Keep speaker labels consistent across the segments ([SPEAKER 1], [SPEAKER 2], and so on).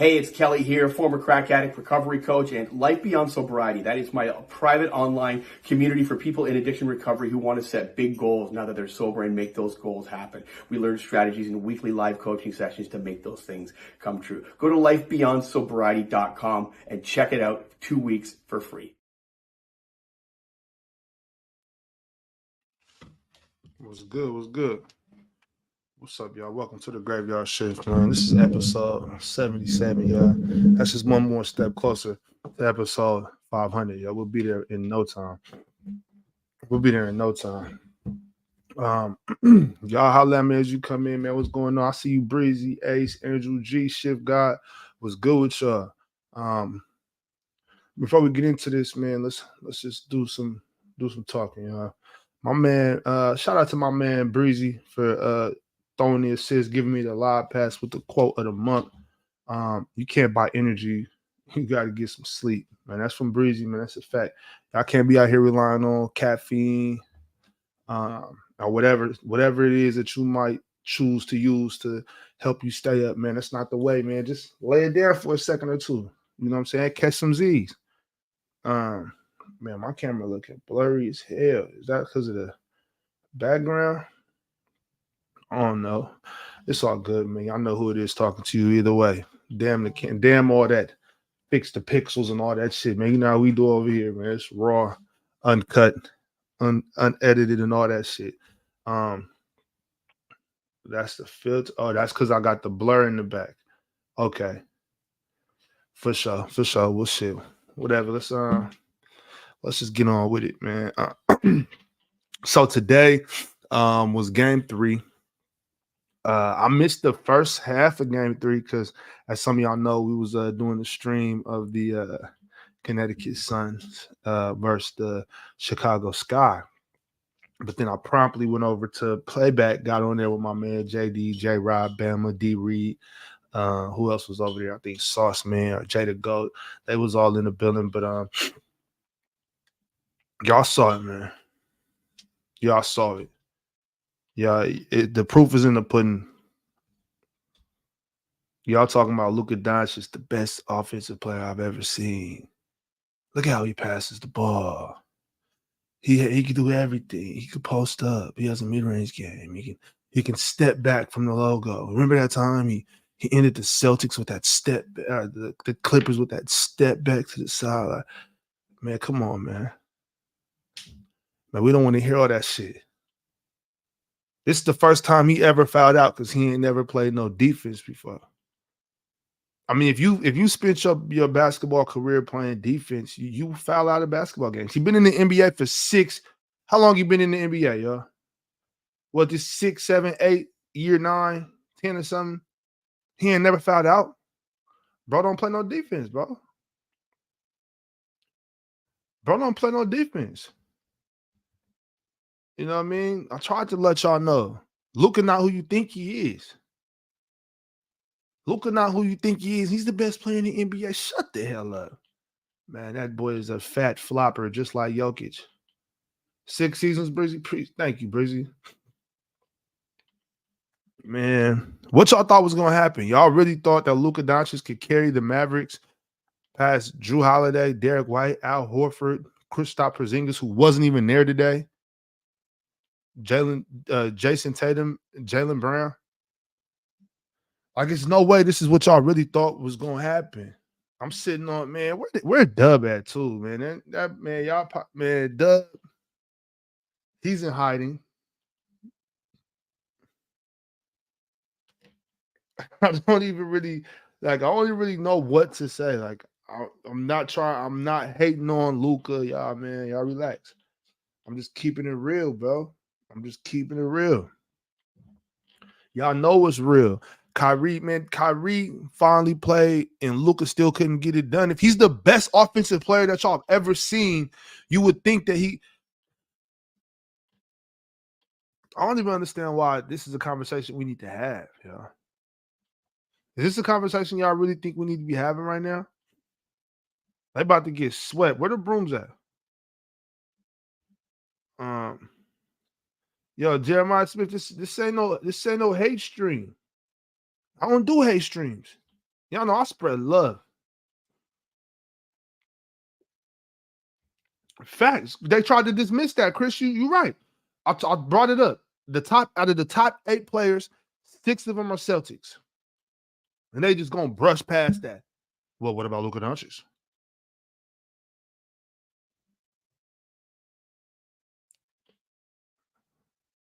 [SPEAKER 1] Hey, it's Kelly here, former crack addict, recovery coach, and Life Beyond Sobriety. That is my private online community for people in addiction recovery who want to set big goals now that they're sober and make those goals happen. We learn strategies in weekly live coaching sessions to make those things come true. Go to lifebeyondsobriety.com and check it out 2 weeks for free.
[SPEAKER 2] What's good? What's good? What's up, y'all? Welcome to the Graveyard Shift, man. This is episode 77, y'all. That's just one more step closer to episode 500, y'all. We'll be there in no time. Y'all holla at me as you come in, man. What's going on? I see you, Breezy, Ace, Andrew G, Shift God. What's good with y'all? Before we get into this, man, let's just do some talking, y'all. My man, shout out to my man Breezy for throwing the assist, giving me the live pass with the quote of the month. You can't buy energy. You got to get some sleep, man. That's from Breezy, man. That's a fact. Y'all can't be out here relying on caffeine or whatever it is that you might choose to use to help you stay up, man. That's not the way, man. Just lay it down for a second or two. You know what I'm saying? Catch some Z's. Man, my camera looking blurry as hell. Is that because of the background? I don't know. It's all good, man. I know who it is talking to you either way. Damn all that fix the pixels and all that shit, man. You know how we do over here, man. It's raw, uncut, unedited, and all that shit. That's the filter. Oh, that's because I got the blur in the back. Okay. For sure. Well, shit. Whatever. Let's just get on with it, man. So today was game 3. I missed the first half of game 3 because, as some of y'all know, we was doing the stream of the Connecticut Suns versus the Chicago Sky. But then I promptly went over to playback, got on there with my man JD, J-Rob, Bama, D. Reed. Who else was over there? I think Sauce Man or Jada Goat. They was all in the building, but y'all saw it, man. Y'all saw it. Yeah, the proof is in the pudding. Y'all talking about Luka Dončić, the best offensive player I've ever seen. Look how he passes the ball. He can do everything. He can post up. He has a mid-range game. He can step back from the logo. Remember that time he ended the Celtics with that step, the Clippers with that step back to the side. Like, man, come on, man. Man, we don't want to hear all that shit. This is the first time he ever fouled out because he ain't never played no defense before. I mean, if you spent your basketball career playing defense, you foul out of basketball games. He's been in the NBA for 6. How long you been in the NBA, y'all? What, this 6, 7, 8, year 9, 10 or something? He ain't never fouled out. Bro don't play no defense, bro. Bro don't play no defense. You know what I mean? I tried to let y'all know. Luka not who you think he is. Luka not who you think he is. He's the best player in the NBA. Shut the hell up. Man, that boy is a fat flopper just like Jokic. 6 seasons, Breezy. Thank you, Breezy. Man, what y'all thought was going to happen? Y'all really thought that Luka Dončić could carry the Mavericks past Drew Holiday, Derek White, Al Horford, Kristaps Porzingis, who wasn't even there today, Jason Tatum, Jaylen Brown? Like, it's no way this is what y'all really thought was going to happen. I'm sitting on, man, where Dub at too, man? That man, man, Dub, he's in hiding. I don't even really, like, I don't even really know what to say. Like, I'm not hating on Luka, y'all, man. Y'all relax. I'm just keeping it real, bro. I'm just keeping it real. Y'all know it's real. Kyrie finally played, and Luka still couldn't get it done. If he's the best offensive player that y'all have ever seen, you would think that I don't even understand why this is a conversation we need to have, y'all. Is this a conversation y'all really think we need to be having right now? They about to get swept. Where the brooms at? Yo, Jeremiah Smith, this ain't no hate stream. I don't do hate streams. Y'all know I spread love. Facts. They tried to dismiss that, Chris. You're right. I brought it up. Out of the top 8 players, 6 of them are Celtics. And they just gonna brush past that. Well, what about Luka Dončić?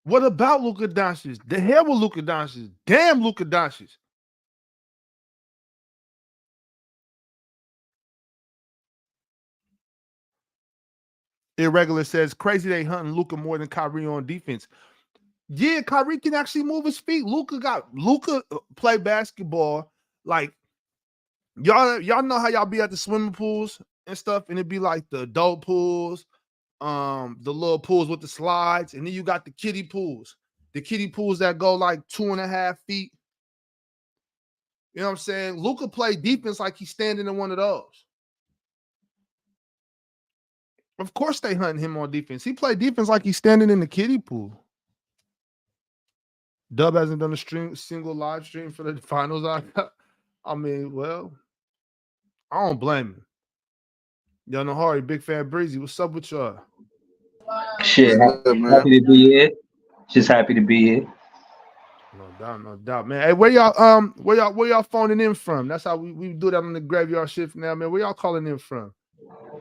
[SPEAKER 2] What about Luka Dončić? The hell with Luka Dončić. Damn Luka Dončić. Irregular says, crazy they hunting Luka more than Kyrie on defense. Yeah, Kyrie can actually move his feet. Luka play basketball. Like, y'all know how y'all be at the swimming pools and stuff, and it'd be like the adult pools, the little pools with the slides, and then you got the kiddie pools. The kiddie pools that go like 2.5 feet. You know what I'm saying? Luka play defense like he's standing in one of those. Of course they hunting him on defense. He played defense like he's standing in the kiddie pool. Dub hasn't done a single live stream for the finals. I mean, well, I don't blame him. Y'all know Harry, big fan Breezy. What's up with y'all?
[SPEAKER 3] Shit, happy to be here. Just happy to be here.
[SPEAKER 2] No doubt, man. Hey, where y'all phoning in from? That's how we do that on the graveyard shift now, man. Where y'all calling in from?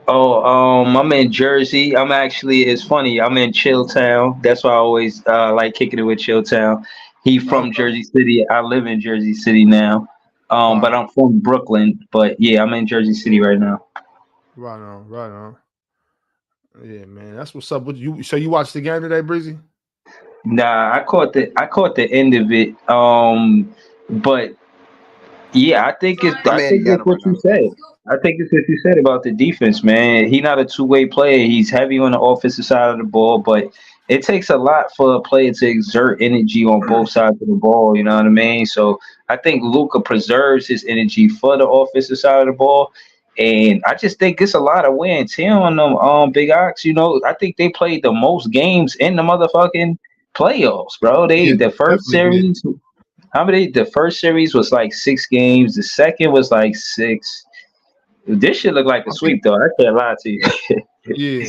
[SPEAKER 3] Oh, I'm in Jersey. It's funny. I'm in Chilltown. That's why I always like kicking it with Chilltown. He from Jersey City. I live in Jersey City now. But I'm from Brooklyn. But yeah, I'm in Jersey City right now.
[SPEAKER 2] Right on. Yeah, man. That's what's up with you. So you watched the game today, Breezy?
[SPEAKER 3] Nah, I caught the end of it. But yeah, I think it's what you said. I think it's what you said about the defense, man. He's not a two-way player. He's heavy on the offensive side of the ball, but it takes a lot for a player to exert energy on both sides of the ball. You know what I mean? So I think Luka preserves his energy for the offensive side of the ball. And I just think it's a lot of wear and tear on them Big Ox. You know, I think they played the most games in the motherfucking playoffs, bro. The first series was like 6 games. The second was like 6. This shit look like a sweep, though. I can't lie to you.
[SPEAKER 2] Yeah.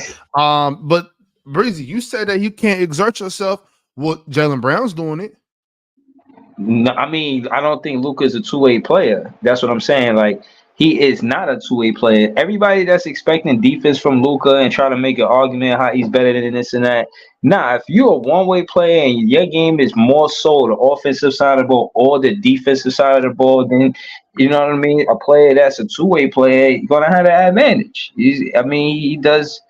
[SPEAKER 2] But Breezy, you said that you can't exert yourself. Well, Jaylen Brown's doing it.
[SPEAKER 3] No, I mean, I don't think Luka's a two-way player. That's what I'm saying. Like, he is not a two-way player. Everybody that's expecting defense from Luka and try to make an argument how he's better than this and that. Nah, if you're a one-way player and your game is more so the offensive side of the ball or the defensive side of the ball, then you know what I mean? A player that's a two-way player, you're gonna have an advantage. He does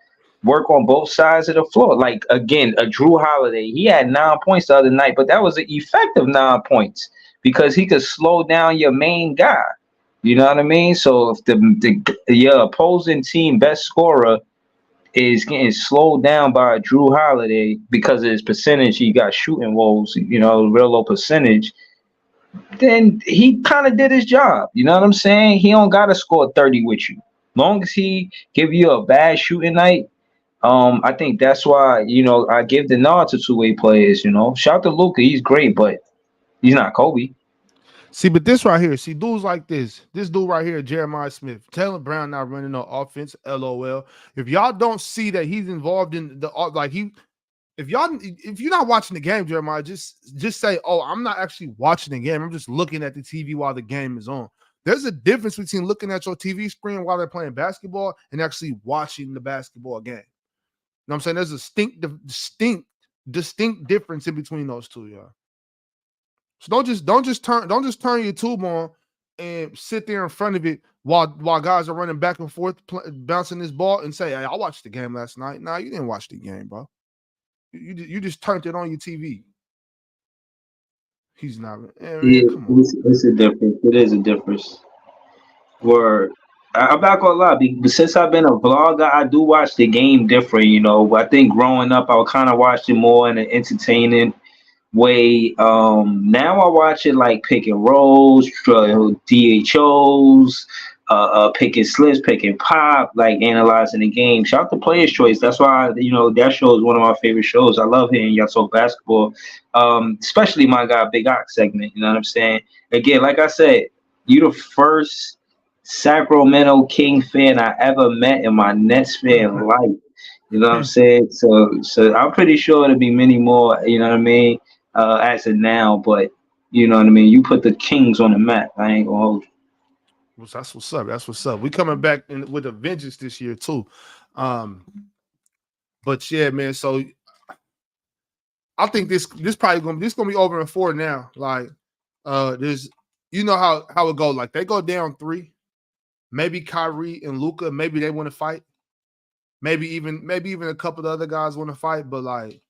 [SPEAKER 3] work on both sides of the floor. Like, again, a Drew Holiday, he had 9 points the other night, but that was an effective 9 points because he could slow down your main guy. You know what I mean? So if your opposing team best scorer is getting slowed down by Drew Holiday because of his percentage, he got shooting woes, real low percentage, then he kind of did his job. You know what I'm saying? He don't got to score 30 with you. Long as he give you a bad shooting night, I think that's why, I give the nod to two-way players, Shout out to Luka. He's great, but he's not Kobe.
[SPEAKER 2] See, but this right here, dudes like this dude right here, Jeremiah Smith, Jaylen Brown not running no offense, LOL. If y'all don't see that he's involved in if you're not watching the game, Jeremiah, just say, oh, I'm not actually watching the game. I'm just looking at the TV while the game is on. There's a difference between looking at your TV screen while they're playing basketball and actually watching the basketball game. You know what I'm saying? There's a distinct difference in between those two, y'all. So don't just turn your tube on and sit there in front of it while guys are running back and forth bouncing this ball and say, hey, I watched the game last night. Nah, you didn't watch the game, bro. You just turned it on your TV. He's not.
[SPEAKER 3] It's a difference. It is a difference. I'm not gonna lie, because since I've been a vlogger, I do watch the game different. I think growing up, I would kind of watch it more in an entertaining way. Now I watch it like pick and rolls, DHOs, pick and slips, pick and pop, like analyzing the game. Shout out to Player's Choice. That's why that show is one of my favorite shows. I love hearing y'all talk basketball, especially my guy Big Ox segment. You know what I'm saying? Again, like I said, You the first Sacramento King fan I ever met in my Nets fan life. You know what I'm saying? So I'm pretty sure there'll be many more. You know what I mean? As of now, but you know what I mean. You put the Kings on the map. I ain't gonna hold you.
[SPEAKER 2] That's what's up. That's what's up. We coming back with a vengeance this year too. But yeah, man. So I think this probably gonna be over in 4 now. Like, there's how it go. Like they go down 3. Maybe Kyrie and Luka. Maybe they want to fight. Maybe even a couple of other guys want to fight. But like,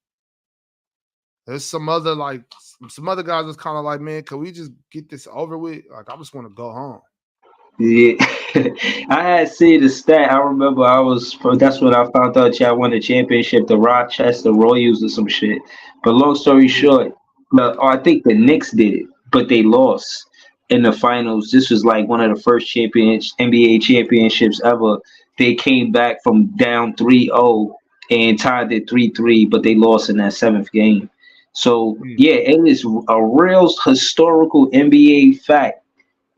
[SPEAKER 2] there's some other guys that's kind of like, man, can we just get this over with? Like, I just want to go home.
[SPEAKER 3] Yeah, I had seen the stat. I remember that's when I found out y'all won the championship, the Rochester Royals or some shit. But long story short, I think the Knicks did it, but they lost in the finals. This was like one of the first NBA championships ever. They came back from down 3-0 and tied it 3-3, but they lost in that 7th game. So yeah, it is a real historical NBA fact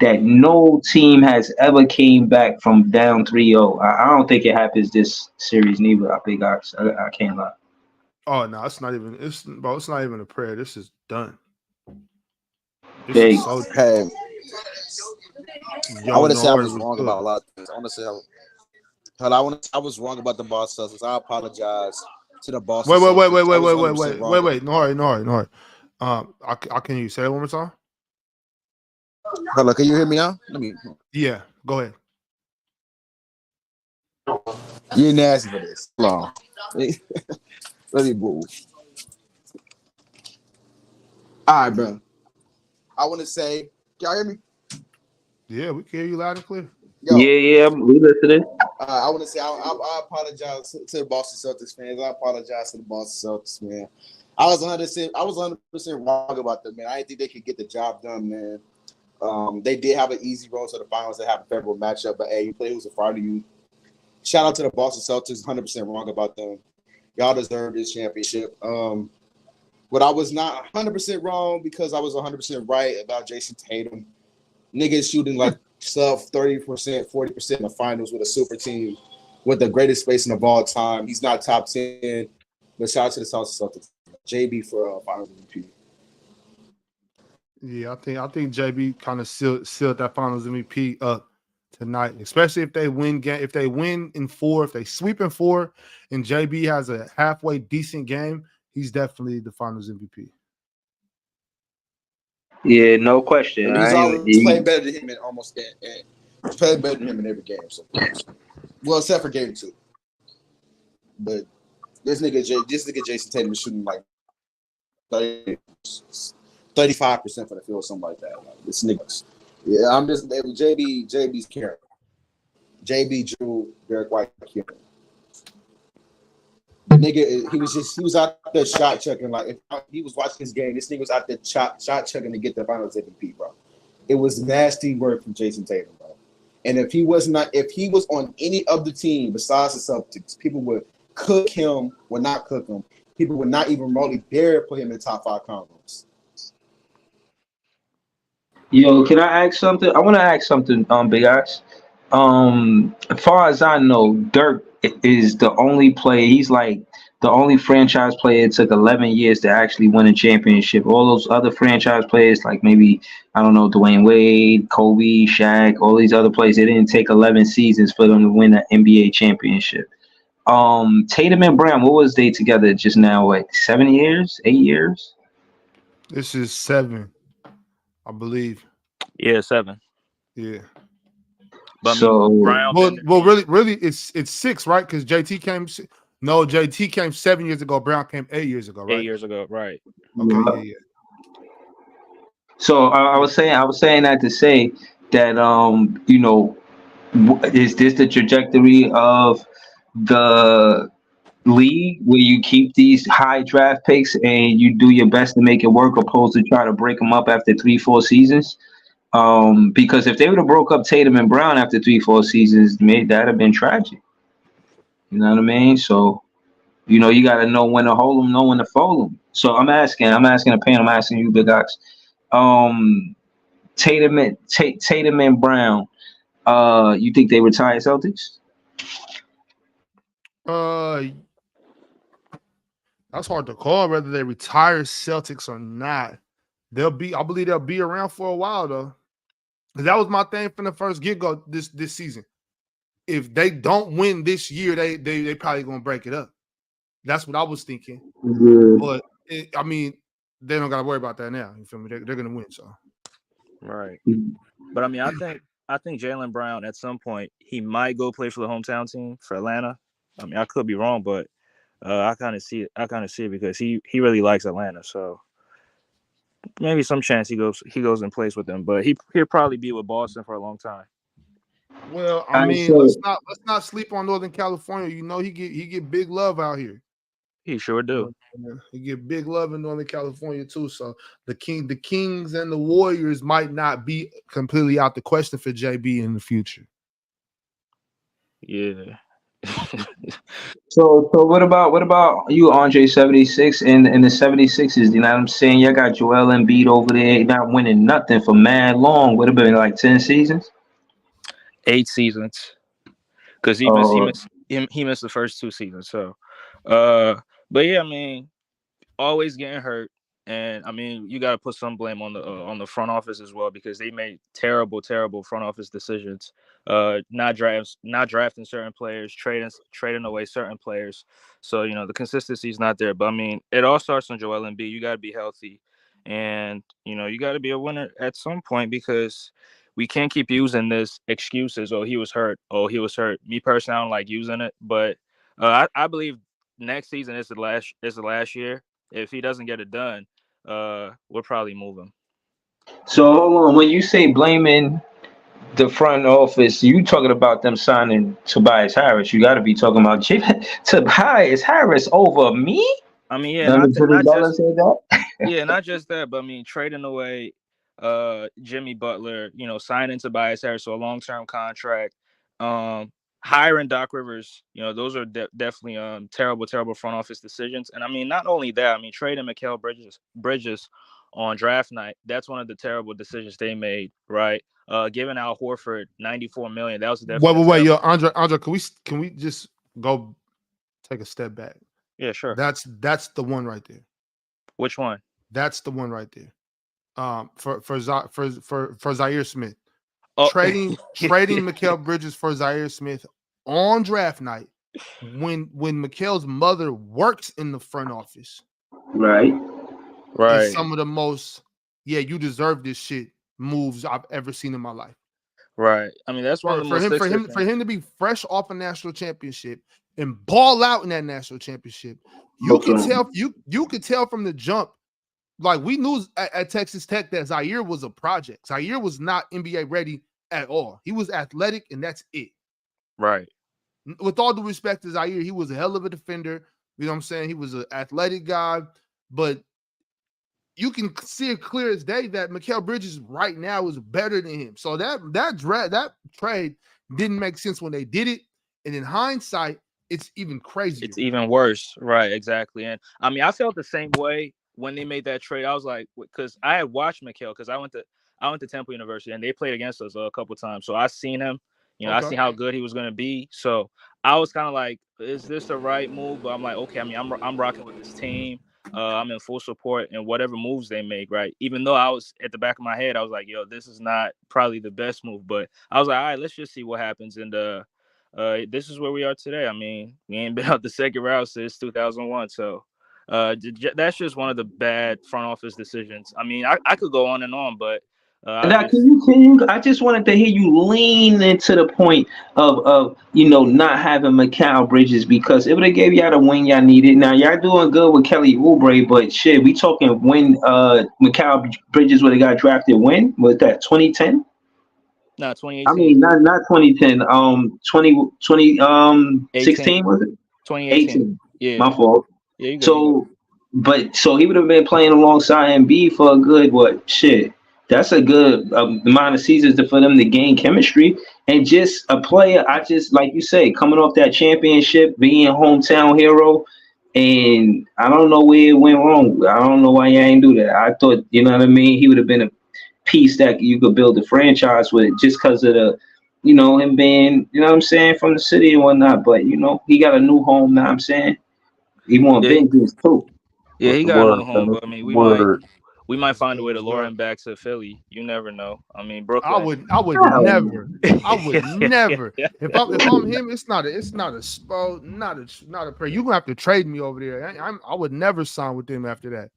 [SPEAKER 3] that no team has ever came back from down 3-0. I don't think it happens this series neither. I think I can't lie.
[SPEAKER 2] Oh no, it's not even a prayer. This is done.
[SPEAKER 3] Hey.
[SPEAKER 2] I
[SPEAKER 4] want to say I was wrong about a lot of things. I want to say I was wrong about the Boston Celtics. I apologize to the Boston Celtics.
[SPEAKER 2] Wait. No. I can you say that one more time?
[SPEAKER 4] Hello, can you hear me now?
[SPEAKER 2] Yeah, go ahead.
[SPEAKER 4] You're nasty for this. Hold on. Let me move. All right, bro. I want to say, can y'all hear me?
[SPEAKER 2] Yeah, we can hear you loud and clear.
[SPEAKER 3] Yo, yeah, we listening.
[SPEAKER 4] I want to say I apologize to the Boston Celtics fans. I apologize to the Boston Celtics, man. I was 100% wrong about them, man. I didn't think they could get the job done, man. They did have an easy road to the finals. They have a favorable matchup, but hey, you play who's in front of you. Shout out to the Boston Celtics. 100% wrong about them. Y'all deserve this championship. But I was not 100% wrong because I was 100% right about Jason Tatum. Niggas shooting like sub 30%, 40% in the finals with a super team with the greatest spacing of all time. He's not top 10, but shout out to the Celtics. JB for finals MVP.
[SPEAKER 2] Yeah, I think JB kind of sealed that finals MVP up tonight, especially if they win in 4, if they sweep in 4, and JB has a halfway decent game, he's definitely the finals MVP.
[SPEAKER 3] Yeah, no question.
[SPEAKER 4] And he's always playing better than him in almost he's playing better than him in every game. So, well, except for game 2. But this nigga Jason Tatum is shooting like 35% for the field, something like that. Like, this niggas. Yeah, I'm just JB's carrying. JB Drew, Derek White carrying. The nigga, he was out there shot checking. Like if he was watching his game, this nigga was out there shot checking to get the finals MVP, bro. It was nasty work from Jason Tatum, bro. And if he was on any other team besides the Celtics, people would cook him, would not cook him. People would not even remotely dare put him in the top 5 combos.
[SPEAKER 3] Yo, can I ask something? I want to ask something, Big Ass. As far as I know, Dirk is the only player. He's like the only franchise player. It took 11 years to actually win a championship. All those other franchise players, like maybe I don't know, Dwayne Wade, Kobe, Shaq, all these other players, it didn't take 11 seasons for them to win an NBA championship. Tatum and Brown, what was they together just now? Like 7 years, 8 years?
[SPEAKER 2] This is 7, I believe.
[SPEAKER 5] Yeah, 7.
[SPEAKER 2] Yeah.
[SPEAKER 5] But
[SPEAKER 3] So
[SPEAKER 5] Brown
[SPEAKER 2] really, it's 6, right? Because JT came 7 years ago. Brown came 8 years ago, right?
[SPEAKER 5] 8 years ago, right?
[SPEAKER 2] Okay, yeah.
[SPEAKER 3] So I was saying that to say that is this the trajectory of the league where you keep these high draft picks and you do your best to make it work, opposed to try to break them up after 3-4 seasons? Because if they would have broke up Tatum and Brown after 3-4 seasons, that'd have been tragic. You know what I mean? So, you got to know when to hold them, know when to fold them. So I'm asking the panel, I'm asking you, Big Ox. Tatum and Brown. You think they retire Celtics?
[SPEAKER 2] That's hard to call whether they retire Celtics or not. I believe they'll be around for a while though. Because that was my thing from the first get-go this season. If they don't win this year, they probably gonna break it up. That's what I was thinking.
[SPEAKER 3] Yeah.
[SPEAKER 2] But they don't gotta worry about that now. You feel me? They're gonna win. So
[SPEAKER 5] Right. But I mean, I think Jaylen Brown at some point he might go play for the hometown team for Atlanta. I mean, I could be wrong, but I kind of see it because he really likes Atlanta. So maybe some chance he goes and plays with them, but he'll probably be with Boston for a long time.
[SPEAKER 2] Well, I mean, let's not sleep on Northern California. You know, he get big love out here.
[SPEAKER 5] He sure do.
[SPEAKER 2] He get big love in Northern California too. So the Kings and the Warriors might not be completely out the question for JB in the future.
[SPEAKER 5] Yeah.
[SPEAKER 3] So what about you, Andre 76 and the 76ers? You know what I'm saying? Y'all got Joel Embiid over there not winning nothing for mad long. Would have been like 10 seasons?
[SPEAKER 5] 8 seasons. Because he missed the first 2 seasons. So but yeah, I mean, always getting hurt. And I mean, you got to put some blame on the front office as well because they made terrible front office decisions. Not drafting certain players, trading away certain players. So you know the consistency is not there. But I mean, it all starts on Joel Embiid. You got to be healthy, and you know you got to be a winner at some point because we can't keep using this excuses. Oh, he was hurt. Oh, he was hurt. Me personally, I don't like using it, but I believe next season is the last year. If he doesn't get it done, we'll probably move him.
[SPEAKER 3] So hold on, when you say blaming the front office, you talking about them signing Tobias Harris. You got to be talking about Tobias Harris over me.
[SPEAKER 5] I mean, yeah, not just that, but I mean, trading away Jimmy Butler, you know, signing Tobias Harris to a long-term contract, hiring Doc Rivers, you know, those are definitely terrible front office decisions. And I mean, not only that, I mean, trading Mikal Bridges on draft night, that's one of the terrible decisions they made, right? Giving Al Horford $94 million, that was definitely
[SPEAKER 2] wait, yo, Andre, can we just go take a step back?
[SPEAKER 5] Yeah, sure.
[SPEAKER 2] That's the one right there.
[SPEAKER 5] Which one?
[SPEAKER 2] That's the one right there. For Zaire Smith.
[SPEAKER 5] Oh.
[SPEAKER 2] Trading Mikal Bridges for Zaire Smith on draft night when Mikal's mother works in the front office.
[SPEAKER 3] Right.
[SPEAKER 2] Some of the most you deserve this shit moves I've ever seen in my life.
[SPEAKER 5] Right. I mean, that's one of the
[SPEAKER 2] for him to be fresh off a national championship and ball out in that national championship. You could tell from the jump. Like we knew at Texas Tech that Zaire was a project. Zaire was not NBA ready at all. He was athletic, and that's it.
[SPEAKER 5] Right.
[SPEAKER 2] With all due respect to Zaire, he was a hell of a defender. You know what I'm saying? He was an athletic guy, but you can see it clear as day that Mikal Bridges right now is better than him. So that trade didn't make sense when they did it, and in hindsight, it's even crazier.
[SPEAKER 5] It's even worse. Right. Exactly. And I mean, I felt the same way. When they made that trade, I was like, because I had watched Mikal because I went to Temple University and they played against us a couple times. So I seen him, you know, I seen how good he was going to be. So I was kind of like, is this the right move? But I'm like, okay, I mean, I'm rocking with this team. I'm in full support in whatever moves they make, right? Even though I was at the back of my head, I was like, yo, this is not probably the best move. But I was like, all right, let's just see what happens. And this is where we are today. I mean, we ain't been out the second round since 2001. So that's just one of the bad front office decisions. I mean, I could go on, but
[SPEAKER 3] I just wanted to hear you lean into the point of you know not having Mikal Bridges because it would have gave y'all the win y'all needed. Now y'all doing good with Kelly Oubre, but shit, we talking when Mikal Bridges would have got drafted. When was that? 2010?
[SPEAKER 5] No, 2018.
[SPEAKER 3] I mean, not 2010. 2016 was it?
[SPEAKER 5] 2018. Yeah,
[SPEAKER 3] my fault.
[SPEAKER 5] Yeah,
[SPEAKER 3] so he would have been playing alongside Embiid for a good that's a good amount of seasons for them to gain chemistry and just a player. I just like you say, coming off that championship, being hometown hero, and I don't know where it went wrong. I don't know why you ain't do that. I thought, you know what I mean, he would have been piece that you could build a franchise with just because of the, him being, what I'm saying, from the city and whatnot. But, he got a new home now, I'm saying. He want
[SPEAKER 5] Yeah,
[SPEAKER 3] business too.
[SPEAKER 5] yeah,
[SPEAKER 6] What's
[SPEAKER 5] he
[SPEAKER 6] the
[SPEAKER 5] got a
[SPEAKER 6] word,
[SPEAKER 5] new home,
[SPEAKER 6] fellas?
[SPEAKER 5] but I mean,
[SPEAKER 6] Word.
[SPEAKER 5] we might find a way to
[SPEAKER 2] What's
[SPEAKER 5] lure
[SPEAKER 2] up?
[SPEAKER 5] him back to Philly. You never know. I mean,
[SPEAKER 2] I
[SPEAKER 5] Brooklyn.
[SPEAKER 2] would
[SPEAKER 3] Hell
[SPEAKER 2] never. I would
[SPEAKER 5] Yeah.
[SPEAKER 2] never. If I'm him, it's not a spell, not a prayer. You're gonna have to trade me over there. I would never sign with them after that.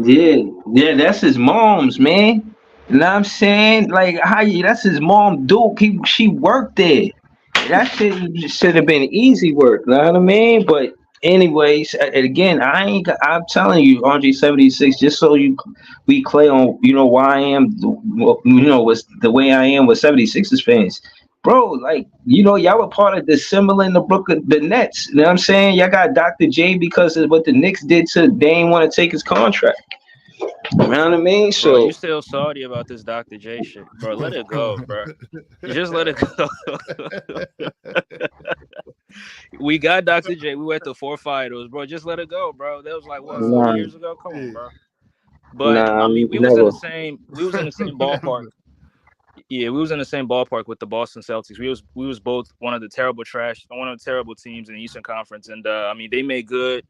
[SPEAKER 3] Yeah, that's his mom's, man. You know what I'm saying? Like, that's his mom, Duke. She worked there. That shit should have been easy work, you know what I mean? But anyways, again, I'm telling you, Andre 76, just so we play on, why I am, was the way I am with 76ers fans. Bro, like, y'all were part of dissembling the Nets. You know what I'm saying? Y'all got Dr. J because of what the Knicks did they didn't want to take his contract. You know what I mean?
[SPEAKER 5] Bro, you
[SPEAKER 3] So,
[SPEAKER 5] still salty about this Dr. J shit, bro? Let it go, bro. Just let it go. We got Dr. J. We went to 4 finals, bro. Just let it go, bro. That was like what, 4
[SPEAKER 3] nah,
[SPEAKER 5] years ago? Come on, bro. But I mean, we was in
[SPEAKER 3] never.
[SPEAKER 5] the same ballpark. Yeah, we was in the same ballpark with the Boston Celtics. We was both one of the terrible teams in the Eastern Conference, and I mean, they made good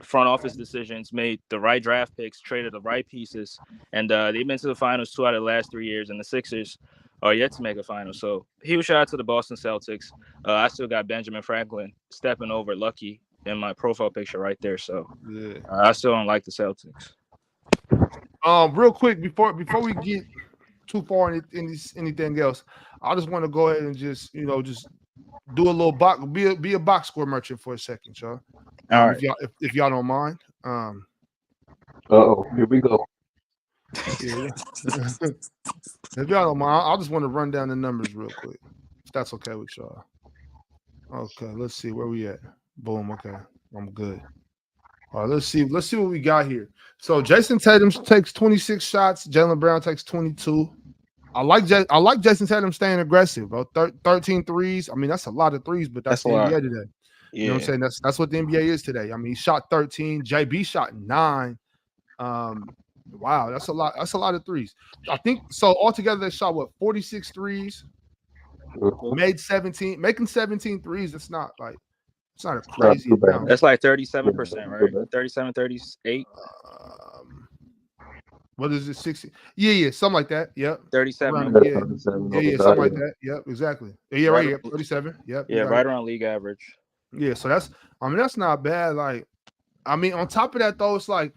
[SPEAKER 5] front office decisions, made the right draft picks, traded the right pieces, and they've been to the finals 2 out of the last 3 years, and the Sixers are yet to make a final. So huge shout out to the Boston Celtics. I still got Benjamin Franklin stepping over Lucky in my profile picture right there. So
[SPEAKER 2] Yeah.
[SPEAKER 5] I still don't like the Celtics.
[SPEAKER 2] Real quick before we get too far in anything else, I just want to go ahead and just just do a little box, be a box score merchant for a second, y'all.
[SPEAKER 5] All right.
[SPEAKER 2] If y'all don't mind.
[SPEAKER 6] Here we go.
[SPEAKER 2] Yeah. If y'all don't mind, I just want to run down the numbers real quick, if that's okay with y'all. Okay, let's see where we at. Boom. Okay, I'm good. All right, let's see what we got here. So Jason Tatum takes 26 shots. Jaylen Brown takes 22. I like Jason Tatum staying aggressive, bro. 13 threes. I mean, that's a lot of threes, but that's the NBA today.
[SPEAKER 5] Yeah.
[SPEAKER 2] You know what I'm saying? That's what the NBA is today. I mean, he shot 13. JB shot 9. Wow, that's a lot. That's a lot of threes. I think so. Altogether, they shot 46 threes, made 17, making 17 threes. It's not a crazy amount.
[SPEAKER 5] That's like 37%, right? 37, 38.
[SPEAKER 2] What is it? 60? Yeah, something like that. Yep.
[SPEAKER 5] 37.
[SPEAKER 2] Yeah, something like that. Yep, exactly. Yeah, right here. 37. Yep.
[SPEAKER 5] Yeah, right around league average.
[SPEAKER 2] Yeah, so that's not bad. Like, I mean, on top of that though, it's like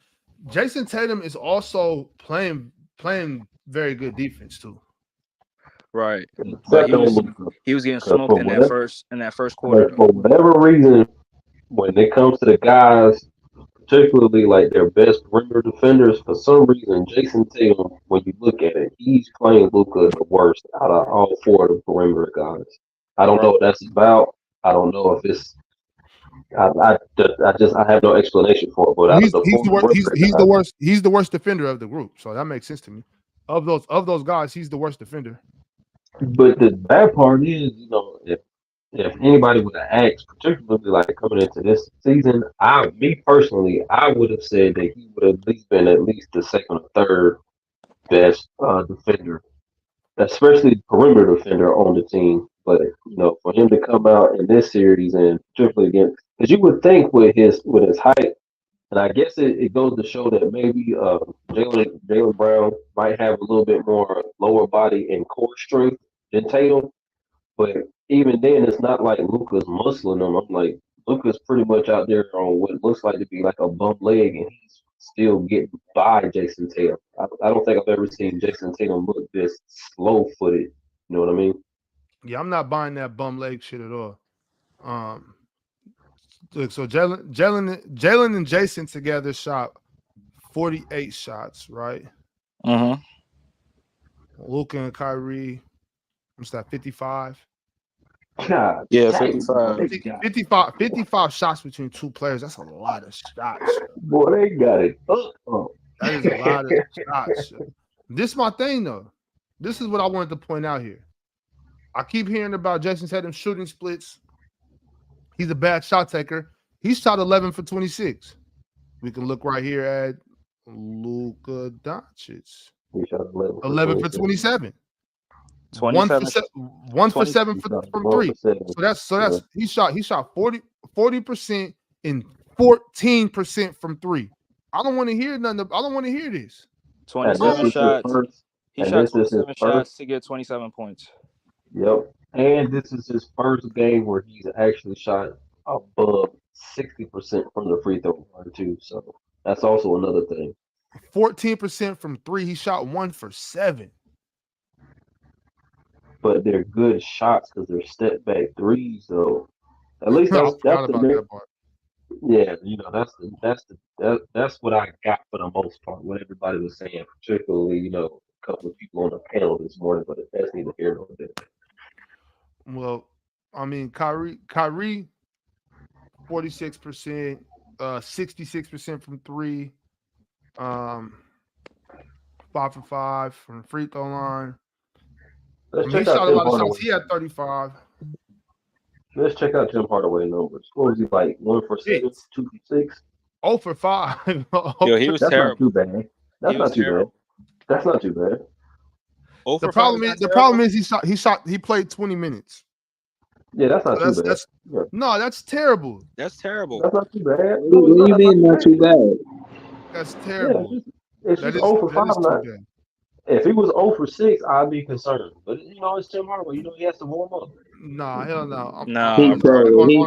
[SPEAKER 2] Jason Tatum is also playing very good defense too.
[SPEAKER 5] Right. But he was getting smoked in that first quarter.
[SPEAKER 6] For whatever reason, when it comes to the guys, particularly like their best perimeter defenders, for some reason, Jason Tatum, when you look at it, he's playing Luka the worst out of all 4 of the perimeter guys. I don't know what that's about. I don't know if it's. I have no explanation for it. But
[SPEAKER 2] he's the worst. He's the worst defender of the group, so that makes sense to me. Of those guys, he's the worst defender.
[SPEAKER 6] But the bad part is, if anybody would have asked, particularly like coming into this season, me personally, I would have said that he would have at least been at least the second or third best defender, especially perimeter defender on the team. But for him to come out in this series and particularly against, because you would think with his height, and I guess it goes to show that maybe Jaylen Brown might have a little bit more lower body and core strength than Tatum. But even then, it's not like Luka's muscling him. I'm like, Luka's pretty much out there on what looks like to be like a bum leg, and he's still getting by Jason Tatum. I don't think I've ever seen Jason Tatum look this slow-footed. You know what I mean?
[SPEAKER 2] Yeah, I'm not buying that bum leg shit at all. Look, so Jaylen and Jason together shot 48 shots, right? Luka and Kyrie, what's that? 55.
[SPEAKER 6] God,
[SPEAKER 5] yeah,
[SPEAKER 6] dang,
[SPEAKER 5] 55.
[SPEAKER 2] Shots between 2 players. That's a lot of shots.
[SPEAKER 6] Boy, they got it.
[SPEAKER 2] That is a lot of shots. This is my thing, though. This is what I wanted to point out here. I keep hearing about Jason Tatum shooting splits. He's a bad shot taker. He shot 11 for 26. We can look right here at Luka Dončić.
[SPEAKER 6] He shot
[SPEAKER 2] 11 for 27.
[SPEAKER 5] 27.
[SPEAKER 2] 1 for 7 from 3. So that's
[SPEAKER 6] Yeah.
[SPEAKER 2] he shot 40% and 14% from 3. I don't want to hear nothing. I don't want to hear this.
[SPEAKER 5] 27 shots. He
[SPEAKER 6] and
[SPEAKER 5] shot
[SPEAKER 6] this is his
[SPEAKER 5] 27 shots to get 27 points.
[SPEAKER 6] Yep. And this is his first game where he's actually shot above 60% from the free throw line too. So that's also another thing.
[SPEAKER 2] 14% from 3. He shot 1 for 7.
[SPEAKER 6] But they're good shots because they're step back threes. So at least
[SPEAKER 2] I
[SPEAKER 6] that's
[SPEAKER 2] forgot
[SPEAKER 6] the
[SPEAKER 2] about that part.
[SPEAKER 6] yeah. You know that's what I got for the most part. What everybody was saying, particularly a couple of people on the panel this morning. But that's neither here nor there.
[SPEAKER 2] Well, I mean, Kyrie, 46%, 66% from 3, 5 for 5 from the free throw line.
[SPEAKER 6] Let's
[SPEAKER 2] He
[SPEAKER 6] check
[SPEAKER 2] shot
[SPEAKER 6] out
[SPEAKER 2] a
[SPEAKER 6] Tim
[SPEAKER 2] lot of
[SPEAKER 6] Hardaway.
[SPEAKER 2] shots. He had 35.
[SPEAKER 6] Let's check out Tim Hardaway numbers. What was he like? 1 for 7, 2 for 6.
[SPEAKER 2] 0 for 5.
[SPEAKER 5] Yo, he was
[SPEAKER 6] That's
[SPEAKER 5] terrible.
[SPEAKER 6] not too bad. That's not too bad. That's not too bad.
[SPEAKER 2] The problem is he played 20 minutes.
[SPEAKER 6] Yeah, that's not too bad.
[SPEAKER 2] No, that's terrible.
[SPEAKER 5] That's terrible.
[SPEAKER 6] That's not too bad.
[SPEAKER 3] What do you mean not too bad?
[SPEAKER 2] That's terrible.
[SPEAKER 6] Yeah, it's just 0 for 5. If he was 0 for 6, I'd be concerned. But it's Tim Hardaway. He has to warm up.
[SPEAKER 2] Nah, hell no.
[SPEAKER 3] He trolling,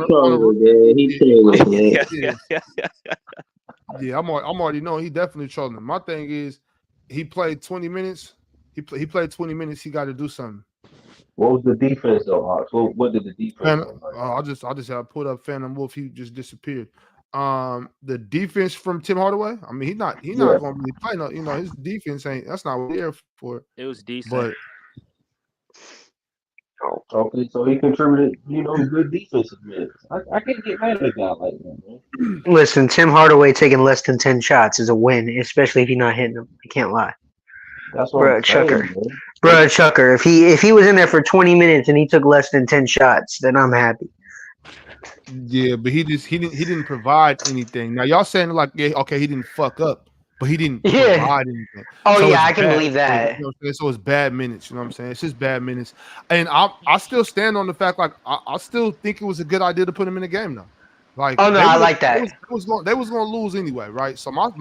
[SPEAKER 2] Yeah, I'm already knowing he definitely trolling. My thing is, he played 20 minutes. He played 20 minutes. He got to do something.
[SPEAKER 6] What was the defense though, Ox? What did the defense look like?
[SPEAKER 2] I just have put up Phantom Wolf. He just disappeared. The defense from Tim Hardaway. I mean, he's not going to really play. No, his defense ain't. That's not what they're for.
[SPEAKER 5] It was decent.
[SPEAKER 2] But
[SPEAKER 6] okay, so he contributed. Good defensive minutes. I can't get mad at a guy like that, man.
[SPEAKER 7] Listen, Tim Hardaway taking less than 10 shots is a win, especially if you're not hitting them. I can't lie.
[SPEAKER 6] That's what I'm saying,
[SPEAKER 7] Chucker.
[SPEAKER 6] man.
[SPEAKER 7] Bruh, Chucker. If he was in there for 20 minutes and he took less than 10 shots, then I'm happy.
[SPEAKER 2] Yeah, but he didn't provide anything. Now y'all saying like, yeah, okay, he didn't fuck up, but he didn't provide anything.
[SPEAKER 7] Oh
[SPEAKER 2] so
[SPEAKER 7] yeah, I can believe that.
[SPEAKER 2] So it's bad minutes. You know what I'm saying? It's just bad minutes, and I still stand on the fact like I still think it was a good idea to put him in the game though. Like,
[SPEAKER 7] oh no, I like that.
[SPEAKER 2] They was going to lose anyway, right? So my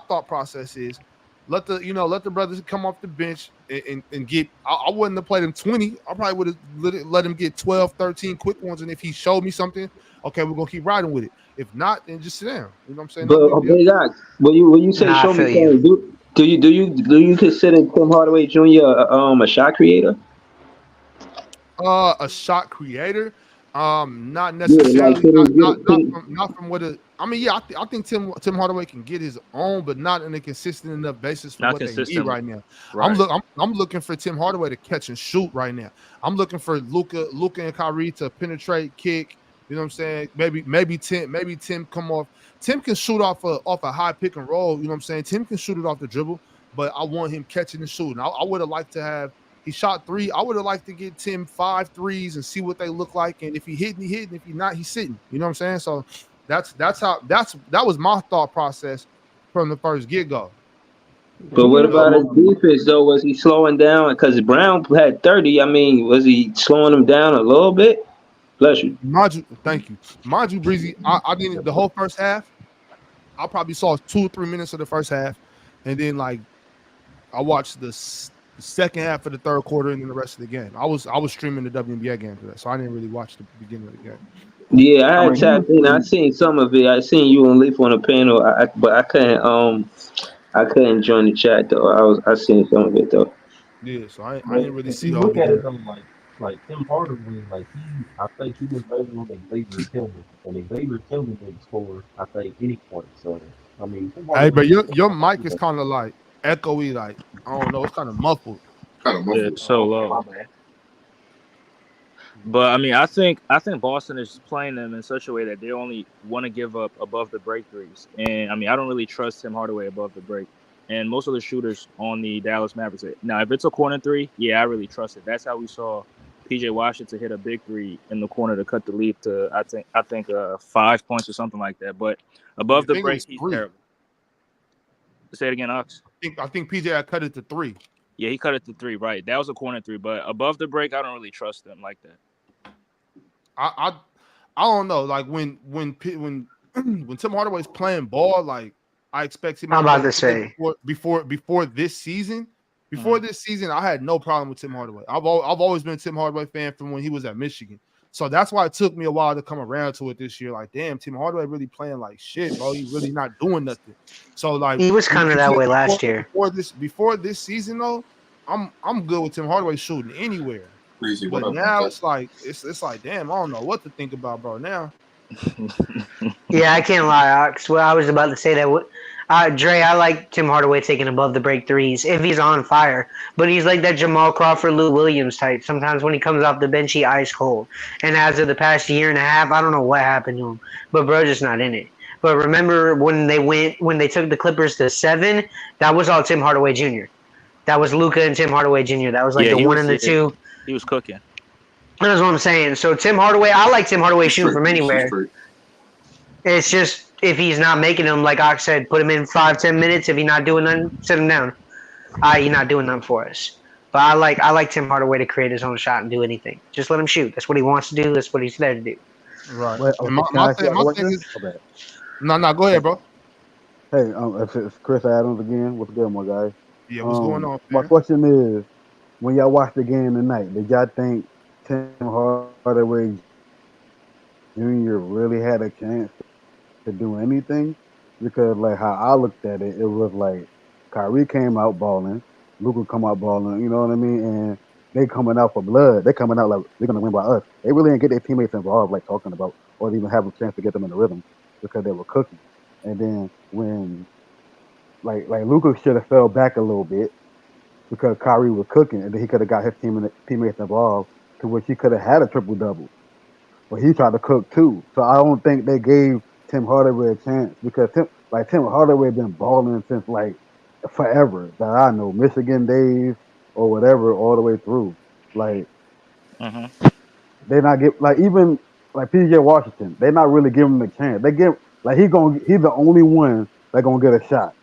[SPEAKER 2] thought process is let the brothers come off the bench and get. I wouldn't have played him 20. I probably would have let him get 12, 13 quick ones, and if he showed me something, okay, we're gonna keep riding with it. If not, then just sit down. You know what I'm saying?
[SPEAKER 3] But when you say show me something, do you consider Tim Hardaway Jr. A shot creator?
[SPEAKER 2] A shot creator. Not necessarily. Not from what it. I mean, yeah, I think Tim Hardaway can get his own, but not on a consistent enough basis for what they need right now. Right. I'm looking for Tim Hardaway to catch and shoot right now. I'm looking for Luka and Kyrie to penetrate, kick. You know what I'm saying? Maybe Tim come off. Tim can shoot off a high pick and roll. You know what I'm saying? Tim can shoot it off the dribble, but I want him catching and shooting. I would have liked to have. He shot 3. I would have liked to get Tim 5 threes and see what they look like. And if he hit, he hit. And if he not, he's sitting. You know what I'm saying? So that was my thought process from the first get-go.
[SPEAKER 3] But what about his defense though? Was he slowing down? Because Brown had 30. I mean, was he slowing him down a little bit? Bless you.
[SPEAKER 2] Thank you. Mind you, Breezy, I didn't the whole first half. I probably saw 2 or 3 minutes of the first half, and then like I watched the second half of the third quarter and then the rest of the game. I was streaming the WNBA game for that, so I didn't really watch the beginning of the game.
[SPEAKER 3] Yeah, I had tapped in. I seen some of it. I seen you and Leaf on the panel, but I couldn't join the chat though. I seen some of it though.
[SPEAKER 2] Yeah, so I didn't really see.
[SPEAKER 6] Look at it though, like Tim Hardaway, I think he was better on Xavier Tillman, and Xavier Tillman didn't score, I think, any points. So I mean,
[SPEAKER 2] hey, but your mic is kind of like echoey, like I don't know, it's kind of muffled.
[SPEAKER 5] Yeah, it's so low. But I mean, I think Boston is playing them in such a way that they only want to give up above the break threes, and I mean, I don't really trust Tim Hardaway above the break. And most of the shooters on the Dallas Mavericks. Now, if it's a corner 3, yeah, I really trust it. That's how we saw PJ Washington hit a big 3 in the corner to cut the lead to I think 5 points or something like that. But above the break, he's terrible. Say it again, Ox.
[SPEAKER 2] I think PJ had cut it to 3.
[SPEAKER 5] Yeah, he cut it to 3, right? That was a corner 3, but above the break, I don't really trust them like that.
[SPEAKER 2] I don't know. Like when Tim Hardaway's playing ball, like I expect him.
[SPEAKER 7] I'm about to say
[SPEAKER 2] before this season. Before this season, I had no problem with Tim Hardaway. I've always been a Tim Hardaway fan from when he was at Michigan. So that's why it took me a while to come around to it this year. Like, damn, Tim Hardaway really playing like shit, bro. He's really not doing nothing. So like
[SPEAKER 7] he was kind of that way last year.
[SPEAKER 2] Before this season though, I'm good with Tim Hardaway shooting anywhere.
[SPEAKER 8] Crazy.
[SPEAKER 2] But now it's like damn, I don't know what to think about, bro. Now.
[SPEAKER 7] Yeah, I can't lie, Ox. Well, I was about to say that. Dre, I like Tim Hardaway taking above the break threes if he's on fire. But he's like that Jamal Crawford, Lou Williams type. Sometimes when he comes off the bench, he ice cold. And as of the past year and a half, I don't know what happened to him. But bro, just not in it. But remember when they took the Clippers to 7, that was all Tim Hardaway Jr. That was Luka and Tim Hardaway Jr. That was like the 1 and the 2.
[SPEAKER 5] He was cooking.
[SPEAKER 7] That's what I'm saying. So Tim Hardaway, I like Tim Hardaway shooting from anywhere. It's just if he's not making them, like Ox said, put him in 5-10 minutes. If he's not doing nothing, sit him down. You're not doing nothing for us. But I like Tim Hardaway to create his own shot and do anything. Just let him shoot. That's what he wants to do. That's what he's there to do.
[SPEAKER 2] Right.
[SPEAKER 9] Wait,
[SPEAKER 2] My thing is, no, go ahead, bro.
[SPEAKER 9] Hey, it's Chris Adams again. What's good, my guy?
[SPEAKER 2] Yeah, what's going on?
[SPEAKER 9] My question is, when y'all watched the game tonight, did y'all think Tim Hardaway Jr. really had a chance to do anything? Because like how I looked at it, it was like Kyrie came out balling, Luka come out balling, you know what I mean? And they coming out for blood. They coming out like they're gonna win by us. They really didn't get their teammates involved, like talking about, or even have a chance to get them in the rhythm because they were cooking. And then when like Luka should have fell back a little bit because Kyrie was cooking, and then he could have got his teammates involved to which he could have had a triple double. But he tried to cook too. So I don't think they gave Tim Hardaway a chance because Tim Hardaway been balling since like forever that I know, Michigan days or whatever, all the way through. Like they not give like even like PJ Washington, they not really giving him a chance. They give like he's the only one that gonna get a shot.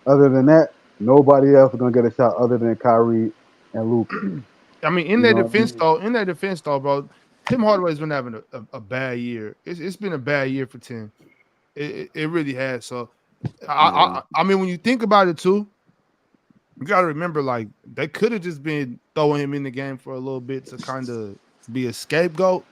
[SPEAKER 9] Other than that, nobody else is gonna get a shot other than Kyrie and Luka.
[SPEAKER 2] I mean, in their defense though, bro, Tim Hardaway's been having a bad year. It's been a bad year for Tim. It really has. So, I mean, when you think about it too, you got to remember, like, they could have just been throwing him in the game for a little bit to kind of be a scapegoat.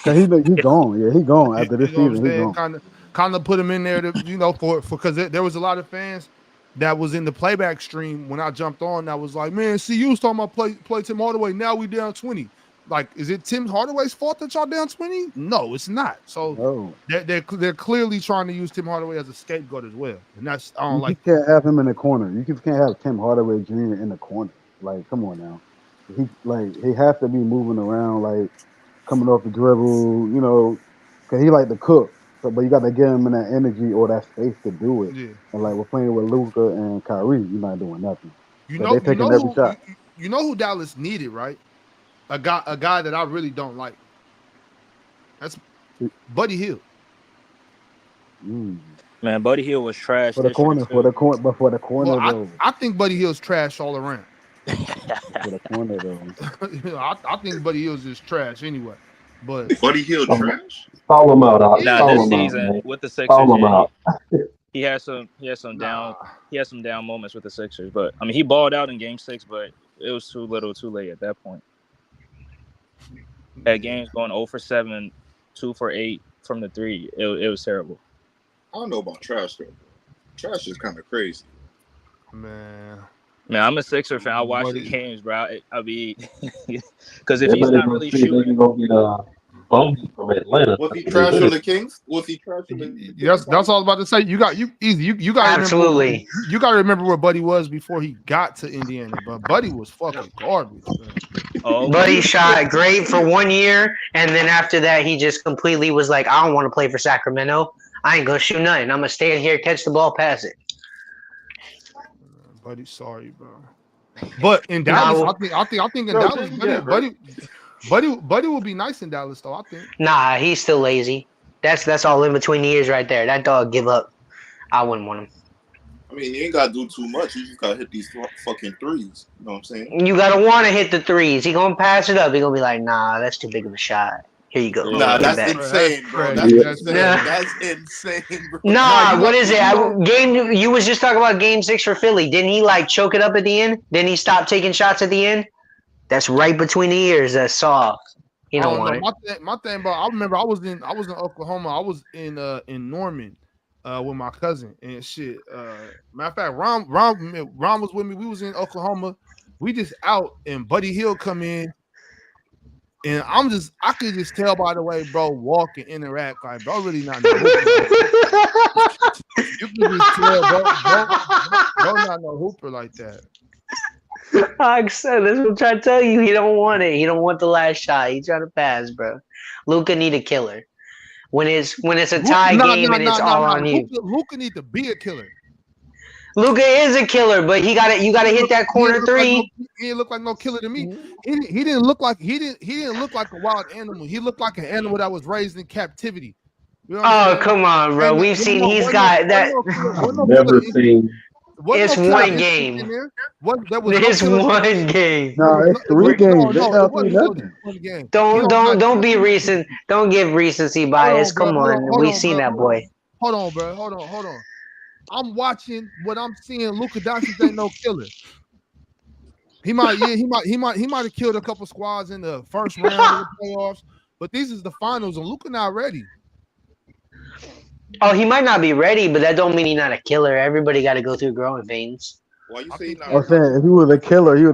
[SPEAKER 9] Cause he gone. Yeah, he gone after this season. He gone.
[SPEAKER 2] Kind of put him in there to, for because there was a lot of fans that was in the playback stream when I jumped on that was like, man, see, you was talking about play Tim Hardaway. Now we down 20. Like, is it Tim Hardaway's fault that y'all down 20? No, it's not. So they're clearly trying to use Tim Hardaway as a scapegoat as well, and that's I don't like.
[SPEAKER 9] You can't have him in the corner. You can't have Tim Hardaway Jr. in the corner. Like, come on now. He has to be moving around, like coming off the dribble, because he like to cook. So, but you got to get him in that energy or that space to do it. Yeah. And like we're playing with Luka and Kyrie, you're not doing nothing. They're taking every shot.
[SPEAKER 2] You know who Dallas needed, right? A guy that I really don't like. That's Buddy Hield.
[SPEAKER 5] Man, Buddy Hield was trash.
[SPEAKER 9] For the corner, though.
[SPEAKER 2] I think Buddy Hield's trash all around.
[SPEAKER 9] For the corner though.
[SPEAKER 2] I think Buddy Hield's just trash anyway. But
[SPEAKER 8] Buddy Hield trash.
[SPEAKER 6] Follow him out.
[SPEAKER 5] Nah, this season with the Sixers, he had some down moments with the Sixers. But I mean, he balled out in Game 6, but it was too little, too late at that point. That game's going 0 for 7, 2 for 8 from the 3. It was terrible.
[SPEAKER 8] I don't know about trash though. Trash is kind of crazy.
[SPEAKER 2] Man,
[SPEAKER 5] I'm a Sixer fan. I watch the games, bro. I mean, because if he's not really shooting,
[SPEAKER 6] he's gonna get bumped from Atlanta.
[SPEAKER 8] Was he trash on the Kings? Was he trash on the?
[SPEAKER 2] Yes, that's all I was about to say. You got
[SPEAKER 7] absolutely.
[SPEAKER 2] You got to remember where Buddy was before he got to Indiana. But Buddy was fucking garbage.
[SPEAKER 7] Buddy shot great for 1 year, and then after that, he just completely was like, I don't want to play for Sacramento. I ain't gonna shoot nothing. I'm gonna stand here, catch the ball, pass it.
[SPEAKER 2] Buddy, sorry, bro. But in Dallas, I think in Dallas, Buddy will be nice in Dallas, though. I think.
[SPEAKER 7] Nah, he's still lazy. That's all in between the ears right there. That dog give up. I wouldn't want him.
[SPEAKER 8] I mean, you ain't gotta do too much. You just gotta hit these fucking threes. You know what I'm saying?
[SPEAKER 7] You gotta want to hit the threes. He gonna pass it up. He gonna be like, nah, that's too big of a shot. Here you go.
[SPEAKER 8] Nah,
[SPEAKER 7] Get
[SPEAKER 8] that's
[SPEAKER 7] back.
[SPEAKER 8] insane, bro.
[SPEAKER 2] That's
[SPEAKER 8] That's insane.
[SPEAKER 7] Yeah.
[SPEAKER 8] That's insane, bro.
[SPEAKER 7] Nah, what is it? Game. You was just talking about Game 6 for Philly. Didn't he like choke it up at the end? Didn't he stop taking shots at the end? That's right between the ears. That's soft. He don't want it.
[SPEAKER 2] My thing about I remember I was in Oklahoma. I was in Norman with my cousin and shit. Matter of fact, Ron was with me. We was in Oklahoma. We just out and Buddy Hill come in. And I could just tell by the way, bro, walk and interact, like, bro, really not no hooper. You can just tell, bro, not no hooper like that.
[SPEAKER 7] I said, that's what I'm trying to tell you. He don't want it. He don't want the last shot. He's trying to pass, bro. Luka need a killer. When it's a tie game and it's all on you.
[SPEAKER 2] Luka need to be a killer.
[SPEAKER 7] Luka is a killer, but you gotta hit that corner three.
[SPEAKER 2] He didn't look like no killer to me. He didn't look like a wild animal. He looked like an animal that was raised in captivity. You know
[SPEAKER 7] come on, bro. We've seen he's got that.
[SPEAKER 6] Never seen.
[SPEAKER 7] It's one game. It's one game.
[SPEAKER 9] No, it's 3 games.
[SPEAKER 7] Don't be recent. Don't give recency bias. Come on, we seen that boy.
[SPEAKER 2] Hold on, bro. Hold on. I'm watching what I'm seeing. Luka Dončić ain't no killer. He might have killed a couple squads in the first round of the playoffs, but these is the finals, and Luka not ready.
[SPEAKER 7] Oh, he might not be ready, but that don't mean he's not a killer. Everybody got to go through growing pains.
[SPEAKER 8] Why you say
[SPEAKER 9] I'm saying if he was a killer, he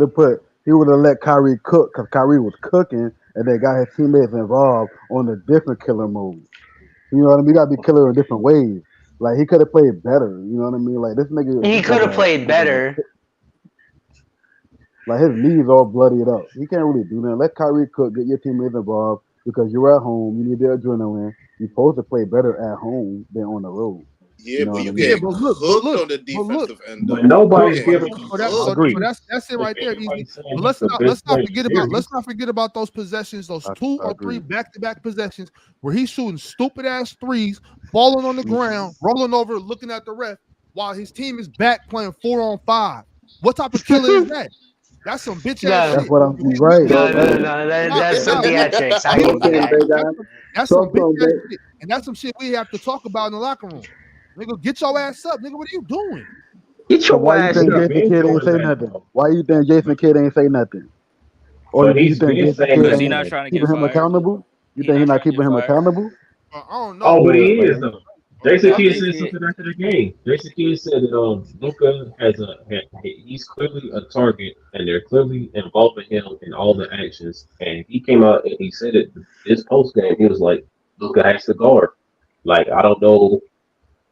[SPEAKER 9] would have let Kyrie cook because Kyrie was cooking, and they got his teammates involved on a different killer move. You know what I mean? You got to be killer in different ways. Like, he could have played better. You know what I mean? Like, this nigga.
[SPEAKER 7] He could have played better.
[SPEAKER 9] Like, his knees all bloodied up. He can't really do that. Let Kyrie cook, get your teammates involved because you're at home. You need the adrenaline. You're supposed to play better at home than on the road.
[SPEAKER 8] Yeah,
[SPEAKER 9] you know
[SPEAKER 8] but you
[SPEAKER 9] get
[SPEAKER 8] cooked on the defensive end.
[SPEAKER 6] But nobody's giving.
[SPEAKER 2] That's it right there. Easy. But let's not forget about those possessions, those 2 or 3 back-to-back possessions where he's shooting stupid ass threes, falling on the ground, rolling over, looking at the ref while his team is back playing 4-on-5. What type of killer is that? That's some bitch ass shit.
[SPEAKER 9] That's what I'm right.
[SPEAKER 7] No, that's some theatrics. I get that.
[SPEAKER 2] That's some bitch ass shit. And that's some shit we have to talk about in the locker room. Nigga, get your ass up. Nigga, what are you doing?
[SPEAKER 3] Get your ass up.
[SPEAKER 9] Why you think Jason Kidd ain't say nothing? Or do you think Jason Kidd
[SPEAKER 5] because he's not trying to get
[SPEAKER 9] him accountable? You think he's not keeping him accountable?
[SPEAKER 2] I don't know.
[SPEAKER 6] Oh, but he is though. Jason Kidd said something after the game. Jason Kidd said that Luka he's clearly a target, and they're clearly involving him in all the actions. And he came out and he said it this post game. He was like, Luka has to guard. Like, I don't know.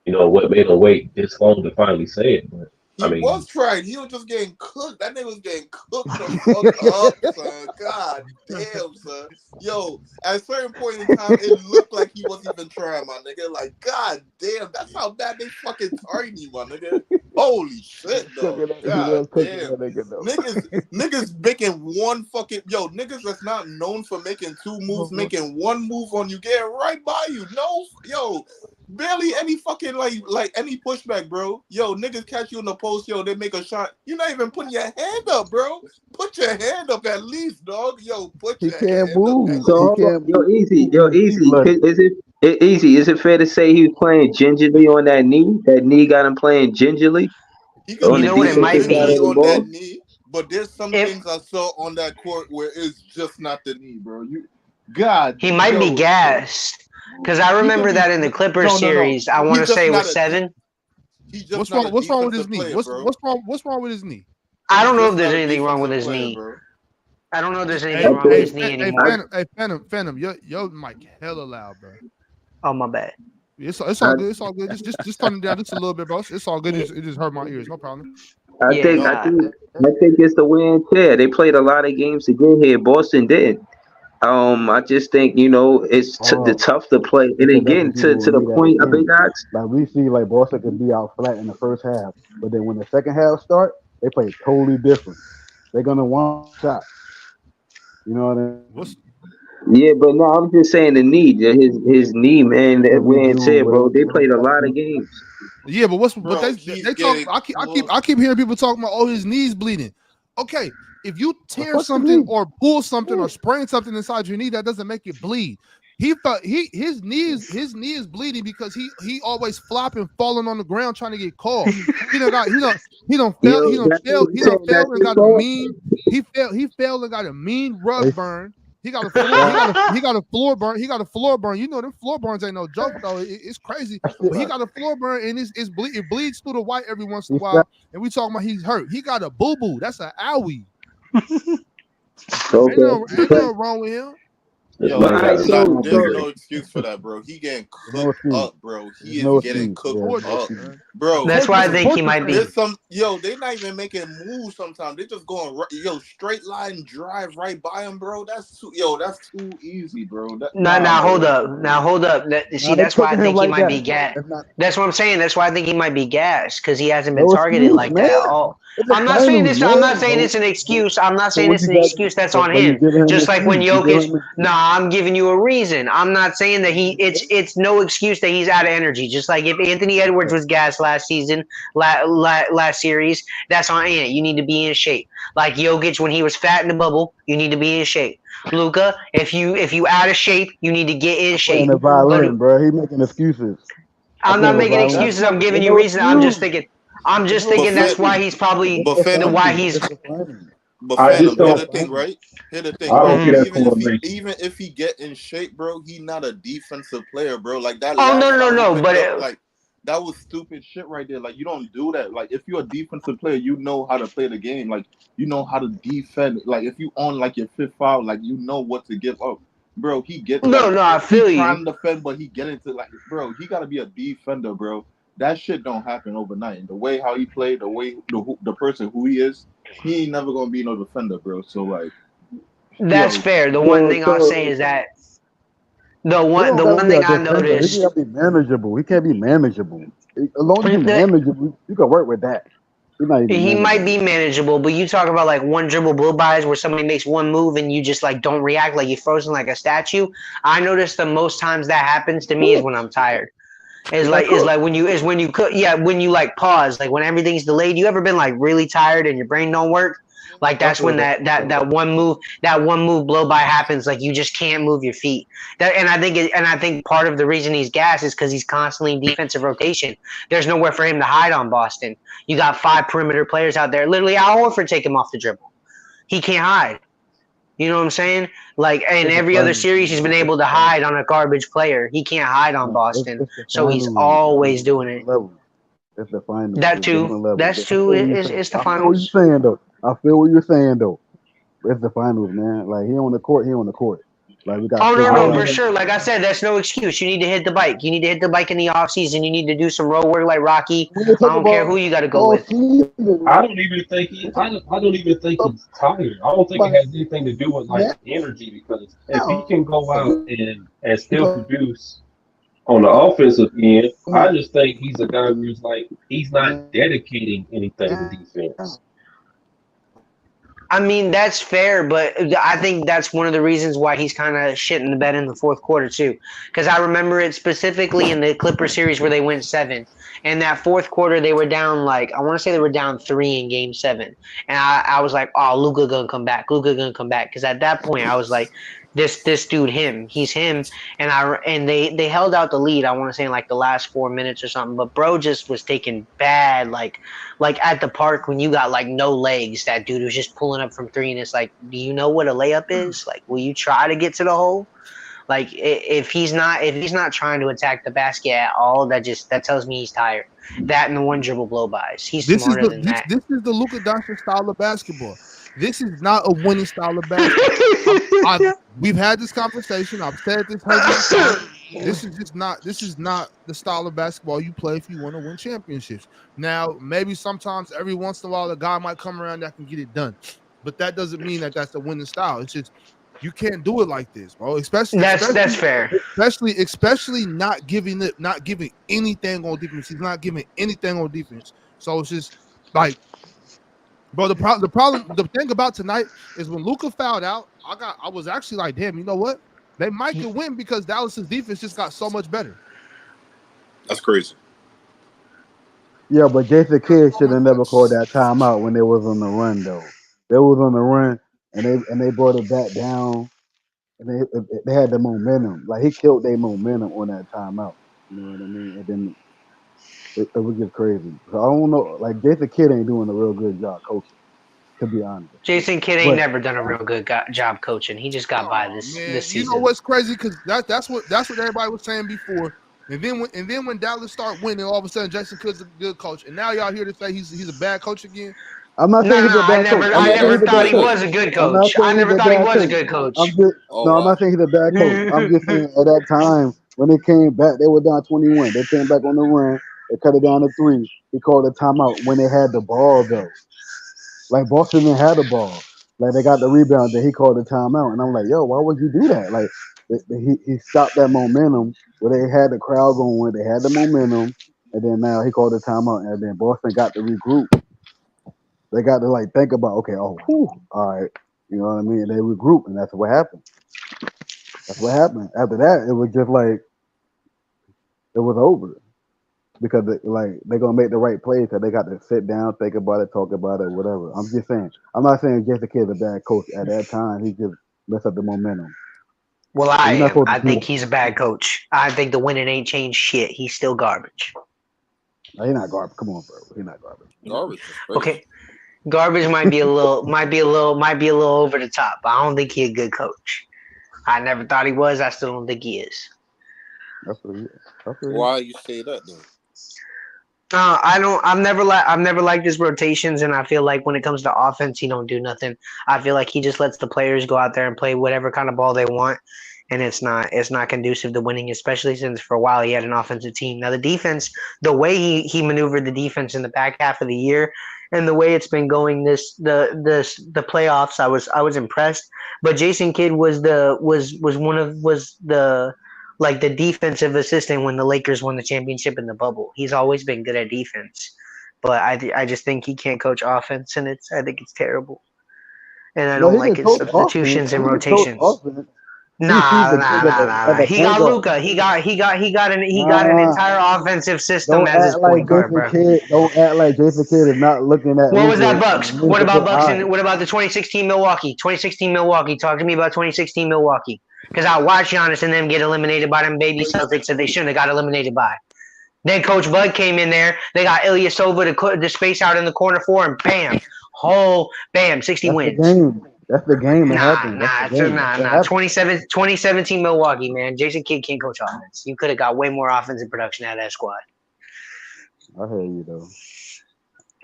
[SPEAKER 6] What made him wait this long to finally say it, but
[SPEAKER 8] he was trying. He was just getting cooked. That nigga was getting cooked the fuck up, son. God damn, son. Yo, at a certain point in time, it looked like he wasn't even trying, my nigga. Like, god damn, that's how bad they fucking targeting, my nigga. Holy shit, though. God damn. Niggas making one fucking niggas that's not known for making 2 moves, making 1 move on you, getting right by you. No, barely any fucking like any pushback, bro. Niggas catch you in the post, they make a shot. You're not even putting your hand up, bro. Put your hand up at least, dog. Put your hand up.
[SPEAKER 3] Dog. Easy. Is it fair to say he was playing gingerly on that knee? That knee got him playing gingerly.
[SPEAKER 8] He could be what it might be on that knee, but there's some things I saw on that court where it's just not the knee, bro.
[SPEAKER 7] He might be gassed. Because I remember that in the Clippers series, I want to say it was 7.
[SPEAKER 2] What's wrong with his knee? What's wrong with his knee?
[SPEAKER 7] I don't know if there's anything wrong with his knee. I don't know if there's anything wrong with his knee anymore.
[SPEAKER 2] Hey, Phantom, your mic hella loud, bro.
[SPEAKER 7] Oh, my bad.
[SPEAKER 2] It's all good. It's all good. Just turn it down just a little bit, bro. It's all good. It just hurt my ears. No problem.
[SPEAKER 3] I think it's the wear and tear. They played a lot of games to get here. Boston didn't. I just think it's tough to play, and again to the point of Big Ox.
[SPEAKER 9] Like we see, like Boston can be out flat in the first half, but then when the second half start, they play totally different. They're gonna one shot. You know what I mean?
[SPEAKER 3] Yeah, but no, I'm just saying the knee, his knee, man, that wear and tear, bro. They played a lot of games.
[SPEAKER 2] Yeah, but
[SPEAKER 8] Bro,
[SPEAKER 2] but they
[SPEAKER 8] he's
[SPEAKER 2] talk.
[SPEAKER 8] getting
[SPEAKER 2] I keep hearing people talking about, oh, his knees bleeding. Okay, if you tear
[SPEAKER 9] fuck you
[SPEAKER 2] something
[SPEAKER 9] mean?
[SPEAKER 2] or pull something
[SPEAKER 9] Yeah.
[SPEAKER 2] or sprain something inside your knee, that doesn't make it bleed. His knee is bleeding because he always flopping, falling on the ground trying to get called. He done failed and got a mean. He failed and got a mean rug burn. He got a floor burn. He got a floor burn. You know them floor burns ain't no joke though. It's crazy. But he got a floor burn and it bleeds through the white every once in a while. And we talking about he's hurt. He got a boo boo. That's an owie. Ain't nothing wrong with him.
[SPEAKER 8] Yo,
[SPEAKER 3] There's
[SPEAKER 8] no excuse for that, bro. He getting cooked up, bro. He is getting cooked up, bro.
[SPEAKER 7] That's why I think he might be.
[SPEAKER 8] They not even making moves sometimes. They just going straight line drive right by him, bro. That's too easy, bro.
[SPEAKER 7] Hold up. That's why I think he might be gassed. That's what I'm saying. That's why I think he might be gassed because he hasn't been targeted like that at all. I'm not saying this. I'm not saying it's an excuse. I'm not saying it's an excuse that's on him. Just like when Jokic. I'm giving you a reason. I'm not saying that it's no excuse that he's out of energy. Just like if Anthony Edwards was gassed last season, last series, that's on Ant. You need to be in shape. Like Jokic when he was fat in the bubble, you need to be in shape. Luka, if you out of shape, you need to get in shape.
[SPEAKER 9] The violin, bro. He making excuses.
[SPEAKER 7] I'm not making excuses. I'm giving you reason. I'm just thinking that's why he's probably why he's.
[SPEAKER 8] But Phantom, here's the thing, right? Here's the thing, bro. Even if he get in shape, bro, he not a defensive player, bro. Like that.
[SPEAKER 7] Oh no! But
[SPEAKER 8] like that was stupid shit right there. Like you don't do that. Like if you're a defensive player, you know how to play the game. Like you know how to defend. Like if you on like your fifth foul, like you know what to give up, bro. He gets
[SPEAKER 7] I feel you.
[SPEAKER 8] Trying to defend, but he get into like, bro. He got to be a defender, bro. That shit don't happen overnight. And the way how he played, the way the person who he is, he ain't never gonna be no defender, bro. So like,
[SPEAKER 7] that's fair. The one thing I'll say is that the one thing I noticed.
[SPEAKER 9] He can't be manageable. He can't be manageable. As long as he's manageable, you can work with that.
[SPEAKER 7] He might be manageable, but you talk about like one dribble blow-bys where somebody makes one move and you just like don't react, like you're frozen like a statue. I notice the most times that happens to me is when I'm tired. When you like pause, like when everything's delayed. You ever been like really tired and your brain don't work? Like that's when that one move blow by happens. Like you just can't move your feet. I think part of the reason he's gassed is because he's constantly in defensive rotation. There's nowhere for him to hide on Boston. You got 5 perimeter players out there. Literally, Al Horford take him off the dribble. He can't hide. You know what I'm saying? Like in every other series, he's been able to hide on a garbage player. He can't hide on Boston, so he's always doing it.
[SPEAKER 9] It's the finals.
[SPEAKER 7] That's too. It's the finals.
[SPEAKER 9] I feel what you're saying though. It's the finals, man. Like he on the court. Like we got.
[SPEAKER 7] No, for sure. Like I said, that's no excuse. You need to hit the bike. You need to hit the bike in the off season. You need to do some road work like Rocky. I don't care who you got to go with.
[SPEAKER 6] I don't even think he's tired. I don't think it has anything to do with like energy, because if he can go out and still produce on the offensive end, I just think he's a guy who's like he's not dedicating anything to defense.
[SPEAKER 7] I mean, that's fair, but I think that's one of the reasons why he's kind of shitting the bed in the fourth quarter, too. Because I remember it specifically in the Clipper series where they went 7. And that fourth quarter, they were down, I want to say they were down 3 in game 7. And I was like, oh, Luka going to come back. Because at that point, I was like, this dude, he's him. And they held out the lead, I want to say, in the last 4 minutes or something. But bro just was taking bad, like at the park when you got no legs, that dude was just pulling up from 3, and it's like, do you know what a layup is? Will you try to get to the hole? If he's not trying to attack the basket at all, that tells me he's tired. That and the one dribble blow-bys. He's smarter than that.
[SPEAKER 2] This is the Luka Dončić style of basketball. This is not a winning style of basketball. We've had this conversation. I've said this hundreds of times. This is not the style of basketball you play if you want to win championships. Now, maybe sometimes every once in a while a guy might come around that can get it done, but that doesn't mean that that's the winning style. It's just you can't do it like this, bro. Especially
[SPEAKER 7] that's fair.
[SPEAKER 2] Especially not giving anything on defense. He's not giving anything on defense. So it's just bro, the thing about tonight is when Luka fouled out, I was actually like, damn, you know what? They might could win because Dallas's defense just got so much better.
[SPEAKER 8] That's crazy.
[SPEAKER 9] Yeah, but Jason Kidd should have never called that timeout when they was on the run though. They was on the run and they brought it back down and they had the momentum. Like he killed their momentum on that timeout. You know what I mean? And then it was just crazy. So I don't know. Like Jason Kidd ain't doing a real good job coaching, to be honest.
[SPEAKER 7] Jason Kidd ain't
[SPEAKER 9] But
[SPEAKER 7] never done a real good job coaching. He just got by
[SPEAKER 2] Oh man,
[SPEAKER 7] this
[SPEAKER 2] you know
[SPEAKER 7] season.
[SPEAKER 2] what's crazy? Because that's what everybody was saying before. And then when Dallas start winning, all of a sudden Jason Kidd's a good coach, and now y'all here to say he's a bad coach again.
[SPEAKER 9] I'm not saying he's a
[SPEAKER 7] I
[SPEAKER 9] bad coach.
[SPEAKER 7] never
[SPEAKER 9] I'm
[SPEAKER 7] I
[SPEAKER 9] not saying
[SPEAKER 7] never
[SPEAKER 9] he's a
[SPEAKER 7] thought
[SPEAKER 9] bad
[SPEAKER 7] he
[SPEAKER 9] coach.
[SPEAKER 7] was a good
[SPEAKER 9] I'm not
[SPEAKER 7] coach. I
[SPEAKER 9] saying he's
[SPEAKER 7] never
[SPEAKER 9] a
[SPEAKER 7] thought he
[SPEAKER 9] bad
[SPEAKER 7] was a
[SPEAKER 9] coach.
[SPEAKER 7] good
[SPEAKER 9] I'm
[SPEAKER 7] coach.
[SPEAKER 9] just
[SPEAKER 8] Oh
[SPEAKER 9] no. I'm
[SPEAKER 8] wow.
[SPEAKER 9] not saying he's a bad coach. I'm just saying at that time when they came back, they were down 21. They came back on the run. They cut it down to 3. He called a timeout when they had the ball though. Like Boston didn't have the ball. Like they got the rebound. Then he called a timeout, and I'm like, yo, why would you do that? Like he stopped that momentum where they had the crowd going. They had the momentum, and then now he called a timeout, and then Boston got to regroup. They got to like think about, okay, oh, whew, all right, you know what I mean? And they regroup, and that's what happened. That's what happened. After that, it was just like it was over because like they're gonna make the right plays, so they got to sit down, think about it, talk about it, whatever. I'm just saying. I'm not saying Jason Kidd's a bad coach. At that time, he just messed up the momentum.
[SPEAKER 7] Well,
[SPEAKER 9] But
[SPEAKER 7] I
[SPEAKER 9] you're not
[SPEAKER 7] am.
[SPEAKER 9] supposed to
[SPEAKER 7] I
[SPEAKER 9] do
[SPEAKER 7] think
[SPEAKER 9] that.
[SPEAKER 7] he's a bad coach. I think the winning ain't changed shit. He's still garbage.
[SPEAKER 9] No, he's not garbage. Come on, bro. He's not garbage.
[SPEAKER 8] Garbage is crazy.
[SPEAKER 7] Okay, garbage might be a little over the top. But I don't think he's a good coach. I never thought he was. I still don't think he is.
[SPEAKER 9] That's what he is. That's what he is.
[SPEAKER 8] Why you say that though?
[SPEAKER 7] I don't. I've never liked his rotations, and I feel like when it comes to offense, he don't do nothing. I feel like he just lets the players go out there and play whatever kind of ball they want, and it's not conducive to winning, especially since for a while he had an offensive team. Now the defense, the way he maneuvered the defense in the back half of the year, and the way it's been going the playoffs, I was impressed. But Jason Kidd was the like the defensive assistant when the Lakers won the championship in the bubble. He's always been good at defense, but I just think he can't coach offense, and I think it's terrible. And I
[SPEAKER 9] No,
[SPEAKER 7] don't
[SPEAKER 9] he
[SPEAKER 7] like
[SPEAKER 9] can
[SPEAKER 7] his
[SPEAKER 9] coach offense.
[SPEAKER 7] substitutions and
[SPEAKER 9] He can coach
[SPEAKER 7] rotations.
[SPEAKER 9] offense. He's
[SPEAKER 7] Nah,
[SPEAKER 9] the
[SPEAKER 7] nah,
[SPEAKER 9] good
[SPEAKER 7] nah, nah,
[SPEAKER 9] at
[SPEAKER 7] nah.
[SPEAKER 9] the
[SPEAKER 7] He
[SPEAKER 9] point
[SPEAKER 7] got
[SPEAKER 9] guard.
[SPEAKER 7] Luka. He got an
[SPEAKER 9] Nah,
[SPEAKER 7] entire offensive system
[SPEAKER 9] don't
[SPEAKER 7] as his
[SPEAKER 9] act like
[SPEAKER 7] point guard,
[SPEAKER 9] Jason
[SPEAKER 7] bro.
[SPEAKER 9] Kidd. Don't act like Jason Kidd is not looking at
[SPEAKER 7] What was
[SPEAKER 9] Luca
[SPEAKER 7] that Bucks?
[SPEAKER 9] and
[SPEAKER 7] What about
[SPEAKER 9] Luca
[SPEAKER 7] Bucks
[SPEAKER 9] eye.
[SPEAKER 7] and what about the 2016 Milwaukee? 2016 Milwaukee. Talk to me about 2016 Milwaukee. Because I watched Giannis and them get eliminated by them baby Celtics that they shouldn't have got eliminated by. Then Coach Bud came in there. They got Ilyasova to space out in the corner for him. Bam. Bam. 60
[SPEAKER 9] That's the
[SPEAKER 7] wins.
[SPEAKER 9] game. That's the game that
[SPEAKER 7] Nah,
[SPEAKER 9] happened. That's the
[SPEAKER 7] nah,
[SPEAKER 9] game.
[SPEAKER 7] nah,
[SPEAKER 9] That
[SPEAKER 7] nah.
[SPEAKER 9] happened.
[SPEAKER 7] 2017 Milwaukee, man. Jason Kidd can't coach offense. You could have got way more offensive production out of that squad.
[SPEAKER 9] I hear you though.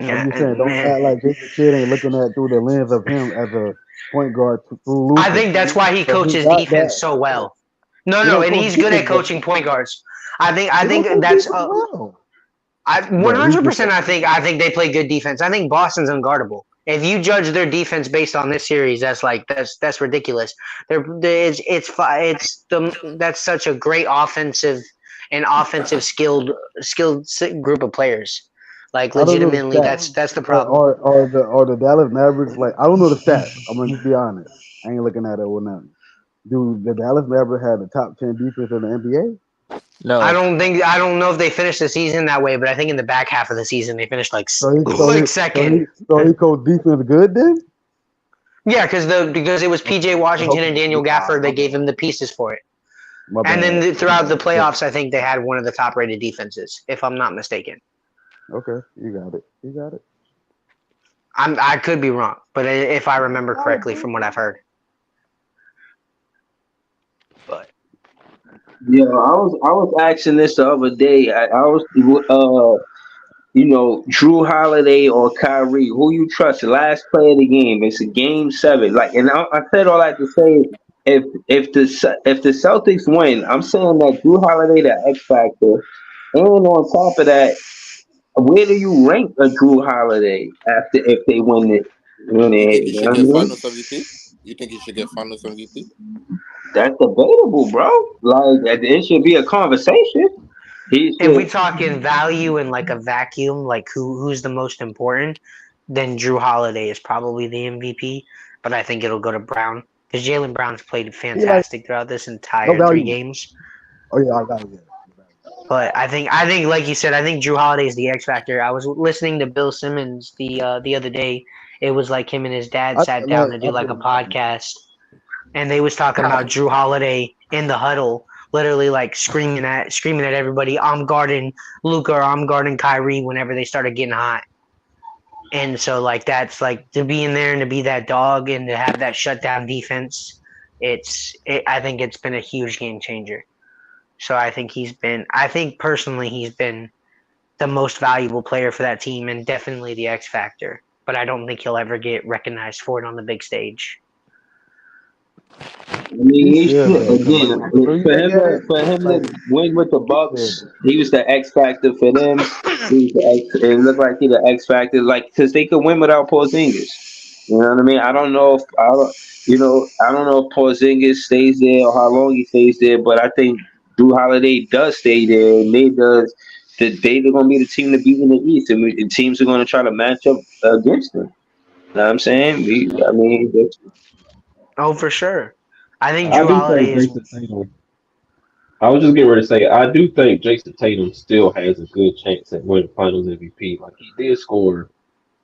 [SPEAKER 9] I'm
[SPEAKER 7] Yeah,
[SPEAKER 9] just saying,
[SPEAKER 7] and
[SPEAKER 9] don't
[SPEAKER 7] man,
[SPEAKER 9] act like Jason Kidd ain't looking at through the lens of him as a point guard through
[SPEAKER 7] I
[SPEAKER 9] Luca.
[SPEAKER 7] think that's why he
[SPEAKER 9] Because he
[SPEAKER 7] coaches
[SPEAKER 9] got
[SPEAKER 7] defense
[SPEAKER 9] that.
[SPEAKER 7] so well. No,
[SPEAKER 9] He
[SPEAKER 7] no,
[SPEAKER 9] don't
[SPEAKER 7] and
[SPEAKER 9] coach
[SPEAKER 7] he's good
[SPEAKER 9] defense,
[SPEAKER 7] at
[SPEAKER 9] but
[SPEAKER 7] coaching point guards. I
[SPEAKER 9] he don't
[SPEAKER 7] think
[SPEAKER 9] coach
[SPEAKER 7] that's
[SPEAKER 9] defense well.
[SPEAKER 7] I
[SPEAKER 9] But he just
[SPEAKER 7] 100%. I think they play good defense. I think Boston's unguardable. If you judge their defense based on this series, that's ridiculous. That's such a great offensive skilled group of players. Like
[SPEAKER 9] I don't know the
[SPEAKER 7] legitimately,
[SPEAKER 9] stats.
[SPEAKER 7] that's the
[SPEAKER 9] But
[SPEAKER 7] problem.
[SPEAKER 9] are the Dallas Mavericks like I don't know the stats. I'm gonna be honest. I ain't looking at it or nothing. Do the Dallas Mavericks have the top 10 defense in the NBA?
[SPEAKER 5] No,
[SPEAKER 7] I don't know if they finished the season that way, but I think in the back half of the season they finished like
[SPEAKER 9] So he so he
[SPEAKER 7] like
[SPEAKER 9] so he
[SPEAKER 7] second.
[SPEAKER 9] so he coach defense good then?
[SPEAKER 7] Yeah, because it was PJ Washington
[SPEAKER 9] Okay.
[SPEAKER 7] and Daniel Gafford
[SPEAKER 9] My
[SPEAKER 7] that gave
[SPEAKER 9] bad.
[SPEAKER 7] him the pieces for it.
[SPEAKER 9] My
[SPEAKER 7] And
[SPEAKER 9] bad.
[SPEAKER 7] then
[SPEAKER 9] My
[SPEAKER 7] throughout the
[SPEAKER 9] bad. But
[SPEAKER 7] playoffs, I think they had one of the top rated defenses, if I'm not mistaken.
[SPEAKER 9] okay, you got it. You got it.
[SPEAKER 7] I could be wrong, but if I remember correctly from what I've heard. But
[SPEAKER 3] Yeah, I was asking this the other day. I was Drew Holiday or Kyrie, who you trust? Last play of the game. It's a game 7. Like, and I said all that to say, if the Celtics win, I'm saying that Drew Holiday the X factor, and on top of that, where do you rank a Drew Holiday after if they win it?
[SPEAKER 8] You think he
[SPEAKER 3] You know
[SPEAKER 8] should
[SPEAKER 3] what I
[SPEAKER 8] get
[SPEAKER 3] mean?
[SPEAKER 8] Finals MVP? You think he should get Finals MVP?
[SPEAKER 3] That's debatable, bro. Like, it should be a conversation. He
[SPEAKER 7] if we
[SPEAKER 3] should.
[SPEAKER 7] talk in value and like a vacuum, like who's the most important, then Drew Holiday is probably the MVP. But I think it'll go to Brown because Jaylen Brown's played
[SPEAKER 9] He like
[SPEAKER 7] fantastic throughout this
[SPEAKER 9] no
[SPEAKER 7] entire three
[SPEAKER 9] value.
[SPEAKER 7] games.
[SPEAKER 9] Oh yeah, I got it. Yeah.
[SPEAKER 7] But I think like you said, I think Drew Holiday is the X factor. I was listening to Bill Simmons the other day. It was like him and his dad
[SPEAKER 9] I
[SPEAKER 7] sat down
[SPEAKER 9] like
[SPEAKER 7] to
[SPEAKER 9] I
[SPEAKER 7] do like a
[SPEAKER 9] think
[SPEAKER 7] podcast, and they was talking about Drew Holiday in the huddle, literally like screaming at everybody, "I'm guarding Luka, or I'm guarding Kyrie," whenever they started getting hot. And so like that's like to be in there and to be that dog and to have that shutdown defense. I think it's been a huge game changer. So I think personally he's been the most valuable player for that team and definitely the X factor. But I don't think he'll ever get recognized for it on the big stage.
[SPEAKER 3] I mean,
[SPEAKER 9] he
[SPEAKER 3] he
[SPEAKER 9] should
[SPEAKER 3] should
[SPEAKER 9] though. 'Cause
[SPEAKER 3] again.
[SPEAKER 9] like the way you look at it,
[SPEAKER 3] For him
[SPEAKER 9] like
[SPEAKER 3] to win with the
[SPEAKER 9] he should.
[SPEAKER 3] Bucks, he was the X factor for them. He was the X, it looked like he the X factor, like because they could win without Porzingis. You know what I mean? I don't know if Porzingis stays there or how long he stays there, but I think Drew Holiday does stay there, and they're going to be the team to beat in the East, and teams are going to try to match up against them. You know what I'm saying?
[SPEAKER 7] Oh, for sure. I think
[SPEAKER 6] I
[SPEAKER 7] Drew
[SPEAKER 6] do
[SPEAKER 7] Holiday
[SPEAKER 6] think
[SPEAKER 7] is.
[SPEAKER 6] Jason Tatum. I was just getting ready to say, I do think Jason Tatum still has a good chance at winning Finals MVP. Like he did score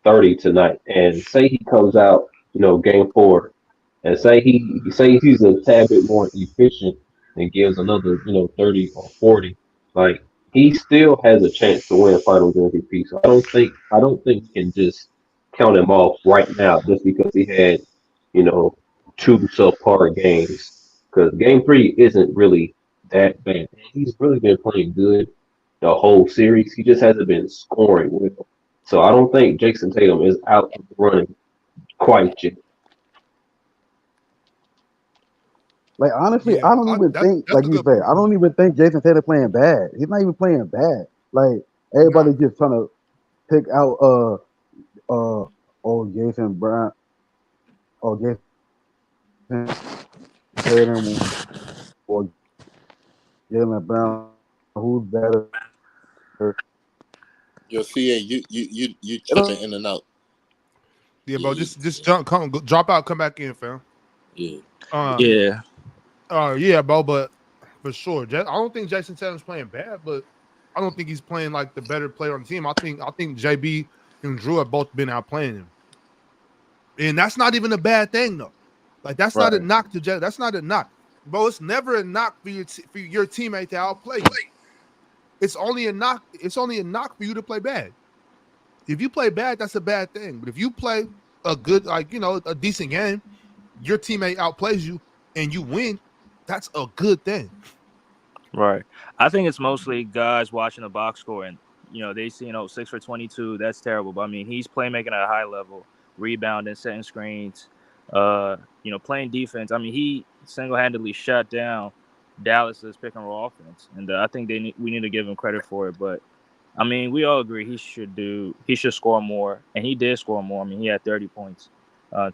[SPEAKER 6] 30 tonight, and say he comes out, game four, and say he's a tad bit more efficient and gives another, 30 or 40. Like he still has a chance to win Finals MVP. So I don't think we can just count him off right now just because he had, you know, two subpar games. Because game three isn't really that bad. He's really been playing good the whole series. He just hasn't been scoring well. So I don't think Jason Tatum is out of the running quite yet.
[SPEAKER 9] Like honestly,
[SPEAKER 2] Yeah,
[SPEAKER 9] I don't even think
[SPEAKER 2] that's
[SPEAKER 9] like
[SPEAKER 2] a
[SPEAKER 9] you
[SPEAKER 2] good
[SPEAKER 9] said.
[SPEAKER 2] point
[SPEAKER 9] I
[SPEAKER 2] too.
[SPEAKER 9] don't even think Jason Tatum playing bad. He's not even playing bad. Like
[SPEAKER 2] Nah,
[SPEAKER 9] everybody just trying to pick out oh Jason Brown or Jason Tatum or Jalen Brown. Who's better?
[SPEAKER 8] Yo, CA, you
[SPEAKER 9] It don't
[SPEAKER 8] tripping in and out.
[SPEAKER 2] yeah, bro.
[SPEAKER 8] Yeah,
[SPEAKER 2] Just drop out, come back in, fam.
[SPEAKER 8] yeah.
[SPEAKER 2] Uh,
[SPEAKER 5] Yeah.
[SPEAKER 2] yeah, bro. But for sure, I don't think Jason Tatum's playing bad, but I don't think he's playing like the better player on the team. I think JB and Drew have both been outplaying him, and that's not even a bad thing though. Like that's not a
[SPEAKER 8] Right.
[SPEAKER 2] knock to Jay. That's not a knock, bro. It's never a knock for your teammate to outplay you. It's only a knock. It's only a knock for you to play bad. If you play bad, that's a bad thing. But if you play a good, like a decent game, your teammate outplays you and you win, that's a good thing.
[SPEAKER 5] Right. I think it's mostly guys watching the box score and they see 6 for 22. That's terrible. But I mean, he's playmaking at a high level, rebounding, setting screens, playing defense. I mean, he single-handedly shut down Dallas's pick and roll offense, and I think we need to give him credit for it. But I mean, we all agree he should score more, and he did score more. I mean, he had 30 points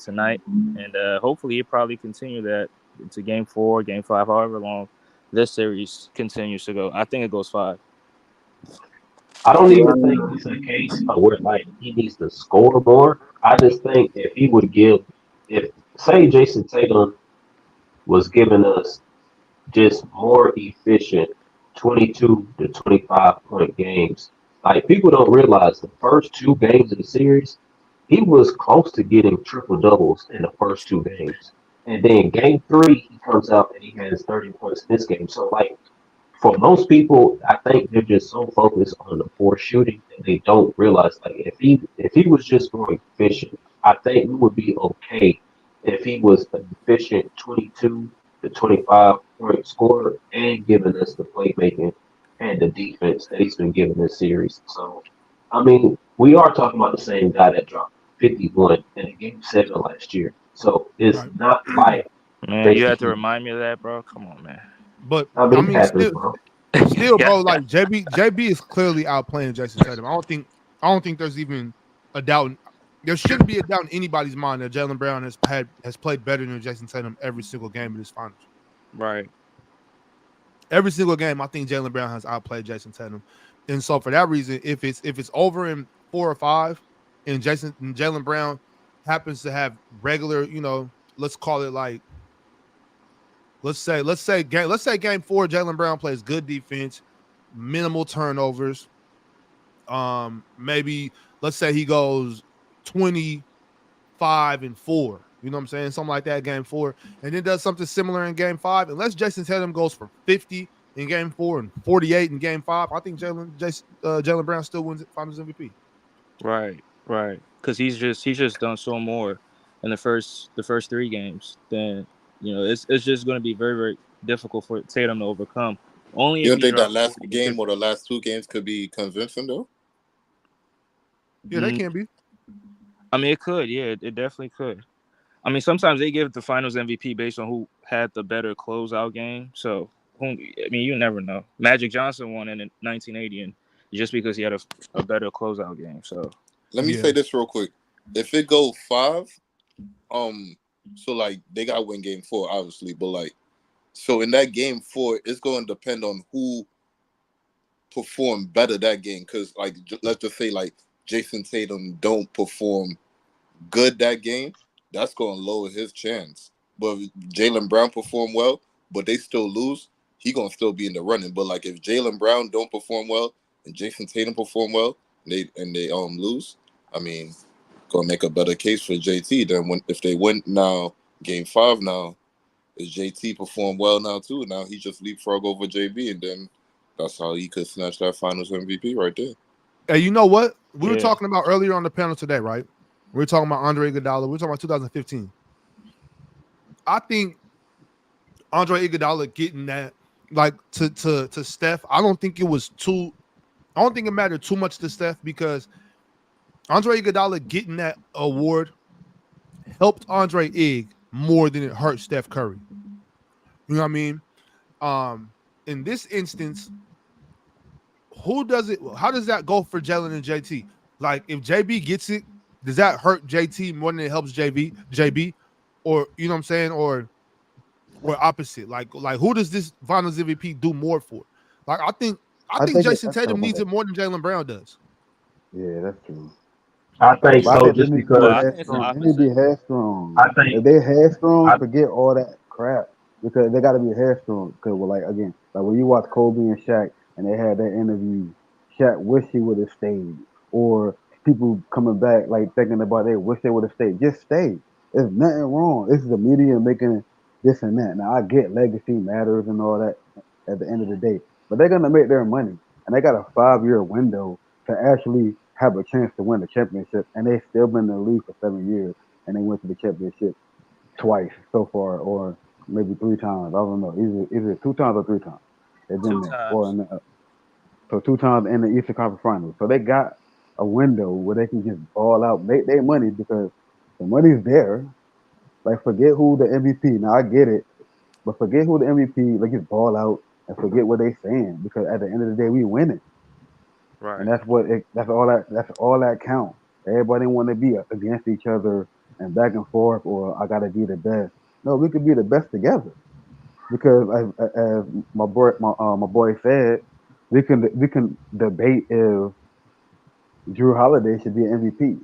[SPEAKER 5] tonight, and hopefully he probably continue that into game 4, game 5, however long this series continues to go. I think it goes 5.
[SPEAKER 6] I don't even think it's a case of where like he needs to score more. I just think if say Jason Tatum was giving us just more efficient 22 to 25 point games. Like people don't realize the first two games of the series, he was close to getting triple doubles in the first two games. And then game three, he comes out and he has 30 points in this game. So like for most people, I think they're just so focused on the poor shooting that they don't realize like if he was just more efficient, I think we would be okay if he was an efficient 22 to 25 point scorer and giving us the playmaking and the defense that he's been giving this series. So I mean, we are talking about the same guy that dropped 51 in a game 7 last year. So it's
[SPEAKER 2] Right.
[SPEAKER 6] not like
[SPEAKER 5] Man, you
[SPEAKER 6] Jason
[SPEAKER 5] have to
[SPEAKER 6] Tatum.
[SPEAKER 5] remind me of that, bro. Come on, man.
[SPEAKER 2] But
[SPEAKER 6] I
[SPEAKER 2] I
[SPEAKER 6] mean, it
[SPEAKER 2] mean,
[SPEAKER 6] happens,
[SPEAKER 2] still,
[SPEAKER 6] bro.
[SPEAKER 2] still,
[SPEAKER 5] Yeah.
[SPEAKER 2] bro, like JB is clearly outplaying Jason Tatum. I don't think there's even a doubt. There shouldn't be a doubt in anybody's mind that Jaylen Brown has played better than Jason Tatum every single game in this finals.
[SPEAKER 5] Right.
[SPEAKER 2] Every single game, I think Jaylen Brown has outplayed Jason Tatum, and so for that reason, if it's over in 4 or 5, and Jaylen Brown happens to have regular, let's call it like let's say game 4, Jaylen Brown plays good defense, minimal turnovers. Maybe let's say he goes 25-4. You know what I'm saying? Something like that, game 4, and then does something similar in game 5. Unless Jason Tatum goes for 50 in game 4 and 48 in game 5, I think Jaylen Brown still wins Finals MVP.
[SPEAKER 5] Right. Because he's just done so more in the first 3 games. Then it's just going to be very, very difficult for Tatum to overcome. Only
[SPEAKER 8] You
[SPEAKER 5] if
[SPEAKER 8] don't
[SPEAKER 5] he
[SPEAKER 8] think that
[SPEAKER 5] drops
[SPEAKER 8] last
[SPEAKER 5] 40 to
[SPEAKER 8] game
[SPEAKER 5] 50.
[SPEAKER 8] or the last 2 games could be convincing though?
[SPEAKER 2] Yeah, they can be.
[SPEAKER 5] I mean, it could. Yeah, it definitely could. I mean, sometimes they give the Finals MVP based on who had the better closeout game. So, you never know. Magic Johnson won in 1980, and just because he had a better closeout game. So,
[SPEAKER 8] Let me say this real quick. If it go 5, so like they got to win game 4, obviously, but like, so in that game 4, it's going to depend on who performed better that game. Because like, let's just say like Jason Tatum don't perform good that game, that's going to lower his chance. But if Jaylen Brown perform well, but they still lose, he going to still be in the running. But like if Jaylen Brown don't perform well and Jason Tatum perform well, and they lose, I mean, going to make a better case for JT than if they win now game 5 now. Is JT perform well now too? Now he just leapfrog over JB, and then that's how he could snatch that Finals MVP right there.
[SPEAKER 2] Hey, you know what? We were talking about earlier on the panel today, right? We were talking about Andre Iguodala. We were talking about 2015. I think Andre Iguodala getting that, like, to Steph, I don't think it mattered too much to Steph, because Andre Iguodala getting that award helped Andre Ig more than it hurt Steph Curry. You know what I mean? In this instance, who does it? How does that go for Jalen and JT? Like, if JB gets it, does that hurt JT more than it helps JB? Or, you know what I'm saying? Or opposite? Like who does this Finals MVP do more for? Like, I think Jason Tatum needs it more than Jaylen Brown does.
[SPEAKER 9] Yeah, that's true.
[SPEAKER 6] I think
[SPEAKER 9] But I
[SPEAKER 6] so,
[SPEAKER 9] think they
[SPEAKER 6] just
[SPEAKER 9] need to be
[SPEAKER 6] because
[SPEAKER 9] headstrong. They need to be headstrong.
[SPEAKER 6] I think
[SPEAKER 9] If they headstrong, forget all that crap, because they got to be headstrong. Because, well, like, again, like when you watch Kobe and Shaq and they had that interview, Shaq wish he would have stayed, or people coming back like thinking about they wish they would have stayed. Just stay. There's nothing wrong. This is the media making this and that. Now I get legacy matters and all that at the end of the day, but they're gonna make their money, and they got a 5-year window to actually have a chance to win the championship, and they've still been in the league for 7 years, and they went to the championship twice so far, or maybe 3 times. I don't know. Either 2 times or 3 times. They've been
[SPEAKER 5] 2
[SPEAKER 9] there.
[SPEAKER 5] times.
[SPEAKER 9] So 2 times in the Eastern Conference Finals. So they got a window where they can just ball out, make their money, because the money's there. Like, forget who the MVP. Now I get it, but forget who the MVP. Like, just ball out and forget what they saying, because at the end of the day, we winning.
[SPEAKER 5] Right.
[SPEAKER 9] And that's all that counts. Everybody want to be against each other and back and forth, or I gotta be the best. No, we could be the best together, because as my boy said, we can debate if Drew Holiday should be an MVP.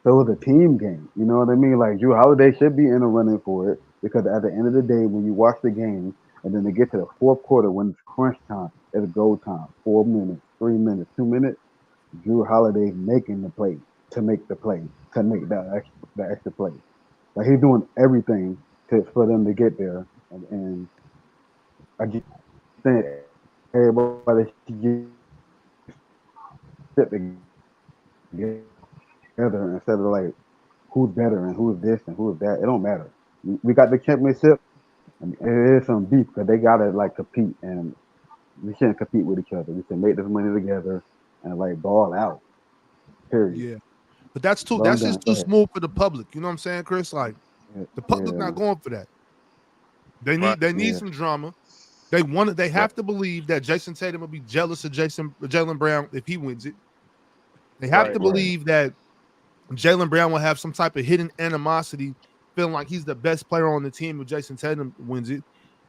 [SPEAKER 9] So it's a team game. You know what I mean? Like, Drew Holiday should be in the running for it, because at the end of the day, when you watch the game and then they get to the fourth quarter when it's crunch time, it's go time. 4 minutes, 3 minutes, 2 minutes. Drew Holiday making the play to make that extra play. Like, he's doing everything for them to get there, and I just think everybody should sit together instead of like who's better and who's this and who's that. It don't matter. We got the championship, and it is some beef because they gotta like compete, and we shouldn't compete with each other. We should make this money together and like ball out. Period.
[SPEAKER 2] Yeah, but that's
[SPEAKER 9] But I'm
[SPEAKER 2] just
[SPEAKER 9] done.
[SPEAKER 2] too smooth for the public. You know what I'm saying, Chris? Like, the public
[SPEAKER 9] Yeah.
[SPEAKER 2] not going for that. They need some drama. They have to believe that Jason Tatum will be jealous of Jaylen Brown if he wins it. They have to believe that Jaylen Brown will have some type of hidden animosity, feeling like he's the best player on the team if Jason Tatum wins it.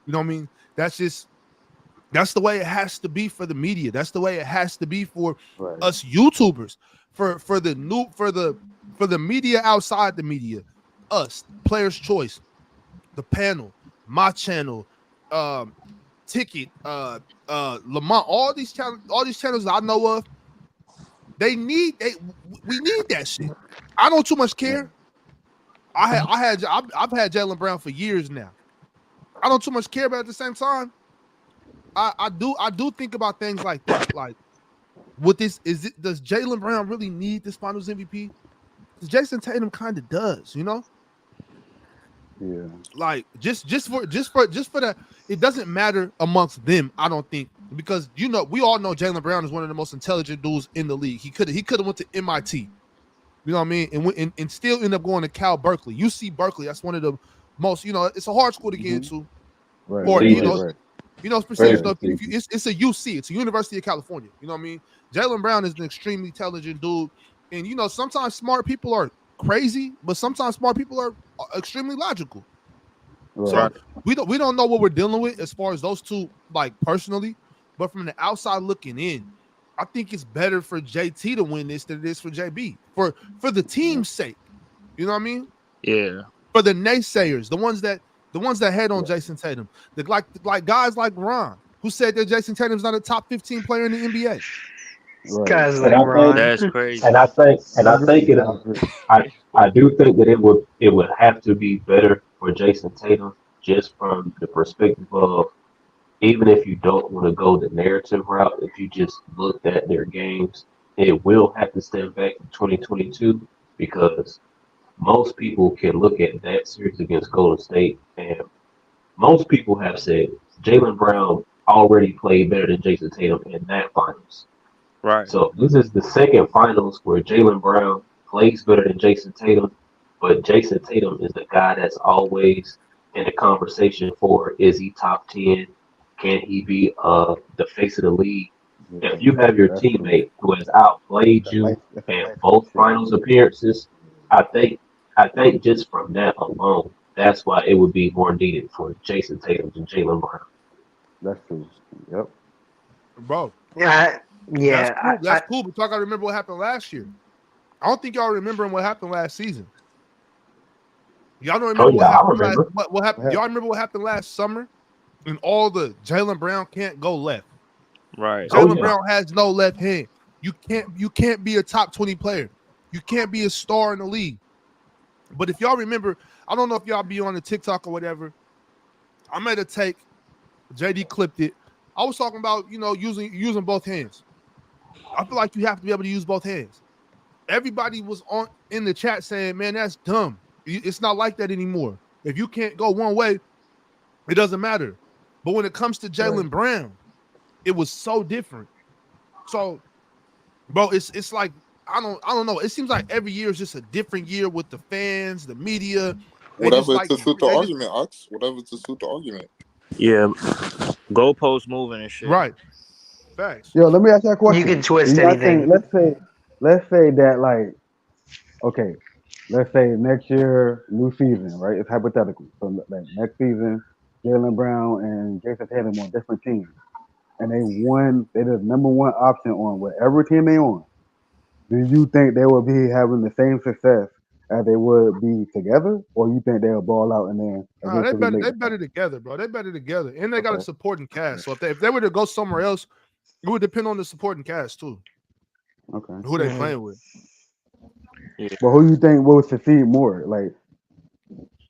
[SPEAKER 2] You know what I mean? That's the way it has to be for the media. That's the way it has to be for us YouTubers, for the media outside the media, us, Players Choice, the panel, my channel, Ticket, Lamont, all these channels I know of, we need that shit. I don't too much care. I've had Jaylen Brown for years now. I don't too much care, but at the same time, I do think about things like that. Like, does Jaylen Brown really need this Finals MVP? Because Jason Tatum kind of does, you know.
[SPEAKER 9] Yeah.
[SPEAKER 2] Like just for that, it doesn't matter amongst them. I don't think, because we all know Jaylen Brown is one of the most intelligent dudes in the league. He could have went to MIT, you know what I mean, and still end up going to Cal Berkeley. UC Berkeley, that's one of the most, it's a hard school to get into,
[SPEAKER 9] Right.
[SPEAKER 2] or
[SPEAKER 9] Right.
[SPEAKER 2] It's prestigious.
[SPEAKER 9] Right.
[SPEAKER 2] It's a UC, it's a University of California. You know what I mean? Jaylen Brown is an extremely intelligent dude, and sometimes smart people are crazy, but sometimes smart people are extremely logical.
[SPEAKER 9] Right.
[SPEAKER 2] So we don't know what we're dealing with as far as those two, like, personally, but from the outside looking in, I think it's better for JT to win this than it is for JB, for the team's sake. You know what I mean?
[SPEAKER 5] Yeah.
[SPEAKER 2] For the naysayers, the ones that hate on Jason Tatum, like guys like Ron, who said that Jason Tatum's not a top 15 player in the NBA.
[SPEAKER 9] Right.
[SPEAKER 7] Guys
[SPEAKER 6] And
[SPEAKER 7] like
[SPEAKER 6] I
[SPEAKER 7] Ron.
[SPEAKER 6] think,
[SPEAKER 5] That's crazy.
[SPEAKER 6] and I think I do think that it would have to be better for Jason Tatum, just from the perspective of, even if you don't want to go the narrative route, if you just looked at their games, it will have to step back to 2022, because most people can look at that series against Golden State, and most people have said Jaylen Brown already played better than Jason Tatum in that finals.
[SPEAKER 5] Right.
[SPEAKER 6] So this is the second finals where Jaylen Brown plays better than Jason Tatum, but Jason Tatum is the guy that's always in the conversation for, is he top 10? Can he be the face of the league? If you have your teammate who has outplayed you in both finals appearances, I think just from that alone, that's why it would be more needed for Jason Tatum than Jaylen Brown.
[SPEAKER 9] That's true. Yep.
[SPEAKER 2] Bro.
[SPEAKER 7] Yeah.
[SPEAKER 2] That's cool. But y'all gotta remember what happened last year. I don't think y'all remembering what happened last season. Y'all don't remember what happened what happened? Y'all remember what happened last summer? And all the Jaylen Brown can't go left.
[SPEAKER 5] Right.
[SPEAKER 2] Jaylen Brown has no left hand. You can't be a top 20 player. You can't be a star in the league. But if y'all remember, I don't know if y'all be on the TikTok or whatever. I made a take. JD clipped it. I was talking about, using both hands. I feel like you have to be able to use both hands. Everybody was in the chat saying, man, that's dumb. It's not like that anymore. If you can't go one way, it doesn't matter. But when it comes to Jaylen Brown, it was so different. So, bro, it's like, I don't know. It seems like every year is just a different year with the fans, the media.
[SPEAKER 8] Whatever to suit the argument, Ox. Whatever to suit the argument.
[SPEAKER 5] Yeah. Goalposts moving and shit.
[SPEAKER 2] Right. Facts.
[SPEAKER 9] Yo, let me ask you a question.
[SPEAKER 7] You can twist anything.
[SPEAKER 9] Let's say that, like, okay, let's say next year, new season, right? It's hypothetical. So like next season, Jaylen Brown and Jason Tatum on different teams, and they're the number one option on whatever team they on. Do you think they will be having the same success as they would be together, or you think they'll ball out and then?
[SPEAKER 2] No, they better together, bro. They better together, and they got a supporting cast. So if they were to go somewhere else, it would depend on the supporting cast too.
[SPEAKER 9] Okay.
[SPEAKER 2] Who they playing with?
[SPEAKER 5] Yeah.
[SPEAKER 9] But who you think will succeed more? Like,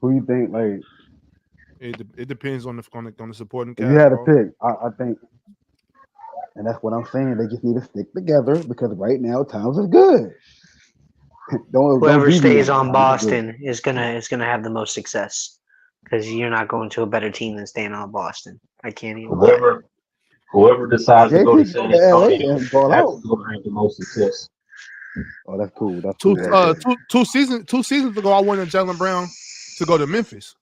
[SPEAKER 9] who you think, like?
[SPEAKER 2] It depends on the supporting cast.
[SPEAKER 9] If you had to
[SPEAKER 2] bro.
[SPEAKER 9] pick, I think, and that's what I'm saying. They just need to stick together, because right now Towns is good.
[SPEAKER 7] Whoever stays on Boston is gonna have the most success, because you're not going to a better team than staying on Boston. I can't even.
[SPEAKER 6] Whoever decides to go to San Antonio
[SPEAKER 9] and ball out.
[SPEAKER 6] is going to have the most success.
[SPEAKER 9] Oh, that's cool. That's
[SPEAKER 2] Two
[SPEAKER 9] cool.
[SPEAKER 2] two seasons ago, I wanted Jaylen Brown to go to Memphis.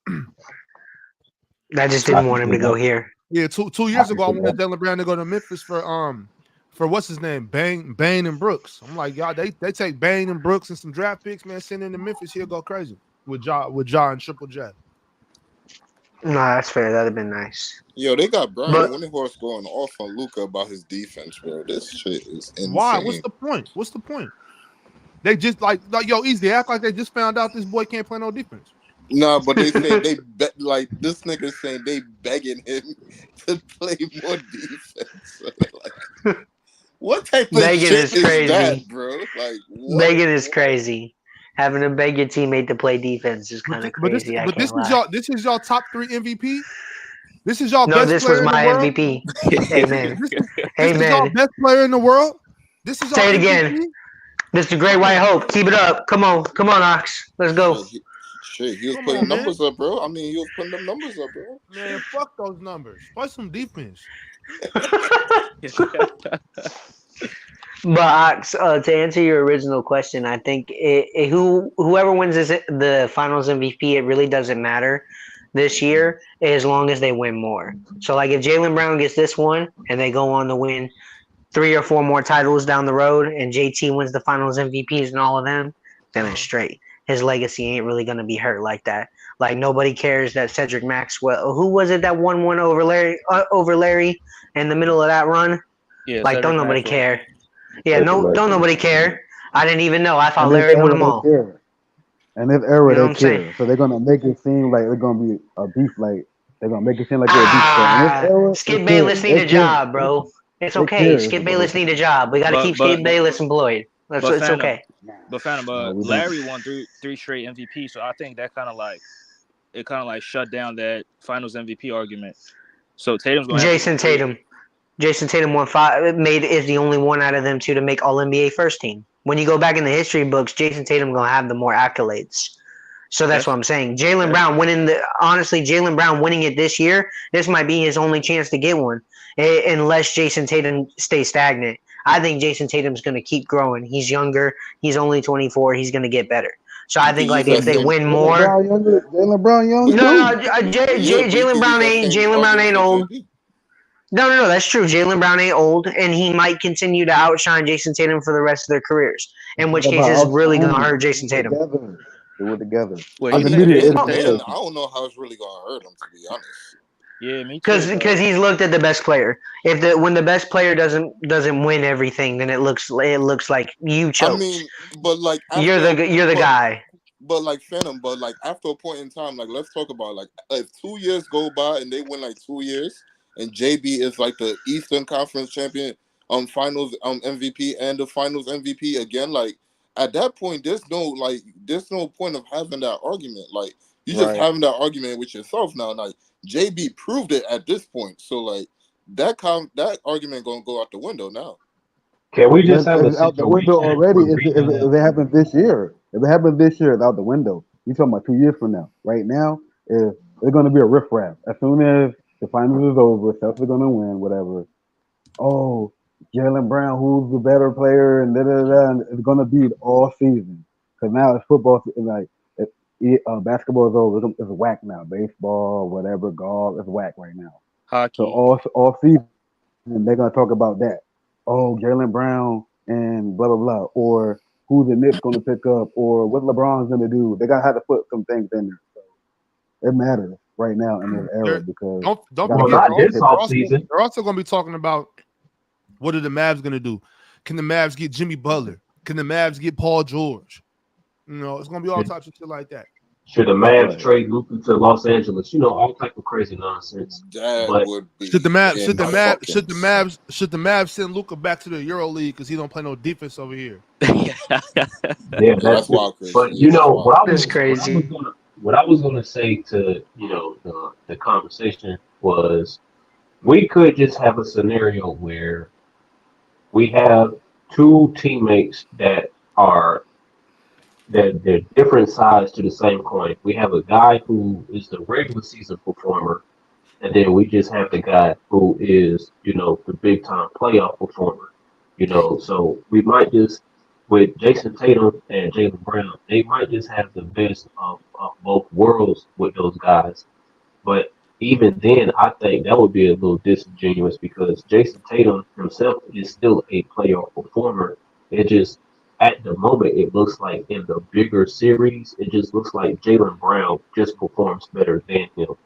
[SPEAKER 7] I just didn't want him to go here.
[SPEAKER 2] Yeah, two years ago, I wanted Jaylen Brown to go to Memphis for what's his name, Bane and Brooks. I'm like, y'all, they take Bane and Brooks and some draft picks, man, send him to Memphis, he'll go crazy with Ja and Triple J.
[SPEAKER 7] No, that's fair. That'd have been nice.
[SPEAKER 8] Yo, they got Brian Windhorst going off on Luka about his defense, bro. This shit is insane.
[SPEAKER 2] Why? What's the point? They just like yo, easy. They act like they just found out this boy can't play no defense.
[SPEAKER 8] Nah, but they say like this nigga saying they begging him to play more defense. Like, what type of
[SPEAKER 7] Begging
[SPEAKER 8] shit
[SPEAKER 7] is crazy.
[SPEAKER 8] that, bro? Like, what?
[SPEAKER 7] Begging is crazy. Having to beg your teammate to play defense is kind of crazy.
[SPEAKER 2] But this is y'all top 3 MVP. This is y'all
[SPEAKER 7] No,
[SPEAKER 2] best
[SPEAKER 7] this
[SPEAKER 2] player
[SPEAKER 7] was
[SPEAKER 2] in
[SPEAKER 7] my
[SPEAKER 2] the world.
[SPEAKER 7] MVP. Amen.
[SPEAKER 2] This is y'all best player in the world. This is y'all
[SPEAKER 7] Say it
[SPEAKER 2] MVP?
[SPEAKER 7] again. Mr. Great White Hope. Keep it up. Come on, Ox. Let's go.
[SPEAKER 8] Shit, he was
[SPEAKER 2] Come
[SPEAKER 8] putting
[SPEAKER 2] on,
[SPEAKER 8] numbers up, bro. I mean, he was putting them numbers up, bro.
[SPEAKER 2] Man, fuck those numbers. Play some defense.
[SPEAKER 7] But Ox, to answer your original question, I think whoever wins the Finals MVP, it really doesn't matter this year as long as they win more. So, like, if Jaylen Brown gets this one and they go on to win 3 or 4 more titles down the road, and JT wins the Finals MVPs and all of them, then it's straight. His legacy ain't really gonna be hurt like that. Like, nobody cares that Cedric Maxwell. Who was it that won one over Larry in the middle of that run?
[SPEAKER 5] Yeah,
[SPEAKER 7] like,
[SPEAKER 5] Cedric
[SPEAKER 7] don't nobody
[SPEAKER 5] Maxwell.
[SPEAKER 7] care. Yeah, don't nobody care. I didn't even know. I thought
[SPEAKER 9] And
[SPEAKER 7] Larry won them all.
[SPEAKER 9] And this era,
[SPEAKER 7] You know what
[SPEAKER 9] they
[SPEAKER 7] I'm saying?
[SPEAKER 9] care. So they're gonna make it seem like they're gonna be a beef. Like they're gonna make it seem like they're a beef. So in this era,
[SPEAKER 7] Skip Bayless need a job, bro. It's okay.
[SPEAKER 9] care.
[SPEAKER 7] Skip Bayless need a job. We got to keep Skip Bayless employed. It's
[SPEAKER 5] Phantom,
[SPEAKER 7] okay.
[SPEAKER 5] But Phantom,
[SPEAKER 9] we
[SPEAKER 5] Larry won three straight MVP, so I think that kind of like shut down that Finals MVP argument. So Tatum's going to
[SPEAKER 7] Jason Tatum won 5. Is the only one out of them 2 to make All NBA first team. When you go back in the history books, Jason Tatum gonna have the more accolades. So that's what I'm saying. Jaylen Brown winning it this year, this might be his only chance to get one, unless Jason Tatum stays stagnant. I think Jason Tatum's going to keep growing. He's younger. He's only 24. He's going to get better. So I think like if they win more,
[SPEAKER 9] Jaylen Brown young.
[SPEAKER 7] Jaylen Brown ain't old. No, that's true. Jaylen Brown ain't old, and he might continue to outshine Jason Tatum for the rest of their careers. In which case, it's really going to hurt Jason Tatum.
[SPEAKER 9] They were together.
[SPEAKER 5] Wait,
[SPEAKER 8] I don't know how it's really gonna hurt him, to be honest.
[SPEAKER 5] Yeah, me too.
[SPEAKER 7] Because he's looked at the best player. When the best player doesn't win everything, then it looks like you choked.
[SPEAKER 8] I mean, but like
[SPEAKER 7] you're the guy.
[SPEAKER 8] But like Phantom, but like after a point in time, like let's talk about like if 2 years go by and they win like 2 years, and JB is like the Eastern Conference champion, Finals MVP and the Finals MVP again, like. At that point, there's no point of having that argument. Like you just having that argument with yourself now. Like JB proved it at this point, so like that argument gonna go out the window now.
[SPEAKER 6] Can we just have it
[SPEAKER 9] out the window already? If it happens this year, it's out the window. You talking about 2 years from now? Right now, if it's gonna be a riffraff. As soon as the finals is over, Celtics are gonna win. Whatever. Oh. Jaylen Brown, who's the better player, and and it's gonna be all season. Because now it's football, like basketball is over. It's whack now. Baseball, whatever, golf, it's whack right now.
[SPEAKER 5] Hockey.
[SPEAKER 9] So all season, they're gonna talk about that. Oh, Jaylen Brown and blah blah blah, or who the Knicks gonna pick up, or what LeBron's gonna do. They gotta have to put some things in there. So it matters right now in this era because
[SPEAKER 2] don't forget
[SPEAKER 6] offseason.
[SPEAKER 2] They're also gonna be talking about. What are the Mavs going to do? Can the Mavs get Jimmy Butler? Can the Mavs get Paul George? You know, it's going to be all types of shit like that.
[SPEAKER 6] Should the Mavs trade Luka to Los Angeles? You know, all type of crazy nonsense.
[SPEAKER 2] Should the Mavs send Luka back to the Euro League because he don't play no defense over here?
[SPEAKER 6] Yeah, that's wild. But you know what I was going to say to the conversation was we could just have a scenario where we have 2 teammates that they're different sides to the same coin. We have a guy who is the regular season performer, and then we just have the guy who is, the big time playoff performer. So we might just with Jason Tatum and Jaylen Brown, they might just have the best of both worlds with those guys. But even then, I think that would be a little disingenuous because Jason Tatum himself is still a playoff performer. It just, at the moment, it looks like in the bigger series, it just looks like Jaylen Brown just performs better than him.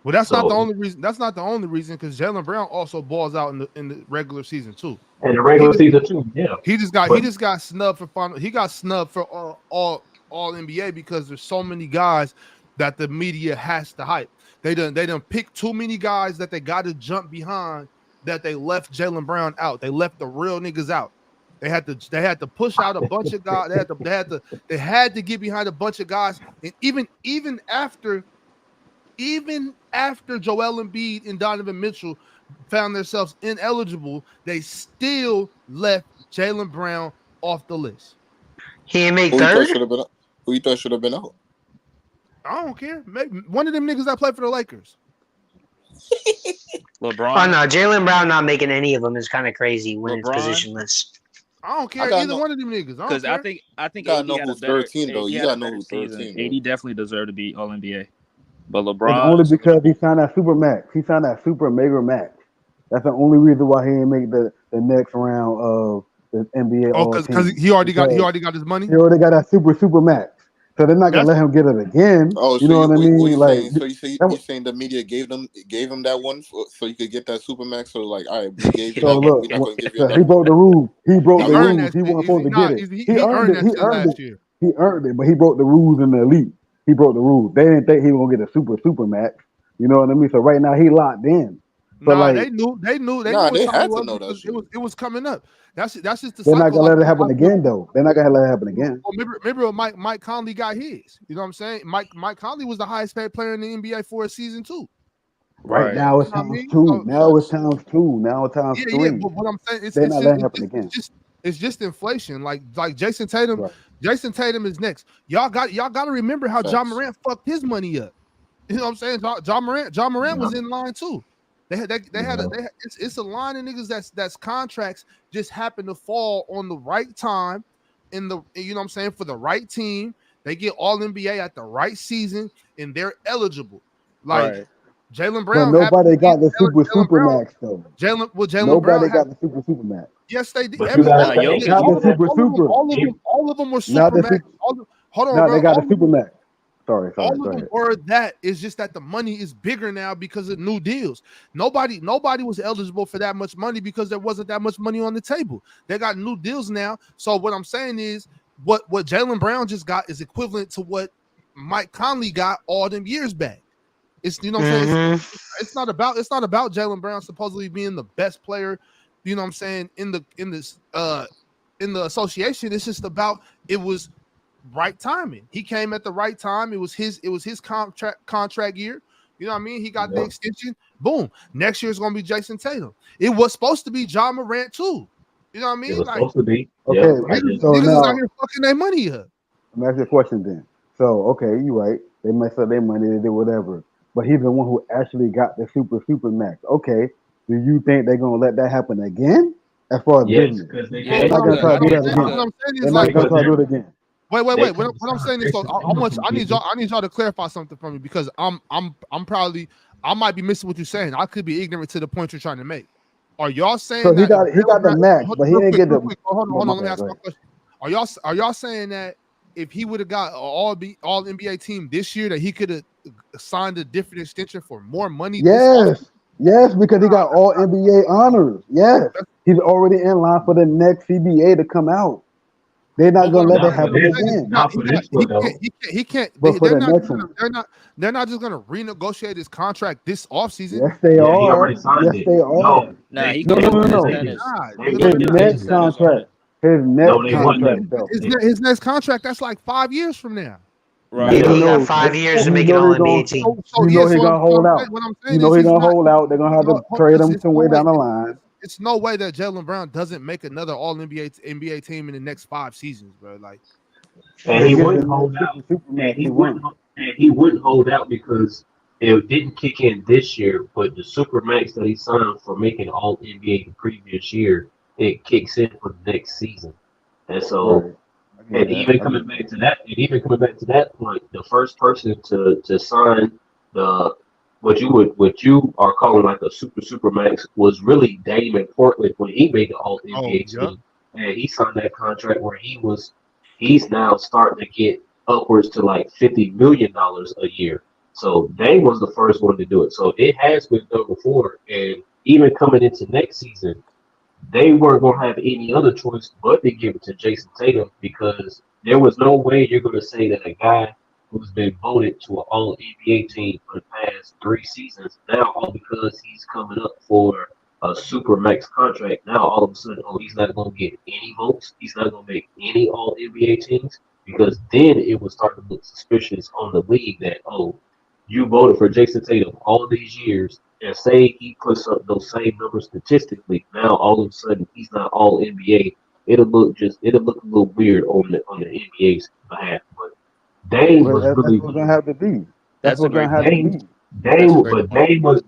[SPEAKER 2] Well, that's not the only reason. That's not the only reason because Jaylen Brown also balls out in the regular season too.
[SPEAKER 6] And the regular season too, yeah.
[SPEAKER 2] He just got snubbed for final. He got snubbed for all NBA because there's so many guys that the media has to hype. They done pick too many guys that they got to jump behind, that they left Jaylen Brown out. They left the real niggas out. They had to push out a bunch of guys. They had to get behind a bunch of guys. And even after Joel Embiid and Donovan Mitchell found themselves ineligible, they still left Jaylen Brown off the list.
[SPEAKER 7] He didn't make third.
[SPEAKER 8] Who you thought should have been out?
[SPEAKER 2] I don't care. Maybe one of them niggas that play for the Lakers.
[SPEAKER 5] LeBron.
[SPEAKER 7] Oh no, Jaylen Brown not making any of them is kind of crazy when it's
[SPEAKER 5] LeBron?
[SPEAKER 7] positionless.
[SPEAKER 2] I don't care either one of them niggas.
[SPEAKER 5] Because I think
[SPEAKER 8] You gotta
[SPEAKER 5] AD
[SPEAKER 8] know
[SPEAKER 5] had
[SPEAKER 8] who's
[SPEAKER 5] a better,
[SPEAKER 8] 13 though.
[SPEAKER 5] AD
[SPEAKER 8] You
[SPEAKER 5] had
[SPEAKER 8] gotta
[SPEAKER 5] a
[SPEAKER 8] know
[SPEAKER 5] better
[SPEAKER 8] who's
[SPEAKER 5] season.
[SPEAKER 8] 13.
[SPEAKER 5] AD definitely deserved to be All NBA. But
[SPEAKER 9] It's
[SPEAKER 5] LeBron,
[SPEAKER 9] only because he signed that Supermax. He signed that super mega max. That's the only reason why he didn't make the next round of the NBA.
[SPEAKER 2] Oh, because he already got his money.
[SPEAKER 9] He already got that super max. So they're not gonna let him get it again.
[SPEAKER 8] Oh,
[SPEAKER 9] you know what I mean?
[SPEAKER 8] What you
[SPEAKER 9] Like,
[SPEAKER 8] saying? So you're saying the media gave him that one so you could get that Supermax? So like, all right, we gave you
[SPEAKER 9] so
[SPEAKER 8] that.
[SPEAKER 9] look,
[SPEAKER 8] We're not gonna give you
[SPEAKER 9] so
[SPEAKER 8] that.
[SPEAKER 9] he broke the rules. He broke the
[SPEAKER 2] earned
[SPEAKER 9] rules.
[SPEAKER 2] that
[SPEAKER 9] He wasn't
[SPEAKER 2] shit.
[SPEAKER 9] supposed to get it.
[SPEAKER 2] He earned that shit last year.
[SPEAKER 9] He earned it, but he broke the rules in the elite. He broke the rules. They didn't think he was gonna get a super max. You know what I mean? So right now he locked in. But
[SPEAKER 2] Nah,
[SPEAKER 9] like,
[SPEAKER 2] they knew.
[SPEAKER 8] They had to know that shit.
[SPEAKER 2] It was coming up. That's just the
[SPEAKER 9] they're
[SPEAKER 2] cycle.
[SPEAKER 9] not gonna let it happen again, though. They're not gonna let it happen again.
[SPEAKER 2] Well, remember when Mike Conley got his. You know what I'm saying? Mike Conley was the highest paid player in the NBA for a season too.
[SPEAKER 9] Right now it's times two. Now it's times two. Now it's times three.
[SPEAKER 2] Yeah. But what I'm saying is
[SPEAKER 9] they're not letting it happen again.
[SPEAKER 2] It's just inflation. Like Jason Tatum.
[SPEAKER 9] Right.
[SPEAKER 2] Jason Tatum is next. Y'all got to remember how John Morant fucked his money up. You know what I'm saying? John Morant was in line too. It's a line of niggas that's contracts just happen to fall on the right time you know what I'm saying, for the right team. They get all NBA at the right season and they're eligible. Like Jaylen Brown.
[SPEAKER 9] But nobody got the super max though.
[SPEAKER 2] Nobody
[SPEAKER 9] got the super max.
[SPEAKER 2] Yes, they did.
[SPEAKER 9] All
[SPEAKER 2] of them were super max. Hold on,
[SPEAKER 9] now
[SPEAKER 2] bro.
[SPEAKER 9] they got the super max. Sorry.
[SPEAKER 2] All of them were that. It's just that the money is bigger now because of new deals. Nobody was eligible for that much money because there wasn't that much money on the table. They got new deals now. So what I'm saying is what Jaylen Brown just got is equivalent to what Mike Conley got all them years back. It's, you know what I'm saying? It's not about Jaylen Brown supposedly being the best player, you know what I'm saying, in the association. It's just about it was right timing. He came at the right time. It was his contract year. You know what I mean? He got the extension. Boom. Next year is gonna be Jason Tatum. It was supposed to be John Morant too. You know what I mean?
[SPEAKER 6] It was supposed to be.
[SPEAKER 9] Okay.
[SPEAKER 2] Niggas is out here fucking their money up.
[SPEAKER 9] Let me ask you a question then. So okay, you're right. They messed up their money. They did whatever. But he's the one who actually got the super max. Okay. Do you think they're gonna let that happen again? As far as business, they're not gonna try to do that again. They're not gonna try to do it again.
[SPEAKER 2] Wait. What I'm saying is, I need y'all to clarify something for me because I might be missing what you're saying. I could be ignorant to the point you're trying to make. Are y'all saying
[SPEAKER 9] so he got the max, but he didn't get the?
[SPEAKER 2] Hold on. Let me ask my question. Are y'all saying that if he would have got an all NBA team this year, that he could have signed a different extension for more money?
[SPEAKER 9] Yes, because he got all NBA honors. Yes, he's already in line for the next CBA to come out. They're not gonna let that happen again.
[SPEAKER 2] He can't.
[SPEAKER 9] But for the next one,
[SPEAKER 2] they're not just gonna renegotiate his contract this offseason.
[SPEAKER 9] Yes, they are.
[SPEAKER 6] He already signed it.
[SPEAKER 9] They are.
[SPEAKER 6] No.
[SPEAKER 9] His next contract.
[SPEAKER 2] His next contract. That's like 5 years from now.
[SPEAKER 7] Right. He got 5 years to make an All NBA team.
[SPEAKER 9] He's gonna hold out. He's gonna hold out. They're gonna have to trade him somewhere down the line.
[SPEAKER 2] It's no way that Jaylen Brown doesn't make another All NBA team in the next 5 seasons, bro. Like,
[SPEAKER 6] and he wouldn't hold out. And he wouldn't hold out because it didn't kick in this year, but the Supermax that he signed for making All NBA the previous year, it kicks in for the next season. And so, and even coming back to that point, the first person to sign the what you are calling like a Supermax was really Damon Portland when he made the All NBA team, and he signed that contract where he's now starting to get upwards to like $50 million a year. So Dame was the first one to do it. So it has been done before, and even coming into next season, they weren't going to have any other choice but to give it to Jason Tatum because there was no way you're going to say that a guy who's been voted to an All NBA team for the past 3 seasons. Now, all because he's coming up for a Supermax contract, now all of a sudden, he's not going to get any votes. He's not going to make any All NBA teams, because then it would start to look suspicious on the league that, you voted for Jason Tatum all these years, and say he puts up those same numbers statistically. Now all of a sudden he's not All NBA. It'll look a little weird on the NBA's behalf. But Dame was really
[SPEAKER 9] what's gonna have to be.
[SPEAKER 5] That's a great
[SPEAKER 6] Dame was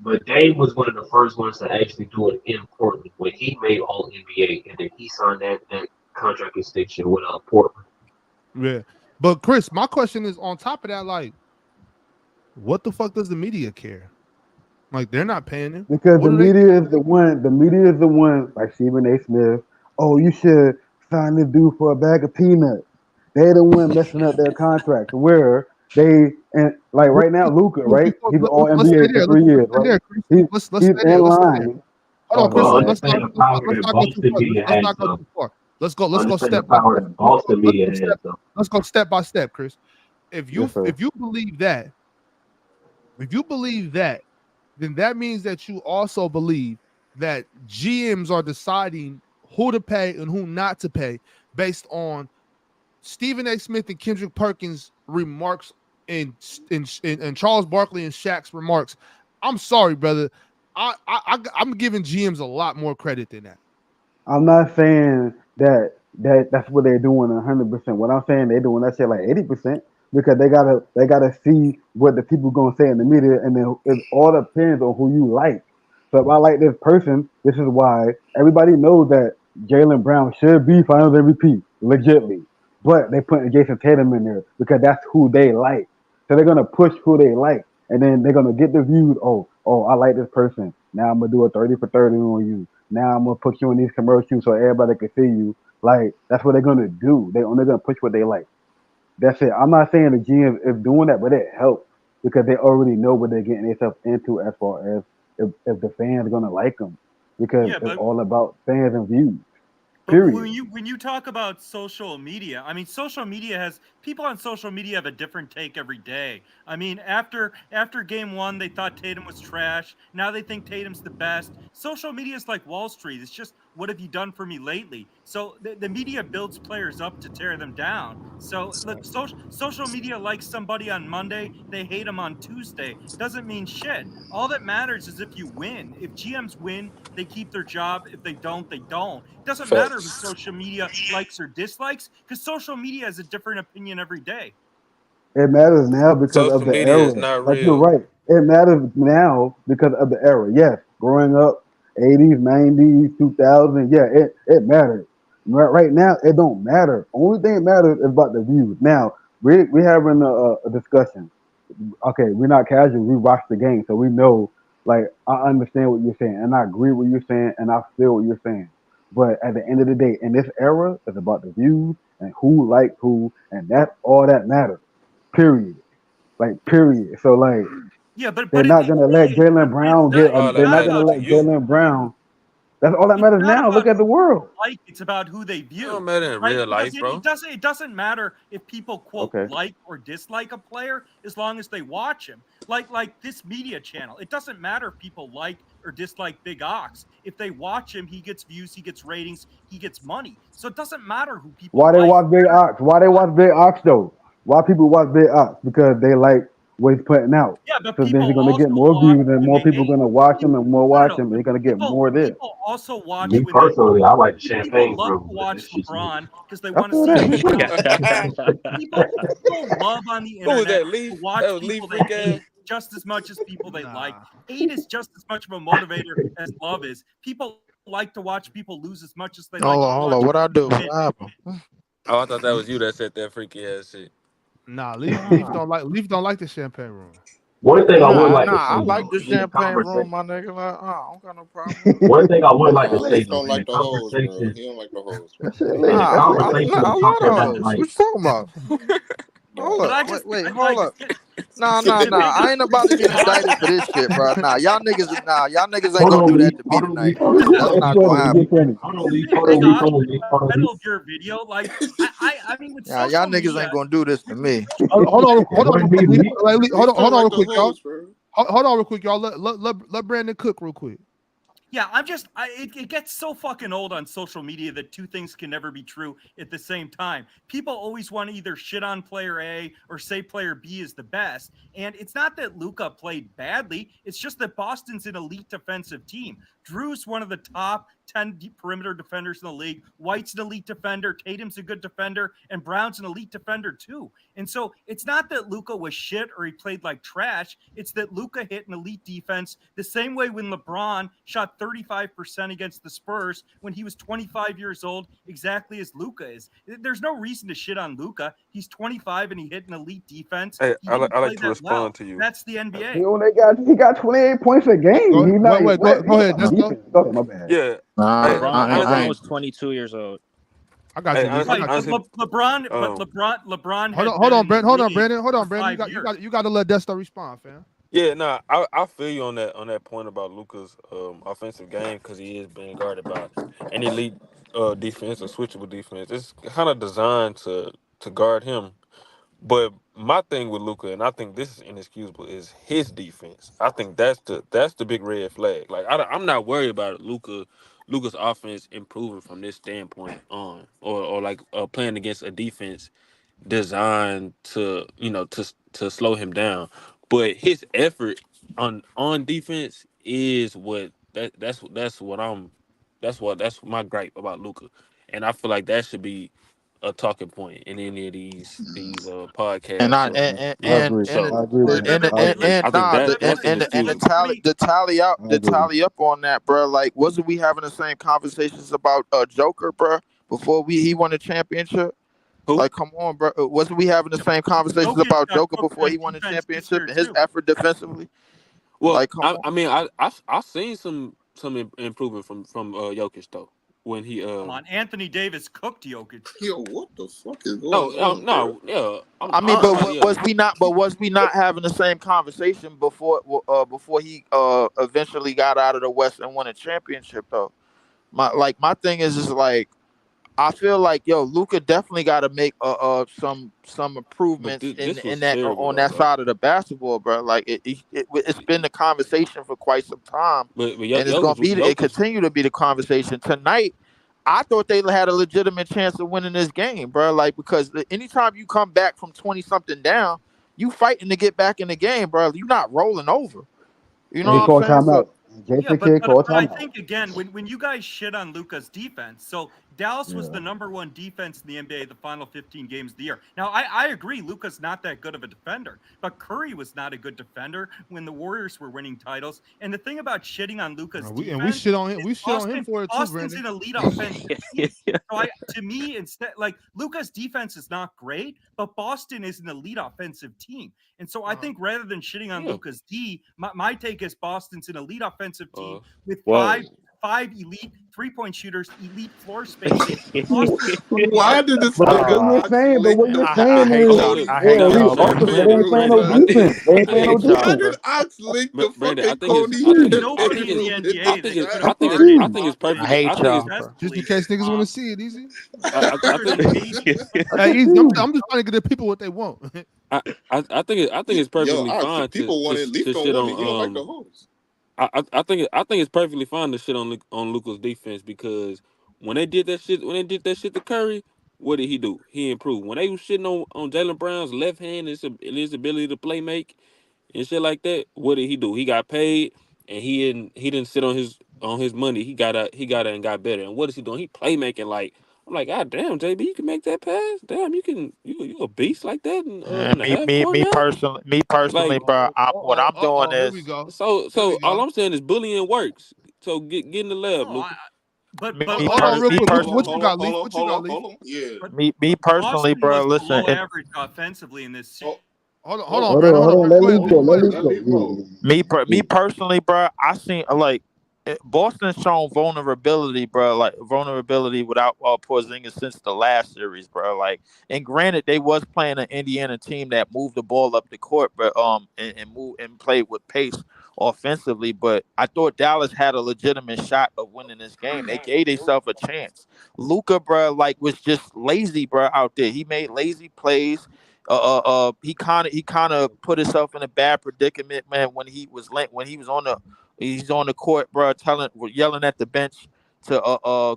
[SPEAKER 6] one of the first ones to actually do it in Portland when he made All NBA, and then he signed that contract extension with Portland.
[SPEAKER 2] Yeah, but Chris, my question is on top of that, like, what the fuck does the media care? Like, they're not paying him
[SPEAKER 9] because the media is the one. The media is the one, like Stephen A. Smith. Oh, you should sign this dude for a bag of peanuts. They're the one messing up their contract. Where they and like right now, Luka, right? He's All NBA for 3 years, right? He's in line.
[SPEAKER 2] Hold on, Chris. Let's not go too far. Let's go step by step. Let's go step by step, Chris. If you believe that, then that means that you also believe that GMs are deciding who to pay and who not to pay based on Stephen A. Smith and Kendrick Perkins' remarks and Charles Barkley and Shaq's remarks. I'm sorry, brother. I'm giving GMs a lot more credit than that.
[SPEAKER 9] I'm not saying that's what they're doing 100%. What I'm saying, they're doing that shit like 80%. Because they gotta see what the people gonna say in the media, and then it all depends on who you like. So if I like this person, this is why everybody knows that Jaylen Brown should be Finals MVP, legitly. But they putting Jason Tatum in there because that's who they like. So they're gonna push who they like, and then they're gonna get the views. Oh, I like this person. Now I'm gonna do a 30 for 30 on you. Now I'm gonna put you in these commercials so everybody can see you. Like, that's what they're gonna do. They're only gonna push what they like. That's it. I'm not saying the GM is doing that, but it helps because they already know what they're getting themselves into as far as if the fans are gonna like them, because it's all about fans and views. Period.
[SPEAKER 10] When you talk about social media, I mean, social media has people on social media have a different take every day. I mean, after game 1, they thought Tatum was trash. Now they think Tatum's the best. Social media is like Wall Street. It's just, what have you done for me lately? So the media builds players up to tear them down. So look, social media likes somebody on Monday, they hate them on Tuesday. Doesn't mean shit. All that matters is if you win. If GMs win, they keep their job. If they don't, they don't. It doesn't matter who social media likes or dislikes, because social media has a different opinion every day.
[SPEAKER 9] It matters now because of the era. Like, you're right. It matters now because of the era. Yes, growing up, 80s, 90s, 2000s, yeah, it matters. Right now, it don't matter. Only thing that matters is about the views. Now, we're having a discussion. Okay, we're not casual. We watch the game, so we know, like, I understand what you're saying, and I agree with what you're saying, and I feel what you're saying. But at the end of the day, in this era, it's about the views and who likes who, and that's all that matters. Period. Like, period. So, like, they're not gonna let Jaylen Brown get. They're not gonna let Jaylen Brown. That's all that matters now. Look at the world.
[SPEAKER 10] Like, it's about who they view.
[SPEAKER 11] It don't matter in real life, bro.
[SPEAKER 10] It doesn't matter if people quote like or dislike a player as long as they watch him. Like this media channel. It doesn't matter if people like or dislike Big Ox. If they watch him, he gets views, he gets ratings, he gets money. So it doesn't matter who people.
[SPEAKER 9] Why they watch Big Ox? Why they watch Big Ox though? Why people watch Big Ox? Because they like what he's putting out.
[SPEAKER 10] Yeah, but
[SPEAKER 9] so then he's gonna get more views, and more people gonna watch him, and more watch him. They're gonna get more there.
[SPEAKER 10] People also watch.
[SPEAKER 6] Me personally, I like the champagne.
[SPEAKER 10] People love to watch LeBron because they want to see. People love on the internet to watch people they hate just as much as people they like. Hate is just as much of a motivator as love is. People like to watch people lose as much as they like.
[SPEAKER 11] Hold on, what I do? Oh, I thought that was you that said that freaky ass shit.
[SPEAKER 2] Nah, Leaf don't like the champagne room.
[SPEAKER 6] One thing I would like to say,
[SPEAKER 11] I like the champagne room, my nigga. Like, I don't got no problem.
[SPEAKER 6] One thing I would like to say,
[SPEAKER 8] He don't like the hoes, bro. He don't like the hoes.
[SPEAKER 11] I like the hoes. What you talking about? Hold up. Wait, hold up.
[SPEAKER 12] Nah. I ain't about to get indicted for this shit, bro. Nah, y'all niggas ain't
[SPEAKER 6] Hold
[SPEAKER 12] gonna
[SPEAKER 6] on,
[SPEAKER 12] do
[SPEAKER 6] Lee.
[SPEAKER 12] that to me tonight.
[SPEAKER 6] Hold on,
[SPEAKER 12] That's not
[SPEAKER 9] Get
[SPEAKER 12] gonna
[SPEAKER 9] funny.
[SPEAKER 12] happen.
[SPEAKER 9] Get funny.
[SPEAKER 6] Hold on, Lee.
[SPEAKER 10] Hey, Josh,
[SPEAKER 6] Hold on, Lee.
[SPEAKER 10] title of your video, like I mean, with
[SPEAKER 12] Yeah, y'all
[SPEAKER 10] social
[SPEAKER 12] niggas
[SPEAKER 10] media,
[SPEAKER 12] ain't gonna do this to me.
[SPEAKER 2] Hold on,
[SPEAKER 6] It wasn't me, Lee.
[SPEAKER 2] hold on real
[SPEAKER 8] like the
[SPEAKER 2] quick, y'all.
[SPEAKER 8] host, bro.
[SPEAKER 2] Hold on real quick, y'all. Let Brandon cook real quick.
[SPEAKER 10] yeah, it gets so fucking old on social media that two things can never be true at the same time. People always want to either shit on player A or say player B is the best. And it's not that Luka played badly. It's just that Boston's an elite defensive team. Drew's one of the top 10 perimeter defenders in the league. White's an elite defender. Tatum's a good defender. And Brown's an elite defender too. And so it's not that Luka was shit or he played like trash. It's that Luka hit an elite defense the same way when LeBron shot 35% against the Spurs when he was 25 years old, exactly as Luka is. There's no reason to shit on Luka. He's 25 and he hit an elite defense.
[SPEAKER 11] Hey,
[SPEAKER 10] He
[SPEAKER 11] I
[SPEAKER 10] didn't
[SPEAKER 11] like
[SPEAKER 10] play
[SPEAKER 11] to
[SPEAKER 10] that
[SPEAKER 11] respond
[SPEAKER 10] well.
[SPEAKER 11] to you.
[SPEAKER 10] That's the
[SPEAKER 9] He
[SPEAKER 10] NBA.
[SPEAKER 9] only got 28 points a game.
[SPEAKER 2] Go
[SPEAKER 9] He
[SPEAKER 2] ahead,
[SPEAKER 9] not
[SPEAKER 2] wait,
[SPEAKER 9] what?
[SPEAKER 2] go ahead.
[SPEAKER 9] He
[SPEAKER 2] Let's go.
[SPEAKER 9] defense. Go ahead, my bad.
[SPEAKER 11] Yeah.
[SPEAKER 12] Nah,
[SPEAKER 11] Hey,
[SPEAKER 5] LeBron
[SPEAKER 11] honestly,
[SPEAKER 5] was 22 years old.
[SPEAKER 2] I got you, Lee.
[SPEAKER 10] Right, but
[SPEAKER 11] honestly,
[SPEAKER 10] LeBron had
[SPEAKER 2] Hold on,
[SPEAKER 10] been
[SPEAKER 2] Brandon.
[SPEAKER 10] in the
[SPEAKER 2] Hold on,
[SPEAKER 10] league for
[SPEAKER 2] Brandon.
[SPEAKER 10] 5 years.
[SPEAKER 2] You got to let Desta respond, fam.
[SPEAKER 11] yeah, nah, I feel you on that point about Luka's offensive game because he is being guarded by an elite defense or switchable defense. It's kind of designed to guard him. But my thing with Luka, and I think this is inexcusable, is his defense. I think that's the big red flag. Like I'm not worried about Luka's offense improving from this standpoint on, or like playing against a defense designed to to slow him down. But his effort on defense is that's what that's my gripe about Luka, and I feel like that should be a talking point in any of these
[SPEAKER 12] And
[SPEAKER 11] podcasts.
[SPEAKER 12] I
[SPEAKER 11] So,
[SPEAKER 9] I agree.
[SPEAKER 11] so
[SPEAKER 9] I agree with you. I agree.
[SPEAKER 11] I think that that's inexcusable.
[SPEAKER 9] I
[SPEAKER 12] the
[SPEAKER 9] agree.
[SPEAKER 12] tally up on that, bro. Like, wasn't we having the same conversations about Joker, bro, before he won the championship?
[SPEAKER 11] Who?
[SPEAKER 12] Like, come on, bro. Wasn't we having the same conversations
[SPEAKER 10] Jokic
[SPEAKER 12] about
[SPEAKER 10] got
[SPEAKER 12] Joker
[SPEAKER 10] cooked
[SPEAKER 12] before
[SPEAKER 10] on
[SPEAKER 12] he won the
[SPEAKER 10] defense this year
[SPEAKER 12] championship and his
[SPEAKER 10] too.
[SPEAKER 12] effort defensively?
[SPEAKER 11] Well,
[SPEAKER 12] Like, come on.
[SPEAKER 11] I mean, I seen some improvement from Jokic though when he
[SPEAKER 10] Come on, Anthony Davis cooked Jokic.
[SPEAKER 8] Yo, what the fuck is going on, bro?
[SPEAKER 11] no yeah
[SPEAKER 12] I mean, but
[SPEAKER 11] yeah.
[SPEAKER 12] was we not? But was we not having the same conversation before he eventually got out of the West and won a championship though? My thing is like, I feel like Luka definitely got to make some
[SPEAKER 11] But
[SPEAKER 12] improvements
[SPEAKER 11] this
[SPEAKER 12] in
[SPEAKER 11] was
[SPEAKER 12] that
[SPEAKER 11] terrible
[SPEAKER 12] on
[SPEAKER 11] though,
[SPEAKER 12] that
[SPEAKER 11] bro.
[SPEAKER 12] side of the basketball, bro. Like it's been the conversation for quite some time,
[SPEAKER 11] But
[SPEAKER 12] and it's gonna be it
[SPEAKER 11] Jokic.
[SPEAKER 12] continue to be the conversation tonight. I thought they had a legitimate chance of winning this game, bro. Like, because anytime you come back from 20 something down, you fighting to get back in the game, bro. You're not rolling over. You
[SPEAKER 9] And he
[SPEAKER 12] know what
[SPEAKER 9] called
[SPEAKER 12] I'm saying? So
[SPEAKER 9] timeout.
[SPEAKER 10] Yeah,
[SPEAKER 9] Jason Kidd called
[SPEAKER 10] I
[SPEAKER 9] timeout.
[SPEAKER 10] think again when you guys shit on Luka's defense, so Dallas was the
[SPEAKER 9] Yeah.
[SPEAKER 10] #1 defense in the NBA the final 15 games of the year. Now I agree Luka's not that good of a defender, but Curry was not a good defender when the Warriors were winning titles. And the thing about shitting on Luka's defense,
[SPEAKER 2] We shit on him. We shit on him for it too,
[SPEAKER 10] Boston's
[SPEAKER 2] Brandon.
[SPEAKER 10] an elite offensive team. So to me, instead, like Luka's defense is not great, but Boston is an elite offensive team. And so I think rather than shitting on Luka's D, my take is Boston's an elite offensive team with five elite 3-point shooters, elite floor spacing.
[SPEAKER 8] Why did this
[SPEAKER 9] But
[SPEAKER 8] nigga
[SPEAKER 9] what
[SPEAKER 8] Ox
[SPEAKER 9] you're
[SPEAKER 8] link
[SPEAKER 9] saying
[SPEAKER 12] I hate
[SPEAKER 9] is,
[SPEAKER 12] y'all.
[SPEAKER 8] Tony
[SPEAKER 12] I hate
[SPEAKER 9] yeah,
[SPEAKER 12] y'all,
[SPEAKER 9] elite
[SPEAKER 12] man.
[SPEAKER 9] offense, but they ain't playing no
[SPEAKER 11] I think
[SPEAKER 9] defense. They ain't
[SPEAKER 12] I
[SPEAKER 9] playing no
[SPEAKER 12] hate y'all,
[SPEAKER 8] Why
[SPEAKER 9] defense.
[SPEAKER 12] bro.
[SPEAKER 8] did Ox link the
[SPEAKER 11] Brandon,
[SPEAKER 8] fucking Coney
[SPEAKER 10] There's
[SPEAKER 8] and
[SPEAKER 10] nobody in the
[SPEAKER 8] Tatum in
[SPEAKER 10] NBA
[SPEAKER 8] the
[SPEAKER 10] that's
[SPEAKER 8] chat?
[SPEAKER 10] going to
[SPEAKER 9] Agreed.
[SPEAKER 10] guard
[SPEAKER 11] I think it's
[SPEAKER 12] I
[SPEAKER 11] perfectly.
[SPEAKER 12] hate
[SPEAKER 11] I think
[SPEAKER 12] y'all,
[SPEAKER 11] it's
[SPEAKER 12] bro.
[SPEAKER 2] Just in case niggas want to see it, easy.
[SPEAKER 11] I think
[SPEAKER 2] Hey, easy. I'm just trying to get the people what they want.
[SPEAKER 11] I think it's
[SPEAKER 8] Yo,
[SPEAKER 11] perfectly
[SPEAKER 8] Ox,
[SPEAKER 11] fine
[SPEAKER 8] people want at least
[SPEAKER 11] to
[SPEAKER 8] on
[SPEAKER 11] shit
[SPEAKER 8] one. He don't like
[SPEAKER 11] on
[SPEAKER 8] the host.
[SPEAKER 11] I think it's perfectly fine to shit on Luka's defense because when they did that shit to Curry, what did he do? He improved. When they was shitting on Jaylen Brown's left hand and his ability to play make and shit like that, what did he do? He got paid and he didn't sit on his money. He got out and got better. And what is he doing? He playmaking like I'm like, God damn, JB, you can make that pass. Damn, you a beast like that in the half court now.
[SPEAKER 12] Me personally,
[SPEAKER 11] Like
[SPEAKER 12] bro. What I'm doing
[SPEAKER 2] Here we
[SPEAKER 12] is
[SPEAKER 2] go.
[SPEAKER 11] so all I'm saying is bullying works. So get in the lab,
[SPEAKER 10] No,
[SPEAKER 11] Luka.
[SPEAKER 10] but
[SPEAKER 12] me,
[SPEAKER 2] Hold on, real
[SPEAKER 12] me
[SPEAKER 2] quick.
[SPEAKER 12] personally.
[SPEAKER 2] What you got, Leaf? What you got, Leaf?
[SPEAKER 8] Hold on. Yeah.
[SPEAKER 10] but
[SPEAKER 12] Me personally,
[SPEAKER 10] Boston
[SPEAKER 12] bro.
[SPEAKER 10] was
[SPEAKER 12] Listen,
[SPEAKER 10] below average offensively in this series.
[SPEAKER 2] Hold on,
[SPEAKER 9] Hold
[SPEAKER 2] Brandon.
[SPEAKER 9] on. Let
[SPEAKER 2] Go ahead,
[SPEAKER 9] Leaf
[SPEAKER 2] Leaf.
[SPEAKER 9] go.
[SPEAKER 2] Go
[SPEAKER 9] Let
[SPEAKER 2] ahead,
[SPEAKER 9] Leaf
[SPEAKER 2] Leaf.
[SPEAKER 9] go. Yeah.
[SPEAKER 12] me personally, bro. I seen like Boston's shown vulnerability, bro. Like vulnerability without Porzingis since the last series, bro. Like, and granted, they was playing an Indiana team that moved the ball up the court, but and moved and played with pace offensively. But I thought Dallas had a legitimate shot of winning this game. They gave themselves a chance. Luka, bro, like was just lazy, bro, out there. He made lazy plays. He kind of put himself in a bad predicament, man, when he was he's on the court, bro, yelling at the bench to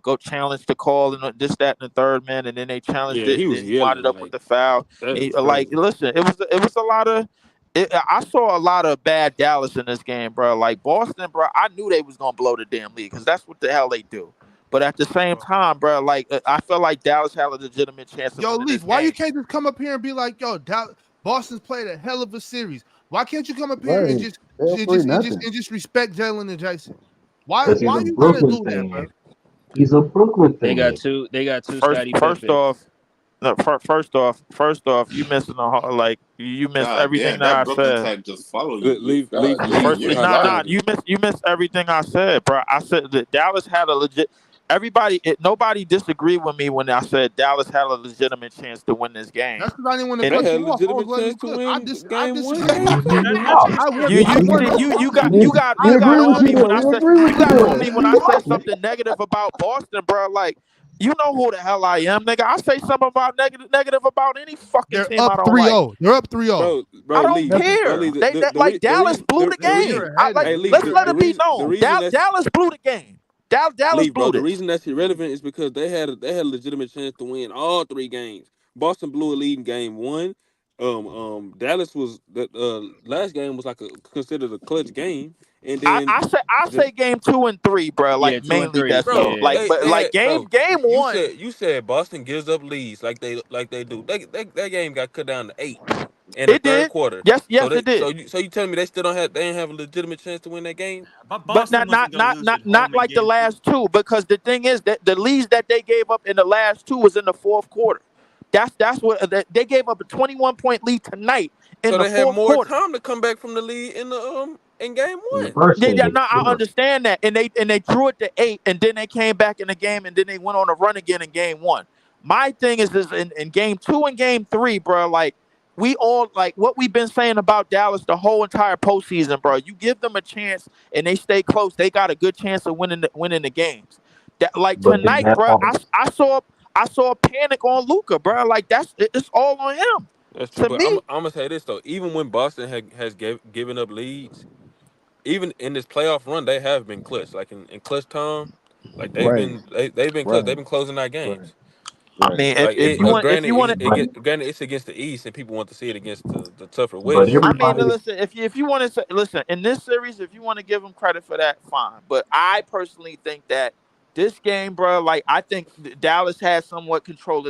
[SPEAKER 12] go challenge the call and this, that, and the third, man, and then they challenged
[SPEAKER 11] Yeah,
[SPEAKER 12] it,
[SPEAKER 11] he
[SPEAKER 12] and
[SPEAKER 11] was
[SPEAKER 12] then he wound it
[SPEAKER 11] yelling
[SPEAKER 12] up with
[SPEAKER 11] like
[SPEAKER 12] the foul.
[SPEAKER 11] that was
[SPEAKER 12] Like,
[SPEAKER 11] crazy.
[SPEAKER 12] listen, it was a lot of. I saw a lot of bad Dallas in this game, bro. Like Boston, bro, I knew they was gonna blow the damn league because that's what the hell they do. But at the same time, bro, like I felt like Dallas had a legitimate chance of
[SPEAKER 2] Yo,
[SPEAKER 12] winning
[SPEAKER 2] Leaf,
[SPEAKER 12] this
[SPEAKER 2] why you
[SPEAKER 12] game.
[SPEAKER 2] can't just come up here and be like, yo, Boston's played a hell of a series. Why can't you come up here and
[SPEAKER 9] Right. They'll free nothing.
[SPEAKER 2] just respect Jalen and Jason? Why
[SPEAKER 6] Because he's a
[SPEAKER 2] you gotta
[SPEAKER 6] Brooklyn
[SPEAKER 2] do that, bro?
[SPEAKER 6] fan. He's a Brooklyn
[SPEAKER 5] They got
[SPEAKER 6] fan.
[SPEAKER 5] two. They got two
[SPEAKER 12] First,
[SPEAKER 5] Scottie
[SPEAKER 12] first
[SPEAKER 5] Pippins.
[SPEAKER 12] off, no, first off, you missing like you missed
[SPEAKER 8] God
[SPEAKER 12] everything
[SPEAKER 8] damn,
[SPEAKER 12] that
[SPEAKER 8] that
[SPEAKER 12] I
[SPEAKER 8] Brooklyn
[SPEAKER 12] said.
[SPEAKER 8] tag just follow you, Leaf.
[SPEAKER 11] Leave,
[SPEAKER 8] God damn,
[SPEAKER 12] First,
[SPEAKER 8] you ain't
[SPEAKER 12] nah,
[SPEAKER 8] lying.
[SPEAKER 12] you missed everything I said, bro. I said that Dallas had a legit. Nobody disagreed with me when I said Dallas had a legitimate chance to win this game.
[SPEAKER 2] That's because I didn't want to
[SPEAKER 12] And
[SPEAKER 11] They
[SPEAKER 2] cut
[SPEAKER 11] had
[SPEAKER 2] you
[SPEAKER 11] a
[SPEAKER 2] off. I was
[SPEAKER 11] legitimate
[SPEAKER 2] letting you
[SPEAKER 11] chance to
[SPEAKER 2] cook.
[SPEAKER 11] win
[SPEAKER 2] I
[SPEAKER 11] game one,
[SPEAKER 2] disagree.
[SPEAKER 11] game two.
[SPEAKER 2] I went
[SPEAKER 12] you
[SPEAKER 2] I went
[SPEAKER 12] you got
[SPEAKER 9] We
[SPEAKER 12] on
[SPEAKER 9] agree
[SPEAKER 12] me
[SPEAKER 9] with
[SPEAKER 12] when
[SPEAKER 9] you
[SPEAKER 12] I
[SPEAKER 9] there.
[SPEAKER 12] said
[SPEAKER 9] We agree with
[SPEAKER 12] something negative about Boston, bro. Like, you know who the hell I am, nigga. I say something about negative about any fucking
[SPEAKER 2] They're
[SPEAKER 12] team
[SPEAKER 2] up
[SPEAKER 12] I don't like.
[SPEAKER 2] 3-0. They're up 3-0.
[SPEAKER 12] I
[SPEAKER 11] Bro,
[SPEAKER 12] don't
[SPEAKER 11] Lee, bro,
[SPEAKER 12] care.
[SPEAKER 11] Lee,
[SPEAKER 12] They like Dallas blew the
[SPEAKER 11] the
[SPEAKER 2] Lee,
[SPEAKER 11] reason,
[SPEAKER 12] game.
[SPEAKER 2] you're ahead of
[SPEAKER 11] hey,
[SPEAKER 2] me.
[SPEAKER 11] Lee,
[SPEAKER 12] Let's let
[SPEAKER 11] the
[SPEAKER 12] it be
[SPEAKER 11] reason,
[SPEAKER 12] known.
[SPEAKER 11] that's
[SPEAKER 12] Dallas blew the game. Dallas
[SPEAKER 11] Lee,
[SPEAKER 12] blew
[SPEAKER 11] bro. The
[SPEAKER 12] this.
[SPEAKER 11] reason that's irrelevant is because they had a legitimate chance to win all three games. Boston blew a lead in game one. Dallas was the last game was like considered a clutch game, and then
[SPEAKER 12] I say game 2 and 3, bro.
[SPEAKER 5] Yeah,
[SPEAKER 12] Like
[SPEAKER 5] 2 and 3.
[SPEAKER 12] mainly Despo.
[SPEAKER 11] bro,
[SPEAKER 5] Yeah.
[SPEAKER 12] Like, but
[SPEAKER 11] they
[SPEAKER 12] like
[SPEAKER 11] had
[SPEAKER 12] game
[SPEAKER 11] bro.
[SPEAKER 12] 1.
[SPEAKER 11] You said Boston gives up leads like they do. That game got cut down to 8 in the
[SPEAKER 12] It
[SPEAKER 11] third
[SPEAKER 12] did.
[SPEAKER 11] quarter.
[SPEAKER 12] Yes,
[SPEAKER 11] So
[SPEAKER 12] it did.
[SPEAKER 11] you telling me they didn't have a legitimate chance to win that game?
[SPEAKER 10] But
[SPEAKER 12] But
[SPEAKER 10] Boston wasn't going to lose at
[SPEAKER 12] not
[SPEAKER 10] home in
[SPEAKER 12] like the
[SPEAKER 10] game two.
[SPEAKER 12] last two, because the thing is that the leads that they gave up in the last two was in the fourth quarter. That's what they gave up, a 21-point lead tonight in
[SPEAKER 11] So
[SPEAKER 12] the
[SPEAKER 11] they had
[SPEAKER 12] fourth
[SPEAKER 11] more
[SPEAKER 12] quarter.
[SPEAKER 11] time to come back from the lead in game
[SPEAKER 6] In the
[SPEAKER 11] one.
[SPEAKER 6] first
[SPEAKER 12] Yeah,
[SPEAKER 6] game.
[SPEAKER 12] no, I understand that, and they drew it to 8, and then they came back in the game, and then they went on a run again in game 1. My thing is in game 2 and game 3, bro. Like, we all like what we've been saying about Dallas the whole entire postseason, bro. You give them a chance, and they stay close, they got a good chance of winning the games. That, like
[SPEAKER 6] But then
[SPEAKER 12] tonight,
[SPEAKER 6] that's
[SPEAKER 12] bro.
[SPEAKER 6] all.
[SPEAKER 12] I saw a panic on Luka, bro. Like it's all on him.
[SPEAKER 11] That's true,
[SPEAKER 12] To
[SPEAKER 11] but I'm
[SPEAKER 12] me,
[SPEAKER 11] gonna say this though. Even when Boston has given up leads, even in this playoff run, they have been clutch. Like in clutch time, like
[SPEAKER 9] Right.
[SPEAKER 11] they've been clutch.
[SPEAKER 9] Right.
[SPEAKER 11] They've been closing out
[SPEAKER 9] Right.
[SPEAKER 11] games.
[SPEAKER 12] I
[SPEAKER 9] Right.
[SPEAKER 12] mean,
[SPEAKER 11] Like
[SPEAKER 12] if you want,
[SPEAKER 6] But
[SPEAKER 11] granted, it's against the East, and people want to see it against the tougher
[SPEAKER 6] but
[SPEAKER 11] West.
[SPEAKER 12] I mean,
[SPEAKER 6] everybody
[SPEAKER 12] listen. If you want to listen in this series, if you want to give them credit for that, fine. But I personally think that this game, bro, like I think Dallas has somewhat control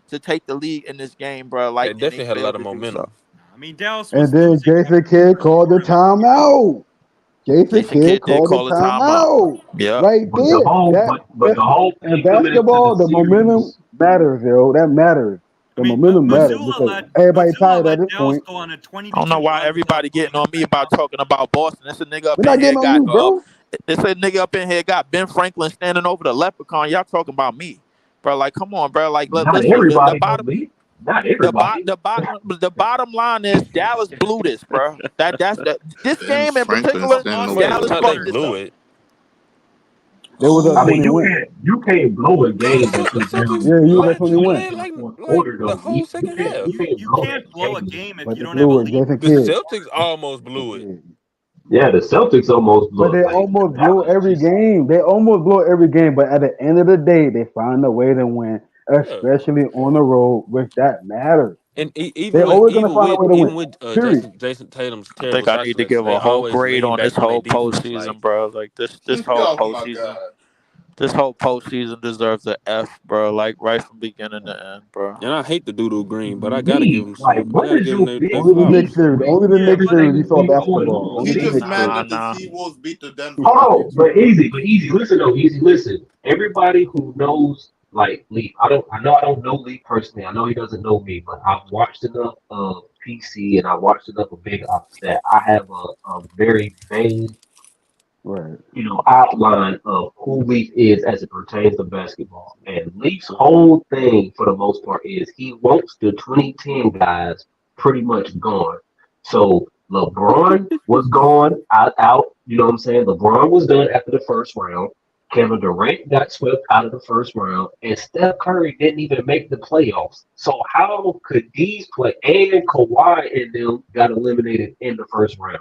[SPEAKER 12] to take the lead in this game, bro.
[SPEAKER 11] They
[SPEAKER 12] Like, and they
[SPEAKER 11] definitely had a lot
[SPEAKER 12] failed
[SPEAKER 11] of
[SPEAKER 12] to do so.
[SPEAKER 11] momentum.
[SPEAKER 10] I mean, Dallas
[SPEAKER 9] And
[SPEAKER 10] was
[SPEAKER 9] then
[SPEAKER 10] losing
[SPEAKER 9] Jason
[SPEAKER 10] after the
[SPEAKER 9] Kidd
[SPEAKER 10] first
[SPEAKER 9] called the
[SPEAKER 10] quarter.
[SPEAKER 9] timeout. Jason
[SPEAKER 12] Jason
[SPEAKER 9] Kidd
[SPEAKER 12] Kidd did
[SPEAKER 9] called the
[SPEAKER 12] call a timeout.
[SPEAKER 9] timeout.
[SPEAKER 12] Yep.
[SPEAKER 9] Right
[SPEAKER 6] but the
[SPEAKER 9] there.
[SPEAKER 6] whole but the whole
[SPEAKER 9] In
[SPEAKER 6] thing coming into the
[SPEAKER 9] basketball, the momentum
[SPEAKER 6] series.
[SPEAKER 9] matters, yo. That matters.
[SPEAKER 10] I
[SPEAKER 9] The
[SPEAKER 10] mean,
[SPEAKER 9] momentum matters
[SPEAKER 10] Missoula
[SPEAKER 9] because everybody tired at
[SPEAKER 10] let
[SPEAKER 9] this
[SPEAKER 10] Dallas
[SPEAKER 9] point.
[SPEAKER 10] go on a
[SPEAKER 12] I don't know
[SPEAKER 10] 20-2
[SPEAKER 12] why
[SPEAKER 10] run without
[SPEAKER 12] everybody
[SPEAKER 10] pulling
[SPEAKER 12] getting
[SPEAKER 10] a
[SPEAKER 12] on me about
[SPEAKER 10] timeout.
[SPEAKER 12] talking about Boston. This a nigga up
[SPEAKER 9] We're
[SPEAKER 12] in
[SPEAKER 9] not
[SPEAKER 12] here
[SPEAKER 9] getting on
[SPEAKER 12] got
[SPEAKER 9] you, bro.
[SPEAKER 12] this a nigga up in here got Ben Franklin standing over the leprechaun. Y'all talking about me, bro? Like, come on, bro. Like,
[SPEAKER 6] Not
[SPEAKER 12] listen. The
[SPEAKER 6] everybody though,
[SPEAKER 12] bottom,
[SPEAKER 6] Lee. Not everybody.
[SPEAKER 12] the bottom line is Dallas blew this, bro. This
[SPEAKER 8] Ben
[SPEAKER 12] game in
[SPEAKER 8] Franklin
[SPEAKER 10] But
[SPEAKER 12] particular,
[SPEAKER 8] standing over
[SPEAKER 10] Boston
[SPEAKER 8] the
[SPEAKER 11] Well,
[SPEAKER 12] Dallas
[SPEAKER 11] it's not they
[SPEAKER 12] fucked this
[SPEAKER 8] leprechaun.
[SPEAKER 11] blew
[SPEAKER 12] up.
[SPEAKER 11] it.
[SPEAKER 9] They was up
[SPEAKER 6] I mean,
[SPEAKER 9] 20
[SPEAKER 8] Oh,
[SPEAKER 9] wins.
[SPEAKER 6] you can't blow a game that
[SPEAKER 11] The
[SPEAKER 6] you
[SPEAKER 11] Celtics
[SPEAKER 6] down
[SPEAKER 9] Yeah, you was up
[SPEAKER 11] led
[SPEAKER 9] 20 wins.
[SPEAKER 11] led
[SPEAKER 6] in the fourth
[SPEAKER 11] like
[SPEAKER 6] quarter
[SPEAKER 11] the
[SPEAKER 6] though,
[SPEAKER 11] whole
[SPEAKER 6] Lee.
[SPEAKER 11] second half.
[SPEAKER 6] You can't
[SPEAKER 10] you
[SPEAKER 6] blow
[SPEAKER 10] can't
[SPEAKER 6] that
[SPEAKER 10] blow a
[SPEAKER 6] game.
[SPEAKER 10] game if
[SPEAKER 9] But
[SPEAKER 10] you
[SPEAKER 9] they
[SPEAKER 10] don't have a
[SPEAKER 9] blew it.
[SPEAKER 10] lead.
[SPEAKER 9] Jason
[SPEAKER 11] The
[SPEAKER 9] Kidd.
[SPEAKER 11] Celtics almost
[SPEAKER 9] Jason
[SPEAKER 11] blew it.
[SPEAKER 9] Kidd.
[SPEAKER 6] Yeah, the Celtics almost
[SPEAKER 9] But
[SPEAKER 6] blew
[SPEAKER 9] they
[SPEAKER 6] it. Like
[SPEAKER 9] almost blew
[SPEAKER 6] Dallas
[SPEAKER 9] every
[SPEAKER 6] just
[SPEAKER 9] game. They almost blew every game. But at the end of the day, they find a way to win,
[SPEAKER 11] Yeah.
[SPEAKER 9] especially on the road, which that matters.
[SPEAKER 11] And
[SPEAKER 9] They always gonna find a way to win.
[SPEAKER 11] even with
[SPEAKER 9] Period.
[SPEAKER 11] Jason Tatum's
[SPEAKER 12] I
[SPEAKER 11] terrible
[SPEAKER 12] think I
[SPEAKER 11] shot
[SPEAKER 12] need to
[SPEAKER 11] selection,
[SPEAKER 12] give
[SPEAKER 11] they
[SPEAKER 12] a whole
[SPEAKER 11] always
[SPEAKER 12] grade
[SPEAKER 11] lean
[SPEAKER 12] on this
[SPEAKER 11] back on their
[SPEAKER 12] whole
[SPEAKER 11] defense. Like
[SPEAKER 12] postseason, bro. Like this whole
[SPEAKER 8] oh my
[SPEAKER 12] postseason.
[SPEAKER 8] God.
[SPEAKER 12] This whole postseason deserves an F, bro. Like right from beginning to end, bro.
[SPEAKER 11] and I hate the doodoo green, but I gotta give
[SPEAKER 6] Lee.
[SPEAKER 11] them
[SPEAKER 6] Like,
[SPEAKER 11] I
[SPEAKER 6] what
[SPEAKER 11] gotta
[SPEAKER 6] is
[SPEAKER 11] give them
[SPEAKER 6] your
[SPEAKER 11] their
[SPEAKER 6] big
[SPEAKER 9] Only the Knicks
[SPEAKER 11] flowers.
[SPEAKER 6] beef?
[SPEAKER 9] series.
[SPEAKER 6] Like,
[SPEAKER 9] Only the
[SPEAKER 10] Yeah,
[SPEAKER 9] Knicks
[SPEAKER 10] but
[SPEAKER 9] series you
[SPEAKER 6] everything
[SPEAKER 9] saw
[SPEAKER 6] be going
[SPEAKER 9] basketball.
[SPEAKER 6] on.
[SPEAKER 9] Only
[SPEAKER 8] He
[SPEAKER 9] the
[SPEAKER 6] They
[SPEAKER 8] just
[SPEAKER 9] Knicks
[SPEAKER 8] mad
[SPEAKER 9] series.
[SPEAKER 8] that the
[SPEAKER 12] Nah.
[SPEAKER 8] T-Wolves beat the Denver
[SPEAKER 6] hold on,
[SPEAKER 8] Nuggets.
[SPEAKER 6] but listen though, easy, listen. Everybody who knows like Lee, I know I don't know Lee personally. I know he doesn't know me, but I've watched enough of PC and I watched enough of Big Ops that I have a very vague
[SPEAKER 9] Right.
[SPEAKER 6] outline of who Leaf is as it pertains to basketball. And Leaf's whole thing, for the most part, is he wants the 2010 guys pretty much gone. So LeBron was gone out. You know what I'm saying? LeBron was done after the first round. Kevin Durant got swept out of the first round, and Steph Curry didn't even make the playoffs. So how could these play? And Kawhi and them got eliminated in the first round.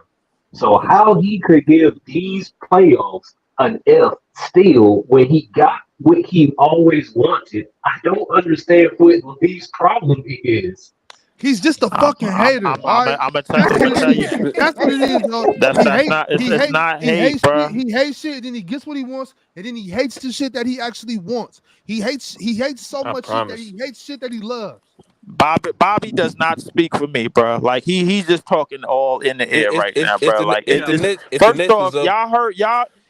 [SPEAKER 6] So how he could give these playoffs an F still when he got what he always wanted, I don't understand what Lee's problem is.
[SPEAKER 2] He's just a fucking hater.
[SPEAKER 12] I'm
[SPEAKER 2] All right,
[SPEAKER 12] gonna
[SPEAKER 2] that's what
[SPEAKER 12] tell
[SPEAKER 2] it
[SPEAKER 12] you.
[SPEAKER 2] is. That's what it is, though.
[SPEAKER 12] That's not. It's not hate, bro.
[SPEAKER 2] He hates shit. Then he gets what he wants, and then he hates the shit that he actually wants. He hates so much shit that he hates shit that he loves.
[SPEAKER 12] Bobby does not speak for me, bro. Like he's just talking all in the air right now, bro. Like first off, y'all heard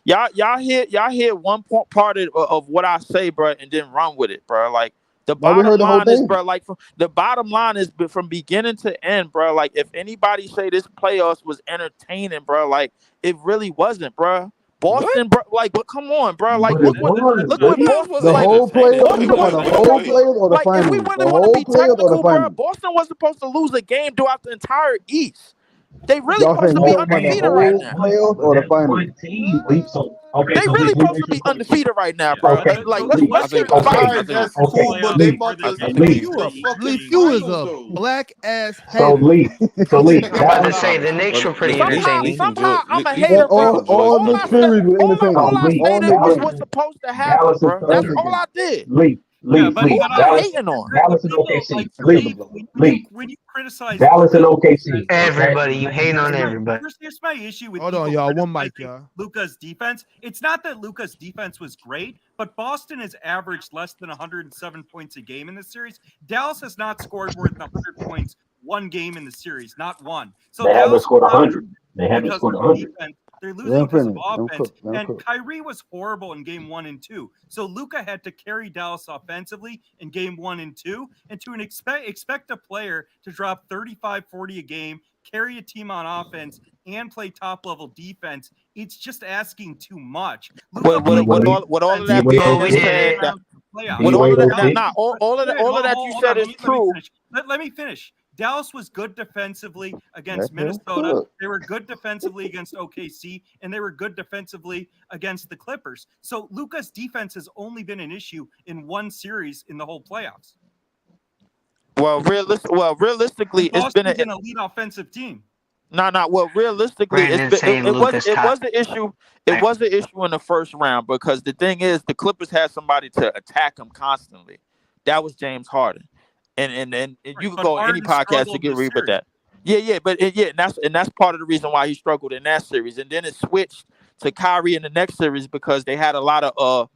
[SPEAKER 12] y'all hear one part of what I say, bro, and then run with it, bro. Like the bottom line is, bro. Like the bottom line is from beginning to end, bro. Like if anybody say this playoffs was entertaining, bro, like it really wasn't, bro. Boston, bro, like, but come on, bro, like, look what Boston
[SPEAKER 9] the
[SPEAKER 12] like.
[SPEAKER 9] whole playoffs. You talking about the whole playoffs or the
[SPEAKER 12] Like,
[SPEAKER 9] finals?
[SPEAKER 12] if we
[SPEAKER 9] The
[SPEAKER 12] want
[SPEAKER 9] whole
[SPEAKER 12] to be
[SPEAKER 9] playoffs or the
[SPEAKER 12] technical, bro,
[SPEAKER 9] finals?
[SPEAKER 12] Boston was supposed to lose a game throughout the entire East. They really
[SPEAKER 9] Y'all
[SPEAKER 12] supposed
[SPEAKER 9] saying
[SPEAKER 12] to
[SPEAKER 9] you
[SPEAKER 12] be
[SPEAKER 9] talking about the
[SPEAKER 12] undefeated
[SPEAKER 9] whole
[SPEAKER 12] right now.
[SPEAKER 9] playoffs or the finals?
[SPEAKER 12] They really supposed to be undefeated right now, bro.
[SPEAKER 6] Okay,
[SPEAKER 12] Like
[SPEAKER 8] I
[SPEAKER 12] let's keep
[SPEAKER 8] think
[SPEAKER 12] it
[SPEAKER 8] all
[SPEAKER 12] fighting.
[SPEAKER 8] right, that's cool, but they about to sweep the fucking
[SPEAKER 2] Leaf, you is
[SPEAKER 8] finals,
[SPEAKER 2] a
[SPEAKER 8] though.
[SPEAKER 2] black ass
[SPEAKER 6] So
[SPEAKER 2] hater.
[SPEAKER 6] Leaf,
[SPEAKER 7] I'm about to say the Knicks were pretty entertaining.
[SPEAKER 12] Somehow I'm a
[SPEAKER 9] That
[SPEAKER 12] hater, bro.
[SPEAKER 9] all Nick series was entertaining.
[SPEAKER 12] All I
[SPEAKER 9] All
[SPEAKER 12] stated
[SPEAKER 9] Nick
[SPEAKER 12] was
[SPEAKER 9] games.
[SPEAKER 12] what's supposed to happen,
[SPEAKER 6] Dallas and
[SPEAKER 12] bro. That's
[SPEAKER 6] Thunder
[SPEAKER 12] all
[SPEAKER 6] game.
[SPEAKER 12] I did.
[SPEAKER 6] Leaf,
[SPEAKER 12] Who am I hating on?
[SPEAKER 6] Dallas and
[SPEAKER 10] People
[SPEAKER 6] OKC.
[SPEAKER 10] like
[SPEAKER 6] Leaf,
[SPEAKER 10] when you criticize
[SPEAKER 6] Dallas and
[SPEAKER 10] Luka,
[SPEAKER 6] OKC.
[SPEAKER 7] Everybody, you hate on everybody.
[SPEAKER 10] here's my issue with
[SPEAKER 2] Hold on,
[SPEAKER 10] people
[SPEAKER 2] y'all. One mic,
[SPEAKER 10] criticizing
[SPEAKER 2] y'all.
[SPEAKER 10] Luka's defense. It's not that Luka's defense was great, but Boston has averaged less than 107 points a game in this series. Dallas has not scored more than 100 points one game in the series, not one. So
[SPEAKER 6] They haven't
[SPEAKER 10] Dallas
[SPEAKER 6] scored 100. They haven't
[SPEAKER 10] because
[SPEAKER 6] scored
[SPEAKER 10] of
[SPEAKER 6] 100.
[SPEAKER 10] defense. They're
[SPEAKER 9] Let
[SPEAKER 10] losing
[SPEAKER 9] him
[SPEAKER 10] because of
[SPEAKER 9] finish. Let him
[SPEAKER 10] offense.
[SPEAKER 9] cook. Let him
[SPEAKER 10] And
[SPEAKER 9] cook.
[SPEAKER 10] Kyrie was horrible in game 1 and 2. So Luka had to carry Dallas offensively in game 1 and 2. And to expect a player to drop 35, 40 a game, carry a team on offense, and play top level defense, it's just asking too much.
[SPEAKER 12] With all of that being said, with all of that, all of that you said is true.
[SPEAKER 10] Let me finish. Dallas was good defensively against Minnesota. They were good defensively against OKC, and they were good defensively against the Clippers. So Luka's defense has only been an issue in one series in the whole playoffs.
[SPEAKER 12] Well, realistically, it's been
[SPEAKER 10] an elite offensive team.
[SPEAKER 12] Well, realistically, it was the issue. It was the issue in the first round because the thing is, the Clippers had somebody to attack them constantly. That was James Harden, and you can go on any podcast to get read about that. And that's part of the reason why he struggled in that series. And then it switched to Kyrie in the next series because they had a lot of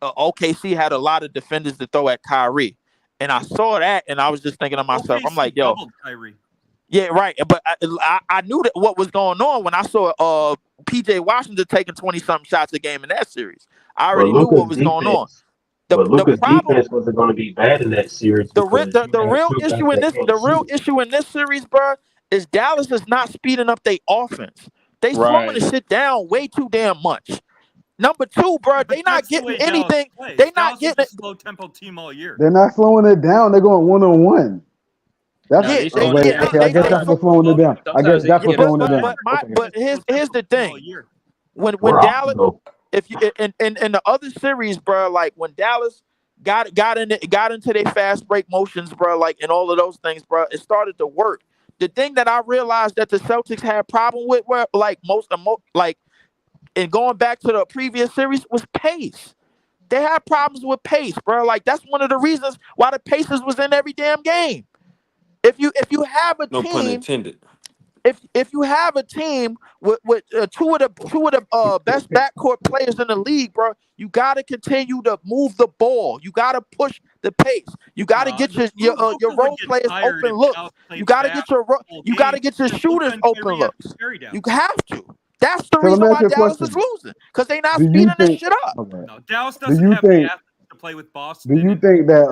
[SPEAKER 12] OKC had a lot of defenders to throw at Kyrie, and I saw that, and I was just thinking to myself, I'm like, yo.
[SPEAKER 10] Kyrie.
[SPEAKER 12] Yeah, right. But I knew that what was going on when I saw PJ Washington taking 20-something shots a game in that series. I already knew what was going on.
[SPEAKER 6] But Luka's defense wasn't going to be bad in that series.
[SPEAKER 12] The real issue in this series, bro, is Dallas is not speeding up their offense. They slowing the shit down way too damn much. Number two, bro, they not getting anything. They not getting
[SPEAKER 10] a slow tempo team all year.
[SPEAKER 9] They're not slowing it down. They're going 1-on-1. That's I guess that's what's slowing it down. I guess that's what's slowing it down.
[SPEAKER 12] But here's the thing. When Dallas, if you in the other series, bro, like when Dallas got into their fast break motions, bro, like and all of those things, bro, it started to work. The thing that I realized that the Celtics had a problem with, where like and going back to the previous series, was pace. They had problems with pace, bro. Like that's one of the reasons why the Pacers was in every damn game. If you have a
[SPEAKER 11] no
[SPEAKER 12] team,
[SPEAKER 11] pun intended.
[SPEAKER 12] If you have a team with two of the best backcourt players in the league, bro, you got to continue to move the ball. You got to push the pace. You got to get your role players open looks. You got to get your shooters open looks. You have to. That's the reason why Dallas is losing, because they not speeding this shit up.
[SPEAKER 9] Okay.
[SPEAKER 10] No, Dallas doesn't have the athletes to play with Boston.
[SPEAKER 9] Do you think that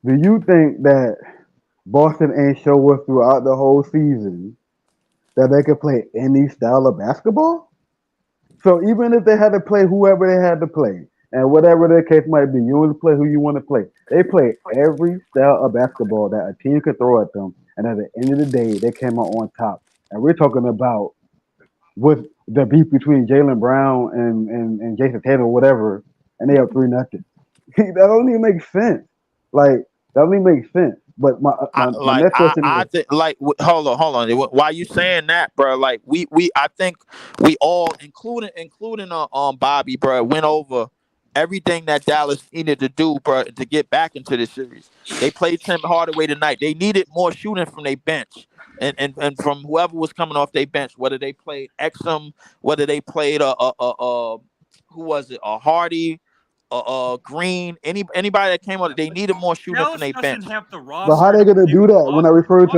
[SPEAKER 9] Do you think that Boston ain't show us throughout the whole season that they could play any style of basketball. So even if they had to play whoever they had to play, and whatever their case might be, you want to play who you want to play. They play every style of basketball that a team could throw at them, and at the end of the day, they came out on top. And we're talking about with the beef between Jaylen Brown and Jason Tatum or whatever, and they have 3-0. That don't even make sense. Like that don't even make sense. But my next question
[SPEAKER 12] I
[SPEAKER 9] is,
[SPEAKER 12] think like hold on. Why you saying that, bro? Like I think we all, including Bobby, bro, went over everything that Dallas needed to do, bro, to get back into the series. They played Tim Hardaway tonight. They needed more shooting from their bench. And from whoever was coming off their bench, whether they played Exum, whether they played who was it, a Hardy, Green, anybody that came out, they needed more shooting from
[SPEAKER 10] Dallas
[SPEAKER 12] their bench.
[SPEAKER 10] doesn't have the
[SPEAKER 9] but how
[SPEAKER 10] roster.
[SPEAKER 9] they gonna do that? When I referred to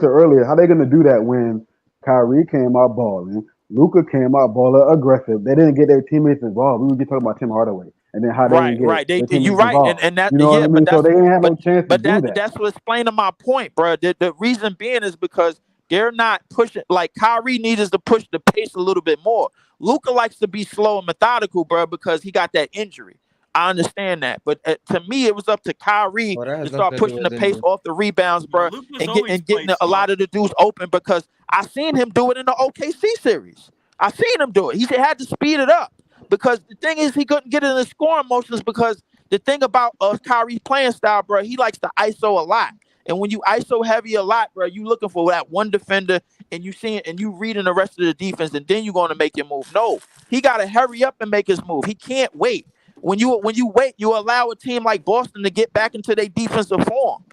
[SPEAKER 9] earlier, how they gonna do that when Kyrie came out balling, Luka came out balling aggressive? They didn't get their teammates involved. We were just talking about Tim Hardaway, and then how they didn't
[SPEAKER 12] Right.
[SPEAKER 9] get their
[SPEAKER 12] You
[SPEAKER 9] teammates
[SPEAKER 12] right,
[SPEAKER 9] involved.
[SPEAKER 12] and that
[SPEAKER 9] You know what I mean?
[SPEAKER 12] but
[SPEAKER 9] So they didn't have no
[SPEAKER 12] but
[SPEAKER 9] chance to do that.
[SPEAKER 12] that's what explaining my point, bro. The reason being is because they're not pushing. Like Kyrie needs to push the pace a little bit more. Luka likes to be slow and methodical, bro, because he got that injury. I understand that, but to me, it was up to Kyrie to start pushing the pace off the rebounds, bro, and getting a lot of the dudes open, because I seen him do it in the OKC series. I seen him do it. He had to speed it up, because the thing is he couldn't get in the scoring motions, because the thing about Kyrie's playing style, bro, he likes to ISO a lot. And when you ISO heavy a lot, bro, you looking for that one defender, and you seeing and you reading the rest of the defense, and then you're going to make your move. No, he got to hurry up and make his move. He can't wait. When you wait, you allow a team like Boston to get back into their defensive form.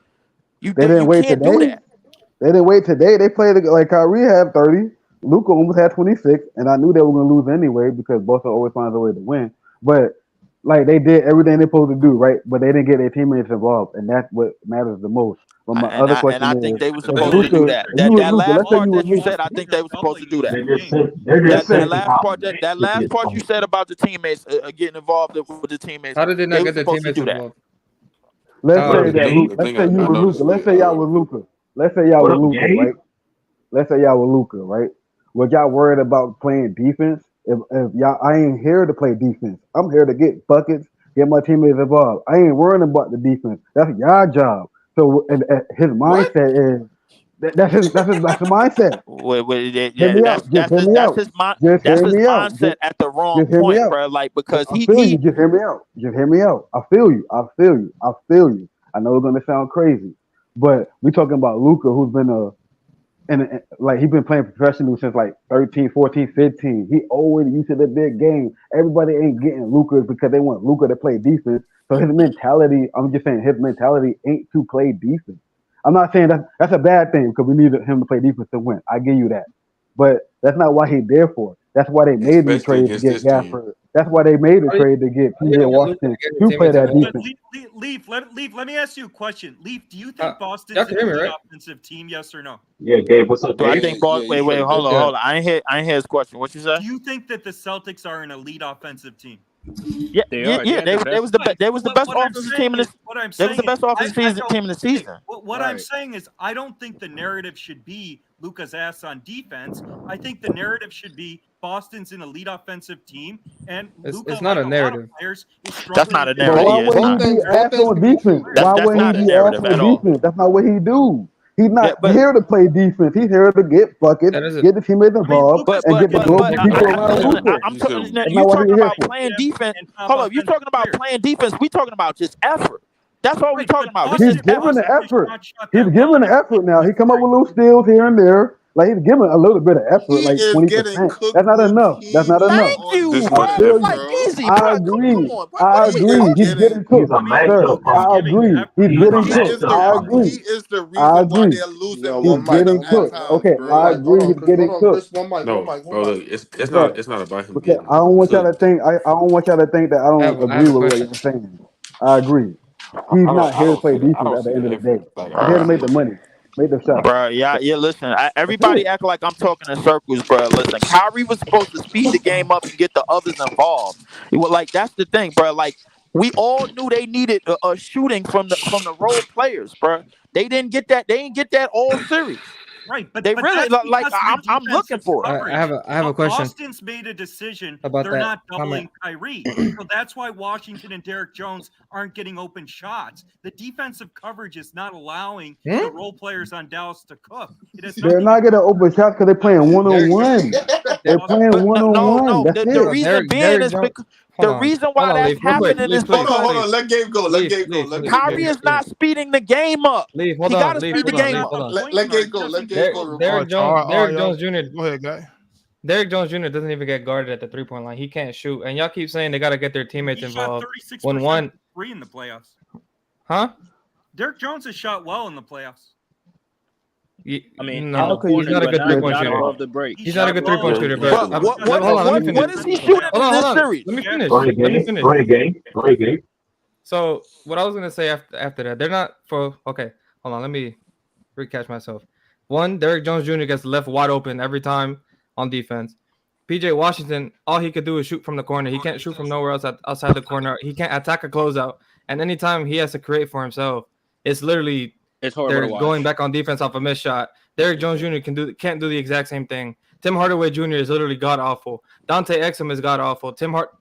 [SPEAKER 9] They didn't wait
[SPEAKER 12] can't
[SPEAKER 9] today.
[SPEAKER 12] do that.
[SPEAKER 9] They didn't wait today. They played like Kyrie had 30. Luka almost had 26, and I knew they were going to lose anyway because Boston always finds a way to win. But like they did everything they're supposed to do, right? But they didn't get their teammates involved, and that's what matters the most. But my other question
[SPEAKER 12] I
[SPEAKER 9] is,
[SPEAKER 12] think they were
[SPEAKER 9] if
[SPEAKER 12] supposed to do
[SPEAKER 9] Luka,
[SPEAKER 12] that.
[SPEAKER 9] if you was
[SPEAKER 12] That
[SPEAKER 9] Luka,
[SPEAKER 12] last
[SPEAKER 9] let's say
[SPEAKER 12] part
[SPEAKER 9] you was
[SPEAKER 12] that you
[SPEAKER 9] Luka,
[SPEAKER 12] said, I think they were supposed to do that.
[SPEAKER 6] They're just
[SPEAKER 12] That
[SPEAKER 6] saying
[SPEAKER 12] last
[SPEAKER 6] how
[SPEAKER 12] part
[SPEAKER 6] big
[SPEAKER 12] that
[SPEAKER 6] it
[SPEAKER 12] last
[SPEAKER 6] is
[SPEAKER 12] part
[SPEAKER 6] from
[SPEAKER 12] you said about the teammates getting involved with the teammates.
[SPEAKER 13] How did they not
[SPEAKER 12] They were
[SPEAKER 13] get their
[SPEAKER 12] supposed to
[SPEAKER 13] teammates
[SPEAKER 12] do that.
[SPEAKER 13] involved?
[SPEAKER 9] let's
[SPEAKER 6] What
[SPEAKER 9] say
[SPEAKER 6] up,
[SPEAKER 9] that
[SPEAKER 6] Gabe?
[SPEAKER 11] The
[SPEAKER 9] let's
[SPEAKER 11] thing
[SPEAKER 9] say you
[SPEAKER 11] I
[SPEAKER 9] was
[SPEAKER 11] noticed
[SPEAKER 9] Luka, let's
[SPEAKER 11] with
[SPEAKER 9] say y'all was Luka, let's say y'all
[SPEAKER 6] What
[SPEAKER 9] was
[SPEAKER 6] up,
[SPEAKER 9] Luka,
[SPEAKER 6] Gabe?
[SPEAKER 9] right? Let's say y'all were Luka, right? Was y'all worried about playing defense? If y'all, I ain't here to play defense. I'm here to get buckets, get my teammates involved. I ain't worrying about the defense. That's y'all job. So and his
[SPEAKER 8] What?
[SPEAKER 9] mindset is that's the mindset. Hear me out. Just hear me
[SPEAKER 12] That's
[SPEAKER 9] out.
[SPEAKER 12] his mind.
[SPEAKER 9] Just
[SPEAKER 12] That's
[SPEAKER 9] hear
[SPEAKER 12] his
[SPEAKER 9] me out.
[SPEAKER 12] mindset at the wrong
[SPEAKER 9] Just hear me
[SPEAKER 12] point,
[SPEAKER 9] out.
[SPEAKER 12] bro. Like because
[SPEAKER 9] I feel you. Just hear me out. Just hear me out. I feel you. I feel you. I feel you. I know it's gonna sound crazy, but we talking about Luka, who's been like he's been playing professional since like 13, 14, 15. He always used to the big game. Everybody ain't getting Luka because they want Luka to play defense. So his mentality, I'm just saying his mentality ain't to play defense. I'm not saying that's a bad thing because we need him to play defense to win. I give you that. But that's not why he's there for. That's why they made the
[SPEAKER 11] especially
[SPEAKER 9] trade to
[SPEAKER 11] against
[SPEAKER 9] get
[SPEAKER 11] this team.
[SPEAKER 9] Gafford. That's why they made the
[SPEAKER 13] How do
[SPEAKER 9] trade to get
[SPEAKER 13] you
[SPEAKER 9] PJ
[SPEAKER 13] get Luka to
[SPEAKER 9] Washington
[SPEAKER 13] get
[SPEAKER 9] to
[SPEAKER 13] his
[SPEAKER 9] play
[SPEAKER 13] teammates
[SPEAKER 9] that
[SPEAKER 13] involved?
[SPEAKER 9] defense.
[SPEAKER 10] Leaf, let me ask you a question. Leaf, do you think Boston's
[SPEAKER 13] Y'all
[SPEAKER 10] an
[SPEAKER 13] can hear me,
[SPEAKER 10] elite
[SPEAKER 13] right?
[SPEAKER 10] offensive team? Yes or no?
[SPEAKER 6] Yeah, Gabe. What's up,
[SPEAKER 12] do I
[SPEAKER 6] Gabe?
[SPEAKER 12] think
[SPEAKER 8] Yeah,
[SPEAKER 12] Wait,
[SPEAKER 8] you straight,
[SPEAKER 12] hold
[SPEAKER 8] bro.
[SPEAKER 12] on. I ain't hear his question. What you say?
[SPEAKER 10] Do you think that the Celtics are an elite offensive team?
[SPEAKER 12] Yeah,
[SPEAKER 5] They are. They had
[SPEAKER 12] They
[SPEAKER 5] the
[SPEAKER 12] was
[SPEAKER 5] best.
[SPEAKER 12] they was the best
[SPEAKER 10] What I'm
[SPEAKER 12] offensive
[SPEAKER 10] saying
[SPEAKER 12] team in
[SPEAKER 10] is,
[SPEAKER 12] this.
[SPEAKER 10] what I'm
[SPEAKER 12] They was
[SPEAKER 10] saying
[SPEAKER 12] the
[SPEAKER 10] is,
[SPEAKER 12] best offensive team in the season.
[SPEAKER 10] what I'm saying is, I don't think the narrative should be Luka's ass on defense. I think the narrative should be Boston's an elite offensive team, and Luka,
[SPEAKER 13] It's not
[SPEAKER 10] like
[SPEAKER 13] a
[SPEAKER 10] a lot of
[SPEAKER 13] narrative.
[SPEAKER 10] players, is
[SPEAKER 12] That's
[SPEAKER 10] struggling
[SPEAKER 12] not a
[SPEAKER 10] to
[SPEAKER 9] But
[SPEAKER 12] narrative.
[SPEAKER 10] develop.
[SPEAKER 9] why
[SPEAKER 12] Yeah, it's
[SPEAKER 9] would he
[SPEAKER 12] not.
[SPEAKER 9] be
[SPEAKER 8] Both
[SPEAKER 9] asked
[SPEAKER 8] things
[SPEAKER 9] on
[SPEAKER 8] can be
[SPEAKER 9] defense?
[SPEAKER 8] true, bro.
[SPEAKER 9] Why
[SPEAKER 12] That's
[SPEAKER 9] would he
[SPEAKER 12] not a
[SPEAKER 9] be asked
[SPEAKER 12] narrative
[SPEAKER 9] on
[SPEAKER 12] at all.
[SPEAKER 9] defense? That's not what he do. He's
[SPEAKER 12] Yeah,
[SPEAKER 9] not here to play defense. He's here to get buckets,
[SPEAKER 13] That isn't.
[SPEAKER 9] get the teammates
[SPEAKER 10] I mean,
[SPEAKER 9] involved,
[SPEAKER 10] Luka's
[SPEAKER 9] and get the
[SPEAKER 10] Luka's
[SPEAKER 9] global
[SPEAKER 10] a
[SPEAKER 9] people
[SPEAKER 10] big
[SPEAKER 9] around
[SPEAKER 12] listen,
[SPEAKER 9] Luka.
[SPEAKER 12] I'm
[SPEAKER 11] You
[SPEAKER 12] talking.
[SPEAKER 11] too.
[SPEAKER 9] That's
[SPEAKER 12] You
[SPEAKER 9] not what he's
[SPEAKER 12] talking
[SPEAKER 9] here
[SPEAKER 12] about
[SPEAKER 9] for.
[SPEAKER 12] playing defense?
[SPEAKER 10] and top
[SPEAKER 12] Hold up. You
[SPEAKER 10] offensive
[SPEAKER 12] talking about
[SPEAKER 10] players.
[SPEAKER 12] playing defense? We talking about just effort. That's all we
[SPEAKER 10] Right,
[SPEAKER 12] talking
[SPEAKER 10] but
[SPEAKER 12] about. It's
[SPEAKER 9] He's
[SPEAKER 12] just
[SPEAKER 10] Boston
[SPEAKER 9] giving
[SPEAKER 12] effort.
[SPEAKER 9] the
[SPEAKER 10] does
[SPEAKER 9] effort.
[SPEAKER 10] not shot
[SPEAKER 9] He's
[SPEAKER 10] that well,
[SPEAKER 9] giving
[SPEAKER 10] and
[SPEAKER 9] the
[SPEAKER 10] I think
[SPEAKER 9] effort now.
[SPEAKER 10] that's
[SPEAKER 9] He come up
[SPEAKER 10] great.
[SPEAKER 9] with little steals here and there. Like he's giving a little bit of effort,
[SPEAKER 8] He
[SPEAKER 9] like
[SPEAKER 8] is
[SPEAKER 9] 20%.
[SPEAKER 8] getting cooked
[SPEAKER 9] That's not enough. That's not
[SPEAKER 8] routinely
[SPEAKER 9] enough.
[SPEAKER 12] Thank
[SPEAKER 8] on
[SPEAKER 12] you,
[SPEAKER 11] This
[SPEAKER 12] bro.
[SPEAKER 9] I
[SPEAKER 11] much
[SPEAKER 9] feel
[SPEAKER 8] defense,
[SPEAKER 9] you.
[SPEAKER 12] Like
[SPEAKER 8] bro.
[SPEAKER 12] easy,
[SPEAKER 9] I
[SPEAKER 12] bro. Come
[SPEAKER 9] agree.
[SPEAKER 12] on.
[SPEAKER 9] I
[SPEAKER 12] What
[SPEAKER 8] He
[SPEAKER 12] are you
[SPEAKER 8] is
[SPEAKER 9] agree. He's
[SPEAKER 12] talking?
[SPEAKER 8] getting
[SPEAKER 9] getting
[SPEAKER 6] He's a
[SPEAKER 9] cooked.
[SPEAKER 10] I mean,
[SPEAKER 9] Sir,
[SPEAKER 6] matchup
[SPEAKER 10] Luka's
[SPEAKER 9] I
[SPEAKER 6] problem.
[SPEAKER 10] giving
[SPEAKER 9] agree.
[SPEAKER 10] effort,
[SPEAKER 9] He's
[SPEAKER 10] not
[SPEAKER 12] A
[SPEAKER 9] getting
[SPEAKER 8] he
[SPEAKER 9] cooked.
[SPEAKER 8] is
[SPEAKER 12] matchup
[SPEAKER 8] the
[SPEAKER 9] I
[SPEAKER 12] problem.
[SPEAKER 9] agree.
[SPEAKER 8] he is the
[SPEAKER 9] I
[SPEAKER 8] reason why
[SPEAKER 9] agree.
[SPEAKER 8] they're losing
[SPEAKER 4] Yo,
[SPEAKER 9] He's
[SPEAKER 4] one mic,
[SPEAKER 8] momentum
[SPEAKER 9] getting
[SPEAKER 4] one
[SPEAKER 8] at
[SPEAKER 4] mic,
[SPEAKER 9] cooked.
[SPEAKER 8] times,
[SPEAKER 9] Okay,
[SPEAKER 8] bro.
[SPEAKER 9] I
[SPEAKER 4] one mic. Hold
[SPEAKER 9] agree.
[SPEAKER 4] on,
[SPEAKER 9] He's
[SPEAKER 4] Chris. Hold
[SPEAKER 9] getting
[SPEAKER 4] on,
[SPEAKER 9] cooked.
[SPEAKER 4] Chris. One mic, one
[SPEAKER 11] No,
[SPEAKER 4] mic, one
[SPEAKER 11] bro.
[SPEAKER 4] mic.
[SPEAKER 11] Look, it's
[SPEAKER 9] Sir,
[SPEAKER 11] not about him
[SPEAKER 9] because
[SPEAKER 11] getting
[SPEAKER 9] I don't want y'all to
[SPEAKER 11] cooked.
[SPEAKER 9] think I don't want y'all to think that I don't
[SPEAKER 13] I have
[SPEAKER 9] agree
[SPEAKER 13] a
[SPEAKER 9] with what
[SPEAKER 13] question.
[SPEAKER 9] y'all saying. I agree. He's not
[SPEAKER 11] I
[SPEAKER 9] here to
[SPEAKER 11] don't
[SPEAKER 9] play
[SPEAKER 11] see the
[SPEAKER 9] defense at the end of the day.
[SPEAKER 11] effort like
[SPEAKER 9] He's here to
[SPEAKER 11] I
[SPEAKER 9] make
[SPEAKER 11] see
[SPEAKER 9] the
[SPEAKER 11] it.
[SPEAKER 9] money, make the shots.
[SPEAKER 12] Bro, yeah, listen.
[SPEAKER 9] That's
[SPEAKER 12] Everybody
[SPEAKER 9] it.
[SPEAKER 12] act like I'm talking in circles, bro. Listen, Kyrie was supposed to speed the game up and get the others involved. Like that's the thing, bro. Like we all knew they needed a shooting from the role players, bro. They didn't get that. They didn't get that all series.
[SPEAKER 10] Right, but
[SPEAKER 12] They really
[SPEAKER 10] that's
[SPEAKER 12] like.
[SPEAKER 10] because of the
[SPEAKER 12] I'm looking
[SPEAKER 10] defensive
[SPEAKER 12] for it.
[SPEAKER 10] coverage.
[SPEAKER 13] I have a question
[SPEAKER 10] Boston's made a decision.
[SPEAKER 13] about
[SPEAKER 10] They're
[SPEAKER 13] that
[SPEAKER 10] not doubling
[SPEAKER 13] comment.
[SPEAKER 10] Kyrie. So that's why Washington and Derek Jones aren't getting open shots. The defensive coverage is not allowing the role players on Dallas to cook. It has
[SPEAKER 9] They're
[SPEAKER 10] nothing
[SPEAKER 9] not getting open shots because they're playing one-on-one. They're playing
[SPEAKER 12] But
[SPEAKER 9] one-on-one.
[SPEAKER 12] no.
[SPEAKER 9] That's
[SPEAKER 12] The
[SPEAKER 9] it.
[SPEAKER 12] reason being
[SPEAKER 13] Derek
[SPEAKER 12] is
[SPEAKER 13] Jones.
[SPEAKER 12] because
[SPEAKER 13] Hold
[SPEAKER 12] the
[SPEAKER 13] on.
[SPEAKER 12] reason
[SPEAKER 13] Hold
[SPEAKER 12] why
[SPEAKER 13] on,
[SPEAKER 12] that's
[SPEAKER 13] Leaf. Real quick.
[SPEAKER 12] happening
[SPEAKER 13] Leaf,
[SPEAKER 12] is
[SPEAKER 13] please.
[SPEAKER 12] because
[SPEAKER 8] Let Gabe go. Let Gabe go. Let Gabe
[SPEAKER 12] Kyrie
[SPEAKER 8] go.
[SPEAKER 12] is not speeding the game up.
[SPEAKER 13] Leaf,
[SPEAKER 12] He
[SPEAKER 13] hold
[SPEAKER 12] got
[SPEAKER 13] on.
[SPEAKER 12] to
[SPEAKER 13] Leaf,
[SPEAKER 12] speed the
[SPEAKER 13] hold on.
[SPEAKER 12] game
[SPEAKER 13] Leaf,
[SPEAKER 12] up.
[SPEAKER 13] hold on.
[SPEAKER 8] Let Gabe go. Let Gabe go.
[SPEAKER 13] Derek Jones Jr.
[SPEAKER 2] Go ahead, guy.
[SPEAKER 13] Derek Jones Jr. doesn't even get guarded at the 3-point line. He can't shoot, and y'all keep saying they got to get their teammates
[SPEAKER 10] He shot
[SPEAKER 13] involved.
[SPEAKER 10] 36%
[SPEAKER 13] When one,
[SPEAKER 10] free in the playoffs.
[SPEAKER 13] huh?
[SPEAKER 10] Derek Jones has shot well in the playoffs.
[SPEAKER 5] I mean,
[SPEAKER 13] No,
[SPEAKER 5] in the
[SPEAKER 13] he's not a good 3-point
[SPEAKER 5] not
[SPEAKER 13] shooter.
[SPEAKER 5] above the break.
[SPEAKER 13] He's not a good 3-point shooter, bro.
[SPEAKER 12] But
[SPEAKER 13] Hold on, let me
[SPEAKER 12] what
[SPEAKER 13] finish.
[SPEAKER 12] is he shooting in this series?
[SPEAKER 13] Let me finish.
[SPEAKER 6] Go ahead,
[SPEAKER 13] Let me
[SPEAKER 6] Gabe.
[SPEAKER 13] finish.
[SPEAKER 6] Go ahead, Gabe. Go ahead, Gabe.
[SPEAKER 13] So what I was gonna say after that, they're not for. Okay, hold on. Let me recatch myself. One, Derek Jones Jr. gets left wide open every time on defense. PJ Washington, all he could do is shoot from the corner. He can't shoot from nowhere else outside the corner. He can't attack a closeout. And anytime he has to create for himself, it's literally
[SPEAKER 5] horrible
[SPEAKER 13] they're
[SPEAKER 5] to watch.
[SPEAKER 13] going back on defense off a missed shot. Derek Jones Jr. can't do the exact same thing. Tim Hardaway Jr. is literally god awful. Dante Exum is god awful. Jaden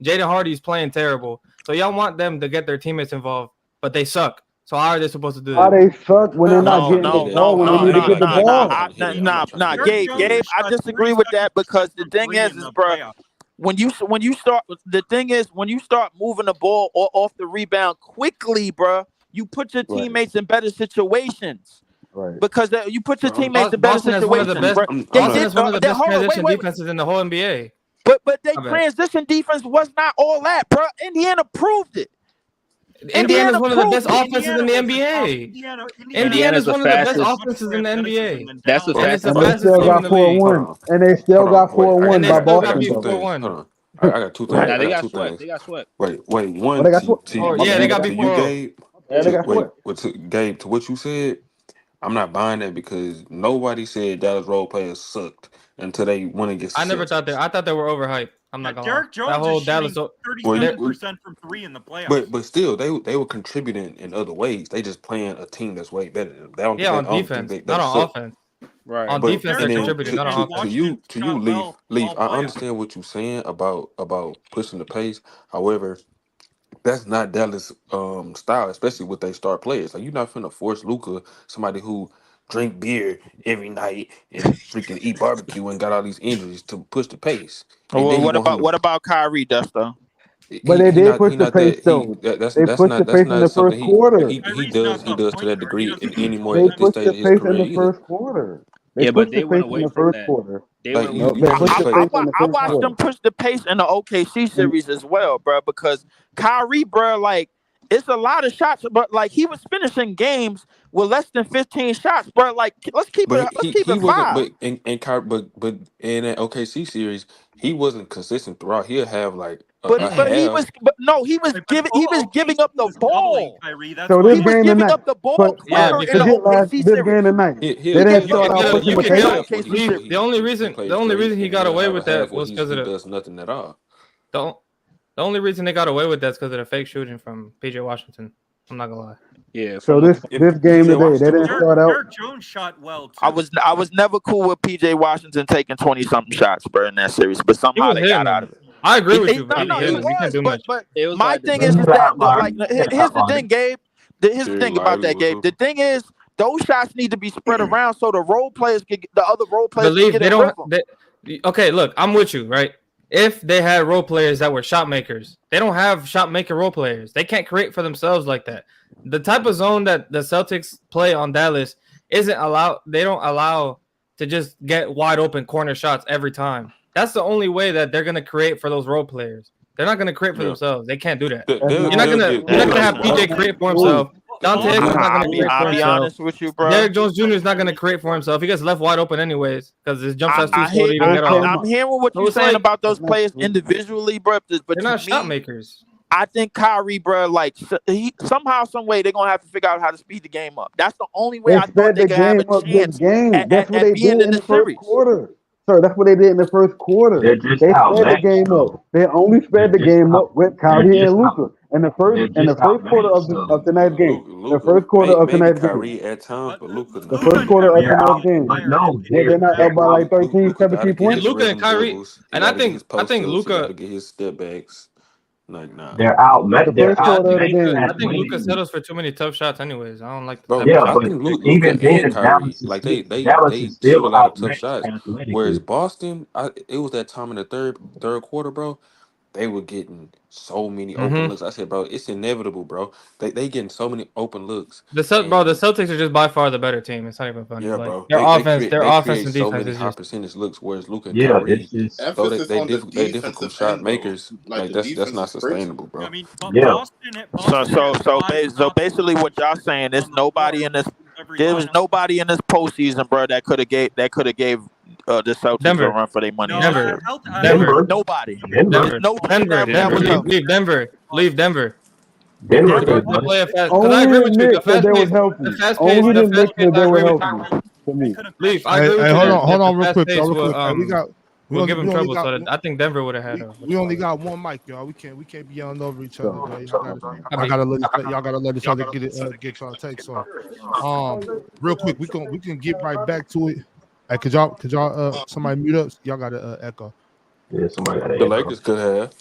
[SPEAKER 13] Hardy's playing terrible. So y'all want them to get their teammates involved, but they suck. So how are they supposed to do
[SPEAKER 9] How
[SPEAKER 13] that?
[SPEAKER 9] they suck when they're not getting the ball when they need to get the ball.
[SPEAKER 12] Gabe, I disagree with that because the thing is, bro, when you start, the thing is when you start moving the ball off the rebound quickly, bro, you put your teammates in better situations.
[SPEAKER 9] Right.
[SPEAKER 12] Because you put your teammates in better
[SPEAKER 13] Boston is one of
[SPEAKER 12] situations.
[SPEAKER 13] the best. Boston is one of the best transition defenses in the whole NBA.
[SPEAKER 12] But their transition defense was not all that, bro. Indiana proved it.
[SPEAKER 13] Indiana is one of the best offenses in the NBA. Indiana is one of the best offenses in the NBA.
[SPEAKER 5] That's the
[SPEAKER 9] And
[SPEAKER 5] fastest.
[SPEAKER 9] they still got 4-1. And they still got 4-1 by Boston.
[SPEAKER 11] Hold on. I got two things.
[SPEAKER 5] Nah,
[SPEAKER 11] I
[SPEAKER 5] they
[SPEAKER 11] got
[SPEAKER 5] got
[SPEAKER 11] two
[SPEAKER 5] swept.
[SPEAKER 11] things.
[SPEAKER 5] They got swept.
[SPEAKER 11] Wait. One.
[SPEAKER 9] they got swept.
[SPEAKER 13] They got beat
[SPEAKER 11] you,
[SPEAKER 13] 4-0.
[SPEAKER 11] Gabe.
[SPEAKER 9] Yeah, they got swept.
[SPEAKER 11] Gabe, to what you said, I'm not buying that because nobody said Dallas role players sucked until they went against.
[SPEAKER 13] I never thought that. I thought they were overhyped. I'm not gonna lie.
[SPEAKER 10] Derek Jones
[SPEAKER 13] That whole
[SPEAKER 10] is
[SPEAKER 13] Dallas.
[SPEAKER 10] shooting 37% from 3 in the playoffs.
[SPEAKER 11] But still, they were contributing in other ways. They just playing a team that's way better than them. They don't
[SPEAKER 13] Yeah,
[SPEAKER 11] think
[SPEAKER 13] on
[SPEAKER 11] they,
[SPEAKER 13] defense,
[SPEAKER 11] they
[SPEAKER 13] not on
[SPEAKER 11] suck.
[SPEAKER 13] offense.
[SPEAKER 5] Right.
[SPEAKER 13] On
[SPEAKER 11] But
[SPEAKER 13] defense, they're
[SPEAKER 11] and then
[SPEAKER 13] contributing, not on offense.
[SPEAKER 11] to you, Leaf. I understand what you're saying about pushing the pace. However, that's not Dallas style, especially with their star players. Like you're not finna force Luka, somebody who drink beer every night and freaking eat barbecue and got all these injuries, to push the pace. And then
[SPEAKER 12] Well,
[SPEAKER 11] you want him to,
[SPEAKER 12] what about Kyrie, Dusto?
[SPEAKER 9] But they did push the pace though. They pushed the pace in the first quarter.
[SPEAKER 11] he does to that degree anymore
[SPEAKER 9] They
[SPEAKER 11] at this
[SPEAKER 9] pushed
[SPEAKER 11] stage
[SPEAKER 9] the
[SPEAKER 11] of his
[SPEAKER 9] pace in
[SPEAKER 11] career
[SPEAKER 9] the
[SPEAKER 11] either.
[SPEAKER 9] first quarter. They
[SPEAKER 5] Yeah, but
[SPEAKER 9] pushed
[SPEAKER 5] they
[SPEAKER 9] the
[SPEAKER 5] went
[SPEAKER 9] pace in
[SPEAKER 5] away
[SPEAKER 9] the
[SPEAKER 5] from
[SPEAKER 9] first
[SPEAKER 5] that.
[SPEAKER 9] quarter.
[SPEAKER 5] They
[SPEAKER 11] Like
[SPEAKER 5] went
[SPEAKER 11] you,
[SPEAKER 5] away
[SPEAKER 9] They
[SPEAKER 11] you
[SPEAKER 9] pushed the
[SPEAKER 11] play.
[SPEAKER 9] pace in the
[SPEAKER 12] I
[SPEAKER 9] first
[SPEAKER 12] watched
[SPEAKER 9] quarter.
[SPEAKER 12] them push the pace in the OKC series as well, bro. Because Kyrie, bro, like it's a lot of shots, but like he was finishing games with less than 15 shots, bro. Like let's keep
[SPEAKER 11] But
[SPEAKER 12] it
[SPEAKER 11] he wasn't.
[SPEAKER 12] 5.
[SPEAKER 11] But in that OKC series, he wasn't consistent throughout. He'll have like a
[SPEAKER 12] But he
[SPEAKER 11] half.
[SPEAKER 12] was giving up the ball.
[SPEAKER 9] So
[SPEAKER 12] He
[SPEAKER 9] this
[SPEAKER 12] was
[SPEAKER 9] game
[SPEAKER 12] giving
[SPEAKER 9] tonight,
[SPEAKER 12] up the ball
[SPEAKER 9] but
[SPEAKER 12] quicker in the
[SPEAKER 9] forget
[SPEAKER 12] OKC
[SPEAKER 9] this
[SPEAKER 12] series.
[SPEAKER 9] game tonight.
[SPEAKER 11] He
[SPEAKER 9] They didn't
[SPEAKER 12] gave
[SPEAKER 9] start
[SPEAKER 12] up
[SPEAKER 9] out
[SPEAKER 12] the
[SPEAKER 9] pushing
[SPEAKER 12] ball.
[SPEAKER 9] the
[SPEAKER 12] You can
[SPEAKER 9] pace.
[SPEAKER 12] tell OKC
[SPEAKER 13] The only reason he got away with that was because of
[SPEAKER 11] he does nothing at all.
[SPEAKER 13] the only reason they got away with that is because of the fake shooting from PJ Washington. I'm not gonna lie.
[SPEAKER 5] Yeah.
[SPEAKER 9] So this game today, they didn't start out.
[SPEAKER 10] Derek Jones shot well too.
[SPEAKER 12] I was never cool with PJ Washington taking 20-something shots, bro, in that series, but somehow they got out of it.
[SPEAKER 13] I agree with you,
[SPEAKER 12] No,
[SPEAKER 13] but
[SPEAKER 12] he
[SPEAKER 13] we can't do much.
[SPEAKER 12] but
[SPEAKER 5] It was
[SPEAKER 12] my
[SPEAKER 5] like
[SPEAKER 12] thing
[SPEAKER 5] the-
[SPEAKER 12] is that like here's the thing, Gabe. Here's the thing about that, Gabe. The thing is those shots need to be spread around so the role players can the other role players
[SPEAKER 13] Believe
[SPEAKER 12] can
[SPEAKER 13] they
[SPEAKER 12] get in
[SPEAKER 13] don't.
[SPEAKER 12] rhythm.
[SPEAKER 13] Okay, look, I'm with you, right? If they had role players that were shot makers, they don't have shot maker role players. They can't create for themselves like that. The type of zone that the Celtics play on Dallas isn't allowed. They don't allow to just get wide open corner shots every time. That's the only way that they're gonna create for those role players. They're not gonna create for themselves. They can't do that. You're not gonna have PJ create for himself. Dante Exum is not gonna create for
[SPEAKER 12] I'll be
[SPEAKER 13] himself.
[SPEAKER 12] honest with you, bro.
[SPEAKER 13] Derek Jones Jr. is not gonna create for himself. He gets left wide open anyways because his jump shot's too slow to even get off.
[SPEAKER 12] I'm hearing what
[SPEAKER 13] So
[SPEAKER 12] you're
[SPEAKER 13] it's
[SPEAKER 12] saying
[SPEAKER 13] like-
[SPEAKER 12] about those players individually, bro. But
[SPEAKER 13] They're not
[SPEAKER 12] to
[SPEAKER 13] shot
[SPEAKER 12] me,
[SPEAKER 13] makers.
[SPEAKER 12] I think Kyrie, bro, like he somehow, some way, they're gonna have to figure out how to speed the game up. That's the only way
[SPEAKER 9] They
[SPEAKER 12] I thought
[SPEAKER 9] sped
[SPEAKER 12] they
[SPEAKER 9] the
[SPEAKER 12] could have
[SPEAKER 9] game
[SPEAKER 12] a
[SPEAKER 9] up this
[SPEAKER 12] chance
[SPEAKER 9] game. That's what
[SPEAKER 12] at
[SPEAKER 9] they
[SPEAKER 12] being
[SPEAKER 9] did
[SPEAKER 12] in
[SPEAKER 9] in
[SPEAKER 12] the
[SPEAKER 9] the first
[SPEAKER 12] series.
[SPEAKER 9] quarter. Sir, that's what they did in the first quarter.
[SPEAKER 6] They're just
[SPEAKER 9] They
[SPEAKER 6] out
[SPEAKER 9] sped the
[SPEAKER 6] matched,
[SPEAKER 9] game
[SPEAKER 6] though.
[SPEAKER 9] up. They only sped the
[SPEAKER 6] They're just
[SPEAKER 9] game
[SPEAKER 6] out-
[SPEAKER 9] up with
[SPEAKER 6] they're
[SPEAKER 9] Kyrie
[SPEAKER 6] just
[SPEAKER 9] and
[SPEAKER 6] out-
[SPEAKER 9] Luka. in the
[SPEAKER 6] They're just
[SPEAKER 9] first quarter
[SPEAKER 6] outmatched.
[SPEAKER 9] of tonight's game. The
[SPEAKER 11] Luka,
[SPEAKER 9] first quarter of
[SPEAKER 11] maybe
[SPEAKER 9] tonight's game.
[SPEAKER 11] Kyrie at times, but Luka
[SPEAKER 9] The first
[SPEAKER 11] not.
[SPEAKER 9] quarter of
[SPEAKER 6] They're
[SPEAKER 9] tonight's
[SPEAKER 6] out,
[SPEAKER 9] game.
[SPEAKER 6] but no,
[SPEAKER 9] Were they not
[SPEAKER 6] they're
[SPEAKER 9] up by
[SPEAKER 6] out.
[SPEAKER 9] like 13,
[SPEAKER 11] Luka got to
[SPEAKER 9] 17
[SPEAKER 11] get
[SPEAKER 13] And
[SPEAKER 11] his
[SPEAKER 9] points?
[SPEAKER 13] Luka and
[SPEAKER 11] rhythm
[SPEAKER 13] Kyrie,
[SPEAKER 11] dribbles. He
[SPEAKER 13] and
[SPEAKER 11] got
[SPEAKER 13] I
[SPEAKER 11] to get
[SPEAKER 13] think
[SPEAKER 11] his
[SPEAKER 13] I
[SPEAKER 11] post
[SPEAKER 13] think
[SPEAKER 11] ups. He got
[SPEAKER 13] Luka.
[SPEAKER 11] to get his step backs. Like, nah.
[SPEAKER 6] They're
[SPEAKER 9] The
[SPEAKER 6] outmatched. They're
[SPEAKER 9] first
[SPEAKER 13] Yeah, I
[SPEAKER 9] quarter of
[SPEAKER 13] think
[SPEAKER 9] the
[SPEAKER 6] outmatched
[SPEAKER 9] game.
[SPEAKER 13] I think Luka
[SPEAKER 6] athletically.
[SPEAKER 13] settles for too many tough shots. Anyways, I don't like the
[SPEAKER 11] Bro,
[SPEAKER 13] type of
[SPEAKER 6] Yeah,
[SPEAKER 11] I
[SPEAKER 13] shot.
[SPEAKER 6] but
[SPEAKER 11] think
[SPEAKER 6] even
[SPEAKER 11] Luka and
[SPEAKER 6] then,
[SPEAKER 11] Kyrie, like
[SPEAKER 6] Dallas
[SPEAKER 11] they
[SPEAKER 6] is
[SPEAKER 11] shoot a
[SPEAKER 6] still
[SPEAKER 11] lot of tough
[SPEAKER 6] outmatched
[SPEAKER 11] shots. Whereas
[SPEAKER 6] athletically.
[SPEAKER 11] Boston, it was that time in the third quarter, bro. They were getting so many open
[SPEAKER 13] Mm-hmm.
[SPEAKER 11] looks. I said, bro, it's inevitable, bro. They getting so many open looks,
[SPEAKER 13] The
[SPEAKER 11] and
[SPEAKER 13] Celtics are just by far the better team. It's not even funny.
[SPEAKER 11] yeah,
[SPEAKER 13] Like
[SPEAKER 11] bro, they
[SPEAKER 13] their offense
[SPEAKER 11] create
[SPEAKER 13] and
[SPEAKER 11] so
[SPEAKER 13] defense
[SPEAKER 11] many
[SPEAKER 13] is
[SPEAKER 11] high
[SPEAKER 13] just
[SPEAKER 11] percentage looks. Whereas Luka and
[SPEAKER 6] Yeah, it's
[SPEAKER 11] Kyrie,
[SPEAKER 6] just
[SPEAKER 11] though
[SPEAKER 8] Emphasis on the
[SPEAKER 11] they difficult
[SPEAKER 8] defensive
[SPEAKER 11] shot
[SPEAKER 8] end, though.
[SPEAKER 11] makers,
[SPEAKER 8] Like
[SPEAKER 11] like
[SPEAKER 8] the
[SPEAKER 11] that's
[SPEAKER 8] defense
[SPEAKER 11] not
[SPEAKER 8] is crazy.
[SPEAKER 11] sustainable,
[SPEAKER 10] I
[SPEAKER 11] bro.
[SPEAKER 10] mean,
[SPEAKER 6] yeah.
[SPEAKER 10] Boston has five
[SPEAKER 12] So
[SPEAKER 10] top
[SPEAKER 12] basically, what y'all saying is
[SPEAKER 10] on the floor
[SPEAKER 12] nobody in this.
[SPEAKER 10] every
[SPEAKER 12] There was
[SPEAKER 10] lineup.
[SPEAKER 12] nobody in this postseason, bro, that could have gave the Celtics a
[SPEAKER 13] Denver,
[SPEAKER 12] run for their money
[SPEAKER 10] No,
[SPEAKER 12] this
[SPEAKER 13] Denver,
[SPEAKER 12] year.
[SPEAKER 10] a
[SPEAKER 13] Denver,
[SPEAKER 6] Denver,
[SPEAKER 12] Nobody.
[SPEAKER 6] Denver,
[SPEAKER 12] There's
[SPEAKER 13] Denver,
[SPEAKER 12] no team
[SPEAKER 13] Denver,
[SPEAKER 12] that
[SPEAKER 13] Denver.
[SPEAKER 12] was
[SPEAKER 11] Denver,
[SPEAKER 12] healthy.
[SPEAKER 13] Leave Denver.
[SPEAKER 6] Denver
[SPEAKER 13] Because
[SPEAKER 6] could
[SPEAKER 13] they
[SPEAKER 6] have done
[SPEAKER 13] play a
[SPEAKER 6] it.
[SPEAKER 13] fast. Because I
[SPEAKER 9] Only
[SPEAKER 13] agree
[SPEAKER 9] the
[SPEAKER 13] with you.
[SPEAKER 9] Knicks said they was healthy. Only
[SPEAKER 13] The
[SPEAKER 9] the
[SPEAKER 13] fast
[SPEAKER 9] Knicks
[SPEAKER 13] pace.
[SPEAKER 9] said
[SPEAKER 13] I
[SPEAKER 9] they were
[SPEAKER 13] agree with
[SPEAKER 9] healthy
[SPEAKER 13] you.
[SPEAKER 9] to me.
[SPEAKER 13] Leaf, I
[SPEAKER 2] Hey,
[SPEAKER 13] agree with you
[SPEAKER 2] hold
[SPEAKER 13] that,
[SPEAKER 2] on, hold
[SPEAKER 13] the
[SPEAKER 2] on, real
[SPEAKER 13] fast
[SPEAKER 2] quick,
[SPEAKER 13] pace
[SPEAKER 2] y'all, real quick. Hey,
[SPEAKER 13] will give
[SPEAKER 2] we
[SPEAKER 13] them
[SPEAKER 2] only
[SPEAKER 13] trouble.
[SPEAKER 2] got
[SPEAKER 13] So I think Denver would have had a much
[SPEAKER 2] we only
[SPEAKER 13] harder.
[SPEAKER 2] got one mic, y'all. We can't be yelling over each other,
[SPEAKER 9] So
[SPEAKER 2] bro.
[SPEAKER 13] Copy.
[SPEAKER 2] Y'all gotta let each other get y'all takes off. Real quick, we can get right back to it. Hey, could y'all somebody mute up? Y'all got to echo.
[SPEAKER 6] Yeah, somebody got an
[SPEAKER 11] the
[SPEAKER 6] echo.
[SPEAKER 11] Lakers could have.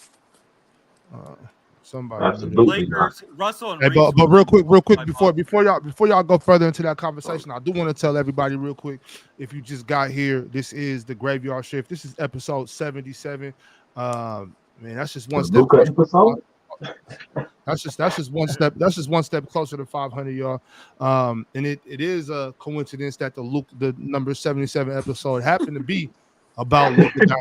[SPEAKER 2] Somebody mute up.
[SPEAKER 6] Absolutely not.
[SPEAKER 10] Lakers, Russell and
[SPEAKER 2] Hey,
[SPEAKER 10] Reese.
[SPEAKER 2] but real quick,
[SPEAKER 10] by
[SPEAKER 2] before y'all go further into that conversation, I do want to tell everybody real quick. If you just got here, this is the Graveyard Shift. This is episode 77. Man, that's just
[SPEAKER 6] The
[SPEAKER 2] one step
[SPEAKER 6] Luka
[SPEAKER 2] closer.
[SPEAKER 6] episode?
[SPEAKER 2] That's just one step. That's just one step closer to 500, y'all. And it is a coincidence that the number 77 episode happened to be about Luka.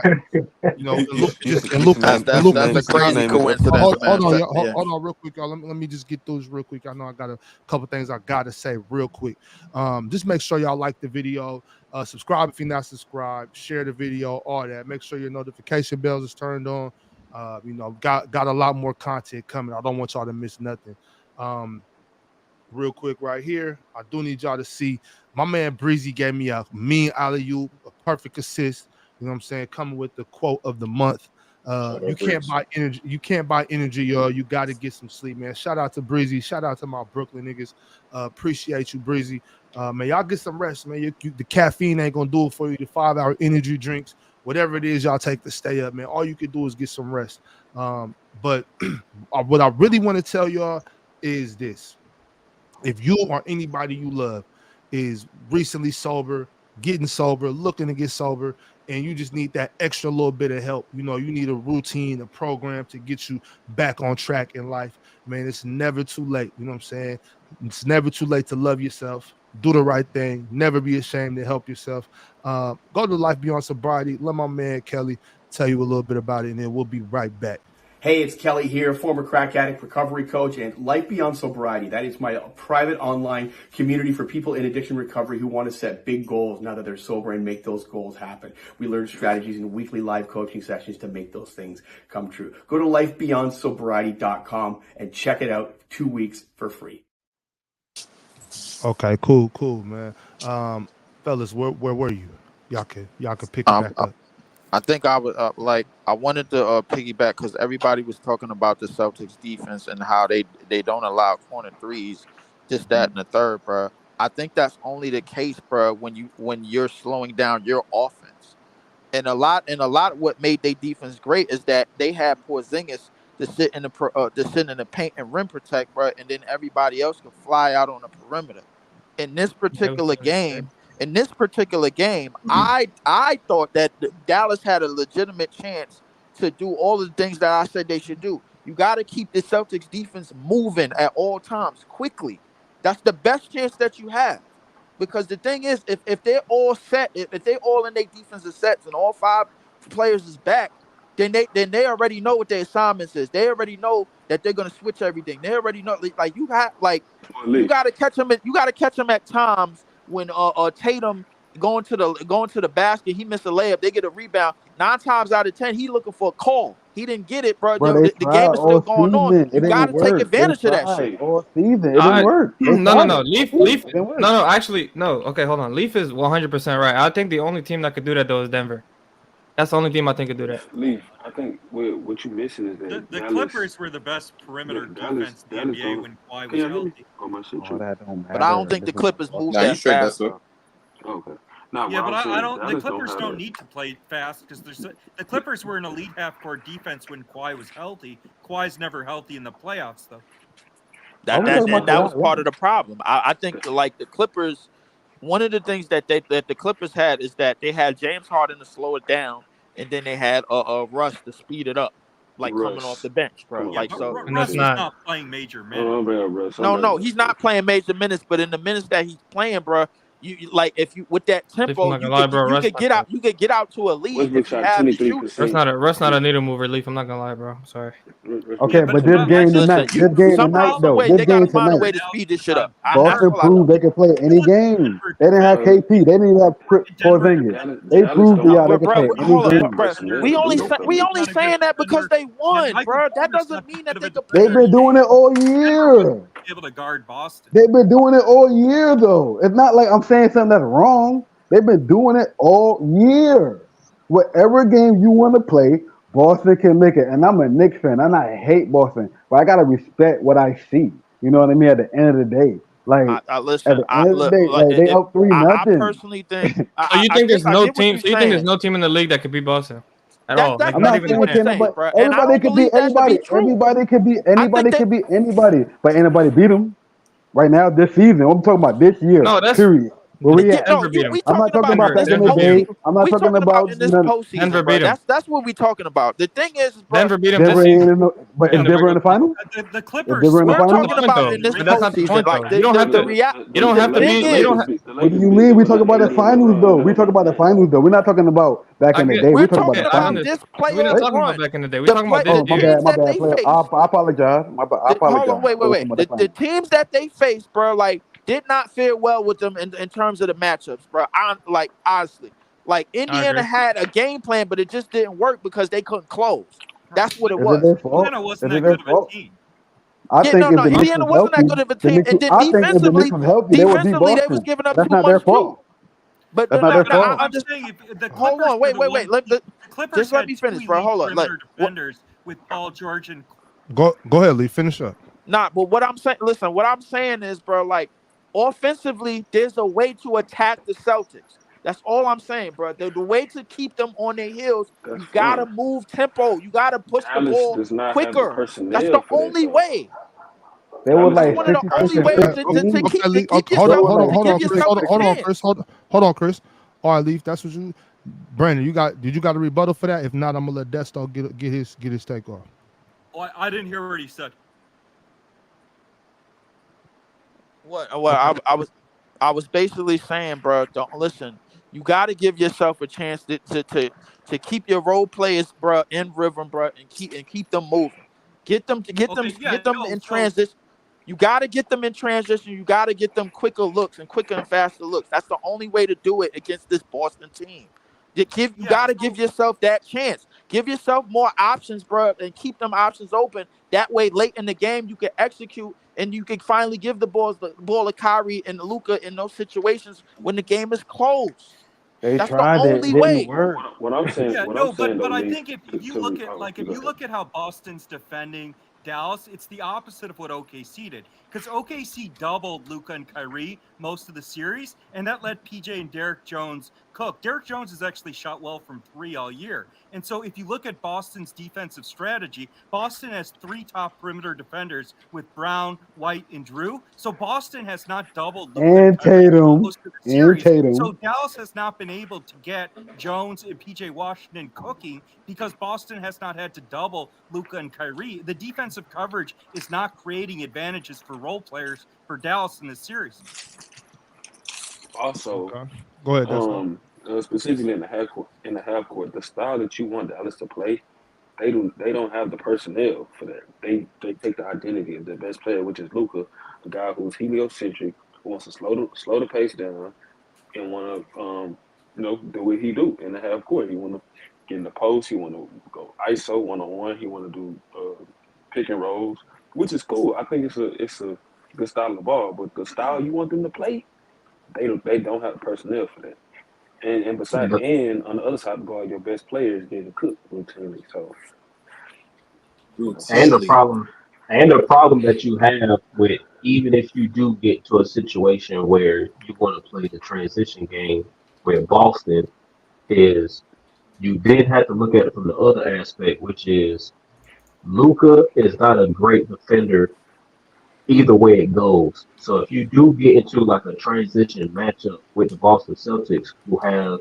[SPEAKER 2] You know, and Luka just and Luka
[SPEAKER 12] That's
[SPEAKER 2] and
[SPEAKER 12] that's
[SPEAKER 2] Luka
[SPEAKER 12] that's a
[SPEAKER 2] just got.
[SPEAKER 12] crazy
[SPEAKER 11] name this
[SPEAKER 12] coincidence,
[SPEAKER 11] episode.
[SPEAKER 12] man.
[SPEAKER 2] Hold on, y'all.
[SPEAKER 12] Yeah.
[SPEAKER 2] Hold on, real quick, y'all. Let me just get through this real quick. I know I got a couple things I gotta say real quick. Just make sure y'all like the video, subscribe if you're not subscribed, share the video, all that. Make sure your notification bells is turned on. Got a lot more content coming. I don't want y'all to miss nothing. Real quick, right here, I do need y'all to see my man Breezy gave me a mean alley-oop, a perfect assist. You know what I'm saying? Coming with the quote of the month. You can't buy energy. You can't buy energy, y'all. You got to get some sleep, man. Shout out to Breezy. Shout out to my Brooklyn niggas. Appreciate you, Breezy. Man, y'all get some rest, man. The caffeine ain't gonna do it for you. The 5-hour energy drinks, whatever it is y'all take to stay up, man. All you can do is get some rest. But what I really want to tell y'all is this. If you or anybody you love is recently sober, getting sober, looking to get sober, and you just need that extra little bit of help, you need a routine, a program to get you back on track in life, man, it's never too late. You know what I'm saying? It's never too late to love yourself, do the right thing, never be ashamed to help yourself. Go to Life Beyond Sobriety. Let my man Kelly tell you a little bit about it, and then we'll be right back.
[SPEAKER 1] Hey, it's Kelly here, former crack addict, recovery coach, and Life Beyond Sobriety. That is my private online community for people in addiction recovery who want to set big goals now that they're sober and make those goals happen. We learn strategies in weekly live coaching sessions to make those things come true. Go to lifebeyondsobriety.com and check it out 2 weeks for free.
[SPEAKER 2] Okay, cool, man. Fellas, where were you? Y'all can pick it back up.
[SPEAKER 12] I think I would I wanted to piggyback because everybody was talking about the Celtics defense and how they don't allow corner threes, just that and the third, bro. I think that's only the case, bro, when you're slowing down your offense. And a lot of what made their defense great is that they had Porzingis to sit in the paint and rim protect, bro, and then everybody else could fly out on the perimeter. In this particular game, I thought that Dallas had a legitimate chance to do all the things that I said they should do. You got to keep the Celtics defense moving at all times quickly. That's the best chance that you have. Because the thing is, if they're all set, if they're all in their defensive sets and all 5 players is back, then they already know what their assignments is. They already know that they're gonna switch everything. They already know you gotta catch them. You gotta catch them at times when Tatum going to the basket, he missed a layup. They get a rebound. 9 times out of 10, he looking for a call. He didn't get it, bro.
[SPEAKER 9] Bro, they
[SPEAKER 12] The game
[SPEAKER 9] tried
[SPEAKER 12] is still
[SPEAKER 9] all
[SPEAKER 12] going on.
[SPEAKER 9] season. It
[SPEAKER 12] You got
[SPEAKER 9] didn't
[SPEAKER 12] to take
[SPEAKER 9] work. They
[SPEAKER 12] advantage of that shit.
[SPEAKER 9] tried all season. It didn't work. They tried
[SPEAKER 13] No.
[SPEAKER 9] it.
[SPEAKER 13] Leaf.
[SPEAKER 9] It didn't work.
[SPEAKER 13] No. Actually, no. Okay, hold on. Leaf is 100% right. I think the only team that could do that though is Denver. That's the only team I think could do that.
[SPEAKER 11] Leaf, I think what you missing is that
[SPEAKER 10] The
[SPEAKER 11] Dallas,
[SPEAKER 10] Clippers were the best perimeter defense in the NBA
[SPEAKER 11] don't.
[SPEAKER 10] when Kawhi
[SPEAKER 11] Can
[SPEAKER 10] was
[SPEAKER 11] y'all hear me?
[SPEAKER 10] healthy.
[SPEAKER 11] Oh, my shit,
[SPEAKER 9] All
[SPEAKER 11] true.
[SPEAKER 9] that don't
[SPEAKER 12] But I don't
[SPEAKER 9] matter.
[SPEAKER 12] think the
[SPEAKER 9] This is
[SPEAKER 12] Clippers move
[SPEAKER 8] Nah, you
[SPEAKER 12] that
[SPEAKER 8] straight,
[SPEAKER 12] fast.
[SPEAKER 8] Buster.
[SPEAKER 11] Okay. Now,
[SPEAKER 10] Yeah,
[SPEAKER 11] what
[SPEAKER 10] but
[SPEAKER 11] I'm saying
[SPEAKER 10] I
[SPEAKER 11] is
[SPEAKER 10] don't. The
[SPEAKER 11] Dallas
[SPEAKER 10] Clippers
[SPEAKER 11] have
[SPEAKER 10] don't
[SPEAKER 11] that.
[SPEAKER 10] need to play fast because the Clippers were an elite half-court defense when Kawhi was healthy. Kawhi's never healthy in the playoffs, though.
[SPEAKER 9] Are we talking about
[SPEAKER 12] That
[SPEAKER 9] the
[SPEAKER 12] was
[SPEAKER 9] last?
[SPEAKER 12] part of the problem. I think like the Clippers, one of the things that the Clippers had is that they had James Harden to slow it down, and then they had Russ to speed it up, like coming off
[SPEAKER 11] Russ,
[SPEAKER 12] the bench, bro.
[SPEAKER 11] come on,
[SPEAKER 10] Yeah,
[SPEAKER 12] Like
[SPEAKER 10] but
[SPEAKER 12] so.
[SPEAKER 13] And that's
[SPEAKER 10] Russ was
[SPEAKER 13] not.
[SPEAKER 10] not playing major
[SPEAKER 11] Oh,
[SPEAKER 10] minutes.
[SPEAKER 11] I'm bad, Russ. I'm
[SPEAKER 12] No,
[SPEAKER 11] bad,
[SPEAKER 12] he's
[SPEAKER 11] Russ.
[SPEAKER 12] not playing major minutes, but in the minutes that he's playing, bro, like if you with that
[SPEAKER 13] If I'm
[SPEAKER 12] tempo,
[SPEAKER 13] not gonna lie, bro, Russ not gonna.
[SPEAKER 12] you could get out to a lead
[SPEAKER 11] Westbrook
[SPEAKER 12] if you
[SPEAKER 11] shot
[SPEAKER 12] have the
[SPEAKER 11] 23%.
[SPEAKER 12] shooting.
[SPEAKER 13] Russ not a needle mover, Leaf. I'm not gonna lie, bro. I'm sorry.
[SPEAKER 9] Okay,
[SPEAKER 10] Yeah,
[SPEAKER 9] but
[SPEAKER 10] but
[SPEAKER 9] this game
[SPEAKER 10] listen,
[SPEAKER 9] tonight,
[SPEAKER 12] Listen,
[SPEAKER 9] this game
[SPEAKER 10] the
[SPEAKER 9] tonight
[SPEAKER 12] find some
[SPEAKER 9] though,
[SPEAKER 12] way.
[SPEAKER 9] this
[SPEAKER 12] They got
[SPEAKER 9] game
[SPEAKER 12] to find a
[SPEAKER 9] tonight,
[SPEAKER 12] way to speed this shit up. That's
[SPEAKER 9] Boston
[SPEAKER 12] all I
[SPEAKER 9] proved
[SPEAKER 12] know.
[SPEAKER 9] they could play any game. They didn't have
[SPEAKER 11] Dallas,
[SPEAKER 9] KP. They didn't even have
[SPEAKER 10] Denver
[SPEAKER 9] Porzingis. They
[SPEAKER 11] Dallas
[SPEAKER 9] proved to
[SPEAKER 11] don't
[SPEAKER 12] No,
[SPEAKER 9] y'all they
[SPEAKER 12] bro,
[SPEAKER 9] could
[SPEAKER 12] bro,
[SPEAKER 9] play
[SPEAKER 11] don't
[SPEAKER 9] any
[SPEAKER 12] hold
[SPEAKER 11] have
[SPEAKER 12] up,
[SPEAKER 11] the
[SPEAKER 9] game.
[SPEAKER 12] bro.
[SPEAKER 11] personnel
[SPEAKER 12] We
[SPEAKER 11] to do
[SPEAKER 12] only
[SPEAKER 11] no
[SPEAKER 12] we
[SPEAKER 11] fucking.
[SPEAKER 12] only saying that because they won,
[SPEAKER 10] Michael
[SPEAKER 12] bro. That
[SPEAKER 10] Porter's
[SPEAKER 12] doesn't
[SPEAKER 10] not
[SPEAKER 12] mean
[SPEAKER 10] good
[SPEAKER 12] that
[SPEAKER 10] of
[SPEAKER 12] they
[SPEAKER 10] a
[SPEAKER 12] could play
[SPEAKER 9] They've
[SPEAKER 10] defender.
[SPEAKER 9] been doing it all year.
[SPEAKER 10] Be able to guard Boston.
[SPEAKER 9] They've been doing it all year though. It's not like I'm saying something that's wrong. They've been doing it all year. Whatever game you want to play, Boston can make it. And I'm a Knicks fan, and I hate Boston, but I gotta respect what I see. You know what I mean? At the end of the day, like
[SPEAKER 12] I
[SPEAKER 9] at
[SPEAKER 12] listen.
[SPEAKER 9] the
[SPEAKER 12] I
[SPEAKER 9] end of the
[SPEAKER 12] look.
[SPEAKER 9] day, like they up three
[SPEAKER 12] I
[SPEAKER 9] nothing.
[SPEAKER 12] personally think.
[SPEAKER 13] So you
[SPEAKER 12] I
[SPEAKER 13] think
[SPEAKER 12] get.
[SPEAKER 13] there's
[SPEAKER 12] I
[SPEAKER 13] no
[SPEAKER 12] get what
[SPEAKER 13] team?
[SPEAKER 12] you're
[SPEAKER 13] So you think there's
[SPEAKER 12] saying.
[SPEAKER 13] no team in the league that could beat Boston at
[SPEAKER 12] That's
[SPEAKER 13] all? Like
[SPEAKER 9] I'm
[SPEAKER 13] not
[SPEAKER 9] not
[SPEAKER 13] even
[SPEAKER 9] saying
[SPEAKER 12] what
[SPEAKER 13] one.
[SPEAKER 12] you're
[SPEAKER 9] can
[SPEAKER 12] saying,
[SPEAKER 9] nobody.
[SPEAKER 12] bro. And I
[SPEAKER 9] Everybody
[SPEAKER 12] don't
[SPEAKER 9] could beat
[SPEAKER 12] believe that to be
[SPEAKER 9] anybody.
[SPEAKER 12] true. I think
[SPEAKER 9] Anybody
[SPEAKER 12] that
[SPEAKER 9] could beat anybody. But anybody beat them right now this season. I'm talking about this year.
[SPEAKER 13] No, that's
[SPEAKER 9] Period. Where we at?
[SPEAKER 13] Denver beat them.
[SPEAKER 12] we
[SPEAKER 9] I'm not
[SPEAKER 12] talking
[SPEAKER 9] talking
[SPEAKER 12] about in
[SPEAKER 9] about
[SPEAKER 13] Denver,
[SPEAKER 9] back
[SPEAKER 12] this
[SPEAKER 9] in the
[SPEAKER 13] Denver beat them.
[SPEAKER 9] day.
[SPEAKER 12] postseason.
[SPEAKER 9] I'm not
[SPEAKER 12] We
[SPEAKER 9] talking
[SPEAKER 12] talking about
[SPEAKER 9] about
[SPEAKER 12] in this
[SPEAKER 13] Denver
[SPEAKER 12] postseason, bro.
[SPEAKER 13] beat them.
[SPEAKER 12] That's what we talking about. The thing is, bro.
[SPEAKER 13] Denver beat them this
[SPEAKER 9] Denver.
[SPEAKER 13] season.
[SPEAKER 9] But
[SPEAKER 10] Yeah,
[SPEAKER 9] is
[SPEAKER 13] In the
[SPEAKER 9] Denver in
[SPEAKER 13] regular
[SPEAKER 9] the final?
[SPEAKER 10] The
[SPEAKER 9] Is
[SPEAKER 10] Clippers
[SPEAKER 9] Denver in the
[SPEAKER 12] We're
[SPEAKER 10] swept
[SPEAKER 9] final?
[SPEAKER 12] talking
[SPEAKER 13] point
[SPEAKER 12] about
[SPEAKER 13] though.
[SPEAKER 12] in this
[SPEAKER 13] But that's not the
[SPEAKER 12] postseason.
[SPEAKER 13] point
[SPEAKER 12] Like
[SPEAKER 13] though. You don't have to.
[SPEAKER 12] the
[SPEAKER 13] You don't have to
[SPEAKER 12] thing
[SPEAKER 13] be. You don't.
[SPEAKER 12] is,
[SPEAKER 9] What do you mean? We talk about the finals though. We talk about the finals though. We're not talking about back
[SPEAKER 13] I
[SPEAKER 9] in the
[SPEAKER 13] get.
[SPEAKER 9] day.
[SPEAKER 12] we're
[SPEAKER 9] We're talking about
[SPEAKER 12] talking
[SPEAKER 9] the
[SPEAKER 13] Yeah, I
[SPEAKER 12] about
[SPEAKER 9] finals.
[SPEAKER 13] understand.
[SPEAKER 12] this
[SPEAKER 13] We're not
[SPEAKER 12] playoff
[SPEAKER 9] Right?
[SPEAKER 13] talking about
[SPEAKER 12] run.
[SPEAKER 13] back in the day. We're
[SPEAKER 12] The
[SPEAKER 13] talking about
[SPEAKER 12] play,
[SPEAKER 13] this
[SPEAKER 12] the
[SPEAKER 9] Oh, my
[SPEAKER 13] year.
[SPEAKER 12] teams
[SPEAKER 9] bad, my
[SPEAKER 12] that
[SPEAKER 9] bad,
[SPEAKER 12] they
[SPEAKER 9] player.
[SPEAKER 12] face.
[SPEAKER 9] I apologize. I
[SPEAKER 12] Hold on,
[SPEAKER 9] apologize.
[SPEAKER 12] wait,
[SPEAKER 9] I was talking about the
[SPEAKER 12] the
[SPEAKER 9] finals.
[SPEAKER 12] teams that they face, bro, like did not fare well with them in terms of the matchups, bro. Like honestly, like
[SPEAKER 13] I
[SPEAKER 12] Indiana
[SPEAKER 13] agree.
[SPEAKER 12] had a game plan, but it just didn't work because they couldn't close. That's what it
[SPEAKER 9] Is it
[SPEAKER 12] was.
[SPEAKER 9] their fault?
[SPEAKER 10] Indiana wasn't
[SPEAKER 9] Is it
[SPEAKER 10] that
[SPEAKER 9] their
[SPEAKER 10] good of a
[SPEAKER 9] fault?
[SPEAKER 10] team.
[SPEAKER 9] I
[SPEAKER 12] Yeah,
[SPEAKER 9] think if
[SPEAKER 12] no,
[SPEAKER 9] the
[SPEAKER 13] Huh?
[SPEAKER 9] Knicks
[SPEAKER 12] Indiana
[SPEAKER 9] was
[SPEAKER 12] wasn't that
[SPEAKER 9] healthy,
[SPEAKER 12] good of a
[SPEAKER 9] the
[SPEAKER 12] team,
[SPEAKER 9] Knicks.
[SPEAKER 12] and then
[SPEAKER 9] I think if the Knicks was healthy, they would beat
[SPEAKER 12] defensively, they was
[SPEAKER 9] Boston.
[SPEAKER 12] giving up
[SPEAKER 9] That's
[SPEAKER 12] too
[SPEAKER 9] not their
[SPEAKER 12] much too.
[SPEAKER 9] fault.
[SPEAKER 12] But
[SPEAKER 9] That's
[SPEAKER 12] no,
[SPEAKER 9] not
[SPEAKER 12] no,
[SPEAKER 9] their
[SPEAKER 12] but I
[SPEAKER 9] fault.
[SPEAKER 10] I'm
[SPEAKER 12] understand.
[SPEAKER 10] saying if the
[SPEAKER 12] Hold
[SPEAKER 10] Clippers
[SPEAKER 12] on,
[SPEAKER 10] were
[SPEAKER 12] wait,
[SPEAKER 10] the
[SPEAKER 12] wait,
[SPEAKER 10] one
[SPEAKER 12] wait.
[SPEAKER 10] team, the Clippers
[SPEAKER 12] Just let
[SPEAKER 10] had
[SPEAKER 12] me
[SPEAKER 10] two
[SPEAKER 12] finish, bro.
[SPEAKER 10] elite
[SPEAKER 12] Hold on.
[SPEAKER 10] perimeter defenders with Paul George and
[SPEAKER 2] Go ahead, Lee. Finish up.
[SPEAKER 12] Nah, but what I'm saying, listen, what I'm saying is, bro, like offensively, there's a way to attack the Celtics. That's all I'm saying, bro. The way to keep them on their heels,
[SPEAKER 11] That's
[SPEAKER 12] you gotta
[SPEAKER 11] fine.
[SPEAKER 12] move tempo. You gotta push the
[SPEAKER 11] Dallas
[SPEAKER 12] ball
[SPEAKER 11] does not have the
[SPEAKER 12] quicker. That's
[SPEAKER 11] personnel
[SPEAKER 12] the
[SPEAKER 11] for that
[SPEAKER 12] only
[SPEAKER 11] though.
[SPEAKER 12] way.
[SPEAKER 9] They were
[SPEAKER 11] Dallas
[SPEAKER 12] That's
[SPEAKER 11] don't
[SPEAKER 9] like
[SPEAKER 12] one of
[SPEAKER 11] have
[SPEAKER 12] the
[SPEAKER 11] the
[SPEAKER 9] 56
[SPEAKER 12] only
[SPEAKER 9] and
[SPEAKER 12] ways
[SPEAKER 11] personnel.
[SPEAKER 2] Okay,
[SPEAKER 9] 15.
[SPEAKER 12] to
[SPEAKER 2] Leaf.
[SPEAKER 12] give
[SPEAKER 2] Hold
[SPEAKER 9] They
[SPEAKER 2] on,
[SPEAKER 9] were
[SPEAKER 12] yourself
[SPEAKER 2] hold on,
[SPEAKER 9] like
[SPEAKER 12] to
[SPEAKER 2] hold
[SPEAKER 12] give
[SPEAKER 2] on, Chris.
[SPEAKER 9] 56
[SPEAKER 12] yourself
[SPEAKER 2] Hold
[SPEAKER 12] a
[SPEAKER 2] on,
[SPEAKER 9] and
[SPEAKER 2] hold on,
[SPEAKER 9] 15.
[SPEAKER 2] Chris. Hold on, Chris. All right, Leaf. That's what you. Brandon, did you got a rebuttal for that? If not, I'm gonna let Desto get his take off.
[SPEAKER 10] oh, I didn't hear what he said.
[SPEAKER 12] what? Well,
[SPEAKER 2] Okay.
[SPEAKER 12] I was basically saying, bro, don't listen. You got to give yourself a chance to keep your role players, bro, in rhythm, bro, and keep them moving.
[SPEAKER 10] Okay, yeah,
[SPEAKER 12] Get them
[SPEAKER 10] no,
[SPEAKER 12] in
[SPEAKER 10] so
[SPEAKER 12] transition. You got to get them in transition. You got to get them quicker looks and quicker and faster looks. That's the only way to do it against this Boston team. You
[SPEAKER 10] yeah,
[SPEAKER 12] got to give yourself that chance. Give yourself more options, bro, and keep them options open. That way, late in the game, you can execute and you can finally give the ball to Kyrie and Luka in those situations when the game is close.
[SPEAKER 9] They
[SPEAKER 12] That's the
[SPEAKER 9] tried it.
[SPEAKER 12] only
[SPEAKER 9] It didn't
[SPEAKER 12] way.
[SPEAKER 9] work.
[SPEAKER 10] yeah,
[SPEAKER 11] What I'm
[SPEAKER 10] no,
[SPEAKER 11] saying though,
[SPEAKER 10] but I
[SPEAKER 11] Leaf,
[SPEAKER 10] think if you
[SPEAKER 11] to
[SPEAKER 10] look at
[SPEAKER 11] oh,
[SPEAKER 10] like
[SPEAKER 11] you
[SPEAKER 10] if
[SPEAKER 11] go
[SPEAKER 10] you
[SPEAKER 11] ahead.
[SPEAKER 10] look at how Boston's defending Dallas, it's the opposite of what OKC did. Because OKC doubled Luka and Kyrie most of the series, and that let PJ and Derek Jones cook. Derek Jones has actually shot well from three all year. And so if you look at Boston's defensive strategy, Boston has three top perimeter defenders with Brown, White, and Drew. So Boston has not doubled Luka and
[SPEAKER 9] And
[SPEAKER 10] Kyrie
[SPEAKER 9] Tatum.
[SPEAKER 10] most of the
[SPEAKER 9] And
[SPEAKER 10] series.
[SPEAKER 9] Tatum.
[SPEAKER 10] So Dallas has not been able to get Jones and PJ Washington cooking because Boston has not had to double Luka and Kyrie. The defensive coverage is not creating advantages for role players for Dallas in this series.
[SPEAKER 11] Also,
[SPEAKER 2] Okay. Go ahead, Desto.
[SPEAKER 11] specifically in the half court, the style that you want Dallas to play, they don't have the personnel for that. They take the identity of their best player, which is Luka, a guy who's heliocentric, who wants to slow the pace down and want to do what he do in the half court. He want to get in the post. He want to go ISO 1-on-1. He want to do pick and rolls, which is cool. I think it's a good style of the ball. But the style you want them to play, they don't have the personnel for that. And beside and on the other side of the guard, your best player is getting cooked routinely. So
[SPEAKER 6] And the
[SPEAKER 8] routinely.
[SPEAKER 6] problem, that you have with even if you do get to a situation where you want to play the transition game with Boston is you then have to look at it from the other aspect, which is Luka is not a great defender either way it goes. So if you do get into like a transition matchup with the Boston Celtics, who have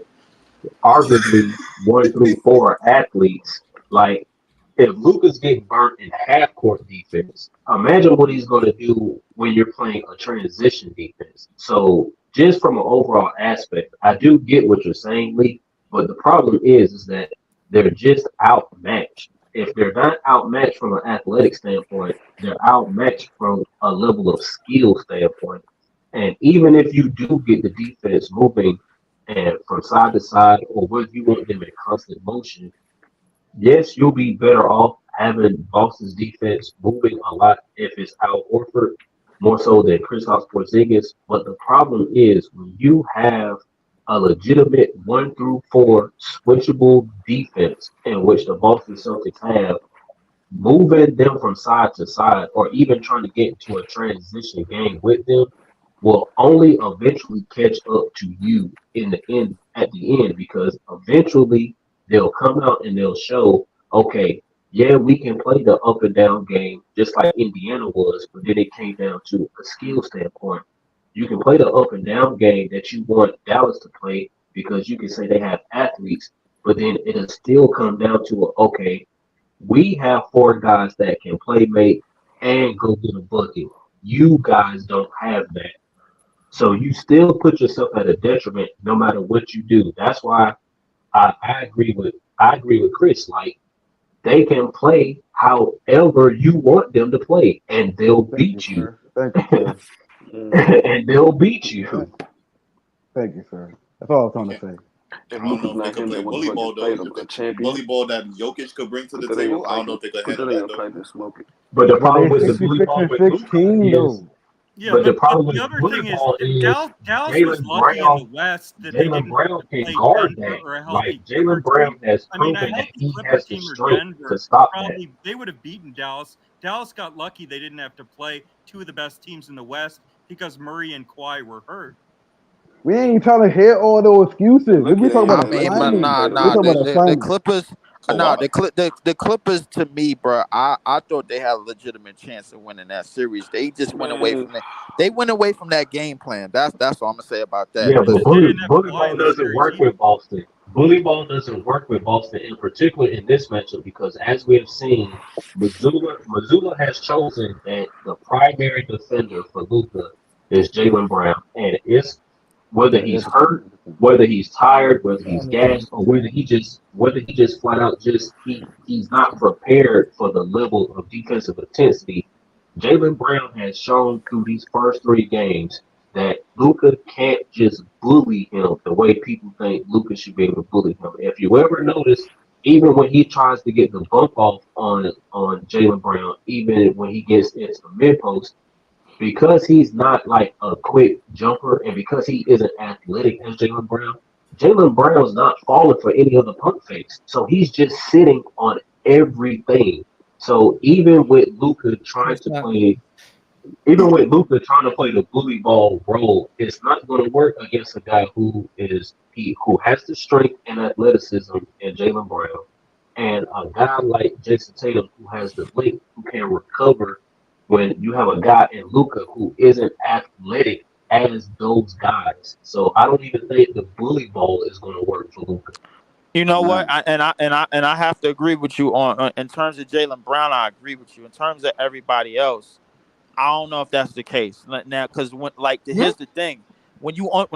[SPEAKER 6] arguably 1 through 4 athletes, like if Luka's getting burnt in half court defense, imagine what he's going to do when you're playing a transition defense. So just from an overall aspect, I do get what you're saying, Lee, but the problem is that they're just outmatched. If they're not outmatched from an athletic standpoint, they're outmatched from a level of skill standpoint. And even if you do get the defense moving and from side to side, or whether you want them in constant motion, yes, you'll be better off having Boston's defense moving a lot if it's Al Horford more so than Kristaps Porzingis. But the problem is when you have a legitimate 1 through 4 switchable defense in which the Boston Celtics have, moving them from side to side or even trying to get into a transition game with them will only eventually catch up to you in the end at the end because eventually they'll come out and they'll show, okay, yeah, we can play the up and down game just like Indiana was, but then it came down to a skill standpoint. You can play the up and down game that you want Dallas to play because you can say they have athletes, but then it'll still come down to okay, we have 4 guys that can play make and go get a bucket. You guys don't have that. So you still put yourself at a detriment no matter what you do. That's why I agree with Chris. Like they can play however you want them to play, and they'll beat you.
[SPEAKER 9] Thank you, sir.
[SPEAKER 6] And they'll beat you.
[SPEAKER 9] Thank you, sir. That's all I was trying to say.
[SPEAKER 11] if
[SPEAKER 8] I don't know
[SPEAKER 11] Luka's
[SPEAKER 8] if they
[SPEAKER 11] not
[SPEAKER 8] could
[SPEAKER 11] him,
[SPEAKER 8] play
[SPEAKER 11] they
[SPEAKER 8] bully
[SPEAKER 11] wouldn't
[SPEAKER 8] ball
[SPEAKER 11] fucking
[SPEAKER 8] though.
[SPEAKER 11] play them. A champion.
[SPEAKER 8] Bully ball that Jokic could bring to the
[SPEAKER 11] Put that in your
[SPEAKER 8] table. I don't
[SPEAKER 11] plate.
[SPEAKER 8] know if they could
[SPEAKER 11] Put that
[SPEAKER 8] handle
[SPEAKER 11] in
[SPEAKER 8] that
[SPEAKER 11] your
[SPEAKER 8] though.
[SPEAKER 11] plate and smoke it.
[SPEAKER 6] But the
[SPEAKER 9] But
[SPEAKER 6] problem
[SPEAKER 9] they
[SPEAKER 6] with the bully
[SPEAKER 9] 66
[SPEAKER 6] ball
[SPEAKER 9] and
[SPEAKER 6] with Luka
[SPEAKER 9] 16
[SPEAKER 6] is,
[SPEAKER 9] though.
[SPEAKER 10] Yeah,
[SPEAKER 6] but the
[SPEAKER 10] but
[SPEAKER 6] problem with
[SPEAKER 10] the
[SPEAKER 6] the
[SPEAKER 10] other
[SPEAKER 6] bully
[SPEAKER 10] thing is
[SPEAKER 6] ball is
[SPEAKER 10] Dallas was
[SPEAKER 6] Jalen
[SPEAKER 10] lucky in the
[SPEAKER 6] Brown.
[SPEAKER 10] West that they
[SPEAKER 6] Jalen
[SPEAKER 10] didn't have
[SPEAKER 6] Brown
[SPEAKER 10] to
[SPEAKER 6] can
[SPEAKER 10] play
[SPEAKER 6] guard
[SPEAKER 10] Denver
[SPEAKER 6] that.
[SPEAKER 10] or a
[SPEAKER 6] Like
[SPEAKER 10] healthy Clipper
[SPEAKER 6] Jalen Brown
[SPEAKER 10] team.
[SPEAKER 6] has
[SPEAKER 10] I mean, a
[SPEAKER 6] proven that
[SPEAKER 10] healthy
[SPEAKER 6] he
[SPEAKER 10] Clipper
[SPEAKER 6] has the
[SPEAKER 10] team or
[SPEAKER 6] strength to
[SPEAKER 10] Denver
[SPEAKER 6] stop that.
[SPEAKER 10] probably they would have beaten Dallas. Dallas got lucky they didn't have to play 2 of the best teams in the West because Murray and Kawhi were hurt.
[SPEAKER 9] We ain't trying to hear all those excuses.
[SPEAKER 11] Look
[SPEAKER 9] We
[SPEAKER 11] at
[SPEAKER 9] talking
[SPEAKER 11] yeah,
[SPEAKER 9] about
[SPEAKER 12] I mean,
[SPEAKER 11] look at
[SPEAKER 12] but
[SPEAKER 11] who he
[SPEAKER 9] assignment.
[SPEAKER 11] played
[SPEAKER 9] We
[SPEAKER 12] nah,
[SPEAKER 11] against.
[SPEAKER 9] talking about
[SPEAKER 12] the
[SPEAKER 9] assignment.
[SPEAKER 12] Clippers,
[SPEAKER 8] Kawhi.
[SPEAKER 12] the Clippers to me, bro. I thought they had a legitimate chance of winning that series. They just went away
[SPEAKER 11] Man,
[SPEAKER 12] from that. They went away from that game plan. That's all I'm gonna say about that.
[SPEAKER 6] Yeah,
[SPEAKER 10] But
[SPEAKER 6] but
[SPEAKER 12] Because
[SPEAKER 10] they didn't have
[SPEAKER 6] bully
[SPEAKER 10] Kawhi
[SPEAKER 6] ball
[SPEAKER 10] in the
[SPEAKER 6] doesn't
[SPEAKER 10] series
[SPEAKER 6] work
[SPEAKER 10] either.
[SPEAKER 6] with Boston. Bully ball doesn't work with Boston, in particular in this matchup, because as we have seen, Missoula has chosen that the primary defender for Luka is Jalen Brown, and it's whether
[SPEAKER 9] Yeah,
[SPEAKER 6] he's
[SPEAKER 9] that's
[SPEAKER 6] hurt, whether he's tired, whether he's gassed, or whether he just flat out just he's not prepared for the level of defensive intensity. Jalen Brown has shown through these first 3 games that Luka can't just bully him the way people think Luka should be able to bully him. If you ever notice, even when he tries to get the bump off on Jalen Brown, even when he gets into the mid post, because he's not like a quick jumper and because he isn't athletic as Jalen Brown's not falling for any other pump fakes. So he's just sitting on everything. So
[SPEAKER 13] It's not.
[SPEAKER 6] even with Luka trying to play the bully ball role, it's not going to work against a guy who has the strength and athleticism in Jalen Brown, and a guy like Jason Tatum who has the length, who can recover when you have a guy in Luka who isn't athletic as those guys. So I don't even think the bully ball is going to work for Luka.
[SPEAKER 12] you know what,
[SPEAKER 8] Nah.
[SPEAKER 12] I have to agree with you on in terms of Jalen Brown. I agree with you in terms of everybody else. I don't know if that's the case now because here's the thing when you on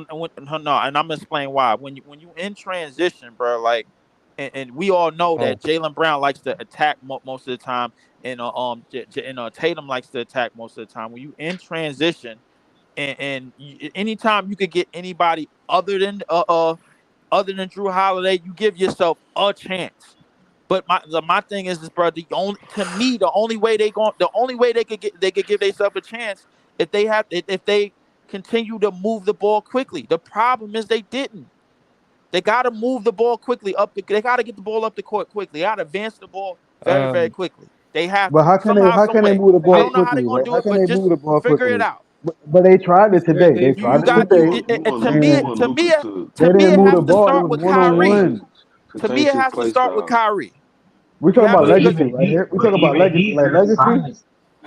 [SPEAKER 12] no, and I'm gonna explain why when you in transition, bro. Like, and we all know
[SPEAKER 13] Oh,
[SPEAKER 12] that Jalen Brown likes to attack most of the time, and Tatum likes to attack most of the time. When you in transition, anytime you could get anybody other than Drew Holiday, you give yourself a chance. But my thing is, bro, the only way they could give themselves a chance if they continue to move the ball quickly. The problem is they didn't. They got to move the ball quickly they got to get the ball up the court quickly. They got to advance the ball very, very quickly. They have
[SPEAKER 9] But
[SPEAKER 12] to.
[SPEAKER 9] how can they?
[SPEAKER 12] Somehow,
[SPEAKER 9] How
[SPEAKER 12] some
[SPEAKER 9] can they
[SPEAKER 12] way.
[SPEAKER 9] move the
[SPEAKER 12] I
[SPEAKER 9] ball
[SPEAKER 12] don't know how they're
[SPEAKER 9] quickly?
[SPEAKER 12] going
[SPEAKER 9] Right?
[SPEAKER 12] to do
[SPEAKER 9] How
[SPEAKER 12] it,
[SPEAKER 9] can
[SPEAKER 12] but
[SPEAKER 9] they
[SPEAKER 12] just
[SPEAKER 9] move the ball
[SPEAKER 12] figure
[SPEAKER 9] quickly?
[SPEAKER 12] it out.
[SPEAKER 9] But they tried it today. They
[SPEAKER 13] Leaf.
[SPEAKER 9] tried
[SPEAKER 12] You
[SPEAKER 9] it
[SPEAKER 12] got
[SPEAKER 9] today.
[SPEAKER 12] to me.
[SPEAKER 9] And
[SPEAKER 12] To me,
[SPEAKER 9] they didn't
[SPEAKER 12] it
[SPEAKER 9] move
[SPEAKER 12] has
[SPEAKER 9] the
[SPEAKER 12] to
[SPEAKER 9] ball. It
[SPEAKER 12] start
[SPEAKER 9] was
[SPEAKER 12] with
[SPEAKER 9] one on
[SPEAKER 12] Kyrie.
[SPEAKER 9] one.
[SPEAKER 12] To me, it has to start with Kyrie.
[SPEAKER 9] We're
[SPEAKER 12] You
[SPEAKER 9] talking
[SPEAKER 12] have
[SPEAKER 9] about
[SPEAKER 12] to.
[SPEAKER 6] But
[SPEAKER 9] legacy
[SPEAKER 6] even
[SPEAKER 9] right here. We're
[SPEAKER 6] but
[SPEAKER 9] talking about
[SPEAKER 6] even
[SPEAKER 9] legacy.
[SPEAKER 6] he's
[SPEAKER 9] Like legacy.
[SPEAKER 6] decided.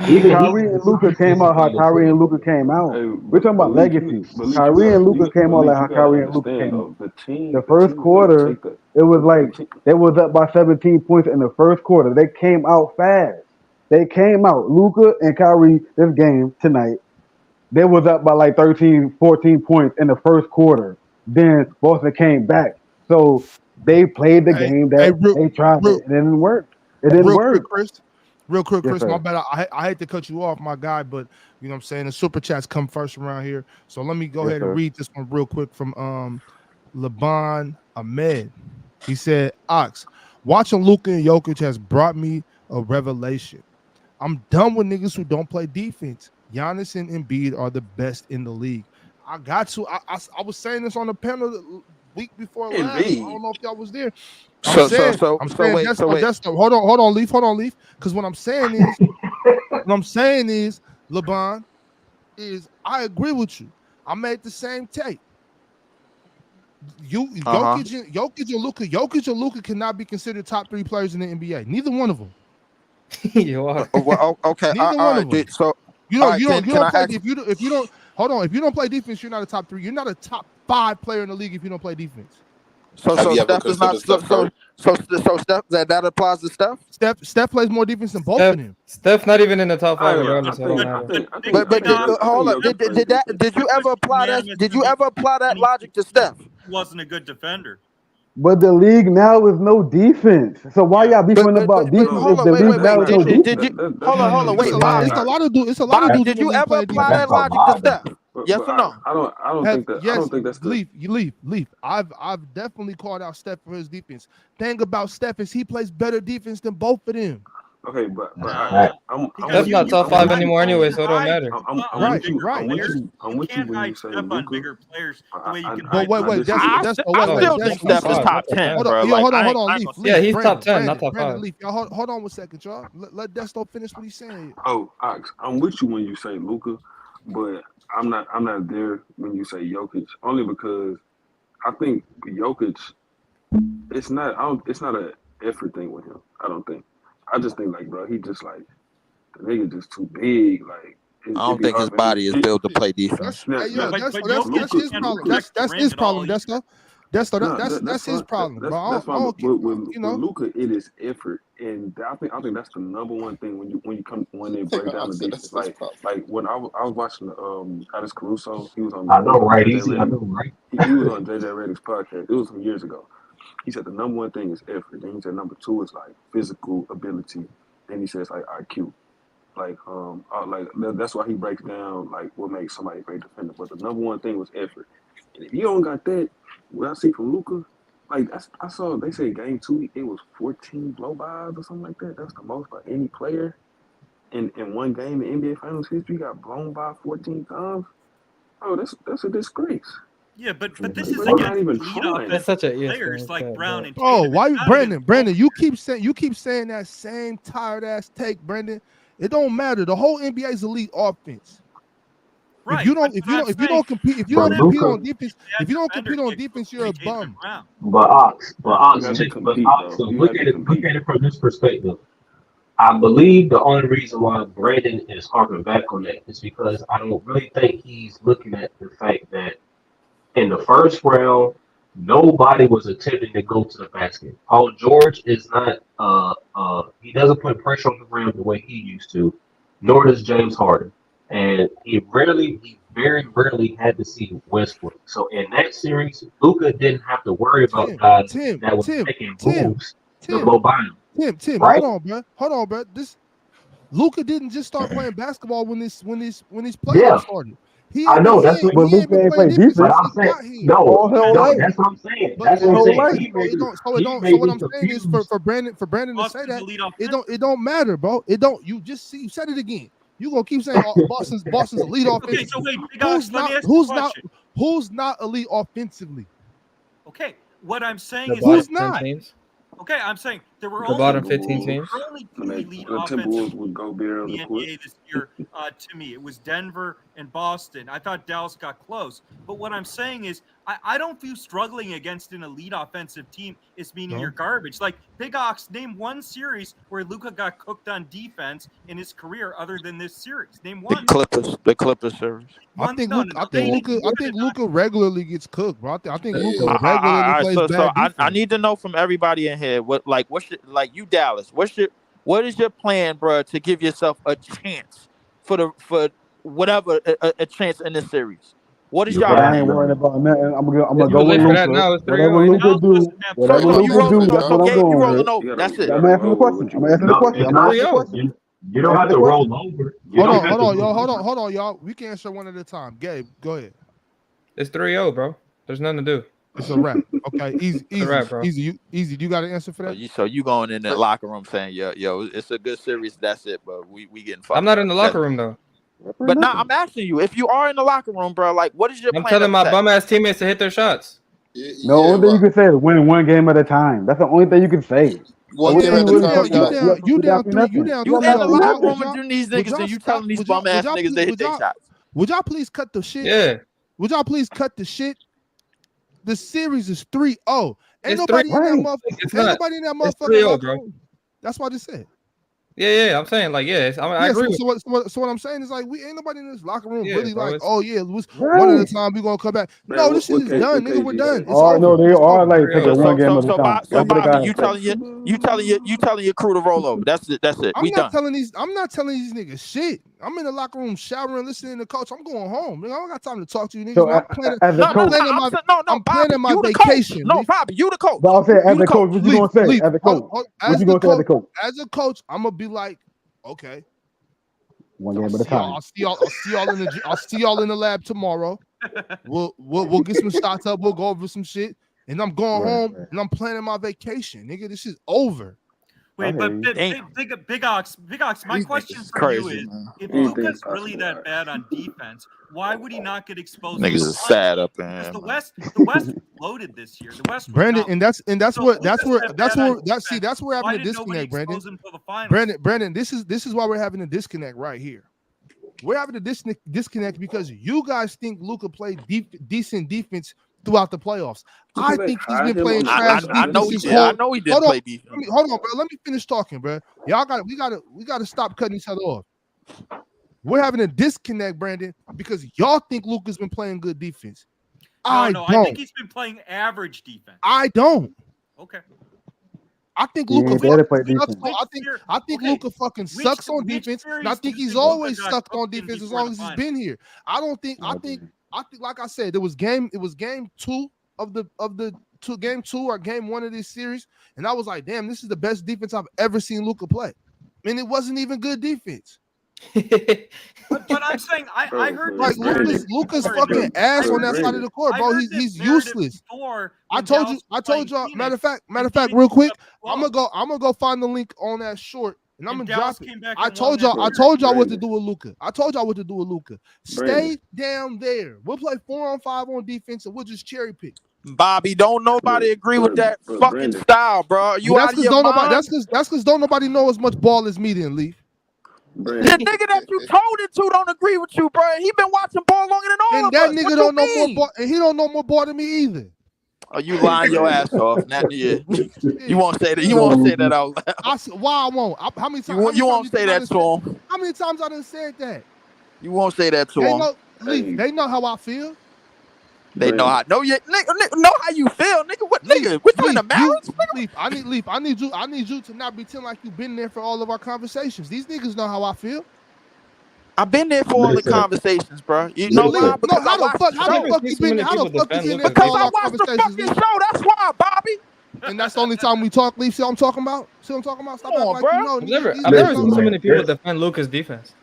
[SPEAKER 6] Even
[SPEAKER 9] Kyrie
[SPEAKER 6] he's
[SPEAKER 9] and Luka
[SPEAKER 6] decided
[SPEAKER 9] came out how
[SPEAKER 6] discipline to
[SPEAKER 9] Kyrie
[SPEAKER 6] put.
[SPEAKER 9] and Luka came out.
[SPEAKER 14] Hey,
[SPEAKER 9] We're talking about
[SPEAKER 14] Leaf,
[SPEAKER 9] legacy.
[SPEAKER 14] Leaf,
[SPEAKER 9] Kyrie and Luka came out like how
[SPEAKER 14] you gotta
[SPEAKER 9] Kyrie and Luka
[SPEAKER 14] understand
[SPEAKER 9] came out.
[SPEAKER 14] though.
[SPEAKER 9] The
[SPEAKER 14] The
[SPEAKER 9] first
[SPEAKER 14] team is gonna
[SPEAKER 9] quarter,
[SPEAKER 14] take the
[SPEAKER 9] it was
[SPEAKER 14] the
[SPEAKER 9] like
[SPEAKER 14] team.
[SPEAKER 9] they was up by 17 points in the first quarter. They came out fast. They came out. Luka and Kyrie, this game tonight, they was up by like 13, 14 points in the first quarter. Then Boston came back. So they played the
[SPEAKER 2] Hey,
[SPEAKER 9] game
[SPEAKER 2] hey,
[SPEAKER 9] that they tried.
[SPEAKER 2] real,
[SPEAKER 9] It didn't work. It didn't
[SPEAKER 2] real quick,
[SPEAKER 9] work.
[SPEAKER 2] Chris. Real quick,
[SPEAKER 9] Yes,
[SPEAKER 2] Chris. My
[SPEAKER 9] sir.
[SPEAKER 2] bad. I hate to cut you off, my guy, but you know what I'm saying. The super chats come first around here. So let me go
[SPEAKER 9] Yes,
[SPEAKER 2] ahead and
[SPEAKER 9] sir.
[SPEAKER 2] read this one real quick from Laban Ahmed. He said, Ox, watching Luka and Jokic has brought me a revelation. I'm done with niggas who don't play defense. Giannis and Embiid are the best in the league. I got to. I was saying this on the panel the week before last. I
[SPEAKER 8] Indeed.
[SPEAKER 2] don't know if y'all was there.
[SPEAKER 12] So
[SPEAKER 2] I'm saying
[SPEAKER 12] wait.
[SPEAKER 2] that's hold on, Leaf. Because what I'm saying is, LeBron, is I agree with you. I made the same take. Jokic and Luka cannot be considered top 3 players in the NBA. Neither one of them.
[SPEAKER 13] You are.
[SPEAKER 12] Well, okay.
[SPEAKER 2] Neither
[SPEAKER 12] All
[SPEAKER 2] one
[SPEAKER 12] right.
[SPEAKER 2] of them.
[SPEAKER 12] So
[SPEAKER 2] You
[SPEAKER 12] all
[SPEAKER 2] don't
[SPEAKER 12] right,
[SPEAKER 2] you
[SPEAKER 12] can
[SPEAKER 2] don't you don't
[SPEAKER 12] I
[SPEAKER 2] play
[SPEAKER 12] ask?
[SPEAKER 2] if you don't hold on. If you don't play defense, you're not a top 3. You're not a top 5 player in the league if you don't play defense.
[SPEAKER 12] So
[SPEAKER 8] Have you ever
[SPEAKER 12] Steph is not
[SPEAKER 8] considered Steph Curry?
[SPEAKER 12] so Steph that applies to Steph.
[SPEAKER 2] Steph plays more defense than both of them.
[SPEAKER 13] Steph not even in the top 5
[SPEAKER 14] I
[SPEAKER 13] regardless. So it don't
[SPEAKER 14] think
[SPEAKER 13] matter.
[SPEAKER 12] But hold on.
[SPEAKER 14] Jokic plays defense.
[SPEAKER 12] Did you ever apply that? Did you ever apply that logic to Steph?
[SPEAKER 10] He wasn't a good defender.
[SPEAKER 9] But the league now is no defense. So why y'all beefing about defense
[SPEAKER 12] hold
[SPEAKER 9] if
[SPEAKER 12] on,
[SPEAKER 9] the
[SPEAKER 12] wait.
[SPEAKER 9] league now is no defense?
[SPEAKER 12] Did you hold on, wait, Bobby.
[SPEAKER 2] It's a lot of dudes
[SPEAKER 12] Bobby,
[SPEAKER 2] in
[SPEAKER 12] did
[SPEAKER 2] the
[SPEAKER 12] you
[SPEAKER 2] league
[SPEAKER 12] ever
[SPEAKER 2] playing
[SPEAKER 12] apply
[SPEAKER 2] defense.
[SPEAKER 12] that logic to Steph? Yes or no?
[SPEAKER 14] I don't think that. I don't think that's the.
[SPEAKER 2] Leaf. I've definitely called out Steph for his defense. Thing about Steph is he plays better defense than both of them.
[SPEAKER 14] Okay, but I'm
[SPEAKER 13] Steph not top 5 anymore anyway, so it don't matter.
[SPEAKER 14] I'm with you. I'm with you when you say Luka.
[SPEAKER 10] Bigger players the way you can
[SPEAKER 2] But wait,
[SPEAKER 12] I still think Steph is top 10, bro.
[SPEAKER 2] Hold on, Leaf.
[SPEAKER 13] Yeah, he's
[SPEAKER 2] Brandon,
[SPEAKER 13] top 10, not top
[SPEAKER 2] Brandon,
[SPEAKER 13] 5.
[SPEAKER 2] Leaf. Y'all hold on 1 second, y'all. Let Desto finish what he's saying.
[SPEAKER 14] Oh, Ox, I'm with you when you say Luka, but I'm not there when you say Jokic. Only because I think Jokic, it's not an effort thing with him. I don't think. I just think like, bro, he just like the nigga just too big. Like
[SPEAKER 12] I don't think his body is built to play defense.
[SPEAKER 2] That's his problem. That's his problem. Desto. That's his problem.
[SPEAKER 14] That's fine. With Luka, it is effort, and I think that's the number one thing when they break down the defense. Like when I was watching Alex Caruso, he was on.
[SPEAKER 6] I know, right?
[SPEAKER 14] JJ
[SPEAKER 6] Easy. I
[SPEAKER 14] Redick's-
[SPEAKER 6] know, right?
[SPEAKER 14] He was on JJ Redick's podcast. It was some years ago. He said the number one thing is effort. Then he said number 2 is like physical ability. Then he says like IQ. That's why he breaks down like what makes somebody a great defender. But the number one thing was effort. And if you don't got that, what I see from Luka, like I saw they say game 2 it was 14 blow-bys or something like that. That's the most by any player in one game in NBA Finals history. Got blown by 14 times. Oh, that's a disgrace.
[SPEAKER 10] Yeah, but this is
[SPEAKER 14] They're not
[SPEAKER 10] against
[SPEAKER 14] even
[SPEAKER 10] elite
[SPEAKER 14] trying.
[SPEAKER 13] That's such a
[SPEAKER 10] players like Brown and
[SPEAKER 2] Oh,
[SPEAKER 10] Tatum.
[SPEAKER 2] why you,
[SPEAKER 10] It's not
[SPEAKER 2] Brandon? Brandon, you keep saying that same tired ass take, Brandon. It don't matter. The whole NBA is elite offense.
[SPEAKER 10] Right.
[SPEAKER 2] If you don't compete on defense, you're a bum.
[SPEAKER 6] But Ox, so look at it from this perspective. I believe the only reason why Brandon is harping back on that is because I don't really think he's looking at the fact that in the first round, nobody was attempting to go to the basket. Paul George is not he doesn't put pressure on the rim the way he used to, nor does James Harden. And he very rarely had to see Westbrook. So in that series, Luka didn't have to worry about guys that was making moves to go by him.
[SPEAKER 2] Tim,
[SPEAKER 6] right?
[SPEAKER 2] hold on, bro. This Luka didn't just start playing basketball when these playoffs started.
[SPEAKER 6] I know that's what
[SPEAKER 9] Luka ain't play defense.
[SPEAKER 6] But I'm saying no, that's what I'm saying. That's what I'm saying.
[SPEAKER 2] So what I'm saying is for Brandon to say that it don't matter, bro. It don't. You just see. You said it again. You gonna keep saying Boston's elite offense.
[SPEAKER 10] Okay, so wait, who's not
[SPEAKER 2] elite offensively?
[SPEAKER 10] Okay, what I'm saying
[SPEAKER 13] The
[SPEAKER 10] is
[SPEAKER 13] bottom
[SPEAKER 2] Who's
[SPEAKER 13] 10
[SPEAKER 2] not?
[SPEAKER 13] teams.
[SPEAKER 10] okay. I'm saying there were
[SPEAKER 13] The
[SPEAKER 10] only
[SPEAKER 13] bottom 15
[SPEAKER 14] Timberwolves.
[SPEAKER 13] teams.
[SPEAKER 14] When they
[SPEAKER 10] elite
[SPEAKER 14] the
[SPEAKER 10] offensive
[SPEAKER 14] Timberwolves would go bare on
[SPEAKER 10] in
[SPEAKER 14] the
[SPEAKER 10] the
[SPEAKER 14] court.
[SPEAKER 10] NBA this year. To me, it was Denver and Boston. I thought Dallas got close, but what I'm saying is, I don't view struggling against an elite offensive team as meaning
[SPEAKER 2] No.
[SPEAKER 10] you're garbage. Like Big Ox, name one series where Luka got cooked on defense in his career other than this series. Name one.
[SPEAKER 12] The Clippers series.
[SPEAKER 2] I think
[SPEAKER 10] No,
[SPEAKER 2] Luka.
[SPEAKER 10] no,
[SPEAKER 2] I
[SPEAKER 10] no.
[SPEAKER 2] think
[SPEAKER 10] They
[SPEAKER 2] Luka. I think Luka regularly gets cooked, bro. I think Luka
[SPEAKER 12] All
[SPEAKER 2] regularly
[SPEAKER 12] right,
[SPEAKER 2] plays
[SPEAKER 12] so
[SPEAKER 2] bad defense.
[SPEAKER 12] I need to know from everybody in here what's you Dallas? What is your plan, bro, to give yourself a chance for whatever a chance in this series? What is
[SPEAKER 6] You're
[SPEAKER 12] y'all
[SPEAKER 9] I
[SPEAKER 6] right,
[SPEAKER 9] ain't
[SPEAKER 12] plan?
[SPEAKER 9] worried about nothing. I'm gonna
[SPEAKER 13] It's
[SPEAKER 9] go
[SPEAKER 13] too
[SPEAKER 9] with
[SPEAKER 13] late for that
[SPEAKER 9] Luka.
[SPEAKER 13] now. It's 3-0,
[SPEAKER 9] Whatever
[SPEAKER 13] ain't it?
[SPEAKER 9] Luka do,
[SPEAKER 12] So
[SPEAKER 9] whatever
[SPEAKER 12] you
[SPEAKER 9] Luka do, that's
[SPEAKER 12] so
[SPEAKER 9] what I'm
[SPEAKER 12] Gabe, you
[SPEAKER 9] going with.
[SPEAKER 12] rolling over. That's it.
[SPEAKER 9] I'm asking the question. I'm asking the
[SPEAKER 6] No,
[SPEAKER 9] question.
[SPEAKER 6] it's
[SPEAKER 9] I'm
[SPEAKER 6] not.
[SPEAKER 9] asking the question.
[SPEAKER 6] You don't have to roll over. You
[SPEAKER 2] Hold
[SPEAKER 6] don't
[SPEAKER 2] on,
[SPEAKER 6] have
[SPEAKER 2] hold
[SPEAKER 6] to
[SPEAKER 2] on,
[SPEAKER 6] roll
[SPEAKER 2] y'all.
[SPEAKER 6] over.
[SPEAKER 2] Hold on, y'all. We can answer one at a time. Gabe, go ahead.
[SPEAKER 13] It's 3-0, bro. There's nothing to do.
[SPEAKER 2] It's a wrap. Okay, easy,
[SPEAKER 13] It's a wrap, bro.
[SPEAKER 2] easy. Do you got an answer for that?
[SPEAKER 12] So you going in the locker room saying, yo, it's a good series. That's it, but we getting fucked.
[SPEAKER 13] I'm not in
[SPEAKER 12] up.
[SPEAKER 13] the locker room though.
[SPEAKER 12] But now I'm asking you, if you are in the locker room, bro, like what is your
[SPEAKER 13] I'm
[SPEAKER 12] plan
[SPEAKER 13] telling
[SPEAKER 12] of
[SPEAKER 13] my
[SPEAKER 12] attack?
[SPEAKER 13] bum ass teammates to hit their shots.
[SPEAKER 9] The only thing you can say is win one game at a time. That's the only thing you can say.
[SPEAKER 8] One
[SPEAKER 9] What
[SPEAKER 8] game
[SPEAKER 9] can
[SPEAKER 8] at
[SPEAKER 9] you
[SPEAKER 8] a
[SPEAKER 9] really
[SPEAKER 8] time.
[SPEAKER 9] say?
[SPEAKER 2] You down
[SPEAKER 9] Absolutely
[SPEAKER 2] three. You
[SPEAKER 9] nothing.
[SPEAKER 2] down
[SPEAKER 12] You
[SPEAKER 2] three.
[SPEAKER 12] in the
[SPEAKER 9] Absolutely
[SPEAKER 12] locker room
[SPEAKER 9] nothing.
[SPEAKER 12] with these
[SPEAKER 2] Would
[SPEAKER 12] niggas
[SPEAKER 2] y'all
[SPEAKER 12] and you
[SPEAKER 2] stop?
[SPEAKER 12] telling these
[SPEAKER 2] Would
[SPEAKER 12] bum ass
[SPEAKER 2] y'all
[SPEAKER 12] niggas to hit their
[SPEAKER 2] y'all
[SPEAKER 12] shots.
[SPEAKER 2] would y'all please cut the shit?
[SPEAKER 13] Yeah,
[SPEAKER 2] Would y'all please cut the shit? The series is 3-0. Ain't
[SPEAKER 13] it's
[SPEAKER 2] nobody in that
[SPEAKER 9] Right.
[SPEAKER 2] motherfucker.
[SPEAKER 13] It's
[SPEAKER 2] Ain't
[SPEAKER 13] not.
[SPEAKER 2] nobody in that
[SPEAKER 13] It's
[SPEAKER 2] motherfucking
[SPEAKER 13] 3-0,
[SPEAKER 2] locker
[SPEAKER 13] bro.
[SPEAKER 2] room. That's what I just said.
[SPEAKER 13] Yeah. I'm saying like I
[SPEAKER 2] Yeah,
[SPEAKER 13] agree with
[SPEAKER 2] so what I'm saying is like we ain't nobody in this locker room
[SPEAKER 13] you. Yeah,
[SPEAKER 2] really
[SPEAKER 13] bro.
[SPEAKER 2] like,
[SPEAKER 13] It's
[SPEAKER 2] oh yeah, one at a
[SPEAKER 9] Right.
[SPEAKER 2] time we gonna come back.
[SPEAKER 14] Man,
[SPEAKER 2] No, this shit
[SPEAKER 14] what
[SPEAKER 2] is done, nigga.
[SPEAKER 14] KG
[SPEAKER 2] We're done.
[SPEAKER 14] say?
[SPEAKER 2] It's
[SPEAKER 9] All
[SPEAKER 2] over.
[SPEAKER 9] no, they
[SPEAKER 2] It's
[SPEAKER 9] are
[SPEAKER 2] over.
[SPEAKER 9] like
[SPEAKER 13] 3-0,
[SPEAKER 9] taking
[SPEAKER 13] bro.
[SPEAKER 9] one game at a
[SPEAKER 12] So
[SPEAKER 9] time. That's what they
[SPEAKER 12] Bobby,
[SPEAKER 9] gotta
[SPEAKER 12] you
[SPEAKER 9] say.
[SPEAKER 12] telling your crew to roll over. That's it.
[SPEAKER 2] I'm
[SPEAKER 12] We
[SPEAKER 2] not
[SPEAKER 12] done.
[SPEAKER 2] telling these niggas shit. I'm in the locker room showering, listening to coach. I'm going home. Nigga, I don't got time to talk to you niggas.
[SPEAKER 9] So
[SPEAKER 2] Man, I'm planning.
[SPEAKER 9] as a
[SPEAKER 12] No,
[SPEAKER 9] coach,
[SPEAKER 2] I'm
[SPEAKER 12] Bobby,
[SPEAKER 2] planning my
[SPEAKER 12] you the coach.
[SPEAKER 2] vacation.
[SPEAKER 12] No,
[SPEAKER 2] Leaf.
[SPEAKER 12] Bobby, you the coach.
[SPEAKER 9] but I'll say
[SPEAKER 12] You
[SPEAKER 9] as
[SPEAKER 12] the
[SPEAKER 9] a coach, what you gonna say?
[SPEAKER 2] Leaf.
[SPEAKER 9] As a coach, what
[SPEAKER 2] As
[SPEAKER 9] you
[SPEAKER 2] the
[SPEAKER 9] gonna say as a
[SPEAKER 2] coach,
[SPEAKER 9] coach?
[SPEAKER 2] I'm gonna be like, okay,
[SPEAKER 9] One game at a time.
[SPEAKER 2] I'll see y'all in the lab tomorrow. We'll get some shots up. We'll go over some shit, and I'm going home and I'm planning my vacation, nigga. This is over.
[SPEAKER 10] Wait, but Big Ox, my
[SPEAKER 12] These
[SPEAKER 10] question
[SPEAKER 12] niggas is
[SPEAKER 10] for
[SPEAKER 12] crazy,
[SPEAKER 10] you is,
[SPEAKER 12] man.
[SPEAKER 10] if
[SPEAKER 14] Anything's
[SPEAKER 10] Luka's really
[SPEAKER 14] possible,
[SPEAKER 10] that
[SPEAKER 14] guys.
[SPEAKER 10] bad on defense, why would he not get exposed?
[SPEAKER 12] Niggas is sad up in
[SPEAKER 10] Because
[SPEAKER 12] here,
[SPEAKER 10] the
[SPEAKER 12] man.
[SPEAKER 10] West was loaded this year. The West was
[SPEAKER 2] Brandon,
[SPEAKER 10] not.
[SPEAKER 2] and that's
[SPEAKER 10] So
[SPEAKER 2] where
[SPEAKER 10] if Luka's that bad on defense,
[SPEAKER 2] that's where we're
[SPEAKER 10] why
[SPEAKER 2] having a
[SPEAKER 10] did nobody
[SPEAKER 2] disconnect, Brandon.
[SPEAKER 10] expose him to the finals?
[SPEAKER 2] Brandon, this is why we're having a disconnect right here. We're having a disconnect because you guys think Luka played decent defense throughout the playoffs. I think he's been playing trash defense.
[SPEAKER 12] I know he
[SPEAKER 2] his
[SPEAKER 12] did.
[SPEAKER 2] whole-
[SPEAKER 12] I know he did
[SPEAKER 2] Hold on,
[SPEAKER 12] play defense.
[SPEAKER 2] hold on, bro. Let me finish talking, bro. We gotta stop cutting each other off. We're having a disconnect, Brandon, because y'all think Luka's been playing good defense. I
[SPEAKER 10] think he's been playing average defense.
[SPEAKER 2] I don't.
[SPEAKER 10] Okay.
[SPEAKER 2] I think
[SPEAKER 9] He
[SPEAKER 2] Luka
[SPEAKER 9] ain't there to
[SPEAKER 2] fucking
[SPEAKER 9] play
[SPEAKER 2] sucks.
[SPEAKER 9] defense.
[SPEAKER 2] I think Luka fucking sucks on defense, and I think he's always sucked on defense as long as he's been here. I think like I said, it was game 2 of game 2 or game 1 of this series, and I was like, damn, this is the best defense I've ever seen Luka play. And it wasn't even good defense.
[SPEAKER 10] But I'm saying I heard
[SPEAKER 2] like Luka's fucking ass on that side of the court, bro. He's useless. I told y'all. Matter of fact, real quick, I'm gonna go find the link on that short, and I'm gonna drop it. I told y'all what to do with Luka. Stay down there. We'll play 4-on-5 on defense, and we'll just cherry pick.
[SPEAKER 12] Bobby, don't nobody agree with that fucking style, bro. You out of your mind?
[SPEAKER 2] That's because don't nobody know as much ball as me, then, Leaf.
[SPEAKER 12] The nigga that you told it to don't agree with you, bro. He been watching ball longer than all of us.
[SPEAKER 2] And that nigga don't know more ball, and he don't know more ball than me either.
[SPEAKER 12] Oh, you lying your ass off. Not you won't say that. You won't say that out loud.
[SPEAKER 2] Why I won't? How many times?
[SPEAKER 12] You won't say that to him.
[SPEAKER 2] How many times I done said that?
[SPEAKER 12] You won't say that to him.
[SPEAKER 2] They know how I feel.
[SPEAKER 12] They know how. Know how you feel, nigga. What nigga? What you in the Mavericks?
[SPEAKER 2] Leaf. I need you to not pretend like you've been there for all of our conversations. These niggas know how I feel.
[SPEAKER 12] I've been there for all the conversations, bro. You know why? Because
[SPEAKER 2] how the fuck you been there
[SPEAKER 12] because I watched the fucking show. That's why, Bobby.
[SPEAKER 2] And that's the only time we talk, Leaf. See what I'm talking about? Stop acting like
[SPEAKER 12] bro.
[SPEAKER 2] you know.
[SPEAKER 13] I've never seen so many people defend Luka's defense.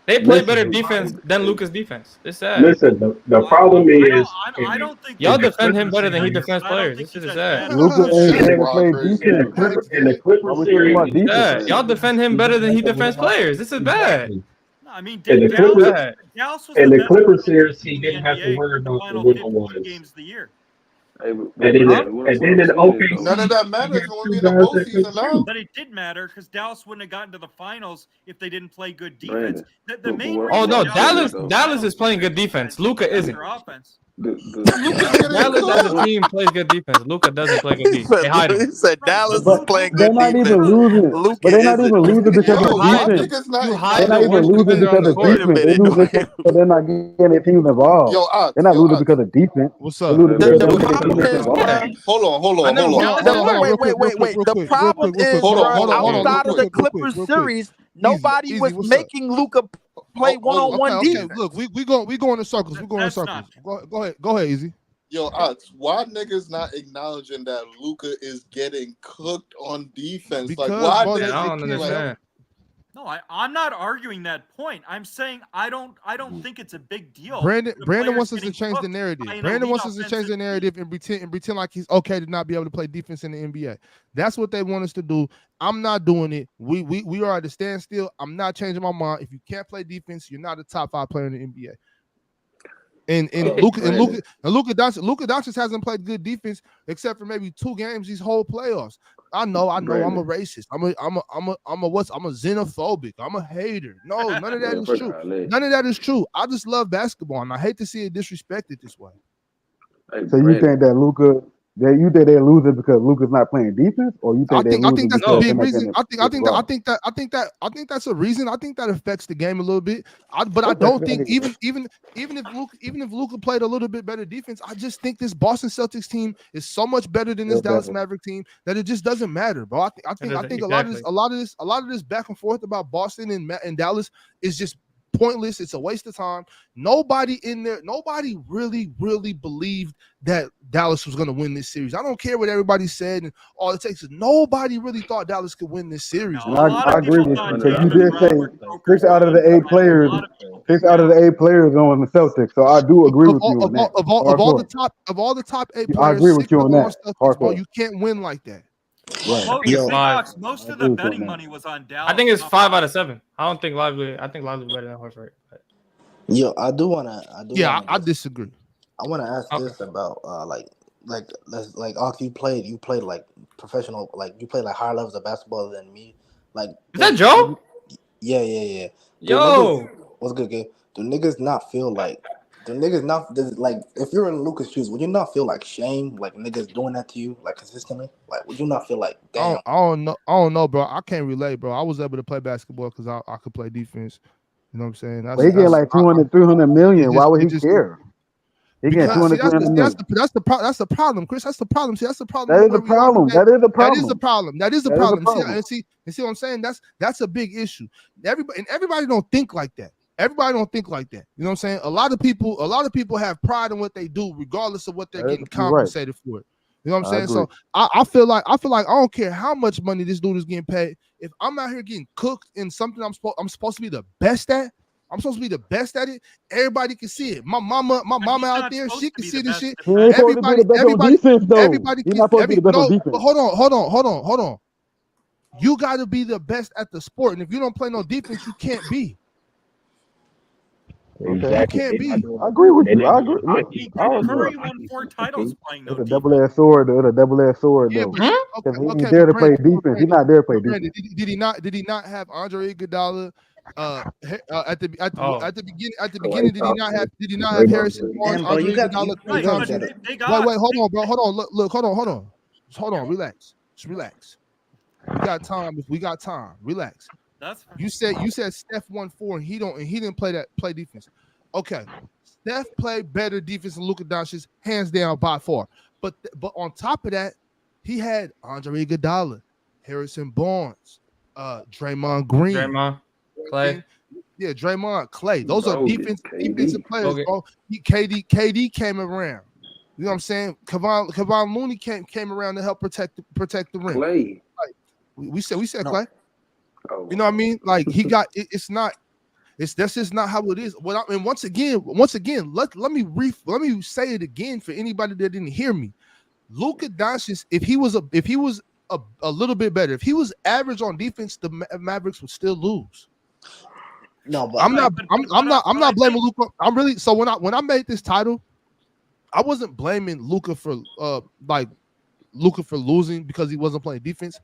[SPEAKER 13] They play better defense than Luka's defense. It's sad.
[SPEAKER 6] Listen, the problem is
[SPEAKER 10] I don't think
[SPEAKER 13] y'all defend him better than he defends players. This is sad.
[SPEAKER 9] Luka ain't there to play defense.
[SPEAKER 6] in the Clippers series,
[SPEAKER 13] Yeah, y'all defend him better than he defends players. This is bad.
[SPEAKER 10] I mean,
[SPEAKER 6] in the
[SPEAKER 10] Dallas was
[SPEAKER 6] in
[SPEAKER 10] the
[SPEAKER 6] the
[SPEAKER 10] best
[SPEAKER 6] Clippers series, he
[SPEAKER 10] in
[SPEAKER 6] didn't
[SPEAKER 10] the
[SPEAKER 6] have to
[SPEAKER 10] NBA
[SPEAKER 6] worry
[SPEAKER 10] for the
[SPEAKER 6] about the
[SPEAKER 10] final
[SPEAKER 6] one-on-ones.
[SPEAKER 10] 15 games of the year.
[SPEAKER 14] Hey,
[SPEAKER 6] And then,
[SPEAKER 14] what
[SPEAKER 6] and then
[SPEAKER 14] I'm
[SPEAKER 6] in
[SPEAKER 14] saying
[SPEAKER 6] OKC,
[SPEAKER 14] is, though,
[SPEAKER 8] None of that
[SPEAKER 6] you
[SPEAKER 8] matters
[SPEAKER 6] got
[SPEAKER 8] when we
[SPEAKER 6] two
[SPEAKER 8] in the
[SPEAKER 6] guys that can
[SPEAKER 8] postseason now.
[SPEAKER 6] shoot.
[SPEAKER 10] But it did matter because Dallas wouldn't have gotten to the finals if they didn't play good defense.
[SPEAKER 14] Brandon.
[SPEAKER 10] The
[SPEAKER 14] But
[SPEAKER 10] main
[SPEAKER 14] what,
[SPEAKER 13] Oh
[SPEAKER 10] reason
[SPEAKER 14] what
[SPEAKER 13] no,
[SPEAKER 14] I'm saying is,
[SPEAKER 10] Dallas
[SPEAKER 14] though,
[SPEAKER 13] Dallas is playing good defense. Luka
[SPEAKER 10] that's
[SPEAKER 13] isn't.
[SPEAKER 10] their offense.
[SPEAKER 8] Luka getting
[SPEAKER 13] Dallas as a
[SPEAKER 8] cooked.
[SPEAKER 13] team plays good defense. Luka doesn't play good
[SPEAKER 12] He
[SPEAKER 13] defense. They hide him.
[SPEAKER 12] said
[SPEAKER 10] Right,
[SPEAKER 12] Dallas
[SPEAKER 10] but
[SPEAKER 12] is
[SPEAKER 9] But
[SPEAKER 12] playing
[SPEAKER 9] they're
[SPEAKER 12] good
[SPEAKER 9] not even
[SPEAKER 12] defense.
[SPEAKER 9] losing. But
[SPEAKER 12] Luka
[SPEAKER 9] they're not even
[SPEAKER 12] isn't.
[SPEAKER 9] losing because
[SPEAKER 10] you
[SPEAKER 9] of
[SPEAKER 8] Yo, why
[SPEAKER 10] hide
[SPEAKER 9] defense.
[SPEAKER 8] niggas not
[SPEAKER 13] you hide
[SPEAKER 9] They're
[SPEAKER 13] the
[SPEAKER 9] not even
[SPEAKER 13] worst
[SPEAKER 8] acknowledging
[SPEAKER 9] losing
[SPEAKER 13] defender on
[SPEAKER 9] because
[SPEAKER 13] the
[SPEAKER 9] of
[SPEAKER 12] Wait
[SPEAKER 13] court.
[SPEAKER 12] a
[SPEAKER 9] defense. They
[SPEAKER 12] minute.
[SPEAKER 9] lose because they're not getting their teams involved. They're not losing because of defense.
[SPEAKER 2] What's
[SPEAKER 9] They're
[SPEAKER 2] up?
[SPEAKER 9] losing because
[SPEAKER 12] The
[SPEAKER 9] they
[SPEAKER 8] yo,
[SPEAKER 9] don't get their
[SPEAKER 12] problem
[SPEAKER 9] teammates
[SPEAKER 12] is,
[SPEAKER 9] involved.
[SPEAKER 12] bruh.
[SPEAKER 8] hold
[SPEAKER 13] I
[SPEAKER 8] on,
[SPEAKER 13] never
[SPEAKER 8] hold on.
[SPEAKER 13] Dallas.
[SPEAKER 2] Hold on, real quick.
[SPEAKER 12] The problem is,
[SPEAKER 8] Hold on,
[SPEAKER 12] bruh,
[SPEAKER 8] hold on, hold on.
[SPEAKER 12] outside of the Clippers series, nobody
[SPEAKER 2] Easy,
[SPEAKER 12] was
[SPEAKER 2] what's up?
[SPEAKER 12] making Luka play
[SPEAKER 8] Hold on.
[SPEAKER 12] one-on-one
[SPEAKER 2] Okay.
[SPEAKER 12] defense.
[SPEAKER 2] Look, we go in circles. We go in
[SPEAKER 10] That's
[SPEAKER 2] circles.
[SPEAKER 10] not
[SPEAKER 2] Go ahead, Easy.
[SPEAKER 8] Yo, Ox, why niggas not acknowledging that Luka is getting cooked on defense?
[SPEAKER 2] Because,
[SPEAKER 8] like, why
[SPEAKER 2] bro,
[SPEAKER 8] niggas?
[SPEAKER 13] I don't
[SPEAKER 2] they can't help.
[SPEAKER 13] understand.
[SPEAKER 10] No, I'm not arguing that point. I'm saying I don't think it's a big deal.
[SPEAKER 2] Brandon
[SPEAKER 10] The
[SPEAKER 2] Brandon
[SPEAKER 10] players
[SPEAKER 2] wants us to
[SPEAKER 10] getting
[SPEAKER 2] change the
[SPEAKER 10] cooked
[SPEAKER 2] narrative.
[SPEAKER 10] by an
[SPEAKER 2] Brandon
[SPEAKER 10] elite
[SPEAKER 2] wants us to change
[SPEAKER 10] offensive
[SPEAKER 2] the
[SPEAKER 10] team.
[SPEAKER 2] narrative and pretend like he's okay to not be able to play defense in the NBA. That's what they want us to do. I'm not doing it. We are at a standstill. I'm not changing my mind. If you can't play defense, you're not a top 5 player in the NBA. And Luka Dončić hasn't played good defense except for maybe 2 games these whole playoffs. I know. I'm a racist. I'm a xenophobic. I'm a hater. No, none of that is true. None of that is true. I just love basketball, and I hate to see it disrespected this way.
[SPEAKER 9] So you think that Luka, you think they're losing because Luka's not playing defense, or you think they're losing
[SPEAKER 2] I think that's
[SPEAKER 9] because
[SPEAKER 2] the
[SPEAKER 9] they're
[SPEAKER 2] big
[SPEAKER 9] not
[SPEAKER 2] reason.
[SPEAKER 9] getting
[SPEAKER 2] I think that's a reason. I think that affects the game a little bit. But I don't think even if Luka played a little bit better defense, I just think this Boston Celtics team is so much better than this Dallas Maverick team that it just doesn't matter, bro. I think a lot of this back and forth about Boston and Dallas is just pointless. It's a waste of time. Nobody really believed that Dallas was going to win this series. I don't care what everybody said and all it takes is nobody really thought Dallas could win this series.
[SPEAKER 9] And I agree with you because you did say 6 out of the 8 players, 6 out of the 8 players on the Celtics. So I do agree with you on that.
[SPEAKER 2] Of all the top 8 players,
[SPEAKER 9] I agree with you on that.
[SPEAKER 2] Celtics, bro, you can't win like that.
[SPEAKER 9] Right.
[SPEAKER 10] Most of the betting money was on Dallas.
[SPEAKER 13] I think it's 5 out of 7. I think Lively better than Horford.
[SPEAKER 15] Yo, I
[SPEAKER 2] disagree.
[SPEAKER 15] I want to ask this about you played like professional, like you played like higher levels of basketball than me. Like,
[SPEAKER 13] is that Joe?
[SPEAKER 15] Yeah.
[SPEAKER 13] Yo,
[SPEAKER 15] what's good, kid? Do niggas not feel like? If you're in Luka's shoes, would you not feel like shame, like niggas doing that to you, like consistently? Like, would you not feel like, damn?
[SPEAKER 2] I don't know, bro. I can't relate, bro. I was able to play basketball because I could play defense. You know what I'm saying?
[SPEAKER 9] But he getting like 200, 300 million. Why would he care? He getting 200, 300 million.
[SPEAKER 2] That's the problem, Chris. That's the problem. See, that's the problem.
[SPEAKER 9] That is the problem. That is the problem.
[SPEAKER 2] That is the problem. See what I'm saying? That's a big issue. Everybody don't think like that. Everybody don't think like that. You know what I'm saying? A lot of people have pride in what they do, regardless of what they're getting compensated for it. You know what I'm saying? So I feel like I don't care how much money this dude is getting paid. If I'm out here getting cooked in something I'm supposed to be the best at, I'm supposed to be the best at it. Everybody can see it. My mama out there, she can see this shit. Everybody. But hold on. You got to be the best at the sport, and if you don't play no defense, you can't be.
[SPEAKER 6] Exactly.
[SPEAKER 2] You can't be.
[SPEAKER 9] I agree with you. I agree.
[SPEAKER 10] Curry won 4 titles playing no
[SPEAKER 9] It's a
[SPEAKER 10] defense.
[SPEAKER 9] double-edged sword. It's a double-edged sword, though. Because he ain't there to play defense. He's not there to play defense.
[SPEAKER 2] Did he not have Andre Iguodala at the beginning? Did he not have Harrison Barnes? Andre Iguodala, Klay Thompson? Wait, hold on, bro. Hold on. Look, hold on. Just hold on. Relax. Just relax. We got time. If we got time, relax. You said Steph won 4 and he didn't play defense. Okay, Steph played better defense than Luka Dončić, hands down by far. But on top of that, he had Andre Iguodala, Harrison Barnes, Draymond Green,
[SPEAKER 13] Klay.
[SPEAKER 2] Yeah, Draymond, Klay. Those are defensive players. Bro. KD came around. You know what I'm saying? Kevon Looney came around to help protect the rim.
[SPEAKER 14] Klay.
[SPEAKER 2] We said
[SPEAKER 15] No.
[SPEAKER 2] Klay. Oh. You know what I mean? Like he got it's that's just not how it is. Once again, let me say it again for anybody that didn't hear me. Luka Dončić, if he was a little bit better, if he was average on defense, the Mavericks would still lose.
[SPEAKER 15] No, but
[SPEAKER 2] I'm not blaming Luka. I'm really when I made this title, I wasn't blaming Luka for losing because he wasn't playing defense.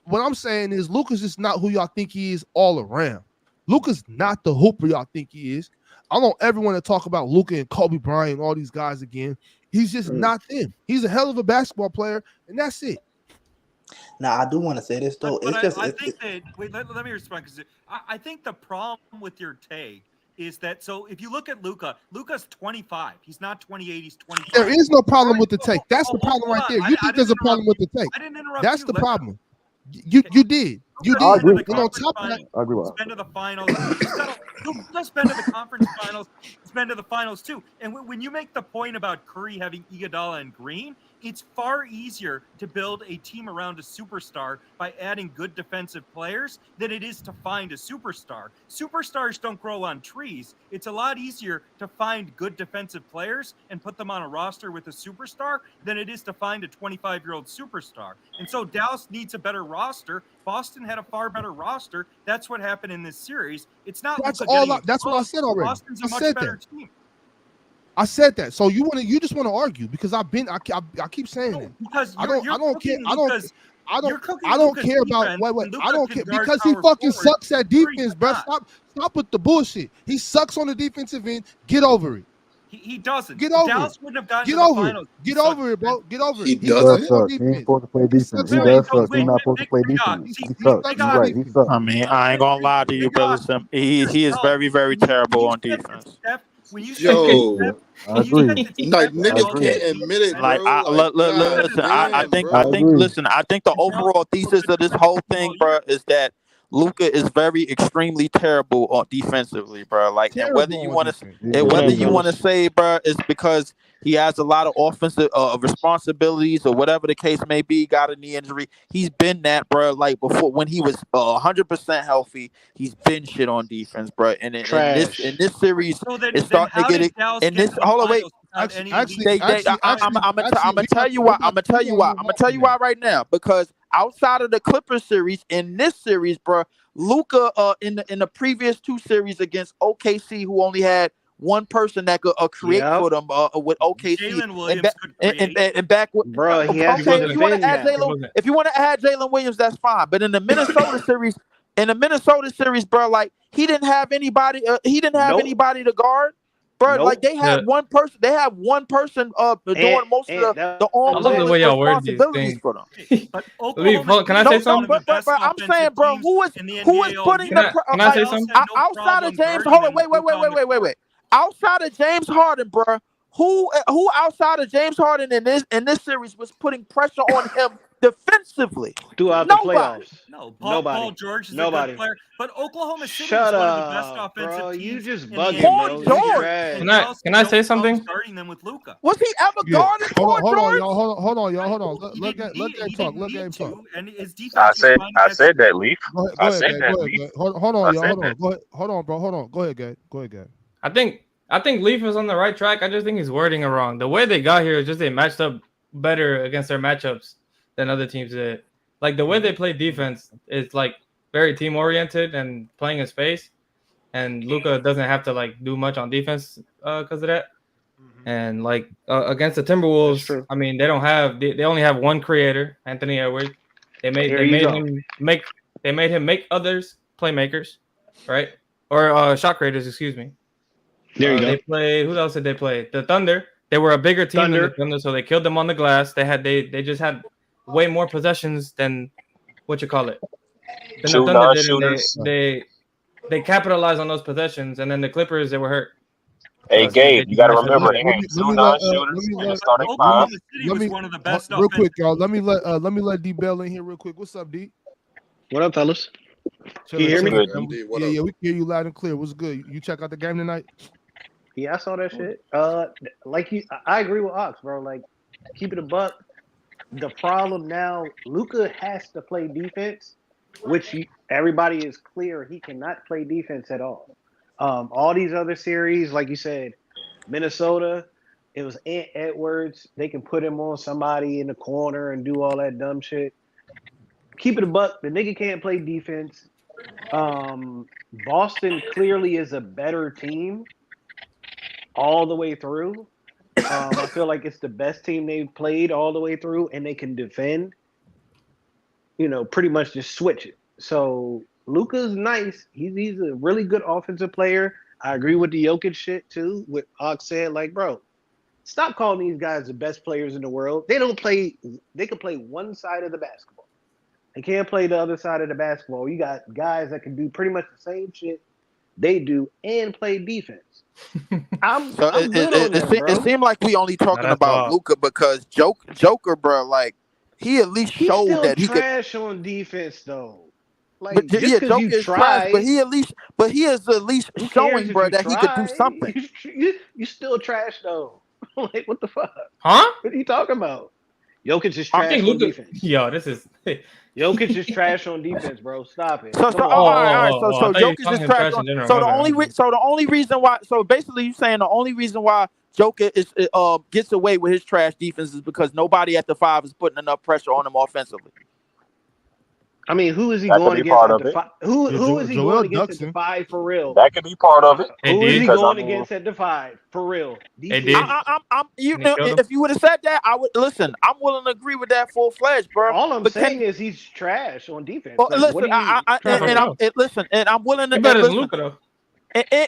[SPEAKER 2] What I'm saying is Luka's just not who y'all think he is all around. Luka's not the hooper y'all think he is. I don't ever want to talk about Luka and Kobe Bryant and all these guys again. He's just not them. He's a hell of a basketball player, and that's it.
[SPEAKER 15] Now, I do want to say this, though.
[SPEAKER 10] But
[SPEAKER 15] It's
[SPEAKER 10] I
[SPEAKER 15] just...
[SPEAKER 10] think that wait, let me respond because I think the problem with your take is that so if you look at Luka's 25. He's not 28. He's 25.
[SPEAKER 2] There is no problem with the take. That's the problem right there. You think there's a problem with the take?
[SPEAKER 10] I didn't interrupt.
[SPEAKER 2] That's
[SPEAKER 10] you.
[SPEAKER 2] the problem. You did. You did.
[SPEAKER 9] I agree.
[SPEAKER 2] And on top of that,
[SPEAKER 9] I agree with
[SPEAKER 10] He's been to the finals. He's been to the conference finals. He's been to the finals too. And when you make the point about Curry having Iguodala and Green, it's far easier to build a team around a superstar by adding good defensive players than it is to find a superstar. Superstars don't grow on trees. It's a lot easier to find good defensive players and put them on a roster with a superstar than it is to find a 25-year-old superstar. And so Dallas needs a better roster. Boston had a far better roster. That's what happened in this series. It's not.
[SPEAKER 2] that's
[SPEAKER 10] Luka
[SPEAKER 2] all.
[SPEAKER 10] getting
[SPEAKER 2] That's what I said already.
[SPEAKER 10] Boston's
[SPEAKER 2] I
[SPEAKER 10] a much
[SPEAKER 2] said
[SPEAKER 10] better
[SPEAKER 2] that.
[SPEAKER 10] team.
[SPEAKER 2] I said that. So you just want to argue because I keep saying that.
[SPEAKER 10] Because
[SPEAKER 2] I don't care. I
[SPEAKER 10] cooking
[SPEAKER 2] don't
[SPEAKER 10] Luka's
[SPEAKER 2] care about
[SPEAKER 10] defense,
[SPEAKER 2] wait.
[SPEAKER 10] and
[SPEAKER 2] I
[SPEAKER 10] Luka
[SPEAKER 2] don't
[SPEAKER 10] can
[SPEAKER 2] care
[SPEAKER 10] guard
[SPEAKER 2] because he
[SPEAKER 10] power
[SPEAKER 2] fucking
[SPEAKER 10] forward.
[SPEAKER 2] sucks at defense, bro. Stop with the bullshit. He sucks on the defensive end. Get over it.
[SPEAKER 10] He doesn't.
[SPEAKER 2] Get over
[SPEAKER 10] Dallas
[SPEAKER 2] it.
[SPEAKER 10] wouldn't have gotten
[SPEAKER 2] Get
[SPEAKER 10] to the
[SPEAKER 2] over
[SPEAKER 10] finals.
[SPEAKER 2] it. Get over it, bro. Get over it.
[SPEAKER 8] He
[SPEAKER 9] He does
[SPEAKER 8] doesn't.
[SPEAKER 9] suck. He ain't supposed to play defense. He does suck. He's not supposed to play defense. He sucks. He's right. He sucks.
[SPEAKER 12] I mean, I ain't gonna lie to you, brother. He is very, very terrible on defense.
[SPEAKER 10] When you
[SPEAKER 8] Yo,
[SPEAKER 9] I agree.
[SPEAKER 8] like
[SPEAKER 9] I
[SPEAKER 8] niggas
[SPEAKER 9] agree.
[SPEAKER 8] can't admit it,
[SPEAKER 12] Like,
[SPEAKER 8] bro.
[SPEAKER 12] listen, I think
[SPEAKER 9] I agree.
[SPEAKER 12] I think the overall thesis of this whole thing, bro, is that Luka is very extremely terrible on defensively, bro. Like, and whether you want to say, bro, it's because he has a lot of offensive responsibilities or whatever the case may be. Got a knee injury. He's been that, bro. Like before, when he was 100% healthy, he's been shit on defense, bro. And in this series, it's starting to get it. In this, hold on, wait. I'm gonna tell you why. I'm gonna tell you why right now. Because outside of the Clippers series, in this series, bro, Luka in the previous two series against OKC, who only had one person that could create for them with OKC.
[SPEAKER 10] Jalen Williams
[SPEAKER 12] and back with
[SPEAKER 16] bro. He has
[SPEAKER 12] okay,
[SPEAKER 16] to
[SPEAKER 12] if you want
[SPEAKER 16] defend
[SPEAKER 12] to add
[SPEAKER 16] that.
[SPEAKER 12] if you want to add Jalen Williams, that's fine. But in the Minnesota series, bro, like he didn't have anybody. He didn't have anybody to guard. Bro, like they had one person. They had one person doing most of the on-ball responsibilities for them.
[SPEAKER 13] Can I say something?
[SPEAKER 12] But I'm saying, bro, who is putting the
[SPEAKER 13] Can I say something?
[SPEAKER 12] outside of James? Hold on, wait. Outside of James Harden, bro, who outside of James Harden in this series was putting pressure on him defensively?
[SPEAKER 16] Throughout the playoffs.
[SPEAKER 10] No,
[SPEAKER 16] Nobody.
[SPEAKER 10] Paul George is
[SPEAKER 16] Nobody.
[SPEAKER 10] a good player, but Oklahoma City
[SPEAKER 16] Shut
[SPEAKER 10] is one of the best
[SPEAKER 16] up,
[SPEAKER 10] offensive
[SPEAKER 16] bro.
[SPEAKER 10] teams.
[SPEAKER 16] You just
[SPEAKER 10] in the
[SPEAKER 16] bugging,
[SPEAKER 10] NBA.
[SPEAKER 16] bro.
[SPEAKER 12] Paul
[SPEAKER 16] George.
[SPEAKER 13] Can I say something?
[SPEAKER 10] Starting them with Luka.
[SPEAKER 12] Was he ever guarded Paul
[SPEAKER 2] Hold on,
[SPEAKER 12] George?
[SPEAKER 2] y'all. Hold on, y'all. Let game talk. Let game talk.
[SPEAKER 10] And his defense
[SPEAKER 17] I said that, Leaf.
[SPEAKER 2] Go ahead, Leaf. Hold on, y'all. Go ahead. Hold on, bro. Hold on. Go ahead, Gabe.
[SPEAKER 13] I think Leaf is on the right track. I just think he's wording it wrong. The way they got here is just they matched up better against their matchups than other teams did. Like the way they play defense is like very team oriented and playing in space. And Luka doesn't have to like do much on defense because of that. And like against the Timberwolves, I mean they only have one creator, Anthony Edwards. They made him make others playmakers, right? Or shot creators, excuse me.
[SPEAKER 16] There you go.
[SPEAKER 13] They played. Who else did they play? The Thunder. They were a bigger team than the Thunder, so they killed them on the glass. They just had way more possessions than what you call it. Than the Thunder did. They capitalized on those possessions, and then the Clippers they were hurt.
[SPEAKER 17] Hey, Gabe, you got to remember they had two non-shooters in the starting five.
[SPEAKER 2] Real quick, y'all. Let me let D Bell in here real quick. What's up, D?
[SPEAKER 16] What up, fellas? Can you hear me?
[SPEAKER 2] Yeah, we can hear you loud and clear. What's good? You check out the game tonight?
[SPEAKER 16] Yeah, I saw that shit. I agree with Ox, bro. Like, keep it a buck. The problem now, Luka has to play defense, which everybody is clear he cannot play defense at all. All these other series, like you said, Minnesota, it was Ant Edwards. They can put him on somebody in the corner and do all that dumb shit. Keep it a buck. The nigga can't play defense. Boston clearly is a better team all the way through. I feel like it's the best team they've played all the way through, and they can defend. Pretty much just switch it. So Luka's nice. He's a really good offensive player. I agree with the Jokic shit too. What Ox said, like, bro, stop calling these guys the best players in the world. They don't play. They can play one side of the basketball. They can't play the other side of the basketball. You got guys that can do pretty much the same shit they do and play defense. I'm good on them, bro.
[SPEAKER 12] It seemed like we only talking about Luka because Joker, bro, like he at least showed that he could.
[SPEAKER 16] Trash on defense though. Like,
[SPEAKER 12] But
[SPEAKER 16] just
[SPEAKER 12] yeah,
[SPEAKER 16] because
[SPEAKER 12] Joker
[SPEAKER 16] you
[SPEAKER 12] is trash,
[SPEAKER 16] tried,
[SPEAKER 12] but he is at least
[SPEAKER 16] who
[SPEAKER 12] showing,
[SPEAKER 16] cares if
[SPEAKER 12] bro,
[SPEAKER 16] you
[SPEAKER 12] that he could do
[SPEAKER 16] try?
[SPEAKER 12] something.
[SPEAKER 16] You still trash though. Like, what the fuck?
[SPEAKER 13] Huh?
[SPEAKER 16] What are you talking about? Jokic is
[SPEAKER 13] I
[SPEAKER 16] trash
[SPEAKER 13] think
[SPEAKER 16] on
[SPEAKER 13] Luka.
[SPEAKER 16] defense.
[SPEAKER 13] Yo, this is.
[SPEAKER 16] Jokic is trash on defense, bro. Stop it.
[SPEAKER 12] So
[SPEAKER 16] Come on.
[SPEAKER 12] all right. So
[SPEAKER 13] I thought you were
[SPEAKER 12] Jokic
[SPEAKER 13] calling
[SPEAKER 12] is
[SPEAKER 13] him
[SPEAKER 12] trash.
[SPEAKER 13] trash in general. My bad.
[SPEAKER 12] So the only reason why. So basically, you saying the only reason why Joker is gets away with his trash defense is because nobody at the 5 is putting enough pressure on him offensively.
[SPEAKER 16] I mean, who is he
[SPEAKER 17] That could
[SPEAKER 16] going
[SPEAKER 17] be
[SPEAKER 16] against
[SPEAKER 17] part
[SPEAKER 16] at
[SPEAKER 17] of
[SPEAKER 16] the
[SPEAKER 17] it.
[SPEAKER 16] 5? Who is he
[SPEAKER 2] Joel
[SPEAKER 16] going against at the
[SPEAKER 2] Duxon.
[SPEAKER 16] 5 for real?
[SPEAKER 17] That could be part of it.
[SPEAKER 16] Who is he
[SPEAKER 17] Because,
[SPEAKER 16] going
[SPEAKER 17] I mean,
[SPEAKER 16] against at the 5 for real?
[SPEAKER 13] They
[SPEAKER 16] DC.
[SPEAKER 13] did.
[SPEAKER 12] I'm you
[SPEAKER 13] And he
[SPEAKER 12] know,
[SPEAKER 13] killed him.
[SPEAKER 12] if you would have said that, I would listen. I'm willing to agree with that full fledged, bro.
[SPEAKER 16] All I'm
[SPEAKER 12] But
[SPEAKER 16] saying is he's trash on defense.
[SPEAKER 12] well,
[SPEAKER 16] Like,
[SPEAKER 12] listen,
[SPEAKER 16] what are you trying to do?
[SPEAKER 12] listen, and I'm willing to
[SPEAKER 13] He better than
[SPEAKER 12] listen.
[SPEAKER 13] Luka though.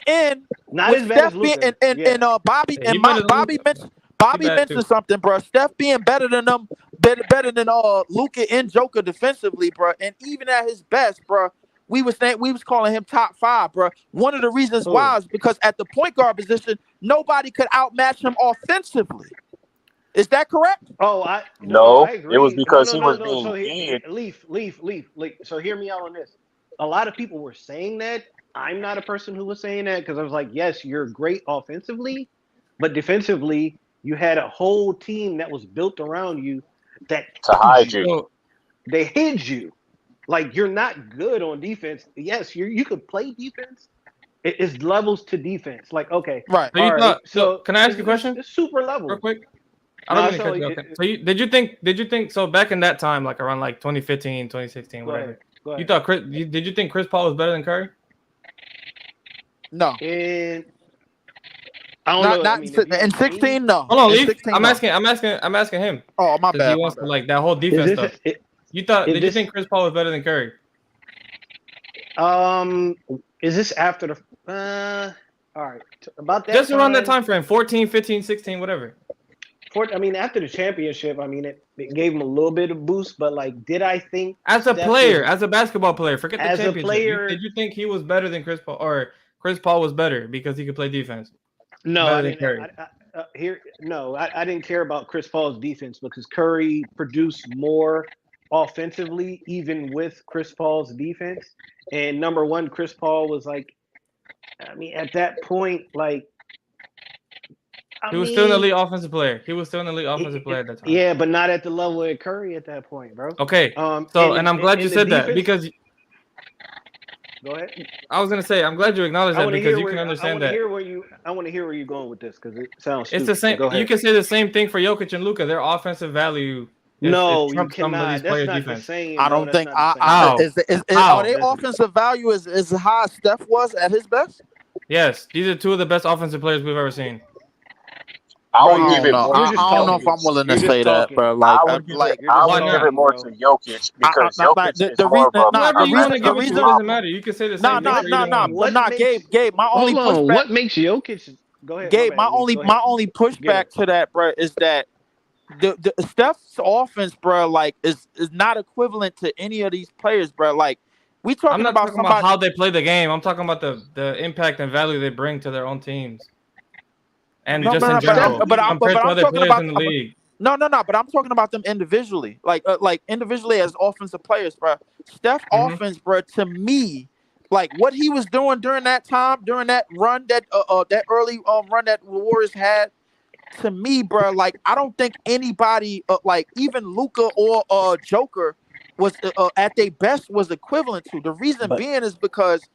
[SPEAKER 12] And
[SPEAKER 16] Not
[SPEAKER 12] with
[SPEAKER 16] as bad as
[SPEAKER 12] Steph being
[SPEAKER 16] Luka.
[SPEAKER 12] and Bobby
[SPEAKER 13] Yeah, he
[SPEAKER 12] and
[SPEAKER 13] better than
[SPEAKER 12] Bobby
[SPEAKER 13] Luka.
[SPEAKER 12] mentioned
[SPEAKER 13] He bad
[SPEAKER 12] mentioned
[SPEAKER 13] too.
[SPEAKER 12] something, bro. Steph being better than them, better than Luka and Joker defensively, bro. And even at his best, bro, we was calling him top 5, bro. One of the reasons why is because at the point guard position, nobody could outmatch him offensively. Is that correct?
[SPEAKER 16] Oh,
[SPEAKER 17] no,
[SPEAKER 16] I agree.
[SPEAKER 17] it was because he was
[SPEAKER 16] No.
[SPEAKER 17] being
[SPEAKER 16] So
[SPEAKER 17] big.
[SPEAKER 16] Leaf. So hear me out on this. A lot of people were saying that. I'm not a person who was saying that because I was like, yes, you're great offensively, but defensively, you had a whole team that was built around you that
[SPEAKER 17] To hide you.
[SPEAKER 13] So,
[SPEAKER 16] they hid you. Like, you're not good on defense. Yes, you could play defense. It's levels to defense. Like, okay,
[SPEAKER 12] Right.
[SPEAKER 13] so you
[SPEAKER 16] all right.
[SPEAKER 13] thought?
[SPEAKER 16] So
[SPEAKER 13] Can I ask you a question
[SPEAKER 16] it's super
[SPEAKER 13] real
[SPEAKER 16] levels.
[SPEAKER 13] quick? I
[SPEAKER 16] No,
[SPEAKER 13] don't mean to
[SPEAKER 16] so
[SPEAKER 13] cut you off. So did you think so back in that time, like around like 2015, 2016,
[SPEAKER 16] go
[SPEAKER 13] whatever?
[SPEAKER 16] ahead. Go
[SPEAKER 13] You
[SPEAKER 16] ahead.
[SPEAKER 13] thought did you think Chris Paul was better than Curry?
[SPEAKER 12] No.
[SPEAKER 16] And I don't know.
[SPEAKER 12] Not
[SPEAKER 16] I mean, if you
[SPEAKER 12] in
[SPEAKER 16] ask me,
[SPEAKER 12] 16. No.
[SPEAKER 13] Hold on,
[SPEAKER 12] In
[SPEAKER 13] Leaf.
[SPEAKER 12] 16,
[SPEAKER 13] I'm
[SPEAKER 12] no.
[SPEAKER 13] asking him.
[SPEAKER 12] Oh, my
[SPEAKER 13] Since
[SPEAKER 12] bad.
[SPEAKER 13] he
[SPEAKER 12] My
[SPEAKER 13] wants
[SPEAKER 12] bad.
[SPEAKER 13] to like that whole
[SPEAKER 16] is
[SPEAKER 13] defense
[SPEAKER 16] this
[SPEAKER 13] stuff.
[SPEAKER 16] it,
[SPEAKER 13] You thought?
[SPEAKER 16] is
[SPEAKER 13] Did you
[SPEAKER 16] this
[SPEAKER 13] think Chris Paul was better than Curry?
[SPEAKER 16] is this after the all right, about that
[SPEAKER 13] Just around that
[SPEAKER 16] time?
[SPEAKER 13] time frame, 14, 15, 16, whatever.
[SPEAKER 16] I mean, after the championship, I mean, it gave him a little bit of boost, but like, did I think
[SPEAKER 13] As a
[SPEAKER 16] Steph
[SPEAKER 13] player,
[SPEAKER 16] was
[SPEAKER 13] as a basketball player, forget the
[SPEAKER 16] as a
[SPEAKER 13] championship.
[SPEAKER 16] player?
[SPEAKER 13] Did you think he was better than Chris Paul, or Chris Paul was better because he could play defense?
[SPEAKER 16] No,
[SPEAKER 13] Better
[SPEAKER 16] I
[SPEAKER 13] than
[SPEAKER 16] didn't.
[SPEAKER 13] Curry.
[SPEAKER 16] I didn't care about Chris Paul's defense because Curry produced more offensively, even with Chris Paul's defense. And number one, Chris Paul was like, I mean, at that point, like,
[SPEAKER 13] He was still an elite offensive player. He was still an elite offensive player at that time.
[SPEAKER 16] yeah, but not at the level of Curry at that point, bro.
[SPEAKER 13] Okay. So, and I'm glad you
[SPEAKER 16] the
[SPEAKER 13] said that
[SPEAKER 16] defense-
[SPEAKER 13] because
[SPEAKER 16] Go ahead.
[SPEAKER 13] I was gonna say I'm glad you acknowledged
[SPEAKER 16] I
[SPEAKER 13] that
[SPEAKER 16] want to
[SPEAKER 13] because
[SPEAKER 16] hear
[SPEAKER 13] you
[SPEAKER 16] where
[SPEAKER 13] can understand that.
[SPEAKER 16] I want to hear where you're going with this because it sounds stupid.
[SPEAKER 13] It's the same.
[SPEAKER 16] Go ahead.
[SPEAKER 13] You can say the same thing for Jokic and Luka. Their offensive value.
[SPEAKER 16] No, you
[SPEAKER 13] trumps some of
[SPEAKER 16] cannot.
[SPEAKER 13] these
[SPEAKER 16] That's
[SPEAKER 13] players'
[SPEAKER 16] not the
[SPEAKER 13] defense.
[SPEAKER 16] same.
[SPEAKER 12] I
[SPEAKER 16] bro.
[SPEAKER 12] don't
[SPEAKER 16] That's
[SPEAKER 12] think.
[SPEAKER 16] not the same.
[SPEAKER 12] Are they offensive value as high as Steph was at his best?
[SPEAKER 13] Yes, these are two of the best offensive players we've ever seen.
[SPEAKER 17] I
[SPEAKER 12] Bro,
[SPEAKER 17] would
[SPEAKER 12] I
[SPEAKER 17] give
[SPEAKER 12] don't
[SPEAKER 17] it
[SPEAKER 12] know.
[SPEAKER 17] more.
[SPEAKER 12] I don't know if I'm willing to say that, bro. Like,
[SPEAKER 17] I would give it more to Jokic because Jokic is
[SPEAKER 12] the
[SPEAKER 17] more of a.
[SPEAKER 13] Whoever you want to give it to, it doesn't matter. You can say the same thing for either one.
[SPEAKER 12] But not Gabe. My only
[SPEAKER 16] Hold on.
[SPEAKER 12] pushback.
[SPEAKER 16] What makes Jokic? Go ahead.
[SPEAKER 12] Gabe,
[SPEAKER 16] my
[SPEAKER 12] only pushback to that, bro, is that the Steph's offense, bro, like is not equivalent to any of these players, bro. Like we talking
[SPEAKER 13] I'm not
[SPEAKER 12] about
[SPEAKER 13] talking
[SPEAKER 12] somebody.
[SPEAKER 13] about how they play the game. I'm talking about the impact and value they bring to their own teams, and just in general compared to other players in the league.
[SPEAKER 12] No. But I'm talking about them individually, like individually as offensive players, bro. Steph offense, bro, to me, like what he was doing during that time, during that run, that early run that the Warriors had, to me, bro, like I don't think anybody, like even Luka or Joker, was at their best was equivalent to. The reason being is because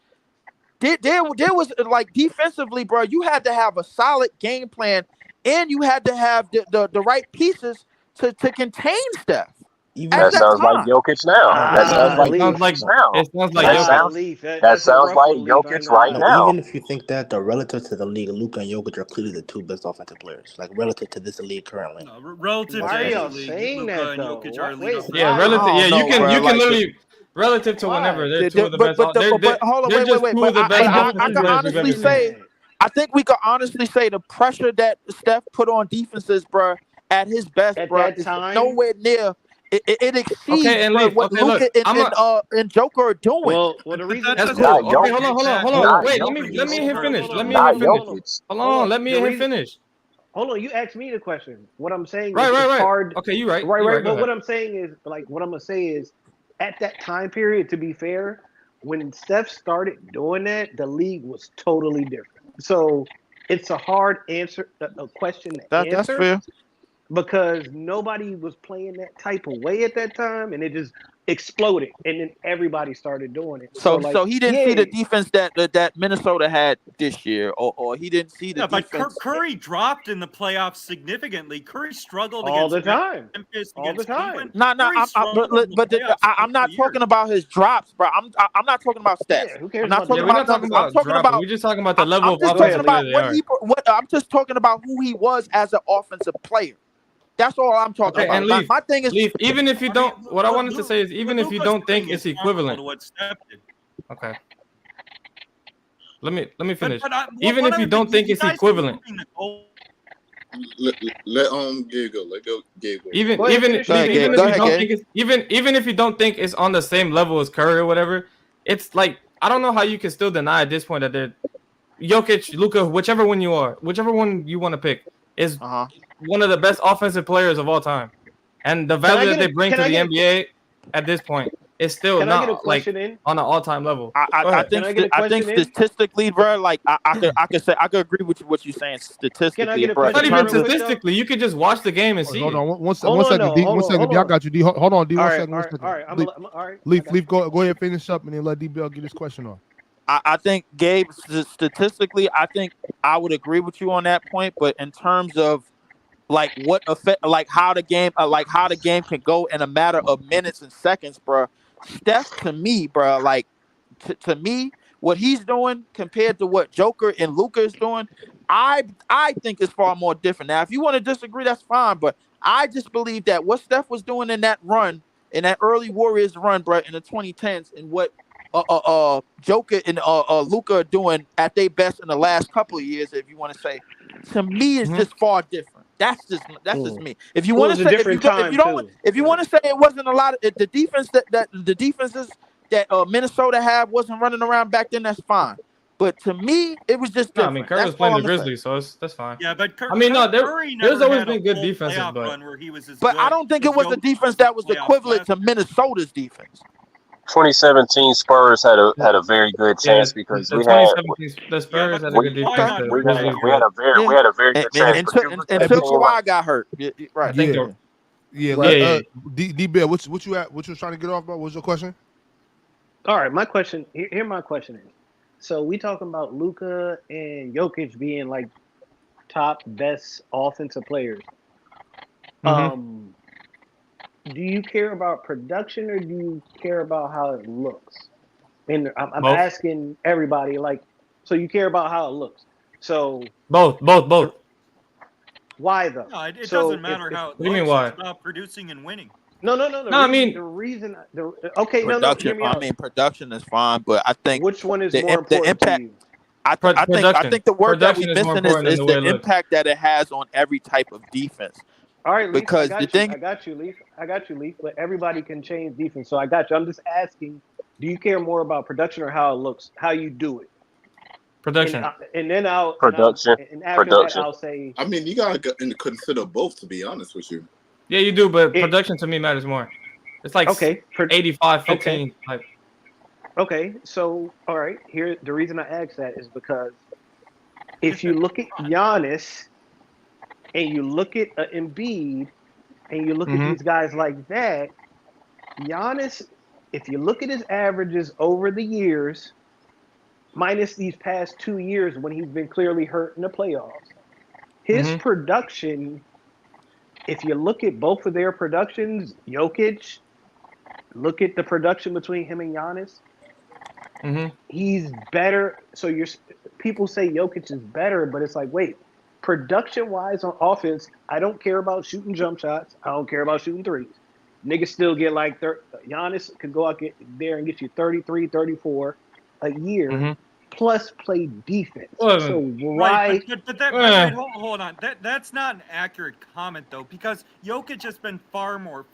[SPEAKER 12] there was like defensively, bro, you had to have a solid game plan, and you had to have the right pieces to contain Steph.
[SPEAKER 15] Even
[SPEAKER 12] at
[SPEAKER 17] That
[SPEAKER 15] if you
[SPEAKER 12] that
[SPEAKER 17] sounds like
[SPEAKER 12] time.
[SPEAKER 17] Jokic now. That sounds like
[SPEAKER 13] It sounds
[SPEAKER 17] Jokic
[SPEAKER 13] like
[SPEAKER 16] Leaf.
[SPEAKER 17] now. That
[SPEAKER 13] Jokic.
[SPEAKER 17] sounds
[SPEAKER 16] Leaf.
[SPEAKER 17] that
[SPEAKER 16] That's a
[SPEAKER 17] sounds
[SPEAKER 16] rough
[SPEAKER 17] like
[SPEAKER 16] one, Leaf. I ain't
[SPEAKER 17] Jokic
[SPEAKER 16] gonna
[SPEAKER 17] right
[SPEAKER 15] no,
[SPEAKER 16] lie.
[SPEAKER 17] now.
[SPEAKER 15] even if you think that the relative to the league, Luka and Jokic are clearly the two best offensive players. Like relative to this league currently.
[SPEAKER 10] No, relative
[SPEAKER 15] That's
[SPEAKER 10] to
[SPEAKER 16] Why are
[SPEAKER 10] any
[SPEAKER 15] crazy.
[SPEAKER 16] y'all
[SPEAKER 10] league,
[SPEAKER 16] saying
[SPEAKER 10] Luka
[SPEAKER 16] that
[SPEAKER 10] and
[SPEAKER 16] though?
[SPEAKER 10] Jokic are elite
[SPEAKER 16] Wait,
[SPEAKER 10] offensive
[SPEAKER 13] Yeah,
[SPEAKER 16] why
[SPEAKER 10] players.
[SPEAKER 12] I
[SPEAKER 13] relative.
[SPEAKER 16] though?
[SPEAKER 13] Yeah,
[SPEAKER 12] don't know,
[SPEAKER 13] you
[SPEAKER 12] bro.
[SPEAKER 13] can
[SPEAKER 12] Like
[SPEAKER 13] literally relative to whenever
[SPEAKER 16] Why?
[SPEAKER 13] they're two of the best.
[SPEAKER 12] But hold on,
[SPEAKER 13] They're just
[SPEAKER 12] wait,
[SPEAKER 13] two of the best
[SPEAKER 12] but
[SPEAKER 16] Ain't
[SPEAKER 12] I
[SPEAKER 13] offensive
[SPEAKER 12] can
[SPEAKER 16] nobody
[SPEAKER 13] players you've ever
[SPEAKER 12] honestly
[SPEAKER 16] saying
[SPEAKER 13] seen.
[SPEAKER 12] say,
[SPEAKER 16] that.
[SPEAKER 12] I think we could honestly say the pressure that Steph put on defenses, bro, at his best,
[SPEAKER 16] At
[SPEAKER 12] bro,
[SPEAKER 16] that
[SPEAKER 12] is
[SPEAKER 16] time,
[SPEAKER 12] nowhere near. It
[SPEAKER 13] Okay,
[SPEAKER 12] exceeds,
[SPEAKER 13] and
[SPEAKER 12] bro,
[SPEAKER 13] leave.
[SPEAKER 12] what
[SPEAKER 13] Okay, look,
[SPEAKER 12] Luka
[SPEAKER 13] I'm a.
[SPEAKER 12] and Joker are doing.
[SPEAKER 16] well, the
[SPEAKER 10] But
[SPEAKER 16] reason
[SPEAKER 10] that
[SPEAKER 13] That's
[SPEAKER 16] is
[SPEAKER 10] doesn't
[SPEAKER 17] Not
[SPEAKER 13] cool.
[SPEAKER 16] this.
[SPEAKER 13] Okay,
[SPEAKER 17] Jokic.
[SPEAKER 13] hold
[SPEAKER 16] Hold
[SPEAKER 13] on.
[SPEAKER 17] Not
[SPEAKER 16] on.
[SPEAKER 13] Wait,
[SPEAKER 17] Jokic.
[SPEAKER 13] let me hear finish. Let me hear
[SPEAKER 17] Not
[SPEAKER 13] finish.
[SPEAKER 17] Jokic.
[SPEAKER 13] Hold on, let me
[SPEAKER 16] The
[SPEAKER 13] hear
[SPEAKER 16] reason.
[SPEAKER 13] finish.
[SPEAKER 16] Hold on. You asked me the question. What I'm saying is, it's
[SPEAKER 13] Right.
[SPEAKER 16] hard.
[SPEAKER 13] Okay, you right.
[SPEAKER 16] Right,
[SPEAKER 13] You
[SPEAKER 16] right.
[SPEAKER 13] right. Go
[SPEAKER 16] But
[SPEAKER 13] ahead.
[SPEAKER 16] what I'm saying is, like, what I'm gonna say is, at that time period, to be fair, when Steph started doing that, the league was totally different. So it's a hard answer, a question to
[SPEAKER 12] That's
[SPEAKER 16] answer,
[SPEAKER 12] fair.
[SPEAKER 16] because nobody was playing that type of way at that time, and it just exploded, and then everybody started doing it. So, like,
[SPEAKER 12] So he didn't see
[SPEAKER 16] yeah,
[SPEAKER 12] the defense that Minnesota had this year, or he didn't see the
[SPEAKER 10] Yeah, but
[SPEAKER 12] defense.
[SPEAKER 10] Curry dropped in the playoffs significantly. Curry struggled
[SPEAKER 16] all the
[SPEAKER 10] against
[SPEAKER 16] time,
[SPEAKER 10] Memphis,
[SPEAKER 16] all the
[SPEAKER 10] against Cleveland.
[SPEAKER 16] time.
[SPEAKER 12] No,
[SPEAKER 10] Curry struggled in the playoffs for a
[SPEAKER 12] I'm
[SPEAKER 10] couple
[SPEAKER 12] not
[SPEAKER 10] of
[SPEAKER 12] talking
[SPEAKER 10] years.
[SPEAKER 12] about his drops, bro. I'm not talking about Steph.
[SPEAKER 16] Yeah, who
[SPEAKER 12] I'm
[SPEAKER 16] cares
[SPEAKER 12] not
[SPEAKER 16] about the
[SPEAKER 13] Yeah,
[SPEAKER 12] talking
[SPEAKER 13] we're
[SPEAKER 12] about
[SPEAKER 13] not
[SPEAKER 16] drops?
[SPEAKER 13] talking
[SPEAKER 12] numbers. I'm
[SPEAKER 13] about
[SPEAKER 12] talking
[SPEAKER 13] dropping.
[SPEAKER 12] about
[SPEAKER 13] We're just talking about the level
[SPEAKER 12] I'm
[SPEAKER 13] of
[SPEAKER 12] just
[SPEAKER 16] Go ahead,
[SPEAKER 12] talking
[SPEAKER 13] offensive
[SPEAKER 16] Leaf.
[SPEAKER 13] player
[SPEAKER 12] about
[SPEAKER 13] they are.
[SPEAKER 12] I'm just talking about who he was as an offensive player. That's all I'm talking
[SPEAKER 13] Okay, and
[SPEAKER 12] about.
[SPEAKER 13] leave.
[SPEAKER 12] My thing is,
[SPEAKER 13] Leave. Even if you
[SPEAKER 10] I mean,
[SPEAKER 13] don't, what I wanted to say is, even
[SPEAKER 10] what
[SPEAKER 13] if you
[SPEAKER 10] Luka's
[SPEAKER 13] don't think
[SPEAKER 10] doing
[SPEAKER 13] it's
[SPEAKER 10] is comparable
[SPEAKER 13] equivalent.
[SPEAKER 10] to what Steph did.
[SPEAKER 13] Okay, let me finish.
[SPEAKER 10] But
[SPEAKER 13] Even
[SPEAKER 10] one
[SPEAKER 13] if you
[SPEAKER 10] other thing,
[SPEAKER 13] don't think
[SPEAKER 10] you
[SPEAKER 13] it's
[SPEAKER 10] guys keep
[SPEAKER 13] equivalent,
[SPEAKER 10] moving the goal.
[SPEAKER 8] Let Gabe go. Let Gabe go.
[SPEAKER 13] even
[SPEAKER 16] Go ahead,
[SPEAKER 13] even
[SPEAKER 16] finish
[SPEAKER 12] go
[SPEAKER 16] your
[SPEAKER 12] ahead,
[SPEAKER 13] leave.
[SPEAKER 16] statement,
[SPEAKER 13] Even
[SPEAKER 12] Gabe.
[SPEAKER 13] if
[SPEAKER 12] Go
[SPEAKER 13] you
[SPEAKER 16] Leaf.
[SPEAKER 12] ahead,
[SPEAKER 13] don't
[SPEAKER 12] Gabe.
[SPEAKER 13] think it's even if you don't think it's on the same level as Curry or whatever, it's like I don't know how you can still deny at this point that they're Jokic, Luka, whichever one you are, whichever one you want to pick, is one of the best offensive players of all time. And the
[SPEAKER 16] Can I
[SPEAKER 13] value that
[SPEAKER 16] get
[SPEAKER 13] they
[SPEAKER 16] a
[SPEAKER 13] bring
[SPEAKER 16] can
[SPEAKER 13] to
[SPEAKER 16] I
[SPEAKER 13] the
[SPEAKER 16] get a
[SPEAKER 13] NBA at this point is still
[SPEAKER 16] can I get a
[SPEAKER 13] not like
[SPEAKER 16] question in?
[SPEAKER 13] on an all-time level. Go
[SPEAKER 12] I
[SPEAKER 13] ahead.
[SPEAKER 16] Can
[SPEAKER 12] think
[SPEAKER 16] I get a
[SPEAKER 12] I think
[SPEAKER 16] question in?
[SPEAKER 12] statistically, bro, like I could say I could agree with what you're saying
[SPEAKER 16] Can I
[SPEAKER 12] statistically,
[SPEAKER 16] get a
[SPEAKER 12] bro.
[SPEAKER 13] It's not
[SPEAKER 12] In
[SPEAKER 16] question in
[SPEAKER 13] even
[SPEAKER 12] terms
[SPEAKER 16] real
[SPEAKER 12] of
[SPEAKER 16] quick though?
[SPEAKER 13] statistically. You could just watch the game and
[SPEAKER 2] Hold
[SPEAKER 13] see
[SPEAKER 2] on,
[SPEAKER 13] it.
[SPEAKER 2] one
[SPEAKER 16] Hold on
[SPEAKER 2] second,
[SPEAKER 16] though.
[SPEAKER 2] D. One second, D. I
[SPEAKER 16] Hold on.
[SPEAKER 2] got you, D. Hold on, D.
[SPEAKER 16] All
[SPEAKER 2] One
[SPEAKER 16] right,
[SPEAKER 2] second,
[SPEAKER 16] all
[SPEAKER 2] one
[SPEAKER 16] right,
[SPEAKER 2] second.
[SPEAKER 16] all right.
[SPEAKER 2] Leaf,
[SPEAKER 16] All right. I
[SPEAKER 2] Leaf,
[SPEAKER 16] got
[SPEAKER 2] Leaf.
[SPEAKER 16] you.
[SPEAKER 2] Go ahead, finish up, and then let DBL get his question off.
[SPEAKER 12] I think Gabe statistically, I think I would agree with you on that point. But in terms of like what effect, like how the game can go in a matter of minutes and seconds, bro. Steph to me, bro, like to me, what he's doing compared to what Joker and Luka is doing, I think is far more different. Now, if you want to disagree, that's fine. But I just believe that what Steph was doing in that run, in that early Warriors run, bro, in the 2010s, and what Joker and Luka are doing at their best in the last couple of years, if you want to say, to me, it's just far different. That's just me. If you
[SPEAKER 16] Well,
[SPEAKER 12] want
[SPEAKER 16] it
[SPEAKER 12] to
[SPEAKER 16] was a
[SPEAKER 12] say,
[SPEAKER 16] different time too.
[SPEAKER 12] if you want to say it wasn't a lot of the defense that the defenses that Minnesota had wasn't running around back then, that's fine. But to me, it was just
[SPEAKER 13] No, I mean
[SPEAKER 12] different.
[SPEAKER 13] Curry
[SPEAKER 12] That's
[SPEAKER 13] was
[SPEAKER 12] all
[SPEAKER 13] playing
[SPEAKER 12] I'm
[SPEAKER 13] the
[SPEAKER 12] gonna say.
[SPEAKER 13] Grizzlies, so that's fine.
[SPEAKER 10] Yeah, but
[SPEAKER 13] I mean, no,
[SPEAKER 10] Curry
[SPEAKER 13] there's
[SPEAKER 10] never
[SPEAKER 13] always
[SPEAKER 10] had a
[SPEAKER 13] been good
[SPEAKER 10] full
[SPEAKER 13] defenses,
[SPEAKER 10] playoff
[SPEAKER 13] but
[SPEAKER 10] run where he was as
[SPEAKER 12] But I
[SPEAKER 10] good
[SPEAKER 12] don't think
[SPEAKER 10] as
[SPEAKER 12] it was a
[SPEAKER 10] Jokic
[SPEAKER 12] defense
[SPEAKER 10] was in
[SPEAKER 12] that was
[SPEAKER 10] the playoffs
[SPEAKER 12] equivalent
[SPEAKER 10] last
[SPEAKER 12] to
[SPEAKER 10] year.
[SPEAKER 12] Minnesota's defense.
[SPEAKER 17] 2017 Spurs had a very good
[SPEAKER 13] yeah,
[SPEAKER 17] chance because
[SPEAKER 13] the 2017 the
[SPEAKER 10] Yeah,
[SPEAKER 13] Spurs
[SPEAKER 10] but
[SPEAKER 13] had a good
[SPEAKER 10] Kawhi
[SPEAKER 13] defense.
[SPEAKER 12] Okay.
[SPEAKER 10] got
[SPEAKER 13] The
[SPEAKER 10] hurt
[SPEAKER 13] Grizzlies
[SPEAKER 10] that
[SPEAKER 17] we
[SPEAKER 10] year.
[SPEAKER 17] had
[SPEAKER 13] did.
[SPEAKER 17] a
[SPEAKER 12] Yeah.
[SPEAKER 17] very good chance. But you look at the
[SPEAKER 12] Until
[SPEAKER 17] team right.
[SPEAKER 12] Kawhi got hurt. Right.
[SPEAKER 13] I think
[SPEAKER 2] Yeah,
[SPEAKER 13] the
[SPEAKER 2] yeah.
[SPEAKER 16] Right.
[SPEAKER 2] DBL. What you at? What you was trying to get off about? What's your question?
[SPEAKER 16] All right. My question here. My question is. So we talking about Luka and Jokic being like top best offensive players.
[SPEAKER 13] mm-hmm.
[SPEAKER 16] Um, do you care about production or do you care about how it looks? And I'm
[SPEAKER 13] both,
[SPEAKER 16] asking everybody, like, so you care about how it looks. So
[SPEAKER 13] both.
[SPEAKER 16] why though?
[SPEAKER 10] No, it
[SPEAKER 16] So
[SPEAKER 10] doesn't matter how it
[SPEAKER 13] What do you mean
[SPEAKER 10] looks. It's
[SPEAKER 13] why?
[SPEAKER 10] about producing and winning.
[SPEAKER 16] no. The
[SPEAKER 13] No, I
[SPEAKER 16] reason,
[SPEAKER 13] mean
[SPEAKER 16] okay, no.
[SPEAKER 12] Production.
[SPEAKER 16] Hear me
[SPEAKER 12] I
[SPEAKER 16] out.
[SPEAKER 12] mean, production is fine, but I think
[SPEAKER 16] Which one is
[SPEAKER 12] the
[SPEAKER 16] more
[SPEAKER 12] the
[SPEAKER 16] important to
[SPEAKER 12] impact.
[SPEAKER 16] you?
[SPEAKER 12] I
[SPEAKER 13] production.
[SPEAKER 12] think the word that we
[SPEAKER 13] Production is more
[SPEAKER 12] missing
[SPEAKER 13] important than
[SPEAKER 12] is
[SPEAKER 13] the way
[SPEAKER 12] the
[SPEAKER 13] it looks.
[SPEAKER 12] impact that it has on every type of defense.
[SPEAKER 16] All right, Leaf, I
[SPEAKER 12] Because the
[SPEAKER 16] got you.
[SPEAKER 12] thing,
[SPEAKER 16] I got you, Leaf. I got you, Leaf. But everybody can change defense, so I got you. I'm just asking: do you care more about production or how it looks, how you do it? And
[SPEAKER 13] Production.
[SPEAKER 16] and then
[SPEAKER 17] Production,
[SPEAKER 16] and after that
[SPEAKER 17] production.
[SPEAKER 16] I'll say
[SPEAKER 8] I mean, you gotta consider both. To be honest with you,
[SPEAKER 13] Yeah, you do, but
[SPEAKER 16] it.
[SPEAKER 13] production to me matters more. It's like
[SPEAKER 16] Okay,
[SPEAKER 13] 85-15. Like
[SPEAKER 16] okay. So all right, here the reason I ask that is because if you look at Giannis and you look at Embiid and you look at
[SPEAKER 13] mm-hmm.
[SPEAKER 16] these guys like that, Giannis, if you look at his averages over the years, minus these past 2 years when he's been clearly hurt in the playoffs, his
[SPEAKER 13] Mm-hmm.
[SPEAKER 16] production if you look at both of their productions, Jokic, look at the production between him and Giannis. He's better. So people say Jokic is better, but it's like, wait, production-wise on offense, I don't care about shooting jump shots. I don't care about shooting threes. Niggas still get like Giannis could go out there and get you 33, 34 a year, plus play defense. So why?
[SPEAKER 10] Right, but hold on. That's not an accurate comment though, because Jokic has been far more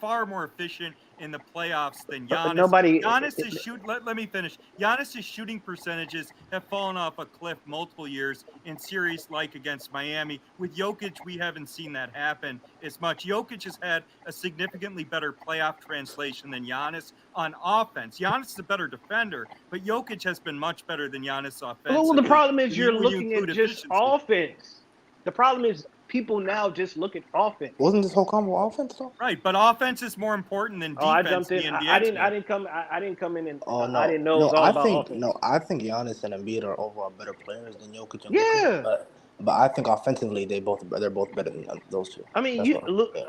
[SPEAKER 10] efficient in the playoffs than Giannis. Let me finish. Giannis's shooting percentages have fallen off a cliff multiple years in series like against Miami. With Jokic, we haven't seen that happen as much. Jokic has had a significantly better playoff translation than Giannis on offense. Giannis is a better defender, but Jokic has been much better than Giannis offensively.
[SPEAKER 16] Well, the problem is you're looking at just offense. The problem is people now just look at offense.
[SPEAKER 15] Wasn't this whole combo offense though?
[SPEAKER 10] Right, but offense is more important than defense.
[SPEAKER 16] I jumped in. I didn't come in and I didn't know it was all about offense.
[SPEAKER 15] No, I think Giannis and Embiid are overall better players than Jokic and Luka. But I think offensively they're both better than those two.
[SPEAKER 16] I mean,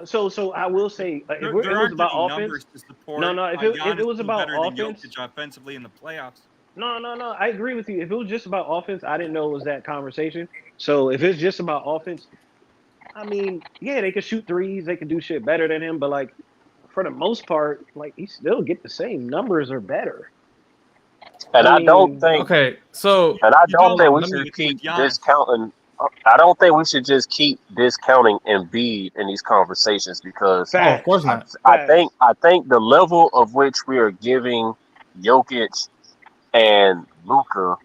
[SPEAKER 16] so I will say if it was about offense. If it was about offense,
[SPEAKER 10] offensively in the playoffs.
[SPEAKER 16] No. I agree with you. If it was just about offense, I didn't know it was that conversation. So if it's just about offense, I mean, yeah, they could shoot threes, they could do shit better than him, but like for the most part, like he still get the same numbers or better.
[SPEAKER 17] And I don't think we should keep discounting. I don't think we should just keep discounting Embiid in these conversations because
[SPEAKER 13] of course not.
[SPEAKER 17] I think the level of which we are giving Jokic and Luka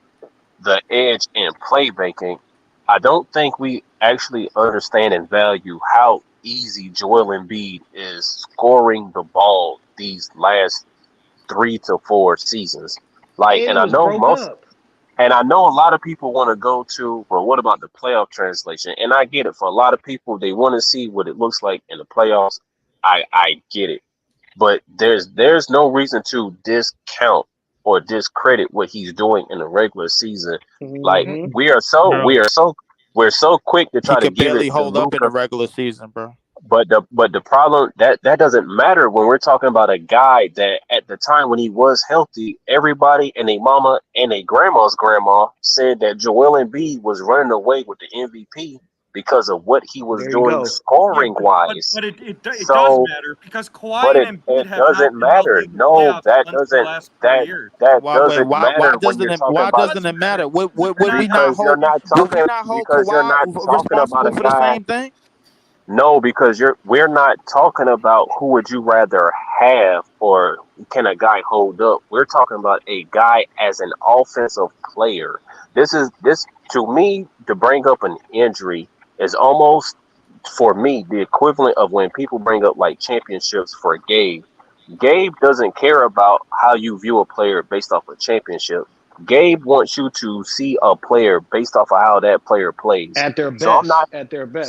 [SPEAKER 17] the edge in playmaking, I don't think we actually understand and value how easy Joel Embiid is scoring the ball these last 3 to 4 seasons. And I know a lot of people want to go to, well, what about the playoff translation? And I get it. For a lot of people, they want to see what it looks like in the playoffs. I get it. But there's no reason to discount or discredit what he's doing in the regular season. Like we're so quick to try to give
[SPEAKER 12] barely
[SPEAKER 17] it
[SPEAKER 12] hold
[SPEAKER 17] to
[SPEAKER 12] up
[SPEAKER 17] Luka.
[SPEAKER 12] in the regular season, bro.
[SPEAKER 17] But the problem that doesn't matter when we're talking about a guy that at the time when he was healthy, everybody and their mama and their grandma's grandma said that Joel Embiid was running away with the MVP because of what he was doing scoring wise.
[SPEAKER 10] But it does matter because Kawhi and Embiid have
[SPEAKER 17] doesn't matter. No, that doesn't.
[SPEAKER 12] Why doesn't it matter? Would we not hold Kawhi responsible for the same thing?
[SPEAKER 17] No, because we're not talking about who would you rather have or can a guy hold up. We're talking about a guy as an offensive player. This to me, to bring up an injury is almost, for me, the equivalent of when people bring up like championships for Gabe. Gabe doesn't care about how you view a player based off a championship. Gabe wants you to see a player based off of how that player plays.
[SPEAKER 16] At their best.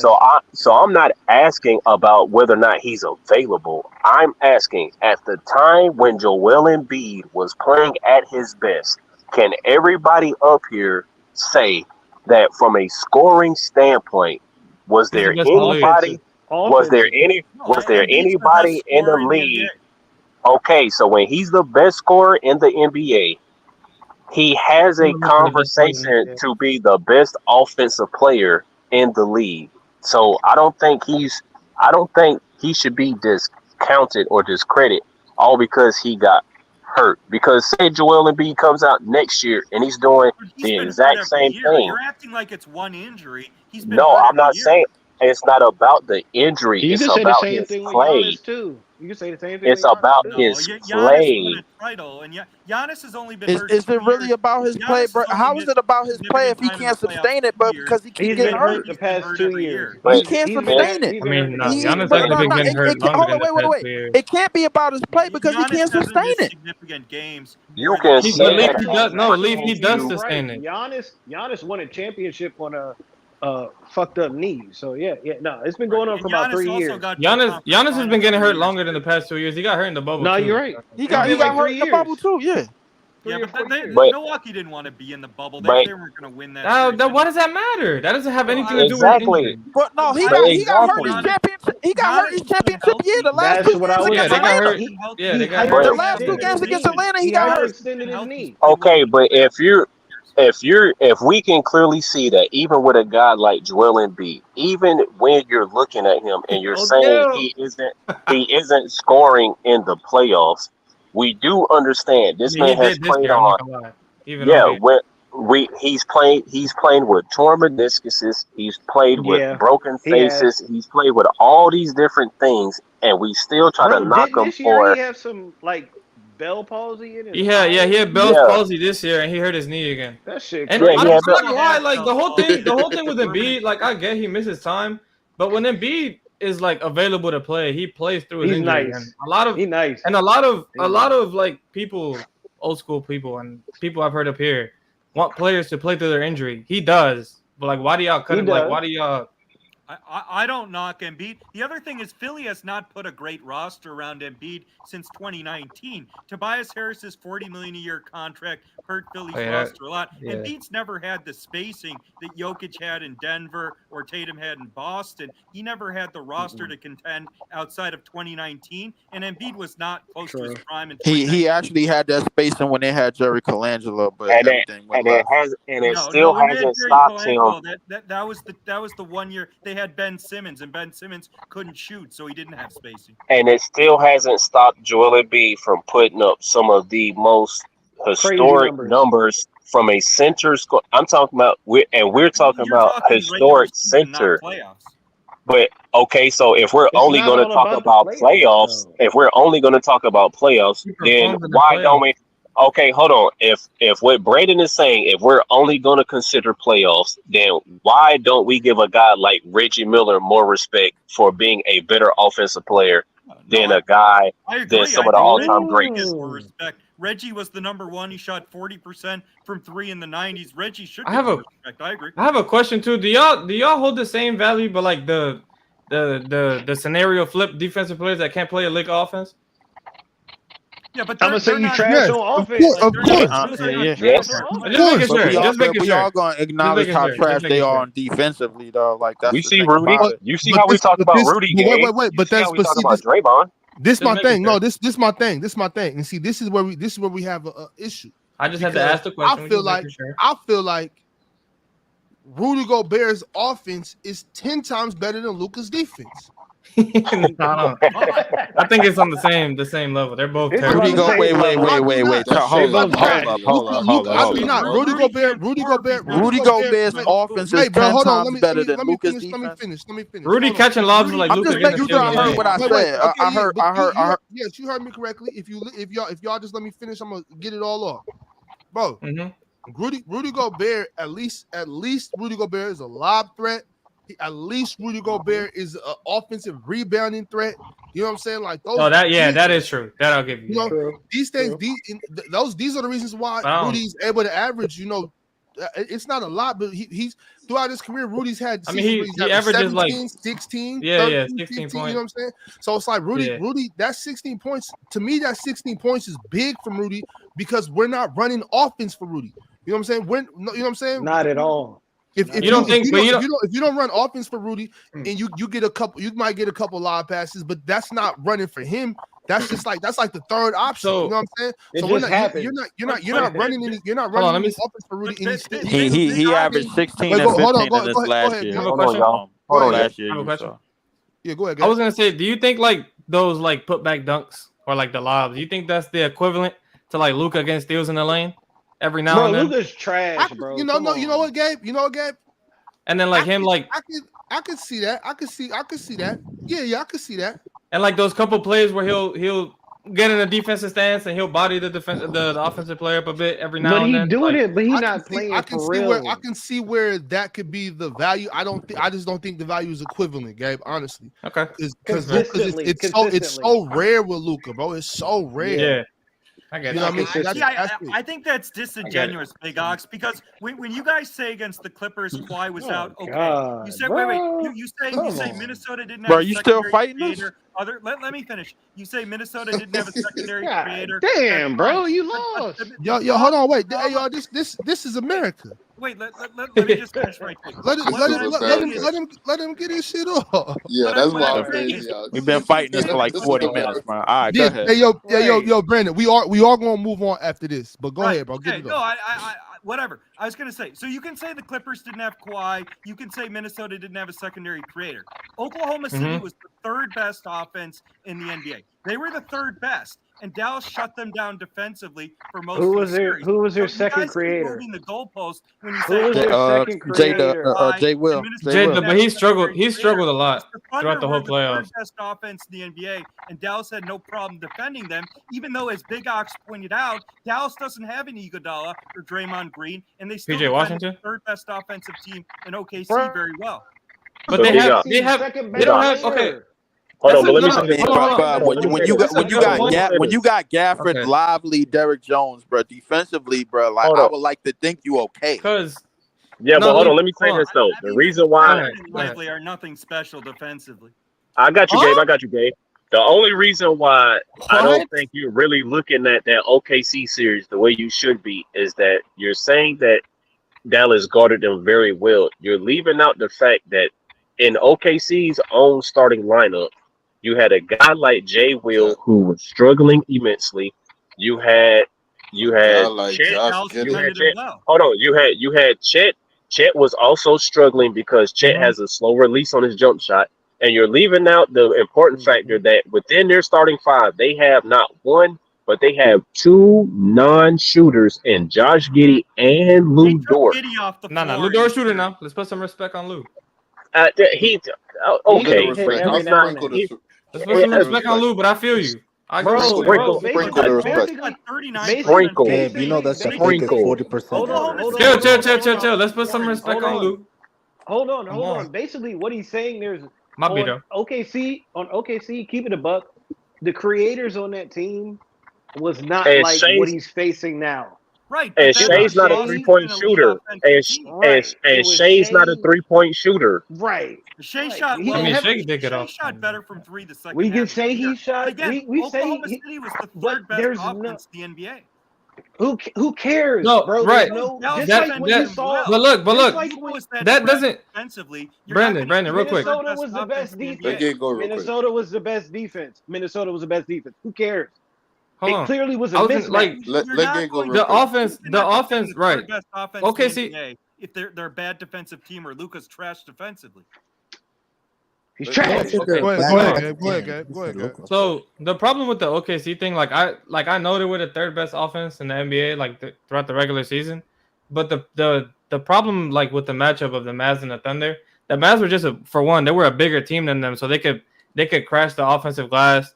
[SPEAKER 17] So I'm not asking about whether or not he's available. I'm asking at the time when Joel Embiid was playing at his best, can everybody up here say that from a scoring standpoint, was there anybody in the league? Okay, so when he's the best scorer in the NBA, he has a conversation to be the best offensive player in the league. So I don't think he should be discounted or discredited all because he got hurt. Because say Joel Embiid comes out next year and he's doing the exact same thing.
[SPEAKER 10] You're acting like it's one injury.
[SPEAKER 17] I'm not saying it's not about the injury.
[SPEAKER 16] You
[SPEAKER 17] it's
[SPEAKER 16] can say
[SPEAKER 17] about
[SPEAKER 16] the same
[SPEAKER 17] his
[SPEAKER 16] thing
[SPEAKER 17] play.
[SPEAKER 16] with Giannis too. You can say the same thing.
[SPEAKER 17] It's about his play.
[SPEAKER 10] Giannis has only been hurt.
[SPEAKER 12] Is it really about his play, bro? How is it about his play if he can't sustain it, bro? Because he keeps getting hurt
[SPEAKER 16] the past 2 years.
[SPEAKER 12] He can't sustain it.
[SPEAKER 13] I mean, Giannis hasn't been getting hurt longer than the past 2 years.
[SPEAKER 12] It can't be about his play because he can't sustain it.
[SPEAKER 10] Significant games.
[SPEAKER 17] You can say
[SPEAKER 13] he does. No, he does sustain it.
[SPEAKER 16] Giannis won a championship on a fucked up knee. So it's been going on for about 3 years.
[SPEAKER 13] Giannis has been getting hurt longer than the past 2 years. He got hurt in the bubble.
[SPEAKER 16] No,
[SPEAKER 13] too.
[SPEAKER 16] you're right.
[SPEAKER 12] He got hurt in the bubble too. Yeah.
[SPEAKER 10] Yeah, but
[SPEAKER 3] But
[SPEAKER 10] Milwaukee didn't want to be in the bubble. They
[SPEAKER 3] but
[SPEAKER 10] weren't going to win that.
[SPEAKER 13] Why does that matter? That doesn't have anything to do with
[SPEAKER 3] exactly.
[SPEAKER 13] injury.
[SPEAKER 12] But no, he
[SPEAKER 3] But
[SPEAKER 12] got hurt his
[SPEAKER 3] exactly.
[SPEAKER 12] championship. He got hurt his championship year. The last
[SPEAKER 16] That's
[SPEAKER 12] 2
[SPEAKER 16] what I
[SPEAKER 12] games
[SPEAKER 16] was
[SPEAKER 12] against
[SPEAKER 13] they got
[SPEAKER 12] Atlanta.
[SPEAKER 13] hurt. Yeah, they got
[SPEAKER 12] The
[SPEAKER 13] hurt.
[SPEAKER 12] last 2 games against Atlanta, he
[SPEAKER 16] He
[SPEAKER 12] got hurt.
[SPEAKER 16] hyperextended his knee.
[SPEAKER 3] Okay, but if we can clearly see that even with a guy like Joel Embiid, even when you're looking at him and you're saying he isn't scoring in the playoffs, we do understand this man has played on. He's playing with torn meniscuses, he's played with broken faces, he's played with all these different things, and we still try to knock him
[SPEAKER 16] this year
[SPEAKER 3] for.
[SPEAKER 16] he have some like Bell palsy in his
[SPEAKER 13] He had Bell's palsy this year, and he hurt his knee again.
[SPEAKER 16] That shit
[SPEAKER 13] And
[SPEAKER 16] crazy.
[SPEAKER 13] I'm not gonna lie, like the whole thing with Embiid, like I get he misses time, but when Embiid is like available to play, he plays through his injury.
[SPEAKER 16] Nice.
[SPEAKER 13] And a lot of like people, old school people, and people I've heard up here want players to play through their injury. He does, but like, why do y'all cut him? Like, why do y'all?
[SPEAKER 10] I don't knock Embiid. The other thing is Philly has not put a great roster around Embiid since 2019. Tobias Harris's $40 million a year contract hurt Philly's roster a lot.
[SPEAKER 13] Yeah.
[SPEAKER 10] Embiid's never had the spacing that Jokic had in Denver or Tatum had in Boston. He never had the roster to contend outside of 2019, and Embiid was not close to his prime in 2019.
[SPEAKER 12] He actually had that spacing when they had Jerry Colangelo, but everything went left.
[SPEAKER 3] It still hasn't stopped him.
[SPEAKER 10] That was the 1 year they had Ben Simmons, and Ben Simmons couldn't shoot, so he didn't have spacing.
[SPEAKER 17] And it still hasn't stopped Joel Embiid from putting up some of the most historic numbers from a center score. I'm talking about, we're talking about historic center. But okay, so if we're only going to talk about playoffs, then why don't we? Okay, hold on. If what Braden is saying, if we're only going to consider playoffs, then why don't we give a guy like Reggie Miller more respect for being a better offensive player than a guy than some of the all-time greats?
[SPEAKER 10] Reggie was the number one. He shot 40% from 3 in the 90s. Reggie should get respect. I agree.
[SPEAKER 13] I have a question too. Do y'all hold the same value, but like the scenario flip defensive players that can't play a lick offense?
[SPEAKER 10] Yeah, but
[SPEAKER 16] I'm gonna say you trash on offense.
[SPEAKER 12] Of course. We all gonna acknowledge how trash they are on defensively, though. Like that's
[SPEAKER 17] you see Rudy. You see how we talk about Rudy.
[SPEAKER 2] Wait. But that's
[SPEAKER 17] we talk about Draymond.
[SPEAKER 2] This my thing. No, this my thing. And see, this is where we have an issue.
[SPEAKER 13] I just had to ask the question.
[SPEAKER 2] I feel like Rudy Gobert's offense is 10 times better than Luka's defense.
[SPEAKER 13] I think it's on the same level. They're both terrible.
[SPEAKER 12] Wait. Hold on. Rudy Gobert's offense is 10 times better than Luka's defense.
[SPEAKER 2] Let me finish.
[SPEAKER 13] Rudy catching lobs like Luka.
[SPEAKER 12] I'm just making sure I heard what I said. I heard.
[SPEAKER 2] Yes, you heard me correctly. If y'all just let me finish, I'm gonna get it all off, bro. Rudy Gobert, at least Rudy Gobert is a lob threat. At least Rudy Gobert is an offensive rebounding threat. You know what I'm saying? Like those.
[SPEAKER 13] Oh, that is true. That I'll give you.
[SPEAKER 2] You know, these things, these are the reasons why Rudy's able to average. You know, it's not a lot, but he's throughout his career, Rudy's had.
[SPEAKER 13] I mean, he averages
[SPEAKER 2] 17,
[SPEAKER 13] like
[SPEAKER 2] 16.
[SPEAKER 13] 16
[SPEAKER 2] 15,
[SPEAKER 13] points.
[SPEAKER 2] You know what I'm saying? So it's like Rudy. That 16 points to me. That 16 points is big from Rudy because we're not running offense for Rudy. You know what I'm saying? You know what I'm saying?
[SPEAKER 16] Not at all.
[SPEAKER 2] If you don't run offense for Rudy and you get a couple, you might get a couple live passes, but that's not running for him. That's like the third option.
[SPEAKER 13] So,
[SPEAKER 2] you know what I'm saying? So you're not running any offense for Rudy.
[SPEAKER 12] He averaged 16 and 15 in this last year.
[SPEAKER 2] Yeah, go ahead.
[SPEAKER 13] I was gonna say, do you think like those like putback dunks or like the lobs? Do you think that's the equivalent to like Luka against steals in the lane? Every now and then.
[SPEAKER 16] Luka's trash, bro.
[SPEAKER 2] You know what, Gabe?
[SPEAKER 13] And then like
[SPEAKER 2] I could see that. I could see that. Yeah, I could see that.
[SPEAKER 13] And like those couple plays where he'll get in a defensive stance and he'll body the offensive player up a bit every now and then.
[SPEAKER 16] But he's doing it, but he's not playing for real.
[SPEAKER 2] I can see where that could be the value. I just don't think the value is equivalent, Gabe. Honestly.
[SPEAKER 13] Okay.
[SPEAKER 2] Because it's so rare with Luka, bro. It's so rare.
[SPEAKER 13] Yeah. I get
[SPEAKER 2] you know what I mean?
[SPEAKER 10] I think that's disingenuous, Big Ox, because when you guys say against the Clippers, Kawhi was out. Okay,
[SPEAKER 16] God,
[SPEAKER 10] you said
[SPEAKER 16] bro.
[SPEAKER 10] wait. You say Minnesota didn't have.
[SPEAKER 12] Bro, you still fighting us?
[SPEAKER 10] Let me finish. You say Minnesota didn't have a secondary
[SPEAKER 16] God
[SPEAKER 10] creator.
[SPEAKER 16] damn,
[SPEAKER 10] That's
[SPEAKER 16] bro,
[SPEAKER 10] fine.
[SPEAKER 16] you
[SPEAKER 10] But
[SPEAKER 16] lost.
[SPEAKER 2] Yo, hold on, wait. Hey, y'all, this is America.
[SPEAKER 10] Wait, let me just finish right quick.
[SPEAKER 2] Let him get his shit off.
[SPEAKER 8] Yeah, that's
[SPEAKER 10] what I'm
[SPEAKER 8] wild
[SPEAKER 10] saying
[SPEAKER 8] crazy,
[SPEAKER 10] is,
[SPEAKER 8] y'all.
[SPEAKER 12] We've been fighting this for like
[SPEAKER 8] This is
[SPEAKER 12] 40
[SPEAKER 8] wild.
[SPEAKER 12] minutes, man. All right, go
[SPEAKER 2] Yeah,
[SPEAKER 12] ahead.
[SPEAKER 2] hey, yo, Brandon. We are gonna move on after this, but go ahead, bro. Get
[SPEAKER 10] Okay,
[SPEAKER 2] it
[SPEAKER 10] no,
[SPEAKER 2] off.
[SPEAKER 10] I whatever. I was gonna say. So you can say the Clippers didn't have Kawhi. You can say Minnesota didn't have a secondary creator. Oklahoma City was the third best offense in the NBA. They were the third best, and Dallas shut them down defensively for most of the series.
[SPEAKER 16] Who was their
[SPEAKER 10] So
[SPEAKER 16] second
[SPEAKER 10] you guys
[SPEAKER 16] creator?
[SPEAKER 10] keep moving the goalpost when you
[SPEAKER 16] Who
[SPEAKER 10] say
[SPEAKER 16] was their second creator?
[SPEAKER 12] Jay Will.
[SPEAKER 13] But he struggled. He struggled a lot throughout the whole
[SPEAKER 10] Third
[SPEAKER 13] playoffs.
[SPEAKER 10] best offense in the NBA, and Dallas had no problem defending them. Even though, as Big Ox pointed out, Dallas doesn't have an Iguodala or Draymond Green, and they still
[SPEAKER 13] PJ
[SPEAKER 10] defended
[SPEAKER 13] Washington?
[SPEAKER 10] the third best offensive team in OKC very well.
[SPEAKER 13] But
[SPEAKER 17] So
[SPEAKER 13] they
[SPEAKER 17] big
[SPEAKER 13] have
[SPEAKER 17] up.
[SPEAKER 13] they don't have okay.
[SPEAKER 17] Hold
[SPEAKER 13] That's
[SPEAKER 17] on, but let me
[SPEAKER 13] no,
[SPEAKER 17] say this.
[SPEAKER 13] hold on, hold on.
[SPEAKER 12] When you
[SPEAKER 13] That's a good point.
[SPEAKER 12] when you got Gafford,
[SPEAKER 13] Okay.
[SPEAKER 12] Lively, Derek Jones, bro, defensively, bro, like
[SPEAKER 17] Hold
[SPEAKER 12] I
[SPEAKER 17] on.
[SPEAKER 12] would like to think you okay.
[SPEAKER 13] Because
[SPEAKER 17] Yeah, but hold on, let me say this though. The reason why
[SPEAKER 10] Gafford and Lively are nothing special defensively.
[SPEAKER 17] I got you, Gabe. I got you, Gabe. The only reason why I don't
[SPEAKER 13] What?
[SPEAKER 17] think you're really looking at that OKC series the way you should be is that you're saying that Dallas guarded them very well. You're leaving out the fact that in OKC's own starting lineup, you had a guy like Jay Will who was struggling immensely. You had
[SPEAKER 8] Like
[SPEAKER 17] Chet.
[SPEAKER 8] Josh
[SPEAKER 17] You had
[SPEAKER 8] Giddey.
[SPEAKER 17] Chet. Hold on. You had Chet. Chet was also struggling because Chet has a slow release on his jump shot. And you're leaving out the important factor that within their starting five, they have not one, but they have two non-shooters in Josh Giddey and Lou Dort.
[SPEAKER 10] Giddy off the
[SPEAKER 13] No,
[SPEAKER 10] floor.
[SPEAKER 13] Lou Dort's shooter now. Let's put some respect on Lou.
[SPEAKER 17] Okay.
[SPEAKER 8] He's not.
[SPEAKER 13] Let's put some respect on Lou, but I feel you. I agree with
[SPEAKER 8] Sprinkle
[SPEAKER 13] you.
[SPEAKER 8] the respect.
[SPEAKER 15] Gabe, you know that's a pick is 40%.
[SPEAKER 13] Chill. Let's put some respect on Lou.
[SPEAKER 16] Hold on.
[SPEAKER 13] Come on.
[SPEAKER 16] Basically, what he's saying there's
[SPEAKER 13] My
[SPEAKER 16] on
[SPEAKER 13] beat
[SPEAKER 16] OKC, keep it a buck. The creators on that team was not
[SPEAKER 17] And
[SPEAKER 16] like
[SPEAKER 17] Shay's-
[SPEAKER 16] what he's facing now.
[SPEAKER 10] Right.
[SPEAKER 17] And Shay's not a 3-point shooter. And Shay's not a 3-point shooter.
[SPEAKER 16] Right.
[SPEAKER 10] Shea shot.
[SPEAKER 16] He
[SPEAKER 10] Well,
[SPEAKER 16] didn't have-
[SPEAKER 13] Shea did get
[SPEAKER 10] Shea
[SPEAKER 13] off.
[SPEAKER 10] shot better from three the second.
[SPEAKER 16] We can
[SPEAKER 10] half
[SPEAKER 16] say
[SPEAKER 10] of the
[SPEAKER 16] he
[SPEAKER 10] year.
[SPEAKER 16] shot.
[SPEAKER 10] But again,
[SPEAKER 16] we say
[SPEAKER 10] Oklahoma
[SPEAKER 16] he,
[SPEAKER 10] City was the
[SPEAKER 16] but
[SPEAKER 10] third best
[SPEAKER 16] there's
[SPEAKER 10] offense in the NBA.
[SPEAKER 16] Who cares,
[SPEAKER 13] No,
[SPEAKER 16] bro?
[SPEAKER 13] right.
[SPEAKER 16] Just like when you saw.
[SPEAKER 13] But look,
[SPEAKER 16] just like when,
[SPEAKER 13] that doesn't.
[SPEAKER 10] Defensively,
[SPEAKER 13] Brandon, real quick.
[SPEAKER 16] Minnesota was the best defense.
[SPEAKER 8] Go real quick.
[SPEAKER 16] Minnesota was the best defense. Minnesota was the best defense. Who cares?
[SPEAKER 13] Hold
[SPEAKER 16] It
[SPEAKER 13] on.
[SPEAKER 16] clearly was a
[SPEAKER 13] I
[SPEAKER 16] mismatch.
[SPEAKER 13] like
[SPEAKER 8] Let Gabe go real
[SPEAKER 13] the
[SPEAKER 8] quick.
[SPEAKER 13] offense, right?
[SPEAKER 10] Best offense
[SPEAKER 13] Okay,
[SPEAKER 10] in the
[SPEAKER 13] see,
[SPEAKER 10] NBA if they're a bad defensive team or Luka's trash defensively.
[SPEAKER 16] He's trash.
[SPEAKER 2] Go ahead, Gabe.
[SPEAKER 13] So the problem with the OKC thing, like I know they were the third best offense in the NBA, throughout the regular season, but the problem like with the matchup of the Mavs and the Thunder, the Mavs were just for one, they were a bigger team than them, so they could crash the offensive glass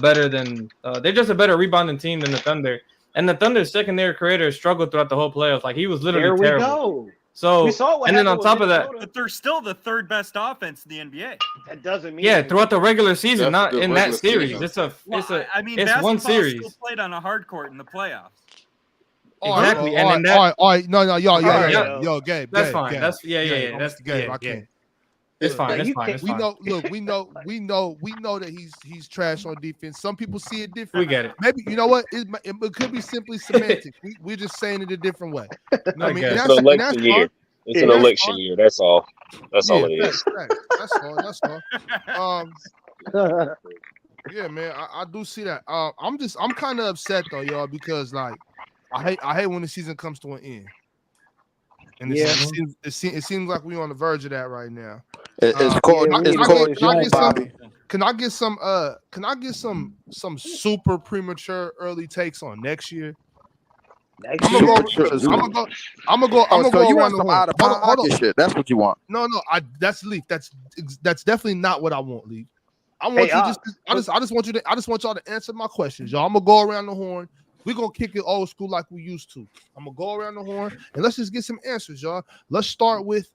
[SPEAKER 13] better than they're just a better rebounding team than the Thunder. And the Thunder's secondary creator struggled throughout the whole playoffs. Like he was literally
[SPEAKER 16] There we
[SPEAKER 13] terrible.
[SPEAKER 16] go.
[SPEAKER 13] So
[SPEAKER 16] We saw what
[SPEAKER 13] and then on
[SPEAKER 16] happened
[SPEAKER 13] top
[SPEAKER 16] with
[SPEAKER 13] of that,
[SPEAKER 16] Minnesota.
[SPEAKER 10] But they're still the third best offense in the NBA.
[SPEAKER 16] That doesn't mean
[SPEAKER 13] yeah, throughout the regular season,
[SPEAKER 8] That's
[SPEAKER 13] not
[SPEAKER 8] the
[SPEAKER 13] in that
[SPEAKER 8] regular
[SPEAKER 13] series.
[SPEAKER 8] season.
[SPEAKER 13] It's one series.
[SPEAKER 10] Still played on a hard court in the playoffs.
[SPEAKER 13] Exactly, and then
[SPEAKER 2] all right, no,
[SPEAKER 13] Yeah.
[SPEAKER 2] yo, Gabe,
[SPEAKER 13] That's
[SPEAKER 2] Gabe,
[SPEAKER 13] fine.
[SPEAKER 2] Gabe,
[SPEAKER 13] That's yeah.
[SPEAKER 2] Gabe,
[SPEAKER 13] That's
[SPEAKER 2] Gabe,
[SPEAKER 13] yeah,
[SPEAKER 2] I can't.
[SPEAKER 13] It's fine.
[SPEAKER 2] Look,
[SPEAKER 13] It's fine. It's
[SPEAKER 2] we
[SPEAKER 13] fine.
[SPEAKER 2] know. Look, we know that he's trash on defense. Some people see it different.
[SPEAKER 13] We get it.
[SPEAKER 2] Maybe you know what? It could be simply semantics. We're just saying it a different way. You know what I mean?
[SPEAKER 13] guess.
[SPEAKER 17] It's an election year. It's an election year. That's all. That's all it is.
[SPEAKER 2] That's all. Yeah, man, I do see that. I'm kind of upset though, y'all, because like I hate when the season comes to an end. And it seems like we're on the verge of that right now.
[SPEAKER 12] It's called June, Bobby.
[SPEAKER 2] Can I get some super premature early takes on next year? I'm gonna go
[SPEAKER 12] You
[SPEAKER 2] around
[SPEAKER 12] want
[SPEAKER 2] the
[SPEAKER 12] some
[SPEAKER 2] horn.
[SPEAKER 12] out of
[SPEAKER 2] Hold on.
[SPEAKER 12] pocket shit? That's what you want.
[SPEAKER 2] No, that's Leaf. That's definitely not what I want, Leaf. I want I just want y'all to answer my questions, y'all. I'm gonna go around the horn. We're gonna kick it old school like we used to. I'm gonna go around the horn and let's just get some answers, y'all. Let's start with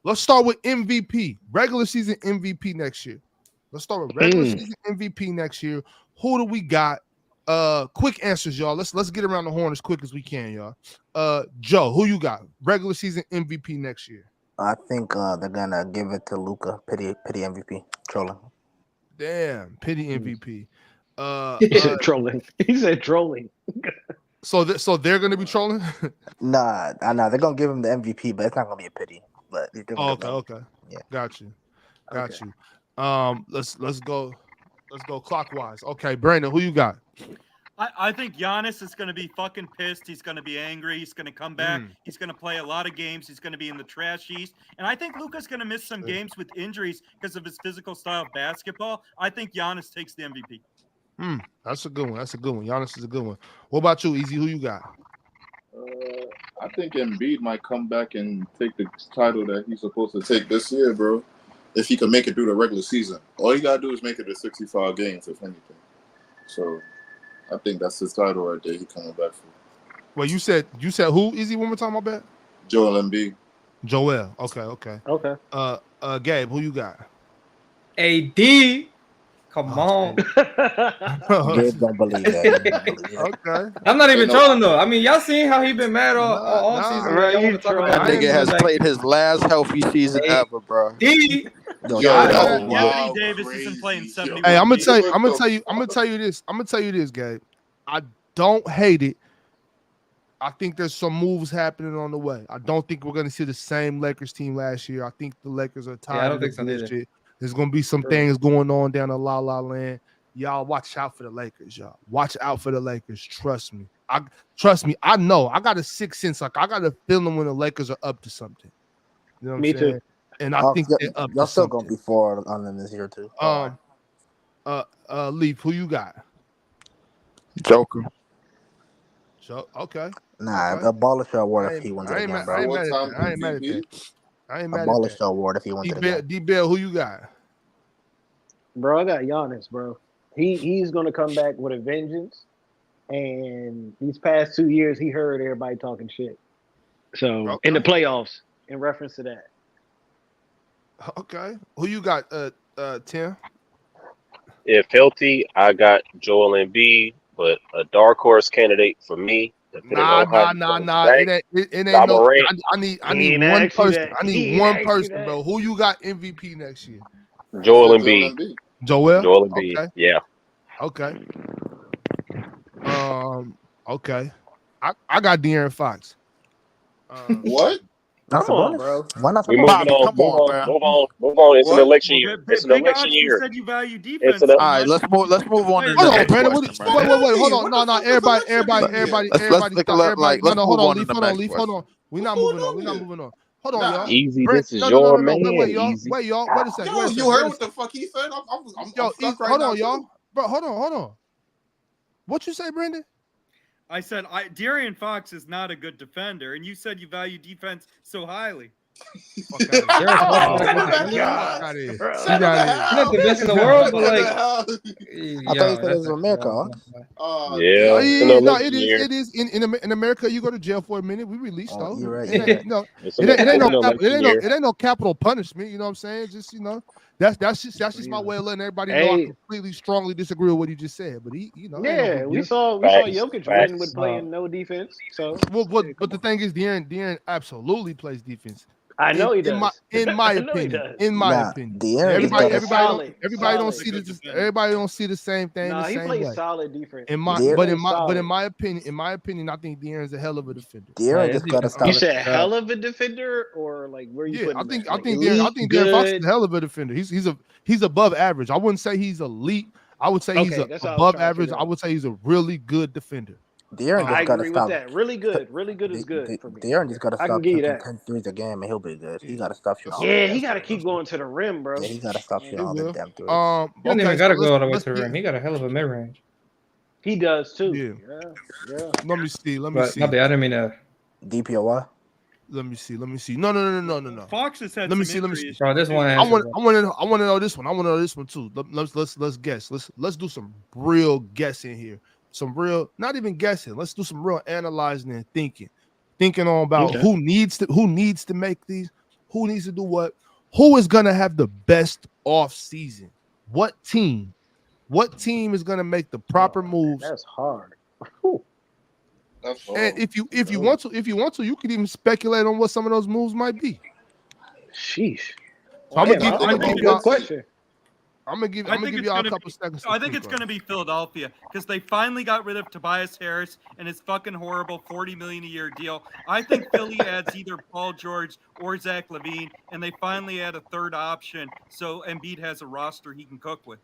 [SPEAKER 2] MVP, regular season MVP next year. Let's start with regular season MVP next year. Who do we got? Quick answers, y'all. Let's get around the horn as quick as we can, y'all. Joe, who you got? Regular season MVP next year.
[SPEAKER 15] I think they're gonna give it to Luka. Pity MVP. Trolling.
[SPEAKER 2] Damn, pity MVP.
[SPEAKER 16] He said trolling. He said trolling.
[SPEAKER 2] So they're gonna be trolling.
[SPEAKER 15] Nah, they're gonna give him the MVP, but it's not gonna be a pity. But they're gonna give him
[SPEAKER 2] Okay.
[SPEAKER 15] Yeah.
[SPEAKER 2] Got you.
[SPEAKER 16] Okay.
[SPEAKER 2] Let's go clockwise. Okay, Brandon, who you got?
[SPEAKER 10] I think Giannis is going to be fucking pissed. He's going to be angry. He's going to come back. He's going to play a lot of games. He's going to be in the trash East. And I think Luka's going to miss some games with injuries because of his physical style of basketball. I think Giannis takes the MVP.
[SPEAKER 2] That's a good one. Giannis is a good one. What about you, Easy? Who you got?
[SPEAKER 8] I think Embiid might come back and take the title that he's supposed to take this year, bro. If he can make it through the regular season. All you gotta do is make it to 65 games, if anything. So I think that's his title right there. He coming back for.
[SPEAKER 2] Well, you said who? Easy, one more time, my bad.
[SPEAKER 8] Joel Embiid.
[SPEAKER 2] Joel. Okay. Gabe, who you got?
[SPEAKER 13] AD. Come on.
[SPEAKER 15] Gabe don't believe that.
[SPEAKER 2] Okay.
[SPEAKER 13] I'm not even trolling though. I mean, y'all seen how he been mad all season.
[SPEAKER 12] Right,
[SPEAKER 13] Y'all want to talk about
[SPEAKER 12] that nigga has played his last healthy season ever, bro.
[SPEAKER 10] Anthony Davis isn't playing 71.
[SPEAKER 2] Hey, I'm gonna tell you this, Gabe. I don't hate it. I think there's some moves happening on the way. I don't think we're gonna see the same Lakers team last year. I think the Lakers are tired.
[SPEAKER 13] I don't think so either.
[SPEAKER 2] There's gonna be some things going on down the La La Land. Y'all watch out for the Lakers, y'all. Watch out for the Lakers. Trust me. I know. I got a sixth sense. Like I got a feeling when the Lakers are up to something. You know what I'm saying?
[SPEAKER 16] Too.
[SPEAKER 2] And I think they're up
[SPEAKER 15] y'all
[SPEAKER 2] to
[SPEAKER 15] still
[SPEAKER 2] something.
[SPEAKER 15] gonna be 4 on them this year too.
[SPEAKER 2] Leaf, who you got?
[SPEAKER 12] Joker.
[SPEAKER 2] Okay.
[SPEAKER 15] Nah, abolish the award if he wins it again, bro.
[SPEAKER 2] I ain't mad at that.
[SPEAKER 15] Abolish the award if he wins it again.
[SPEAKER 2] D-Bell, who you got?
[SPEAKER 16] Bro, I got Giannis, bro. He's gonna come back with a vengeance. And these past 2 years, he heard everybody talking shit. So in the playoffs, in reference to that.
[SPEAKER 2] Okay. Who you got, Tim?
[SPEAKER 17] If healthy, I got Joel Embiid, but a dark horse candidate for me.
[SPEAKER 2] Nah. It ain't no. I need one person. I need one person, bro. Who you got MVP next year?
[SPEAKER 17] Joel Embiid.
[SPEAKER 2] Joel
[SPEAKER 17] Embiid.
[SPEAKER 2] Okay.
[SPEAKER 17] Yeah.
[SPEAKER 2] Okay. Okay. I got De'Aaron Fox.
[SPEAKER 8] What?
[SPEAKER 15] Come on, bro. Why not?
[SPEAKER 17] Move on. It's an election year. It's an election year.
[SPEAKER 10] You said you value defense.
[SPEAKER 12] All right, let's move on to the next question.
[SPEAKER 2] Wait. Hold on. No. Everybody.
[SPEAKER 12] Let's look like. Let's move on to the next
[SPEAKER 2] Leaf.
[SPEAKER 12] question.
[SPEAKER 2] Hold on. We're not moving on. Hold on, y'all.
[SPEAKER 17] Easy.
[SPEAKER 2] Brent,
[SPEAKER 17] This is your man.
[SPEAKER 2] Wait, y'all.
[SPEAKER 17] Easy.
[SPEAKER 2] Wait a second.
[SPEAKER 8] Yo, you heard what the fuck he said? I'm stuck right
[SPEAKER 2] hold
[SPEAKER 8] now,
[SPEAKER 2] on, y'all.
[SPEAKER 8] too.
[SPEAKER 2] Bro, hold on. What you say, Brendan?
[SPEAKER 10] I said De'Aaron Fox is not a good defender, and you said you value defense so highly.
[SPEAKER 13] He's not the best in the world, but like,
[SPEAKER 15] I thought you said it was America.
[SPEAKER 17] Yeah.
[SPEAKER 2] It is. In America, you go to jail for a minute. We release though.
[SPEAKER 15] You're right.
[SPEAKER 2] It ain't no capital punishment. You know what I'm saying? Just that's just my way of letting everybody know I completely strongly disagree with what he just said. But we
[SPEAKER 16] saw Jokic win with playing no defense. So
[SPEAKER 2] but the thing is, De'Aaron absolutely plays defense.
[SPEAKER 16] I know he does.
[SPEAKER 2] In my opinion, everybody don't see this. Everybody don't see the same thing.
[SPEAKER 16] Nah,
[SPEAKER 2] the same
[SPEAKER 16] he plays
[SPEAKER 2] way.
[SPEAKER 16] solid defense.
[SPEAKER 2] In my opinion, I think De'Aaron's a hell of a defender.
[SPEAKER 15] De'Aaron just gotta stop.
[SPEAKER 16] You said hell of a defender, or like where you?
[SPEAKER 2] I think De'Aaron Fox is a hell of a defender. He's above average. I wouldn't say he's elite. I would say he's above average. I would say he's a really good defender.
[SPEAKER 15] De'Aaron just gotta stop.
[SPEAKER 16] With that. Really good is good for me.
[SPEAKER 15] De'Aaron just gotta stop
[SPEAKER 16] shooting
[SPEAKER 15] 10 threes a game, and he'll be good. He gotta stop shooting.
[SPEAKER 16] Yeah, he gotta keep going to the rim, bro.
[SPEAKER 15] Yeah, he gotta stop shooting all the damn threes.
[SPEAKER 13] He don't even gotta go all the way to the rim. He got a hell of a mid range.
[SPEAKER 16] He does too.
[SPEAKER 2] Yeah. Let me see.
[SPEAKER 13] My bad, I didn't mean to.
[SPEAKER 15] DPOY.
[SPEAKER 2] Let me see. No.
[SPEAKER 10] Fox has had
[SPEAKER 2] Let me
[SPEAKER 10] some
[SPEAKER 2] see.
[SPEAKER 13] Bro, this one.
[SPEAKER 2] I want to know this one. I want to know this one too. Let's guess. Let's do some real guessing here. Some real, not even guessing. Let's do some real analyzing and thinking on about who needs to make these, who needs to do what, who is gonna have the best off season. What team is gonna make the proper moves?
[SPEAKER 16] That's hard.
[SPEAKER 2] And if you want to, you could even speculate on what some of those moves might be.
[SPEAKER 16] Sheesh.
[SPEAKER 2] So I'm gonna give
[SPEAKER 16] good question.
[SPEAKER 2] I'm gonna give
[SPEAKER 10] I think
[SPEAKER 2] y'all
[SPEAKER 10] it's
[SPEAKER 2] a
[SPEAKER 10] gonna
[SPEAKER 2] couple
[SPEAKER 10] be.
[SPEAKER 2] seconds.
[SPEAKER 10] I think it's gonna be Philadelphia because they finally got rid of Tobias Harris and his fucking horrible $40 million a year deal. I think Philly adds either Paul George or Zach LaVine, and they finally add a third option so Embiid has a roster he can cook with.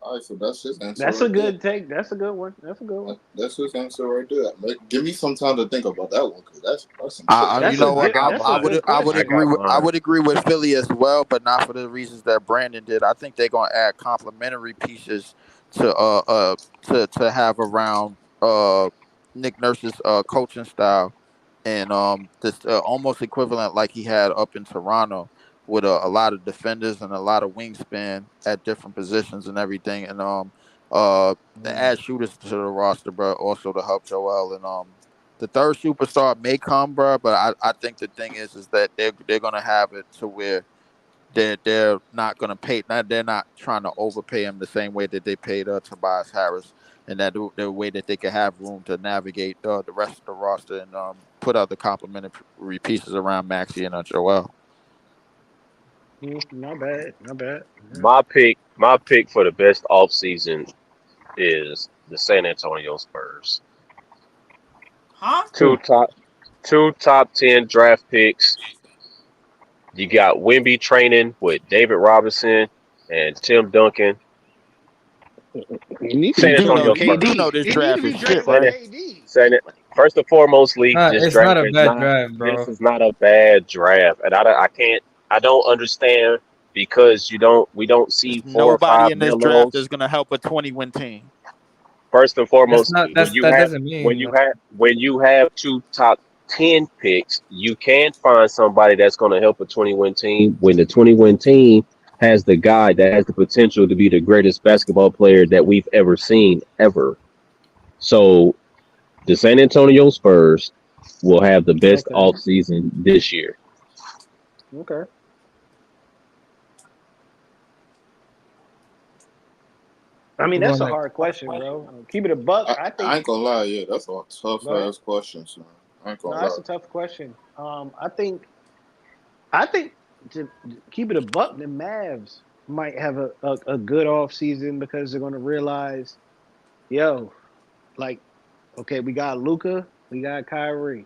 [SPEAKER 8] All right, so that's his answer.
[SPEAKER 16] That's a
[SPEAKER 8] right there.
[SPEAKER 16] good take. That's a good one. That's a good one.
[SPEAKER 8] That's his answer right there. Give me some time to think about that one because that's some shit.
[SPEAKER 16] That's
[SPEAKER 12] You know
[SPEAKER 16] a
[SPEAKER 12] what?
[SPEAKER 16] good. That's a good
[SPEAKER 12] I would
[SPEAKER 16] question.
[SPEAKER 12] agree with
[SPEAKER 17] mine.
[SPEAKER 12] Philly as well, but not for the reasons that Brandon did. I think they're gonna add complementary pieces to have around Nick Nurse's coaching style, and this almost equivalent like he had up in Toronto with a lot of defenders and a lot of wingspan at different positions and everything, and to add shooters to the roster, bro, also to help Joel, and the third superstar may come, bro, but I think the thing is that they're gonna have it to where they're not gonna pay. They're not trying to overpay him the same way that they paid Tobias Harris, and that the way that they can have room to navigate the rest of the roster and put other complementary pieces around Maxey and Joel.
[SPEAKER 16] Not bad. Not bad.
[SPEAKER 17] My pick for the best offseason is the San Antonio Spurs.
[SPEAKER 12] Huh?
[SPEAKER 17] Two top 10 draft picks. You got Wemby training with David Robinson and Tim Duncan.
[SPEAKER 16] You need to
[SPEAKER 17] San
[SPEAKER 16] be training
[SPEAKER 17] Antonio
[SPEAKER 16] with
[SPEAKER 12] You do
[SPEAKER 17] Spurs.
[SPEAKER 12] know
[SPEAKER 16] KD.
[SPEAKER 12] this
[SPEAKER 16] You need
[SPEAKER 12] draft
[SPEAKER 16] to be
[SPEAKER 12] is
[SPEAKER 16] training
[SPEAKER 12] shit,
[SPEAKER 16] with
[SPEAKER 12] right?
[SPEAKER 16] KD.
[SPEAKER 17] First and foremost, Lee, this
[SPEAKER 13] It's not
[SPEAKER 17] draft
[SPEAKER 13] a
[SPEAKER 17] is
[SPEAKER 13] bad
[SPEAKER 17] not.
[SPEAKER 13] draft, bro.
[SPEAKER 17] This is not a bad draft, and I don't understand because we don't see
[SPEAKER 12] There's
[SPEAKER 17] 4 or
[SPEAKER 12] nobody
[SPEAKER 17] 5
[SPEAKER 12] in this draft
[SPEAKER 17] Melos.
[SPEAKER 12] that's gonna help a 20-win team.
[SPEAKER 17] First and
[SPEAKER 13] That's
[SPEAKER 17] foremost,
[SPEAKER 13] not. That doesn't
[SPEAKER 17] when
[SPEAKER 13] mean
[SPEAKER 17] you
[SPEAKER 13] nothing.
[SPEAKER 17] have when you have 2 top 10 picks, you can find somebody that's going to help a 20-win team. When the 20-win team has the guy that has the potential to be the greatest basketball player that we've ever seen ever. So the San Antonio Spurs will have the best
[SPEAKER 16] Okay.
[SPEAKER 17] offseason this year.
[SPEAKER 16] Okay. I mean,
[SPEAKER 13] We're
[SPEAKER 16] that's
[SPEAKER 13] going
[SPEAKER 16] a
[SPEAKER 13] like
[SPEAKER 16] hard question, bro. Keep it a buck. I
[SPEAKER 8] I
[SPEAKER 16] think.
[SPEAKER 8] ain't gonna lie, yeah, that's a tough
[SPEAKER 16] Go ahead.
[SPEAKER 8] ass question, son. I ain't
[SPEAKER 16] No,
[SPEAKER 8] gonna
[SPEAKER 16] that's
[SPEAKER 8] lie.
[SPEAKER 16] a tough question. I think to keep it a buck, the Mavs might have a good off season because they're going to realize, yo, like, okay, we got Luka, we got Kyrie.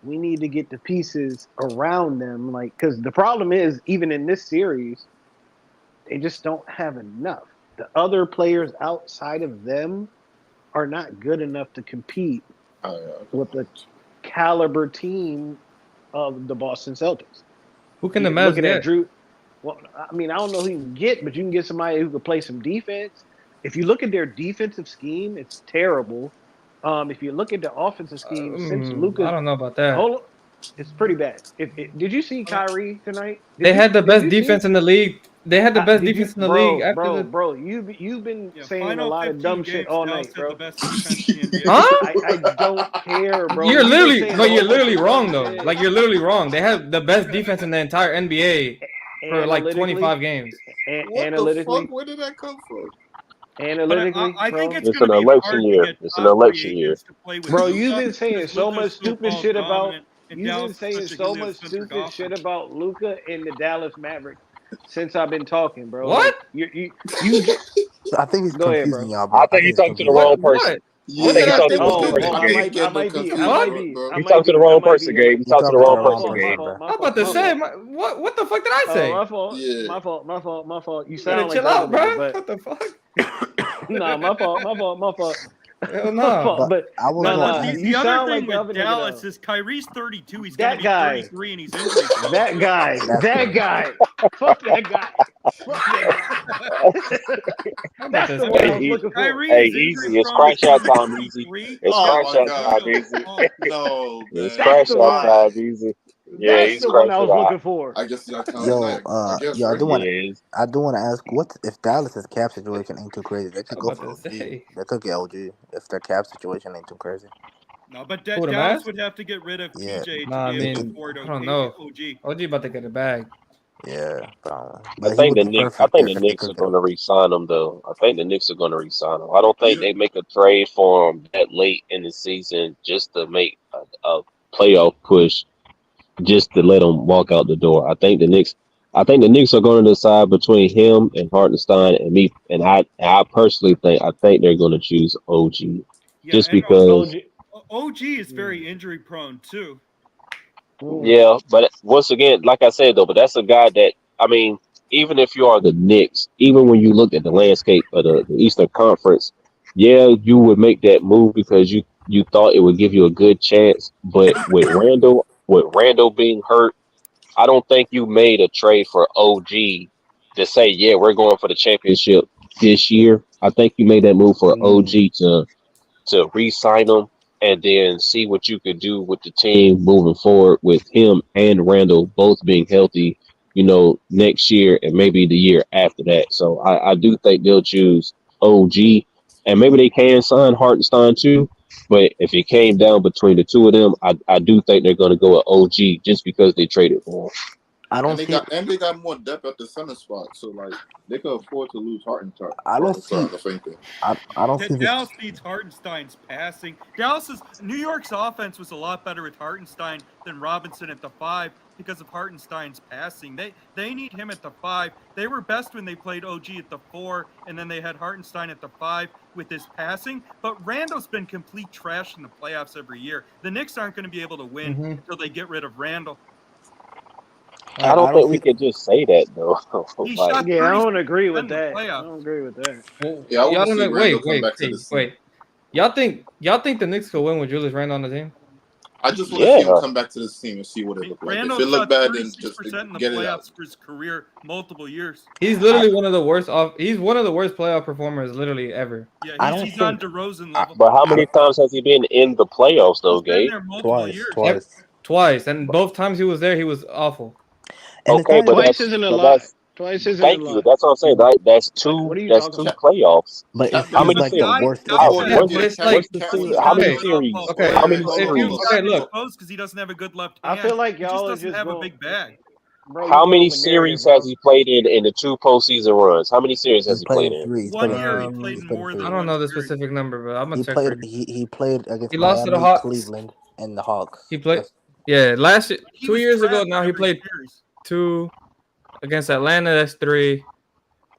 [SPEAKER 16] We need to get the pieces around them, like, because the problem is, even in this series, they just don't have enough. The other players outside of them are not good enough to compete with the caliber team of the Boston Celtics.
[SPEAKER 13] Who can the
[SPEAKER 16] You're
[SPEAKER 13] Mavs
[SPEAKER 16] looking at
[SPEAKER 13] get?
[SPEAKER 16] Drew. Well, I mean, I don't know who you can get, but you can get somebody who can play some defense. If you look at their defensive scheme, it's terrible. If you look at the offensive scheme, since
[SPEAKER 13] I
[SPEAKER 16] Luka,
[SPEAKER 13] don't know about that.
[SPEAKER 16] hold on, it's pretty bad. Did you see Kyrie tonight?
[SPEAKER 13] They had the
[SPEAKER 16] Did
[SPEAKER 13] best
[SPEAKER 16] you see?
[SPEAKER 13] defense in the league. They had the best
[SPEAKER 16] Did you,
[SPEAKER 13] defense in the league after
[SPEAKER 16] bro,
[SPEAKER 13] the.
[SPEAKER 16] bro? You've been
[SPEAKER 10] Yeah,
[SPEAKER 16] saying a
[SPEAKER 10] final
[SPEAKER 16] lot of
[SPEAKER 10] 15
[SPEAKER 16] dumb shit
[SPEAKER 10] games,
[SPEAKER 16] all
[SPEAKER 10] Dallas
[SPEAKER 16] night,
[SPEAKER 10] had the
[SPEAKER 16] bro.
[SPEAKER 10] best defense in the NBA.
[SPEAKER 13] Huh?
[SPEAKER 16] I don't care, bro.
[SPEAKER 13] You're
[SPEAKER 16] You've been
[SPEAKER 13] literally,
[SPEAKER 16] saying a
[SPEAKER 13] but
[SPEAKER 16] whole
[SPEAKER 13] you're
[SPEAKER 16] bunch
[SPEAKER 13] literally
[SPEAKER 16] of
[SPEAKER 13] wrong
[SPEAKER 16] dumb
[SPEAKER 13] though.
[SPEAKER 16] shit.
[SPEAKER 13] Like you're literally wrong. They have the best defense in the entire NBA for like
[SPEAKER 16] Analytically,
[SPEAKER 13] 25 games.
[SPEAKER 8] What the
[SPEAKER 16] analytically,
[SPEAKER 8] fuck? Where did that come from?
[SPEAKER 10] But
[SPEAKER 16] analytically,
[SPEAKER 10] I think
[SPEAKER 16] bro.
[SPEAKER 10] it's
[SPEAKER 17] It's
[SPEAKER 10] going
[SPEAKER 17] an
[SPEAKER 10] to be
[SPEAKER 17] election
[SPEAKER 10] hard to
[SPEAKER 17] year.
[SPEAKER 10] get
[SPEAKER 17] It's an
[SPEAKER 10] top free
[SPEAKER 17] election year.
[SPEAKER 10] agents to play with
[SPEAKER 16] Bro, you've
[SPEAKER 10] Luka
[SPEAKER 16] been saying
[SPEAKER 10] because
[SPEAKER 16] so
[SPEAKER 10] Luka's
[SPEAKER 16] much
[SPEAKER 10] so
[SPEAKER 16] stupid
[SPEAKER 10] ball
[SPEAKER 16] shit about
[SPEAKER 10] dominant, and
[SPEAKER 16] you've been
[SPEAKER 10] Dallas is
[SPEAKER 16] saying
[SPEAKER 10] such a
[SPEAKER 16] so much
[SPEAKER 10] heliocentric
[SPEAKER 16] stupid
[SPEAKER 10] offense.
[SPEAKER 16] shit about Luka and the Dallas Mavericks since I've been talking, bro.
[SPEAKER 13] What?
[SPEAKER 16] Like you just
[SPEAKER 15] I think he's
[SPEAKER 16] go ahead,
[SPEAKER 15] confusing
[SPEAKER 16] bro.
[SPEAKER 15] y'all,
[SPEAKER 17] I
[SPEAKER 15] bro. I
[SPEAKER 17] think
[SPEAKER 15] think
[SPEAKER 17] you
[SPEAKER 15] he's
[SPEAKER 17] talking to the
[SPEAKER 15] confusing
[SPEAKER 17] wrong
[SPEAKER 15] y'all.
[SPEAKER 13] What?
[SPEAKER 17] person.
[SPEAKER 13] What
[SPEAKER 17] I
[SPEAKER 13] did
[SPEAKER 17] think you
[SPEAKER 13] I
[SPEAKER 16] Yeah.
[SPEAKER 17] talking
[SPEAKER 13] say
[SPEAKER 17] to the
[SPEAKER 13] was
[SPEAKER 17] wrong
[SPEAKER 16] Oh,
[SPEAKER 13] stupid?
[SPEAKER 17] person,
[SPEAKER 16] I
[SPEAKER 8] I
[SPEAKER 17] Gabe.
[SPEAKER 8] ain't
[SPEAKER 16] might, I
[SPEAKER 8] getting no
[SPEAKER 16] might be, I
[SPEAKER 8] confused,
[SPEAKER 16] might
[SPEAKER 13] What?
[SPEAKER 16] be,
[SPEAKER 8] bro.
[SPEAKER 16] I
[SPEAKER 17] You
[SPEAKER 16] might
[SPEAKER 17] talking to
[SPEAKER 16] be,
[SPEAKER 17] the
[SPEAKER 16] I
[SPEAKER 17] wrong
[SPEAKER 16] might be,
[SPEAKER 17] person,
[SPEAKER 16] my
[SPEAKER 17] Gabe. You
[SPEAKER 15] You
[SPEAKER 17] talking to
[SPEAKER 15] talking
[SPEAKER 17] the
[SPEAKER 15] to
[SPEAKER 17] wrong
[SPEAKER 15] the wrong
[SPEAKER 17] person,
[SPEAKER 16] fault, my
[SPEAKER 17] Gabe.
[SPEAKER 15] person,
[SPEAKER 16] fault,
[SPEAKER 15] bro.
[SPEAKER 16] my
[SPEAKER 13] I'm
[SPEAKER 16] fault,
[SPEAKER 13] about to
[SPEAKER 16] my
[SPEAKER 13] say,
[SPEAKER 16] fault.
[SPEAKER 13] what the fuck did I say?
[SPEAKER 8] Yeah.
[SPEAKER 16] My fault, my fault, my fault. You
[SPEAKER 13] You better
[SPEAKER 16] sound like
[SPEAKER 13] chill
[SPEAKER 16] the other
[SPEAKER 13] out,
[SPEAKER 16] nigga,
[SPEAKER 13] bro.
[SPEAKER 16] but
[SPEAKER 13] What the fuck?
[SPEAKER 16] nah, my fault, my fault, my fault.
[SPEAKER 13] Hell
[SPEAKER 16] My
[SPEAKER 13] no.
[SPEAKER 16] fault.
[SPEAKER 15] But
[SPEAKER 16] But
[SPEAKER 15] I was
[SPEAKER 16] no,
[SPEAKER 15] gonna
[SPEAKER 10] But
[SPEAKER 16] no,
[SPEAKER 10] the,
[SPEAKER 15] ask.
[SPEAKER 10] the
[SPEAKER 16] you
[SPEAKER 10] other
[SPEAKER 16] sound
[SPEAKER 10] thing
[SPEAKER 16] like the
[SPEAKER 10] with
[SPEAKER 16] other nigga
[SPEAKER 10] Dallas
[SPEAKER 16] though.
[SPEAKER 10] is Kyrie's 32. He's going to
[SPEAKER 16] That
[SPEAKER 10] be
[SPEAKER 16] guy,
[SPEAKER 10] 33 and he's injury prone.
[SPEAKER 16] that guy,
[SPEAKER 15] That's
[SPEAKER 16] that
[SPEAKER 15] crazy.
[SPEAKER 16] guy. Fuck that guy. Fuck that guy.
[SPEAKER 13] I'm about
[SPEAKER 16] That's
[SPEAKER 13] to
[SPEAKER 16] the one I
[SPEAKER 17] Hey,
[SPEAKER 16] was
[SPEAKER 13] say.
[SPEAKER 17] e-
[SPEAKER 16] looking for.
[SPEAKER 10] Kyrie
[SPEAKER 17] hey,
[SPEAKER 10] is injury
[SPEAKER 17] easy. It's
[SPEAKER 10] prone. He's
[SPEAKER 17] crash
[SPEAKER 10] going
[SPEAKER 17] out
[SPEAKER 10] to be
[SPEAKER 17] time, easy.
[SPEAKER 10] 33.
[SPEAKER 17] It's
[SPEAKER 8] Oh
[SPEAKER 17] crash
[SPEAKER 8] my
[SPEAKER 17] out
[SPEAKER 8] god.
[SPEAKER 17] time,
[SPEAKER 10] Real
[SPEAKER 17] easy.
[SPEAKER 10] punk.
[SPEAKER 8] No,
[SPEAKER 17] It's
[SPEAKER 8] man.
[SPEAKER 16] That's
[SPEAKER 17] crash
[SPEAKER 16] the
[SPEAKER 17] out
[SPEAKER 16] one.
[SPEAKER 8] Why?
[SPEAKER 17] time, easy. Yeah,
[SPEAKER 16] That's
[SPEAKER 17] he's
[SPEAKER 16] the one
[SPEAKER 17] crash
[SPEAKER 16] I
[SPEAKER 17] it
[SPEAKER 16] was
[SPEAKER 17] out.
[SPEAKER 16] looking for.
[SPEAKER 8] I guess y'all count
[SPEAKER 15] Yo,
[SPEAKER 8] that. I guess,
[SPEAKER 15] yo,
[SPEAKER 8] right?
[SPEAKER 17] Yes.
[SPEAKER 15] I do want to ask, what if Dallas's cap situation ain't too crazy? They could
[SPEAKER 13] I'm
[SPEAKER 15] go
[SPEAKER 13] about
[SPEAKER 15] for
[SPEAKER 13] to
[SPEAKER 15] OG.
[SPEAKER 13] say.
[SPEAKER 15] They could get OG if their cap situation ain't too crazy.
[SPEAKER 10] No, but
[SPEAKER 13] Who the
[SPEAKER 10] Dallas
[SPEAKER 13] Mavs?
[SPEAKER 10] would have to get rid of
[SPEAKER 15] Yeah,
[SPEAKER 10] PJ to
[SPEAKER 13] Nah, I
[SPEAKER 10] be able
[SPEAKER 15] it
[SPEAKER 10] to
[SPEAKER 15] could.
[SPEAKER 13] mean,
[SPEAKER 10] afford
[SPEAKER 13] I don't know.
[SPEAKER 10] OG.
[SPEAKER 13] OG about to get a bag.
[SPEAKER 15] Yeah,
[SPEAKER 17] I
[SPEAKER 15] but he
[SPEAKER 17] think
[SPEAKER 15] would
[SPEAKER 17] the
[SPEAKER 15] be
[SPEAKER 17] Knicks. I
[SPEAKER 15] perfect
[SPEAKER 17] think
[SPEAKER 15] there
[SPEAKER 17] the
[SPEAKER 15] if they
[SPEAKER 17] Knicks
[SPEAKER 15] could
[SPEAKER 17] are
[SPEAKER 15] get
[SPEAKER 17] going to
[SPEAKER 15] OG.
[SPEAKER 17] re-sign him, though. I think the Knicks are going to re-sign him. I don't think
[SPEAKER 8] You
[SPEAKER 17] they make a trade for him that late in the season just to make a playoff push, just to let him walk out the door. I think the Knicks
[SPEAKER 6] I think the Knicks are going to decide between him and Hartenstein and me. And I personally think they're going to choose OG,
[SPEAKER 10] Yeah,
[SPEAKER 6] just
[SPEAKER 10] and
[SPEAKER 6] because.
[SPEAKER 10] OG is very injury prone too.
[SPEAKER 6] Yeah, but once again, like I said though, but that's a guy that I mean, even if you are the Knicks, even when you look at the landscape of the Eastern Conference, yeah, you would make that move because you thought it would give you a good chance. But with Randall being hurt, I don't think you made a trade for OG to say, yeah, we're going for the championship this year. I think you made that move for OG to re-sign him and then see what you could do with the team moving forward with him and Randall both being healthy, next year and maybe the year after that. So I do think they'll choose OG and maybe they can sign Hartenstein too. But if it came down between the two of them, I do think they're going to go with OG just because they traded for him.
[SPEAKER 15] I don't see.
[SPEAKER 8] They got more depth at the center spot, so like they could afford to lose Hartenstein.
[SPEAKER 15] I don't see.
[SPEAKER 8] The same thing.
[SPEAKER 15] I don't see this.
[SPEAKER 10] Dallas needs Hartenstein's passing. New York's offense was a lot better with Hartenstein than Robinson at the 5 because of Hartenstein's passing. They need him at the 5. They were best when they played OG at the 4, and then they had Hartenstein at the 5 with his passing. But Randall's been complete trash in the playoffs every year. The Knicks aren't going to be able to win until they get rid of Randall.
[SPEAKER 6] I don't think we can just say that though.
[SPEAKER 10] He
[SPEAKER 6] Like,
[SPEAKER 10] shot
[SPEAKER 16] Yeah, I don't
[SPEAKER 10] 30%
[SPEAKER 16] agree with
[SPEAKER 10] in the
[SPEAKER 16] that. I
[SPEAKER 10] playoffs.
[SPEAKER 16] don't agree with that.
[SPEAKER 8] Yeah, I
[SPEAKER 13] Y'all
[SPEAKER 8] want to
[SPEAKER 13] don't
[SPEAKER 8] see
[SPEAKER 13] know.
[SPEAKER 8] Randall come back to the team.
[SPEAKER 13] Wait. Y'all think the Knicks could win with Julius Randle on the team?
[SPEAKER 8] I just want to see him come back to this team and see what it looks like.
[SPEAKER 10] Randall
[SPEAKER 8] If it look
[SPEAKER 10] shot
[SPEAKER 8] bad, then just
[SPEAKER 10] 36% in the
[SPEAKER 8] get it out.
[SPEAKER 10] playoffs for his career, multiple years.
[SPEAKER 13] He's literally one of the worst. He's one of the worst playoff performers literally ever.
[SPEAKER 10] Yeah, he's on DeRozan level.
[SPEAKER 6] but how many times has he been in the playoffs though,
[SPEAKER 10] He's been
[SPEAKER 6] Gabe?
[SPEAKER 10] there multiple years.
[SPEAKER 13] Twice, and both times he was there, he was awful.
[SPEAKER 6] Okay, but
[SPEAKER 16] Twice isn't a lot. Twice isn't a
[SPEAKER 6] thank you.
[SPEAKER 16] lot.
[SPEAKER 6] That's what I'm saying. That's two.
[SPEAKER 16] What are you
[SPEAKER 6] That's
[SPEAKER 16] talking
[SPEAKER 6] two
[SPEAKER 16] about?
[SPEAKER 6] playoffs.
[SPEAKER 15] But if
[SPEAKER 6] How
[SPEAKER 15] he's
[SPEAKER 6] many
[SPEAKER 15] like
[SPEAKER 6] series?
[SPEAKER 15] the worst
[SPEAKER 6] How many series?
[SPEAKER 13] Okay.
[SPEAKER 6] How many
[SPEAKER 10] He's
[SPEAKER 6] series?
[SPEAKER 10] not exposed because he doesn't have a good left hand.
[SPEAKER 16] I feel like
[SPEAKER 10] he
[SPEAKER 16] y'all
[SPEAKER 10] just
[SPEAKER 16] are
[SPEAKER 10] doesn't have a
[SPEAKER 16] going.
[SPEAKER 10] big bag.
[SPEAKER 16] Bro,
[SPEAKER 6] How
[SPEAKER 16] you
[SPEAKER 6] many
[SPEAKER 16] going with narrative,
[SPEAKER 6] series
[SPEAKER 16] bro.
[SPEAKER 6] has he played in the 2 postseason runs? How many series has he played in?
[SPEAKER 15] 3.
[SPEAKER 10] 1 year he played in more than
[SPEAKER 13] I don't know the specific number, but I'm gonna
[SPEAKER 15] He
[SPEAKER 13] check
[SPEAKER 15] played.
[SPEAKER 13] for you.
[SPEAKER 15] He played against
[SPEAKER 13] He lost to the
[SPEAKER 15] Miami,
[SPEAKER 13] Hawks.
[SPEAKER 15] Cleveland, and the Hawks.
[SPEAKER 13] He played. Yeah, last year,
[SPEAKER 10] He
[SPEAKER 13] 2
[SPEAKER 10] was
[SPEAKER 13] years ago.
[SPEAKER 10] trapped
[SPEAKER 13] Now he
[SPEAKER 10] every
[SPEAKER 13] played
[SPEAKER 10] series.
[SPEAKER 13] 2 against Atlanta. That's 3,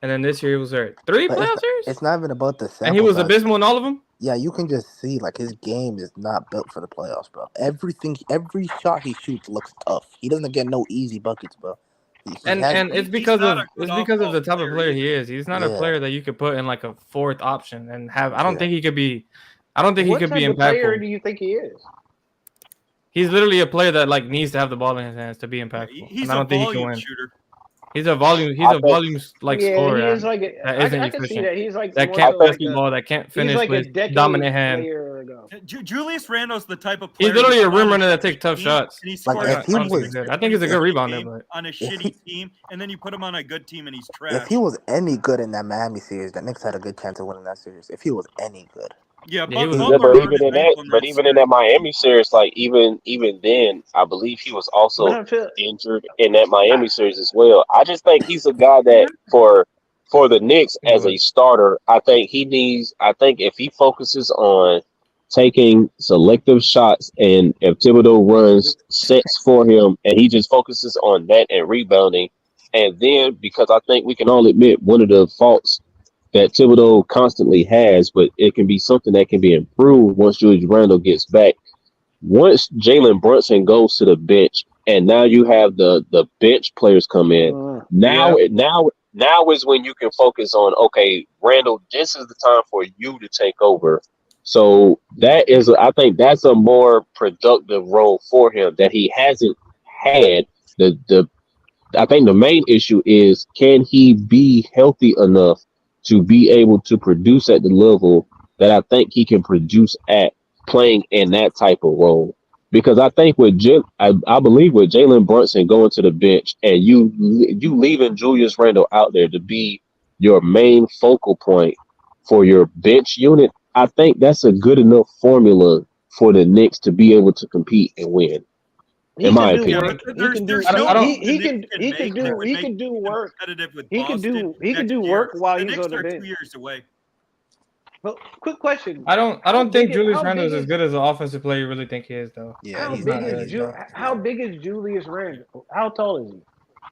[SPEAKER 13] and then this year he was there 3
[SPEAKER 15] But
[SPEAKER 13] playoff series,
[SPEAKER 15] it's not even about the sample
[SPEAKER 13] and he was
[SPEAKER 15] size.
[SPEAKER 13] abysmal in all of them.
[SPEAKER 15] Yeah, you can just see like his game is not built for the playoffs, bro. Every shot he shoots looks tough. He doesn't get no easy buckets, bro.
[SPEAKER 13] And it's because
[SPEAKER 10] not
[SPEAKER 13] of
[SPEAKER 10] a good
[SPEAKER 13] the type of player he is. He's not a
[SPEAKER 15] Yeah.
[SPEAKER 13] player that you could put in like a 4th option and have. I don't
[SPEAKER 15] Yeah.
[SPEAKER 13] think he could be. I don't think
[SPEAKER 16] What
[SPEAKER 13] he could be
[SPEAKER 16] type of player
[SPEAKER 13] impactful.
[SPEAKER 16] do you think he is?
[SPEAKER 13] He's literally a player that like needs to have the ball in his hands to be impactful.
[SPEAKER 10] He's
[SPEAKER 13] and I
[SPEAKER 10] a
[SPEAKER 13] don't think he can
[SPEAKER 10] volume
[SPEAKER 13] win.
[SPEAKER 10] shooter.
[SPEAKER 13] He's a volume. He's
[SPEAKER 6] I
[SPEAKER 13] a
[SPEAKER 6] think-
[SPEAKER 13] volume like
[SPEAKER 16] Yeah,
[SPEAKER 13] scorer
[SPEAKER 16] he is
[SPEAKER 13] that
[SPEAKER 16] like
[SPEAKER 13] that
[SPEAKER 16] I
[SPEAKER 13] isn't
[SPEAKER 16] can see
[SPEAKER 13] efficient.
[SPEAKER 16] that. He's like
[SPEAKER 13] That
[SPEAKER 16] more
[SPEAKER 13] can't
[SPEAKER 16] so
[SPEAKER 13] pass
[SPEAKER 16] like
[SPEAKER 13] the
[SPEAKER 16] a,
[SPEAKER 13] ball. That can't
[SPEAKER 16] he's
[SPEAKER 13] finish
[SPEAKER 16] like a
[SPEAKER 13] with
[SPEAKER 16] decade
[SPEAKER 13] dominant hand.
[SPEAKER 16] player ago.
[SPEAKER 10] Julius Randle's the type of player.
[SPEAKER 13] He's literally
[SPEAKER 10] you
[SPEAKER 13] a
[SPEAKER 10] put on
[SPEAKER 13] rim runner that
[SPEAKER 10] shitty
[SPEAKER 13] takes tough
[SPEAKER 10] team,
[SPEAKER 13] shots.
[SPEAKER 10] And he
[SPEAKER 15] Like,
[SPEAKER 10] scores
[SPEAKER 15] if he
[SPEAKER 10] tons of
[SPEAKER 15] was-
[SPEAKER 10] good.
[SPEAKER 13] I think he's a good rebounder,
[SPEAKER 10] game
[SPEAKER 13] but
[SPEAKER 10] on a shitty team, and then you put him on a good team, and he's trash.
[SPEAKER 15] If he was any good in that Miami series, the Knicks had a good chance of winning that series. If he was any good.
[SPEAKER 10] Yeah,
[SPEAKER 13] Yeah, he was-
[SPEAKER 10] Butler
[SPEAKER 6] Yeah, but
[SPEAKER 10] hurt
[SPEAKER 6] even
[SPEAKER 10] his
[SPEAKER 6] in that,
[SPEAKER 10] ankle in
[SPEAKER 6] but
[SPEAKER 10] that
[SPEAKER 6] even in that Miami series, like even then, I believe he was also
[SPEAKER 16] But I feel
[SPEAKER 6] injured in that Miami series as well. I just think he's a guy that for the Knicks as a starter, I think if he focuses on taking selective shots and if Thibodeau runs sets for him and he just focuses on that and rebounding, and then because I think we can all admit one of the faults that Thibodeau constantly has, but it can be something that can be improved once Julius Randle gets back. Once Jalen Brunson goes to the bench, and now you have the bench players come in. Now is when you can focus on, okay, Randle, this is the time for you to take over. So I think that's a more productive role for him that he hasn't had. I think the main issue is, can he be healthy enough to be able to produce at the level that I think he can produce at playing in that type of role? Because I think I believe with Jalen Brunson going to the bench and you leaving Julius Randle out there to be your main focal point for your bench unit, I think that's a good enough formula for the Knicks to be able to compete and win.
[SPEAKER 16] He
[SPEAKER 6] In my
[SPEAKER 16] can do
[SPEAKER 6] opinion.
[SPEAKER 16] work. He can do. He can do work. He can do work while he's on the bench.
[SPEAKER 10] 2 years away.
[SPEAKER 16] But quick question.
[SPEAKER 13] I don't think Julius
[SPEAKER 16] how
[SPEAKER 13] Randle is
[SPEAKER 16] big
[SPEAKER 13] as good as an offensive player you really think he is, though.
[SPEAKER 15] Yeah,
[SPEAKER 16] How
[SPEAKER 15] he's
[SPEAKER 16] big
[SPEAKER 15] not
[SPEAKER 16] is
[SPEAKER 15] good.
[SPEAKER 16] How big is Julius Randle? How tall is he?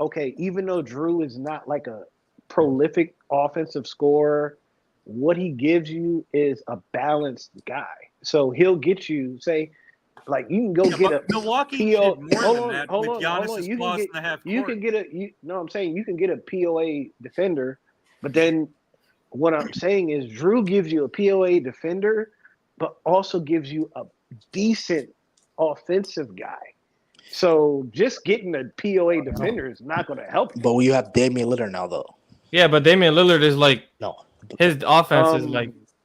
[SPEAKER 16] okay, even though Drew is not like a prolific offensive scorer, what he gives you is a balanced guy. So he'll get you, say, like you can go get a
[SPEAKER 10] Milwaukee
[SPEAKER 16] PO.
[SPEAKER 10] did more than that with
[SPEAKER 16] Hold on.
[SPEAKER 10] Giannis's
[SPEAKER 16] You can
[SPEAKER 10] flaws
[SPEAKER 16] get
[SPEAKER 10] in the half
[SPEAKER 16] you
[SPEAKER 10] court.
[SPEAKER 16] can get a no. I'm saying you can get a POA defender, but then what I'm saying is Drew gives you a POA defender, but also gives you a decent offensive guy. So just getting a POA defender is not going to help you.
[SPEAKER 15] But you have Damian Lillard now, though.
[SPEAKER 13] Yeah, but Damian Lillard is like
[SPEAKER 15] no.
[SPEAKER 13] His offense is like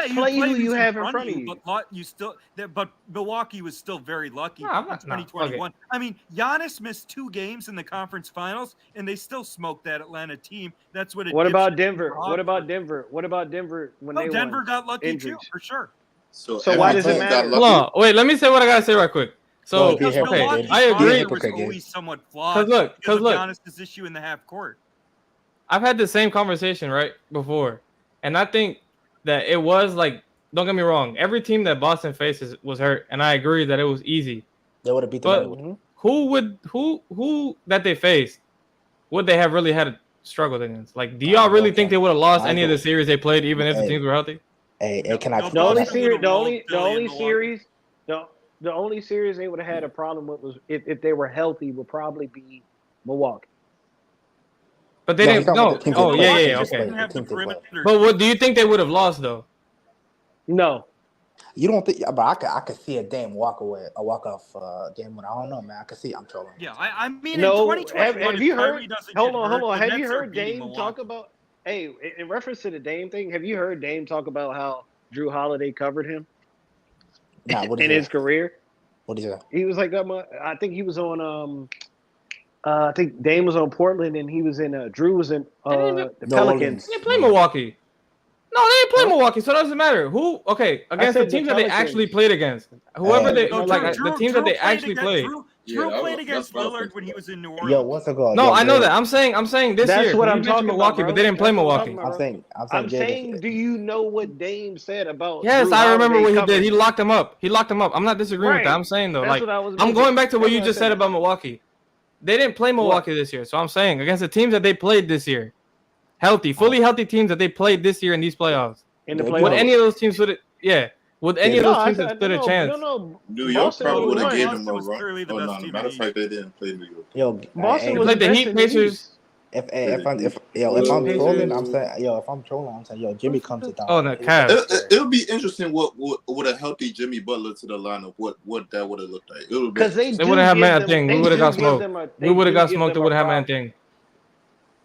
[SPEAKER 10] Yeah, you
[SPEAKER 16] play who
[SPEAKER 10] who's
[SPEAKER 16] you have in
[SPEAKER 10] front
[SPEAKER 16] front of
[SPEAKER 10] you,
[SPEAKER 16] you.
[SPEAKER 10] but you still. But Milwaukee was still very lucky
[SPEAKER 13] No, I'm
[SPEAKER 10] in
[SPEAKER 13] not. No,
[SPEAKER 10] 2021. I mean, Giannis missed 2 games in the conference finals, and they still smoked that Atlanta team. That's what.
[SPEAKER 16] What about
[SPEAKER 10] dipshit
[SPEAKER 16] Denver?
[SPEAKER 10] Hawks
[SPEAKER 16] What about
[SPEAKER 10] were.
[SPEAKER 16] Denver? What about Denver when
[SPEAKER 10] No,
[SPEAKER 16] they
[SPEAKER 10] Denver
[SPEAKER 16] won?
[SPEAKER 10] got lucky too,
[SPEAKER 16] Injuries.
[SPEAKER 10] for sure.
[SPEAKER 8] So
[SPEAKER 16] So
[SPEAKER 8] every
[SPEAKER 16] why does it
[SPEAKER 8] team got
[SPEAKER 16] matter?
[SPEAKER 13] Hold
[SPEAKER 8] lucky.
[SPEAKER 13] on. Wait, let me say what I gotta say right quick. So
[SPEAKER 15] be a hypocrite,
[SPEAKER 10] Milwaukee's
[SPEAKER 15] Gabe.
[SPEAKER 13] I
[SPEAKER 15] Be a
[SPEAKER 13] agree.
[SPEAKER 10] roster was
[SPEAKER 15] hypocrite, Gabe.
[SPEAKER 10] always somewhat flawed
[SPEAKER 13] Because
[SPEAKER 10] because of
[SPEAKER 13] look,
[SPEAKER 10] Giannis' issue in the half court.
[SPEAKER 13] I've had the same conversation right before, and I think that it was like, don't get me wrong, every team that Boston faces was hurt, and I agree that it was easy.
[SPEAKER 15] They would have beat them
[SPEAKER 13] But
[SPEAKER 15] anyway.
[SPEAKER 13] who that they faced would they have really had a struggle against? Like, do y'all really think they would have lost any of the series they played, even if the teams were healthy?
[SPEAKER 15] Hey, can I?
[SPEAKER 16] The only
[SPEAKER 10] Boston
[SPEAKER 16] series,
[SPEAKER 10] would've rolled Philly and
[SPEAKER 16] series, the only series they would have had a problem with was if they were healthy would probably be Milwaukee.
[SPEAKER 13] But they didn't. No. Oh yeah. Okay.
[SPEAKER 10] Didn't have the perimeter.
[SPEAKER 13] But what do you think they would have lost though?
[SPEAKER 16] No.
[SPEAKER 15] You don't think? But I could see a Dame walk off game winner. I don't know, man. I could see. I'm trolling.
[SPEAKER 10] Yeah, I mean,
[SPEAKER 16] No,
[SPEAKER 10] in 2021,
[SPEAKER 16] have you
[SPEAKER 10] if
[SPEAKER 16] heard?
[SPEAKER 10] Kyrie doesn't
[SPEAKER 16] Hold
[SPEAKER 10] get
[SPEAKER 16] on.
[SPEAKER 10] hurt, the
[SPEAKER 16] Have you
[SPEAKER 10] Nets are
[SPEAKER 16] heard
[SPEAKER 10] beating
[SPEAKER 16] Dame
[SPEAKER 10] Milwaukee.
[SPEAKER 16] talk about? Hey, in reference to the Dame thing, have you heard Dame talk about how Drew Holiday covered him in his career?
[SPEAKER 15] What did he say?
[SPEAKER 16] He was like, I think he was on. I think Dame was on Portland, and he was in. Drew was in the Pelicans.
[SPEAKER 13] They didn't play Milwaukee. No, they didn't play Milwaukee, so it doesn't matter. Who? Okay, against the
[SPEAKER 16] said the
[SPEAKER 13] teams that they
[SPEAKER 16] Pelicans.
[SPEAKER 13] actually played against, whoever they
[SPEAKER 10] No,
[SPEAKER 13] like,
[SPEAKER 10] Drew
[SPEAKER 13] the teams that they actually
[SPEAKER 10] against,
[SPEAKER 13] played.
[SPEAKER 10] Drew played against Lillard when he was in New Orleans.
[SPEAKER 15] Yo, what's it called?
[SPEAKER 13] No,
[SPEAKER 15] Yo,
[SPEAKER 13] I know
[SPEAKER 15] Gabe.
[SPEAKER 13] that. I'm saying this
[SPEAKER 16] That's
[SPEAKER 13] year.
[SPEAKER 16] what
[SPEAKER 13] You
[SPEAKER 16] I'm
[SPEAKER 13] mentioned
[SPEAKER 16] talking
[SPEAKER 13] Milwaukee,
[SPEAKER 16] about,
[SPEAKER 13] but they didn't play
[SPEAKER 16] bro.
[SPEAKER 13] Milwaukee.
[SPEAKER 15] I'm saying.
[SPEAKER 16] Do you know what Dame said about?
[SPEAKER 13] Yes,
[SPEAKER 16] Drew
[SPEAKER 13] I remember
[SPEAKER 16] Holiday
[SPEAKER 13] what he did.
[SPEAKER 16] covering?
[SPEAKER 13] He locked him up. I'm not disagreeing with that.
[SPEAKER 16] Right.
[SPEAKER 13] I'm saying though,
[SPEAKER 16] That's
[SPEAKER 13] like,
[SPEAKER 16] what I was
[SPEAKER 13] I'm going back to what
[SPEAKER 16] That's
[SPEAKER 13] you
[SPEAKER 16] what I
[SPEAKER 13] just
[SPEAKER 16] said.
[SPEAKER 13] said about Milwaukee. They didn't play Milwaukee this year, so I'm saying against the teams that they played this year, fully healthy teams that they played this year in these playoffs.
[SPEAKER 16] In the
[SPEAKER 13] Would
[SPEAKER 16] playoffs.
[SPEAKER 13] any of those teams would any of those teams have stood a chance?
[SPEAKER 8] New York
[SPEAKER 16] Boston
[SPEAKER 8] probably would have
[SPEAKER 16] won.
[SPEAKER 8] gave them a
[SPEAKER 10] was
[SPEAKER 8] run.
[SPEAKER 10] clearly the
[SPEAKER 8] Oh,
[SPEAKER 10] best
[SPEAKER 8] no,
[SPEAKER 10] team
[SPEAKER 8] matter
[SPEAKER 10] in
[SPEAKER 8] of
[SPEAKER 10] the
[SPEAKER 8] fact, they didn't play New York.
[SPEAKER 15] Yo,
[SPEAKER 16] Boston
[SPEAKER 15] hey,
[SPEAKER 16] was
[SPEAKER 13] played
[SPEAKER 16] the
[SPEAKER 13] the
[SPEAKER 16] best
[SPEAKER 13] Heat,
[SPEAKER 16] in the
[SPEAKER 13] Pacers.
[SPEAKER 16] East.
[SPEAKER 15] if I'm trolling, I'm saying, Jimmy comes to down.
[SPEAKER 13] Oh, the Cavs.
[SPEAKER 8] It'll be interesting what with a healthy Jimmy Butler to the lineup, what that would have looked like.
[SPEAKER 16] Because they
[SPEAKER 13] They would have had man thing. We would have got
[SPEAKER 16] give them
[SPEAKER 13] smoked. We would have got smoked. They would have had man thing.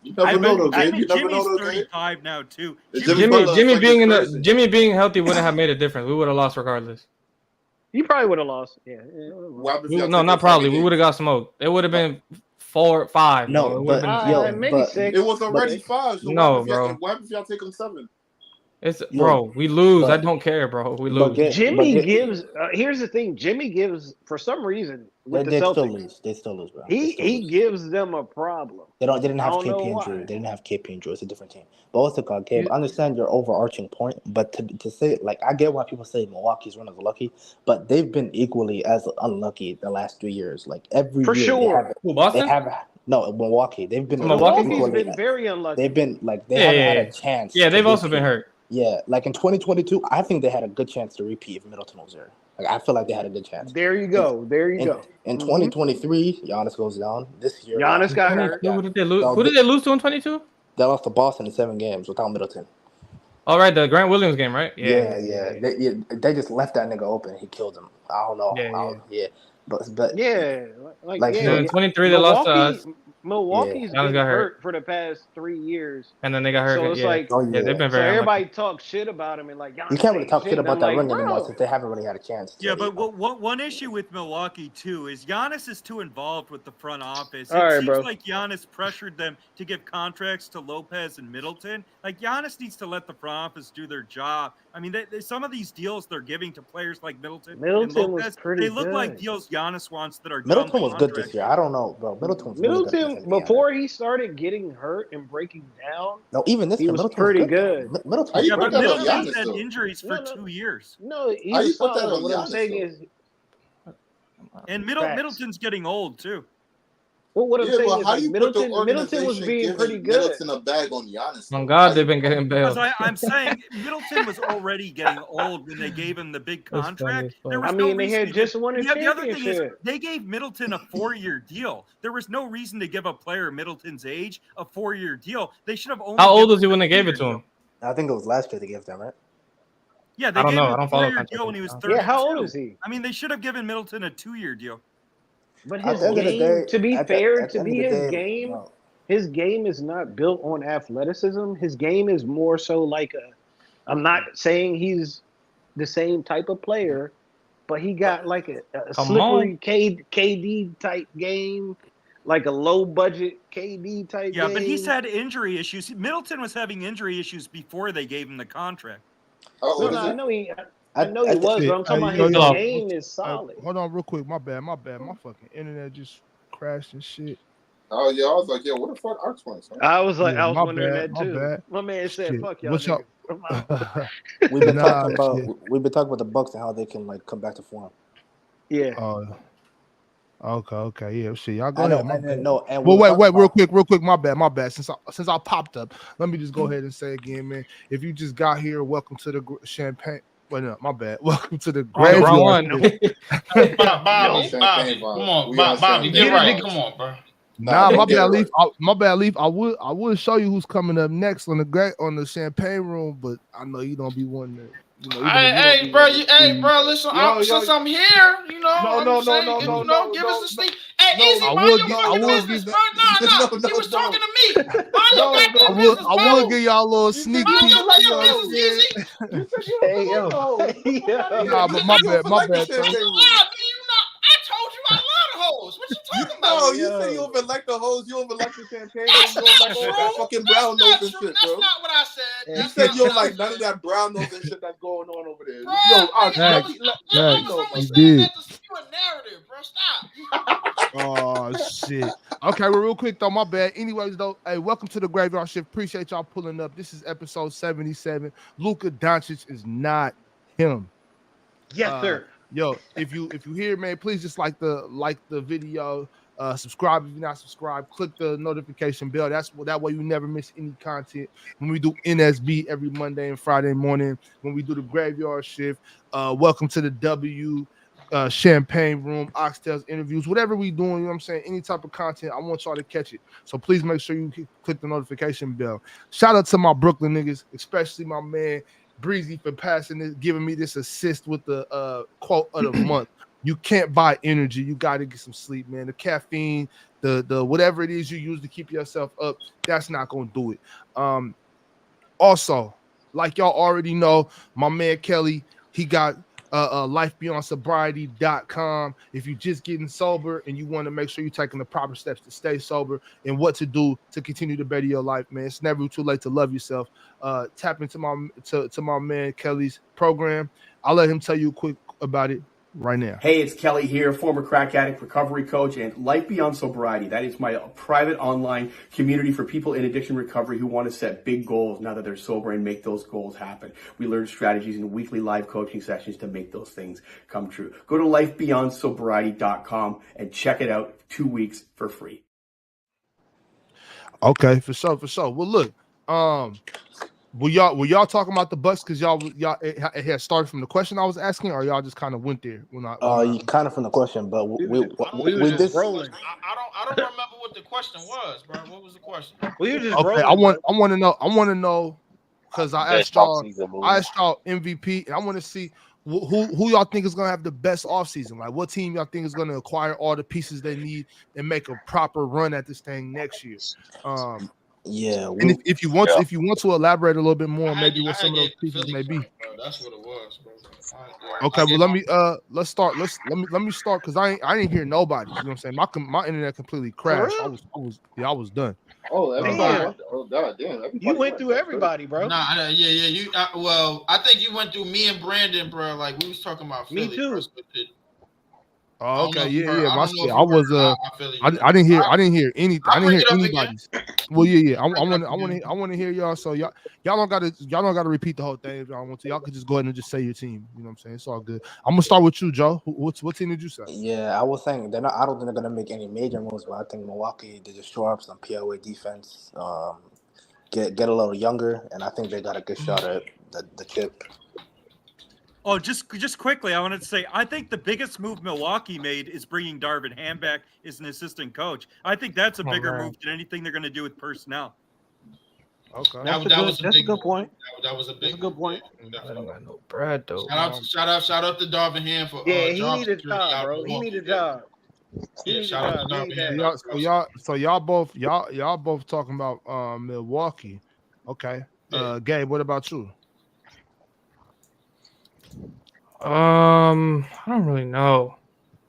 [SPEAKER 8] You never know though, Gabe. You never
[SPEAKER 10] Jimmy's
[SPEAKER 8] know though, Gabe.
[SPEAKER 10] 35 now too.
[SPEAKER 13] Jimmy being healthy wouldn't have made a difference. We would have lost regardless.
[SPEAKER 16] You probably would have lost. Yeah.
[SPEAKER 13] No, not probably. We would have got smoked. It would have been 4-5.
[SPEAKER 15] No,
[SPEAKER 16] maybe 6.
[SPEAKER 8] It was already 5. So
[SPEAKER 13] no,
[SPEAKER 8] what
[SPEAKER 13] bro.
[SPEAKER 8] What if y'all take them 7?
[SPEAKER 13] Bro, we lose. I don't care, bro. We lose.
[SPEAKER 16] Jimmy gives. Here's the thing. Jimmy gives for some reason with the Celtics.
[SPEAKER 15] They still lose, bro.
[SPEAKER 16] He gives them a problem.
[SPEAKER 15] They didn't have
[SPEAKER 16] I don't know
[SPEAKER 15] KP
[SPEAKER 16] why.
[SPEAKER 15] injury. They didn't have KP injury. It's a different team. But what's it called, Gabe? I understand your overarching point, but to say, like, I get why people say Milwaukee's run is lucky, but they've been equally as unlucky the last 3 years. Like every
[SPEAKER 16] For
[SPEAKER 15] year,
[SPEAKER 16] sure.
[SPEAKER 15] they have no Milwaukee. They've been
[SPEAKER 16] Milwaukee's been very unlucky.
[SPEAKER 15] They've been like they haven't had a chance.
[SPEAKER 13] Yeah, they've also been hurt.
[SPEAKER 15] Yeah, like in 2022, I think they had a good chance to repeat if Middleton was there. Like I feel like they had a good chance.
[SPEAKER 16] There you go.
[SPEAKER 15] In 2023, Giannis goes down. This year,
[SPEAKER 16] Giannis got hurt.
[SPEAKER 13] Who did they lose? Who did they lose to in 22?
[SPEAKER 15] They lost to Boston in 7 games without Middleton.
[SPEAKER 13] All right, the Grant Williams game, right?
[SPEAKER 15] Yeah. They just left that nigga open. He killed him. I don't know. But
[SPEAKER 16] yeah,
[SPEAKER 13] in 23 they lost to us.
[SPEAKER 16] Milwaukee's been hurt for the past 3 years,
[SPEAKER 13] and then they got hurt.
[SPEAKER 16] So it's like,
[SPEAKER 13] they've been very.
[SPEAKER 16] So everybody talks shit about him and like
[SPEAKER 15] you can't really talk shit about that ring anymore since they haven't really had a chance.
[SPEAKER 10] Yeah, but one issue with Milwaukee too is Giannis is too involved with the front office.
[SPEAKER 16] All right,
[SPEAKER 10] seems
[SPEAKER 16] bro.
[SPEAKER 10] like Giannis pressured them to give contracts to Lopez and Middleton. Like Giannis needs to let the front office do their job. I mean, some of these deals they're giving to players like Middleton and Lopez,
[SPEAKER 16] was pretty
[SPEAKER 10] they look
[SPEAKER 16] good.
[SPEAKER 10] like deals Giannis wants that are
[SPEAKER 15] Middleton was good
[SPEAKER 16] contracts.
[SPEAKER 15] this year. I don't know, bro.
[SPEAKER 16] Middleton before he started getting hurt and breaking down.
[SPEAKER 15] No, even this
[SPEAKER 16] he
[SPEAKER 15] year,
[SPEAKER 16] was
[SPEAKER 15] Middleton
[SPEAKER 16] pretty
[SPEAKER 15] was
[SPEAKER 16] good.
[SPEAKER 15] Middleton,
[SPEAKER 10] Yeah, but Middleton's
[SPEAKER 8] Giannis,
[SPEAKER 10] had
[SPEAKER 8] though?
[SPEAKER 10] injuries for 2 years.
[SPEAKER 16] No, he
[SPEAKER 8] How you
[SPEAKER 16] was
[SPEAKER 8] put that
[SPEAKER 16] solid.
[SPEAKER 8] on
[SPEAKER 16] What I'm
[SPEAKER 8] Giannis,
[SPEAKER 16] saying
[SPEAKER 8] though?
[SPEAKER 16] is,
[SPEAKER 10] And
[SPEAKER 16] Facts.
[SPEAKER 10] Middleton's getting old too.
[SPEAKER 16] well, what I'm saying
[SPEAKER 8] but
[SPEAKER 16] is
[SPEAKER 8] how
[SPEAKER 16] like
[SPEAKER 8] you put the
[SPEAKER 16] Middleton was
[SPEAKER 8] organization
[SPEAKER 16] being
[SPEAKER 8] giving
[SPEAKER 16] pretty good.
[SPEAKER 8] Middleton a bag on Giannis?
[SPEAKER 13] On God, they've been getting bailed.
[SPEAKER 10] Because I'm saying Middleton was already getting old when they gave him the big
[SPEAKER 13] That's
[SPEAKER 10] contract.
[SPEAKER 13] funny as fuck.
[SPEAKER 10] There was
[SPEAKER 16] I
[SPEAKER 10] no
[SPEAKER 16] mean, they
[SPEAKER 10] reason
[SPEAKER 16] had
[SPEAKER 10] to
[SPEAKER 16] just
[SPEAKER 10] give-
[SPEAKER 16] won a
[SPEAKER 10] The other thing is
[SPEAKER 16] championship.
[SPEAKER 10] they gave Middleton a 4-year deal. There was no reason to give a player Middleton's age a 4-year deal. They should have only.
[SPEAKER 13] How old
[SPEAKER 10] given
[SPEAKER 13] was he
[SPEAKER 10] him
[SPEAKER 13] when
[SPEAKER 10] a
[SPEAKER 13] they gave it
[SPEAKER 10] 2-year
[SPEAKER 13] to him?
[SPEAKER 15] I think it was last year they gave them, right?
[SPEAKER 10] Yeah, they
[SPEAKER 13] I don't
[SPEAKER 10] gave
[SPEAKER 13] know.
[SPEAKER 10] him
[SPEAKER 13] I
[SPEAKER 10] a
[SPEAKER 13] don't follow
[SPEAKER 10] 4-year
[SPEAKER 13] contract.
[SPEAKER 10] deal when he was 32.
[SPEAKER 16] Yeah, how old is he?
[SPEAKER 10] I mean, they should have given Middleton a 2-year deal.
[SPEAKER 16] But
[SPEAKER 15] At
[SPEAKER 16] his
[SPEAKER 15] the end of the
[SPEAKER 16] game,
[SPEAKER 15] day-
[SPEAKER 16] to be
[SPEAKER 15] at the-
[SPEAKER 16] fair,
[SPEAKER 15] at the
[SPEAKER 16] to
[SPEAKER 15] end
[SPEAKER 16] be
[SPEAKER 15] of the
[SPEAKER 16] his
[SPEAKER 15] day,
[SPEAKER 16] game,
[SPEAKER 15] no.
[SPEAKER 16] his game is not built on athleticism. His game is more so like I'm not saying he's the same type of player, but he got like a
[SPEAKER 13] Come
[SPEAKER 16] slippery KD type game, like a low budget KD type game.
[SPEAKER 10] Yeah, but he's had injury issues. Middleton was having injury issues before they gave him the contract.
[SPEAKER 8] How old is
[SPEAKER 16] I
[SPEAKER 8] he?
[SPEAKER 16] know I know he was,
[SPEAKER 2] Shit.
[SPEAKER 16] but I'm talking about
[SPEAKER 2] Yo,
[SPEAKER 16] his
[SPEAKER 2] yo,
[SPEAKER 16] game is solid.
[SPEAKER 2] hold on real quick. My bad. My fucking internet just crashed and shit.
[SPEAKER 8] Oh yeah, I was like, yo, what the fuck Ox wants? Huh?
[SPEAKER 16] I was
[SPEAKER 2] Yeah,
[SPEAKER 16] was
[SPEAKER 2] my
[SPEAKER 16] wondering
[SPEAKER 2] bad.
[SPEAKER 16] that
[SPEAKER 2] My
[SPEAKER 16] too.
[SPEAKER 2] bad.
[SPEAKER 16] My man said,
[SPEAKER 2] Shit.
[SPEAKER 16] "Fuck y'all
[SPEAKER 2] What's y'all?
[SPEAKER 16] niggas." I'm out.
[SPEAKER 15] We've been talking about
[SPEAKER 2] Shit.
[SPEAKER 15] the Bucks and how they can like come back to form.
[SPEAKER 16] Yeah.
[SPEAKER 2] Okay. Yeah, shit. Y'all go
[SPEAKER 15] I know,
[SPEAKER 2] ahead. My
[SPEAKER 15] and
[SPEAKER 2] bad.
[SPEAKER 15] no, and we
[SPEAKER 2] Well,
[SPEAKER 15] were talking
[SPEAKER 2] wait, real
[SPEAKER 15] about
[SPEAKER 2] quick. My bad. Since I popped up, let me just go ahead and say again, man. If you just got here, welcome to the champagne. Wait, no, my bad. Welcome to the
[SPEAKER 13] Oh, the wrong
[SPEAKER 2] graveyard.
[SPEAKER 13] one.
[SPEAKER 2] shift.
[SPEAKER 8] Bobby,
[SPEAKER 4] Bobby, come on, Bobby, get
[SPEAKER 16] Get a
[SPEAKER 4] right.
[SPEAKER 16] nigga.
[SPEAKER 4] Come on, bro.
[SPEAKER 2] Nah, my
[SPEAKER 8] don't get it
[SPEAKER 2] bad,
[SPEAKER 8] right.
[SPEAKER 2] Leaf. Leaf. I would show you who's coming up next on the champagne room, but I know you don't be wanting to. You know, you don't be wanting to see.
[SPEAKER 4] Listen,
[SPEAKER 8] Yo,
[SPEAKER 4] since I'm here, you know,
[SPEAKER 8] no,
[SPEAKER 4] give us a sneak. Hey,
[SPEAKER 8] no,
[SPEAKER 4] easy,
[SPEAKER 2] I
[SPEAKER 4] mind
[SPEAKER 2] would
[SPEAKER 4] your
[SPEAKER 2] give. I
[SPEAKER 4] fucking
[SPEAKER 2] would
[SPEAKER 4] business,
[SPEAKER 2] give.
[SPEAKER 4] bro. Nah, he was talking to me. Mind your goddamn business,
[SPEAKER 2] I
[SPEAKER 4] bro.
[SPEAKER 2] would give y'all a little sneak
[SPEAKER 8] you
[SPEAKER 2] peek.
[SPEAKER 8] don't like
[SPEAKER 2] You
[SPEAKER 8] the
[SPEAKER 2] know what I'm
[SPEAKER 8] hoes.
[SPEAKER 2] saying?
[SPEAKER 8] You said you don't
[SPEAKER 16] Hey yo,
[SPEAKER 8] like the hoes.
[SPEAKER 16] hey yo.
[SPEAKER 2] Nah, but my
[SPEAKER 8] You don't
[SPEAKER 2] bad. My
[SPEAKER 8] like the
[SPEAKER 2] bad,
[SPEAKER 8] champagne
[SPEAKER 2] son.
[SPEAKER 8] room.
[SPEAKER 4] I told you I love the hoes. What you talking about?
[SPEAKER 8] No,
[SPEAKER 16] Hey,
[SPEAKER 8] you say you
[SPEAKER 16] yo.
[SPEAKER 8] don't even like the hoes. You don't even like the champagne room.
[SPEAKER 4] That's
[SPEAKER 8] You don't
[SPEAKER 4] not
[SPEAKER 8] like all
[SPEAKER 4] true.
[SPEAKER 8] that fucking brown nose and shit,
[SPEAKER 4] That's
[SPEAKER 8] bro.
[SPEAKER 4] not what I said.
[SPEAKER 16] Hey,
[SPEAKER 8] You
[SPEAKER 4] That's
[SPEAKER 8] said
[SPEAKER 4] not
[SPEAKER 8] you don't
[SPEAKER 4] what I
[SPEAKER 8] like
[SPEAKER 4] said.
[SPEAKER 8] none of that brown nose and shit that's going on over there.
[SPEAKER 4] Bro,
[SPEAKER 8] Yo, Ox,
[SPEAKER 4] I
[SPEAKER 2] Facts.
[SPEAKER 4] was
[SPEAKER 2] Facts.
[SPEAKER 4] only
[SPEAKER 2] You
[SPEAKER 4] saying
[SPEAKER 2] did.
[SPEAKER 4] that to spew a narrative, bro. Stop.
[SPEAKER 2] Oh shit. Okay, well, real quick though, my bad. Anyways, though, hey, welcome to the graveyard shift. Appreciate y'all pulling up. This is episode 77. Luka Dončić is not him.
[SPEAKER 16] yes, sir.
[SPEAKER 2] Yo, if you hear, man, please just like the video. Subscribe if you're not subscribed. Click the notification bell. That way you never miss any content when we do NSB every Monday and Friday morning. When we do the graveyard shift. Welcome to the champagne room, oxtails, interviews, whatever we doing, you know what I'm saying? Any type of content, I want y'all to catch it. So please make sure you click the notification bell. Shout out to my Brooklyn niggas, especially my man Breezy for passing this, giving me this assist with the quote of the month. You can't buy energy. You got to get some sleep, man. The caffeine, the whatever it is you use to keep yourself up, that's not gonna do it. Also, like y'all already know, my man Kelly, he got lifebeyondsobriety.com. If you're just getting sober and you want to make sure you're taking the proper steps to stay sober and what to do to continue to better your life, man, it's never too late to love yourself. Tap into my man Kelly's program. I'll let him tell you quick about it right now.
[SPEAKER 1] Hey, it's Kelly here, former crack addict, recovery coach, and Life Beyond Sobriety. That is my private online community for people in addiction recovery who want to set big goals now that they're sober and make those goals happen. We learn strategies in weekly live coaching sessions to make those things come true. Go to lifebeyondsobriety.com and check it out 2 weeks for free.
[SPEAKER 2] Okay, for sure. Well, look, were y'all talking about the Bucks because y'all it had started from the question I was asking, or y'all just kind of went there when I
[SPEAKER 15] you kind of from the question, but
[SPEAKER 16] We
[SPEAKER 15] we
[SPEAKER 16] were just
[SPEAKER 15] this
[SPEAKER 16] rolling.
[SPEAKER 4] I don't remember what the question was, bro. What was the question?
[SPEAKER 16] We were just
[SPEAKER 2] okay,
[SPEAKER 16] rolling.
[SPEAKER 2] I want to know because I
[SPEAKER 17] Best
[SPEAKER 2] asked y'all
[SPEAKER 17] offseason move.
[SPEAKER 2] MVP, and I want to see who y'all think is gonna have the best offseason. Like, what team y'all think is gonna acquire all the pieces they need and make a proper run at this thing next year.
[SPEAKER 15] yeah,
[SPEAKER 2] And if you want to elaborate a little bit more, maybe what some of those
[SPEAKER 4] the
[SPEAKER 2] pieces
[SPEAKER 4] Philly
[SPEAKER 2] may be.
[SPEAKER 4] first, bro. That's what it was, bro.
[SPEAKER 2] Okay, well let's start. Let me start because I didn't hear nobody. You know what I'm saying? My internet completely crashed. I was done.
[SPEAKER 8] Oh, everybody
[SPEAKER 16] Damn.
[SPEAKER 8] went. Oh, god damn. Everybody
[SPEAKER 16] You went through everybody, bro.
[SPEAKER 4] Nah, yeah. I think you went through me and Brandon, bro. Like we was talking about
[SPEAKER 16] Me
[SPEAKER 4] Philly,
[SPEAKER 16] too.
[SPEAKER 4] bro. So
[SPEAKER 2] Oh, okay, yeah.
[SPEAKER 4] I
[SPEAKER 2] My
[SPEAKER 4] don't know if
[SPEAKER 2] shit.
[SPEAKER 4] you heard our Philly.
[SPEAKER 2] I didn't hear anything. I
[SPEAKER 4] I'll
[SPEAKER 2] didn't
[SPEAKER 4] bring
[SPEAKER 2] hear
[SPEAKER 4] it up again.
[SPEAKER 2] anybody's. Well, yeah. I
[SPEAKER 4] Bring it up
[SPEAKER 2] want
[SPEAKER 4] again.
[SPEAKER 2] to hear y'all. So y'all don't gotta repeat the whole thing if y'all want to. Y'all could just go ahead and just say your team. You know what I'm saying? It's all good. I'm gonna start with you, Joe. What team did you say?
[SPEAKER 15] Yeah, I was saying I don't think they're gonna make any major moves, but I think Milwaukee they just shore up some POA defense, get a little younger, and I think they got a good shot at the chip.
[SPEAKER 10] Oh, just quickly, I wanted to say I think the biggest move Milwaukee made is bringing Darvin Ham back as an assistant coach. I think that's a bigger move than anything they're going to do with personnel.
[SPEAKER 2] Okay,
[SPEAKER 16] That's a good point.
[SPEAKER 4] That was a big
[SPEAKER 16] good point.
[SPEAKER 13] I don't got no bread though.
[SPEAKER 4] Shout out to Darvin Ham for
[SPEAKER 16] Yeah, he
[SPEAKER 4] job
[SPEAKER 16] needed a
[SPEAKER 4] security
[SPEAKER 16] job,
[SPEAKER 4] out
[SPEAKER 16] bro.
[SPEAKER 4] in
[SPEAKER 16] He needed a
[SPEAKER 4] Milwaukee.
[SPEAKER 16] job.
[SPEAKER 4] Yeah, shout out to Darvin Ham.
[SPEAKER 2] So y'all both talking about Milwaukee. Okay. Gabe, what about you?
[SPEAKER 13] I don't really know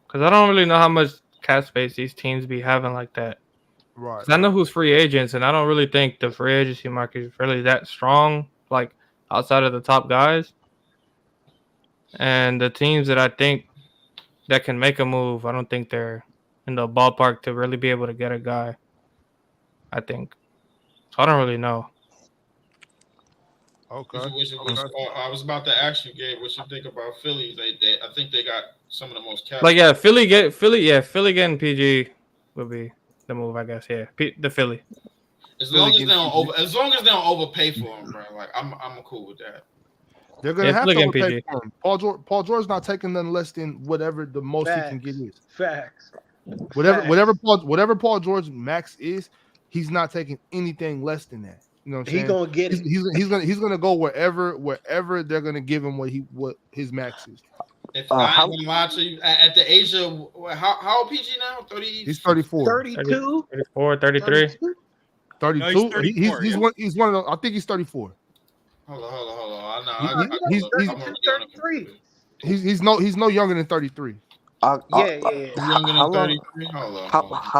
[SPEAKER 13] because I don't really know how much cap space these teams be having like that.
[SPEAKER 2] Right.
[SPEAKER 13] I know who's free agents, and I don't really think the free agency market is really that strong, like outside of the top guys. And the teams that I think that can make a move, I don't think they're in the ballpark to really be able to get a guy. I think. So I don't really know.
[SPEAKER 2] Okay.
[SPEAKER 18] I was about to ask you, Gabe, what you think about Philly? I think they got some of the most cap.
[SPEAKER 13] Like, yeah, Philly getting PG would be the move, I guess. Yeah, the Philly.
[SPEAKER 18] As long as they don't overpay for him, bro. Like I'm cool with that.
[SPEAKER 2] They're gonna have to overpay for him. Paul George's not taking nothing less than whatever the most he can get is.
[SPEAKER 16] Facts.
[SPEAKER 2] Whatever Paul George max is, he's not taking anything less than that. You know what I'm saying?
[SPEAKER 16] He gonna get it.
[SPEAKER 2] He's gonna go wherever they're gonna give him what his max is.
[SPEAKER 18] If I ain't gonna lie to you, at the age of how old PG now? 30.
[SPEAKER 2] He's 34.
[SPEAKER 16] 32.
[SPEAKER 13] 34, 33.
[SPEAKER 2] 32.
[SPEAKER 10] No, he's 34,
[SPEAKER 2] he's one of those. I think he's 34.
[SPEAKER 18] Hold on.
[SPEAKER 2] He's no younger than 33.
[SPEAKER 15] How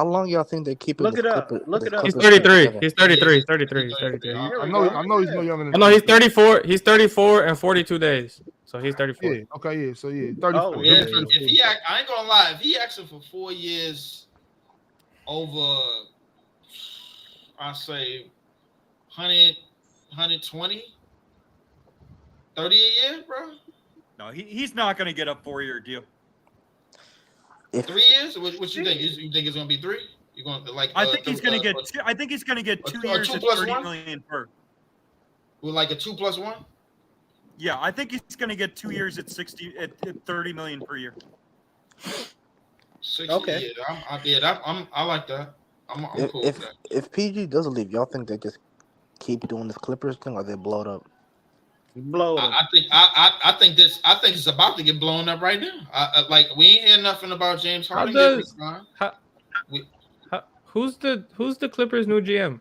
[SPEAKER 15] long y'all think they're keeping?
[SPEAKER 16] Look it up.
[SPEAKER 13] He's 33. He's 33.
[SPEAKER 2] I know he's no younger than.
[SPEAKER 13] No, he's 34. He's 34 and 42 days. So he's 34.
[SPEAKER 2] Yeah. Okay. Yeah. So yeah, 34.
[SPEAKER 18] I ain't gonna lie. If he asking for 4 years over, I say 100, 120, 30 a year, bro.
[SPEAKER 10] No, he's not going to get a 4-year deal.
[SPEAKER 18] 3 years? What you think? You think it's going to be 3? You're going to like?
[SPEAKER 10] I think he's going to get. I think he's going to get 2 years at $30 million per.
[SPEAKER 18] With like a 2+1?
[SPEAKER 10] Yeah, I think he's going to get 2 years at $30 million per year.
[SPEAKER 18] 60, okay. Yeah, I like that. I'm cool with that.
[SPEAKER 15] If PG doesn't leave, y'all think they just keep doing this Clippers thing, or they blow it up?
[SPEAKER 18] I think it's about to get blown up right now. Like we ain't hear nothing about James Harden.
[SPEAKER 13] Who's the Clippers' new GM?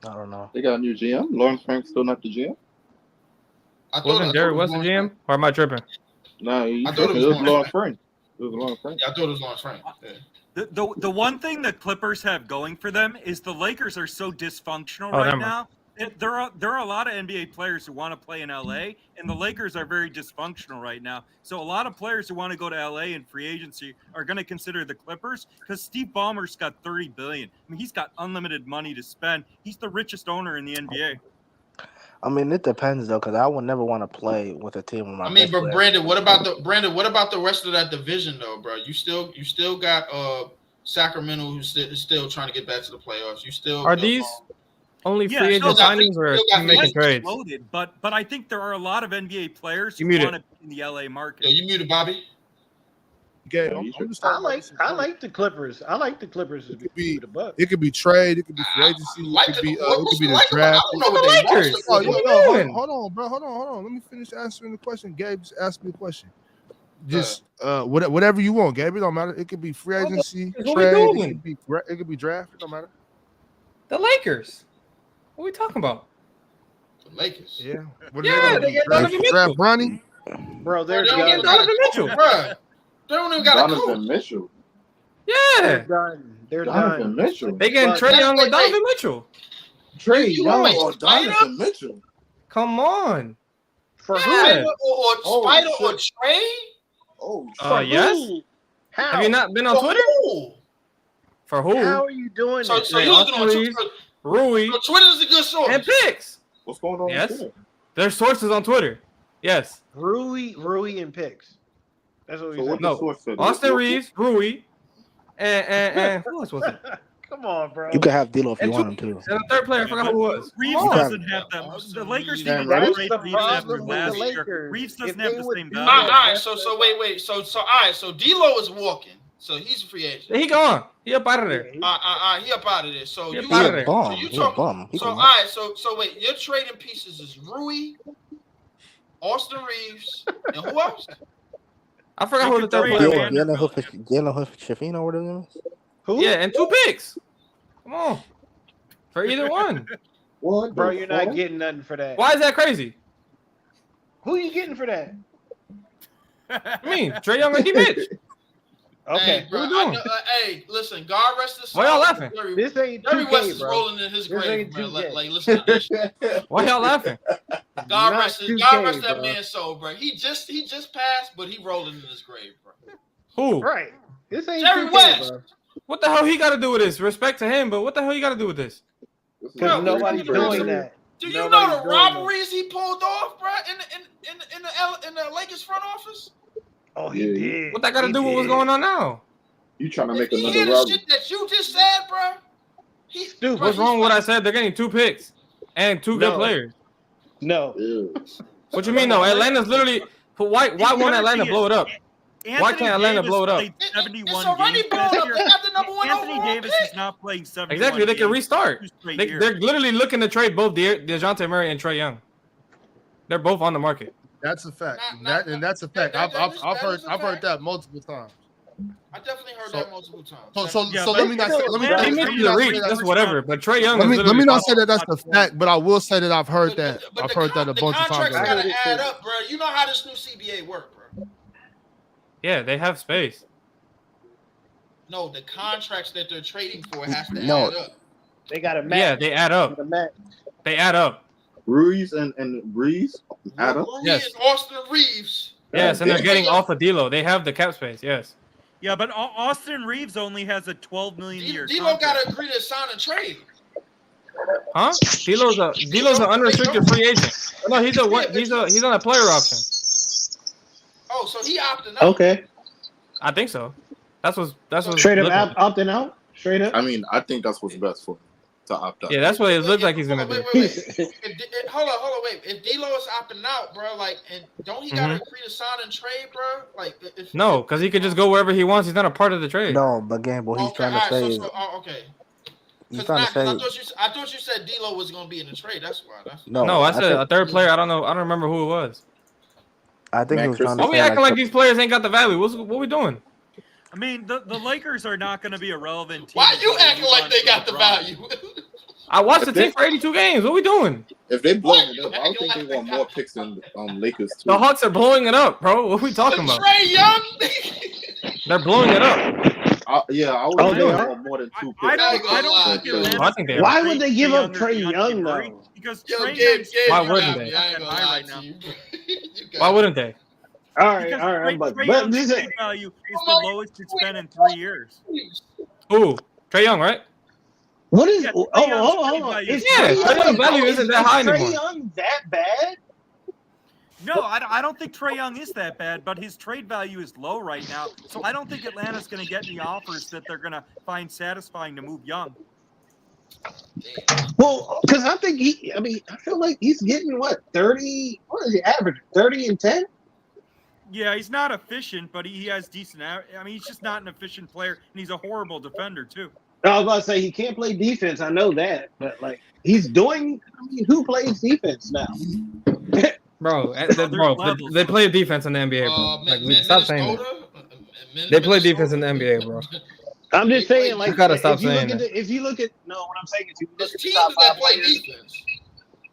[SPEAKER 15] I don't know.
[SPEAKER 12] They got a new GM. Lawrence Frank's still not the GM.
[SPEAKER 13] Wasn't Jerry West the GM? Or am I tripping?
[SPEAKER 12] No, it was Lawrence Frank. Yeah, I thought it was Lawrence Frank.
[SPEAKER 18] Yeah.
[SPEAKER 10] The one thing the Clippers have going for them is the Lakers are so dysfunctional right now. There are a lot of NBA players who want to play in LA, and the Lakers are very dysfunctional right now. So a lot of players who want to go to LA in free agency are going to consider the Clippers because Steve Ballmer's got $30 billion. I mean, he's got unlimited money to spend. He's the richest owner in the NBA.
[SPEAKER 15] I mean, it depends though, because I would never want to play with a team with my.
[SPEAKER 18] I mean, but Brandon, what about the rest of that division though, bro? You still got Sacramento who's still trying to get back to the playoffs. You still
[SPEAKER 13] are these. Only free agent signings or making trades?
[SPEAKER 10] Loaded, but I think there are a lot of NBA players who want to be in the LA market.
[SPEAKER 18] Yeah, you muted Bobby.
[SPEAKER 2] Okay,
[SPEAKER 16] I like the Clippers. I like the Clippers. It could be the Bucks.
[SPEAKER 2] It could be trade. It could be free agency. It could be the draft. Hold on, bro. Hold on. Let me finish answering the question. Gabe just asked me a question. Just whatever you want, Gabe. It don't matter. It could be free agency, trade. It could be draft. It don't matter.
[SPEAKER 13] The Lakers. What are we talking about?
[SPEAKER 18] The Lakers.
[SPEAKER 2] Yeah.
[SPEAKER 13] They get Donovan Mitchell.
[SPEAKER 2] Draft Bronny.
[SPEAKER 16] Bro, they're
[SPEAKER 13] Donovan Mitchell.
[SPEAKER 18] Bro, they don't even got a coach.
[SPEAKER 12] Mitchell.
[SPEAKER 13] Yeah.
[SPEAKER 16] They're
[SPEAKER 12] Donovan
[SPEAKER 16] done.
[SPEAKER 12] Mitchell.
[SPEAKER 13] They getting Trae Young with Donovan Mitchell.
[SPEAKER 12] Trae Young or Donovan Mitchell.
[SPEAKER 13] Come on.
[SPEAKER 16] For
[SPEAKER 18] Spider or Trae?
[SPEAKER 12] Oh,
[SPEAKER 13] yes.
[SPEAKER 16] How?
[SPEAKER 13] Have you not been on Twitter? For who?
[SPEAKER 16] How are you doing this?
[SPEAKER 18] So you're looking on Twitter.
[SPEAKER 13] Rui.
[SPEAKER 18] So Twitter is a good source.
[SPEAKER 13] And picks.
[SPEAKER 12] What's going on?
[SPEAKER 13] Yes. There's sources on Twitter. Yes.
[SPEAKER 16] Rui and picks. That's what we said.
[SPEAKER 13] No. Austin Reeves, Rui, and who else was it?
[SPEAKER 16] Come on, bro.
[SPEAKER 15] You could have D'Lo if you want him to.
[SPEAKER 13] And the third player, I forgot who it was.
[SPEAKER 10] Reeves doesn't have them. The Lakers didn't rate Reeves after last year. Reeves doesn't have the same value.
[SPEAKER 18] All right. So wait. So all right. So D'Lo is walking. So he's a free agent.
[SPEAKER 13] He gone. He up out of there.
[SPEAKER 18] He up out of there. So
[SPEAKER 13] He
[SPEAKER 18] you
[SPEAKER 13] up out of there.
[SPEAKER 15] Bum.
[SPEAKER 18] So you
[SPEAKER 15] He a
[SPEAKER 18] talk.
[SPEAKER 15] bum. He
[SPEAKER 18] So
[SPEAKER 15] can-
[SPEAKER 18] all right. So wait. Your trading pieces is Rui, Austin Reeves, and who else?
[SPEAKER 13] I forgot who the third player was.
[SPEAKER 15] Jalen Shafino or whatever it is.
[SPEAKER 16] Who?
[SPEAKER 13] Yeah, and 2 picks. Come on. For either one.
[SPEAKER 16] Bro, you're not getting nothing for that.
[SPEAKER 13] Why is that crazy?
[SPEAKER 16] Who are you getting for that?
[SPEAKER 13] I mean, Trae Young and D Mitch.
[SPEAKER 16] Okay.
[SPEAKER 18] Hey, bro,
[SPEAKER 13] What we doing?
[SPEAKER 18] hey, listen. God rest his soul.
[SPEAKER 13] Why y'all laughing?
[SPEAKER 16] This ain't
[SPEAKER 18] Jerry
[SPEAKER 16] 2K,
[SPEAKER 18] West is
[SPEAKER 16] bro.
[SPEAKER 18] rolling in his
[SPEAKER 16] This
[SPEAKER 18] grave,
[SPEAKER 16] ain't
[SPEAKER 18] man.
[SPEAKER 16] 2K.
[SPEAKER 18] Like, listen to this shit.
[SPEAKER 13] Why y'all laughing?
[SPEAKER 18] God
[SPEAKER 16] not
[SPEAKER 18] rest
[SPEAKER 16] 2K,
[SPEAKER 18] that
[SPEAKER 16] bro.
[SPEAKER 18] man's soul, bro. He just passed, but he rolling in his grave, bro.
[SPEAKER 13] Who?
[SPEAKER 16] Right. This ain't
[SPEAKER 18] Jerry
[SPEAKER 16] 2K,
[SPEAKER 18] West.
[SPEAKER 16] bro.
[SPEAKER 13] What the hell he got to do with this? Respect to him, but what the hell he got to do with this?
[SPEAKER 16] Because nobody's doing that.
[SPEAKER 18] Do you know
[SPEAKER 16] Nobody's
[SPEAKER 18] the
[SPEAKER 16] doing
[SPEAKER 18] robberies he pulled off, bro? In the Lakers front office.
[SPEAKER 16] Oh, he did.
[SPEAKER 13] What that got to do with what's going on now?
[SPEAKER 14] You trying to
[SPEAKER 18] If
[SPEAKER 14] make
[SPEAKER 18] you
[SPEAKER 14] another
[SPEAKER 18] hear the
[SPEAKER 14] robbery?
[SPEAKER 18] shit that you just said, bro.
[SPEAKER 13] What's wrong with what I said? They're getting 2 picks and 2 good players.
[SPEAKER 16] No.
[SPEAKER 13] What you mean, though? Atlanta's literally. Why won't Atlanta blow it up? Why can't Atlanta blow it up?
[SPEAKER 10] 71
[SPEAKER 18] It's already
[SPEAKER 10] games
[SPEAKER 18] blown
[SPEAKER 10] last
[SPEAKER 18] up.
[SPEAKER 10] year.
[SPEAKER 18] They got the number 1
[SPEAKER 10] Anthony
[SPEAKER 18] overall
[SPEAKER 10] Davis
[SPEAKER 18] pick.
[SPEAKER 10] is not playing 71
[SPEAKER 13] Exactly, they can
[SPEAKER 10] games
[SPEAKER 13] restart.
[SPEAKER 10] 2 straight
[SPEAKER 13] They're
[SPEAKER 10] years.
[SPEAKER 13] literally looking to trade both DeJounte Murray and Trae Young. They're both on the market.
[SPEAKER 2] That's a fact. That's a fact. I've heard that multiple times.
[SPEAKER 18] I definitely heard that multiple times.
[SPEAKER 2] So let me not say.
[SPEAKER 13] He missed the reach. That's whatever. But Trae Young.
[SPEAKER 2] Let me not say that that's the fact, but I will say that I've heard that. I've heard that a bunch of times.
[SPEAKER 18] Contracts gotta add up, bro. You know how this new CBA work, bro.
[SPEAKER 13] Yeah, they have space.
[SPEAKER 18] No, the contracts that they're trading for has to
[SPEAKER 15] No.
[SPEAKER 18] add up.
[SPEAKER 16] They got a match.
[SPEAKER 13] Yeah, they add up. They add up.
[SPEAKER 14] Breeze and Breeze add up.
[SPEAKER 13] Yes.
[SPEAKER 18] And Austin Reeves.
[SPEAKER 13] Yes, and they're getting off of D'Lo. They have the cap space. Yes.
[SPEAKER 10] Yeah, but Austin Reeves only has a $12 million a year
[SPEAKER 18] D'Lo
[SPEAKER 10] contract.
[SPEAKER 18] got to agree to sign a trade.
[SPEAKER 13] Huh? D'Lo's an unrestricted free agent. No, he's on a player option.
[SPEAKER 18] Oh, so he opting out.
[SPEAKER 16] Okay.
[SPEAKER 13] I think so. That's what's
[SPEAKER 16] Straight up opting out? Straight up?
[SPEAKER 14] I mean, I think that's what's best for him to opt out.
[SPEAKER 13] Yeah, that's what it looks like he's gonna do.
[SPEAKER 18] Hold on, wait. If D'Lo is opting out, bro, like, and don't he got to agree to sign and trade, bro? Like,
[SPEAKER 13] No, because he could just go wherever he wants. He's not a part of the trade.
[SPEAKER 15] No, but Gamble, he's trying to say.
[SPEAKER 18] Okay.
[SPEAKER 15] He's trying to say.
[SPEAKER 18] I thought you said D'Lo was gonna be in the trade. That's why.
[SPEAKER 13] No, I said a third player. I don't know. I don't remember who it was.
[SPEAKER 15] I think he was trying to
[SPEAKER 13] Why we
[SPEAKER 15] say.
[SPEAKER 13] acting like these players ain't got the value? What we doing?
[SPEAKER 10] I mean, the Lakers are not going to be a relevant team.
[SPEAKER 18] Why you acting like they got the value?
[SPEAKER 13] I watched the team for 82 games. What we doing?
[SPEAKER 14] If they blow it up, I don't think they want more picks than Lakers too.
[SPEAKER 13] The Hawks are blowing it up, bro. What we talking about?
[SPEAKER 18] Trae Young.
[SPEAKER 13] They're blowing it up.
[SPEAKER 14] I would
[SPEAKER 16] Oh,
[SPEAKER 14] say
[SPEAKER 16] they
[SPEAKER 14] they
[SPEAKER 16] are?
[SPEAKER 14] want more than 2 picks.
[SPEAKER 10] I don't think Atlanta's
[SPEAKER 13] I think they are.
[SPEAKER 16] Why would they give up Trae Young, though?
[SPEAKER 10] Because
[SPEAKER 18] Yo,
[SPEAKER 10] Trae
[SPEAKER 18] Gabe,
[SPEAKER 10] Young's
[SPEAKER 13] Why wouldn't they?
[SPEAKER 18] I ain't gonna lie
[SPEAKER 10] right
[SPEAKER 18] to
[SPEAKER 10] now.
[SPEAKER 18] you.
[SPEAKER 13] Why wouldn't they?
[SPEAKER 16] All right,
[SPEAKER 10] Because
[SPEAKER 16] all right. But
[SPEAKER 10] Trae Young's
[SPEAKER 16] this is
[SPEAKER 10] trade value is the lowest it's been in 3 years.
[SPEAKER 13] Who? Trae Young, right?
[SPEAKER 16] what is?
[SPEAKER 10] Yeah,
[SPEAKER 16] Oh,
[SPEAKER 10] Trae Young's
[SPEAKER 16] hold
[SPEAKER 10] trade
[SPEAKER 16] on.
[SPEAKER 10] value
[SPEAKER 16] Is
[SPEAKER 10] is
[SPEAKER 13] Yeah,
[SPEAKER 16] Trae
[SPEAKER 13] Trae
[SPEAKER 16] Young-
[SPEAKER 13] Young's value isn't that high
[SPEAKER 16] is
[SPEAKER 13] anymore.
[SPEAKER 16] Trae Young that bad?
[SPEAKER 10] No, I don't think Trae Young is that bad, but his trade value is low right now. So I don't think Atlanta's going to get any offers that they're going to find satisfying to move Young.
[SPEAKER 16] Well, because I think I feel like he's getting what 30. What is he average? 30 and 10.
[SPEAKER 10] Yeah, he's not efficient, but he has decent. I mean, he's just not an efficient player, and he's a horrible defender too.
[SPEAKER 16] I was about to say he can't play defense. I know that, but like he's doing. I mean, who plays defense now?
[SPEAKER 13] Bro, they play defense in the NBA, bro. Like, stop saying that. They play defense in the NBA, bro.
[SPEAKER 16] I'm just saying, like,
[SPEAKER 13] You gotta stop
[SPEAKER 16] if you
[SPEAKER 13] saying
[SPEAKER 16] look at
[SPEAKER 13] that.
[SPEAKER 16] if you look at what I'm saying is, you look
[SPEAKER 18] There's
[SPEAKER 16] at the
[SPEAKER 18] teams
[SPEAKER 16] top
[SPEAKER 18] that
[SPEAKER 16] 5
[SPEAKER 18] play
[SPEAKER 16] players.
[SPEAKER 18] defense.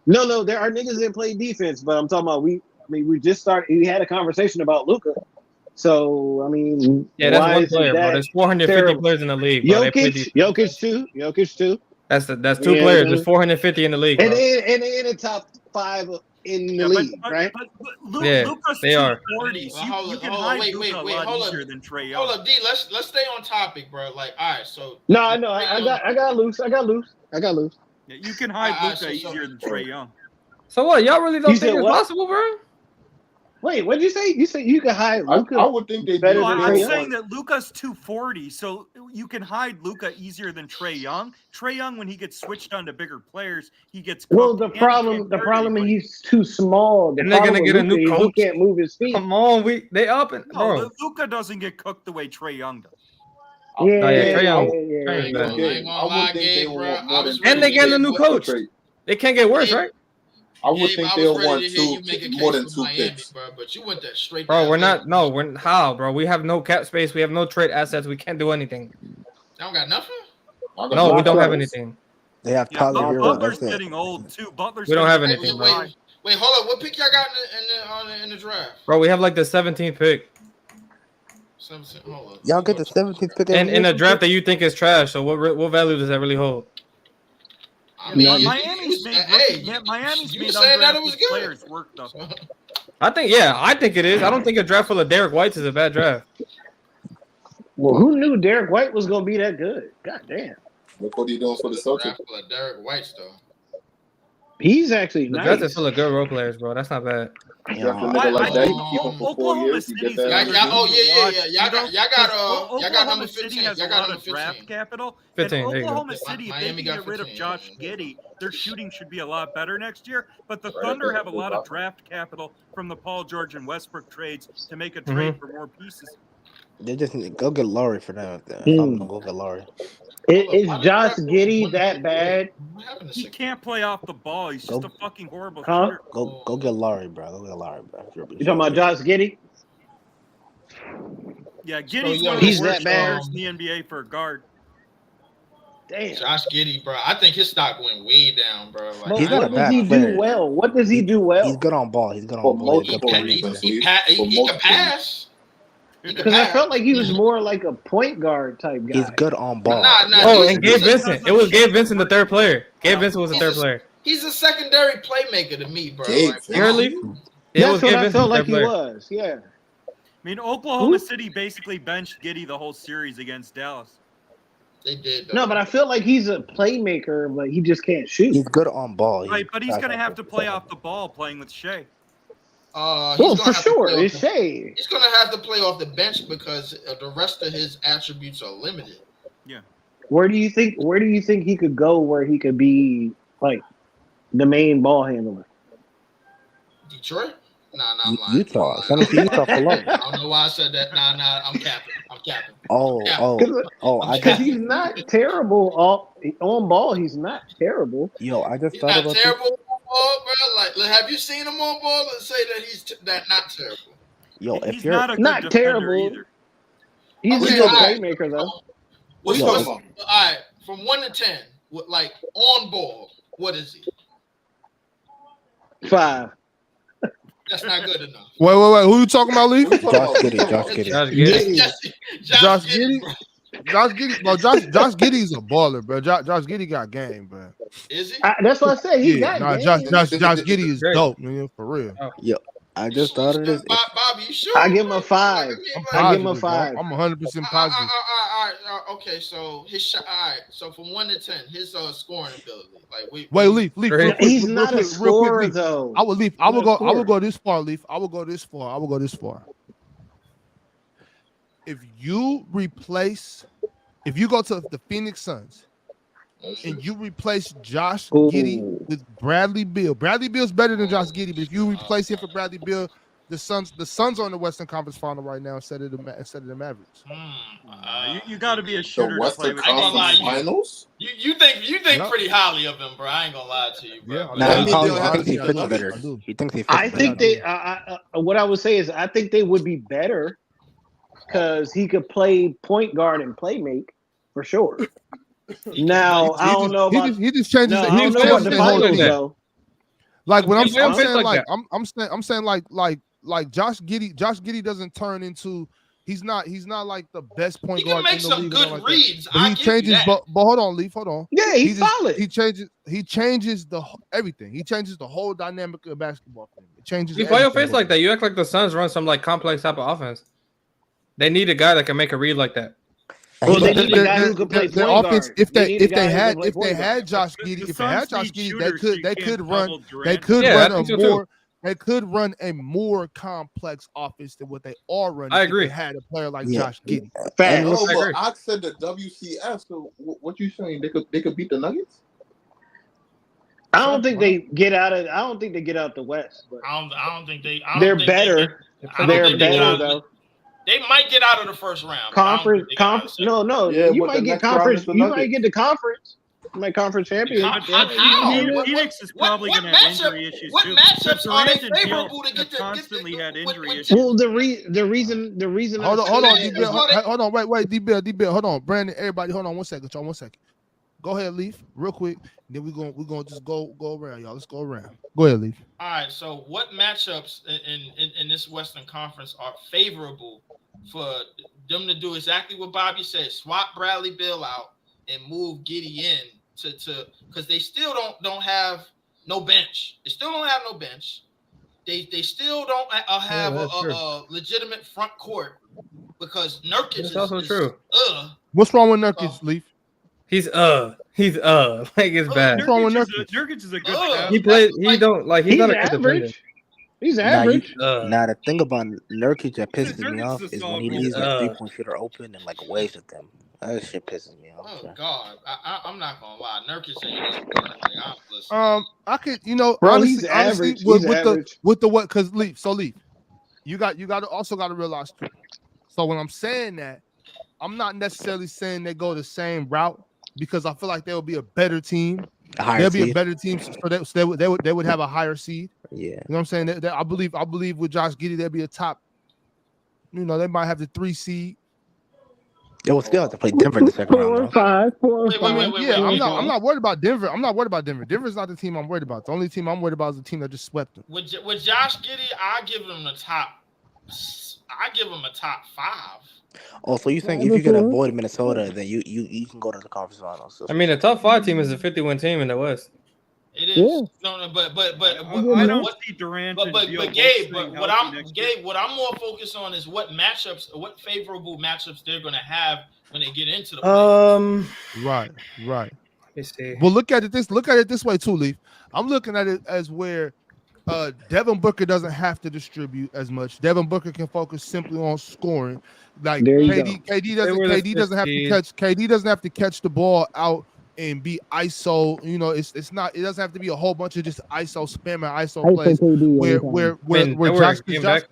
[SPEAKER 16] No, there are niggas that play defense, but I'm talking about we just started. We had a conversation about Luka, so I mean,
[SPEAKER 13] Yeah, that's
[SPEAKER 16] why
[SPEAKER 13] one
[SPEAKER 16] isn't
[SPEAKER 13] player, bro.
[SPEAKER 16] that
[SPEAKER 13] There's 450
[SPEAKER 16] terrible?
[SPEAKER 13] players in the league, bro. They play defense.
[SPEAKER 16] Jokic too.
[SPEAKER 13] That's 2
[SPEAKER 16] Yeah,
[SPEAKER 13] players.
[SPEAKER 16] man.
[SPEAKER 13] There's 450 in the league,
[SPEAKER 16] And
[SPEAKER 13] bro.
[SPEAKER 16] they in the top 5 in the league, right?
[SPEAKER 13] Yeah,
[SPEAKER 10] Luka's
[SPEAKER 13] they are.
[SPEAKER 10] 240s.
[SPEAKER 18] Well,
[SPEAKER 10] You can
[SPEAKER 18] hold on,
[SPEAKER 10] hide
[SPEAKER 18] wait,
[SPEAKER 10] Luka a lot
[SPEAKER 18] hold
[SPEAKER 10] easier
[SPEAKER 18] up.
[SPEAKER 10] than Trae Young.
[SPEAKER 18] Hold up, D. Let's stay on topic, bro. Like, all right, so
[SPEAKER 16] No, I know. I got loose.
[SPEAKER 10] Yeah, you can hide
[SPEAKER 18] Alright,
[SPEAKER 10] Luka easier than Trae Young.
[SPEAKER 13] So what? Y'all really don't
[SPEAKER 16] You
[SPEAKER 13] think
[SPEAKER 16] said
[SPEAKER 13] it's
[SPEAKER 16] what?
[SPEAKER 13] possible, bro?
[SPEAKER 16] Wait, what did you say? You said you can hide Luka.
[SPEAKER 14] I would think they
[SPEAKER 16] better
[SPEAKER 14] do.
[SPEAKER 16] than
[SPEAKER 10] I'm
[SPEAKER 16] Trae Young.
[SPEAKER 10] saying that Luka's 240, so you can hide Luka easier than Trae Young. Trae Young, when he gets switched onto bigger players, he gets cooked.
[SPEAKER 16] Well, the
[SPEAKER 10] and he
[SPEAKER 16] problem
[SPEAKER 10] can't guard
[SPEAKER 16] is
[SPEAKER 10] anybody.
[SPEAKER 16] he's too small. The
[SPEAKER 13] And they're gonna
[SPEAKER 16] problem
[SPEAKER 13] get a
[SPEAKER 16] with
[SPEAKER 13] new
[SPEAKER 16] Luka is
[SPEAKER 13] coach.
[SPEAKER 16] He can't move his feet.
[SPEAKER 13] Come on, they up and bro.
[SPEAKER 10] No, Luka doesn't get cooked the way Trae Young does.
[SPEAKER 16] Yeah,
[SPEAKER 13] Trae Young.
[SPEAKER 16] yeah.
[SPEAKER 13] Trae Young's bad.
[SPEAKER 18] I ain't gonna lie, Gabe, bro. I was
[SPEAKER 13] And they getting a new coach. They can't get worse, right?
[SPEAKER 14] I would
[SPEAKER 18] Gabe,
[SPEAKER 14] think
[SPEAKER 18] I
[SPEAKER 14] they'll
[SPEAKER 18] was ready
[SPEAKER 14] want
[SPEAKER 18] to hear you make a
[SPEAKER 14] more
[SPEAKER 18] case
[SPEAKER 14] than
[SPEAKER 18] for
[SPEAKER 14] 2
[SPEAKER 18] Miami,
[SPEAKER 14] picks.
[SPEAKER 18] bro, but you went that straight.
[SPEAKER 13] Bro,
[SPEAKER 18] to
[SPEAKER 13] we're
[SPEAKER 18] LA.
[SPEAKER 13] not. No, we're how, bro? We have no cap space. We have no trade assets. We can't do anything.
[SPEAKER 18] I don't got nothing.
[SPEAKER 13] No, we don't have anything.
[SPEAKER 15] They have
[SPEAKER 10] Yeah,
[SPEAKER 15] Tyler Hero.
[SPEAKER 10] Butler's
[SPEAKER 15] That's it.
[SPEAKER 10] getting old too. Butler's
[SPEAKER 13] We don't have
[SPEAKER 10] getting
[SPEAKER 13] anything,
[SPEAKER 10] old.
[SPEAKER 13] bro.
[SPEAKER 18] Wait, hold up. What pick y'all got in the draft?
[SPEAKER 13] Bro, we have like the 17th pick.
[SPEAKER 18] 17. Hold up.
[SPEAKER 15] Y'all get the 17th pick
[SPEAKER 13] And in a draft that you think is trash. So what value does that really hold?
[SPEAKER 18] I mean,
[SPEAKER 10] Miami Miami's
[SPEAKER 18] you
[SPEAKER 10] made
[SPEAKER 18] saying that it was
[SPEAKER 10] undrafted
[SPEAKER 18] good.
[SPEAKER 10] players work though.
[SPEAKER 13] I think it is. I don't think a draft full of Derek Whites is a bad draft.
[SPEAKER 16] Well, who knew Derek White was gonna be that good? God damn.
[SPEAKER 8] Look what he doing for the Celtics.
[SPEAKER 18] Draft for Derek White though.
[SPEAKER 16] He's actually
[SPEAKER 13] The draft is
[SPEAKER 16] nice.
[SPEAKER 13] full of good role players, bro. That's not bad.
[SPEAKER 8] Draft a nigga like that, you keep him for 4 years. You get that.
[SPEAKER 18] Y'all got number
[SPEAKER 10] Oklahoma City
[SPEAKER 18] 15.
[SPEAKER 10] has
[SPEAKER 18] Y'all
[SPEAKER 10] a
[SPEAKER 18] got
[SPEAKER 10] lot
[SPEAKER 18] number
[SPEAKER 10] of draft
[SPEAKER 18] 15.
[SPEAKER 10] capital.
[SPEAKER 13] 15,
[SPEAKER 10] And
[SPEAKER 13] there you go.
[SPEAKER 10] Oklahoma City, if
[SPEAKER 18] Miami
[SPEAKER 10] they can
[SPEAKER 18] got
[SPEAKER 10] get rid of
[SPEAKER 18] 15,
[SPEAKER 10] Josh Giddey, their shooting should be a lot better next year. But the
[SPEAKER 8] Right,
[SPEAKER 10] Thunder
[SPEAKER 8] that's
[SPEAKER 10] have a lot
[SPEAKER 8] what
[SPEAKER 10] of draft capital from the Paul George and Westbrook trades to make a
[SPEAKER 13] Mm-hmm.
[SPEAKER 10] trade for more pieces.
[SPEAKER 15] They just need go get Laurie for now. If I'm gonna go get Laurie.
[SPEAKER 16] Is Josh Giddey that bad?
[SPEAKER 10] He can't play off the ball. He's just
[SPEAKER 15] Go-
[SPEAKER 10] a fucking horrible
[SPEAKER 16] Huh?
[SPEAKER 10] shooter.
[SPEAKER 15] Go get Laurie, bro. Go get Laurie, bro.
[SPEAKER 16] You talking about Josh Giddey?
[SPEAKER 10] Yeah, Giddey's
[SPEAKER 18] yo,
[SPEAKER 10] one of the
[SPEAKER 16] he's
[SPEAKER 10] worst
[SPEAKER 16] that bad?
[SPEAKER 10] shooters in the NBA for a guard.
[SPEAKER 16] Damn.
[SPEAKER 18] Josh Giddey, bro. I think his stock went way down, bro. Like,
[SPEAKER 16] But
[SPEAKER 15] He's not a
[SPEAKER 16] what does
[SPEAKER 15] bad
[SPEAKER 16] he
[SPEAKER 15] player.
[SPEAKER 16] do well? What does he do well?
[SPEAKER 15] He's good on ball. He's good
[SPEAKER 8] For
[SPEAKER 15] on ball. He's a good
[SPEAKER 8] multiple
[SPEAKER 15] player.
[SPEAKER 8] reasons,
[SPEAKER 18] he
[SPEAKER 8] Lee. For
[SPEAKER 18] can
[SPEAKER 8] multiple
[SPEAKER 18] pass. He can
[SPEAKER 16] Because I
[SPEAKER 18] pass.
[SPEAKER 16] felt like he was more like a point guard type guy.
[SPEAKER 15] He's good on ball.
[SPEAKER 18] Nah,
[SPEAKER 13] Oh,
[SPEAKER 18] he's-
[SPEAKER 13] and Gabe
[SPEAKER 18] he's a-
[SPEAKER 13] Vincent. It was Gabe Vincent, the third player. Gabe Vincent was the third player.
[SPEAKER 18] He's a secondary playmaker to me, bro.
[SPEAKER 8] Gabe
[SPEAKER 18] Like,
[SPEAKER 13] You heard, Leaf? Yeah, it
[SPEAKER 16] That's
[SPEAKER 13] was
[SPEAKER 16] what
[SPEAKER 13] Gabe
[SPEAKER 16] I
[SPEAKER 13] Vincent,
[SPEAKER 16] felt
[SPEAKER 13] the
[SPEAKER 16] like
[SPEAKER 13] third
[SPEAKER 16] he
[SPEAKER 13] player.
[SPEAKER 16] was. Yeah.
[SPEAKER 10] I mean, Oklahoma City basically benched Giddey the whole series against Dallas.
[SPEAKER 18] they did. Though.
[SPEAKER 16] No, but I feel like he's a playmaker, but he just can't shoot.
[SPEAKER 15] He's good on ball.
[SPEAKER 10] Right, but he's going to have to play off the ball playing with Shea.
[SPEAKER 18] He's
[SPEAKER 16] Well,
[SPEAKER 18] gonna
[SPEAKER 16] for
[SPEAKER 18] have to
[SPEAKER 16] sure,
[SPEAKER 18] play
[SPEAKER 16] it's
[SPEAKER 18] off the-
[SPEAKER 16] Shea.
[SPEAKER 18] He's gonna have to play off the bench because the rest of his attributes are limited.
[SPEAKER 10] Yeah.
[SPEAKER 16] Where do you think he could go where he could be like the main ball handler?
[SPEAKER 18] Detroit? Nah, I'm lying.
[SPEAKER 15] Utah. Send him to Utah for long.
[SPEAKER 18] I don't know why I said that. Nah, I'm capping.
[SPEAKER 15] I
[SPEAKER 16] Because
[SPEAKER 15] just
[SPEAKER 16] he's not terrible on ball. He's not terrible.
[SPEAKER 15] I just
[SPEAKER 18] He's
[SPEAKER 15] thought
[SPEAKER 18] not
[SPEAKER 15] about this.
[SPEAKER 18] terrible on ball, bro. Like, have you seen him on ball and say that he's that not terrible?
[SPEAKER 15] Yo, if
[SPEAKER 10] He's
[SPEAKER 15] you're
[SPEAKER 10] not a good
[SPEAKER 16] Not
[SPEAKER 10] defender
[SPEAKER 16] terrible.
[SPEAKER 10] either.
[SPEAKER 16] He's
[SPEAKER 18] Okay,
[SPEAKER 16] a good
[SPEAKER 18] all right.
[SPEAKER 16] playmaker though.
[SPEAKER 18] What's
[SPEAKER 15] Yo,
[SPEAKER 18] all right, from 1 to 10, like on ball, what is he?
[SPEAKER 16] 5.
[SPEAKER 18] That's not good enough.
[SPEAKER 2] Wait. Who you talking about, Lee?
[SPEAKER 15] Josh Giddey.
[SPEAKER 2] Josh Giddey. Josh Giddey, bro. Josh Giddey's a baller, bro. Josh Giddey got game, bro.
[SPEAKER 18] Is he?
[SPEAKER 16] That's what I said. He got game.
[SPEAKER 2] Josh Giddey is dope, man, for real.
[SPEAKER 15] Yo, I just thought of this.
[SPEAKER 18] Bobby, you sure?
[SPEAKER 16] I give him a 5. I give him a 5.
[SPEAKER 2] I'm 100% positive.
[SPEAKER 18] All right, okay. So his shot. All right. So from 1 to 10, his scoring ability. Like
[SPEAKER 2] Wait, Leaf.
[SPEAKER 16] He's not a scorer though.
[SPEAKER 2] I would go this far, Leaf. I would go this far. If you go to the Phoenix Suns and you replace Josh Giddey with Bradley Beal. Bradley Beal's better than Josh Giddey, but if you replace him for Bradley Beal, the Suns are in the Western Conference Final right now instead of the Mavericks.
[SPEAKER 10] You got to be a shooter to play with.
[SPEAKER 18] I ain't gonna lie,
[SPEAKER 8] Finals?
[SPEAKER 18] You think pretty highly of him, bro. I ain't gonna lie to you, bro.
[SPEAKER 15] I think he fits better. He thinks he fits
[SPEAKER 16] I think
[SPEAKER 15] better.
[SPEAKER 16] what I would say is I think they would be better because he could play point guard and play make for sure. Now I don't know about
[SPEAKER 2] he just changes.
[SPEAKER 16] No,
[SPEAKER 2] He
[SPEAKER 16] I don't
[SPEAKER 2] just
[SPEAKER 16] know about
[SPEAKER 2] changes
[SPEAKER 16] the
[SPEAKER 2] the whole
[SPEAKER 16] finals
[SPEAKER 2] thing.
[SPEAKER 16] though.
[SPEAKER 2] Like when I'm
[SPEAKER 13] He
[SPEAKER 2] saying
[SPEAKER 13] like
[SPEAKER 2] like
[SPEAKER 13] that.
[SPEAKER 2] I'm saying like Josh Giddey doesn't turn into he's not like the best point
[SPEAKER 18] He can
[SPEAKER 2] guard
[SPEAKER 18] make
[SPEAKER 2] in the
[SPEAKER 18] some
[SPEAKER 2] league.
[SPEAKER 18] good
[SPEAKER 2] Like
[SPEAKER 18] reads.
[SPEAKER 2] but he changes. But hold on, Leaf. Hold on.
[SPEAKER 16] Yeah, he's solid.
[SPEAKER 2] He changes the everything. He changes the whole dynamic of basketball. It changes.
[SPEAKER 13] You play your
[SPEAKER 2] everything
[SPEAKER 13] face like that. You act like the Suns run some like complex type of offense. They need a guy that can make a read like that.
[SPEAKER 16] Well, they need a guy who could play
[SPEAKER 2] their
[SPEAKER 16] point
[SPEAKER 2] offense.
[SPEAKER 16] guard.
[SPEAKER 2] If
[SPEAKER 16] They need a guy who
[SPEAKER 2] they
[SPEAKER 16] can play point
[SPEAKER 2] had
[SPEAKER 16] guard.
[SPEAKER 2] Josh Giddey, if they had Josh Giddey, they could run. They
[SPEAKER 10] Durant.
[SPEAKER 2] could
[SPEAKER 13] Yeah,
[SPEAKER 2] run
[SPEAKER 13] I
[SPEAKER 2] a
[SPEAKER 13] think so, too.
[SPEAKER 2] more. They could run a more complex offense than what they are running.
[SPEAKER 13] I
[SPEAKER 2] if
[SPEAKER 13] agree.
[SPEAKER 2] they had a player like
[SPEAKER 15] Yeah.
[SPEAKER 2] Josh Giddey.
[SPEAKER 16] Facts.
[SPEAKER 8] No,
[SPEAKER 13] I agree.
[SPEAKER 8] but I said the WCF. So what you saying? They could beat the Nuggets?
[SPEAKER 16] I don't think they get out the West, but
[SPEAKER 18] I don't think they.
[SPEAKER 16] they're better. They're better though.
[SPEAKER 18] They might get out of the first round. but I don't think
[SPEAKER 16] Conference.
[SPEAKER 18] they get out of the
[SPEAKER 16] No.
[SPEAKER 8] Yeah,
[SPEAKER 16] You
[SPEAKER 8] but
[SPEAKER 16] might
[SPEAKER 8] the
[SPEAKER 16] get
[SPEAKER 8] next round
[SPEAKER 16] conference.
[SPEAKER 8] is the
[SPEAKER 16] You might
[SPEAKER 8] Nuggets.
[SPEAKER 16] get the conference. You might conference champion.
[SPEAKER 18] How?
[SPEAKER 10] Phoenix is probably
[SPEAKER 18] what
[SPEAKER 10] going to have
[SPEAKER 18] matchup-
[SPEAKER 10] injury issues
[SPEAKER 18] what
[SPEAKER 10] too.
[SPEAKER 18] matchups are they
[SPEAKER 10] Durant and Beal
[SPEAKER 18] favorable to get
[SPEAKER 10] have
[SPEAKER 18] the-
[SPEAKER 10] constantly had injury
[SPEAKER 18] what-
[SPEAKER 10] issues.
[SPEAKER 16] Well, the reason.
[SPEAKER 2] Hold on,
[SPEAKER 16] I say that
[SPEAKER 2] D-Bill.
[SPEAKER 16] is-
[SPEAKER 2] Hold on, wait, D-Bill. Hold on, Brandon. Everybody, hold on 1 second, y'all. 1 second. Go ahead, Leaf, real quick. Then we're gonna just go around, y'all. Let's go around. Go ahead, Leaf.
[SPEAKER 18] All right. So, what matchups in this Western Conference are favorable for them to do exactly what Bobby said? Swap Bradley Beal out and move Giddey in to because they still don't have no bench. They still don't have no bench. They still don't have a legitimate front court because Nurkic
[SPEAKER 13] That's
[SPEAKER 18] is
[SPEAKER 13] also true.
[SPEAKER 2] What's wrong with Nurkic, Leaf?
[SPEAKER 13] He's like it's bad.
[SPEAKER 2] What's wrong with
[SPEAKER 10] Nurkic
[SPEAKER 2] Nurkic?
[SPEAKER 10] is a good
[SPEAKER 13] He plays. He don't like. He's not a good defender.
[SPEAKER 16] average. He's
[SPEAKER 15] Nah,
[SPEAKER 16] average.
[SPEAKER 15] the thing about Nurkic that pisses me
[SPEAKER 10] Nurkic
[SPEAKER 15] off
[SPEAKER 10] is a
[SPEAKER 15] is when he
[SPEAKER 10] solid
[SPEAKER 15] leaves
[SPEAKER 10] role
[SPEAKER 15] a
[SPEAKER 10] player.
[SPEAKER 15] 3-point shooter open and like waves at them. That shit pisses me off.
[SPEAKER 18] Oh
[SPEAKER 15] bro.
[SPEAKER 18] God, I'm not gonna lie. Nurkic ain't
[SPEAKER 2] I could,
[SPEAKER 16] Bro,
[SPEAKER 2] honestly,
[SPEAKER 16] he's average.
[SPEAKER 2] with,
[SPEAKER 16] He's
[SPEAKER 2] with
[SPEAKER 16] average.
[SPEAKER 2] the what? Because Leaf, you got to also got to realize too. So when I'm saying that, I'm not necessarily saying they go the same route because I feel like they will be a better team. They'll be a better team, so they would have a higher seed.
[SPEAKER 15] Yeah,
[SPEAKER 2] you know what I'm saying? I believe with Josh Giddey they'll be a top. They might have the 3 seed.
[SPEAKER 15] They will still have to play Denver in the second round. Though.
[SPEAKER 9] 4 or 5.
[SPEAKER 2] I'm not worried about Denver. I'm not worried about Denver. Denver's not the team I'm worried about. The only team I'm worried about is the team that just swept them.
[SPEAKER 18] With Josh Giddey, I give him a top 5.
[SPEAKER 15] Oh, so you think if you can avoid Minnesota, then you can go to the conference finals?
[SPEAKER 13] I mean, the top 5 team is a 50-win team in the West.
[SPEAKER 18] It is no, but
[SPEAKER 10] I don't see Durant.
[SPEAKER 18] But Gabe, what I'm more focused on is what favorable matchups they're going to have when they get into the playoffs.
[SPEAKER 2] Right.
[SPEAKER 13] Let me see.
[SPEAKER 2] Well, look at it this way too, Leaf. I'm looking at it as where Devin Booker doesn't have to distribute as much. Devin Booker can focus simply on scoring. Like KD doesn't have to catch the ball out and be ISO. It doesn't have to be a whole bunch of just ISO spamming ISO plays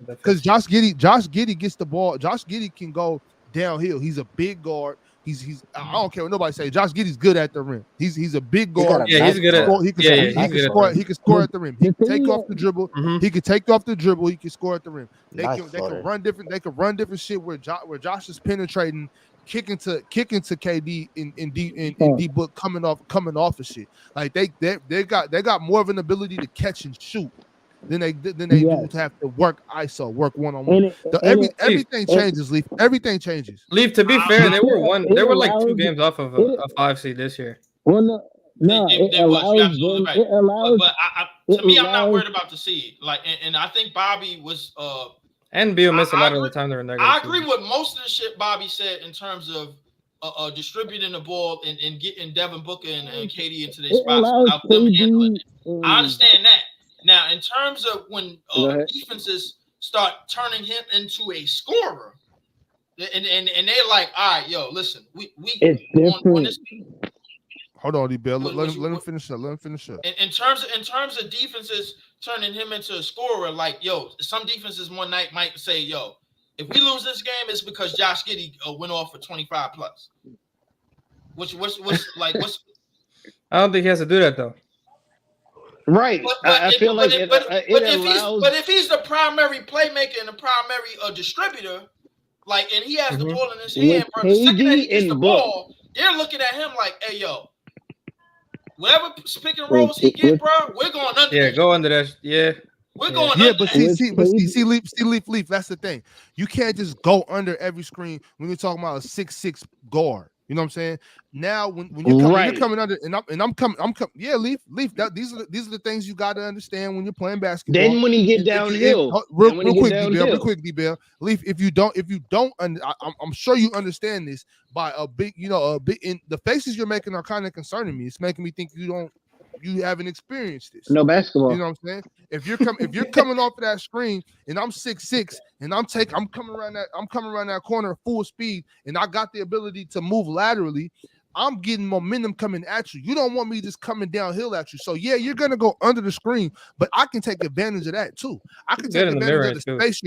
[SPEAKER 2] because Josh Giddey gets the ball. Josh Giddey can go downhill. He's a big guard. I don't care what nobody say. Josh Giddey's good at the rim. He's a big guard.
[SPEAKER 13] He's good at.
[SPEAKER 2] He can score at the rim. He can take off the dribble. He can take off the dribble. He can score at the rim. They can run different. They can run different shit where Josh is penetrating, kicking to KD in D book coming off of shit. Like they got more of an ability to catch and shoot than they do to have to work ISO, work one-on-one. Everything changes, Leaf. Everything changes.
[SPEAKER 13] Leaf, to be fair, they were like 2 games off of a 5 seed this year.
[SPEAKER 9] Well, it allows them.
[SPEAKER 18] Right.
[SPEAKER 9] It allows.
[SPEAKER 18] To me, I'm not worried about the seed. Like, and I think Bobby was
[SPEAKER 13] and Beal missed a lot of the time during that.
[SPEAKER 18] I agree with most of the shit Bobby said in terms of distributing the ball and getting Devin Booker and KD into their spots without them handling it. I understand that. Now, in terms of when defenses start turning him into a scorer, and they're like, all right, yo, listen, we on this.
[SPEAKER 2] Hold on, D-Bill. Let him finish up.
[SPEAKER 18] In terms of defenses turning him into a scorer, like, yo, some defenses one night might say, yo, if we lose this game, it's because Josh Giddey went off for 25 plus. What's
[SPEAKER 13] I don't think he has to do that though.
[SPEAKER 16] Right. I feel like
[SPEAKER 18] if he's the primary playmaker and the primary distributor, like, and he has the ball in his hand, bro, the second that he gets the ball, they're looking at him like, hey, yo, whatever pick and rolls he get, bro, we're going under.
[SPEAKER 13] Yeah, go under that. Yeah.
[SPEAKER 18] We're going
[SPEAKER 2] under.
[SPEAKER 18] Yeah,
[SPEAKER 2] but see, Leaf. That's the thing. You can't just go under every screen when you're talking about a 6'6" guard. You know what I'm saying? Now, when you're coming under, and I'm coming. Yeah, Leaf. These are the things you got to understand when you're playing basketball.
[SPEAKER 16] Then when you get downhill,
[SPEAKER 2] real quick, D-Bell. Leaf, if you don't, I'm sure you understand this by a big, in the faces you're making are kind of concerning me. It's making me think you haven't experienced this.
[SPEAKER 16] No basketball.
[SPEAKER 2] You know what I'm saying? If you're coming off of that screen and I'm 6'6" and I'm coming around that corner full speed and I got the ability to move laterally, I'm getting momentum coming at you. You don't want me just coming downhill at you. So yeah, you're gonna go under the screen, but I can take advantage of that too. I can take advantage of the space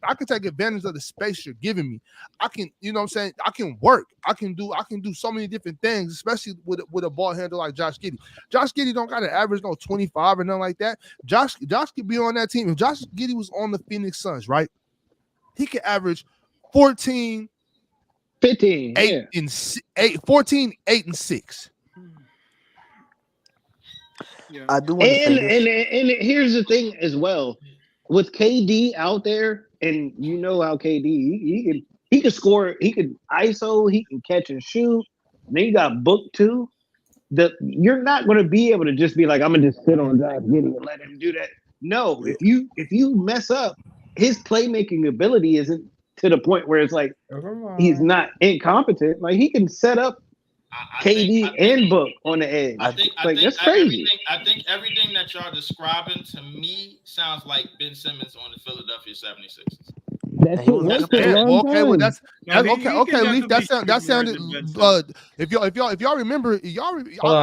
[SPEAKER 2] I can take advantage of the space you're giving me. I can, you know what I'm saying? I can work. I can do so many different things, especially with a ball handler like Josh Giddey. Josh Giddey don't got to average no 25 or nothing like that. Josh could be on that team. If Josh Giddey was on the Phoenix Suns, right? He could average 14.
[SPEAKER 16] 15,
[SPEAKER 2] 14, 8, and 6.
[SPEAKER 16] Yeah. I do want to say this. And here's the thing as well. With KD out there, and you know how KD he can score, he can ISO, he can catch and shoot. And then you got Book too. you're not going to be able to just be like, I'm gonna just sit on Josh Giddey and let him do that. No, if you mess up, his playmaking ability isn't to the point where it's like he's not incompetent. Like he can set up KD and Book on the edge. That's crazy.
[SPEAKER 18] I think everything that y'all describing to me sounds like Ben Simmons on the Philadelphia 76ers.
[SPEAKER 2] Okay, well that's okay. Leaf, that sounded. If y'all remember, I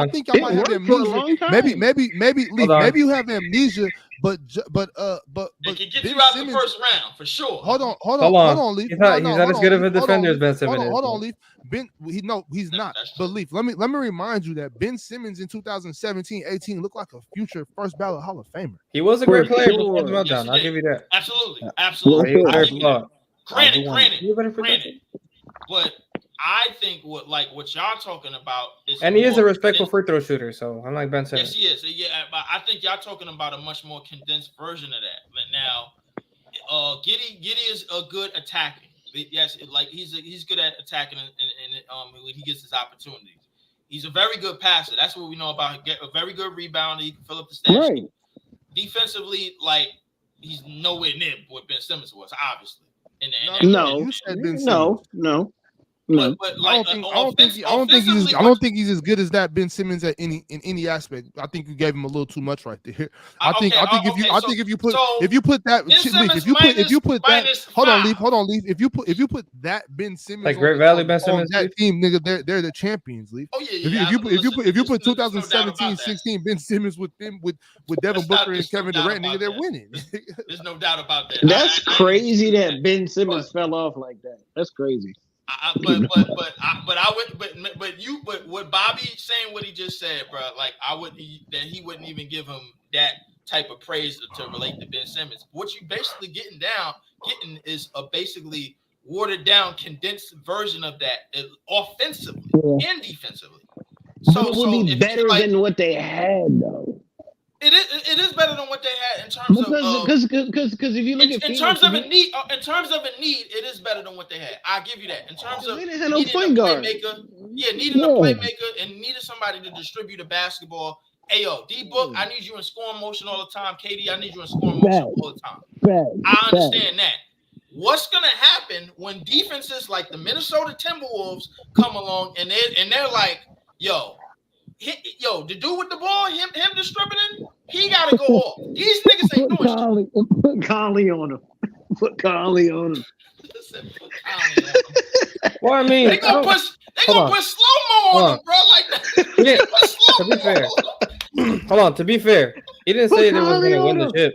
[SPEAKER 2] think y'all might have amnesia. Maybe Leaf. Maybe you have amnesia, but
[SPEAKER 18] it can get you out the first round for sure.
[SPEAKER 2] Hold on, Leaf.
[SPEAKER 13] He's not as good of a defender as Ben Simmons.
[SPEAKER 2] Hold on, Leaf. He's not. But Leaf, let me remind you that Ben Simmons in 2017-18 looked like a future first ballot Hall of Famer.
[SPEAKER 13] He was a great player before the meltdown. I'll give you that.
[SPEAKER 18] Absolutely. Granted. But I think what y'all talking about is,
[SPEAKER 13] and he is a respectful free throw shooter. So unlike Ben Simmons,
[SPEAKER 18] yes, he is. Yeah, but I think y'all talking about a much more condensed version of that. But now, Giddey is a good attacking. Yes, he's good at attacking when he gets his opportunities. He's a very good passer. That's what we know about him. Get a very good rebounder. He can fill up the stat sheet. Defensively, he's nowhere near what Ben Simmons was, obviously.
[SPEAKER 16] No.
[SPEAKER 18] But
[SPEAKER 2] I don't think he's as good as that Ben Simmons in any aspect. I think you gave him a little too much right there. I think if you put that if you put that Ben Simmons
[SPEAKER 13] like great value Ben Simmons
[SPEAKER 2] on that team, nigga, they're the champions, Leaf.
[SPEAKER 18] Oh yeah.
[SPEAKER 2] If you put 2017-16 Ben Simmons with Devin Booker and Kevin Durant, nigga, they're winning.
[SPEAKER 18] There's no doubt about that.
[SPEAKER 16] That's crazy that Ben Simmons fell off like that. That's crazy.
[SPEAKER 18] But what Bobby saying what he just said, bro, he wouldn't even give him that type of praise to relate to Ben Simmons. What you basically getting is a basically watered down, condensed version of that, offensively and defensively.
[SPEAKER 16] So it would be better than what they had, though.
[SPEAKER 18] It is better than what they had in terms
[SPEAKER 16] because if you look at
[SPEAKER 18] in terms of a need, it is better than what they had. I'll give you that. In terms of
[SPEAKER 16] they didn't have no point guard.
[SPEAKER 18] Needing a playmaker and needing somebody to distribute the basketball. Ayo, D-Book, I need you in scoring motion all the time. KD, I need you in scoring motion all the time. I understand that. What's gonna happen when defenses like the Minnesota Timberwolves come along and they're like, the dude with the ball, him distributing, he gotta go off. These niggas ain't doing shit.
[SPEAKER 16] Put Conley on him. Put Conley on him.
[SPEAKER 13] Well, I mean,
[SPEAKER 18] they gonna put slow-mo on him, bro.
[SPEAKER 13] To be fair, hold on. To be fair, he didn't say they was gonna win the chip.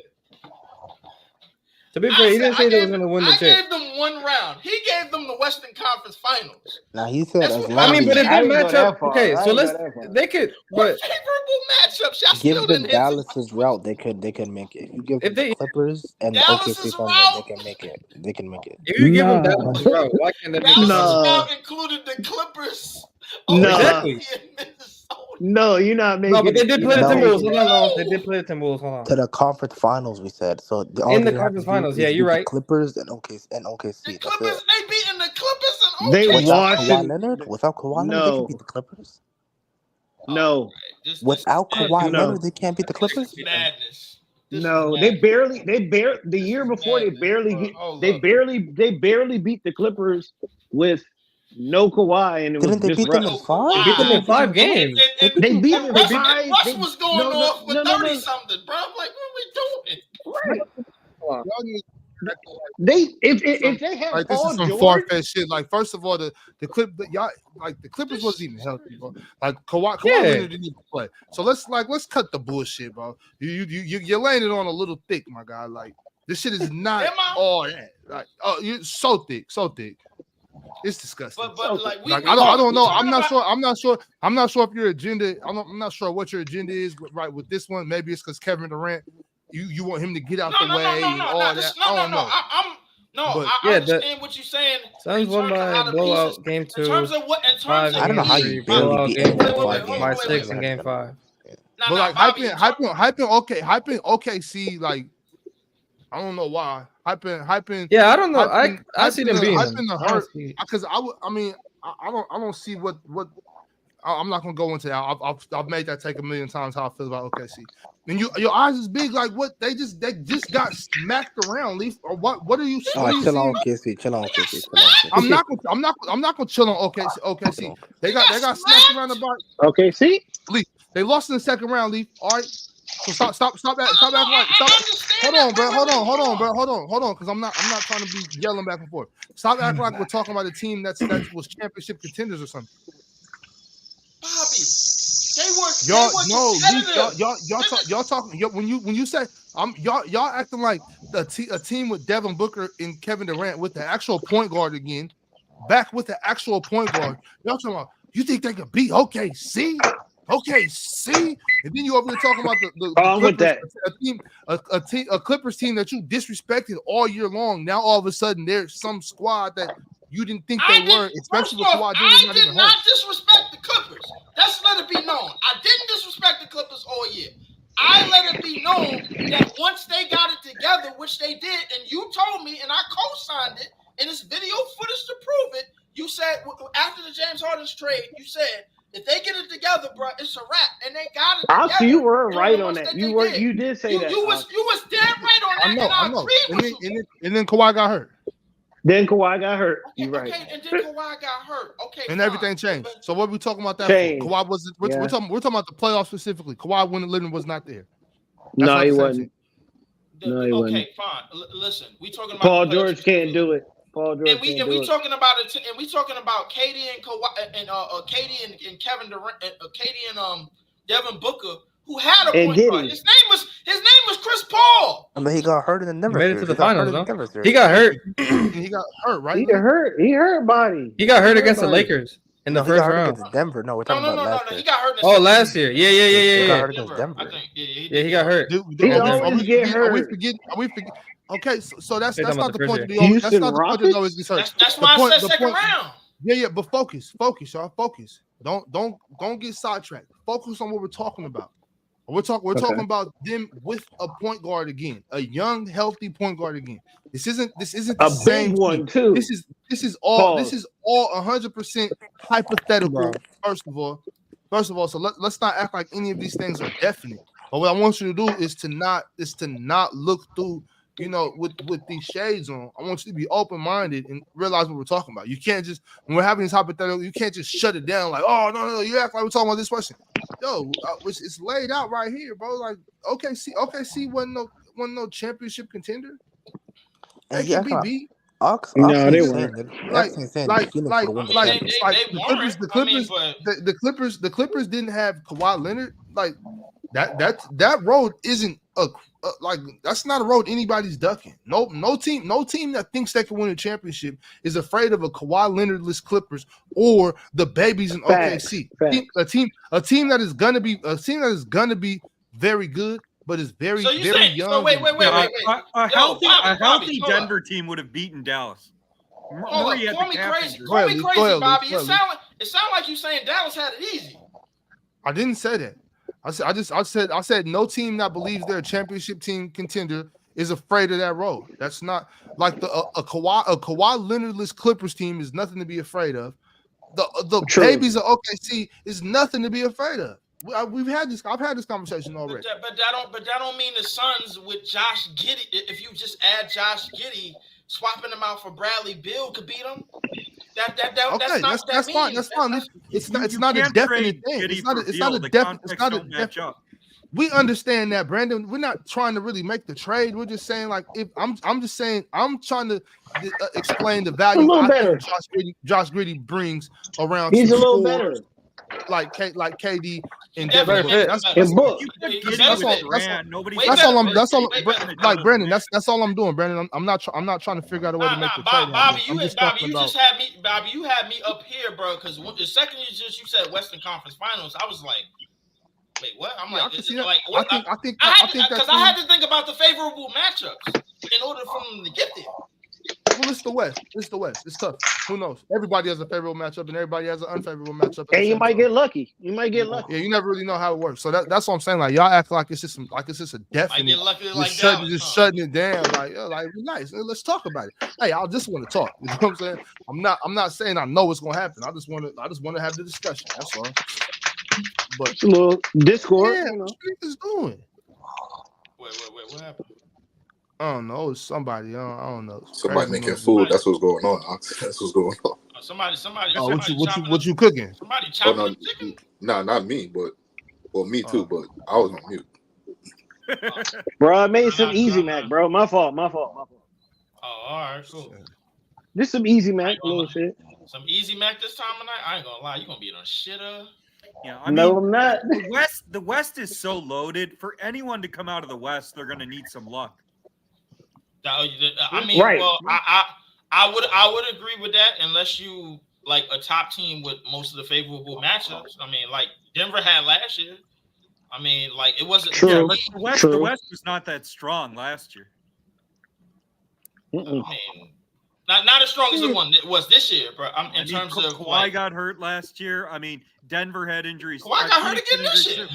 [SPEAKER 13] To be fair, he didn't say they was gonna win the chip.
[SPEAKER 18] I gave them one round. He gave them the Western Conference Finals.
[SPEAKER 15] Now he said,
[SPEAKER 18] but
[SPEAKER 13] it didn't match up. Okay, so they could, but
[SPEAKER 18] favorable matchups. Y'all
[SPEAKER 15] give
[SPEAKER 18] still
[SPEAKER 15] them
[SPEAKER 18] didn't
[SPEAKER 15] Dallas's route. They could make it. If you give them the Clippers and the OKC Thunder, they can make it. They can make it.
[SPEAKER 13] If you give them Dallas's route, why can't they make it?
[SPEAKER 18] Dallas's included the Clippers.
[SPEAKER 13] Exactly.
[SPEAKER 16] No, you're not making.
[SPEAKER 13] No, but they did play the Timberwolves. No, they did play the Timberwolves. Hold on.
[SPEAKER 15] To the conference finals, we said. So
[SPEAKER 13] in the conference finals, yeah, you're right.
[SPEAKER 15] Clippers and OKC.
[SPEAKER 18] The Clippers, they beating the Clippers and OKC.
[SPEAKER 16] They
[SPEAKER 15] without Kawhi Leonard, they can beat the Clippers.
[SPEAKER 16] No,
[SPEAKER 15] without Kawhi Leonard, they can't beat the Clippers.
[SPEAKER 18] Madness.
[SPEAKER 16] No, they barely. The year before, they barely beat the Clippers with no Kawhi, and it
[SPEAKER 15] didn't they beat them in 5?
[SPEAKER 13] They beat them in 5 games.
[SPEAKER 16] They beat them in 5.
[SPEAKER 18] Russ was going off for 30 something, bro. I'm like, what are we doing?
[SPEAKER 16] If they have
[SPEAKER 2] like, this
[SPEAKER 16] Paul
[SPEAKER 2] is some
[SPEAKER 16] George,
[SPEAKER 2] far-fetched shit. Like, first of all, the Clippers wasn't even healthy, bro. Like Kawhi Leonard didn't even play. So let's cut the bullshit, bro. You're laying it on a little thick, my guy. Like, this shit is not all that. Like, you're so thick. It's disgusting.
[SPEAKER 18] But
[SPEAKER 2] I don't know. I'm not sure if your agenda. I'm not sure what your agenda is. Right with this one, maybe it's because Kevin Durant. You want him to get out the way and all that. I don't know.
[SPEAKER 18] I understand what you're saying.
[SPEAKER 13] Suns won by blowout game 2.
[SPEAKER 18] In terms of what?
[SPEAKER 15] I don't know how you
[SPEAKER 13] blowout game 4 by 6 in game 5.
[SPEAKER 2] But like hyping OKC, like I don't know why hyping.
[SPEAKER 13] Yeah, I don't know. I see them being
[SPEAKER 2] hyping the hurt because I don't see what I'm not gonna go into that. I've made that take a million times how I feel about OKC. And your eyes is big like what they just got smacked around, Leaf. Or what are you? What are you
[SPEAKER 15] Chill on
[SPEAKER 2] seeing?
[SPEAKER 15] OKC. Chill on OKC.
[SPEAKER 2] I'm not gonna chill on OKC. They got smacked around the bar.
[SPEAKER 16] OKC.
[SPEAKER 2] Leaf. They lost in the second round, Leaf. All right. So stop acting like hold on, bro, because I'm not trying to be yelling back and forth. Stop acting like we're talking about a team that was championship contenders or something.
[SPEAKER 18] Bobby,
[SPEAKER 2] y'all talking when you say y'all acting like a team with Devin Booker and Kevin Durant with the actual point guard again, back with the actual point guard. Y'all talking about you think they could beat OKC? OKC, and then you over there talking about the Clippers, a Clippers team that you disrespected all year long. Now all of a sudden there's some squad that you didn't think they were, especially with Kawhi.
[SPEAKER 18] I did not disrespect the Clippers. Let's let it be known. I didn't disrespect the Clippers all year. I let it be known that once they got it together, which they did, and you told me, and I co-signed it, and it's video footage to prove it. You said after the James Harden's trade, you said if they get it together, bro, it's a wrap, and they got it together.
[SPEAKER 16] So you were right on that. You did say that.
[SPEAKER 18] You was damn right on that.
[SPEAKER 2] I know. And then Kawhi got hurt.
[SPEAKER 16] Then Kawhi got hurt.
[SPEAKER 18] Okay,
[SPEAKER 16] You're right.
[SPEAKER 18] Okay, and then Kawhi got hurt. Okay,
[SPEAKER 2] and
[SPEAKER 18] fine.
[SPEAKER 2] Everything changed. So what are we talking about that
[SPEAKER 16] Changed.
[SPEAKER 2] for? Kawhi wasn't. We're talking about the playoffs specifically. Kawhi when the living was not there.
[SPEAKER 16] No, he wasn't.
[SPEAKER 18] Okay, fine. Listen, we talking about
[SPEAKER 16] Paul George can't do it.
[SPEAKER 18] And we talking about it. And we talking about Katie and Kawhi and Katie and Kevin Durant, Katie and Devin Booker, who had a point guard. His name was Chris Paul.
[SPEAKER 15] I mean, he got hurt in the Denver.
[SPEAKER 13] He made it to the finals, no? He got hurt.
[SPEAKER 2] He got hurt, right?
[SPEAKER 16] He hurt body.
[SPEAKER 13] He got hurt against the Lakers in the first round.
[SPEAKER 15] Against Denver. No, we're talking about last year.
[SPEAKER 18] He got hurt.
[SPEAKER 13] Last year. Yeah.
[SPEAKER 15] He got hurt against Denver.
[SPEAKER 13] Yeah, he got hurt.
[SPEAKER 16] He always get hurt.
[SPEAKER 2] Are we forgetting? Okay, so that's not the point to be.
[SPEAKER 16] That's
[SPEAKER 2] not the point to always be hurt.
[SPEAKER 18] That's why I said second round.
[SPEAKER 2] Yeah, but focus, y'all. Focus. Don't get sidetracked. Focus on what we're talking about. We're talking about them with a point guard again, a young, healthy point guard again. This isn't the
[SPEAKER 16] a
[SPEAKER 2] same
[SPEAKER 16] big one too.
[SPEAKER 2] This is all 100% hypothetical. First of all, so let's not act like any of these things are definite. But what I want you to do is to not look through, with these shades on. I want you to be open-minded and realize what we're talking about. You can't just, when we're having these hypotheticals, you can't just shut it down like, oh, no, you act like we're talking about this person. Yo, it's laid out right here, bro. Like, OKC wasn't no championship contender. They can be beat.
[SPEAKER 16] No, they weren't.
[SPEAKER 2] The Clippers didn't have Kawhi Leonard. Like that road isn't like that's not a road anybody's ducking. No team that thinks they can win a championship is afraid of a Kawhi Leonardless Clippers or the babies in OKC. A team that is gonna be very good, but is very young.
[SPEAKER 18] So wait.
[SPEAKER 10] A healthy Denver team would have beaten Dallas.
[SPEAKER 18] Call me crazy, Bobby. It sound like you saying Dallas had it easy.
[SPEAKER 2] I didn't say that. I said no team that believes they're a championship team contender is afraid of that road. That's not like a Kawhi Leonardless Clippers team is nothing to be afraid of. The babies of OKC is nothing to be afraid of. I've had this conversation already.
[SPEAKER 18] But that don't mean the Suns with Josh Giddey. If you just add Josh Giddey, swapping them out for Bradley Beal could beat them. That's
[SPEAKER 2] fine. It's not a definite thing. It's not a definite. We understand that, Brandon. We're not trying to really make the trade. We're just saying, like, if I'm just saying, I'm trying to explain the value Josh Giddey brings around.
[SPEAKER 16] He's a little better.
[SPEAKER 2] Like KD and
[SPEAKER 16] Devin
[SPEAKER 2] Booker. That's all. Like Brandon, that's all I'm doing, Brandon. I'm not trying to figure out a way to make the trade.
[SPEAKER 18] Bobby, you had me up here, bro. Because the second you said Western Conference Finals, I was like, wait, what? I'm like, I think because I had to think about the favorable matchups in order for them to get there.
[SPEAKER 2] Well, it's the West. It's tough. Who knows? Everybody has a favorable matchup, and everybody has an unfavorable matchup. At
[SPEAKER 16] And
[SPEAKER 2] the
[SPEAKER 16] you
[SPEAKER 2] same
[SPEAKER 16] might
[SPEAKER 2] time.
[SPEAKER 16] get lucky. You might get lucky.
[SPEAKER 2] Yeah, you never really know how it works. So that's what I'm saying. Like y'all act like it's just a definite.
[SPEAKER 18] get lucky
[SPEAKER 2] Just
[SPEAKER 18] like
[SPEAKER 2] shutting,
[SPEAKER 18] Dallas,
[SPEAKER 2] just shutting it down. Like nice. Let's talk about it. Hey, I just want to talk. You know what I'm saying? I'm not saying I know what's gonna happen. I just want to have the discussion. That's all. But
[SPEAKER 16] a little Discord.
[SPEAKER 2] Yeah,
[SPEAKER 16] You know.
[SPEAKER 2] what is doing?
[SPEAKER 18] Wait, what happened?
[SPEAKER 2] I don't know. It's somebody. I don't know. It's
[SPEAKER 8] Somebody
[SPEAKER 2] crazy
[SPEAKER 8] making
[SPEAKER 2] noise.
[SPEAKER 8] food. That's what's going on. That's what's going on.
[SPEAKER 18] Somebody.
[SPEAKER 2] Oh, what you cooking?
[SPEAKER 18] Somebody
[SPEAKER 8] Oh
[SPEAKER 18] chopping
[SPEAKER 8] no,
[SPEAKER 18] the chicken.
[SPEAKER 8] no, not me, but me too. But I was on mute.
[SPEAKER 16] Bro, I made some Easy Mac, bro. My fault.
[SPEAKER 18] Oh, all right, cool.
[SPEAKER 16] Just some Easy Mac, little shit.
[SPEAKER 18] Some Easy Mac this time of night. I ain't gonna lie, you gonna be in a shitter.
[SPEAKER 10] Yeah, I
[SPEAKER 16] No,
[SPEAKER 10] mean,
[SPEAKER 16] I'm not.
[SPEAKER 10] The West is so loaded. For anyone to come out of the West, they're gonna need some luck.
[SPEAKER 18] I mean,
[SPEAKER 10] Right.
[SPEAKER 18] well, I would agree with that unless you like a top team with most of the favorable matchups. I mean, like Denver had last year. I mean, like it wasn't
[SPEAKER 10] Yeah, but the West was not that strong last year.
[SPEAKER 18] I mean, not as strong as the one it was this year, bro. In terms of
[SPEAKER 10] Kawhi got hurt last year. I mean, Denver had injuries.
[SPEAKER 18] Kawhi got hurt again this year.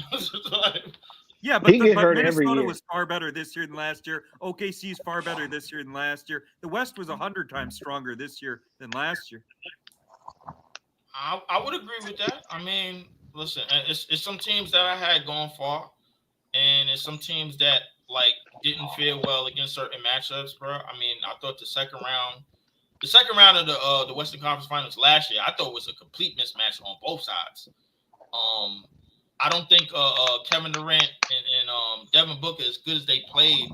[SPEAKER 10] Yeah, but
[SPEAKER 16] He get hurt every
[SPEAKER 10] Minnesota
[SPEAKER 16] year.
[SPEAKER 10] was far better this year than last year. OKC is far better this year than last year. The West was 100 times stronger this year than last year.
[SPEAKER 18] I would agree with that. I mean, listen, it's some teams that I had going far, and it's some teams that like didn't fare well against certain matchups, bro. I mean, I thought the second round of the Western Conference Finals last year, I thought was a complete mismatch on both sides. I don't think Kevin Durant and Devin Booker, as good as they played,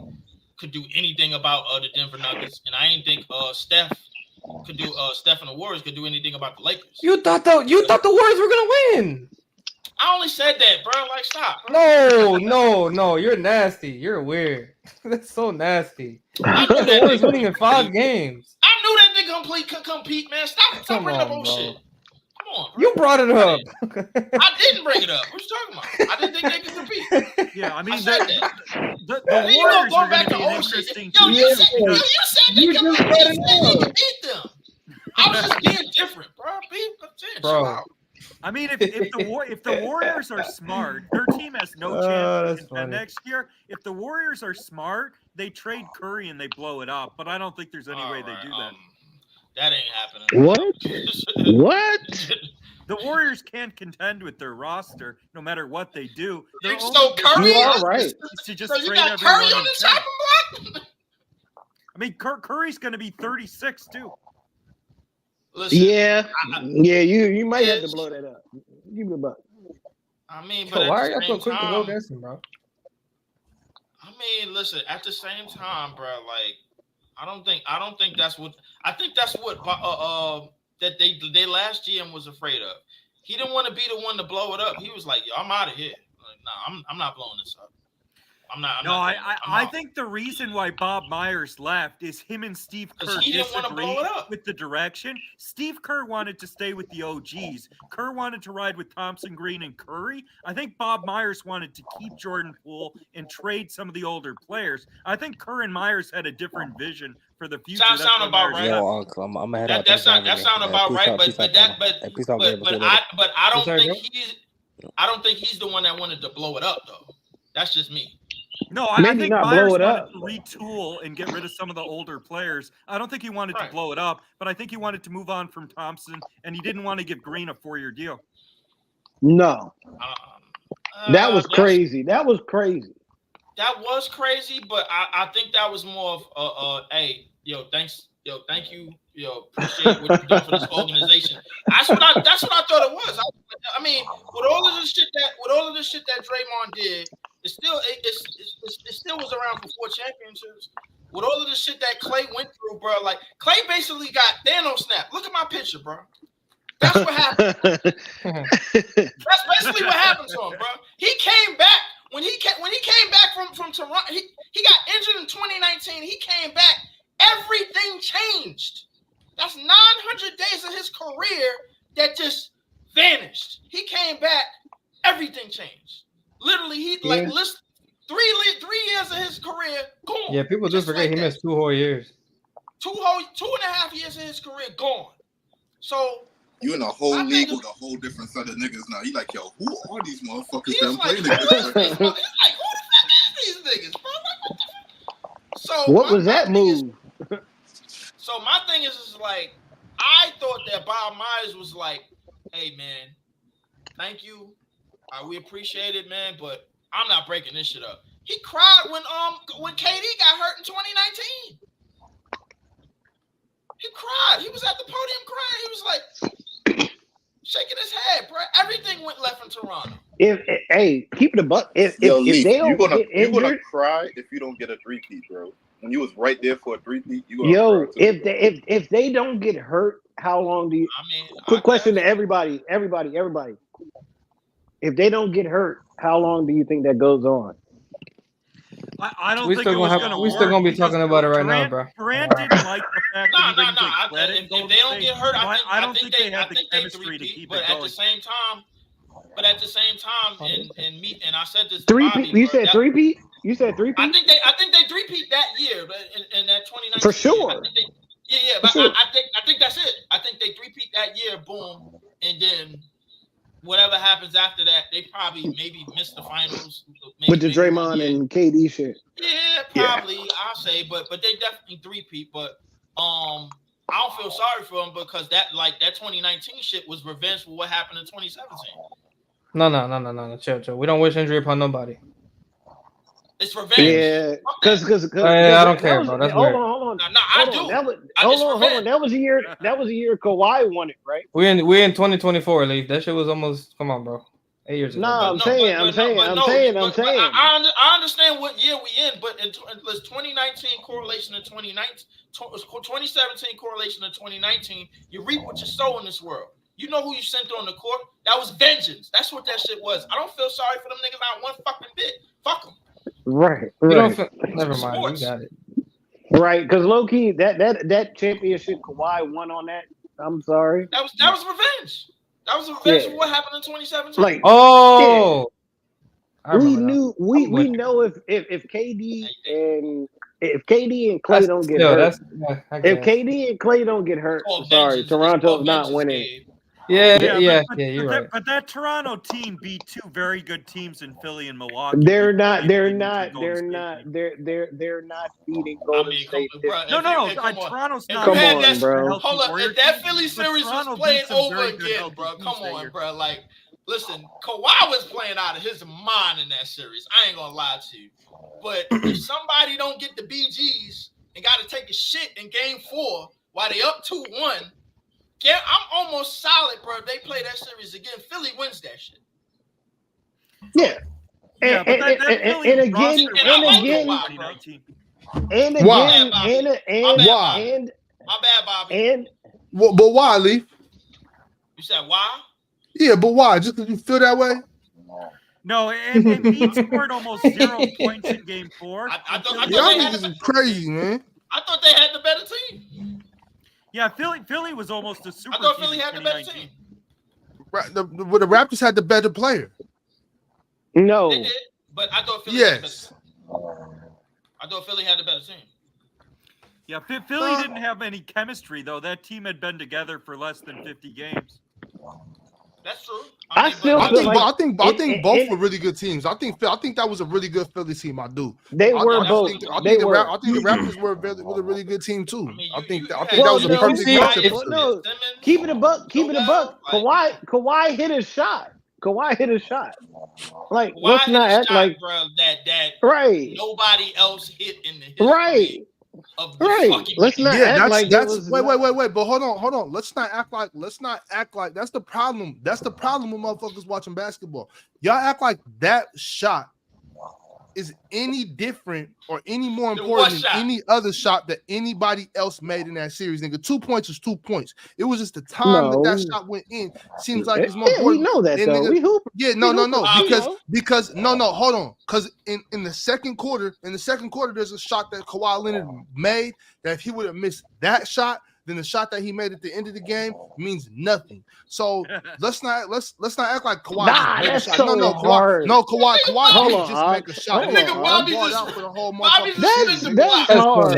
[SPEAKER 18] could do anything about the Denver Nuggets, and I didn't think Steph and the Warriors could do anything about the Lakers.
[SPEAKER 13] You thought the Warriors were gonna win.
[SPEAKER 18] I only said that, bro. Like, stop.
[SPEAKER 13] No, you're nasty. You're weird. That's so nasty.
[SPEAKER 18] I
[SPEAKER 13] The
[SPEAKER 18] knew that
[SPEAKER 13] Warriors
[SPEAKER 18] nigga.
[SPEAKER 13] winning in 5 games.
[SPEAKER 18] I knew that nigga could compete, man. Stop bringing up
[SPEAKER 13] on,
[SPEAKER 18] bullshit. Come on, bro.
[SPEAKER 13] You brought it up.
[SPEAKER 18] I didn't bring it up. What you talking about? I didn't think they could compete.
[SPEAKER 10] Yeah, I mean,
[SPEAKER 18] I said that.
[SPEAKER 10] the
[SPEAKER 18] Then you gonna
[SPEAKER 10] Warriors
[SPEAKER 18] go
[SPEAKER 10] are
[SPEAKER 18] back
[SPEAKER 10] going to
[SPEAKER 18] to
[SPEAKER 10] be an
[SPEAKER 18] old shit.
[SPEAKER 10] interesting
[SPEAKER 18] Yo,
[SPEAKER 10] team.
[SPEAKER 18] you said they could beat them. I was just being different, bro. Chill out.
[SPEAKER 10] I mean, if the Warriors are smart, their team has no chance to contend next year. If the Warriors are smart, they trade Curry and they blow it up. But I don't think there's any way they do that.
[SPEAKER 18] That ain't happening.
[SPEAKER 16] What?
[SPEAKER 10] The Warriors can't contend with their roster no matter what they do. Their
[SPEAKER 18] So
[SPEAKER 10] only
[SPEAKER 18] Curry,
[SPEAKER 10] way
[SPEAKER 16] You are right.
[SPEAKER 10] to just
[SPEAKER 18] So you
[SPEAKER 10] trade
[SPEAKER 18] got
[SPEAKER 10] everyone
[SPEAKER 18] Curry on
[SPEAKER 10] in
[SPEAKER 18] the
[SPEAKER 10] trade.
[SPEAKER 18] chopping block?
[SPEAKER 10] I mean, Curry's going to be 36 too.
[SPEAKER 18] Listen,
[SPEAKER 16] Yeah, you might have to blow that up. Give me a buck.
[SPEAKER 18] I mean, but
[SPEAKER 13] Why
[SPEAKER 18] at
[SPEAKER 13] are y'all
[SPEAKER 18] the
[SPEAKER 13] so
[SPEAKER 18] same
[SPEAKER 13] quick to go
[SPEAKER 18] time,
[SPEAKER 13] against him, bro?
[SPEAKER 18] I mean, listen. At the same time, bro, like I don't think that's what that they last GM was afraid of. He didn't want to be the one to blow it up. He was like, "Yo, I'm out of here. Like, nah, I'm not blowing this up.
[SPEAKER 10] I think the reason why Bob Myers left is him and Steve Kerr
[SPEAKER 18] he didn't wanna blow
[SPEAKER 10] disagreed
[SPEAKER 18] it up.
[SPEAKER 10] with the direction. Steve Kerr wanted to stay with the OGs. Kerr wanted to ride with Thompson, Green, and Curry. I think Bob Myers wanted to keep Jordan Poole and trade some of the older players. I think Kerr and Myers had a different vision for the future.
[SPEAKER 18] Sound
[SPEAKER 10] That's why
[SPEAKER 18] about
[SPEAKER 10] Myers
[SPEAKER 18] right.
[SPEAKER 10] left.
[SPEAKER 15] Yo, Uncle, I'm gonna head out.
[SPEAKER 18] That sound about right. But I don't think he's the one that wanted to blow it up though. That's just me.
[SPEAKER 10] No, I
[SPEAKER 16] Maybe
[SPEAKER 10] think
[SPEAKER 16] not
[SPEAKER 10] Myers
[SPEAKER 16] blow it
[SPEAKER 10] wanted
[SPEAKER 16] up.
[SPEAKER 10] to retool and get rid of some of the older players. I don't think he wanted to blow it up, but I think he wanted to move on from Thompson, and he didn't want to give Green a 4-year deal.
[SPEAKER 16] No, that was crazy. That was crazy.
[SPEAKER 18] That was crazy, but I think that was more of hey, thank you, appreciate what you're doing for this organization. That's what I thought it was. I mean, with all of the shit that Draymond did, it still was around for 4 championships. With all of the shit that Klay went through, bro, like Klay basically got Thanos snap. Look at my picture, bro. That's what happened. That's basically what happened to him, bro. He came back when he came back from Toronto. He got injured in 2019. He came back. Everything changed. That's 900 days of his career that just vanished. He came back. Everything changed. Literally, he list 3 years of his career. Gone.
[SPEAKER 13] Yeah, people just forget he missed 2 whole years.
[SPEAKER 18] 2.5 years of his career gone. So
[SPEAKER 8] you in a whole league with a whole different set of niggas now. You like, yo, who are these motherfuckers that I'm playing against?
[SPEAKER 18] He's like, who the fuck is these niggas, bro? So
[SPEAKER 16] what was that move?
[SPEAKER 18] So my thing is like, I thought that Bob Myers was like, hey man, thank you. We appreciate it, man, but I'm not breaking this shit up. He cried when KD got hurt in 2019. He cried. He was at the podium crying. He was like shaking his head, bro. Everything went left in Toronto.
[SPEAKER 16] Hey, keep it a buck. If
[SPEAKER 8] Leaf,
[SPEAKER 16] they don't
[SPEAKER 8] you're gonna cry if you don't get a three-peat, bro. When you was right there for a three-peat, you gonna cry too,
[SPEAKER 16] if they don't get hurt, how long do you?
[SPEAKER 18] I mean,
[SPEAKER 16] quick question to everybody. If they don't get hurt, how long do you think that goes on?
[SPEAKER 10] I don't think it was going to work.
[SPEAKER 13] We're still going to be talking about it right now, bro.
[SPEAKER 10] Durant didn't like the fact that he didn't get credit.
[SPEAKER 18] If they don't get hurt, I don't think they have the
[SPEAKER 10] chemistry to keep it going.
[SPEAKER 18] But at the same time, and I said this.
[SPEAKER 16] Three-peat? You said three-peat? You said three-peat?
[SPEAKER 18] I think they three-peat that year, but in that 2019.
[SPEAKER 16] For sure.
[SPEAKER 18] But sure. I think that's it. I think they three-peat that year, boom, and then whatever happens after that, they probably maybe miss the finals.
[SPEAKER 16] With the Draymond and KD shit.
[SPEAKER 18] Yeah, probably. I'll say, but they definitely three-peat. But I don't feel sorry for them because that 2019 shit was revenge for what happened in 2017.
[SPEAKER 13] No. Chill. We don't wish injury upon nobody.
[SPEAKER 18] It's revenge.
[SPEAKER 16] Yeah, because
[SPEAKER 13] I don't care, bro. That's weird.
[SPEAKER 16] Hold on.
[SPEAKER 18] No, I do.
[SPEAKER 16] Hold on. That was a year. Kawhi won it, right?
[SPEAKER 13] We in 2024, Leaf. That shit was almost. Come on, bro. 8 years ago.
[SPEAKER 16] No, I'm saying.
[SPEAKER 18] I understand what year we in, but in 2019 correlation to 2017 correlation to 2019, you reap what you sow in this world. You know who you sent on the court? That was vengeance. That's what that shit was. I don't feel sorry for them niggas not one fucking bit. Fuck them.
[SPEAKER 16] Right.
[SPEAKER 13] Never mind. You got it.
[SPEAKER 16] Right, because low key that championship Kawhi won on that. I'm sorry.
[SPEAKER 18] That was revenge. That was revenge for what happened in 2017.
[SPEAKER 16] Like, we knew we know if KD and Klay don't get hurt. If KD and Klay don't get hurt, sorry, Toronto's not winning.
[SPEAKER 13] Yeah, you're right.
[SPEAKER 10] But that Toronto team beat two very good teams in Philly and Milwaukee.
[SPEAKER 16] They're not beating Golden State.
[SPEAKER 10] Toronto's not.
[SPEAKER 16] Come on, bro.
[SPEAKER 18] Hold up, if that Philly series was playing over again, bro. Come on, bro. Like, listen, Kawhi was playing out of his mind in that series. I ain't gonna lie to you. But if somebody don't get the BGs and got to take a shit in Game 4 while they up 2-1. Yeah, I'm almost solid, bro. If they play that series again, Philly wins that shit.
[SPEAKER 16] Yeah. And
[SPEAKER 18] my bad, Bobby.
[SPEAKER 2] And but why, Lee?
[SPEAKER 18] You said why?
[SPEAKER 2] Yeah, but why? Just because you feel that way?
[SPEAKER 10] No, and he scored almost 0 points in Game 4.
[SPEAKER 2] I thought y'all niggas is crazy, man.
[SPEAKER 18] I thought they had the better team.
[SPEAKER 10] Yeah, Philly was almost a super.
[SPEAKER 18] I thought Philly had the better team.
[SPEAKER 2] Right, the Raptors had the better player.
[SPEAKER 16] No,
[SPEAKER 18] they did, but I thought Philly. Had the better. I thought Philly had the better team.
[SPEAKER 10] Yeah, Philly didn't have any chemistry though. That team had been together for less than 50 games.
[SPEAKER 18] That's true.
[SPEAKER 2] I think both were really good teams. I think that was a really good Philly team. I do.
[SPEAKER 16] They were both.
[SPEAKER 2] I think the Raptors were a really good team too. I think that was a perfect matchup.
[SPEAKER 16] No, keep it a buck. Kawhi hit his shot. Like, let's not act like
[SPEAKER 18] bro, that
[SPEAKER 16] right.
[SPEAKER 18] Nobody else hit in the history.
[SPEAKER 16] Right. Let's not act like
[SPEAKER 2] that's wait. But hold on. Let's not act like that's the problem. That's the problem with motherfuckers watching basketball. Y'all act like that shot is any different or any more important than any other shot that anybody else made in that series. Nigga, 2 points is 2 points. It was just the time that shot went in. Seems like it's more important.
[SPEAKER 16] We know that though.
[SPEAKER 2] Nigga,
[SPEAKER 16] we hoop.
[SPEAKER 2] Yeah, no. Because hold on. Because in the second quarter, there's a shot that Kawhi Leonard made that if he would have missed that shot, then the shot that he made at the end of the game means nothing. So let's not act like Kawhi.
[SPEAKER 16] Nah,
[SPEAKER 2] just made
[SPEAKER 16] that's
[SPEAKER 2] a shot.
[SPEAKER 16] so
[SPEAKER 2] Kawhi.
[SPEAKER 16] hard.
[SPEAKER 2] Kawhi
[SPEAKER 16] Hold
[SPEAKER 2] didn't
[SPEAKER 16] on,
[SPEAKER 2] just make a shot.
[SPEAKER 16] hold on.
[SPEAKER 2] He balled out for the whole
[SPEAKER 18] Bobby
[SPEAKER 2] motherfucking
[SPEAKER 18] just
[SPEAKER 2] series.
[SPEAKER 18] spin the block.
[SPEAKER 16] That's hard.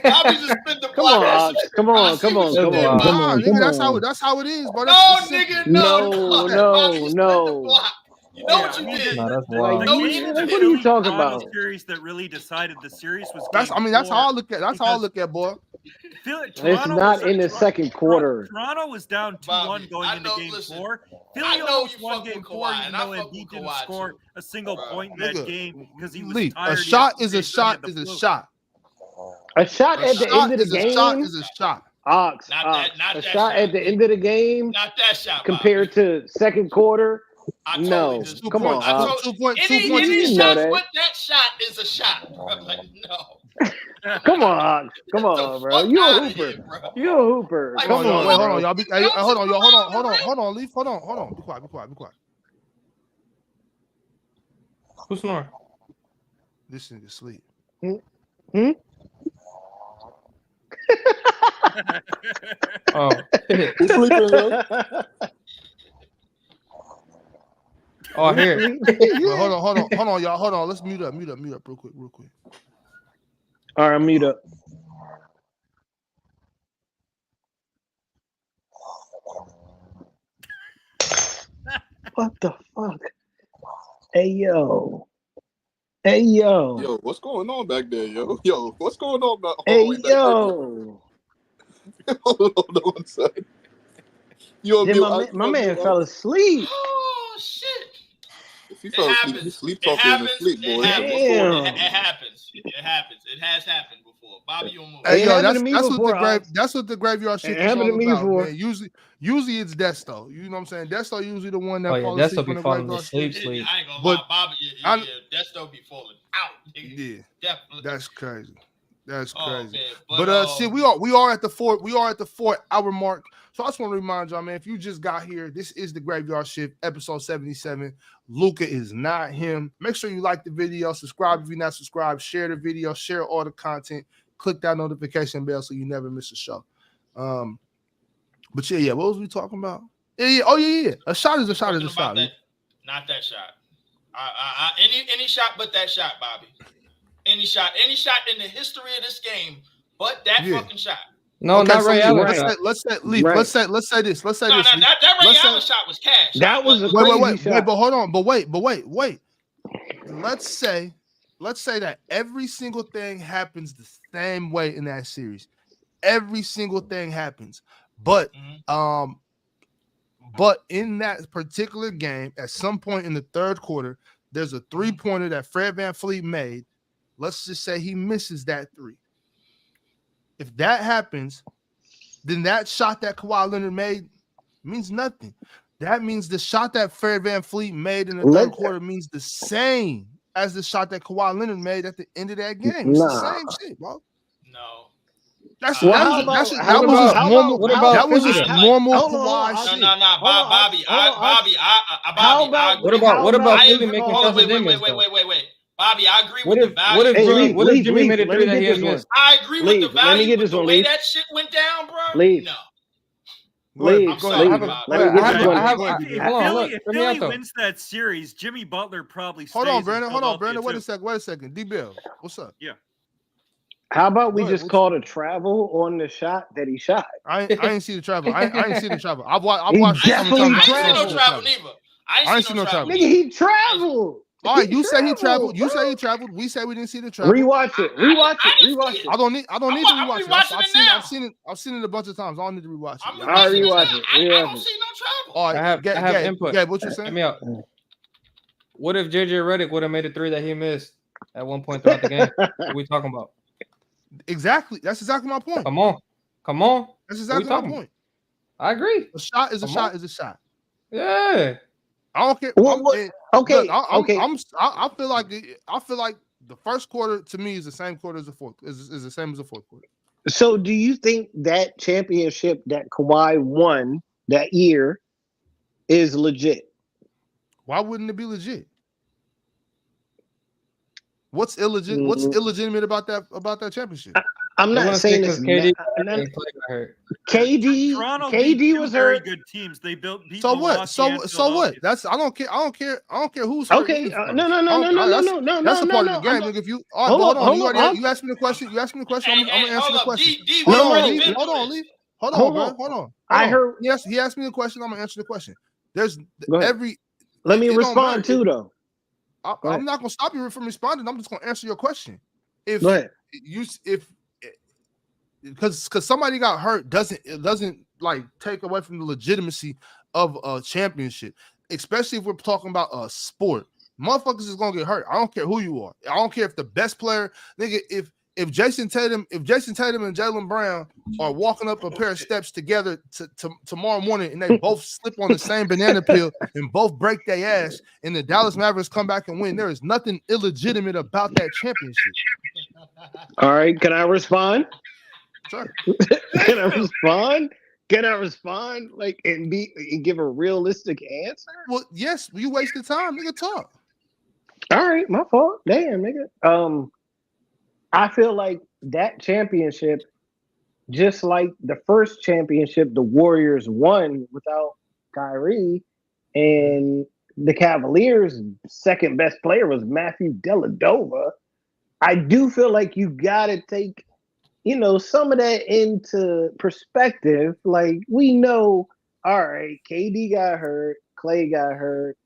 [SPEAKER 18] Bobby just spin the
[SPEAKER 16] Come on,
[SPEAKER 18] block.
[SPEAKER 16] Ox. Come on.
[SPEAKER 2] Nah, nigga, that's how it is, bro.
[SPEAKER 18] No,
[SPEAKER 2] That's
[SPEAKER 18] nigga,
[SPEAKER 2] simple.
[SPEAKER 18] no. Bobby just spin the block. You know what you
[SPEAKER 13] I mean,
[SPEAKER 18] did.
[SPEAKER 13] no, that's
[SPEAKER 18] You
[SPEAKER 13] wild.
[SPEAKER 18] know what
[SPEAKER 10] game
[SPEAKER 18] you
[SPEAKER 10] in the
[SPEAKER 18] did.
[SPEAKER 16] What are you talking
[SPEAKER 10] Toronto
[SPEAKER 16] about?
[SPEAKER 10] series that really decided the series was
[SPEAKER 2] That's
[SPEAKER 10] game
[SPEAKER 2] how I
[SPEAKER 10] 4
[SPEAKER 2] look at. That's how I look at, boy.
[SPEAKER 16] It's
[SPEAKER 10] Toronto
[SPEAKER 16] not
[SPEAKER 10] was
[SPEAKER 16] in the second quarter.
[SPEAKER 10] Toronto was down 2-1
[SPEAKER 18] Bobby,
[SPEAKER 10] going
[SPEAKER 18] I
[SPEAKER 10] into
[SPEAKER 18] know-
[SPEAKER 10] game
[SPEAKER 18] listen,
[SPEAKER 10] 4.
[SPEAKER 18] I
[SPEAKER 10] Philly
[SPEAKER 18] know
[SPEAKER 10] almost
[SPEAKER 18] you
[SPEAKER 10] won
[SPEAKER 18] fuck
[SPEAKER 10] game
[SPEAKER 18] with
[SPEAKER 10] 4,
[SPEAKER 18] Kawhi,
[SPEAKER 10] even
[SPEAKER 18] and I
[SPEAKER 10] though
[SPEAKER 18] fuck with
[SPEAKER 10] Embiid didn't
[SPEAKER 18] Kawhi,
[SPEAKER 10] score
[SPEAKER 18] too.
[SPEAKER 10] a single point in
[SPEAKER 2] Nigga,
[SPEAKER 10] that game because he was
[SPEAKER 2] Leap.
[SPEAKER 10] tired.
[SPEAKER 2] A shot is a
[SPEAKER 10] yesterday, so he
[SPEAKER 2] shot
[SPEAKER 10] had the
[SPEAKER 2] is a
[SPEAKER 10] flu.
[SPEAKER 2] shot.
[SPEAKER 16] A shot
[SPEAKER 2] A
[SPEAKER 16] at the
[SPEAKER 2] shot
[SPEAKER 16] end of the
[SPEAKER 2] is a shot
[SPEAKER 16] game.
[SPEAKER 2] is a shot.
[SPEAKER 16] Ox.
[SPEAKER 18] Not
[SPEAKER 16] A
[SPEAKER 18] that
[SPEAKER 16] shot at the end of the game
[SPEAKER 18] Not that shot,
[SPEAKER 16] compared to second quarter.
[SPEAKER 18] I totally
[SPEAKER 16] No,
[SPEAKER 18] just.
[SPEAKER 16] come on,
[SPEAKER 18] I
[SPEAKER 16] Ox.
[SPEAKER 18] told,
[SPEAKER 2] 2 points. 2
[SPEAKER 18] any
[SPEAKER 2] points.
[SPEAKER 16] You know
[SPEAKER 18] shot
[SPEAKER 16] that.
[SPEAKER 18] but that shot is a shot, bro. Like, no.
[SPEAKER 16] Come on, Ox. Come on, bro. You a hooper. You a hooper.
[SPEAKER 18] Like,
[SPEAKER 16] Come on,
[SPEAKER 2] Wait, hold
[SPEAKER 16] bro.
[SPEAKER 2] on, y'all. Hold on, Leaf. Hold on. Be quiet.
[SPEAKER 13] Who's snoring?
[SPEAKER 2] This nigga sleep.
[SPEAKER 13] Oh,
[SPEAKER 8] Who's sleeping, yo?
[SPEAKER 13] oh, I hear it.
[SPEAKER 2] Wait, hold on, y'all. Hold on. Let's mute up real quick.
[SPEAKER 16] All right, mute up. What the fuck? Hey yo.
[SPEAKER 8] Yo, what's going on back there, yo? Yo, what's going on back
[SPEAKER 16] Hey
[SPEAKER 8] back there?
[SPEAKER 16] yo.
[SPEAKER 8] Hold on one second. You on
[SPEAKER 16] Then
[SPEAKER 8] mute?
[SPEAKER 16] my man fell asleep.
[SPEAKER 18] Oh shit!
[SPEAKER 8] If he fell asleep, he sleep talking in his sleep, boy.
[SPEAKER 16] Damn.
[SPEAKER 18] It happens. It has happened before. Bobby, you move.
[SPEAKER 2] Hey,
[SPEAKER 16] It
[SPEAKER 2] yo,
[SPEAKER 16] happened to me before,
[SPEAKER 2] that's what the graveyard shit
[SPEAKER 16] It
[SPEAKER 2] is
[SPEAKER 16] happened
[SPEAKER 2] all
[SPEAKER 16] to me
[SPEAKER 2] about,
[SPEAKER 16] before.
[SPEAKER 2] man. Usually it's Desto. You know what I'm saying? Desto usually the one that
[SPEAKER 13] Oh yeah,
[SPEAKER 2] falls
[SPEAKER 13] that's
[SPEAKER 2] asleep
[SPEAKER 13] be
[SPEAKER 2] on the
[SPEAKER 13] falling
[SPEAKER 2] graveyard
[SPEAKER 13] asleep.
[SPEAKER 2] shit.
[SPEAKER 13] Sleep.
[SPEAKER 18] I ain't gonna
[SPEAKER 2] But
[SPEAKER 18] lie, Bobby. Yeah, Desto be falling out. Nigga.
[SPEAKER 2] Yeah,
[SPEAKER 18] Definitely.
[SPEAKER 2] that's crazy. That's
[SPEAKER 18] Oh,
[SPEAKER 2] crazy.
[SPEAKER 18] man.
[SPEAKER 2] But see, we are at the 4-hour mark. So I just want to remind y'all, man, if you just got here, this is the Graveyard Shift, episode 77. Luka is not him. Make sure you like the video, subscribe if you're not subscribed, share the video, share all the content, click that notification bell so you never miss a show. But yeah, what was we talking about? Yeah. A shot is a shot is a shot.
[SPEAKER 18] Not that shot. Any shot but that shot, Bobby. Any shot in the history of this game, but that fucking shot.
[SPEAKER 13] No,
[SPEAKER 2] okay,
[SPEAKER 13] not
[SPEAKER 2] so
[SPEAKER 13] Ray Allen.
[SPEAKER 2] Let's say this. Let's say this.
[SPEAKER 18] That Ray Allen shot was cash.
[SPEAKER 16] That was a crazy shot.
[SPEAKER 2] Wait, but hold on. But wait. Let's say that every single thing happens the same way in that series. Every single thing happens. But in that particular game, at some point in the third quarter, there's a 3-pointer that Fred VanVleet made. Let's just say he misses that 3. If that happens, then that shot that Kawhi Leonard made means nothing. That means the shot that Fred VanVleet made in the third quarter means the same as the shot that Kawhi Leonard made at the end of that game. It's the same shit, bro.
[SPEAKER 18] No.
[SPEAKER 2] That was just normal Kawhi shit.
[SPEAKER 18] No, Bobby.
[SPEAKER 13] What about Philly making shots at them?
[SPEAKER 18] Wait. Bobby, I agree
[SPEAKER 13] What
[SPEAKER 18] with
[SPEAKER 13] if
[SPEAKER 18] the value.
[SPEAKER 13] what if Jimmy made a 3 that he had missed?
[SPEAKER 18] I agree with the value, but the way that shit went down, bro. No.
[SPEAKER 10] If Philly wins that series, Jimmy Butler probably stays.
[SPEAKER 2] Hold on, Brandon. Wait a second. D-Bill, what's up?
[SPEAKER 10] Yeah.
[SPEAKER 16] How about we just call a travel on the shot that he shot?
[SPEAKER 2] I ain't see the travel. I ain't see the travel. I've watched
[SPEAKER 16] definitely
[SPEAKER 2] traveled.
[SPEAKER 18] I ain't seen no travel.
[SPEAKER 16] Nigga, he traveled.
[SPEAKER 2] All right, you say he traveled. You say he traveled. We say we didn't see the travel.
[SPEAKER 16] Rewatch it.
[SPEAKER 2] I don't need to rewatch it. I've seen it a bunch of times. I don't need to rewatch it.
[SPEAKER 16] I rewatch it.
[SPEAKER 18] I don't see no travel.
[SPEAKER 2] All right,
[SPEAKER 13] I have input.
[SPEAKER 2] Yeah, what you saying?
[SPEAKER 13] Hear me out. What if JJ Redick would have made a 3 that he missed at one point throughout the game? What are we talking about?
[SPEAKER 2] Exactly. That's exactly my point.
[SPEAKER 13] Come on.
[SPEAKER 2] That's exactly my point.
[SPEAKER 13] I agree.
[SPEAKER 2] A shot is a shot is a shot.
[SPEAKER 13] Yeah.
[SPEAKER 2] I don't care.
[SPEAKER 16] Okay.
[SPEAKER 2] I feel like the first quarter to me is the same quarter as the fourth. Is the same as the fourth quarter.
[SPEAKER 16] So, do you think that championship that Kawhi won that year is legit?
[SPEAKER 2] Why wouldn't it be legit? What's illegit? What's illegitimate about that championship?
[SPEAKER 16] I'm
[SPEAKER 13] They
[SPEAKER 16] not
[SPEAKER 13] won
[SPEAKER 16] saying
[SPEAKER 13] six
[SPEAKER 16] it's
[SPEAKER 13] because KD
[SPEAKER 16] not.
[SPEAKER 13] and Clay got hurt.
[SPEAKER 10] Toronto beat
[SPEAKER 16] KD
[SPEAKER 10] two
[SPEAKER 16] was
[SPEAKER 10] very
[SPEAKER 16] hurt.
[SPEAKER 10] good teams. They beat
[SPEAKER 2] So what?
[SPEAKER 10] Milwaukee and
[SPEAKER 2] So what?
[SPEAKER 10] Philadelphia.
[SPEAKER 2] That's I don't care who's hurt
[SPEAKER 16] Okay,
[SPEAKER 2] either.
[SPEAKER 16] no.
[SPEAKER 2] That's a part of the game.
[SPEAKER 16] I'm
[SPEAKER 2] Look, if you all right, but hold on. You asked me the question. You asked me the question. I'm gonna answer the question. Hold on, Lee. Hold on, Lee. Hold on, bro. Hold on.
[SPEAKER 16] I heard.
[SPEAKER 2] Yes, he asked me the question. I'm gonna answer the question. There's every.
[SPEAKER 16] Let me respond too, though.
[SPEAKER 2] I'm not gonna stop you from responding. I'm just gonna answer your question. If because somebody got hurt doesn't like take away from the legitimacy of a championship, especially if we're talking about a sport. Motherfuckers is gonna get hurt. I don't care who you are. I don't care if the best player, nigga, if Jason Tatum and Jaylen Brown are walking up a pair of steps together tomorrow morning and they both slip on the same banana peel and both break their ass and the Dallas Mavericks come back and win, there is nothing illegitimate about that championship.
[SPEAKER 16] All right, can I respond?
[SPEAKER 2] Sure.
[SPEAKER 16] Can I respond? Like and give a realistic answer?
[SPEAKER 2] Well, yes, you wasted time, nigga. Talk.
[SPEAKER 16] All right, my fault. Damn, nigga. I feel like that championship, just like the first championship the Warriors won without Kyrie, and the Cavaliers' second best player was Matthew Dellavedova. I do feel like you got to take, some of that into perspective. Like, we know, all right, KD got hurt, Klay got hurt.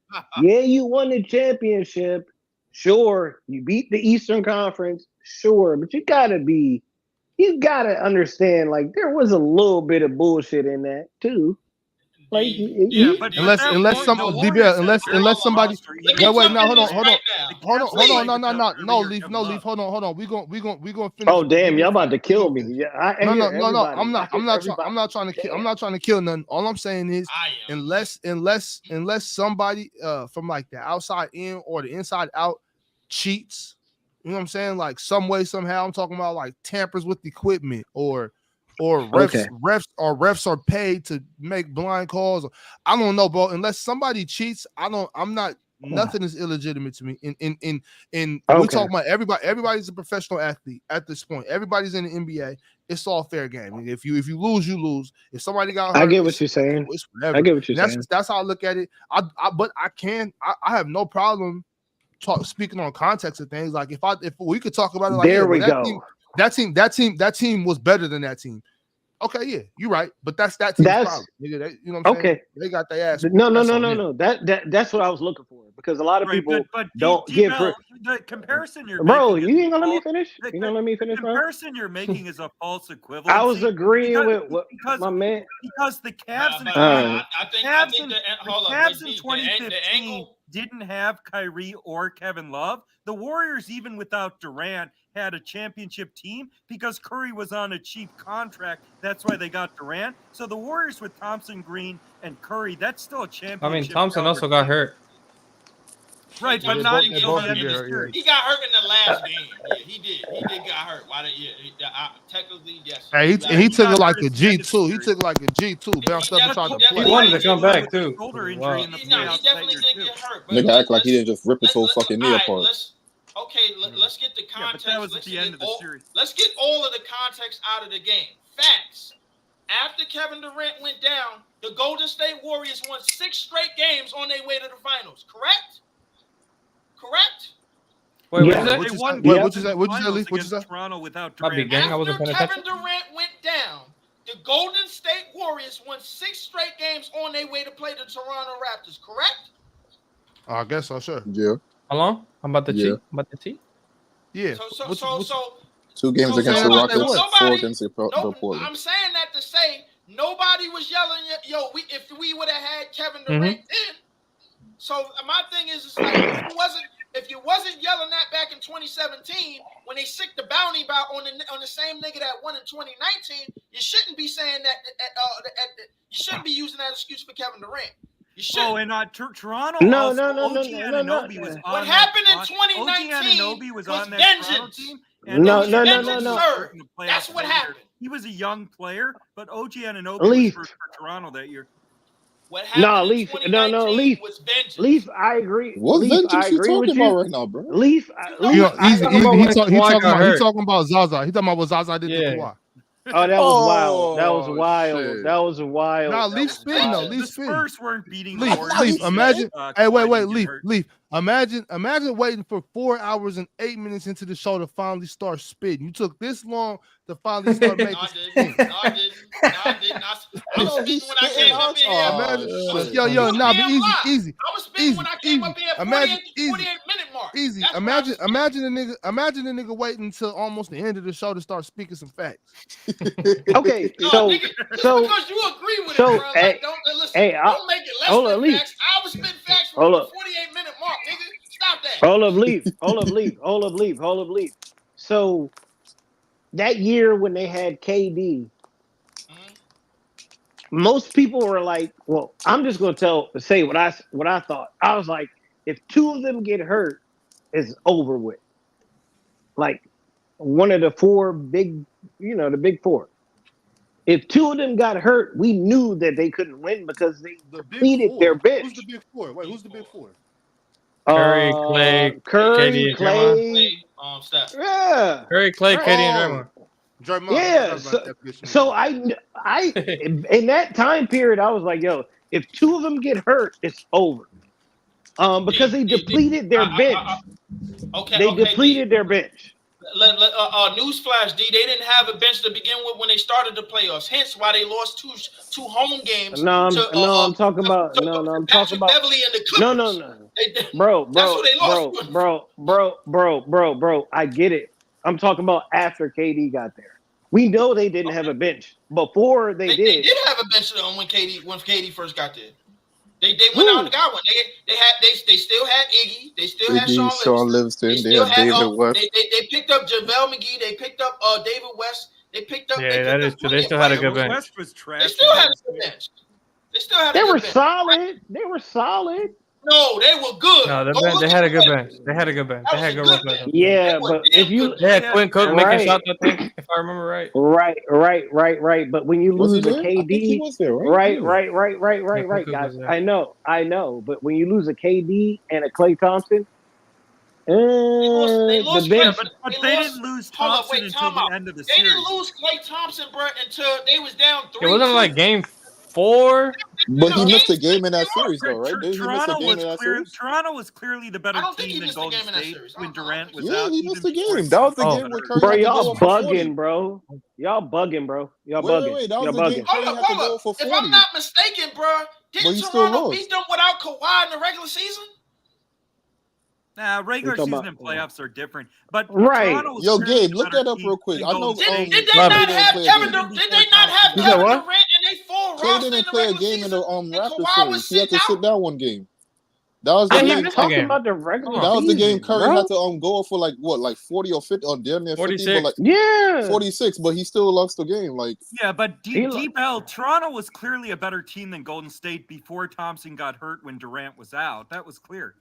[SPEAKER 16] Yeah, you won the championship. Sure, you beat the Eastern Conference. Sure, but you gotta understand, like, there was a little bit of bullshit in that too. Like,
[SPEAKER 2] unless somebody, wait, now hold on, no, Leaf, hold on, we gonna finish.
[SPEAKER 16] Oh damn, y'all about to kill me. Yeah,
[SPEAKER 2] no, I'm not trying to kill nothing. All I'm saying is, unless somebody from like the outside in or the inside out cheats, you know what I'm saying? Like some way, somehow, I'm talking about like tampers with equipment or refs are paid to make blind calls. I don't know, bro. Unless somebody cheats, nothing is illegitimate to me. We're talking about everybody's a professional athlete at this point. Everybody's in the NBA. It's all fair game. If you lose, you lose. If somebody got hurt,
[SPEAKER 16] I get what you're saying.
[SPEAKER 2] It's whatever.
[SPEAKER 16] I get what you're saying.
[SPEAKER 2] That's how I look at it. But I have no problem speaking on context of things. Like if we could talk about it, like
[SPEAKER 16] there we go.
[SPEAKER 2] That team was better than that team. Okay, yeah, you're right, but that's that team's problem. Nigga, you know what I'm saying? They got their ass.
[SPEAKER 16] No. That's what I was looking for, because a lot of people don't give
[SPEAKER 10] the comparison you're
[SPEAKER 16] bro.
[SPEAKER 10] making.
[SPEAKER 16] You ain't gonna let me finish. You gonna let me finish,
[SPEAKER 10] bro? The comparison you're making is a false equivalency.
[SPEAKER 16] I was agreeing with what my man.
[SPEAKER 10] Because the Cavs in 2015 didn't have Kyrie or Kevin Love. The Warriors, even without Durant, had a championship team because Curry was on a cheap contract. That's why they got Durant. So the Warriors with Thompson, Green, and Curry, that's still a championship.
[SPEAKER 13] I mean, Thompson also got hurt.
[SPEAKER 10] Right, but not
[SPEAKER 18] he got hurt in the last game. Yeah, he did. He did get hurt. Why did technically, yes.
[SPEAKER 2] Hey, he took it like a G2. He took it like a G2. Bounced up and tried to play.
[SPEAKER 13] He wanted to come back too.
[SPEAKER 10] Shoulder injury in the
[SPEAKER 18] playoffs. He definitely did get hurt.
[SPEAKER 19] Nigga act like he didn't just rip his whole fucking knee apart.
[SPEAKER 18] Let's get the context.
[SPEAKER 10] But that was at the end of the series.
[SPEAKER 18] Let's get all of the context out of the game. Facts. After Kevin Durant went down, the Golden State Warriors won 6 straight games on their way to the finals. Correct?
[SPEAKER 13] Wait,
[SPEAKER 2] what you say? Leaf? What you say?
[SPEAKER 10] Toronto without Durant.
[SPEAKER 18] After Kevin Durant went down, the Golden State Warriors won 6 straight games on their way to play the Toronto Raptors. Correct?
[SPEAKER 2] I guess so. Sure.
[SPEAKER 19] Yeah.
[SPEAKER 13] How long? I'm about to cheat.
[SPEAKER 2] Yeah.
[SPEAKER 18] So
[SPEAKER 19] 2 games against the Rockets, 4 against the Portland.
[SPEAKER 18] I'm saying that to say nobody was yelling, if we would have had Kevin Durant then. So my thing is like, if you wasn't yelling that back in 2017 when they sicked the bounty on the same nigga that won in 2019, you shouldn't be saying that. You shouldn't be using that excuse for Kevin Durant. You shouldn't.
[SPEAKER 10] Oh, and Toronto.
[SPEAKER 16] No.
[SPEAKER 10] Anunoby was on
[SPEAKER 18] what happened in 2019
[SPEAKER 10] Anunoby was on that Toronto team.
[SPEAKER 16] No.
[SPEAKER 18] That's what happened.
[SPEAKER 10] He was a young player, but OG Anunoby was for Toronto that year.
[SPEAKER 18] What
[SPEAKER 16] No,
[SPEAKER 18] happened in
[SPEAKER 16] Leaf.
[SPEAKER 18] 2019
[SPEAKER 16] Leaf.
[SPEAKER 18] was vengeance.
[SPEAKER 16] Leaf, I agree.
[SPEAKER 9] What
[SPEAKER 16] Leaf, I
[SPEAKER 9] vengeance you
[SPEAKER 16] agree with
[SPEAKER 9] talking
[SPEAKER 16] you.
[SPEAKER 9] about right now, bro?
[SPEAKER 16] Leaf,
[SPEAKER 18] know
[SPEAKER 2] You
[SPEAKER 16] Leaf,
[SPEAKER 2] know,
[SPEAKER 18] what?
[SPEAKER 16] I
[SPEAKER 2] easy,
[SPEAKER 13] Talking about
[SPEAKER 2] easy.
[SPEAKER 13] when Kawhi got
[SPEAKER 2] He
[SPEAKER 13] hurt.
[SPEAKER 2] talking about Zaza. He talking about what Zaza did to
[SPEAKER 13] Yeah.
[SPEAKER 2] Kawhi.
[SPEAKER 16] Oh, that was wild. That was
[SPEAKER 9] Oh
[SPEAKER 16] wild.
[SPEAKER 9] shit!
[SPEAKER 16] That was wild.
[SPEAKER 2] Nah,
[SPEAKER 16] That
[SPEAKER 2] Leaf
[SPEAKER 16] was
[SPEAKER 2] spin though.
[SPEAKER 16] wild.
[SPEAKER 2] Leaf
[SPEAKER 10] The
[SPEAKER 2] spin.
[SPEAKER 10] Spurs weren't beating the
[SPEAKER 2] Leaf,
[SPEAKER 10] Warriors.
[SPEAKER 2] Leaf.
[SPEAKER 10] because,
[SPEAKER 2] Imagine. Hey,
[SPEAKER 10] Kawhi
[SPEAKER 2] wait,
[SPEAKER 10] didn't get
[SPEAKER 2] Leaf,
[SPEAKER 10] hurt.
[SPEAKER 2] Leaf. Imagine waiting for 4 hours and 8 minutes into the show to finally start spitting. You took this long to finally start making.
[SPEAKER 18] No, I didn't. No, I didn't. I was spitting when I came up in here.
[SPEAKER 2] Imagine,
[SPEAKER 18] That's
[SPEAKER 2] yo,
[SPEAKER 18] a
[SPEAKER 2] nah, but
[SPEAKER 18] damn
[SPEAKER 2] easy,
[SPEAKER 18] lie.
[SPEAKER 2] easy.
[SPEAKER 18] I was spitting when I came up here at 48 minute mark.
[SPEAKER 2] Easy.
[SPEAKER 18] That's when I was
[SPEAKER 2] Imagine a nigga waiting until almost the end of the show to start speaking some facts.
[SPEAKER 16] Okay,
[SPEAKER 18] No,
[SPEAKER 16] so
[SPEAKER 18] nigga, just
[SPEAKER 16] so
[SPEAKER 18] because you agree with
[SPEAKER 16] so
[SPEAKER 18] it, bro,
[SPEAKER 16] hey,
[SPEAKER 18] like don't listen.
[SPEAKER 16] hey,
[SPEAKER 18] Don't make it less
[SPEAKER 16] hold
[SPEAKER 18] than
[SPEAKER 16] up, Leaf.
[SPEAKER 18] facts. I was spitting facts from
[SPEAKER 16] Hold
[SPEAKER 18] the
[SPEAKER 16] up.
[SPEAKER 18] 48-minute mark, nigga. Stop that.
[SPEAKER 16] Hold up, Leaf. Hold up, Leaf. Hold up, Leaf. Hold up, Leaf. So that year when they had KD, most people were like, "Well, I'm just going to say what I thought." I was like, "If two of them get hurt, it's over with." Like one of the four big, the big four. If two of them got hurt, we knew that they couldn't win because they depleted their bench.
[SPEAKER 2] Who's the big four? Wait, who's the big four?
[SPEAKER 13] Curry, Klay,
[SPEAKER 16] Curry,
[SPEAKER 13] KD, and Draymond.
[SPEAKER 16] Clay,
[SPEAKER 18] Steph.
[SPEAKER 16] Yeah.
[SPEAKER 13] Curry, Klay, KD, and Draymond.
[SPEAKER 2] Draymond.
[SPEAKER 16] Yeah. So I in that time period, I was like, yo, if two of them get hurt, it's over. Because they depleted their bench. They depleted their bench.
[SPEAKER 18] Newsflash, D. They didn't have a bench to begin with when they started the playoffs. Hence, why they lost two home games.
[SPEAKER 16] I'm talking about
[SPEAKER 18] Patrick Beverly and the Clippers.
[SPEAKER 16] Bro.
[SPEAKER 18] That's who they lost.
[SPEAKER 16] Bro. I get it. I'm talking about after KD got there. We know they didn't have a bench before they did.
[SPEAKER 18] They did have a bench when KD first got there. They went out and got one. They still had Iggy. They still had
[SPEAKER 9] Sean Livingston. They had David West.
[SPEAKER 18] They picked up JaVale McGee. They picked up David West. They picked up.
[SPEAKER 13] Yeah, that is true. They still had a good bench.
[SPEAKER 10] West was trash.
[SPEAKER 18] They still had a good bench.
[SPEAKER 16] They were solid. They were solid.
[SPEAKER 18] No, they were good.
[SPEAKER 13] No, they had a good bench. They had a good bench. They had good role players.
[SPEAKER 16] Yeah, but if you
[SPEAKER 13] they had Quinn Cook making shots, I think, if I remember right.
[SPEAKER 16] Right. But when you lose a KD,
[SPEAKER 9] he was there, right?
[SPEAKER 16] Right, guys. I know. But when you lose a KD and a Klay Thompson, the bench.
[SPEAKER 10] But they didn't lose Thompson until the end of the series.
[SPEAKER 18] They didn't lose Klay Thompson, bro, until they was down 3-2.
[SPEAKER 13] It wasn't like game 4.
[SPEAKER 9] But he missed a game in that series, though, right? He missed a game in that series.
[SPEAKER 10] Toronto was clearly the better team than Golden State when Durant was out.
[SPEAKER 9] Yeah, he missed a game. That was the game when Curry
[SPEAKER 16] Bro,
[SPEAKER 9] had to
[SPEAKER 16] y'all
[SPEAKER 9] go for 40.
[SPEAKER 16] bugging, bro. Y'all bugging, bro. Y'all
[SPEAKER 9] Wait,
[SPEAKER 16] bugging.
[SPEAKER 9] wait, that was
[SPEAKER 16] Y'all
[SPEAKER 9] the
[SPEAKER 16] bugging.
[SPEAKER 9] game Curry had to go for 40.
[SPEAKER 18] If I'm not mistaken, bro,
[SPEAKER 9] But
[SPEAKER 18] didn't
[SPEAKER 9] you still
[SPEAKER 18] Toronto
[SPEAKER 9] lost.
[SPEAKER 18] beat them without Kawhi in the regular season?
[SPEAKER 10] Nah, regular
[SPEAKER 16] talking
[SPEAKER 10] season and playoffs are different. But
[SPEAKER 16] Right.
[SPEAKER 10] Toronto was
[SPEAKER 9] Yo,
[SPEAKER 10] clearly
[SPEAKER 9] Gabe,
[SPEAKER 10] the
[SPEAKER 9] look
[SPEAKER 10] better
[SPEAKER 9] that up
[SPEAKER 10] team
[SPEAKER 9] real quick.
[SPEAKER 10] than
[SPEAKER 9] I know.
[SPEAKER 10] Golden State.
[SPEAKER 18] Did they not have Kevin Durant? Did they not have
[SPEAKER 13] You said
[SPEAKER 18] Kevin
[SPEAKER 13] what?
[SPEAKER 18] Durant and they full
[SPEAKER 9] Clay
[SPEAKER 18] roster in
[SPEAKER 9] didn't
[SPEAKER 18] the
[SPEAKER 9] play a
[SPEAKER 18] regular
[SPEAKER 9] game in the
[SPEAKER 18] season?
[SPEAKER 9] Raptors
[SPEAKER 18] Kawhi was
[SPEAKER 9] series. He had to
[SPEAKER 18] sitting
[SPEAKER 9] sit
[SPEAKER 18] out.
[SPEAKER 9] down one game. That was the
[SPEAKER 13] Yeah, he
[SPEAKER 9] game.
[SPEAKER 13] missed the
[SPEAKER 16] Talking
[SPEAKER 13] game.
[SPEAKER 16] about the regular
[SPEAKER 9] That was the game
[SPEAKER 16] season,
[SPEAKER 9] Curry
[SPEAKER 16] bro.
[SPEAKER 9] had to go for like 40 or 50 or damn near 50,
[SPEAKER 13] 46.
[SPEAKER 9] but like
[SPEAKER 16] Yeah.
[SPEAKER 9] 46, but he still lost the game. Like
[SPEAKER 10] Yeah, but deep out, Toronto was clearly a better team than Golden State before Thompson got hurt when Durant was out. That was clear.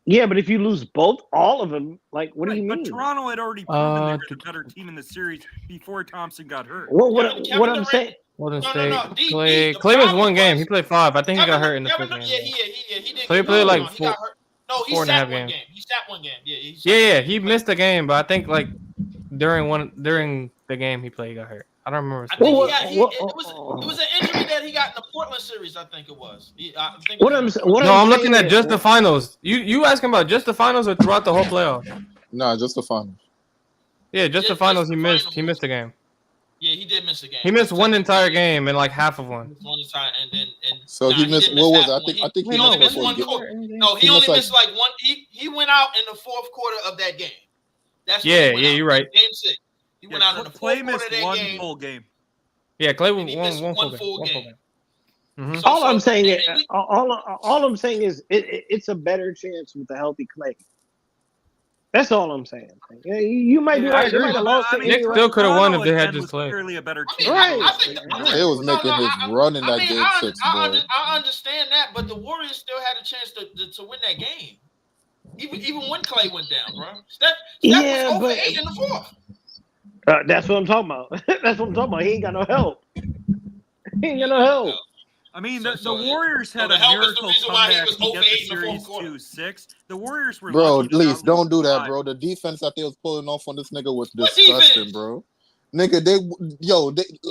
[SPEAKER 16] Yeah, but if you lose all of them, like, what do you
[SPEAKER 10] But
[SPEAKER 16] mean?
[SPEAKER 10] Toronto had already proven they were the better team in the series before Thompson got hurt.
[SPEAKER 16] What
[SPEAKER 18] Kevin
[SPEAKER 16] I'm
[SPEAKER 18] Durant-
[SPEAKER 16] saying?
[SPEAKER 13] Golden
[SPEAKER 18] No,
[SPEAKER 13] State.
[SPEAKER 18] D,
[SPEAKER 13] Clay
[SPEAKER 18] the
[SPEAKER 13] was
[SPEAKER 18] problem
[SPEAKER 13] one game.
[SPEAKER 18] was-
[SPEAKER 13] He played 5. I think he got hurt in the
[SPEAKER 18] Kevin,
[SPEAKER 13] fifth game.
[SPEAKER 18] yeah, he didn't.
[SPEAKER 13] So he played like
[SPEAKER 18] he got hurt. No, he
[SPEAKER 13] 4.5
[SPEAKER 18] sat one
[SPEAKER 13] games.
[SPEAKER 18] game. He sat one game. Yeah, he sat
[SPEAKER 13] Yeah, he missed the game, but I think like during the game he played, he got hurt. I don't remember.
[SPEAKER 18] I think it was an injury that he got in the Portland series. I think it was.
[SPEAKER 13] I'm looking at just the finals. You asking about just the finals or throughout the whole playoff?
[SPEAKER 9] nah, just the finals.
[SPEAKER 13] Yeah, just the finals. He missed. He missed the game.
[SPEAKER 18] Yeah, he did miss a game.
[SPEAKER 13] He missed one entire game and like half of one.
[SPEAKER 18] One entire and
[SPEAKER 9] So he missed.
[SPEAKER 18] didn't
[SPEAKER 9] What
[SPEAKER 18] miss
[SPEAKER 9] was
[SPEAKER 18] that
[SPEAKER 9] it?
[SPEAKER 18] one.
[SPEAKER 9] I think
[SPEAKER 18] he
[SPEAKER 9] he
[SPEAKER 18] only
[SPEAKER 9] missed
[SPEAKER 18] missed one
[SPEAKER 9] game.
[SPEAKER 18] quarter. No, he
[SPEAKER 9] He
[SPEAKER 18] only
[SPEAKER 9] missed, like-
[SPEAKER 18] missed like one. He went out in the fourth quarter of that game. That's when
[SPEAKER 13] Yeah,
[SPEAKER 18] he went
[SPEAKER 13] yeah,
[SPEAKER 18] out.
[SPEAKER 13] you're right.
[SPEAKER 18] Game 6. He went out in the fourth
[SPEAKER 10] Clay
[SPEAKER 18] quarter
[SPEAKER 10] missed
[SPEAKER 18] of that
[SPEAKER 10] one
[SPEAKER 18] game.
[SPEAKER 10] full game.
[SPEAKER 13] Yeah, Clay
[SPEAKER 18] And he missed
[SPEAKER 13] one
[SPEAKER 18] one
[SPEAKER 13] full
[SPEAKER 18] full
[SPEAKER 13] game.
[SPEAKER 18] game.
[SPEAKER 13] Mm-hmm.
[SPEAKER 16] All I'm saying is, all I'm saying is, it's a better chance with a healthy Clay. That's all I'm saying. Yeah, you might be
[SPEAKER 13] I
[SPEAKER 16] right. They
[SPEAKER 13] agree.
[SPEAKER 16] might have lost it
[SPEAKER 13] Nick
[SPEAKER 16] anyway.
[SPEAKER 13] still could have won if they had
[SPEAKER 10] Toronto
[SPEAKER 13] just Clay.
[SPEAKER 10] clearly a better
[SPEAKER 18] I
[SPEAKER 10] team.
[SPEAKER 18] mean, I think
[SPEAKER 9] They was making his run in that game 6, bro.
[SPEAKER 18] I understand that, but the Warriors still had a chance to win that game. Even when Clay went down, bro. Steph
[SPEAKER 16] Yeah,
[SPEAKER 18] was over
[SPEAKER 16] but
[SPEAKER 18] 8 in the fourth.
[SPEAKER 16] that's what I'm talking about. That's what I'm talking about. He ain't got no help. He ain't got no help.
[SPEAKER 10] I mean,
[SPEAKER 18] So-
[SPEAKER 10] the
[SPEAKER 18] so-
[SPEAKER 10] Warriors had
[SPEAKER 18] so
[SPEAKER 10] a
[SPEAKER 18] the help is the
[SPEAKER 10] miracle
[SPEAKER 18] reason why he
[SPEAKER 10] comeback
[SPEAKER 18] was
[SPEAKER 10] to get
[SPEAKER 18] 0
[SPEAKER 10] the
[SPEAKER 18] for 8 in the
[SPEAKER 10] series
[SPEAKER 18] fourth quarter.
[SPEAKER 10] 2-6. The Warriors were
[SPEAKER 4] Bro,
[SPEAKER 10] lucky to
[SPEAKER 4] please
[SPEAKER 10] not
[SPEAKER 4] don't
[SPEAKER 10] lose
[SPEAKER 4] do that,
[SPEAKER 10] 5.
[SPEAKER 4] bro. The defense that they was pulling off on this nigga was
[SPEAKER 18] What
[SPEAKER 4] disgusting,
[SPEAKER 18] defense?
[SPEAKER 4] bro. Nigga,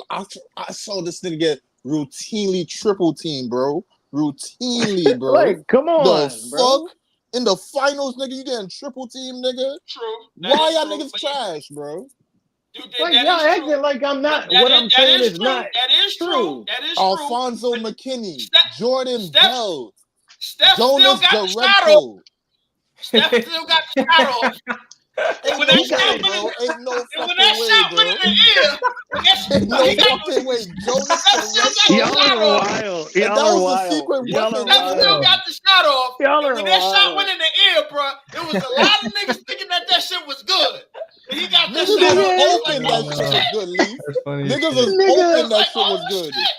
[SPEAKER 4] I saw this nigga get routinely triple team, bro. Routinely, bro.
[SPEAKER 16] Like, come
[SPEAKER 4] The
[SPEAKER 16] on, bro.
[SPEAKER 4] fuck? In the finals, nigga, you getting triple team, nigga?
[SPEAKER 18] True. That
[SPEAKER 4] Why
[SPEAKER 18] is
[SPEAKER 4] y'all
[SPEAKER 18] true,
[SPEAKER 4] niggas
[SPEAKER 18] but
[SPEAKER 4] trash, bro?
[SPEAKER 18] Dude,
[SPEAKER 16] Like
[SPEAKER 18] that
[SPEAKER 16] y'all
[SPEAKER 18] is true.
[SPEAKER 16] acting like I'm not.
[SPEAKER 18] That
[SPEAKER 16] What
[SPEAKER 18] is-
[SPEAKER 16] I'm
[SPEAKER 18] that
[SPEAKER 16] saying
[SPEAKER 18] is
[SPEAKER 16] is
[SPEAKER 18] true.
[SPEAKER 16] not
[SPEAKER 18] That is true. That is true.
[SPEAKER 4] Alfonso McKinney, Jordan
[SPEAKER 18] Steph-
[SPEAKER 4] Bell,
[SPEAKER 18] Steph
[SPEAKER 4] Jonas
[SPEAKER 18] still got the shot off.
[SPEAKER 4] Jarento.
[SPEAKER 18] Steph still got the shot off. And when that
[SPEAKER 4] Ain't no
[SPEAKER 18] shot
[SPEAKER 4] way,
[SPEAKER 18] went in,
[SPEAKER 4] bro. Ain't no
[SPEAKER 18] and
[SPEAKER 4] fucking
[SPEAKER 18] when that
[SPEAKER 4] way,
[SPEAKER 18] shot
[SPEAKER 4] bro.
[SPEAKER 18] went in the air, when that
[SPEAKER 4] Ain't no
[SPEAKER 18] he got
[SPEAKER 4] fucking way. Jonas
[SPEAKER 18] Steph still got
[SPEAKER 4] Jarento.
[SPEAKER 18] the
[SPEAKER 16] y'all
[SPEAKER 18] shot
[SPEAKER 16] are
[SPEAKER 18] off.
[SPEAKER 16] wild.
[SPEAKER 4] And
[SPEAKER 16] Y'all
[SPEAKER 4] that
[SPEAKER 16] are
[SPEAKER 4] was a
[SPEAKER 16] wild.
[SPEAKER 4] secret
[SPEAKER 16] Y'all
[SPEAKER 4] weapon,
[SPEAKER 16] are
[SPEAKER 18] Steph still
[SPEAKER 16] wild.
[SPEAKER 18] got the shot off.
[SPEAKER 16] Y'all
[SPEAKER 18] And
[SPEAKER 16] are
[SPEAKER 18] when that shot
[SPEAKER 16] wild.
[SPEAKER 18] went in the air, bro, there was a lot of niggas thinking that shit was good. And he got that
[SPEAKER 4] Niggas
[SPEAKER 18] shot
[SPEAKER 4] was
[SPEAKER 18] off. They was
[SPEAKER 4] hoping
[SPEAKER 18] like,
[SPEAKER 4] that
[SPEAKER 18] oh,
[SPEAKER 4] shit was
[SPEAKER 18] shit.
[SPEAKER 4] good, Leaf.
[SPEAKER 13] That's funny. as
[SPEAKER 4] Niggas
[SPEAKER 13] shit.
[SPEAKER 4] was
[SPEAKER 16] Nigga,
[SPEAKER 4] hoping that
[SPEAKER 18] Like,
[SPEAKER 4] shit was
[SPEAKER 18] oh,
[SPEAKER 4] good.
[SPEAKER 18] shit.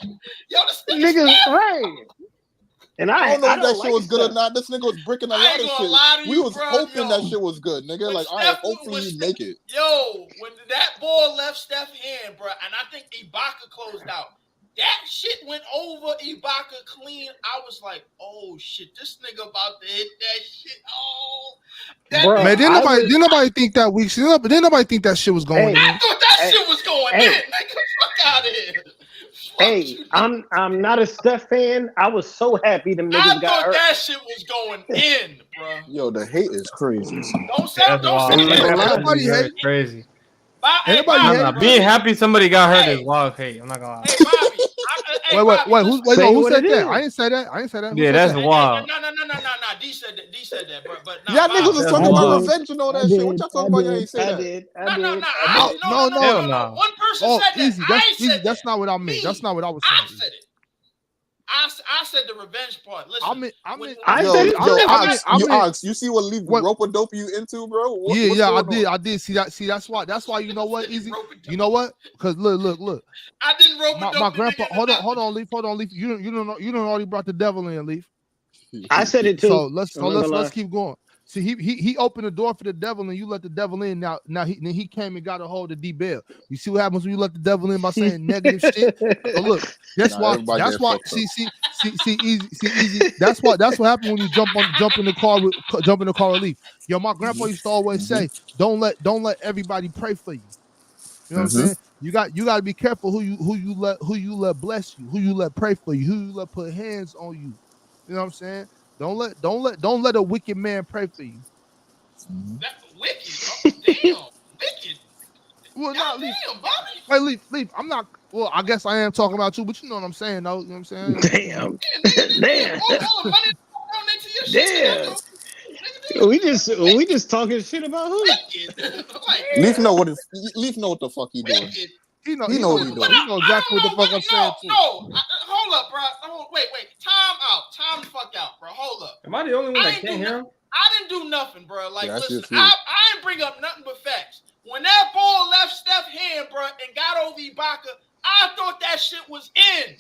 [SPEAKER 18] Yo, this nigga
[SPEAKER 16] Niggas,
[SPEAKER 18] Steph.
[SPEAKER 16] right? And
[SPEAKER 4] I don't know
[SPEAKER 16] I
[SPEAKER 4] if
[SPEAKER 16] don't
[SPEAKER 4] that shit
[SPEAKER 16] like
[SPEAKER 4] was good or
[SPEAKER 16] stuff.
[SPEAKER 4] not. This nigga was bricking a
[SPEAKER 18] I
[SPEAKER 4] lot
[SPEAKER 18] ain't
[SPEAKER 4] of
[SPEAKER 18] gonna
[SPEAKER 4] shit.
[SPEAKER 18] lie to
[SPEAKER 4] We
[SPEAKER 18] you,
[SPEAKER 4] was
[SPEAKER 18] bro.
[SPEAKER 4] hoping that
[SPEAKER 18] Yo,
[SPEAKER 4] shit was good, nigga.
[SPEAKER 18] when
[SPEAKER 4] Like, all right,
[SPEAKER 18] Steph,
[SPEAKER 4] hopefully
[SPEAKER 18] when
[SPEAKER 4] you
[SPEAKER 18] Steph,
[SPEAKER 4] make it.
[SPEAKER 18] yo, when that ball left Steph's hand, bro, and I think Ibaka closed out. That shit went over Ibaka clean. I was like, oh shit, this nigga about to hit that shit. Oh, that
[SPEAKER 16] Bro,
[SPEAKER 2] Man,
[SPEAKER 18] nigga.
[SPEAKER 2] didn't nobody think that week. Didn't nobody think that shit was going
[SPEAKER 16] Hey,
[SPEAKER 18] I
[SPEAKER 2] in.
[SPEAKER 18] thought that
[SPEAKER 16] hey,
[SPEAKER 18] shit was going
[SPEAKER 16] hey,
[SPEAKER 18] in. Nigga, fuck out of here. Fuck
[SPEAKER 16] hey,
[SPEAKER 18] you.
[SPEAKER 16] I'm not a Steph fan. I was so happy them
[SPEAKER 18] I
[SPEAKER 16] niggas got
[SPEAKER 18] thought
[SPEAKER 16] hurt.
[SPEAKER 18] that shit was going in, bro.
[SPEAKER 4] Yo, the hate is crazy.
[SPEAKER 18] Don't say,
[SPEAKER 13] That's
[SPEAKER 18] don't say
[SPEAKER 13] wild.
[SPEAKER 16] I'm not
[SPEAKER 13] Being
[SPEAKER 16] gonna
[SPEAKER 13] happy
[SPEAKER 16] lie.
[SPEAKER 13] somebody
[SPEAKER 2] Anybody
[SPEAKER 13] hurt
[SPEAKER 2] hate?
[SPEAKER 13] is crazy.
[SPEAKER 18] Hey,
[SPEAKER 2] Anybody
[SPEAKER 18] Bobby,
[SPEAKER 2] hate?
[SPEAKER 13] Nah,
[SPEAKER 18] bro.
[SPEAKER 13] being happy somebody got hurt is
[SPEAKER 18] Hey,
[SPEAKER 13] wild hate. I'm not gonna lie.
[SPEAKER 18] hey, Bobby. Hey,
[SPEAKER 2] Wait,
[SPEAKER 18] Bobby,
[SPEAKER 2] wait.
[SPEAKER 18] listen.
[SPEAKER 2] Wait, no.
[SPEAKER 16] Say
[SPEAKER 2] Who
[SPEAKER 16] what
[SPEAKER 2] said
[SPEAKER 16] it
[SPEAKER 2] that?
[SPEAKER 16] is.
[SPEAKER 2] I didn't say that. I didn't say that. Who
[SPEAKER 13] Yeah,
[SPEAKER 2] said
[SPEAKER 13] that's
[SPEAKER 2] that?
[SPEAKER 13] wild.
[SPEAKER 18] No. D said that, but nah,
[SPEAKER 4] Y'all niggas
[SPEAKER 18] Bobby.
[SPEAKER 4] was
[SPEAKER 13] That's
[SPEAKER 4] talking
[SPEAKER 16] I
[SPEAKER 4] about
[SPEAKER 13] wild.
[SPEAKER 16] did.
[SPEAKER 4] revenge and all
[SPEAKER 16] I
[SPEAKER 4] that shit. What
[SPEAKER 16] did.
[SPEAKER 4] y'all
[SPEAKER 16] I
[SPEAKER 4] talking about? Y'all
[SPEAKER 16] did.
[SPEAKER 4] ain't say
[SPEAKER 16] I
[SPEAKER 4] that.
[SPEAKER 16] did. I
[SPEAKER 18] No.
[SPEAKER 16] did. I
[SPEAKER 18] I
[SPEAKER 16] did.
[SPEAKER 13] Hell nah.
[SPEAKER 18] One person
[SPEAKER 2] Oh,
[SPEAKER 18] said that.
[SPEAKER 2] easy.
[SPEAKER 18] I ain't said
[SPEAKER 2] That's
[SPEAKER 18] that.
[SPEAKER 2] not what I meant. That's not what I was saying.
[SPEAKER 18] I said it. I said the revenge part. Listen,
[SPEAKER 2] I meant.
[SPEAKER 16] I
[SPEAKER 4] Yo,
[SPEAKER 16] said it
[SPEAKER 4] yo,
[SPEAKER 16] too.
[SPEAKER 4] Ox, you see what Leaf
[SPEAKER 2] What?
[SPEAKER 4] rope a dope you into, bro? What's
[SPEAKER 2] Yeah,
[SPEAKER 4] going on?
[SPEAKER 2] I did. See, that's why. You know what? Easy. You know what? Because look.
[SPEAKER 18] I didn't rope a
[SPEAKER 2] My
[SPEAKER 18] dope
[SPEAKER 2] grandpa.
[SPEAKER 18] the nigga.
[SPEAKER 2] Hold on, Leaf. You don't already brought the devil in, Leaf.
[SPEAKER 16] I said it too.
[SPEAKER 2] So let's
[SPEAKER 16] I'm not gonna lie.
[SPEAKER 2] let's keep going. See, he opened the door for the devil, and you let the devil in. Now he came and got a hold of D Bell. You see what happens when you let the devil in by saying negative shit. So look, that's why. See, easy. That's what happened when you jump in the car with Leaf. Yo, my grandpa used to always say, don't let everybody pray for you. You know what I'm saying? You got to be careful who you let bless you, who you let pray for you, who you let put hands on you. You know what I'm saying? Don't let a wicked man pray for you.
[SPEAKER 18] That wicked. Oh, damn. Wicked.
[SPEAKER 2] Well, not Leaf.
[SPEAKER 18] Damn, Bobby.
[SPEAKER 2] Wait, Leaf. I'm not. Well, I guess I am talking about you, but you know what I'm saying, though. You know what I'm saying?
[SPEAKER 16] Damn. Damn.
[SPEAKER 18] All the money donate to your shit.
[SPEAKER 16] Damn. We just talking shit about who?
[SPEAKER 4] Leaf know what the fuck he doing.
[SPEAKER 2] He know
[SPEAKER 4] what he doing.
[SPEAKER 2] He know exactly what the fuck I'm saying too.
[SPEAKER 18] Hold up, bro. Wait. Time out. Time the fuck out, bro. Hold up.
[SPEAKER 13] Am I the only one that can't hear him?
[SPEAKER 18] I didn't do nothing, bro. Like,
[SPEAKER 4] Yeah,
[SPEAKER 18] listen,
[SPEAKER 4] just you.
[SPEAKER 18] I ain't bring up nothing but facts. When that ball left Steph's hand, bro, and got over Ibaka, I thought that shit was in.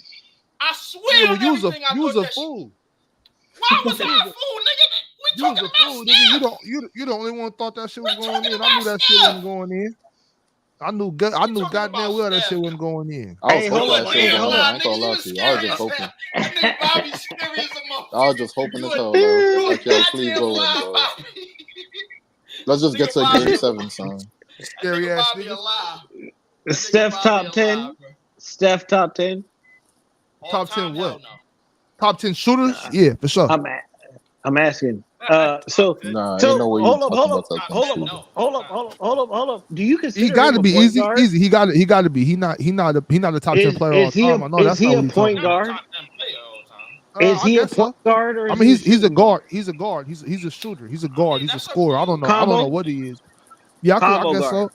[SPEAKER 18] I swear on everything. I thought that
[SPEAKER 2] fool.
[SPEAKER 18] Why was I a fool, nigga? We talking about
[SPEAKER 2] fool, nigga. You the only one thought that shit was going in. I knew that shit wasn't going in. I knew goddamn well that shit wasn't going in.
[SPEAKER 4] I was hoping that shit was going in. I ain't gonna lie to you. I was just hoping.
[SPEAKER 18] Bobby's serious enough.
[SPEAKER 4] I was just hoping as hell, bro. Like, yo, please go in, bro. Let's just get to game 7, son.
[SPEAKER 2] Scary ass nigga.
[SPEAKER 16] Steph top 10. Steph top 10.
[SPEAKER 2] Top 10 what? Top 10 shooters? Yeah, for sure.
[SPEAKER 16] I'm asking. So ain't
[SPEAKER 4] no way
[SPEAKER 16] hold up. Do you consider
[SPEAKER 2] he got to
[SPEAKER 16] him a
[SPEAKER 2] be
[SPEAKER 16] point
[SPEAKER 2] easy?
[SPEAKER 16] guard?
[SPEAKER 2] Easy. He got to be. He not a top 10 player all time. I know that's not what he's
[SPEAKER 16] point
[SPEAKER 2] talking
[SPEAKER 16] guard? Is he a point guard or?
[SPEAKER 2] I mean, he's a guard. He's a guard. He's a shooter. He's a guard. He's a scorer. I don't know. I don't know what he is. Yeah, I guess so.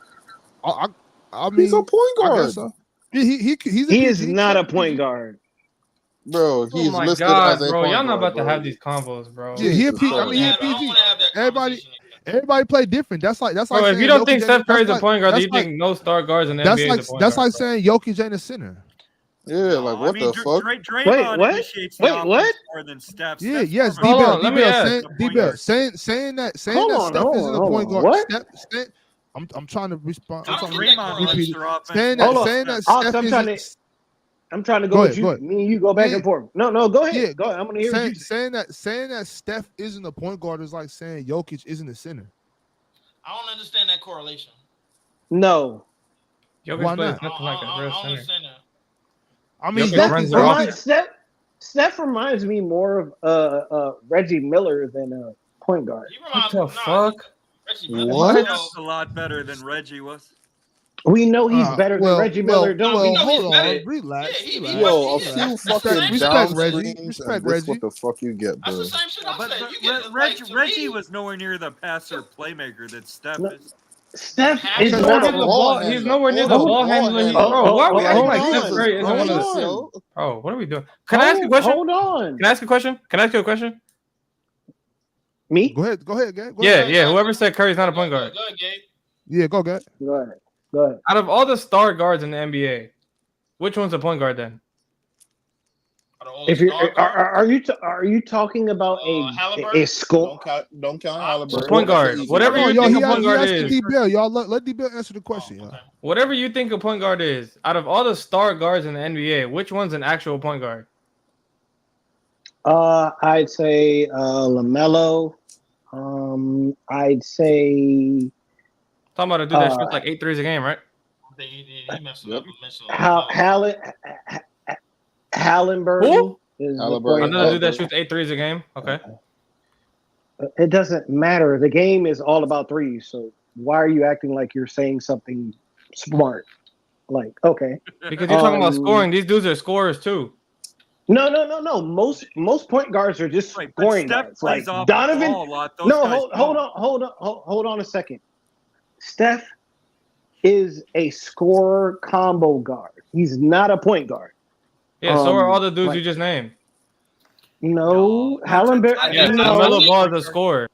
[SPEAKER 2] I mean,
[SPEAKER 4] he's a point guard.
[SPEAKER 2] I guess so. He's a
[SPEAKER 16] he
[SPEAKER 2] PG.
[SPEAKER 16] is not a point guard.
[SPEAKER 4] Bro, he's
[SPEAKER 13] my
[SPEAKER 4] listed
[SPEAKER 13] God,
[SPEAKER 4] as a
[SPEAKER 13] bro.
[SPEAKER 4] point
[SPEAKER 13] Y'all not
[SPEAKER 4] guard,
[SPEAKER 13] about to
[SPEAKER 4] bro.
[SPEAKER 13] have these combos, bro.
[SPEAKER 2] Yeah, he a PG. I mean, he a PG. Everybody play different. That's like
[SPEAKER 13] Bro, if you don't think Steph Curry's a point guard, then you
[SPEAKER 2] like,
[SPEAKER 13] think no star guards in the NBA is a point guard.
[SPEAKER 2] That's like saying Jokic ain't a center.
[SPEAKER 4] Yeah, like what the fuck?
[SPEAKER 10] Draymond initiates the offense more than Steph.
[SPEAKER 2] Yeah,
[SPEAKER 10] Steph's
[SPEAKER 2] yes,
[SPEAKER 10] more of a-
[SPEAKER 2] D-Bell, saying that Steph isn't a point guard. Steph, I'm trying to respond. I'm trying to repeat it. Saying that Steph isn't.
[SPEAKER 16] I'm trying to go with you. Me and you go back and forth. No, go ahead.
[SPEAKER 2] Yeah,
[SPEAKER 16] Go ahead. I'm gonna hear what you say.
[SPEAKER 2] Saying that Steph isn't a point guard is like saying Jokic isn't a center.
[SPEAKER 18] I don't understand that correlation.
[SPEAKER 16] No.
[SPEAKER 2] Why not?
[SPEAKER 18] I don't understand that.
[SPEAKER 2] I mean,
[SPEAKER 16] Steph reminds me more of Reggie Miller than a point guard.
[SPEAKER 13] What the fuck?
[SPEAKER 10] What? That's a lot better than Reggie was.
[SPEAKER 16] We know he's better than Reggie Miller, don't we?
[SPEAKER 2] Hold on, relax.
[SPEAKER 19] Yo, a few fucking
[SPEAKER 2] respect
[SPEAKER 19] down
[SPEAKER 2] Reggie.
[SPEAKER 19] screens,
[SPEAKER 2] Respect
[SPEAKER 19] and this
[SPEAKER 2] Reggie.
[SPEAKER 19] what the fuck you get, bro.
[SPEAKER 18] That's the same shit I said. You get
[SPEAKER 10] Reggie was nowhere near the passer playmaker that Steph is.
[SPEAKER 16] Steph
[SPEAKER 13] He's nowhere near the ball. He's nowhere near the ball handler. Bro, why are we acting like Steph Curry isn't one of the? Bro, what are we doing? Can I ask a question?
[SPEAKER 16] Hold on.
[SPEAKER 13] Can I ask a question? Can I ask you a question?
[SPEAKER 16] Me?
[SPEAKER 2] Go ahead, Gabe.
[SPEAKER 13] Yeah. Whoever said Curry's not a point guard.
[SPEAKER 18] Go ahead, Gabe.
[SPEAKER 2] Yeah, go ahead.
[SPEAKER 16] Go ahead.
[SPEAKER 13] Out of all the star guards in the NBA, which one's a point guard then?
[SPEAKER 16] If you are you talking about a score?
[SPEAKER 19] Don't count Halliburton.
[SPEAKER 13] Point guard. Whatever you think a point guard is.
[SPEAKER 2] Y'all let D-Bill answer the question.
[SPEAKER 18] Okay.
[SPEAKER 13] Whatever you think a point guard is, out of all the star guards in the NBA, which one's an actual point guard?
[SPEAKER 16] I'd say LaMelo. I'd say.
[SPEAKER 13] Talking about a dude that shoots like 8 threes a game, right?
[SPEAKER 16] Halliburton.
[SPEAKER 13] Another dude that shoots 8 threes a game. Okay.
[SPEAKER 16] It doesn't matter. The game is all about threes. So why are you acting like you're saying something smart? Like, okay.
[SPEAKER 13] Because you're talking about scoring. These dudes are scorers too.
[SPEAKER 16] No. Most point guards are just scoring guards. Like Donovan. Hold on a second. Steph is a scorer combo guard. He's not a point guard.
[SPEAKER 13] Yeah, so are all the dudes you just named.
[SPEAKER 16] No, Halliburton.
[SPEAKER 13] Yeah, LaMelo Ball is a scorer.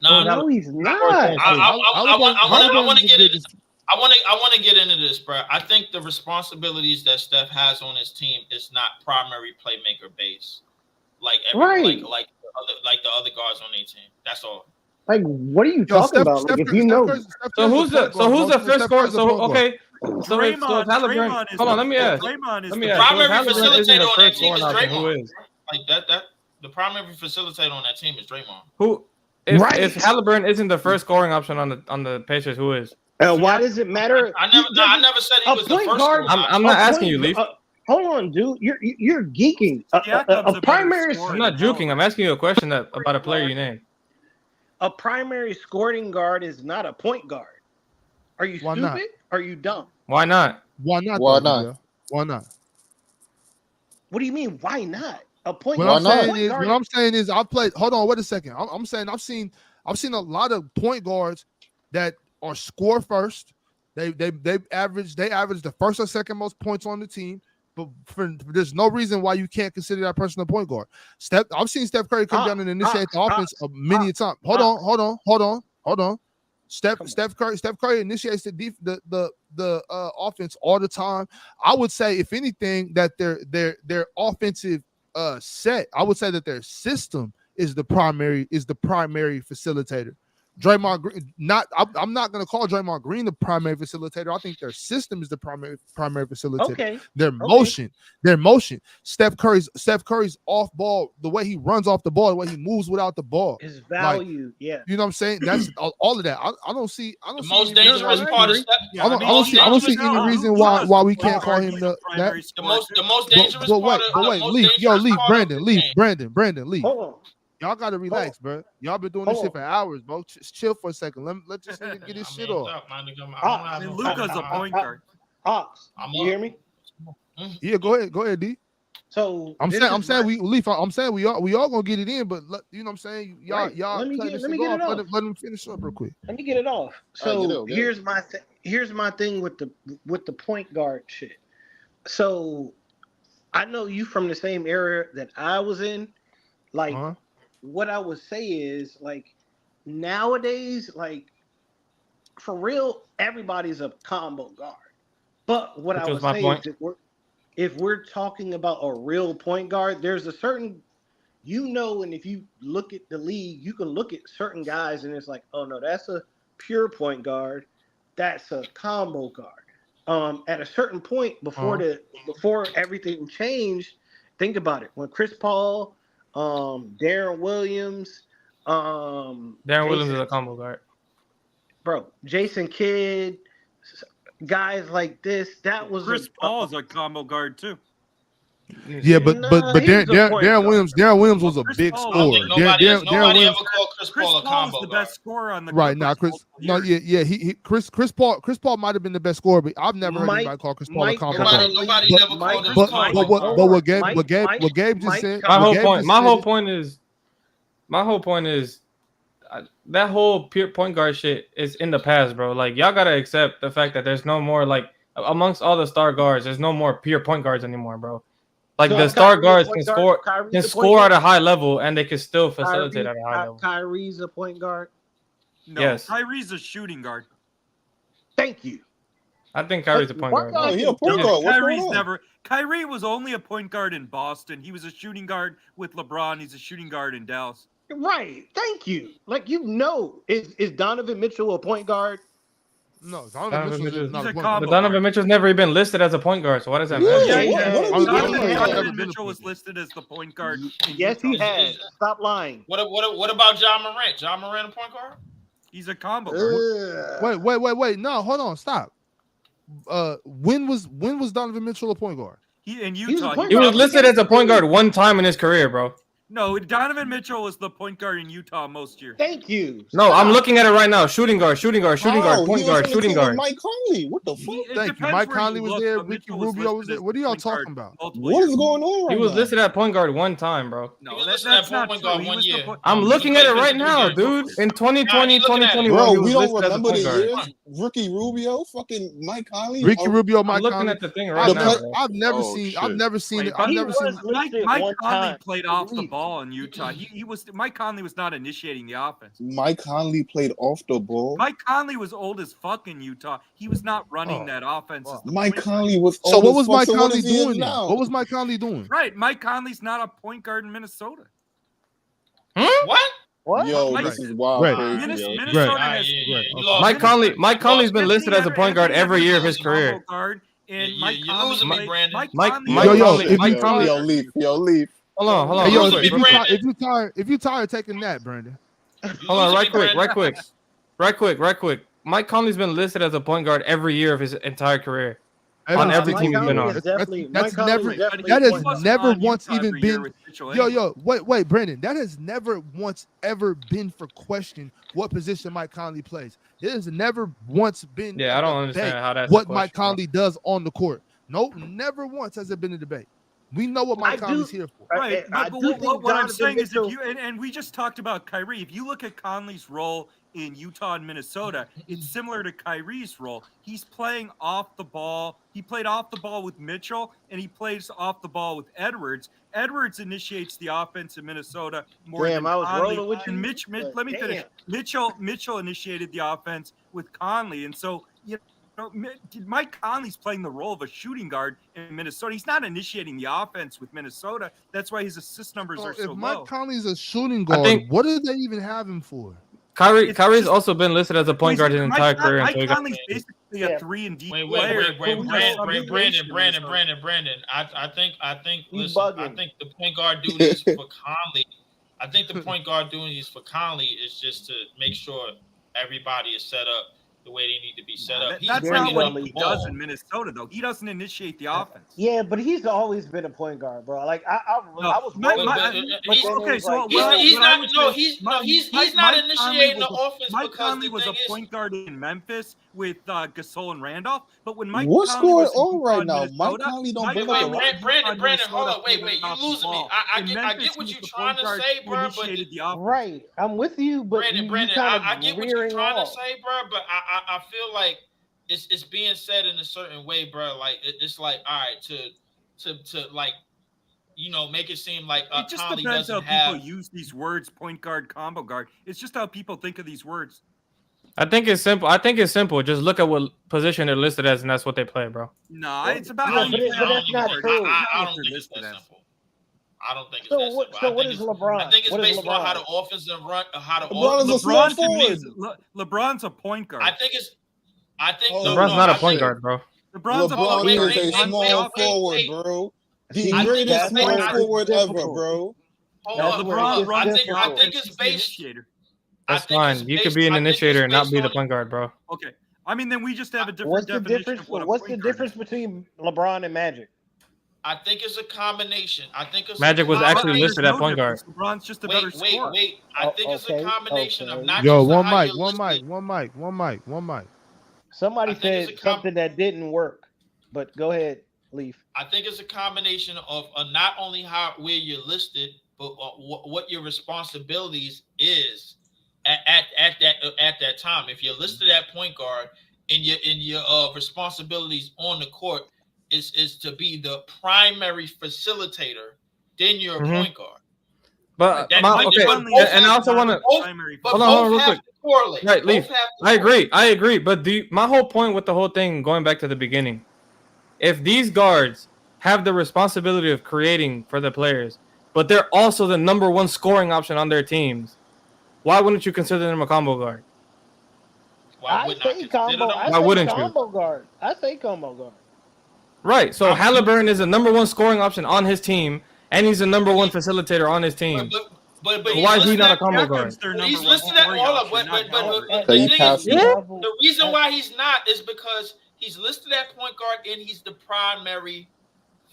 [SPEAKER 16] No, he's not.
[SPEAKER 18] I want to get into. I want to get into this, bro. I think the responsibilities that Steph has on his team is not primary playmaker based, like the other guards on their team. That's all.
[SPEAKER 16] Like, what are you talking about? Like, if you know,
[SPEAKER 13] so who's the fifth scorer? So okay. So if Halliburton, hold on, let me ask.
[SPEAKER 18] The primary facilitator on that team is Draymond. Like that, the primary facilitator on that team is Draymond.
[SPEAKER 13] Who? If Halliburton isn't the first scoring option on the Pacers, who is?
[SPEAKER 16] Why does it matter?
[SPEAKER 18] I never said he was the first scorer.
[SPEAKER 13] I'm not asking you, Leaf.
[SPEAKER 16] Hold on, dude. You're geeking. A primary.
[SPEAKER 13] I'm not joking. I'm asking you a question about a player you named.
[SPEAKER 16] A primary scoring guard is not a point guard. Are you stupid? Not? Are you dumb?
[SPEAKER 13] Why not?
[SPEAKER 2] Why not?
[SPEAKER 19] Why not?
[SPEAKER 2] Why not?
[SPEAKER 16] What do you mean? Why not? A point
[SPEAKER 2] guard.
[SPEAKER 16] What
[SPEAKER 2] I'm saying is I've played. Hold on, wait a second. I'm saying I've seen a lot of point guards that are score first. They average the first or second most points on the team. But there's no reason why you can't consider that person a point guard. I've seen Steph Curry come down and initiate the offense many times. Hold on. Steph Curry initiates the offense all the time. I would say, if anything, that their offensive set, I would say that their system is the primary facilitator. Draymond Green, I'm not going to call Draymond Green the primary facilitator. I think their system is the primary facilitator.
[SPEAKER 16] Okay.
[SPEAKER 2] Their motion. Steph Curry's off ball, the way he runs off the ball, the way he moves without the ball.
[SPEAKER 16] His value, yeah.
[SPEAKER 2] You know what I'm saying? That's all of that. I don't see.
[SPEAKER 18] The most dangerous part of Steph.
[SPEAKER 2] I don't see any reason why we can't call him that.
[SPEAKER 18] The most dangerous part.
[SPEAKER 2] But wait, Leaf, Brandon, Leaf.
[SPEAKER 16] Hold on.
[SPEAKER 2] Y'all gotta relax, bro. Y'all been doing this shit for hours, bro. Chill for a second. Let this nigga get his shit off.
[SPEAKER 10] Luka's a point guard.
[SPEAKER 16] You hear me?
[SPEAKER 2] Yeah, go ahead, D.
[SPEAKER 16] So
[SPEAKER 2] I'm saying we all gonna get it in, but you know what I'm saying? Y'all
[SPEAKER 16] let me get it off.
[SPEAKER 2] Let him finish up real quick.
[SPEAKER 16] Let me get it off. So here's my thing with the point guard shit. So I know you from the same era that I was in, like. What I would say is, like, nowadays, like, for real, everybody's a combo guard. But what I would say is if we're talking about a real point guard, there's a certain, and if you look at the league, you can look at certain guys and it's like, oh no, that's a pure point guard. That's a combo guard. at a certain point before everything changed, think about it. When Chris Paul, Darren Williams,
[SPEAKER 13] Darren Williams is a combo guard.
[SPEAKER 16] Bro, Jason Kidd, guys like this, that was
[SPEAKER 10] Chris Paul is a combo guard too.
[SPEAKER 2] Yeah, but Darren Williams was a big scorer.
[SPEAKER 18] Nobody ever
[SPEAKER 2] Williams,
[SPEAKER 18] called Chris Paul a combo
[SPEAKER 10] was the
[SPEAKER 18] guard.
[SPEAKER 10] best scorer on the
[SPEAKER 2] right now, Chris Paul might have been the best scorer, but I've never heard anybody call Chris Paul a combo guard.
[SPEAKER 18] Nobody never called him.
[SPEAKER 2] But what Gabe just said.
[SPEAKER 13] My whole point is that whole pure point guard shit is in the past, bro. Like, y'all gotta accept the fact that there's no more, like, amongst all the star guards, there's no more pure point guards anymore, bro. Like, the star guards can score at a high level, and they can still facilitate at a high level.
[SPEAKER 16] Kyrie's a point guard.
[SPEAKER 10] No,
[SPEAKER 13] yes.
[SPEAKER 10] Kyrie's a shooting guard.
[SPEAKER 16] Thank you.
[SPEAKER 13] I think Kyrie's a point guard.
[SPEAKER 8] No, he a point guard.
[SPEAKER 10] Kyrie was only a point guard in Boston. He was a shooting guard with LeBron. He's a shooting guard in Dallas.
[SPEAKER 16] Right. Thank you. Like, is Donovan Mitchell a point guard?
[SPEAKER 2] No, Donovan
[SPEAKER 13] Mitchell's never even listed as a point guard, so why does that matter?
[SPEAKER 10] Donovan Mitchell was listed as the point guard.
[SPEAKER 16] Yes, he has. Stop lying.
[SPEAKER 18] What about Ja Morant? Ja Morant a point guard?
[SPEAKER 10] He's a combo guard.
[SPEAKER 2] Wait. No, hold on. Stop. When was Donovan Mitchell a point guard?
[SPEAKER 10] In Utah.
[SPEAKER 13] He was listed as a point guard one time in his career, bro.
[SPEAKER 10] No, Donovan Mitchell was the point guard in Utah most years.
[SPEAKER 16] Thank you.
[SPEAKER 13] No, I'm looking at it right now. Shooting guard, point guard, shooting guard.
[SPEAKER 8] Mike Conley. What the fuck?
[SPEAKER 2] Thank you. Mike Conley was there. Ricky Rubio was there. What are y'all talking about?
[SPEAKER 8] What is going on?
[SPEAKER 13] He was listed at point guard one time, bro.
[SPEAKER 18] No, that's not point guard 1 year.
[SPEAKER 13] I'm looking at it right now, dude. In 2020, 2021,
[SPEAKER 8] bro, we don't remember the years. Ricky Rubio, fucking Mike Conley.
[SPEAKER 2] Ricky Rubio, Mike Conley.
[SPEAKER 13] I'm looking at the thing right now.
[SPEAKER 2] I've never seen it.
[SPEAKER 10] Mike Conley played off the ball in Utah. Mike Conley was not initiating the offense.
[SPEAKER 8] Mike Conley played off the ball.
[SPEAKER 10] Mike Conley was old as fuck in Utah. He was not running that offense.
[SPEAKER 8] Mike Conley was old.
[SPEAKER 2] So what was Mike Conley doing now? What was Mike Conley doing?
[SPEAKER 10] Right, Mike Conley's not a point guard in Minnesota.
[SPEAKER 18] What?
[SPEAKER 8] Yo, this is wild.
[SPEAKER 13] Mike Conley's been listed as a point guard every year of his career.
[SPEAKER 10] And
[SPEAKER 18] you're losing me, Brandon.
[SPEAKER 8] Yo, leave.
[SPEAKER 13] Hold on.
[SPEAKER 2] Hey, yo, if you tired taking that, Brandon.
[SPEAKER 13] Hold on, right quick. Mike Conley's been listed as a point guard every year of his entire career. On every team he's been on.
[SPEAKER 2] That has never once even been. Wait, Brandon. That has never once ever been for question what position Mike Conley plays. It has never once been.
[SPEAKER 13] Yeah, I don't understand how that's
[SPEAKER 2] what Mike Conley does on the court. Nope, never once has it been a debate. We know what Mike Conley's here for.
[SPEAKER 10] Right. But what I'm saying is, and we just talked about Kyrie. If you look at Conley's role in Utah and Minnesota, it's similar to Kyrie's role. He's playing off the ball. He played off the ball with Mitchell, and he plays off the ball with Edwards. Edwards initiates the offense in Minnesota more than
[SPEAKER 16] I was
[SPEAKER 10] Conley.
[SPEAKER 16] rolling with you.
[SPEAKER 10] And let me finish. Mitchell initiated the offense with Conley, and so Mike Conley's playing the role of a shooting guard in Minnesota. He's not initiating the offense with Minnesota. That's why his assist numbers are so low.
[SPEAKER 2] If Mike Conley's a shooting guard, what do they even have him for?
[SPEAKER 13] Kyrie's also been listed as a point guard his entire career.
[SPEAKER 10] Mike Conley's basically a 3-and-D player.
[SPEAKER 18] Brandon. I think the point guard duties for Conley. I think the point guard duties for Conley is just to make sure everybody is set up the way they need to be set up.
[SPEAKER 10] That's not what he does in Minnesota, though. He doesn't initiate the offense.
[SPEAKER 16] Yeah, but he's always been a point guard, bro. Like I was.
[SPEAKER 18] He's not initiating the offense.
[SPEAKER 10] Mike Conley was a point guard in Memphis with Gasol and Randolph, but when Mike
[SPEAKER 8] what's
[SPEAKER 10] Conley
[SPEAKER 8] going
[SPEAKER 10] was
[SPEAKER 8] on right now? Mike Conley don't bring up a
[SPEAKER 18] Brandon, hold on, wait, you losing me. I get what you're trying to say, bro. But
[SPEAKER 16] right, I'm with you, but
[SPEAKER 18] Brandon, I get what you're trying to say, bro. But I feel like it's being said in a certain way, bro. Like it's like, all right, to like, make it seem like
[SPEAKER 10] it just
[SPEAKER 18] Conley
[SPEAKER 10] depends how
[SPEAKER 18] have...
[SPEAKER 10] people use these words, point guard, combo guard. It's just how people think of these words.
[SPEAKER 13] I think it's simple. Just look at what position they're listed as, and that's what they play, bro.
[SPEAKER 10] No, it's about how you
[SPEAKER 16] that's not true.
[SPEAKER 18] I don't think it's that simple. I don't think it's that simple.
[SPEAKER 16] So what is LeBron?
[SPEAKER 18] I think it's based on how the offense and run, how the
[SPEAKER 10] LeBron's a point guard.
[SPEAKER 18] I think
[SPEAKER 13] LeBron's not a point guard, bro.
[SPEAKER 10] LeBron's a
[SPEAKER 4] LeBron
[SPEAKER 10] point guard.
[SPEAKER 4] is a small forward, bro. The greatest small forward ever, bro.
[SPEAKER 18] Hold on,
[SPEAKER 10] LeBron runs the
[SPEAKER 18] I think
[SPEAKER 10] offense.
[SPEAKER 18] it's
[SPEAKER 10] He's the
[SPEAKER 18] based.
[SPEAKER 10] initiator.
[SPEAKER 13] That's fine. You could be an initiator and not be the point guard, bro.
[SPEAKER 10] Okay. I mean, then we just have a different
[SPEAKER 16] What's the
[SPEAKER 10] definition
[SPEAKER 16] difference?
[SPEAKER 10] of what a
[SPEAKER 16] What's the
[SPEAKER 10] point guard
[SPEAKER 16] difference between LeBron and Magic?
[SPEAKER 18] I think it's a combination. I think it's
[SPEAKER 13] Magic was actually
[SPEAKER 10] There's
[SPEAKER 13] listed at
[SPEAKER 10] no
[SPEAKER 13] point guard.
[SPEAKER 10] difference. LeBron's just a
[SPEAKER 18] Wait,
[SPEAKER 10] better
[SPEAKER 18] wait,
[SPEAKER 10] scorer.
[SPEAKER 18] wait. I think it's a combination of not
[SPEAKER 2] Yo,
[SPEAKER 18] just
[SPEAKER 2] one
[SPEAKER 18] how
[SPEAKER 2] mic,
[SPEAKER 18] you're
[SPEAKER 2] one
[SPEAKER 18] listed.
[SPEAKER 2] mic.
[SPEAKER 16] Somebody
[SPEAKER 18] I think it's
[SPEAKER 16] said
[SPEAKER 18] a
[SPEAKER 16] something that didn't work, but go ahead, Leaf.
[SPEAKER 18] I think it's a combination of not only where you're listed, but what your responsibilities is at that time. If you're listed at point guard and your responsibilities on the court is to be the primary facilitator, then you're a point guard.
[SPEAKER 13] But
[SPEAKER 18] That-
[SPEAKER 13] okay,
[SPEAKER 18] but both
[SPEAKER 13] and I
[SPEAKER 18] have
[SPEAKER 13] also
[SPEAKER 18] to-
[SPEAKER 13] want to
[SPEAKER 18] but
[SPEAKER 13] hold
[SPEAKER 18] both
[SPEAKER 13] on real
[SPEAKER 18] have
[SPEAKER 13] quick.
[SPEAKER 18] to correlate.
[SPEAKER 13] Right,
[SPEAKER 18] Both
[SPEAKER 13] Leaf.
[SPEAKER 18] have to
[SPEAKER 13] I agree. But my whole point with the whole thing, going back to the beginning, if these guards have the responsibility of creating for the players, but they're also the number one scoring option on their teams, why wouldn't you consider them a combo guard?
[SPEAKER 16] I say combo.
[SPEAKER 13] Why wouldn't you?
[SPEAKER 16] combo guard. I say combo guard.
[SPEAKER 13] Right. So Halliburton is the number one scoring option on his team, and he's the number one facilitator on his team.
[SPEAKER 18] But
[SPEAKER 13] Why is he not a combo guard?
[SPEAKER 18] He's listed at all of but
[SPEAKER 14] So you
[SPEAKER 18] the
[SPEAKER 14] pass
[SPEAKER 18] thing is,
[SPEAKER 14] it.
[SPEAKER 18] the reason why he's not is because he's listed at point guard and he's the primary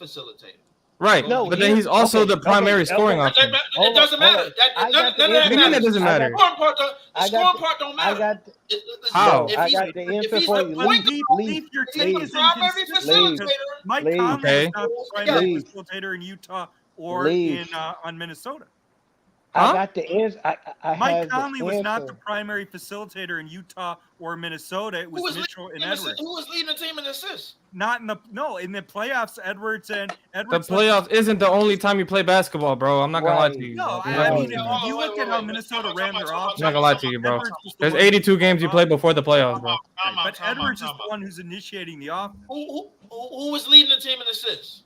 [SPEAKER 18] facilitator.
[SPEAKER 13] Right.
[SPEAKER 16] No,
[SPEAKER 13] but then he's also the primary scoring option.
[SPEAKER 18] It doesn't matter. None of that
[SPEAKER 13] What do you mean
[SPEAKER 18] matters.
[SPEAKER 13] that doesn't matter?
[SPEAKER 18] The scoring part don't matter.
[SPEAKER 13] How?
[SPEAKER 18] If
[SPEAKER 16] I
[SPEAKER 18] he's
[SPEAKER 16] got the answer
[SPEAKER 18] the
[SPEAKER 16] for you.
[SPEAKER 18] point
[SPEAKER 10] Leaf, your take is
[SPEAKER 18] primary
[SPEAKER 10] inconsistent because
[SPEAKER 18] facilitator,
[SPEAKER 10] Mike
[SPEAKER 16] Leaf.
[SPEAKER 10] Conley
[SPEAKER 13] Okay.
[SPEAKER 10] is not the primary
[SPEAKER 16] Leaf.
[SPEAKER 10] facilitator in Utah or
[SPEAKER 16] Leaf.
[SPEAKER 10] in on Minnesota.
[SPEAKER 16] I got the answer. I
[SPEAKER 10] Mike
[SPEAKER 16] have
[SPEAKER 10] Conley
[SPEAKER 16] the
[SPEAKER 10] was
[SPEAKER 16] answer.
[SPEAKER 10] not the primary facilitator in Utah or Minnesota. It was Mitchell and Edwards.
[SPEAKER 18] who was leading the team in assists?
[SPEAKER 10] Not in the in the playoffs. Edwards.
[SPEAKER 13] The
[SPEAKER 10] Edwards
[SPEAKER 13] playoffs isn't the only time you play basketball, bro. I'm not gonna lie to you.
[SPEAKER 10] No,
[SPEAKER 13] I'm
[SPEAKER 10] I
[SPEAKER 13] not
[SPEAKER 10] mean,
[SPEAKER 13] gonna
[SPEAKER 10] if you look at how Minnesota ran their offense,
[SPEAKER 13] gonna lie to you, bro.
[SPEAKER 10] Edwards was the
[SPEAKER 13] There's
[SPEAKER 10] one
[SPEAKER 13] 82 games you play before the playoffs, bro.
[SPEAKER 10] But Edwards is the one who's initiating the offense.
[SPEAKER 18] Who was leading the team in assists?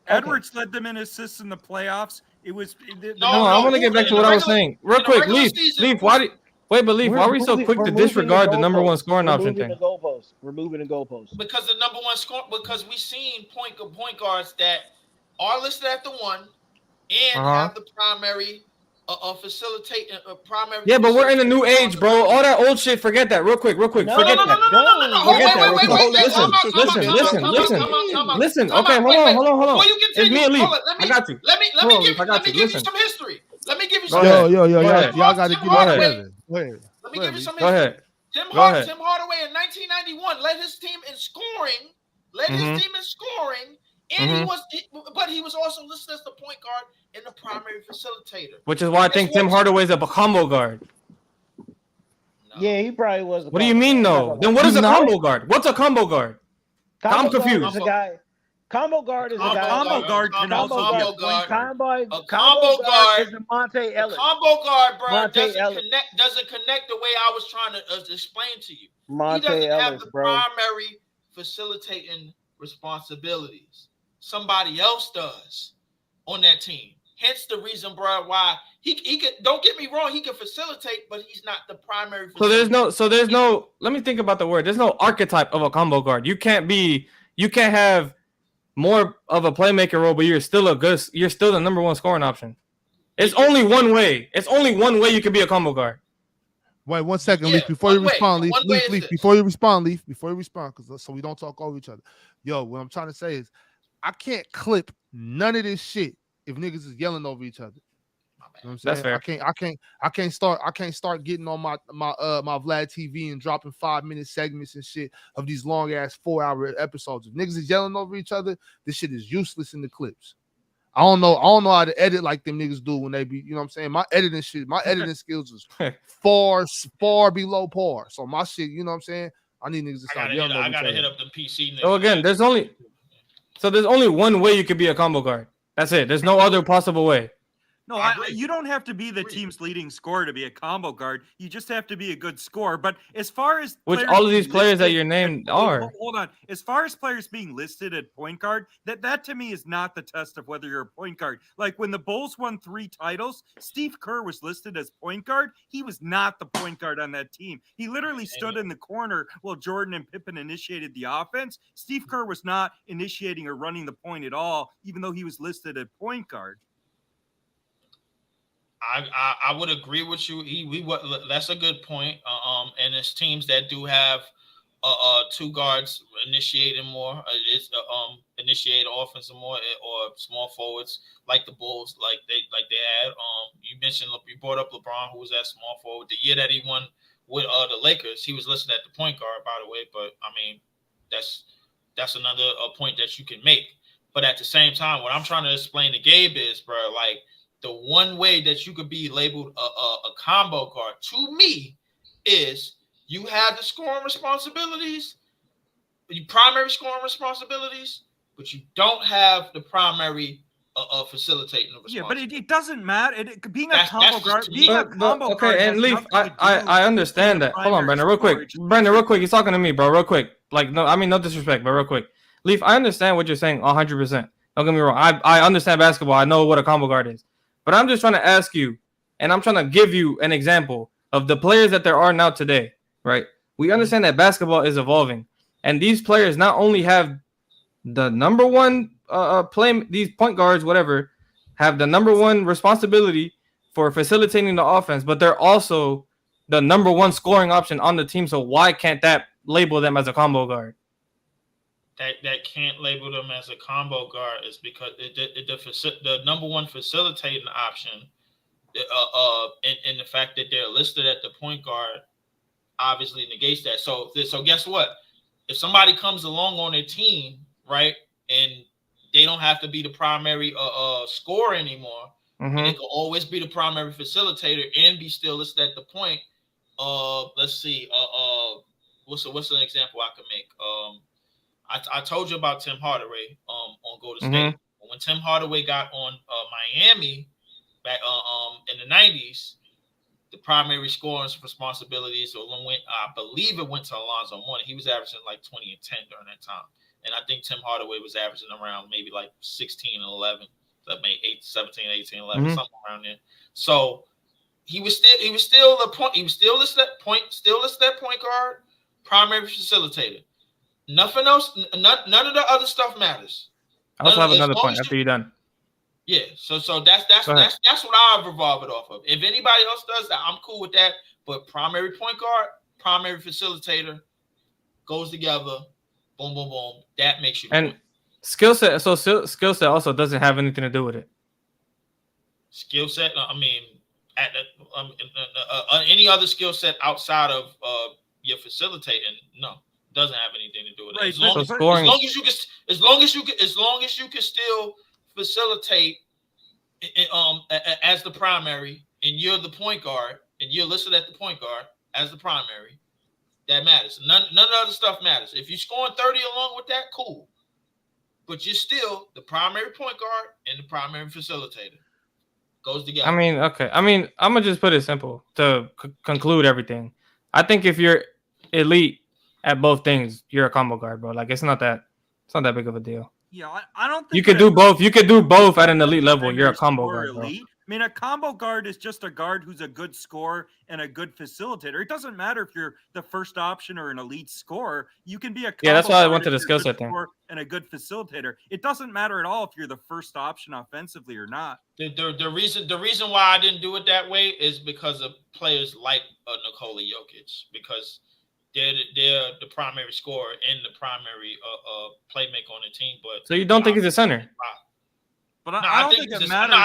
[SPEAKER 10] Edwards led them in assists in the playoffs. It was
[SPEAKER 13] No, I want to get back to what I was saying real quick. Leaf, why were you so quick to disregard the number one scoring option thing?
[SPEAKER 16] We're moving the goalposts.
[SPEAKER 18] Because the number one score, because we've seen point guards that are listed at the one and have the primary facilitate primary.
[SPEAKER 13] Yeah, but we're in a new age, bro. All that old shit, forget that. Real quick. Forget that. Forget that. Listen. Okay, hold on. It's me and Leaf. I got you.
[SPEAKER 18] Let me give you some history. Let me give you some.
[SPEAKER 2] Yo, y'all gotta get it together. Go ahead.
[SPEAKER 18] Let me give you some
[SPEAKER 13] Go
[SPEAKER 18] history.
[SPEAKER 13] ahead.
[SPEAKER 18] Tim
[SPEAKER 13] Go ahead.
[SPEAKER 18] Hardaway in 1991 led his team in scoring. And he was also listed as the point guard and the primary facilitator.
[SPEAKER 13] Which is why I think Tim Hardaway's a combo guard.
[SPEAKER 16] Yeah, he probably was.
[SPEAKER 13] What do you mean, no? Then what is a combo guard? What's a combo guard? I'm confused.
[SPEAKER 16] Combo guard is a guy.
[SPEAKER 10] Combo guard can also be a point guard.
[SPEAKER 16] Combo guard is a Monte Ellis.
[SPEAKER 18] Combo guard, bro,
[SPEAKER 16] Monte Ellis.
[SPEAKER 18] doesn't connect the way I was trying to explain to you.
[SPEAKER 16] Monte
[SPEAKER 18] He doesn't have
[SPEAKER 16] Ellis,
[SPEAKER 18] the
[SPEAKER 16] bro.
[SPEAKER 18] primary facilitating responsibilities. Somebody else does on that team. Hence the reason, bro, why he could. Don't get me wrong, he can facilitate, but he's not the primary.
[SPEAKER 13] So there's no. Let me think about the word. There's no archetype of a combo guard. You can't have more of a playmaker role, but you're still the number one scoring option. It's only one way. It's only one way you can be a combo guard.
[SPEAKER 2] Wait 1 second, Leaf. Before you respond, Leaf. Before you respond, because so we don't talk over each other. Yo, what I'm trying to say is, I can't clip none of this shit if niggas is yelling over each other. You know what I'm saying?
[SPEAKER 13] That's fair.
[SPEAKER 2] I can't start getting on my Vlad TV and dropping 5-minute segments and shit of these long ass 4-hour episodes. If niggas is yelling over each other, this shit is useless in the clips. I don't know how to edit like them niggas do when they be, you know what I'm saying? My editing skills is far below par. So my shit, you know what I'm saying? I need niggas to stop yelling over each other.
[SPEAKER 18] I gotta hit up the PC.
[SPEAKER 13] So again, there's only one way you could be a combo guard. That's it. There's no other possible way.
[SPEAKER 10] No, you don't have to be the team's leading scorer to be a combo guard. You just have to be a good scorer. But as far as
[SPEAKER 13] Which all of these
[SPEAKER 10] being
[SPEAKER 13] players that
[SPEAKER 10] listed
[SPEAKER 13] you're named
[SPEAKER 10] at-
[SPEAKER 13] are.
[SPEAKER 10] hold on. As far as players being listed at point guard, that to me is not the test of whether you're a point guard. Like when the Bulls won 3 titles, Steve Kerr was listed as point guard. He was not the point guard on that team. He literally stood in the corner while Jordan and Pippen initiated the offense. Steve Kerr was not initiating or running the point at all, even though he was listed at point guard.
[SPEAKER 18] I would agree with you. That's a good point. And it's teams that do have 2 guards initiating more. It's initiate offense more, or small forwards like the Bulls, like they had. You brought up LeBron, who was that small forward. The year that he won with the Lakers, he was listed at the point guard, by the way. But I mean, that's another point that you can make. But at the same time, what I'm trying to explain to Gabe is, bro, like, the one way that you could be labeled a combo guard to me is you have the scoring responsibilities, the primary scoring responsibilities, but you don't have the primary facilitating the responsibilities.
[SPEAKER 10] Yeah, but it doesn't matter. Being a combo guard,
[SPEAKER 13] Okay, and Leaf, I understand that. Hold on, Brandon, real quick. He's talking to me, bro, real quick. Like, no, I mean, no disrespect, but real quick. Leaf, I understand what you're saying 100%. Don't get me wrong. I understand basketball. I know what a combo guard is. But I'm just trying to ask you, and I'm trying to give you an example of the players that there are now today, right? We understand that basketball is evolving. And these players not only have the number one these point guards, whatever, have the number one responsibility for facilitating the offense, but they're also the number one scoring option on the team. So why can't that label them as a combo guard?
[SPEAKER 18] That can't label them as a combo guard is because the number one facilitating option, and the fact that they're listed at the point guard, obviously negates that. So guess what? If somebody comes along on their team, right, and they don't have to be the primary scorer anymore, and they can always be the primary facilitator and be still listed at the point. Let's see. What's an example I can make? I told you about Tim Hardaway on Golden State. When Tim Hardaway got on Miami back in the 90s, the primary scoring responsibilities I believe it went to Alonzo Mourning. He was averaging like 20 and 10 during that time. And I think Tim Hardaway was averaging around maybe like 16 and 11. That made 17, 18, 11, something around there. So he was still listed at point guard, primary facilitator. Nothing else, none of the other stuff matters.
[SPEAKER 13] I also have another point after you're done.
[SPEAKER 18] Yeah, so that's what I revolve it off of. If anybody else does that, I'm cool with that. But primary point guard, primary facilitator goes together. Boom, boom, boom. That makes you.
[SPEAKER 13] And skill set. So skill set also doesn't have anything to do with it.
[SPEAKER 18] Skill set. I mean, any other skill set outside of your facilitating, no. Doesn't have anything to do with it.
[SPEAKER 10] Right,
[SPEAKER 18] As long as you can still facilitate as the primary, and you're the point guard, and you're listed at the point guard as the primary, that matters. None of the other stuff matters. If you're scoring 30 along with that, cool. But you're still the primary point guard and the primary facilitator. Goes together.
[SPEAKER 13] I mean, okay. I mean, I'm gonna just put it simple to conclude everything. I think if you're elite at both things, you're a combo guard, bro. Like it's not that big of a deal.
[SPEAKER 10] Yeah, I don't think
[SPEAKER 13] You could do both. You could do both at an elite level. You're a combo guard, bro.
[SPEAKER 10] elite. I mean, a combo guard is just a guard who's a good scorer and a good facilitator. It doesn't matter if you're the first option or an elite scorer. You can be a combo
[SPEAKER 13] that's why I went
[SPEAKER 10] guard
[SPEAKER 13] to the
[SPEAKER 10] if
[SPEAKER 13] skill
[SPEAKER 10] you're a good
[SPEAKER 13] set thing.
[SPEAKER 10] scorer and a good facilitator. It doesn't matter at all if you're the first option offensively or not.
[SPEAKER 18] The reason why I didn't do it that way is because of players like Nikola Jokic, because they're the primary scorer and the primary playmaker on the team. But
[SPEAKER 13] so you don't think he's a center?
[SPEAKER 10] But I don't think it matters.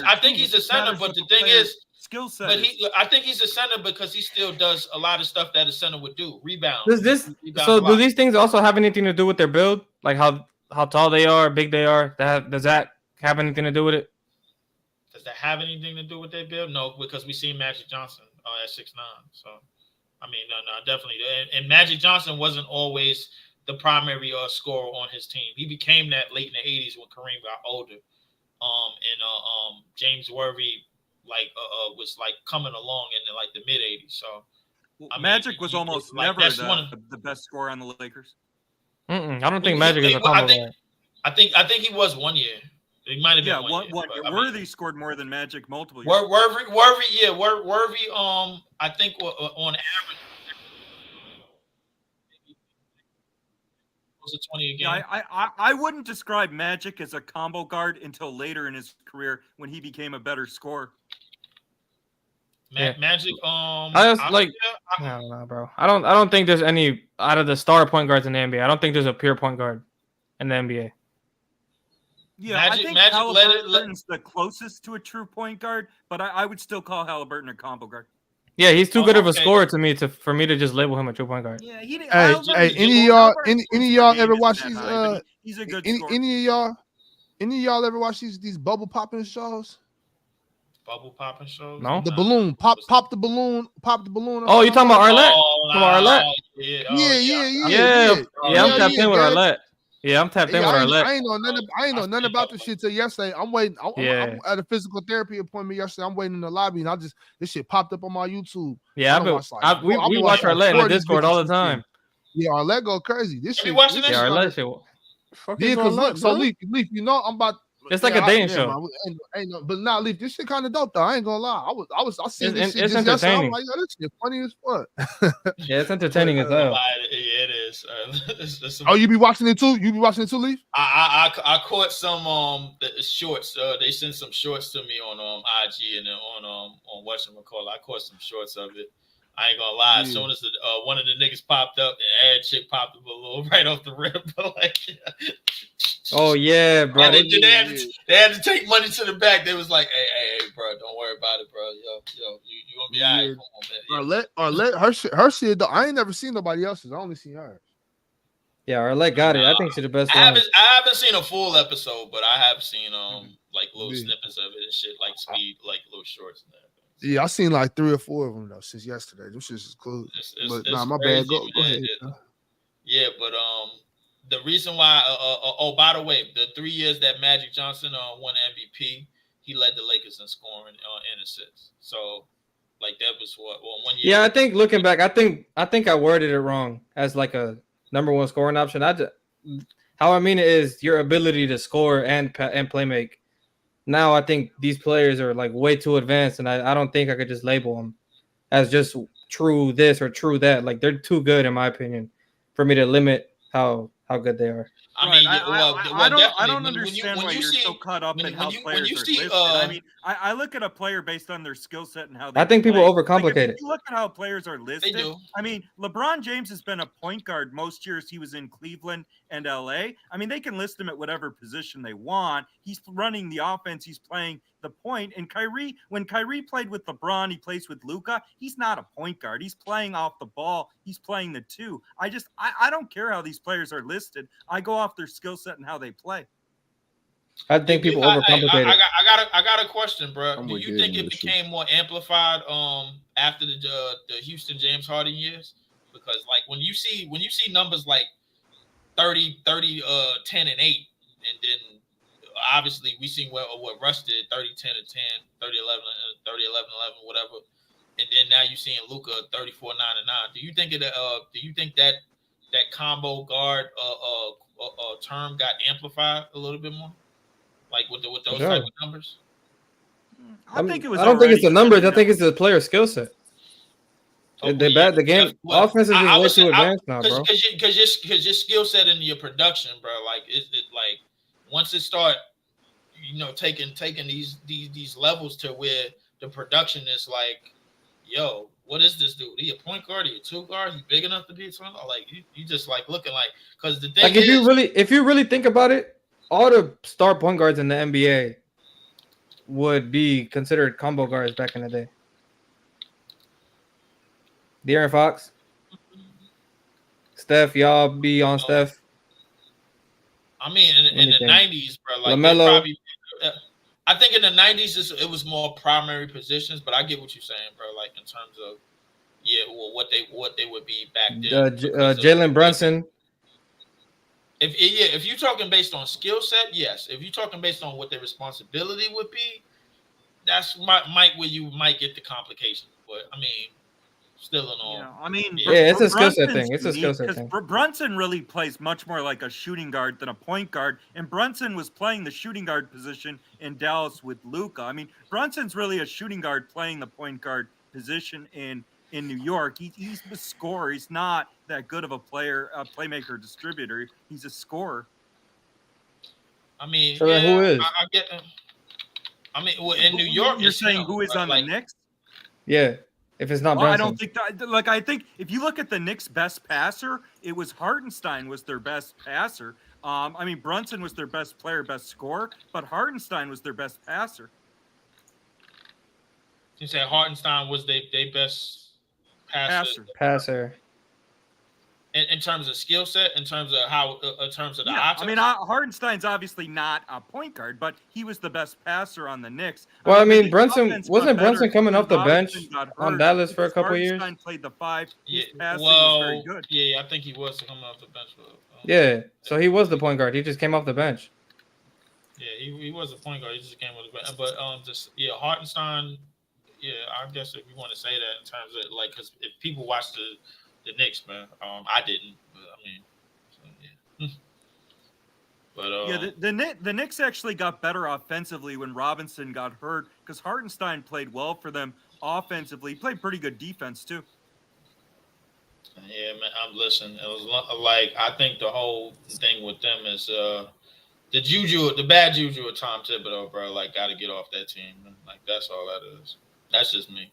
[SPEAKER 18] I think he's a center. But the thing is,
[SPEAKER 10] skill set.
[SPEAKER 18] But I think he's a center because he still does a lot of stuff that a center would do. Rebound.
[SPEAKER 13] Do these things also have anything to do with their build? Like how tall they are, big they are? Does that have anything to do with it?
[SPEAKER 18] Does that have anything to do with their build? No, because we see Magic Johnson at 6'9". So, I mean, no, definitely. And Magic Johnson wasn't always the primary scorer on his team. He became that late in the 80s when Kareem got older. James Worthy was like coming along in like the mid '80s. So
[SPEAKER 10] Magic was almost never the best scorer on the Lakers.
[SPEAKER 13] I don't think Magic is a combo guard.
[SPEAKER 18] I think he was one year. It might have been one year.
[SPEAKER 10] Worthy scored more than Magic multiple years.
[SPEAKER 18] Worthy, I think on average was it 20 a game.
[SPEAKER 10] Yeah, I wouldn't describe Magic as a combo guard until later in his career when he became a better scorer.
[SPEAKER 18] Magic.
[SPEAKER 13] I don't know, bro. I don't think there's any out of the star point guards in the NBA. I don't think there's a pure point guard in the NBA.
[SPEAKER 10] Yeah, I think Halliburton's the closest to a true point guard, but I would still call Halliburton a combo guard.
[SPEAKER 13] Yeah, he's too good of a scorer to me for me to just label him a true point guard.
[SPEAKER 10] Yeah,
[SPEAKER 2] any of y'all ever watch these?
[SPEAKER 10] He's a good
[SPEAKER 2] scorer. Any of y'all ever watch these bubble popping shows?
[SPEAKER 18] Bubble popping shows?
[SPEAKER 13] No.
[SPEAKER 2] The balloon pop the balloon.
[SPEAKER 13] Oh, you talking about Arlette?
[SPEAKER 2] Yeah.
[SPEAKER 13] I'm tapped in with Arlette. Yeah, I'm tapped in with Arlette.
[SPEAKER 2] I ain't know nothing about this shit till yesterday. I'm waiting. I'm at a physical therapy appointment yesterday. I'm waiting in the lobby, and this shit popped up on my YouTube.
[SPEAKER 13] Yeah, we watch Arlette in the Discord all the time.
[SPEAKER 2] Yeah, Arlette go crazy. This shit.
[SPEAKER 13] Yeah, Arlette shit.
[SPEAKER 2] Yeah, because look, so Leaf, you know, I'm about.
[SPEAKER 13] It's like a dating show.
[SPEAKER 2] But not Leaf. This shit kind of dope though. I ain't gonna lie. I seen this shit
[SPEAKER 13] it's
[SPEAKER 2] just yesterday. I'm
[SPEAKER 13] entertaining.
[SPEAKER 2] like, yo, this shit funny as fuck.
[SPEAKER 13] Yeah, it's entertaining as hell.
[SPEAKER 18] Yeah, it is.
[SPEAKER 2] Oh, you be watching it too? Leaf?
[SPEAKER 18] I caught some shorts. They sent some shorts to me on IG and then on whatchamacallit. I caught some shorts of it. I ain't gonna lie. As soon as one of the niggas popped up, and ad chick popped up a little right off the rip.
[SPEAKER 13] Oh yeah, bro.
[SPEAKER 18] They had to take money to the back. They was like, hey, bro, don't worry about it, bro. Yo, you gonna be all right. Come on, man.
[SPEAKER 2] Arlette, her shit though. I ain't never seen nobody else's. I only seen hers.
[SPEAKER 13] Yeah, Arlette got it. I think she's the best one.
[SPEAKER 18] I haven't seen a full episode, but I have seen like little snippets of it and shit, like speed, like little shorts and that.
[SPEAKER 2] Yeah, I seen like 3 or 4 of them though since yesterday. This shit is cool. But my bad. Go ahead.
[SPEAKER 18] Yeah, but the reason why, by the way, the 3 years that Magic Johnson won MVP, he led the Lakers in scoring and assists. So, like that was what 1 year.
[SPEAKER 13] Yeah, I think looking back, I think I worded it wrong as like a number one scoring option. How I mean it is your ability to score and play make. Now I think these players are like way too advanced, and I don't think I could just label them as just true this or true that. Like they're too good, in my opinion, for me to limit how good they are.
[SPEAKER 18] I mean,
[SPEAKER 10] I don't understand why you're so caught up in how players are listed. I mean, I look at a player based on their skill set and how they
[SPEAKER 13] I think people
[SPEAKER 10] play.
[SPEAKER 13] overcomplicate
[SPEAKER 10] Like, if
[SPEAKER 13] it.
[SPEAKER 10] you look at how players are listed.
[SPEAKER 18] They do.
[SPEAKER 10] I mean, LeBron James has been a point guard most years he was in Cleveland and LA. I mean, they can list him at whatever position they want. He's running the offense. He's playing the point. And when Kyrie played with LeBron, he plays with Luka. He's not a point guard. He's playing off the ball. He's playing the two. I don't care how these players are listed. I go off their skill set and how they play.
[SPEAKER 13] I think people overcomplicate it.
[SPEAKER 18] I got a question, bro. Do you think it became more amplified after the Houston James Harden years? Because like when you see numbers like 30, 10 and 8, and then obviously we seen what Russ did, 30, 10 and 10, 30, 11, 30, 11, 11, whatever. And then now you're seeing Luka 34, 9 and 9. Do you think that combo guard term got amplified a little bit more? Like with those type of numbers?
[SPEAKER 10] I think it was.
[SPEAKER 13] I don't think it's the numbers. I think it's the player skill set. The game offense is just way too advanced now, bro.
[SPEAKER 18] Because your skill set and your production, bro. Like it like once it start, taking these levels to where the production is like, yo, what is this dude? He a point guard? He a two guard? He big enough to be a two? Like you just like looking like, because the thing
[SPEAKER 13] like if you really think about it, all the star point guards in the NBA would be considered combo guards back in the day. De'Aaron Fox, Steph, y'all be on Steph.
[SPEAKER 18] I mean, in the 90s, bro, like
[SPEAKER 13] LaMelo.
[SPEAKER 18] I think in the 90s it was more primary positions, but I get what you're saying, bro. Like in terms of what they would be back then.
[SPEAKER 13] Jalen Brunson.
[SPEAKER 18] If you're talking based on skill set, yes. If you're talking based on what their responsibility would be, that's might where you might get the complications. But I mean, still in all,
[SPEAKER 10] Yeah, I mean,
[SPEAKER 13] Yeah, it's a skill set
[SPEAKER 10] Brunson's
[SPEAKER 13] thing. It's a skill
[SPEAKER 10] unique
[SPEAKER 13] set
[SPEAKER 10] because
[SPEAKER 13] thing.
[SPEAKER 10] Brunson really plays much more like a shooting guard than a point guard, and Brunson was playing the shooting guard position in Dallas with Luka. I mean, Brunson's really a shooting guard playing the point guard position in New York. He's the scorer. He's not that good of a player, a playmaker, distributor. He's a scorer.
[SPEAKER 18] I mean,
[SPEAKER 13] So then who is?
[SPEAKER 18] I get. I mean, well, in New York,
[SPEAKER 10] You're
[SPEAKER 18] it's
[SPEAKER 10] saying
[SPEAKER 18] him,
[SPEAKER 10] who is
[SPEAKER 18] right?
[SPEAKER 10] on
[SPEAKER 18] Like,
[SPEAKER 10] the Knicks?
[SPEAKER 13] Yeah, if it's not
[SPEAKER 10] Well, I
[SPEAKER 13] Brunson.
[SPEAKER 10] don't think that. Like, I think if you look at the Knicks' best passer, it was Hartenstein was their best passer. I mean, Brunson was their best player, best scorer, but Hartenstein was their best passer.
[SPEAKER 18] you say Hartenstein was their best
[SPEAKER 13] Passer.
[SPEAKER 18] in terms of skill set, in terms of how, in terms of the
[SPEAKER 10] Yeah,
[SPEAKER 18] offense.
[SPEAKER 10] I mean, Hartenstein's obviously not a point guard, but he was the best passer on the Knicks.
[SPEAKER 13] Well, I
[SPEAKER 10] the
[SPEAKER 13] mean,
[SPEAKER 10] Knicks
[SPEAKER 13] Brunson
[SPEAKER 10] offense got
[SPEAKER 13] wasn't
[SPEAKER 10] better
[SPEAKER 13] Brunson coming
[SPEAKER 10] when
[SPEAKER 13] off the bench
[SPEAKER 10] Robinson got
[SPEAKER 13] on
[SPEAKER 10] hurt
[SPEAKER 13] Dallas for a
[SPEAKER 10] because
[SPEAKER 13] couple years.
[SPEAKER 10] Hartenstein played the 5. His passing
[SPEAKER 18] well,
[SPEAKER 10] was very good.
[SPEAKER 18] yeah, I think he was coming off the bench.
[SPEAKER 13] Yeah, so he was the point guard. He just came off the bench.
[SPEAKER 18] Yeah, he was a point guard. He just came with the bench. But Hartenstein. Yeah, I guess if you want to say that in terms of like, because if people watch the Knicks, man, I didn't. But I mean, so, yeah. But
[SPEAKER 10] the Knicks actually got better offensively when Robinson got hurt because Hartenstein played well for them offensively. He played pretty good defense too.
[SPEAKER 18] Yeah, man, I'm listening. It was like I think the whole thing with them is the bad juju of Tom Thibodeau, bro. Like, got to get off that team, man. Like, that's all that is. That's just me.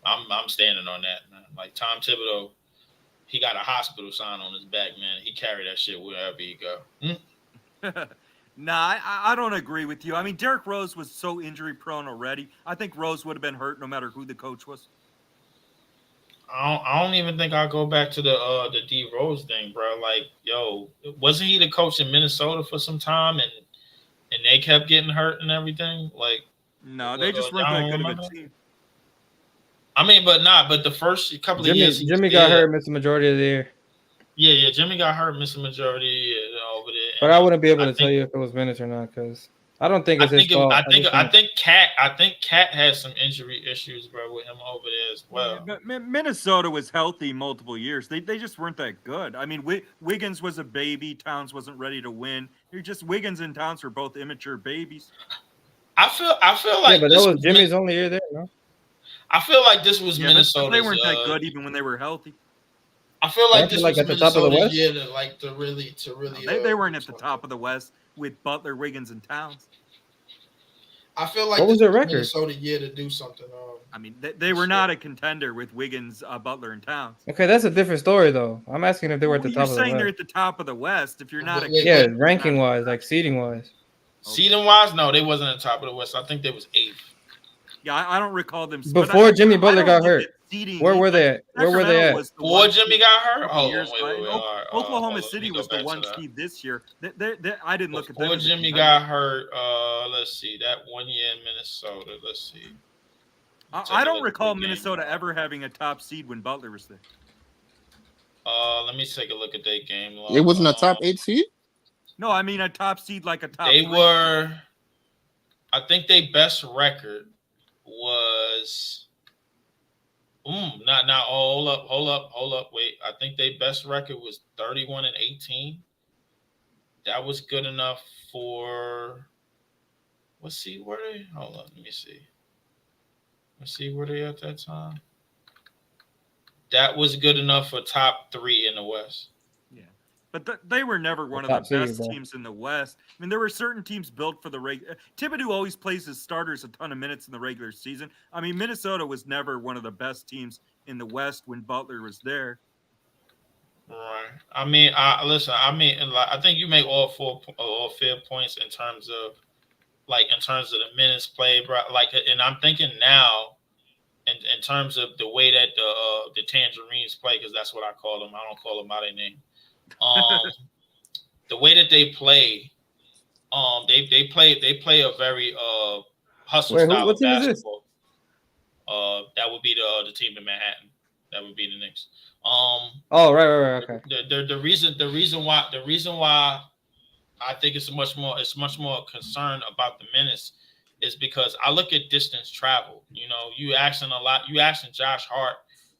[SPEAKER 18] I'm standing on that, man. Like, Tom Thibodeau, he got a hospital sign on his back, man. He carried that shit wherever he go.
[SPEAKER 10] Nah, I don't agree with you. I mean, Derrick Rose was so injury prone already. I think Rose would have been hurt no matter who the coach was.
[SPEAKER 18] I don't even think I'll go back to the D Rose thing, bro. Like, yo, wasn't he the coach in Minnesota for some time, and they kept getting hurt and everything? Like,
[SPEAKER 10] no, they just weren't that good of a team.
[SPEAKER 18] I mean, but the first couple of years,
[SPEAKER 13] Jimmy got hurt, missed the majority of the year.
[SPEAKER 18] Yeah, Jimmy got hurt, missed the majority over there.
[SPEAKER 13] But I wouldn't be able to tell you if it was minutes or not because I don't think it's his fault.
[SPEAKER 18] I think Cat has some injury issues, bro, with him over there as well.
[SPEAKER 10] Yeah, but Minnesota was healthy multiple years. They just weren't that good. I mean, Wiggins was a baby. Towns wasn't ready to win. You're just Wiggins and Towns were both immature babies.
[SPEAKER 18] I feel like
[SPEAKER 13] but that was Jimmy's only year there, no?
[SPEAKER 18] I feel like this was Minnesota.
[SPEAKER 10] They weren't that good even when they were healthy.
[SPEAKER 18] I feel like this was
[SPEAKER 13] at the top of the West.
[SPEAKER 18] Yeah, to really.
[SPEAKER 10] They weren't at the top of the West with Butler, Wiggins, and Towns.
[SPEAKER 18] I feel like
[SPEAKER 13] what was their record?
[SPEAKER 18] Minnesota year to do something.
[SPEAKER 10] I mean, they were not a contender with Wiggins, Butler, and Towns.
[SPEAKER 13] Okay, that's a different story, though. I'm asking if they were at the top of the West.
[SPEAKER 10] You're saying they're at the top of the West. If you're not,
[SPEAKER 13] ranking wise, like seeding wise.
[SPEAKER 18] Seeding wise, no, they wasn't at the top of the West. I think they was 8th.
[SPEAKER 10] Yeah, I don't recall them.
[SPEAKER 13] Before Jimmy Butler got hurt, where were they at? Where were they at?
[SPEAKER 18] Before Jimmy got hurt?
[SPEAKER 10] Oklahoma City was the 1 seed this year. I didn't look at them.
[SPEAKER 18] Before Jimmy got hurt, let's see, that 1 year in Minnesota. Let's see.
[SPEAKER 10] I don't recall Minnesota ever having a top seed when Butler was there.
[SPEAKER 18] Let me take a look at their game log.
[SPEAKER 19] It wasn't a top 8 seed?
[SPEAKER 10] No, I mean a top seed like a top.
[SPEAKER 18] They
[SPEAKER 10] 3.
[SPEAKER 18] were. I think their best record was. Not. Hold up. Wait, I think their best record was 31-18. That was good enough for. Let's see where they. Hold on, let me see. Let's see where they at that time. That was good enough for top 3 in the West.
[SPEAKER 10] But they were never one of the best teams in the West. I mean, there were certain teams built for the regular. Thibodeau always plays his starters a ton of minutes in the regular season. I mean, Minnesota was never one of the best teams in the West when Butler was there.
[SPEAKER 18] Right. I mean, I think you make all fair points in terms of the minutes played, bro. Like, and I'm thinking now, in terms of the way that the Tangerines play, because that's what I call them. I don't call them by their name. The way that they play, they play a very hustle style of basketball. That would be the team in Manhattan. That would be the Knicks.
[SPEAKER 13] Oh, right. Okay.
[SPEAKER 18] The reason why I think it's much more concern about the minutes is because I look at distance travel. You know, you asking Josh Hart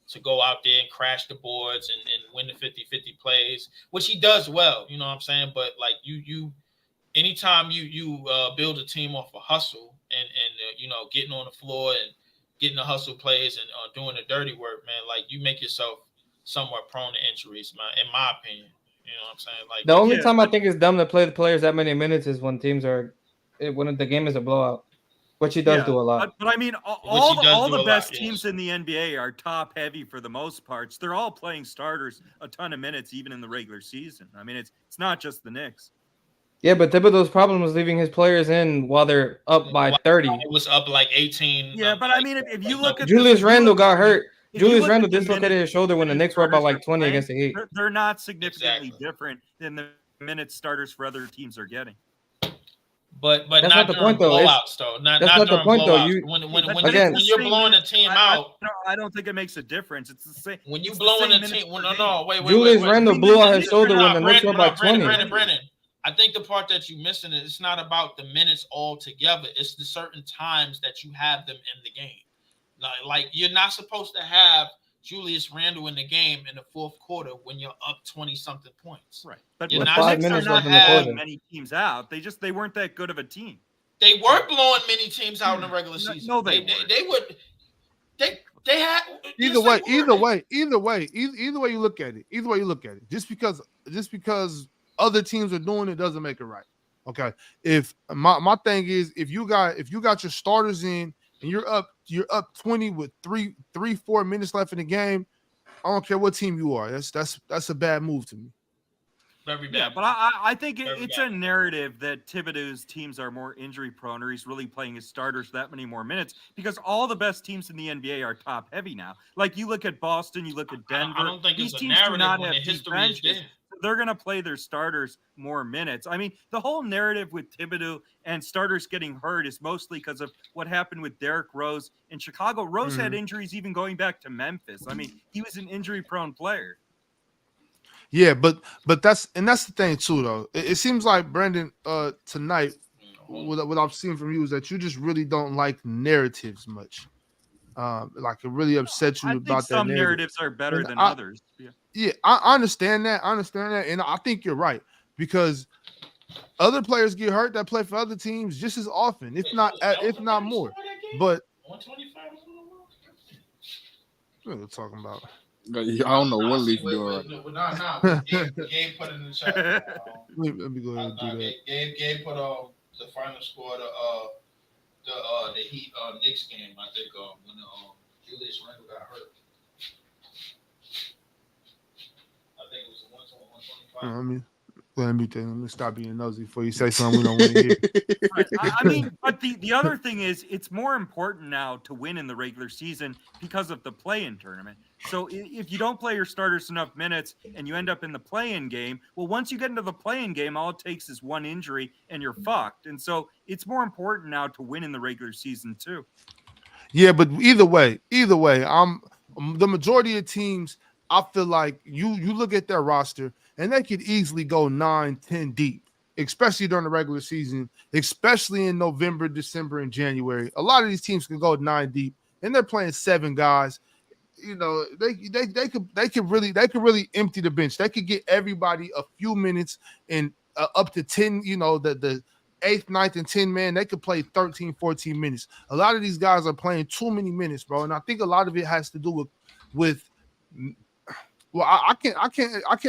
[SPEAKER 18] to go out there and crash the boards and win the 50-50 plays, which he does well, you know what I'm saying? But like you anytime you build a team off a hustle and getting on the floor and getting the hustle plays and doing the dirty work, man, like you make yourself somewhat prone to injuries, man, in my opinion. You know what I'm saying? Like
[SPEAKER 13] the only time I think it's dumb to play the players that many minutes is when when the game is a blowout, which he does do a lot.
[SPEAKER 10] But I mean, all the best teams in the NBA are top heavy for the most parts. They're all playing starters a ton of minutes, even in the regular season. I mean, it's not just the Knicks.
[SPEAKER 13] Yeah, but Thibodeau's problem was leaving his players in while they're up by 30.
[SPEAKER 18] It was up like 18.
[SPEAKER 10] Yeah, but I mean, if you look at
[SPEAKER 13] Julius Randle got hurt. Julius Randle dislocated his shoulder when the Knicks were up by like 20 against the Heat.
[SPEAKER 10] They're not significantly different than the minutes starters for other teams are getting.
[SPEAKER 18] But
[SPEAKER 13] that's
[SPEAKER 18] not
[SPEAKER 13] the point, though.
[SPEAKER 18] Blowouts, though.
[SPEAKER 13] That's not the point, though.
[SPEAKER 18] When you're blowing a team out,
[SPEAKER 10] I don't think it makes a difference. It's the same.
[SPEAKER 18] When you blowing a team, wait.
[SPEAKER 13] Julius Randle blew out his shoulder when the Knicks were by 20.
[SPEAKER 18] Brandon, I think the part that you're missing is it's not about the minutes altogether. It's the certain times that you have them in the game. Like you're not supposed to have Julius Randle in the game in the fourth quarter when you're up 20-something points.
[SPEAKER 10] Right. But
[SPEAKER 18] you're
[SPEAKER 10] with
[SPEAKER 18] not
[SPEAKER 10] 5 minutes left in the quarter, many teams out. They weren't that good of a team.
[SPEAKER 18] They were blowing many teams out in the regular season.
[SPEAKER 10] No, they
[SPEAKER 18] would. They had
[SPEAKER 2] either way you look at it. Just because other teams are doing it doesn't make it right. Okay. If my thing is if you got your starters in and you're up 20 with 3-4 minutes left in the game, I don't care what team you are. That's a bad move to me.
[SPEAKER 18] Very bad.
[SPEAKER 10] Yeah, but I think it's a narrative that Thibodeau's teams are more injury prone, or he's really playing his starters that many more minutes because all the best teams in the NBA are top heavy now. Like you look at Boston, you look at Denver.
[SPEAKER 18] I don't think
[SPEAKER 10] these
[SPEAKER 18] it's a
[SPEAKER 10] teams
[SPEAKER 18] narrative
[SPEAKER 10] do not
[SPEAKER 18] when
[SPEAKER 10] have
[SPEAKER 18] the
[SPEAKER 10] deep
[SPEAKER 18] history is
[SPEAKER 10] benches.
[SPEAKER 18] there.
[SPEAKER 10] They're going to play their starters more minutes. I mean, the whole narrative with Thibodeau and starters getting hurt is mostly because of what happened with Derrick Rose in Chicago. Rose had injuries even going back to Memphis. I mean, he was an injury-prone player.
[SPEAKER 2] Yeah, but that's the thing too, though. It seems like Brandon tonight, what I've seen from you is that you just really don't like narratives much. Like it really upsets you about that.
[SPEAKER 10] Some narratives are better than others.
[SPEAKER 2] Yeah, I understand that. And I think you're right because other players get hurt that play for other teams just as often, if not more. But what are we talking about?
[SPEAKER 19] I don't know what Leaf doing right.
[SPEAKER 18] Gabe put it in the chat.
[SPEAKER 2] Let me go ahead and do that.
[SPEAKER 18] Gabe put the final score of the Heat Knicks game. I think when Julius Randle got hurt. I think it was a 125.
[SPEAKER 2] Let me stop being nosy before you say something we don't want to hear.
[SPEAKER 10] Right. I mean, but the other thing is it's more important now to win in the regular season because of the play-in tournament. So if you don't play your starters enough minutes and you end up in the play-in game, well, once you get into the play-in game, all it takes is one injury and you're fucked. And so it's more important now to win in the regular season too.
[SPEAKER 2] Yeah, but either way, the majority of teams, I feel like you look at their roster and they could easily go 9-10 deep, especially during the regular season, especially in November, December, and January. A lot of these teams can go 9 deep, and they're playing 7 guys. You know, they could really empty the bench. They could get everybody a few minutes and up to 10. You know, the 8th, 9th, and 10 man. They could play 13, 14 minutes. A lot of these guys are playing too many minutes, bro, and I think a lot of it has to do with. Well, I can't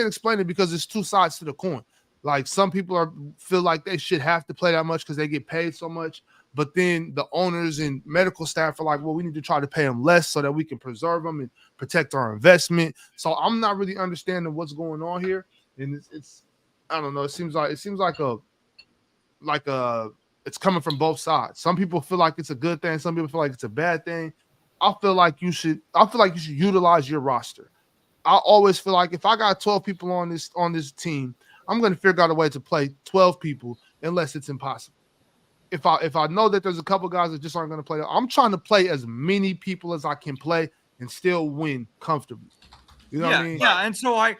[SPEAKER 2] explain it because it's two sides to the coin. Like some people feel like they should have to play that much because they get paid so much, but then the owners and medical staff are like, well, we need to try to pay them less so that we can preserve them and protect our investment. So I'm not really understanding what's going on here, and it's I don't know. It seems like it's coming from both sides. Some people feel like it's a good thing. Some people feel like it's a bad thing. I feel like you should utilize your roster. I always feel like if I got 12 people on this team, I'm going to figure out a way to play 12 people unless it's impossible. If I know that there's a couple guys that just aren't going to play, I'm trying to play as many people as I can play and still win comfortably. You know what I mean?
[SPEAKER 10] Yeah, and so I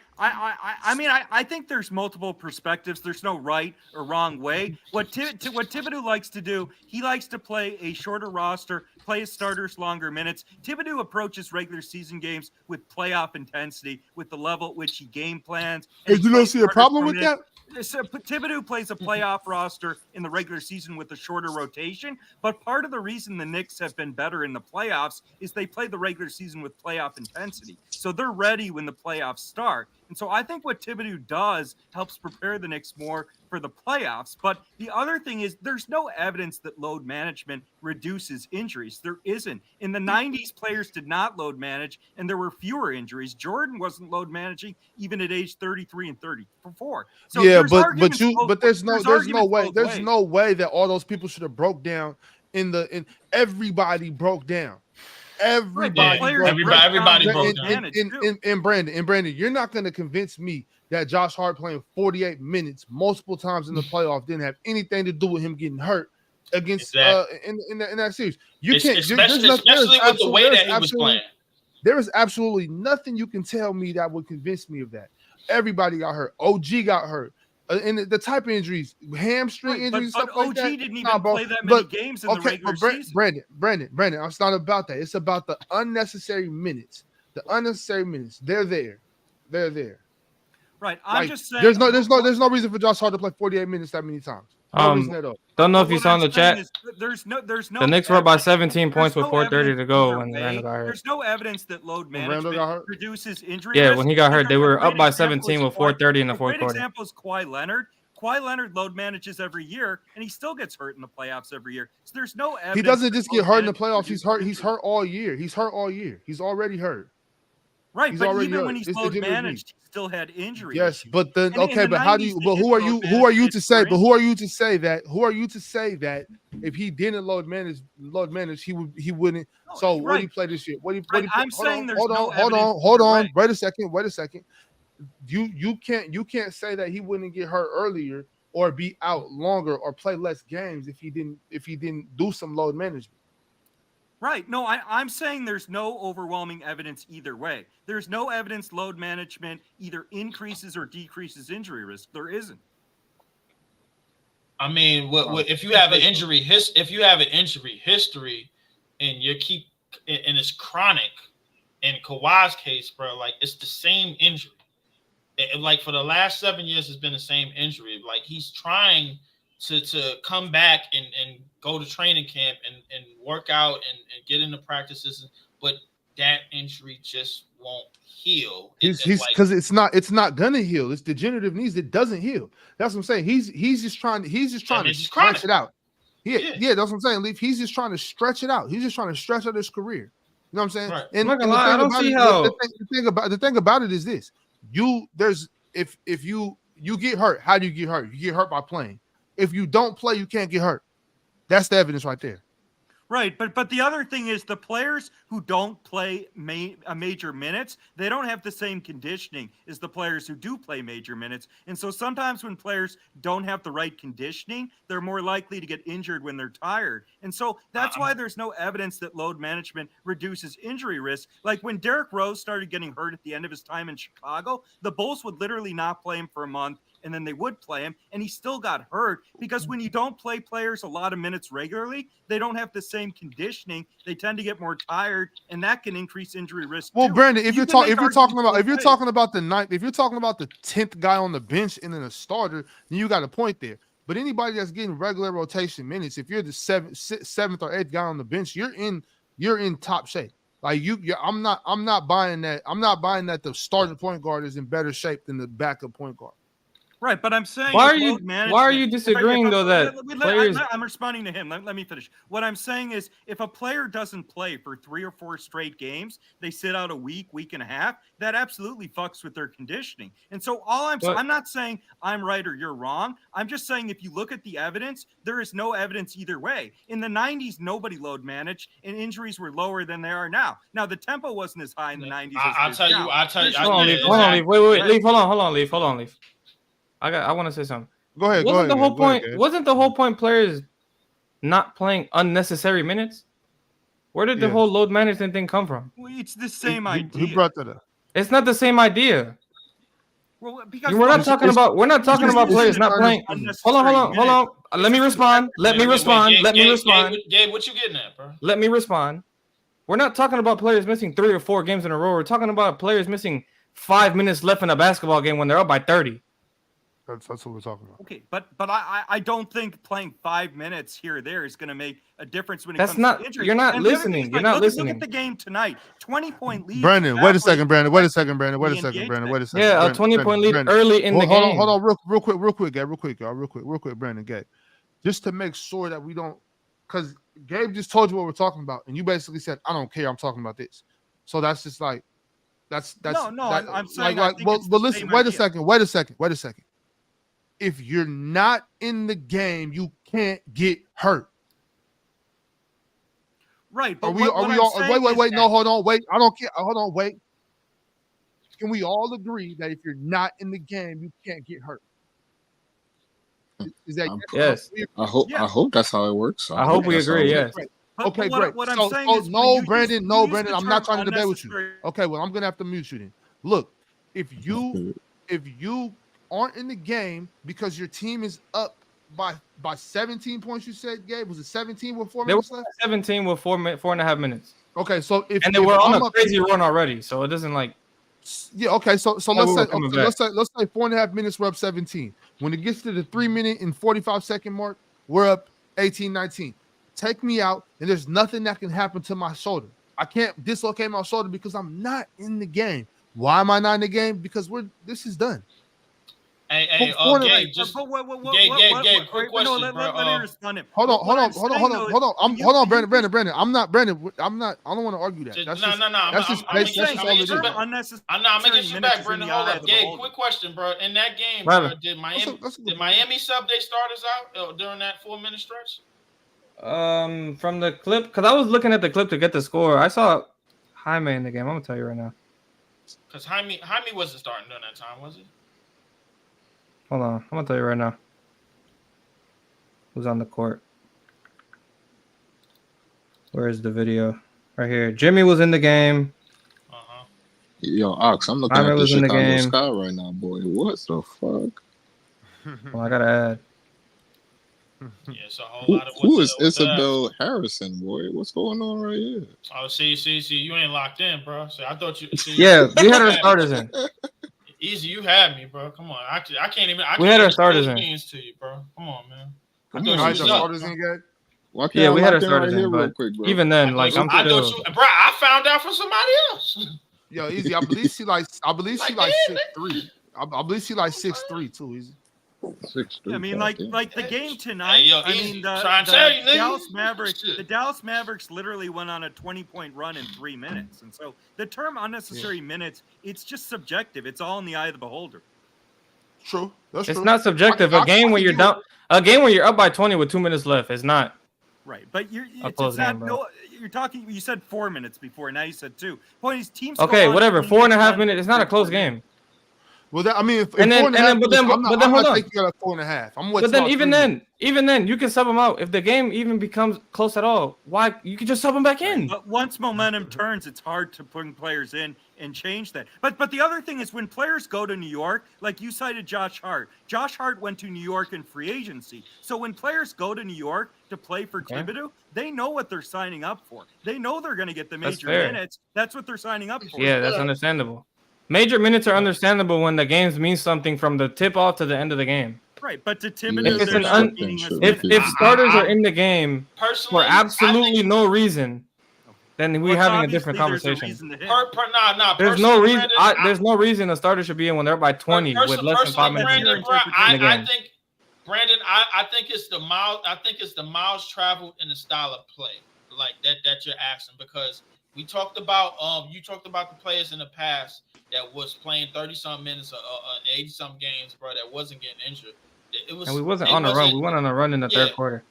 [SPEAKER 10] think there's multiple perspectives. There's no right or wrong way. What Thibodeau likes to do, he likes to play a shorter roster, play his starters longer minutes. Thibodeau approaches regular season games with playoff intensity, with the level at which he game plans.
[SPEAKER 2] And you don't see a problem with that?
[SPEAKER 10] So Thibodeau plays a playoff roster in the regular season with a shorter rotation, but part of the reason the Knicks have been better in the playoffs is they play the regular season with playoff intensity. So they're ready when the playoffs start. And so I think what Thibodeau does helps prepare the Knicks more for the playoffs. But the other thing is there's no evidence that load management reduces injuries. There isn't. In the 90s, players did not load manage, and there were fewer injuries. Jordan wasn't load managing even at age 33 and 34. So
[SPEAKER 2] yeah,
[SPEAKER 10] there's
[SPEAKER 2] there's no way that all those people should have broke down in everybody broke down. Everybody broke down. And Brandon, you're not going to convince me that Josh Hart playing 48 minutes multiple times in the playoff didn't have anything to do with him getting hurt against in that series. You can't,
[SPEAKER 18] especially with the way that he was playing.
[SPEAKER 2] There is absolutely nothing you can tell me that would convince me of that. Everybody got hurt. OG got hurt. And the type of injuries, hamstring injuries,
[SPEAKER 10] but
[SPEAKER 2] stuff like
[SPEAKER 10] OG
[SPEAKER 2] that.
[SPEAKER 10] didn't even play that many games in the regular season.
[SPEAKER 2] Brandon, it's not about that. It's about the unnecessary minutes. The unnecessary minutes. They're there.
[SPEAKER 10] Right. I'm just saying.
[SPEAKER 2] There's no reason for Josh Hart to play 48 minutes that many times. No reason at all.
[SPEAKER 13] Don't know if you saw in the chat.
[SPEAKER 10] There's no.
[SPEAKER 13] The Knicks were up by 17 points with 4:30 to go when Randall got hurt.
[SPEAKER 10] There's no evidence that load management reduces injury.
[SPEAKER 13] Yeah, when he got hurt, they were up by 17 with 4:30 in the fourth quarter.
[SPEAKER 10] Great example is Kawhi Leonard. Kawhi Leonard load manages every year, and he still gets hurt in the playoffs every year. So there's no evidence.
[SPEAKER 2] He doesn't just get hurt in the playoffs. He's hurt. He's hurt all year. He's already hurt.
[SPEAKER 10] Right, but even when he's load managed, he still had injury.
[SPEAKER 2] Yes, but then but how do you? But who are you to say that if he didn't load manage, he wouldn't? So what did he play this year?
[SPEAKER 10] I'm saying there's no
[SPEAKER 2] evidence. Hold on. Wait a second. You can't say that he wouldn't get hurt earlier or be out longer or play less games if he didn't do some load management.
[SPEAKER 10] Right. No, I'm saying there's no overwhelming evidence either way. There's no evidence load management either increases or decreases injury risk. There isn't.
[SPEAKER 18] I mean, if you have an injury history and and it's chronic, in Kawhi's case, bro, like it's the same injury. Like for the last 7 years, it's been the same injury. Like he's trying to come back and go to training camp and work out and get into practices, but that injury just won't heal.
[SPEAKER 2] He's because it's not gonna heal. It's degenerative knees that doesn't heal. That's what I'm saying. He's just trying to stretch it out. Yeah, that's what I'm saying. Leaf. He's just trying to stretch it out. He's just trying to stretch out his career. You know what I'm saying?
[SPEAKER 13] Right. And
[SPEAKER 2] the thing about it is this: if you get hurt, how do you get hurt? You get hurt by playing. If you don't play, you can't get hurt. That's the evidence right there.
[SPEAKER 10] Right, but the other thing is the players who don't play major minutes, they don't have the same conditioning as the players who do play major minutes. And so sometimes when players don't have the right conditioning, they're more likely to get injured when they're tired. And so that's why there's no evidence that load management reduces injury risk. Like when Derrick Rose started getting hurt at the end of his time in Chicago, the Bulls would literally not play him for a month, and then they would play him, and he still got hurt because when you don't play players a lot of minutes regularly, they don't have the same conditioning. They tend to get more tired, and that can increase injury risk.
[SPEAKER 2] Well,
[SPEAKER 10] too.
[SPEAKER 2] Brandon, if you're talking about the 10th guy on the bench and then a starter, then you got a point there. But anybody that's getting regular rotation minutes, if you're the seventh or eighth guy on the bench, you're in top shape. Like I'm not buying that. I'm not buying that the starting point guard is in better shape than the backup point guard.
[SPEAKER 10] Right, but I'm saying
[SPEAKER 13] why are you disagreeing though that players?
[SPEAKER 10] I'm responding to him. Let me finish. What I'm saying is, if a player doesn't play for 3 or 4 straight games, they sit out a week and a half. That absolutely fucks with their conditioning. And so I'm not saying I'm right or you're wrong. I'm just saying if you look at the evidence, there is no evidence either way. In the 90s, nobody load managed, and injuries were lower than they are now. Now the tempo wasn't as high in the 90s.
[SPEAKER 18] I'll tell you.
[SPEAKER 13] Hold on, Leaf. Hold on, Leaf. I want to say something.
[SPEAKER 2] Go ahead.
[SPEAKER 13] Wasn't the whole point players not playing unnecessary minutes? Where did the whole load management thing come from?
[SPEAKER 10] Well, it's the same idea.
[SPEAKER 2] Who brought that up?
[SPEAKER 13] It's not the same idea.
[SPEAKER 10] Well, because
[SPEAKER 13] We're not talking about players not playing. Hold on. Let me respond. Let me respond.
[SPEAKER 18] Gabe, what you getting at, bro?
[SPEAKER 13] Let me respond. We're not talking about players missing 3 or 4 games in a row. We're talking about players missing 5 minutes left in a basketball game when they're up by 30.
[SPEAKER 2] That's what we're talking about.
[SPEAKER 10] Okay, but I don't think playing 5 minutes here or there is going to make a difference when it
[SPEAKER 13] That's
[SPEAKER 10] comes
[SPEAKER 13] not.
[SPEAKER 10] to injury.
[SPEAKER 13] You're not
[SPEAKER 10] And the other thing
[SPEAKER 13] listening.
[SPEAKER 10] is,
[SPEAKER 13] You're
[SPEAKER 10] like,
[SPEAKER 13] not
[SPEAKER 10] look
[SPEAKER 13] listening.
[SPEAKER 10] at the game tonight. 20-point lead.
[SPEAKER 2] Brandon, wait a second, Brandon. Wait a second, Brandon. Wait a second, Brandon. Wait a second.
[SPEAKER 13] Yeah, a 20-point lead early in the game.
[SPEAKER 2] Hold on, real quick, Gabe. Real quick, Brandon, Gabe. Just to make sure that we don't, because Gabe just told you what we're talking about, and you basically said, "I don't care. I'm talking about this." So that's just like, that's.
[SPEAKER 10] I'm saying.
[SPEAKER 2] But listen. Wait a second. If you're not in the game, you can't get hurt.
[SPEAKER 10] Right, but
[SPEAKER 2] are we all wait, no, hold on, wait. I don't care. Hold on, wait. Can we all agree that if you're not in the game, you can't get hurt? Is that
[SPEAKER 13] yes?
[SPEAKER 19] I hope that's how it works.
[SPEAKER 13] I hope we agree. Yes.
[SPEAKER 2] Okay, great.
[SPEAKER 10] What I'm saying is
[SPEAKER 2] no, Brandon, I'm not trying to debate with you. Okay, well, I'm gonna have to mute you then. Look, if you aren't in the game because your team is up by 17 points, you said, Gabe, was it 17 with 4 minutes left?
[SPEAKER 13] 17 with 4.5 minutes.
[SPEAKER 2] Okay, so if
[SPEAKER 13] they were on a crazy run already, so it doesn't like.
[SPEAKER 2] Yeah. Okay. So let's say 4.5 minutes. We're up 17. When it gets to the 3-minute and 45-second mark, we're up 18-19. Take me out, and there's nothing that can happen to my shoulder. I can't dislocate my shoulder because I'm not in the game. Why am I not in the game? Because this is done.
[SPEAKER 18] Hey, Gabe, quick question, bro.
[SPEAKER 2] Let me respond. Hold on, Brandon. I'm not. I don't want to argue that. That's
[SPEAKER 18] no. I'm gonna get you back, Brandon. Hold up, Gabe. Quick question, bro. In that game, bro, did Miami sub their starters out during that 4-minute stretch?
[SPEAKER 13] From the clip, because I was looking at the clip to get the score. I saw Jaime in the game. I'm gonna tell you right now.
[SPEAKER 18] Because Jaime wasn't starting during that time, was he?
[SPEAKER 13] Hold on, I'm gonna tell you right now. Who's on the court? Where is the video? Right here. Jimmy was in the game.
[SPEAKER 19] Yo, Ox, I'm looking at the Chicago sky right now, boy. What the fuck?
[SPEAKER 13] Well, I gotta add.
[SPEAKER 18] Yeah, it's a whole lot of
[SPEAKER 19] who is Isabel Harrison, boy? What's going on right here?
[SPEAKER 18] Oh, see, you ain't locked in, bro. So I thought you.
[SPEAKER 13] Yeah, we had our starters in.
[SPEAKER 18] Easy, you had me, bro. Come on, I can't even.
[SPEAKER 13] We had our starters in.
[SPEAKER 18] To you, bro. Come on, man.
[SPEAKER 2] We had our starters in, guys.
[SPEAKER 13] Yeah, we had our starters in, but even then, like I'm still.
[SPEAKER 18] Bro, I found out from somebody else.
[SPEAKER 2] Yo, Easy. I believe she like 6'3". I believe she like 6'3" too, Easy.
[SPEAKER 19] 6'3".
[SPEAKER 10] I mean, like the game tonight. The Dallas Mavericks literally went on a 20-point run in 3 minutes, and so the term unnecessary minutes, it's just subjective. It's all in the eye of the beholder.
[SPEAKER 2] True.
[SPEAKER 13] It's not subjective. A game where you're up by 20 with 2 minutes left is not.
[SPEAKER 10] Right, but you're talking. You said 4 minutes before. Now you said 2. Point is, teams.
[SPEAKER 13] Okay, whatever. 4.5 minutes. It's not a close game.
[SPEAKER 2] Well, I mean,
[SPEAKER 13] I'm not
[SPEAKER 2] taking it at 4.5.
[SPEAKER 13] But then, even then, you can sub them out if the game even becomes close at all. Why you can just sub them back in?
[SPEAKER 10] But once momentum turns, it's hard to bring players in and change that. But the other thing is when players go to New York, like you cited Josh Hart. Josh Hart went to New York in free agency. So when players go to New York to play for Thibodeau, they know what they're signing up for. They know they're going to get the major minutes. That's what they're signing up for.
[SPEAKER 13] Yeah, that's understandable. Major minutes are understandable when the games mean something from the tip off to the end of the game.
[SPEAKER 10] Right, but to Thibodeau,
[SPEAKER 13] if starters are in the game for absolutely no reason, then we're having a different conversation. There's no reason. There's no reason a starter should be in when they're by 20 with less than 5 minutes.
[SPEAKER 18] Brandon, I think it's the miles. I think it's the miles traveled in the style of play like that you're asking, because we talked about you talked about the players in the past that was playing 30-something minutes or 80-something games, bro, that wasn't getting injured.
[SPEAKER 13] And we wasn't on a run. We went on a run in the third quarter.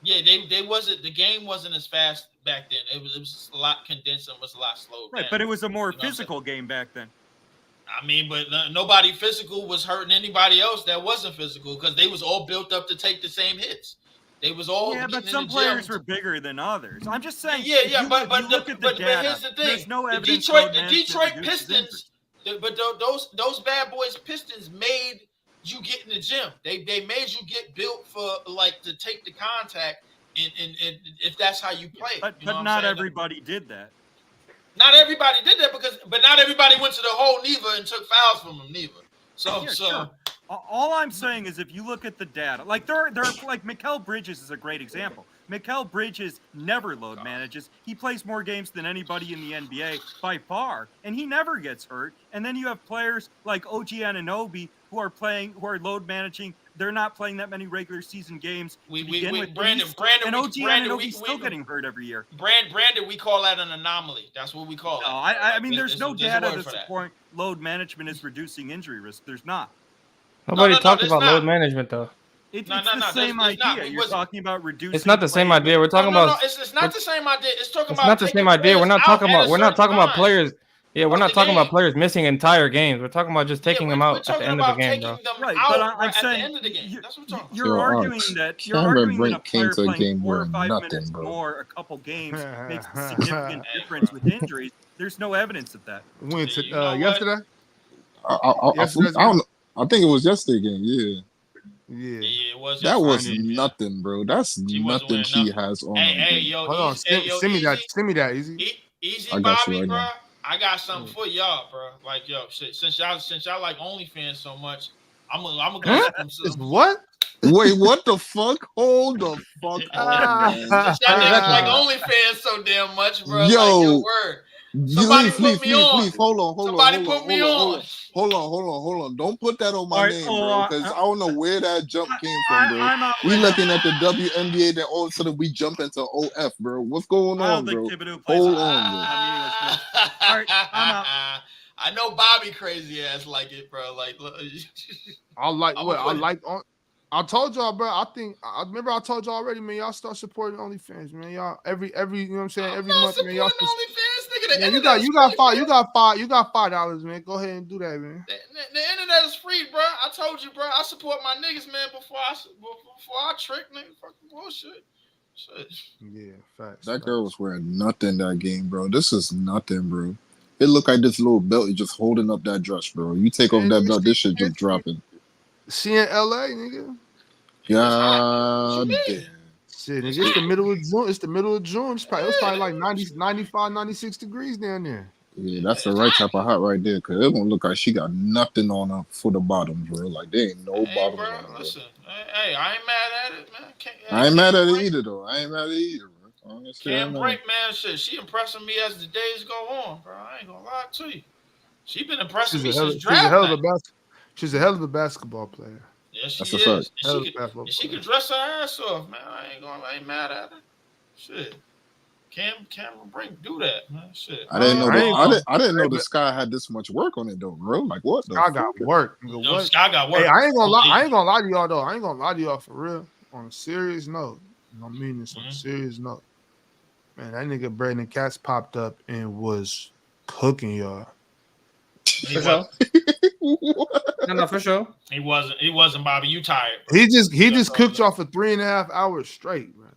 [SPEAKER 18] Yeah, they wasn't. The game wasn't as fast back then. It was a lot condensed and was a lot slower.
[SPEAKER 10] Right, but it was a more physical game back then.
[SPEAKER 18] I mean, but nobody physical was hurting anybody else that wasn't physical because they was all built up to take the same hits. They was all
[SPEAKER 10] Yeah, but
[SPEAKER 18] getting
[SPEAKER 10] some
[SPEAKER 18] in the
[SPEAKER 10] players
[SPEAKER 18] gym.
[SPEAKER 10] were bigger than others. I'm just saying.
[SPEAKER 18] Yeah, but
[SPEAKER 10] look at the data.
[SPEAKER 18] here's the thing:
[SPEAKER 10] There's no
[SPEAKER 18] the
[SPEAKER 10] evidence
[SPEAKER 18] Detroit
[SPEAKER 10] load management reduces injury.
[SPEAKER 18] Pistons, those bad boys Pistons made you get in the gym. They made you get built for like to take the contact, and if that's how you play.
[SPEAKER 10] But
[SPEAKER 18] you know what I'm
[SPEAKER 10] not
[SPEAKER 18] saying?
[SPEAKER 10] everybody did that.
[SPEAKER 18] Not everybody did that but not everybody went to the hole neither and took fouls from them neither. So
[SPEAKER 10] Yeah, sure. All I'm saying is if you look at the data, like they're like Mikal Bridges is a great example. Mikal Bridges never load manages. He plays more games than anybody in the NBA by far, and he never gets hurt. And then you have players like OG Anunoby who are load managing. They're not playing that many regular season games to begin with.
[SPEAKER 18] Brandon,
[SPEAKER 10] and OG Anunoby's still getting hurt every year.
[SPEAKER 18] Brandon, we call that an anomaly. That's what we call it.
[SPEAKER 10] No, I mean, there's no
[SPEAKER 18] a
[SPEAKER 10] data
[SPEAKER 18] word
[SPEAKER 10] to
[SPEAKER 18] for that.
[SPEAKER 10] support load management is reducing injury risk. There's not.
[SPEAKER 13] Nobody talked
[SPEAKER 18] there's
[SPEAKER 13] about
[SPEAKER 18] not.
[SPEAKER 13] load management though.
[SPEAKER 10] It's the same idea. You're talking about reducing.
[SPEAKER 13] It's not the same idea. We're talking about.
[SPEAKER 18] It's not the same idea. It's talking
[SPEAKER 13] It's
[SPEAKER 18] about.
[SPEAKER 13] not the same idea. We're not talking about. We're not talking about players. Yeah, we're not talking
[SPEAKER 18] game.
[SPEAKER 13] about players missing entire games. We're talking about just taking them out at the end of the game, bro.
[SPEAKER 10] Right,
[SPEAKER 18] out
[SPEAKER 10] but I'm
[SPEAKER 18] at
[SPEAKER 10] saying
[SPEAKER 18] the end of the game. That's what I'm talking
[SPEAKER 10] you're arguing that a player playing 4 or 5 minutes more a couple games makes a significant difference with injuries. There's no evidence of that.
[SPEAKER 2] When yesterday?
[SPEAKER 19] I think it was yesterday game. Yeah.
[SPEAKER 2] Yeah,
[SPEAKER 18] it was.
[SPEAKER 19] That was nothing, bro. That's nothing she has on.
[SPEAKER 18] Hey, yo,
[SPEAKER 2] hold on. Send me that, easy.
[SPEAKER 18] Easy,
[SPEAKER 19] I got
[SPEAKER 18] Bobby,
[SPEAKER 19] you right
[SPEAKER 18] bro.
[SPEAKER 19] now.
[SPEAKER 18] I got something for y'all, bro. Like, yo, shit. Since y'all like OnlyFans so much, I'm gonna go some.
[SPEAKER 2] What?
[SPEAKER 19] Wait, what the fuck? Hold the fuck on, man.
[SPEAKER 18] Since y'all niggas like OnlyFans so damn much, bro.
[SPEAKER 19] Yo,
[SPEAKER 18] like, your word. Somebody put me on.
[SPEAKER 19] Hold on.
[SPEAKER 18] Somebody put me on.
[SPEAKER 19] Hold on. Don't put that on my name, bro, because I don't know where that jump came from, bro. We looking at the WNBA, then all of a sudden we jump into OF, bro. What's going on, bro? Hold on, bro.
[SPEAKER 10] All right, I'm out.
[SPEAKER 18] I know Bobby crazy ass like it, bro. Like,
[SPEAKER 2] I told y'all, bro. I remember I told y'all already, man. Y'all start supporting OnlyFans, man. Y'all every you know what I'm saying, every month, man. Y'all
[SPEAKER 18] OnlyFans, nigga.
[SPEAKER 2] Man, you got $5, man. Go ahead and do that, man.
[SPEAKER 18] The internet is free, bro. I told you, bro. I support my niggas, man. Before I trick, nigga. Fucking bullshit. Shit.
[SPEAKER 2] Yeah, facts.
[SPEAKER 19] That girl was wearing nothing that game, bro. This is nothing, bro. It looked like this little belt is just holding up that dress, bro. You take off that belt, this shit just dropping.
[SPEAKER 2] She in LA, nigga.
[SPEAKER 19] God damn.
[SPEAKER 2] Shit, nigga, it's the middle of June. It's the middle of June. It was probably like 90, 95, 96 degrees down there.
[SPEAKER 19] Yeah, that's the right type of hot right there, because it don't look like she got nothing on her for the bottom, bro. Like, there ain't no bottom
[SPEAKER 18] bro,
[SPEAKER 19] on her.
[SPEAKER 18] listen. Hey, I ain't mad at it, man.
[SPEAKER 19] I ain't mad at it either, though. I ain't mad at it either, bro.
[SPEAKER 18] Can't break, man. Shit, she impressing me as the days go on, bro. I ain't gonna lie to you. She been impressing me since draft night.
[SPEAKER 2] She's a hell of a basketball player.
[SPEAKER 18] Yeah, she
[SPEAKER 19] That's
[SPEAKER 18] is.
[SPEAKER 19] a fact.
[SPEAKER 18] She could dress her ass off, man. I ain't mad at her. Shit. Cameron Brink do that, man. Shit.
[SPEAKER 19] I didn't know the Sky had this much work on it though, bro. Like what?
[SPEAKER 2] Sky got work.
[SPEAKER 18] Yo, Sky got work.
[SPEAKER 2] Hey, I ain't gonna lie to y'all though. I ain't gonna lie to y'all for real. On a serious note, I mean this on a serious note. Man, that nigga Brandon Katz popped up and was cooking y'all.
[SPEAKER 13] No, for sure.
[SPEAKER 18] He wasn't, Bobby. You tired.
[SPEAKER 2] He just cooked y'all for 3.5 hours straight, man.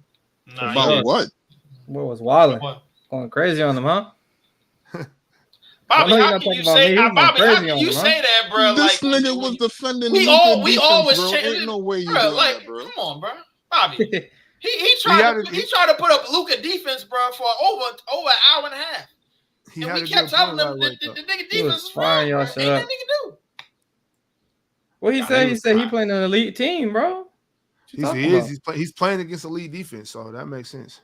[SPEAKER 18] Nah,
[SPEAKER 19] about what?
[SPEAKER 13] What was wilding? Going crazy on them, huh?
[SPEAKER 18] Bobby, how can you say that, bro?
[SPEAKER 19] This
[SPEAKER 18] like,
[SPEAKER 19] nigga was defending.
[SPEAKER 18] We always
[SPEAKER 19] bro.
[SPEAKER 18] change.
[SPEAKER 19] Ain't no way you
[SPEAKER 18] bro,
[SPEAKER 19] doing
[SPEAKER 18] like,
[SPEAKER 19] that, bro.
[SPEAKER 18] Come on, bro. Bobby. He tried to put up Luka defense, bro, for over an hour and a half. And we kept telling them the nigga defense is wrong. Ain't nothing he can do.
[SPEAKER 13] What he said? He said he playing an elite team, bro.
[SPEAKER 2] He's playing against elite defense, so that makes sense.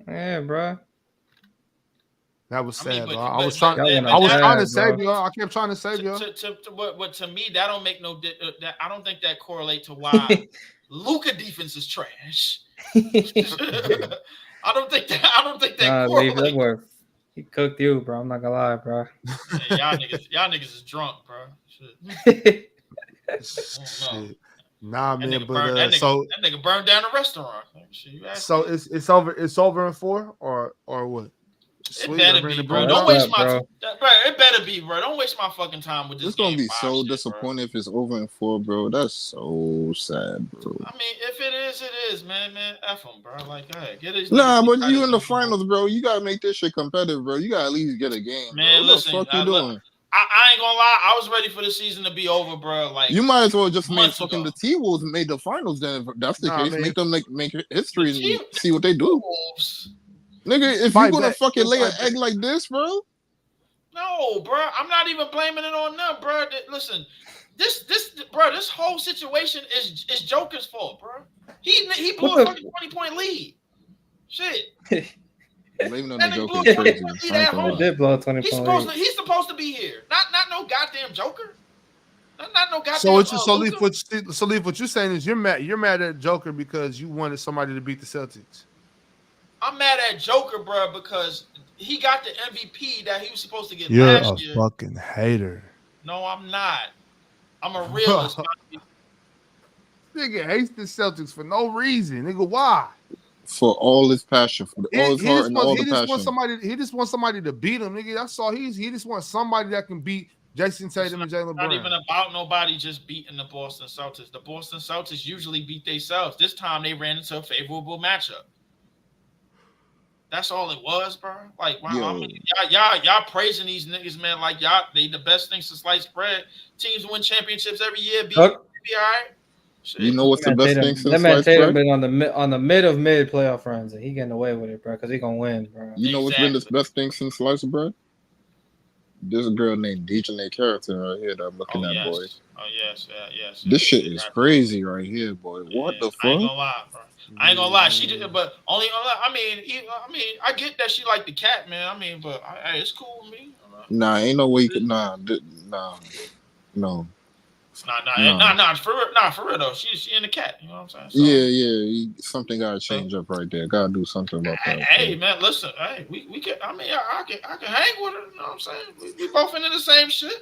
[SPEAKER 13] Yeah, bro.
[SPEAKER 2] That was sad, bro. I was trying to save you. I kept trying to save you.
[SPEAKER 18] But to me, that don't make no. I don't think that correlate to why Luka defense is trash. I don't think that correlates.
[SPEAKER 13] He cooked you, bro. I'm not gonna lie, bro.
[SPEAKER 18] Hey, y'all niggas is drunk, bro. Shit.
[SPEAKER 2] Shit. Nah, man.
[SPEAKER 18] That
[SPEAKER 2] But
[SPEAKER 18] that nigga burned down a restaurant.
[SPEAKER 2] So it's over. It's over in 4 or what?
[SPEAKER 18] It better be, bro. Don't waste my bro. It better be, bro. Don't waste my fucking time with this.
[SPEAKER 19] It's gonna be so
[SPEAKER 18] shit,
[SPEAKER 19] disappointing if it's over in 4, bro. That's so sad, bro.
[SPEAKER 18] I mean, if it is, it is, man. F them, bro. Like, hey, get it.
[SPEAKER 19] Nah, but you in the finals, bro. You gotta make this shit competitive, bro. You gotta at least get a game,
[SPEAKER 18] Man,
[SPEAKER 19] bro. What
[SPEAKER 18] listen,
[SPEAKER 19] the fuck you doing?
[SPEAKER 18] I ain't gonna lie. I was ready for the season to be over, bro. Like,
[SPEAKER 19] You might as well just make
[SPEAKER 18] months
[SPEAKER 19] fucking
[SPEAKER 18] ago.
[SPEAKER 19] the T-Wolves made the finals. Then, if that's the
[SPEAKER 2] Nah,
[SPEAKER 19] case,
[SPEAKER 2] man.
[SPEAKER 19] make them make history
[SPEAKER 18] The
[SPEAKER 19] and see what they do.
[SPEAKER 18] Wolves.
[SPEAKER 19] Nigga, if
[SPEAKER 2] Fight
[SPEAKER 19] you gonna
[SPEAKER 2] back.
[SPEAKER 19] fucking lay an
[SPEAKER 2] Fight
[SPEAKER 19] egg like this, bro.
[SPEAKER 18] No, bro. I'm not even blaming it on them, bro. Listen, this whole situation is Joker's fault, bro. He blew a fucking 20-point lead. Shit.
[SPEAKER 19] Blaming on
[SPEAKER 18] That
[SPEAKER 19] the
[SPEAKER 18] nigga
[SPEAKER 19] Joker
[SPEAKER 18] blew
[SPEAKER 19] is
[SPEAKER 18] a
[SPEAKER 19] crazy.
[SPEAKER 18] 20-point lead
[SPEAKER 19] I ain't
[SPEAKER 18] at
[SPEAKER 19] gonna
[SPEAKER 18] home.
[SPEAKER 19] lie.
[SPEAKER 13] Did blow a 20-point lead.
[SPEAKER 18] He's supposed to be here. Not no goddamn Joker. Not no goddamn.
[SPEAKER 2] So what you
[SPEAKER 18] Luka.
[SPEAKER 2] Leaf, what you're saying is you're mad at Joker because you wanted somebody to beat the Celtics.
[SPEAKER 18] I'm mad at Joker, bro, because he got the MVP that he was supposed to get
[SPEAKER 2] You're
[SPEAKER 18] last
[SPEAKER 2] a
[SPEAKER 18] year.
[SPEAKER 2] fucking hater.
[SPEAKER 18] No, I'm not. I'm a realist.
[SPEAKER 2] Nigga hates the Celtics for no reason. Nigga, why?
[SPEAKER 19] For all his passion, for all his heart and all the passion.
[SPEAKER 2] He just wants somebody to beat him, nigga. That's all. He just wants somebody that can beat Jason Tatum and Jaylen
[SPEAKER 18] Not
[SPEAKER 2] Brown.
[SPEAKER 18] even about nobody just beating the Boston Celtics. The Boston Celtics usually beat themselves. This time they ran into a favorable matchup. That's all it was, bro. Like, wow, I mean, y'all praising these niggas, man. Like, they the best thing since sliced bread. Teams win championships every year. Be all right. Shit.
[SPEAKER 19] You know what's the best thing since
[SPEAKER 13] that man
[SPEAKER 19] sliced
[SPEAKER 13] Tatum
[SPEAKER 19] bread?
[SPEAKER 13] been on the mid playoff runs, and he getting away with it, bro, because he gonna win, bro.
[SPEAKER 19] You know what's been the best thing since sliced bread? This girl named DJ Character right here that I'm looking at, boy.
[SPEAKER 18] Oh yes.
[SPEAKER 19] This shit is crazy right here, boy. What the fuck?
[SPEAKER 18] I ain't gonna lie, bro. I ain't gonna lie. She did, but only. I mean, I get that she like the cat, man. I mean, but hey, it's cool with me.
[SPEAKER 19] Nah, ain't no way you could. No.
[SPEAKER 18] For real though. She in the cat. You know what I'm saying? So,
[SPEAKER 19] Yeah. Something gotta change up right there. Gotta do something about that.
[SPEAKER 18] Hey man, listen. Hey, we can. I mean, I can hang with her. You know what I'm saying? We both into the same shit. You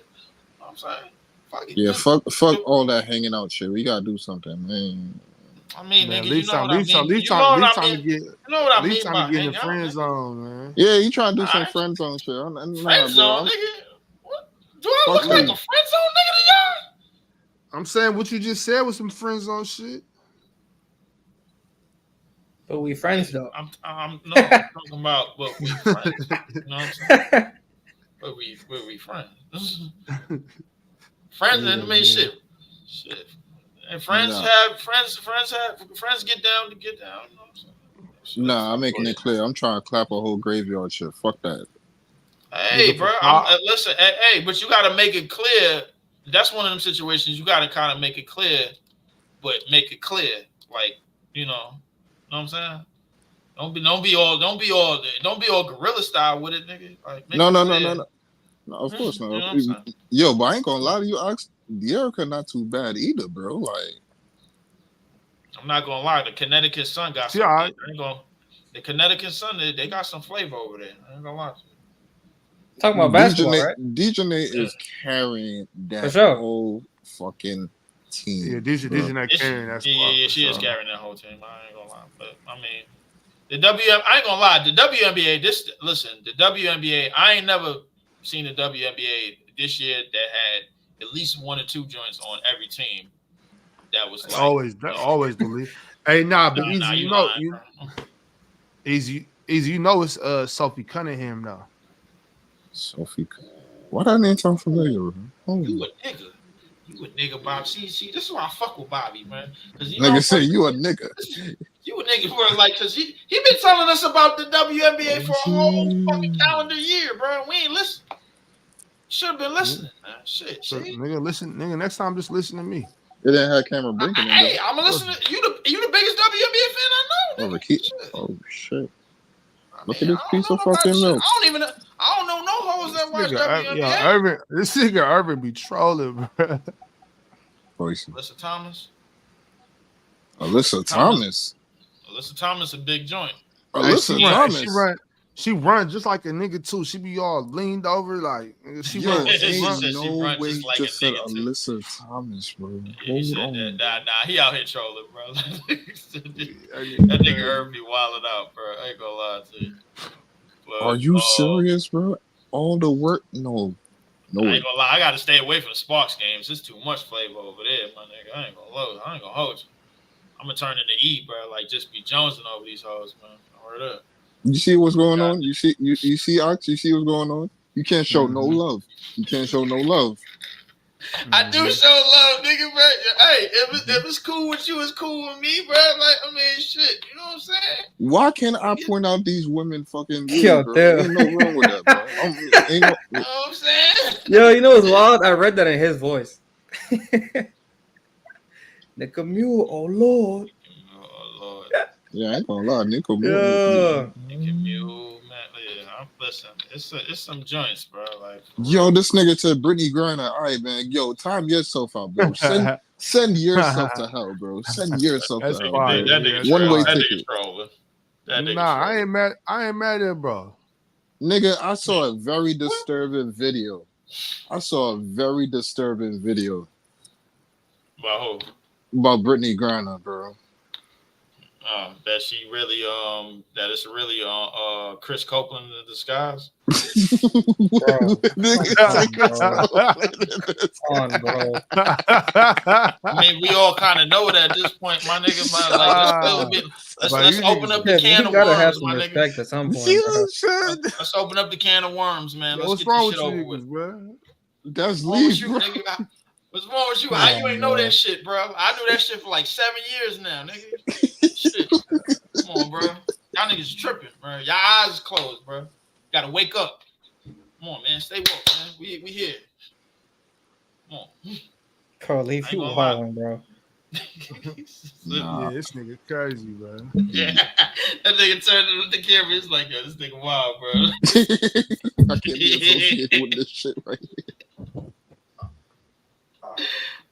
[SPEAKER 18] know what I'm saying? Fuck it.
[SPEAKER 19] Yeah, fuck all that hanging out shit. We gotta do something, man.
[SPEAKER 18] I mean,
[SPEAKER 2] Man,
[SPEAKER 18] nigga, you know what I mean. You know what I mean. You know what I mean
[SPEAKER 2] trying
[SPEAKER 18] by
[SPEAKER 2] to get in
[SPEAKER 18] hang
[SPEAKER 2] the
[SPEAKER 18] out,
[SPEAKER 2] friend
[SPEAKER 18] nigga.
[SPEAKER 2] zone, man.
[SPEAKER 19] Yeah, you trying to do some friend zone shit.
[SPEAKER 18] Friend zone, nigga. What? Do I look like a friend zone nigga to y'all?
[SPEAKER 2] I'm saying what you just said was some friend zone shit.
[SPEAKER 13] But we friends though.
[SPEAKER 18] I'm talking about what we friends. You know what I'm saying? But we friends. Friends and I mean shit. And friends get down to get down. You know what I'm saying?
[SPEAKER 19] Nah, I'm making it clear. I'm trying to clap a whole graveyard shit. Fuck that.
[SPEAKER 18] Hey, bro. Listen. Hey, but you got to make it clear. That's one of them situations you got to kind of make it clear, but make it clear, like you know what I'm saying. Don't be all gorilla style with it, nigga. Like
[SPEAKER 19] No. Of course not.
[SPEAKER 18] You know what I'm saying?
[SPEAKER 19] Yo, but I ain't gonna lie to you, Ox. De'Erica not too bad either, bro. Like,
[SPEAKER 18] I'm not gonna lie. The Connecticut Sun got some.
[SPEAKER 2] Right.
[SPEAKER 18] The Connecticut Sun, they got some flavor over there. I ain't gonna lie.
[SPEAKER 13] Talking about basketball, right?
[SPEAKER 19] DJ is carrying that whole fucking team.
[SPEAKER 2] Yeah, DJ carrying that squad.
[SPEAKER 18] Yeah, she is carrying that whole team. I ain't gonna lie, but I mean, I ain't gonna lie. The WNBA, the WNBA. I ain't never seen the WNBA this year that had at least one or two joints on every team. That was like
[SPEAKER 2] always believe. Hey, but Easy, you know it's Sophie Cunningham though.
[SPEAKER 19] Sophie, what that name sound familiar?
[SPEAKER 18] You a nigga, Bob. See, this is why I fuck with Bobby, man.
[SPEAKER 19] Nigga say you a nigga.
[SPEAKER 18] You a nigga for like, cause he been telling us about the WNBA for a whole fucking calendar year, bro. We ain't listening. Should have been listening, man. Shit,
[SPEAKER 2] nigga, listen, nigga. Next time, just listen to me.
[SPEAKER 19] It didn't have Cameron Brinker.
[SPEAKER 18] Hey, I'm gonna listen to you. The biggest WNBA fan I know.
[SPEAKER 19] Oh shit! Look at this piece of fucking milk.
[SPEAKER 18] I don't know no hoes that watch WNBA.
[SPEAKER 2] This nigga Irvin be trolling, bro.
[SPEAKER 18] Alyssa Thomas.
[SPEAKER 19] Alyssa
[SPEAKER 18] Thomas, a big joint.
[SPEAKER 19] Alyssa Thomas.
[SPEAKER 2] She run just like a nigga too. She be all leaned over like she run.
[SPEAKER 19] Ain't no way you just said Alyssa Thomas, bro. Hold on.
[SPEAKER 18] Nah, he out here trolling, bro. That nigga Irv be wilding out, bro. I ain't gonna lie to you. But,
[SPEAKER 19] are you serious, bro? All the work? No.
[SPEAKER 18] I ain't gonna lie. I gotta stay away from the Sparks games. There's too much flavor over there, my nigga. I ain't gonna hold you. I'm gonna turn into E, bro. Like just be jonesing over these hoes, man. Word up.
[SPEAKER 19] You see what's going on? You see Ox? You see what's going on? You can't show no love. You can't show no love.
[SPEAKER 18] I do show love, nigga, bro. Hey, if it's cool with you, it's cool with me, bro. Like, I mean, shit. You know what I'm saying?
[SPEAKER 19] Why can't I point out these women fucking
[SPEAKER 13] Yo,
[SPEAKER 19] bro?
[SPEAKER 13] damn.
[SPEAKER 19] Ain't no wrong with that, bro.
[SPEAKER 18] You know what I'm saying?
[SPEAKER 13] Yo, you know what's wild? I read that in his voice. The commute, oh Lord.
[SPEAKER 18] Oh Lord.
[SPEAKER 19] Yeah, I ain't gonna lie, Nico.
[SPEAKER 13] Yeah.
[SPEAKER 18] Listen, it's some joints, bro. Like,
[SPEAKER 19] Yo, this nigga said Brittany Griner. All right, man. Yo, time yourself out, bro. Send yourself to hell, bro. Send yourself to hell, bro. One-way ticket.
[SPEAKER 2] Nah, I ain't mad. I ain't mad at bro.
[SPEAKER 19] Nigga, I saw a very disturbing video.
[SPEAKER 18] About who?
[SPEAKER 19] About Brittany Griner, bro.
[SPEAKER 18] That she really that it's really Chris Copeland in disguise. I mean, we all kind of know it at this point, my nigga. Man, like, let's open up the can of worms, my nigga.
[SPEAKER 13] At some point,
[SPEAKER 18] let's open up the can of worms, man. Let's
[SPEAKER 2] What's
[SPEAKER 18] get
[SPEAKER 2] wrong
[SPEAKER 18] this
[SPEAKER 2] with
[SPEAKER 18] shit
[SPEAKER 2] you
[SPEAKER 18] over
[SPEAKER 2] niggas,
[SPEAKER 18] with.
[SPEAKER 2] bro?
[SPEAKER 19] That's
[SPEAKER 18] What's
[SPEAKER 19] leave, bro.
[SPEAKER 18] What's wrong with you? How you ain't know that shit, bro? I knew that shit for like 7 years now, nigga. Shit. Come on, bro. Y'all niggas tripping, bro. Y'all eyes is closed, bro. Gotta wake up. Come on, man. Stay woke, man. We here. Come on.
[SPEAKER 13] Carl, leave you alone, bro.
[SPEAKER 2] Yeah, this nigga crazy, bro.
[SPEAKER 18] Yeah, that nigga turned to the camera. It's like, yo, this nigga wild, bro.
[SPEAKER 19] I can't be associated with this shit right here.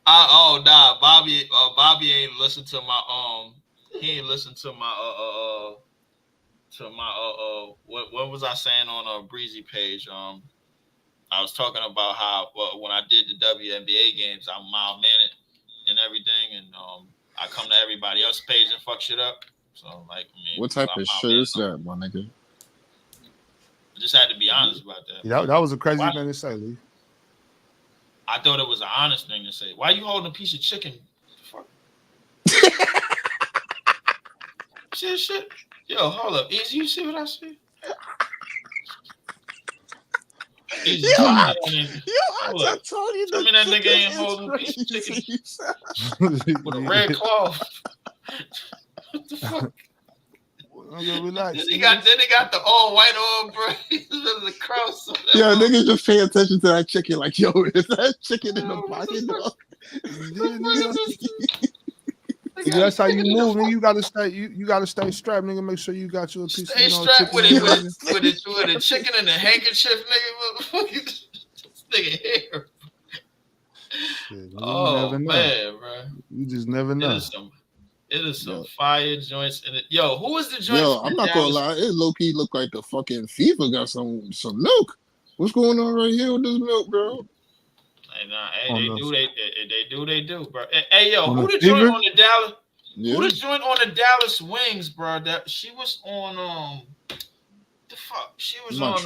[SPEAKER 18] Nah, Bobby ain't listen to my he ain't listen to my what was I saying on a Breezy page? I was talking about how when I did the WNBA games, I'm mild mannered and everything, and I come to everybody else's page and fuck shit up. So like, I mean,
[SPEAKER 19] What type of shit is that, my nigga?
[SPEAKER 18] I just had to be honest about that.
[SPEAKER 2] Yeah, that was a crazy thing to say, Lee.
[SPEAKER 18] I thought it was an honest thing to say. Why you holding a piece of chicken? Fuck. shit. Yo, hold up. Easy, you see what I see? Easy,
[SPEAKER 19] I
[SPEAKER 18] told you. Tell me that nigga ain't holding a piece of chicken with a red cloth. What the fuck?
[SPEAKER 2] Relax.
[SPEAKER 18] Then he got the all white on, bro. The cross.
[SPEAKER 19] Yo, niggas just pay attention to that chicken. Like, yo, is that chicken in the pocket, dog?
[SPEAKER 2] Nigga, that's how you move, nigga. You gotta stay. You gotta stay strapped, nigga. Make sure you got you a piece.
[SPEAKER 18] Stay strapped with a chicken and a handkerchief, nigga. This nigga here.
[SPEAKER 2] Shit,
[SPEAKER 18] oh man, bro.
[SPEAKER 2] You just never know.
[SPEAKER 18] It is some fire joints in it. Yo, who is the joint?
[SPEAKER 19] Yo, I'm not gonna lie. It low key look like the fucking FIFA got some milk. What's going on right here with this milk, bro?
[SPEAKER 18] They do, bro. Hey, yo, who the joint on the Dallas?
[SPEAKER 19] Yeah.
[SPEAKER 18] Who the joint on the Dallas Wings, bro? That she was on the fuck? She was on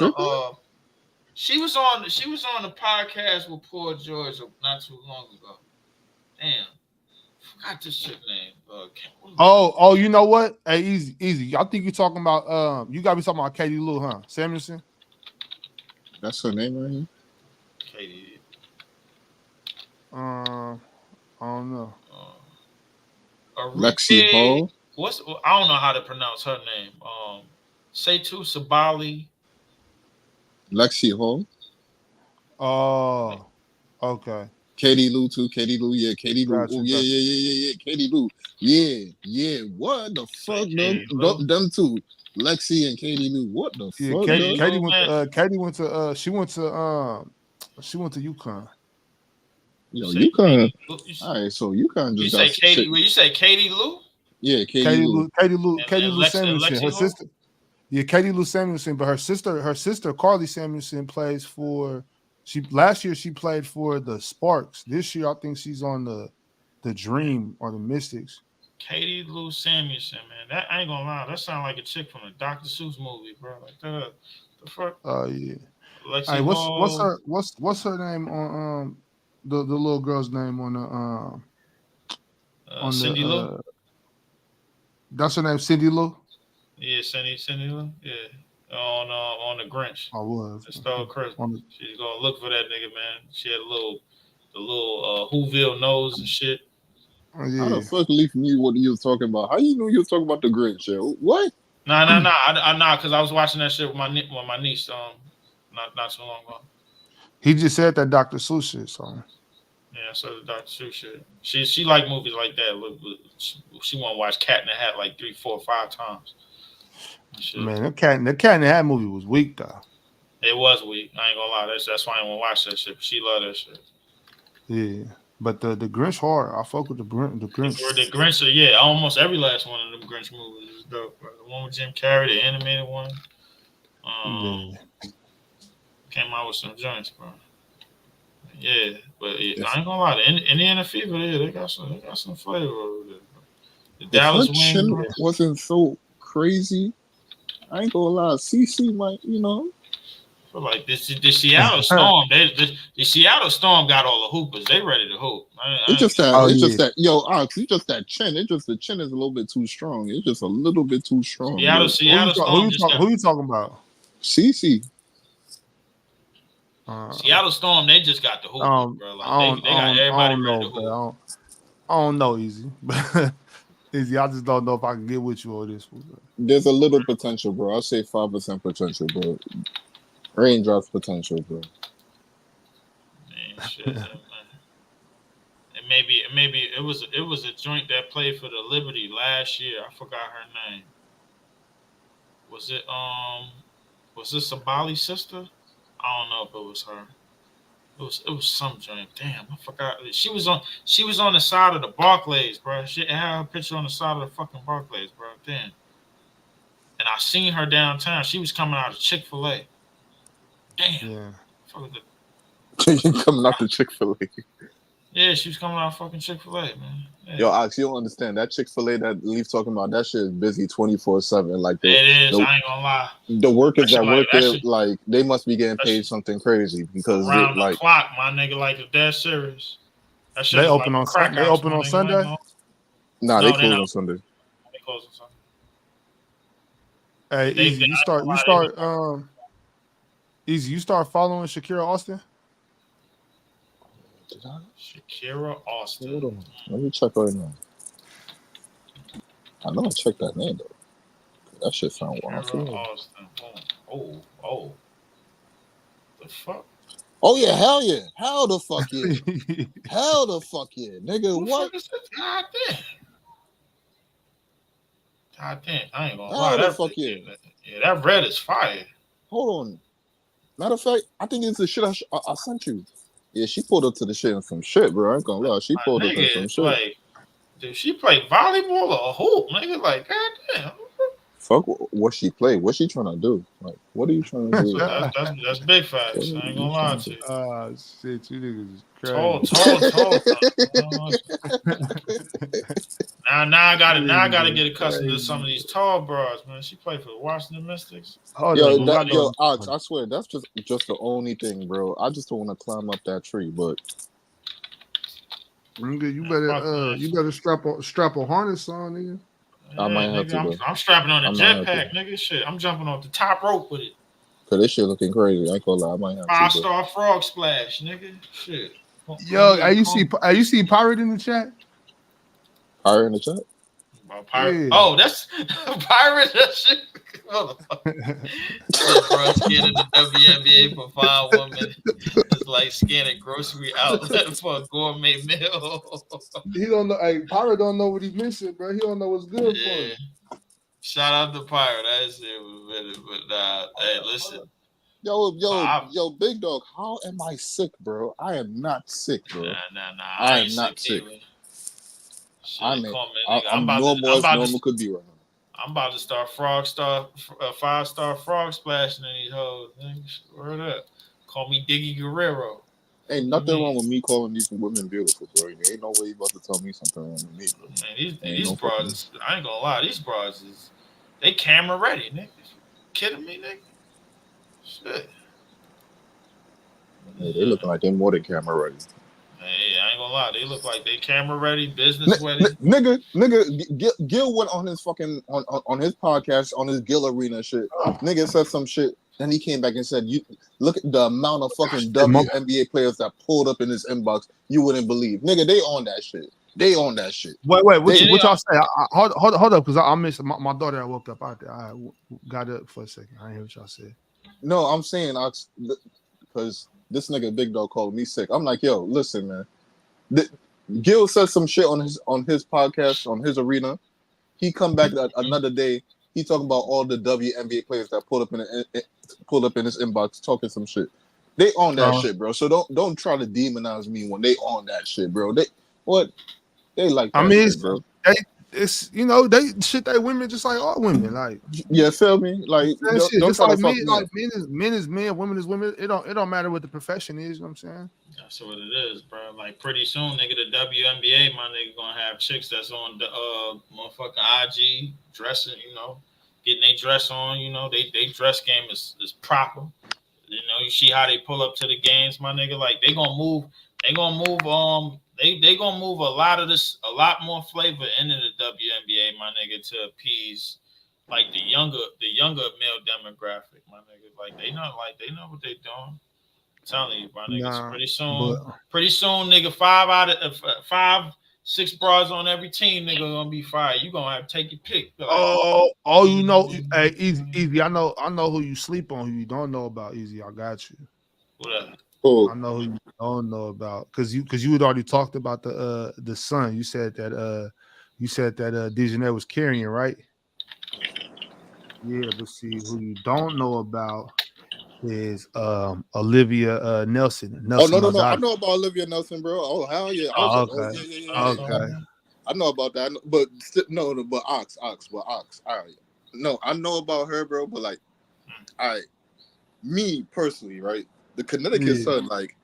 [SPEAKER 18] the podcast with Paul George not too long ago. Damn. Forgot this shit name.
[SPEAKER 2] Oh, you know what? Hey, easy. I think you're talking about you gotta be talking about Katie Lou, huh? Samuelson?
[SPEAKER 19] That's her name right here.
[SPEAKER 18] Katie.
[SPEAKER 2] I don't know.
[SPEAKER 19] Lexi Hall.
[SPEAKER 18] I don't know how to pronounce her name. Seitu Sabali.
[SPEAKER 19] Lexi Hall.
[SPEAKER 2] Oh, okay.
[SPEAKER 19] Katie Lou too. Katie Lou, yeah. Katie Lou.
[SPEAKER 2] Gotcha,
[SPEAKER 19] Oh, yeah. Katie Lou. Yeah. What the fuck, them two. Lexi and Katie Lou. What the fuck?
[SPEAKER 2] Katie went to she went to UConn.
[SPEAKER 19] Yo, UConn. All right, so UConn just got
[SPEAKER 18] Katie. You say Katie Lou?
[SPEAKER 19] Yeah, Katie Lou
[SPEAKER 2] Samuelson. Her sister. Yeah, Katie Lou Samuelson, but her sister Carly Samuelson plays for. Last year she played for the Sparks. This year I think she's on the Dream or the Mystics.
[SPEAKER 18] Katie Lou Samuelson, man. That I ain't gonna lie. That sounds like a chick from a Dr. Seuss movie, bro. Like the fuck.
[SPEAKER 2] Oh yeah.
[SPEAKER 18] Lexi
[SPEAKER 2] hey, what's her name on the little girl's name on the
[SPEAKER 18] Cindy Lou?
[SPEAKER 2] That's her name, Cindy Lou.
[SPEAKER 18] Yeah, Cindy Lou. Yeah, on the Grinch.
[SPEAKER 2] I was.
[SPEAKER 18] It stole Christmas.
[SPEAKER 2] The,
[SPEAKER 18] She's gonna look for that nigga, man. She had the little Whoville nose and shit.
[SPEAKER 2] oh, yeah.
[SPEAKER 19] How the fuck Leaf knew what you was talking about? How you knew you was talking about the Grinch? Yo? What?
[SPEAKER 18] Nah. I because I was watching that shit with my niece not too long ago.
[SPEAKER 2] He just said that Dr. Seuss shit, so.
[SPEAKER 18] Yeah, so the Dr. Seuss shit. She like movies like that. She want to watch Cat in the Hat like 3, 4, 5 times.
[SPEAKER 2] Man, the Cat in the Hat movie was weak though.
[SPEAKER 18] It was weak. I ain't gonna lie. That's why I didn't want to watch that shit. But she loved that shit.
[SPEAKER 2] Yeah, but the Grinch hard. I fuck with the Grinch.
[SPEAKER 18] The Grinch, yeah, almost every last one of them Grinch movies is dope. Bro. The one with Jim Carrey, the animated one. Came out with some joints, bro. Yeah, but yeah, I ain't gonna lie. The Indiana Fever, yeah, they got some flavor over there. The Dallas
[SPEAKER 19] Wings wasn't so crazy. I ain't gonna lie. CC might,
[SPEAKER 18] I feel like the Seattle Storm, the Seattle Storm got all the hoopers. They ready to hoop.
[SPEAKER 19] It's just that, yo, Ox, it's just that chin. It's just the chin is a little bit too strong. It's just a little bit too strong.
[SPEAKER 18] Seattle Storm.
[SPEAKER 2] Who you talking about?
[SPEAKER 19] CC.
[SPEAKER 18] Seattle Storm, they just got the hoopers, bro. Like they got everybody ready to hoop.
[SPEAKER 2] I don't know, Easy. Easy, I just don't know if I can get with you on this one.
[SPEAKER 19] There's a little potential, bro. I'll say 5% potential, bro. Raindrops potential, bro.
[SPEAKER 18] Man, shit, man. And maybe it was a joint that played for the Liberty last year. I forgot her name. Was it Sabali's sister? I don't know if it was her. It was some joint. Damn, I forgot. She was on the side of the Barclays, bro. She had her picture on the side of the fucking Barclays, bro. Damn. And I seen her downtown. She was coming out of Chick-fil-A. Damn.
[SPEAKER 2] Yeah.
[SPEAKER 19] Coming out the Chick-fil-A.
[SPEAKER 18] Yeah, she was coming out of fucking Chick-fil-A, man. Yeah.
[SPEAKER 19] Yo, Ox, you don't understand. That Chick-fil-A that Leaf talking about, that shit is busy 24/7. Like
[SPEAKER 18] it is. I ain't gonna lie.
[SPEAKER 19] The workers that work there, like they must be getting paid something crazy because
[SPEAKER 18] around the clock, my nigga, like it's dead serious. That shit
[SPEAKER 2] they open on Sunday. They open on Sunday.
[SPEAKER 19] Nah, they close on Sunday.
[SPEAKER 18] They close on Sunday.
[SPEAKER 2] Hey, Easy, Easy, you start following Shakira Austin?
[SPEAKER 18] Shakira Austin.
[SPEAKER 19] Hold on. Let me check right now. I know I checked that name though. That shit sound wonderful.
[SPEAKER 18] Austin. Oh. The fuck?
[SPEAKER 19] Oh yeah, hell yeah. Hell the fuck yeah. Hell the fuck yeah. Nigga, what?
[SPEAKER 18] God damn. I ain't gonna
[SPEAKER 19] lie.
[SPEAKER 18] Hell
[SPEAKER 19] the fuck yeah.
[SPEAKER 18] Yeah, that red is fire.
[SPEAKER 19] Hold on. Matter of fact, I think it's the shit I sent you. Yeah, she pulled up to the shit in some shit, bro. I ain't gonna lie. She pulled up to some shit.
[SPEAKER 18] Like, did she play volleyball or hoop? Nigga, like, goddamn.
[SPEAKER 19] Fuck what she played. What she trying to do? Like, what are you trying to do?
[SPEAKER 18] That's big facts. I ain't gonna lie to you.
[SPEAKER 2] Shit, you niggas is crazy.
[SPEAKER 18] Tall. Now I gotta get accustomed to some of these tall bras, man. She played for the Washington Mystics.
[SPEAKER 19] Yo, Ox, I swear that's just the only thing, bro. I just don't want to climb up that tree, but
[SPEAKER 2] you better strap a harness on, nigga.
[SPEAKER 19] I might have to.
[SPEAKER 18] I'm strapping on a jetpack, nigga. Shit, I'm jumping off the top rope with it.
[SPEAKER 19] Cause this shit looking crazy. I ain't gonna lie. I might have
[SPEAKER 18] 5-star frog splash, nigga. Shit.
[SPEAKER 2] Yo, you see Pirate in the chat?
[SPEAKER 19] Pirate in the chat?
[SPEAKER 18] Pirate. Yeah. Oh, that's Pirate. That shit. Motherfucker. Bro, scanning the WNBA for fine women. It's like scanning grocery outlet for a gourmet meal.
[SPEAKER 2] He don't know. Hey, Pirate don't know what he's missing, bro. He don't know what's good for him.
[SPEAKER 18] Shout out to Pirate. That shit was but hey, listen.
[SPEAKER 19] Yo, big dog. How am I sick, bro? I am not sick, bro.
[SPEAKER 18] Nah.
[SPEAKER 19] I am not sick. I'm normal as normal could be right now.
[SPEAKER 18] I'm about to start 5-star frog splashing in these hoes. Word up. Call me Diggy Guerrero.
[SPEAKER 19] Ain't nothing wrong with me calling these women beautiful, bro. Ain't no way you about to tell me something wrong with me, bro.
[SPEAKER 18] Man, these bras, I ain't gonna lie, these bras they camera ready, nigga. Kidding me, nigga? Shit.
[SPEAKER 19] Yeah, they looking like they more than camera ready.
[SPEAKER 18] Hey, I ain't gonna lie. They look like they camera ready, business ready.
[SPEAKER 19] Nigga, Gil went on his fucking on his podcast on his Gil Arena shit. Nigga said some shit. Then he came back and said, "You look at the amount of fucking WNBA players that pulled up in his inbox. You wouldn't believe, nigga. They on that shit. They on that shit.
[SPEAKER 2] Wait, what y'all say? Hold up, because I missed my daughter. I woke up out there. I got up for a second. I didn't hear what y'all said.
[SPEAKER 19] No, I'm saying because this nigga Big Dog called me sick. I'm like, yo, listen, man. Gil said some shit on his podcast on his arena. He come back another day. He talking about all the WNBA players that pulled up in his inbox talking some shit. They on that shit, bro. So don't try to demonize me when they on that shit, bro. They like that
[SPEAKER 2] I mean,
[SPEAKER 19] shit, bro.
[SPEAKER 2] It's they shit they women just like all women, like
[SPEAKER 19] feel me? Like don't
[SPEAKER 2] just
[SPEAKER 19] try
[SPEAKER 2] like
[SPEAKER 19] to fuck
[SPEAKER 2] men,
[SPEAKER 19] me
[SPEAKER 2] like
[SPEAKER 19] up.
[SPEAKER 2] men is men, women is women. It don't matter what the profession is. You know what I'm saying?
[SPEAKER 18] That's what it is, bro. Like pretty soon, nigga, the WNBA, my nigga, gonna have chicks that's on the motherfucking IG dressing, getting their dress on. They dress game is proper. You see how they pull up to the games, my nigga. Like they gonna move they gonna move a lot more flavor into the WNBA, my nigga, to appease like the younger male demographic, my nigga. Like they know what they doing. I'm telling you, my niggas. Pretty soon, nigga, 5 out of 5, 6 bras on every team, nigga, gonna be fire. You gonna have to take your pick.
[SPEAKER 2] Like, you know, hey, easy. I know who you sleep on, who you don't know about. Easy, I got you.
[SPEAKER 18] What?
[SPEAKER 2] I know who you don't know about because you had already talked about the son. You said that Dejounte was carrying, right? Yeah, but see, who you don't know about is Olivia Nelson.
[SPEAKER 19] Oh no! I know about Olivia Nelson, bro. Oh hell yeah!
[SPEAKER 2] Okay.
[SPEAKER 19] I know about that, but Ox. All right. No, I know about her, bro. But like, me personally, right? The Connecticut Sun, like,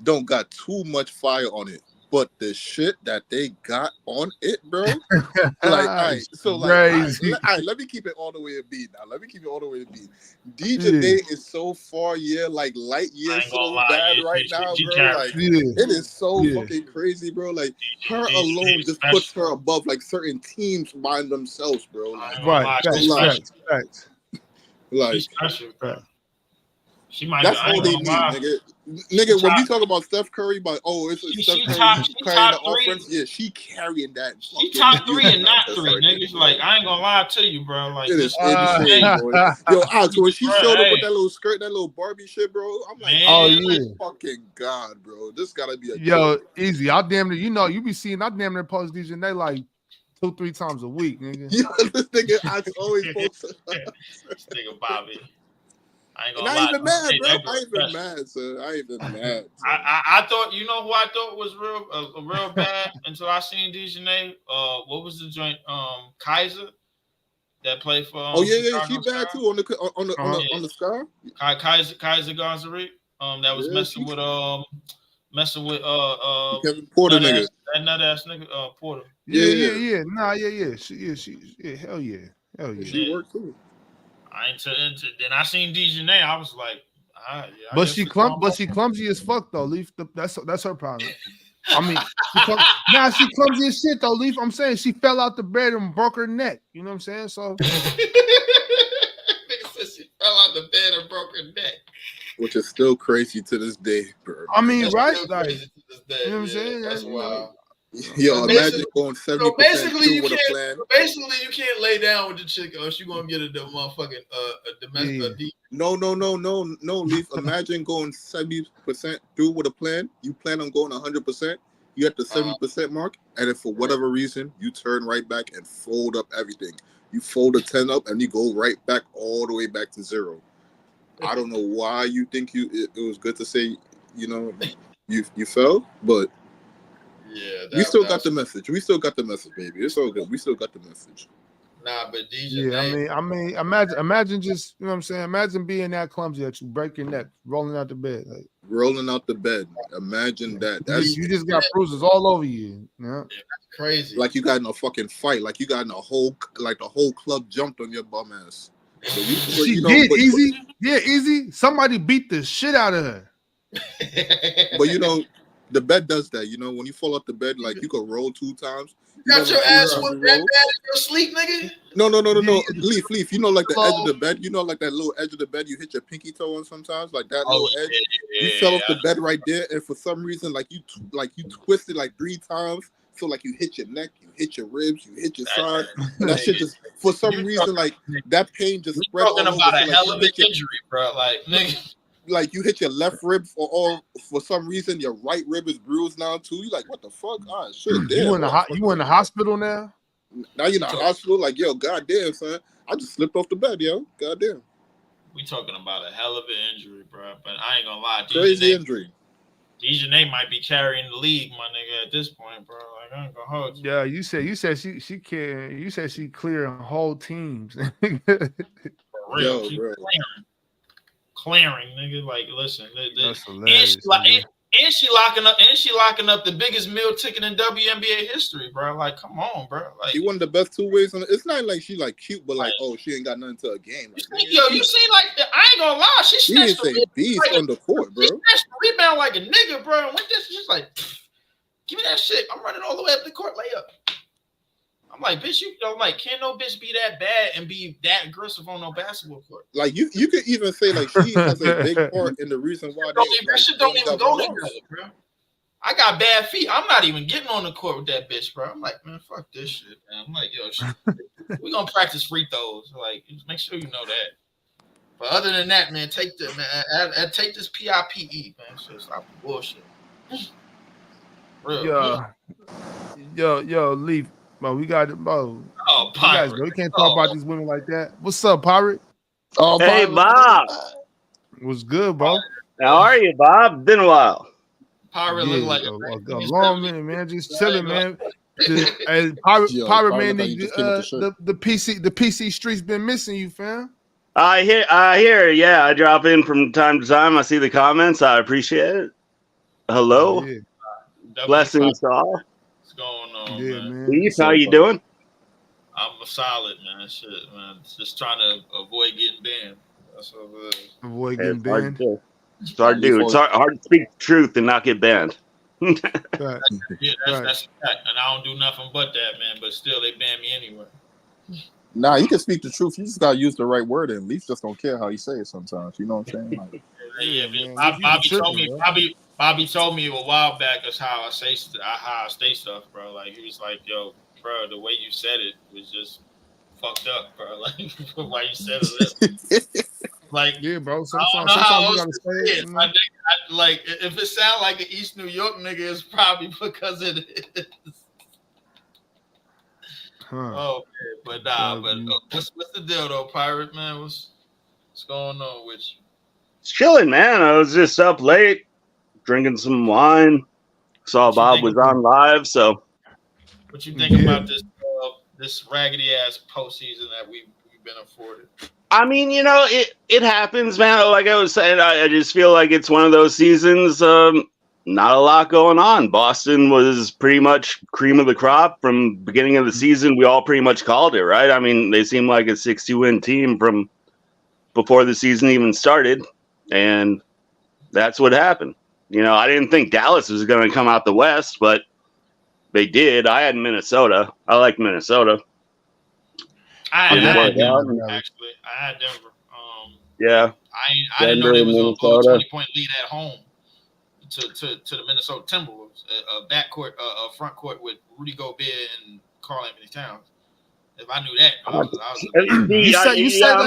[SPEAKER 19] don't got too much fire on it, but the shit that they got on it, bro. Like, let me keep it all the way to B now. DJ Day is so far, like light years so bad right now, bro. Like, it is so fucking crazy, bro. Like, her alone just puts her above like certain teams by themselves, bro. Like,
[SPEAKER 2] Facts.
[SPEAKER 19] Like,
[SPEAKER 18] she's special, bro. She might.
[SPEAKER 19] That's all they need, nigga. Nigga, when we talk about Steph Curry, it's Steph Curry carrying the offense. Yeah, she carrying that.
[SPEAKER 18] She top 3 and not 3, niggas. Like, I ain't gonna lie to you, bro. Like,
[SPEAKER 19] it is insane, bro. Yo, Alex, when she showed up with that little skirt, that little Barbie shit, bro, I'm like, fucking God, bro. This gotta be a
[SPEAKER 2] joke. Easy. I damn near, you be seeing, I damn near post these and they like 2-3 times a week, nigga.
[SPEAKER 19] Yo, this nigga Alex always posts.
[SPEAKER 18] This nigga Bobby. I ain't gonna
[SPEAKER 19] lie. I ain't even mad, bro. I ain't even mad.
[SPEAKER 18] I thought, you know who I thought was real bad until I seen Dejounte. What was the joint? Kaiser that played for.
[SPEAKER 19] She bad too on the Scar.
[SPEAKER 18] Kaiser Gonzalez. That was messing with
[SPEAKER 19] Kevin Porter nigga.
[SPEAKER 18] That nut ass nigga Porter.
[SPEAKER 2] Yeah. Nah, yeah. She hell yeah.
[SPEAKER 19] She worked too.
[SPEAKER 18] Then I seen Dejounte. I was like,
[SPEAKER 2] but she clumsy as fuck though. Leaf, that's her problem. I mean, she clumsy as shit though. Leaf, I'm saying she fell out the bed and broke her neck. You know what I'm saying? So
[SPEAKER 18] she fell out the bed and broke her neck,
[SPEAKER 19] which is still crazy to this day, bro.
[SPEAKER 2] I mean, right? Like, you know what I'm saying?
[SPEAKER 18] That's wild.
[SPEAKER 19] Yo, imagine going 70% through with a plan.
[SPEAKER 18] Basically, you can't lay down with the chick, or she gonna get a motherfucking domestic.
[SPEAKER 19] No, Leaf. Imagine going 70% through with a plan. You plan on going 100%. You at the 70% mark, and if for whatever reason you turn right back and fold up everything, you fold a 10 up and you go right back all the way back to 0. I don't know why you think it was good to say, you fell, but.
[SPEAKER 18] Yeah,
[SPEAKER 19] we still got the message. Baby. It's all good. We still got the message.
[SPEAKER 18] Nah, but DJ.
[SPEAKER 2] Yeah, I mean, imagine just, you know what I'm saying? Imagine being that clumsy that you break your neck, rolling out the bed. Like,
[SPEAKER 19] rolling out the bed. Imagine that.
[SPEAKER 2] You just got bruises all over you. Yeah,
[SPEAKER 18] that's crazy.
[SPEAKER 19] Like you got in a fucking fight. Like you got in the whole club jumped on your bum ass.
[SPEAKER 2] Easy. Somebody beat the shit out of her.
[SPEAKER 19] But The bed does that. You know, when you fall off the bed, like you could roll 2 times.
[SPEAKER 18] You got your ass whooped that bad in your sleep, nigga?
[SPEAKER 19] No. Leaf. You know, like the edge of the bed. You know, like that little edge of the bed you hit your pinky toe on sometimes, like that little edge. You fell off the bed right there, and for some reason, like you twisted like 3 times. So like you hit your neck, you hit your ribs, you hit your side, and that shit just for some reason like that pain just spread all over.
[SPEAKER 18] Talking about a
[SPEAKER 19] like,
[SPEAKER 18] hell of an injury, bro. Like nigga.
[SPEAKER 19] Like you hit your left rib for some reason your right rib is bruised now too. You like what the fuck? Ah shit. Damn,
[SPEAKER 2] you in the hospital now?
[SPEAKER 19] Now you're in the hospital. Like yo, goddamn son, I just slipped off the bed, yo. Goddamn.
[SPEAKER 18] We talking about a hell of an injury, bro. But I ain't gonna lie,
[SPEAKER 19] crazy injury.
[SPEAKER 18] Dejanay might be carrying the league, my nigga, at this point, bro. Like I ain't gonna hold you.
[SPEAKER 2] Yeah, you said she can. You said she clearing whole teams.
[SPEAKER 18] For real, bro. Clearing, nigga. Like, listen,
[SPEAKER 2] that's hilarious.
[SPEAKER 18] And she locking up the biggest meal ticket in WNBA history, bro. Like, come on, bro. Like,
[SPEAKER 19] she one of the best 2-ways on it. It's not like she like cute, but like, oh, she ain't got nothing to a game. Like,
[SPEAKER 18] you see, like, I ain't gonna lie, she snatched
[SPEAKER 19] a beast on the court, bro.
[SPEAKER 18] She snatched the rebound like a nigga, bro. And with this, she's like, give me that shit. I'm running all the way up the court, layup. I'm like, bitch, you know, like, can't no bitch be that bad and be that aggressive on no basketball court?
[SPEAKER 19] Like, you could even say, like, she has a big part in the reason why
[SPEAKER 18] that shit don't even go together, bro. I got bad feet. I'm not even getting on the court with that bitch, bro. I'm like, man, fuck this shit, man. I'm like, yo, we gonna practice free throws. Like, make sure you know that. But other than that, man, take this PIPE, man. So stop the bullshit. Real.
[SPEAKER 2] Yo, Leaf. Bro, we got it, bro.
[SPEAKER 18] Oh, Pirate.
[SPEAKER 2] We can't talk about these women like that. What's up, Pirate?
[SPEAKER 20] Oh, hey, Bob.
[SPEAKER 2] What's good, bro?
[SPEAKER 20] How are you, Bob? Been a while.
[SPEAKER 18] Pirate look like
[SPEAKER 2] a long minute, man. Just chilling, man. Pirate man, the PC streets been missing you, fam.
[SPEAKER 20] I hear. Yeah, I drop in from time to time. I see the comments. I appreciate it. Hello, blessings to all.
[SPEAKER 18] What's going on,
[SPEAKER 2] man?
[SPEAKER 20] Leaf, how you doing?
[SPEAKER 18] I'm solid, man. Shit, man. Just trying to avoid getting banned. That's what it is.
[SPEAKER 2] Avoid getting banned.
[SPEAKER 20] It's hard to do. It's hard to speak the truth and not get banned.
[SPEAKER 18] That's a fact. And I don't do nothing but that, man. But still, they ban me anyway.
[SPEAKER 19] Nah, you can speak the truth. You just gotta use the right word, and Leaf just don't care how you say it sometimes. You know what I'm saying? Like,
[SPEAKER 18] yeah, Bobby told me a while back that's how I say stuff, bro. Like he was like, "Yo, bro, the way you said it was just fucked up, bro. Like why you said it." Like,
[SPEAKER 2] yeah, bro.
[SPEAKER 18] Sometimes you gotta say it. Like, if it sound like an East New York nigga, it's probably because it is. Oh, but what's the deal though, Pirate man? What's going on with you?
[SPEAKER 20] It's chilling, man. I was just up late, drinking some wine. Saw Bob was on live, so.
[SPEAKER 18] What you think about this raggedy ass postseason that we've been afforded?
[SPEAKER 20] I mean, you know, it happens, man. Like I was saying, I just feel like it's one of those seasons. Not a lot going on. Boston was pretty much cream of the crop from beginning of the season. We all pretty much called it, right? I mean, they seemed like a 60-win team from before the season even started, and that's what happened. You know, I didn't think Dallas was going to come out the West, but they did. I had Minnesota. I like Minnesota.
[SPEAKER 18] I had Denver, actually. I had Denver.
[SPEAKER 20] Yeah.
[SPEAKER 18] I didn't know they was a 20-point lead at home to the Minnesota Timberwolves. A backcourt, a front court with Rudy Gobert and Karl Anthony Towns. If I knew that,
[SPEAKER 2] you said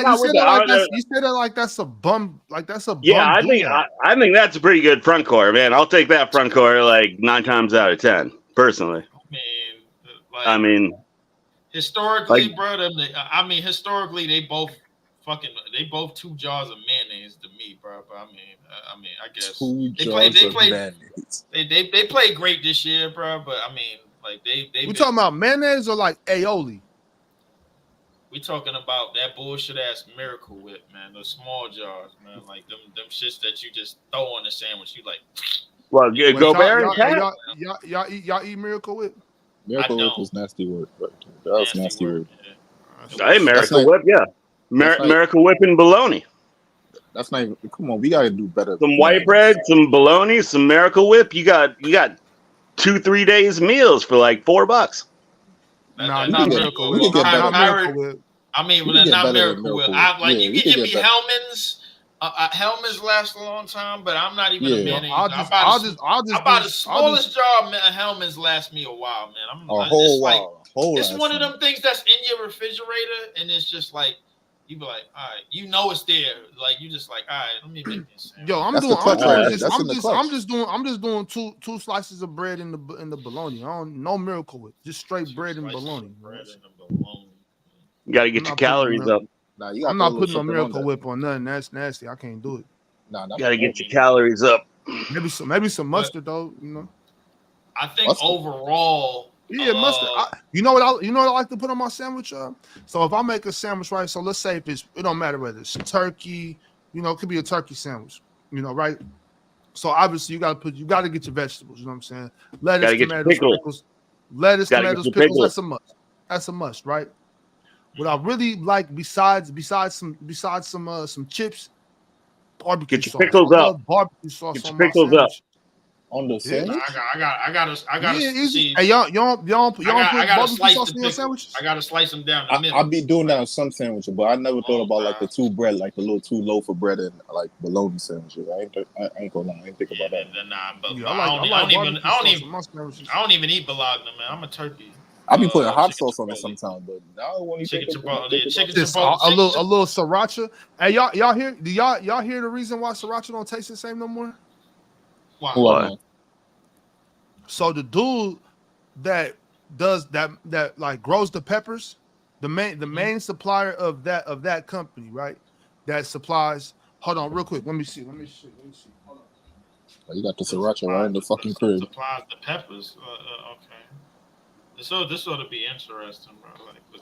[SPEAKER 2] that like that's a bum. Like that's a bum.
[SPEAKER 20] Yeah, I think that's a pretty good front court, man. I'll take that front court like 9 times out of 10, personally. I mean,
[SPEAKER 18] historically, brother. Historically, they both two jars of mayonnaise to me, bro. But I mean, I guess they played great this year, bro. But I mean, like they
[SPEAKER 2] we talking about mayonnaise or like aioli?
[SPEAKER 18] We talking about that bullshit ass Miracle Whip, man. Those small jars, man. Like them shits that you just throw on the sandwich. You like.
[SPEAKER 20] Well, Gobert and Cat.
[SPEAKER 2] Y'all eat Miracle Whip?
[SPEAKER 19] Miracle Whip was nasty work. That was nasty work.
[SPEAKER 20] Hey, Miracle Whip, yeah. Miracle Whip and bologna.
[SPEAKER 19] That's not even. Come on, we gotta do better.
[SPEAKER 20] Some white bread, some bologna, some Miracle Whip. You got 2-3 days meals for like $4.
[SPEAKER 2] Nah,
[SPEAKER 18] Not
[SPEAKER 2] not
[SPEAKER 18] Miracle
[SPEAKER 2] Miracle
[SPEAKER 19] We
[SPEAKER 2] Whip.
[SPEAKER 19] could get better.
[SPEAKER 2] Not Miracle Whip.
[SPEAKER 18] I mean,
[SPEAKER 19] We
[SPEAKER 18] well,
[SPEAKER 19] could get
[SPEAKER 18] not
[SPEAKER 19] better than
[SPEAKER 18] Miracle Whip.
[SPEAKER 19] Whip.
[SPEAKER 18] Like
[SPEAKER 19] Yeah,
[SPEAKER 18] you
[SPEAKER 19] we
[SPEAKER 18] can
[SPEAKER 19] could
[SPEAKER 18] give
[SPEAKER 19] get
[SPEAKER 18] me
[SPEAKER 19] better.
[SPEAKER 18] Hellman's. Hellman's last a long time, but I'm not even a
[SPEAKER 19] Yeah,
[SPEAKER 18] mayonnaise.
[SPEAKER 2] I'll just
[SPEAKER 18] the smallest jar of Hellman's lasts me a while, man.
[SPEAKER 19] a whole
[SPEAKER 18] It's like
[SPEAKER 19] while, whole
[SPEAKER 18] it's
[SPEAKER 19] ass
[SPEAKER 18] one of
[SPEAKER 19] time.
[SPEAKER 18] them things that's in your refrigerator, and it's just like you be like, all right, you know it's there. Like you just like, all right, let me make this.
[SPEAKER 2] Yo, I'm
[SPEAKER 19] That's
[SPEAKER 2] doing
[SPEAKER 19] the clutch right there.
[SPEAKER 2] just
[SPEAKER 19] That's
[SPEAKER 2] I'm
[SPEAKER 19] in the
[SPEAKER 2] just
[SPEAKER 19] clutch.
[SPEAKER 2] I'm just doing two slices of bread in the bologna. I don't no Miracle Whip, just straight bread and bologna.
[SPEAKER 20] You got to get your calories up.
[SPEAKER 19] Nah, you got
[SPEAKER 2] I'm not putting no Miracle Whip on nothing. That's nasty. I can't do it.
[SPEAKER 19] Nah,
[SPEAKER 20] You got to get your calories up.
[SPEAKER 2] Maybe some mustard though. You know.
[SPEAKER 18] I think overall,
[SPEAKER 2] Yeah, mustard. You know what I like to put on my sandwich? So if I make a sandwich, right? So let's say if it don't matter whether it's turkey, it could be a turkey sandwich, right? So obviously you got to get your vegetables. You know what I'm saying? Lettuce, tomatoes, pickles. Lettuce, tomatoes, pickles. That's a must. That's a must, right? What I really like besides some chips, barbecue
[SPEAKER 20] Get your
[SPEAKER 2] sauce.
[SPEAKER 20] pickles
[SPEAKER 2] I
[SPEAKER 20] up.
[SPEAKER 2] love barbecue sauce
[SPEAKER 20] Get
[SPEAKER 2] on
[SPEAKER 20] your
[SPEAKER 2] my
[SPEAKER 20] pickles up.
[SPEAKER 2] sandwich.
[SPEAKER 19] On the sandwich?
[SPEAKER 18] I gotta
[SPEAKER 2] easy.
[SPEAKER 18] see.
[SPEAKER 2] Hey, y'all put barbecue
[SPEAKER 18] slice
[SPEAKER 2] sauce
[SPEAKER 18] the
[SPEAKER 2] in your
[SPEAKER 18] pickles.
[SPEAKER 2] sandwiches?
[SPEAKER 18] I gotta slice them down the middle.
[SPEAKER 19] I'll be doing that on some sandwiches, but I never thought about like the two bread, like the little two loaf of bread and like bologna sandwiches. I ain't gonna lie, I ain't think about that.
[SPEAKER 18] I don't even eat bologna, man. I'm a turkey.
[SPEAKER 19] I be putting hot sauce on it sometimes, but now when you think about
[SPEAKER 2] A little sriracha. Hey, y'all hear? Do y'all hear the reason why sriracha don't taste the same no more?
[SPEAKER 20] Why?
[SPEAKER 2] So the dude that does that like grows the peppers, the main supplier of that company, right? That supplies. Hold on, real quick. Let me see. Hold on.
[SPEAKER 19] You got the sriracha right in the fucking crib.
[SPEAKER 18] Supplies the peppers. Okay. This ought to be interesting, bro.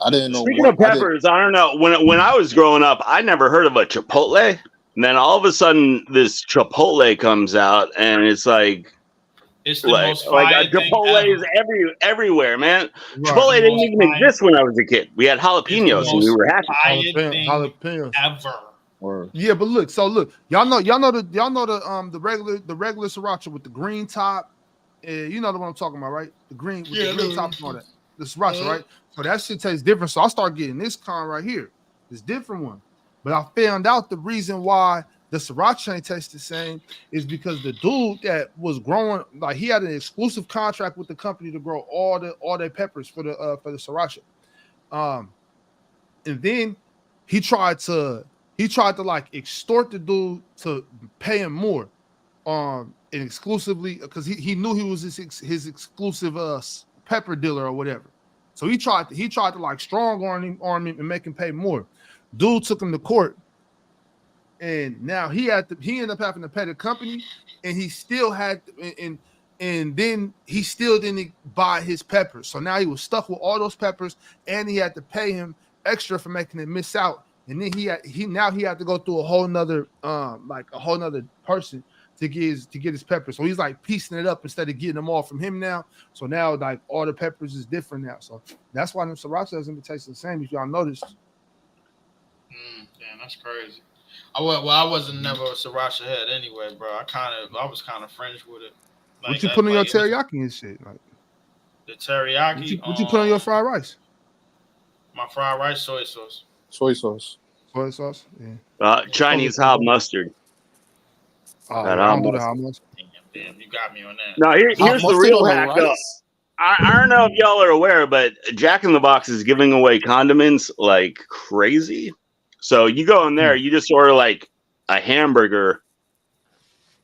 [SPEAKER 19] I didn't know.
[SPEAKER 20] Speaking of peppers, I don't know. When I was growing up, I never heard of a Chipotle. And then all of a sudden, this Chipotle comes out, and it's like
[SPEAKER 18] it's the most fire thing
[SPEAKER 20] Chipotle is everywhere, man.
[SPEAKER 2] Right.
[SPEAKER 20] Chipotle didn't even exist when I was a kid. We had jalapenos, and we were happy.
[SPEAKER 2] Jalapenos
[SPEAKER 18] ever.
[SPEAKER 2] Yeah, but look, y'all know the regular sriracha with the green top. You know the one I'm talking about, right? The green with the green top and all that. The sriracha, right? So that shit tastes different. So I start getting this kind right here, this different one. But I found out the reason why the sriracha ain't taste the same is because the dude that was growing, like he had an exclusive contract with the company to grow all their peppers for the sriracha. And then he tried to like extort the dude to pay him more. And exclusively because he knew he was his exclusive pepper dealer or whatever. So he tried to like strong arm him and make him pay more. Dude took him to court, and now he ended up having to pay the company, and he still had and then he still didn't buy his peppers. So now he was stuck with all those peppers, and he had to pay him extra for making it miss out. And then he had to go through a whole nother person to get his peppers. So he's like piecing it up instead of getting them all from him now. So now like all the peppers is different now. So that's why them sriracha doesn't taste the same if y'all noticed.
[SPEAKER 18] Damn, that's crazy. I wasn't never a sriracha head anyway, bro. I was kind of fringe with it. Like,
[SPEAKER 2] what you put on your teriyaki and shit? Like
[SPEAKER 18] the teriyaki.
[SPEAKER 2] What you put on your fried rice?
[SPEAKER 18] My fried rice, soy sauce.
[SPEAKER 19] Soy sauce.
[SPEAKER 2] Soy sauce. Yeah.
[SPEAKER 20] Chinese hot mustard.
[SPEAKER 2] Oh, I don't do the hot mustard.
[SPEAKER 18] Damn, you got me on that.
[SPEAKER 20] No, here's the real hack. I don't know if y'all are aware, but Jack in the Box is giving away condiments like crazy. So you go in there, you just order like a hamburger,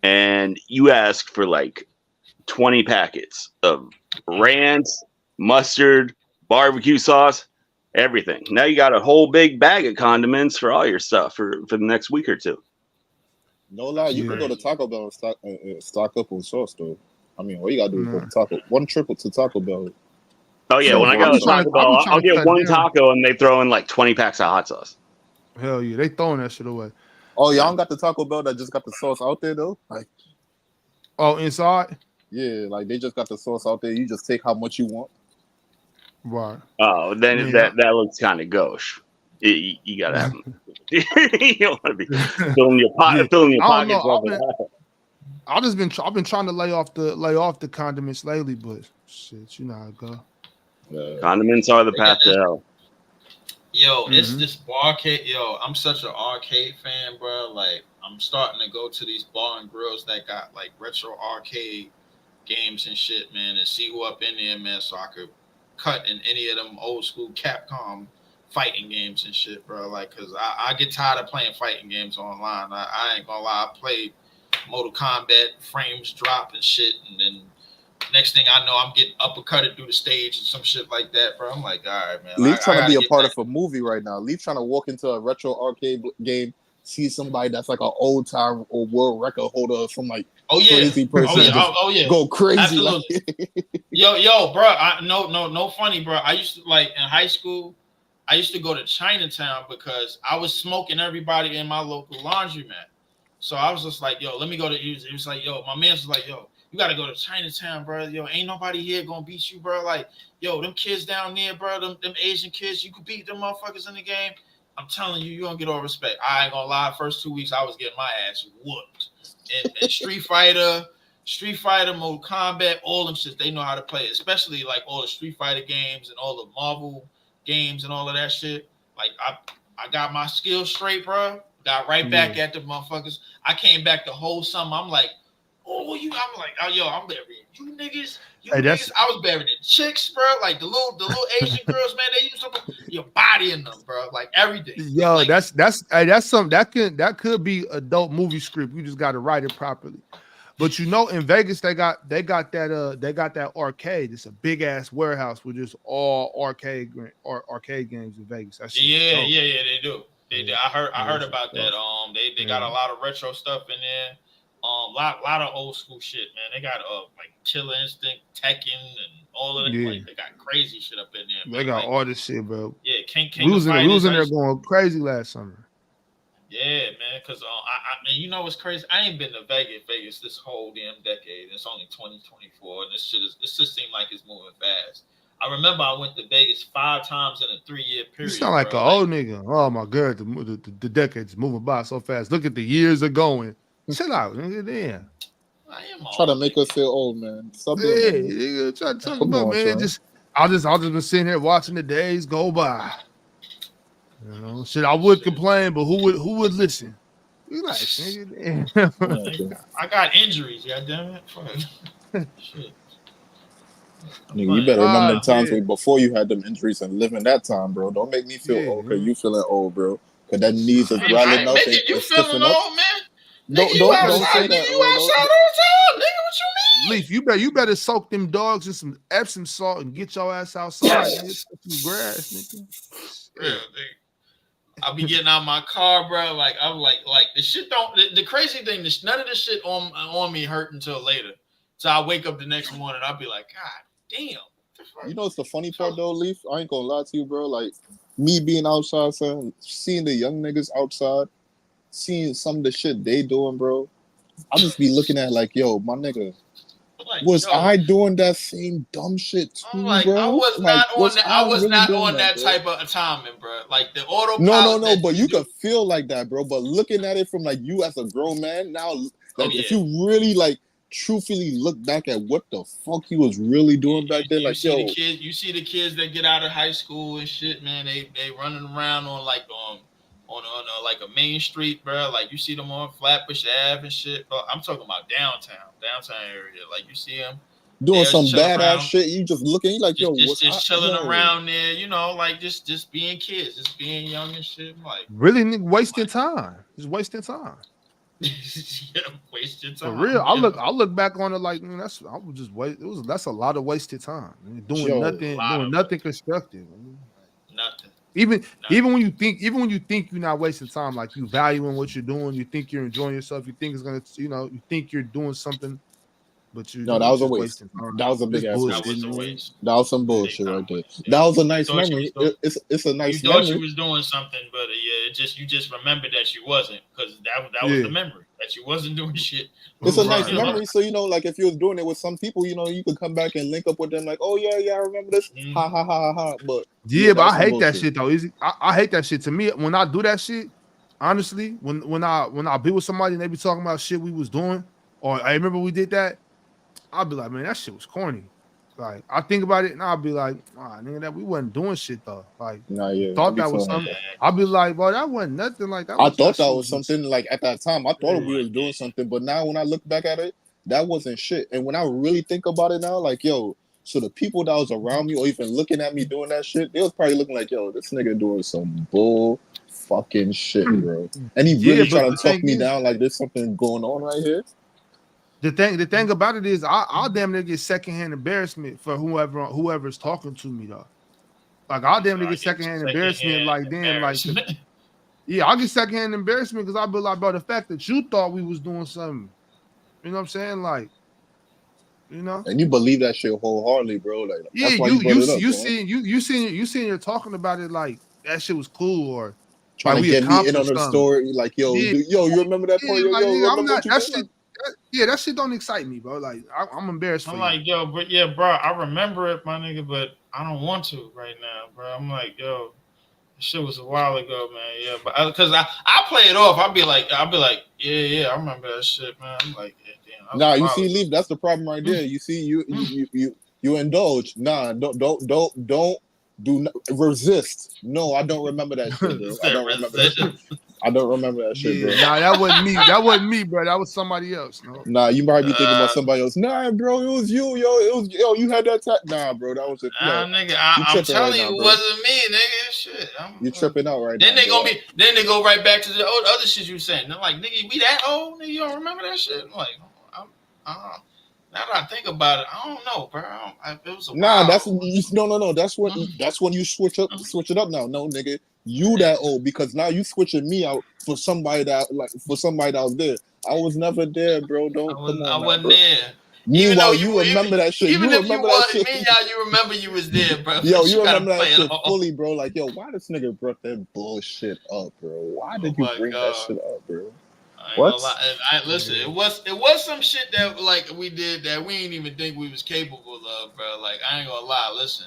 [SPEAKER 20] and you ask for like 20 packets of ranch, mustard, barbecue sauce, everything. Now you got a whole big bag of condiments for all your stuff for the next week or two.
[SPEAKER 19] No lie, you can go to Taco Bell and stock up on sauce though. I mean, all you gotta do is go to one triple to Taco Bell.
[SPEAKER 20] Oh yeah, when I go to Taco Bell, I'll get one taco and they throw in like 20 packs of hot sauce.
[SPEAKER 2] Hell yeah, they throwing that shit away.
[SPEAKER 19] Oh, y'all got the Taco Bell that just got the sauce out there though? Like,
[SPEAKER 2] oh, inside?
[SPEAKER 19] Yeah, like they just got the sauce out there. You just take how much you want.
[SPEAKER 2] Right.
[SPEAKER 20] Oh, then that looks kind of gauche. You gotta have them. You don't want to be filling your pockets
[SPEAKER 2] I don't know.
[SPEAKER 20] up.
[SPEAKER 2] I've been trying to lay off the condiments lately, but shit, you know how it go.
[SPEAKER 20] Condiments are the path to hell.
[SPEAKER 18] Yo, it's this barcade. Yo, I'm such an arcade fan, bro. Like, I'm starting to go to these bar and grills that got like retro arcade games and shit, man, and see who up in there, man, so I could cut in any of them old school Capcom fighting games and shit, bro. Like, cause I get tired of playing fighting games online. I ain't gonna lie, I played Mortal Kombat, frames drop and shit, and then next thing I know, I'm getting uppercutted through the stage and some shit like that, bro. I'm like, all right, man.
[SPEAKER 19] Leaf trying to be a part of a movie right now. Leaf trying to walk into a retro arcade game, see somebody that's like an old time or world record holder from like crazy person. Go crazy.
[SPEAKER 18] Absolutely.
[SPEAKER 19] Like,
[SPEAKER 18] yo, bro. No funny, bro. I used to like in high school. I used to go to Chinatown because I was smoking everybody in my local laundromat. So I was just like, yo, let me go to. It was like, yo, my man's like, yo, you gotta go to Chinatown, bro. Yo, ain't nobody here gonna beat you, bro. Like, yo, them kids down there, bro, them Asian kids, you could beat them motherfuckers in the game. I'm telling you, you gonna get all respect. I ain't gonna lie. First 2 weeks, I was getting my ass whooped. And Street Fighter, Mortal Kombat, all them shit, they know how to play it. Especially like all the Street Fighter games and all the Marvel games and all of that shit. Like I got my skills straight, bro. Got right back at the motherfuckers. I came back the whole summer. I'm like, I'm like, oh, yo, I'm burying you niggas. Niggas. I was burying the chicks, bro. Like the little Asian girls, man. They used to put your body in them, bro. Like everything.
[SPEAKER 2] Yo,
[SPEAKER 18] like,
[SPEAKER 2] that's something that could be adult movie script. You just got to write it properly. But you know, in Vegas, they got that arcade. It's a big ass warehouse with just all arcade games in Vegas.
[SPEAKER 18] Yeah, they do. They do. I heard about that. They got a lot of retro stuff in there. Lot of old school shit, man. They got like Killer Instinct, Tekken, and all of that.
[SPEAKER 2] Yeah.
[SPEAKER 18] Like, they got crazy shit up in there.
[SPEAKER 2] They got all this shit, bro.
[SPEAKER 18] Yeah, King
[SPEAKER 2] we was in there going crazy last summer.
[SPEAKER 18] Yeah, man. Cause I mean, you know what's crazy? I ain't been to Vegas this whole damn decade. It's only 2024, and this just seems like it's moving fast. I remember I went to Vegas 5 times in a 3-year period.
[SPEAKER 2] You sound like an old nigga. Oh my god, the decade's moving by so fast. Look at the years are going. Chill out, nigga. Damn.
[SPEAKER 19] Try to make us feel old, man. Stop doing
[SPEAKER 2] that. Try to talk about, man. I'll just been sitting here watching the days go by. You know, shit. I would complain, but who would listen? Relax, nigga.
[SPEAKER 18] I got injuries. Goddamn it. Shit.
[SPEAKER 19] Nigga, you better remember the times before you had them injuries and live in that time, bro. Don't make me feel old because you feeling old, bro. Because that knees is rattling up.
[SPEAKER 18] You feeling old, man?
[SPEAKER 19] Don't say that.
[SPEAKER 18] You outside all the time, nigga. What you mean?
[SPEAKER 2] Leaf, you better soak them dogs in some Epsom salt and get your ass outside, nigga. Some grass, nigga.
[SPEAKER 18] Real, nigga. I'll be getting out my car, bro. Like I'm like the shit don't. The crazy thing, none of this shit on me hurt until later. So I wake up the next morning, I'll be like, God damn.
[SPEAKER 19] You know what's the funny part though, Leaf? I ain't gonna lie to you, bro. Like me being outside, son, seeing the young niggas outside, seeing some of the shit they doing, bro. I just be looking at like, yo, my nigga, was I doing that same dumb shit too, bro?
[SPEAKER 18] I was not on that type of timing, bro. Like the auto.
[SPEAKER 19] No, but you could feel like that, bro. But looking at it from like you as a grown man now, like if you really like truthfully look back at what the fuck he was really doing back then, like yo,
[SPEAKER 18] you see the kids that get out of high school and shit, man. They running around on like like a main street, bro. Like you see them on Flatbush Ave and shit. Bro, I'm talking about downtown area. Like you see them
[SPEAKER 19] doing some badass shit. You just looking, you like, yo,
[SPEAKER 18] just chilling around there, you know, like just being kids, just being young and shit. Like
[SPEAKER 2] really wasting time. Just wasting time.
[SPEAKER 18] Yeah, wasting time.
[SPEAKER 2] For real, I look back on it like, man, that's a lot of wasted time. Man. Doing nothing constructive.
[SPEAKER 18] Nothing.
[SPEAKER 2] Even when you think you're not wasting time, like you valuing what you're doing, you think you're enjoying yourself, you think it's gonna, you think you're doing something, but you
[SPEAKER 19] that was a waste. That was a big ass waste. That was some bullshit right there. That was a nice memory. It's a nice memory.
[SPEAKER 18] You thought you was doing something, but you just remembered that you wasn't, because that was the memory. that you wasn't doing shit.
[SPEAKER 19] It's a nice memory. So, you know, like if you was doing it with some people, you know, you could come back and link up with them like, oh, yeah, I remember this. Ha, ha, ha, ha, ha. But
[SPEAKER 2] yeah, but I hate that shit, though. I hate that shit. To me, when I do that shit, honestly, when I be with somebody and they be talking about shit we was doing, or I remember we did that, I'll be like, man, that shit was corny. Like, I think about it and I'll be like, nigga, that we wasn't doing shit though. Like, thought that was something. I'll be like, bro, that wasn't nothing. Like, that
[SPEAKER 19] I thought that was something. Like at that time, I thought we was doing something. But now when I look back at it, that wasn't shit. And when I really think about it now, like, yo, so the people that was around me or even looking at me doing that shit, they was probably looking like, yo, this nigga doing some bull fucking shit, bro. And he really trying to talk me down like there's something going on right here.
[SPEAKER 2] The thing about it is, I'll damn near get secondhand embarrassment for whoever's talking to me though. Like I'll damn near get secondhand embarrassment. Like damn, like yeah, I'll get secondhand embarrassment because I'll be like, bro, the fact that you thought we was doing something, you know what I'm saying? Like, you know,
[SPEAKER 19] and you believe that shit wholeheartedly, bro. Like
[SPEAKER 2] yeah,
[SPEAKER 19] that's why
[SPEAKER 2] you seen you're talking about it like that shit was cool or
[SPEAKER 19] trying
[SPEAKER 2] like
[SPEAKER 19] to get me in on the story. Like yo, you remember that part?
[SPEAKER 2] Like,
[SPEAKER 19] yo,
[SPEAKER 2] I'm not that shit. That shit don't excite me, bro. Like I'm embarrassed for
[SPEAKER 18] I'm
[SPEAKER 2] you.
[SPEAKER 18] like, yo, but yeah, bro, I remember it, my nigga, but I don't want to right now, bro. I'm like, yo, this shit was a while ago, man. Yeah, but because I play it off, I'll be like, yeah, I remember that shit, man. I'm like, yeah, damn.
[SPEAKER 19] Nah, you see, Leaf, that's the problem right there. You see, you indulge. Nah, don't resist. No, I don't remember that shit, bro. I don't remember that shit. I don't remember that shit, bro.
[SPEAKER 2] Nah, that wasn't me. That wasn't me, bro. That was somebody else. No?
[SPEAKER 19] Nah, you might be thinking about somebody else. Nah, bro, it was you, yo. You had that Nah, bro, that was it.
[SPEAKER 18] Nah, nigga, I'm telling you, it wasn't me, nigga. Shit,
[SPEAKER 19] you tripping out right
[SPEAKER 18] then
[SPEAKER 19] now.
[SPEAKER 18] Then they go right back to the other shit you saying. They're like, nigga, we that old? Nigga, you don't remember that shit? I'm like, now that I think about it, I don't know, bro. It was a
[SPEAKER 19] nah, that's no. That's when you switch it up now. No, nigga, you that old because now you switching me out for somebody that was there. I was never there, bro. I
[SPEAKER 18] wasn't there.
[SPEAKER 19] Meanwhile, you remember that shit.
[SPEAKER 18] Even if you was,
[SPEAKER 19] shit.
[SPEAKER 18] meanwhile, you remember you was there, bro.
[SPEAKER 19] Yo, you remember that shit fully, bro. Like, yo, why this nigga brought that bullshit up, bro? Why did you bring that shit up, bro?
[SPEAKER 18] What? Listen, it was some shit that like we did that we didn't even think we was capable of, bro. Like I ain't gonna lie. Listen,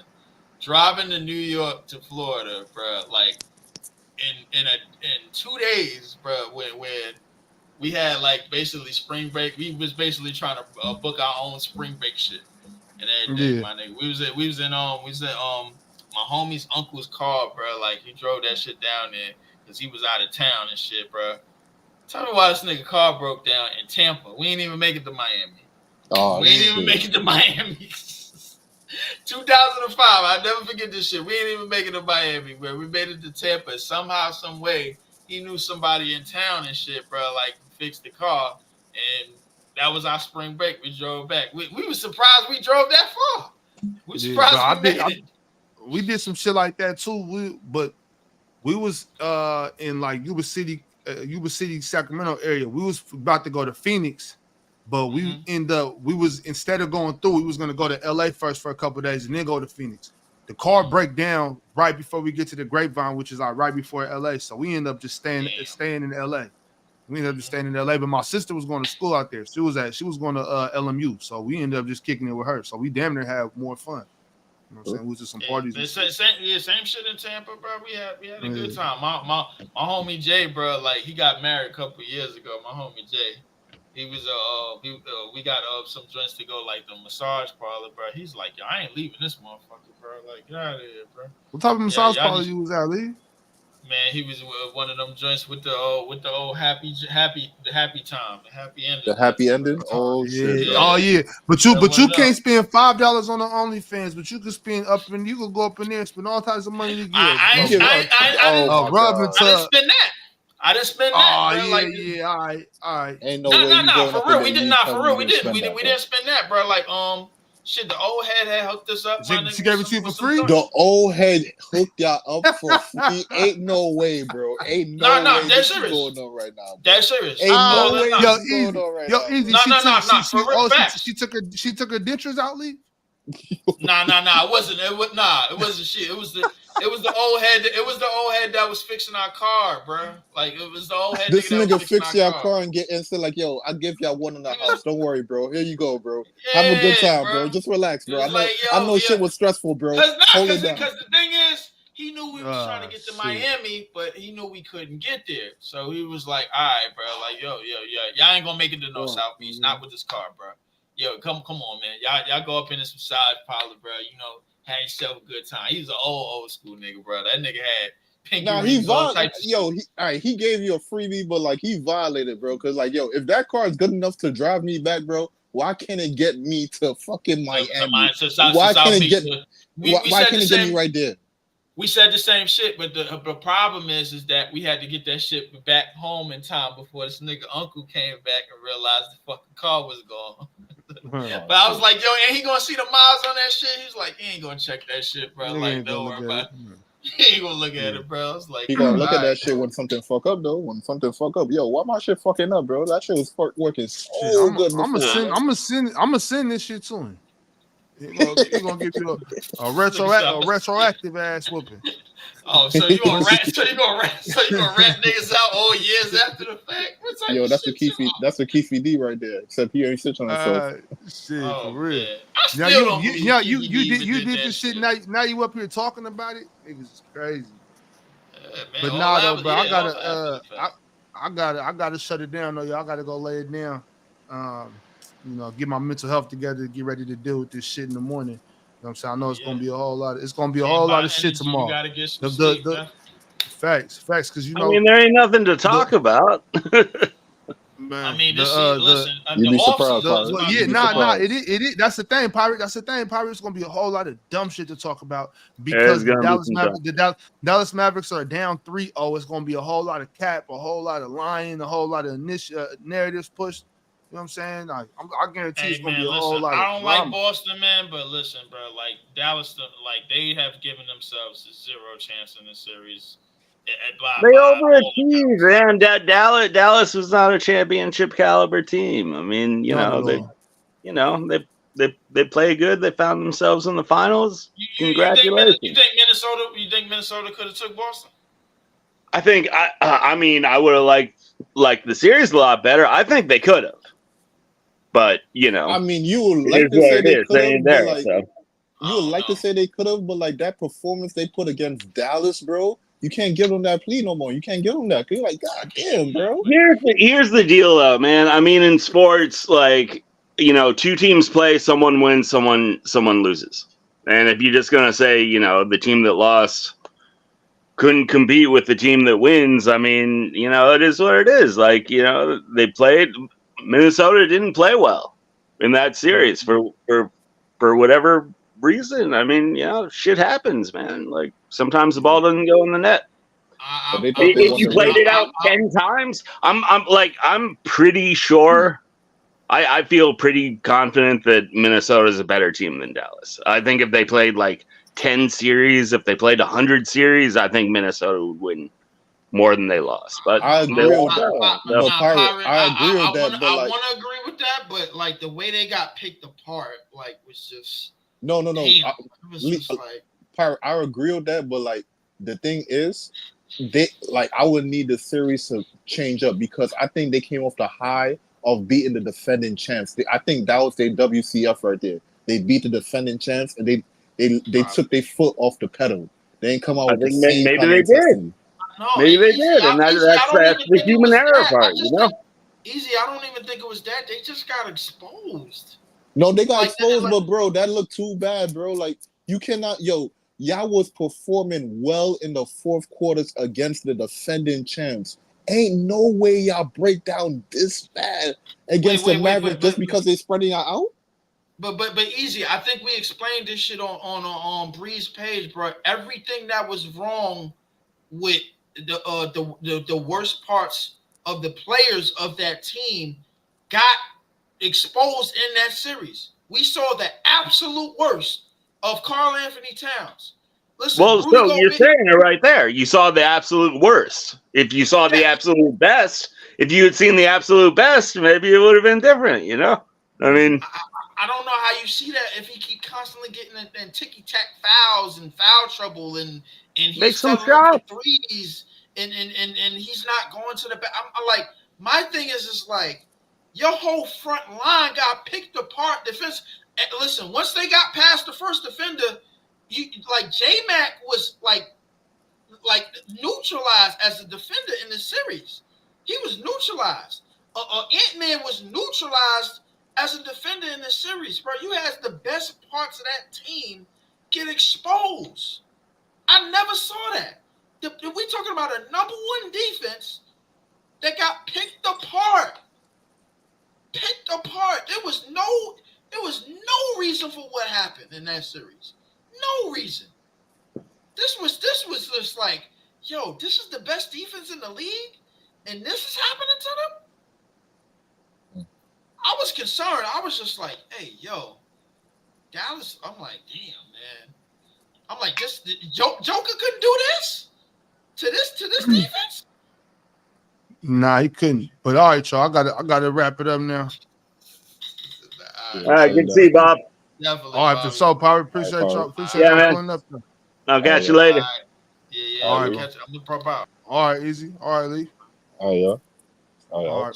[SPEAKER 18] driving to New York to Florida, bro. Like in 2 days, bro. When we had like basically spring break, we was basically trying to book our own spring break shit and everything, my nigga. We was in my homie's uncle's car, bro. Like he drove that shit down there because he was out of town and shit, bro. Tell me why this nigga car broke down in Tampa. We ain't even make it to Miami. We ain't even make it to Miami. 2005. I'll never forget this shit. We ain't even make it to Miami, bro. We made it to Tampa. Somehow, some way, he knew somebody in town and shit, bro. Like, fixed the car. And that was our spring break. We drove back. We were surprised we drove that far. We surprised
[SPEAKER 2] we did some shit like that, too. But we was in, like, Yuba City, Sacramento area. We was about to go to Phoenix, but we instead of going through, we was gonna go to LA first for a couple of days and then go to Phoenix. The car break down right before we get to the Grapevine, which is like right before LA. So we end up just staying in LA. We ended up just staying in LA, but my sister was going to school out there. She was going to LMU, so we ended up just kicking it with her. So we damn near had more fun. You know what I'm saying? We was just some parties.
[SPEAKER 18] Same shit in Tampa, bro. We had a good time. My homie Jay, bro, like he got married a couple of years ago. My homie Jay, he was we got some joints to go like the massage parlor, bro. He's like, yo, I ain't leaving this motherfucker, bro. Like, get out of here, bro.
[SPEAKER 2] What type of massage parlor you was at, Lee?
[SPEAKER 18] Man, he was one of them joints with the old happy time, the happy ending.
[SPEAKER 19] The happy ending? Oh shit!
[SPEAKER 2] Yeah. Oh yeah, but you can't spend $5 on the OnlyFans, but you can spend you can go up in there and spend all types of money you get.
[SPEAKER 18] I didn't spend that. I didn't spend that.
[SPEAKER 2] Oh
[SPEAKER 18] bro.
[SPEAKER 2] Yeah,
[SPEAKER 18] like,
[SPEAKER 2] yeah, all right.
[SPEAKER 19] Ain't no way.
[SPEAKER 18] No, for real, we did not. For real, we didn't. We didn't spend that, bro. Like shit, the old head had hooked us up.
[SPEAKER 2] She gave it to you for free?
[SPEAKER 19] The old head hooked y'all up for free. Ain't no way, bro. Ain't no way
[SPEAKER 18] that's
[SPEAKER 19] this
[SPEAKER 18] serious.
[SPEAKER 19] Going on right now. Bro.
[SPEAKER 18] That's serious.
[SPEAKER 19] Ain't no way
[SPEAKER 2] yo,
[SPEAKER 19] this going on right now.
[SPEAKER 2] Easy. She took her dentures out, Lee?
[SPEAKER 18] Nah. It wasn't shit. It was It was the old head. It was the old head that was fixing our car, bro. Like it was the old head.
[SPEAKER 19] This
[SPEAKER 18] That
[SPEAKER 19] nigga
[SPEAKER 18] was fixing
[SPEAKER 19] fix your
[SPEAKER 18] our
[SPEAKER 19] car and get instant like, yo, I'll give y'all one in the
[SPEAKER 18] He was-
[SPEAKER 19] house. Don't worry, bro. Here you go, bro. Have a good
[SPEAKER 18] Yeah,
[SPEAKER 19] time, bro.
[SPEAKER 18] bro.
[SPEAKER 19] Just relax, bro.
[SPEAKER 18] It
[SPEAKER 19] I
[SPEAKER 18] was
[SPEAKER 19] know,
[SPEAKER 18] like,
[SPEAKER 19] I
[SPEAKER 18] yo,
[SPEAKER 19] know shit
[SPEAKER 18] yeah.
[SPEAKER 19] was stressful, bro.
[SPEAKER 18] Cause
[SPEAKER 19] Hold it down.
[SPEAKER 18] the thing is, he knew we was trying to get to Miami, but he knew we couldn't get there. So he was like, all right, bro. Like, yo, y'all ain't gonna make it to no Southeast, not with this car, bro. Yo, come on, man. Y'all go up into some side parlor, bro. You know, have yourself a good time. He was an old school nigga, bro. That nigga had pinky rings, all types of shit.
[SPEAKER 19] All right, he gave you a freebie, but like he violated, bro. Cause like, yo, if that car is good enough to drive me back, bro, why can't it get me to fucking Miami? Why can't it get? Why can't it get me right there?
[SPEAKER 18] We said the same shit, but the problem is that we had to get that shit back home in time before this nigga uncle came back and realized the fucking car was gone. But I was like, yo, ain't he gonna see the miles on that shit? He's like, he ain't gonna check that shit, bro. Like, don't worry about it. He ain't gonna look at it, bro. I was like,
[SPEAKER 19] He gonna look at that shit when something fuck up, though. When something fuck up, yo, why my shit fucking up, bro? That shit was working so good before.
[SPEAKER 2] I'm gonna send this shit to him. He gonna give you a retroactive ass whooping.
[SPEAKER 18] Oh, so you gonna rat niggas out all years after the fact?
[SPEAKER 19] Yo, that's the Keefy. That's the Keefy D right there. Except he ain't switch on himself.
[SPEAKER 2] Shit, for real.
[SPEAKER 18] I still
[SPEAKER 2] you did this shit. Now you up here talking about it. Niggas is crazy.
[SPEAKER 18] Man,
[SPEAKER 2] but nah, though, bro. I gotta shut it down though. Y'all gotta go lay it down. You know, get my mental health together, get ready to deal with this shit in the morning. You know what I'm saying? I know it's gonna be a whole lot. It's gonna be a whole lot of shit tomorrow.
[SPEAKER 18] You gotta get some sleep, man.
[SPEAKER 2] Facts, because you know.
[SPEAKER 20] I mean, there ain't nothing to talk about.
[SPEAKER 2] Man,
[SPEAKER 18] I mean, this shit. Listen,
[SPEAKER 19] you'd be surprised.
[SPEAKER 2] It is. That's the thing, Pirate. That's the thing, Pirate. It's gonna be a whole lot of dumb shit to talk about because the Dallas Mavericks are down 3-0. It's gonna be a whole lot of cap, a whole lot of lying, a whole lot of narratives pushed. You know what I'm saying? I guarantee it's gonna be a whole lot.
[SPEAKER 18] I don't like Boston, man, but listen, bro. Like Dallas, like they have given themselves a 0 chance in this series.
[SPEAKER 20] They overachieved, man. Dallas was not a championship caliber team. I mean, they play good. They found themselves in the finals. Congratulations.
[SPEAKER 18] You think Minnesota could have took Boston?
[SPEAKER 20] I think. I mean, I would have liked the series a lot better. I think they could have. But
[SPEAKER 19] I mean, you would like to say they could have, but like you would like to say they could have, but like that performance they put against Dallas, bro, you can't give them that plea no more. You can't give them that. You're like, God damn, bro.
[SPEAKER 20] Here's the deal, though, man. I mean, in sports, like two teams play, someone wins, someone loses, and if you're just gonna say, the team that lost couldn't compete with the team that wins, I mean, it is what it is. Like, they played. Minnesota didn't play well in that series for whatever reason. I mean, shit happens, man. Like sometimes the ball doesn't go in the net. If you played it out 10 times, I'm pretty sure. I feel pretty confident that Minnesota is a better team than Dallas. I think if they played like 10 series, if they played 100 series, I think Minnesota would win more than they lost. But
[SPEAKER 19] I agree with that.
[SPEAKER 18] I want to agree with that, but like the way they got picked apart, like was just
[SPEAKER 19] no.
[SPEAKER 18] Pirate,
[SPEAKER 19] I agree with that, but like the thing is, I would need the series to change up because I think they came off the high of beating the defending champs. I think that was their WCF right there. They beat the defending champs and they took their foot off the pedal. They ain't come out with the same.
[SPEAKER 20] Maybe they did. Maybe they did, and that's the human error part,
[SPEAKER 18] Easy, I don't even think it was that. They just got exposed.
[SPEAKER 19] No, they got exposed, but bro, that looked too bad, bro. Like you cannot, y'all was performing well in the fourth quarters against the defending champs. Ain't no way y'all break down this bad against the Mavericks just because they're spreading y'all out.
[SPEAKER 18] But easy. I think we explained this shit on Bree's page, bro. Everything that was wrong with the worst parts of the players of that team got exposed in that series. We saw the absolute worst of Karl Anthony Towns. Listen,
[SPEAKER 20] well, so you're saying it right there. You saw the absolute worst. If you saw the absolute best, if you had seen the absolute best, maybe it would have been different, I mean,
[SPEAKER 18] I don't know how you see that if he keep constantly getting in ticky-tack fouls and foul trouble and and
[SPEAKER 9] Make
[SPEAKER 18] he's
[SPEAKER 9] some
[SPEAKER 18] settling for
[SPEAKER 9] shots.
[SPEAKER 18] threes, and he's not going to the back. I'm like, my thing is like, your whole front line got picked apart. Defense. And listen, once they got past the first defender, J-Mac was like neutralized as a defender in the series. He was neutralized. Ant-Man was neutralized as a defender in the series, bro. You had the best parts of that team get exposed. I never saw that. We talking about a number one defense that got picked apart. Picked apart. There was no reason for what happened in that series. No reason. This was just like, yo, this is the best defense in the league, and this is happening to them. I was concerned. I was just like, hey, yo, Dallas. I'm like, damn, man. I'm like, Joker couldn't do this to this defense.
[SPEAKER 2] Nah, he couldn't. But all right, y'all. I gotta wrap it up now.
[SPEAKER 20] All right, good to see you, Bob.
[SPEAKER 18] Definitely.
[SPEAKER 2] All right, for so power. Appreciate y'all. Appreciate
[SPEAKER 20] Yeah,
[SPEAKER 2] y'all
[SPEAKER 20] man.
[SPEAKER 2] pulling up.
[SPEAKER 20] I'll catch you later.
[SPEAKER 18] Yeah.
[SPEAKER 2] All
[SPEAKER 18] I'm
[SPEAKER 2] right,
[SPEAKER 18] gonna prop out.
[SPEAKER 2] all right, easy. All right, Lee.
[SPEAKER 21] All right, y'all.
[SPEAKER 2] All right.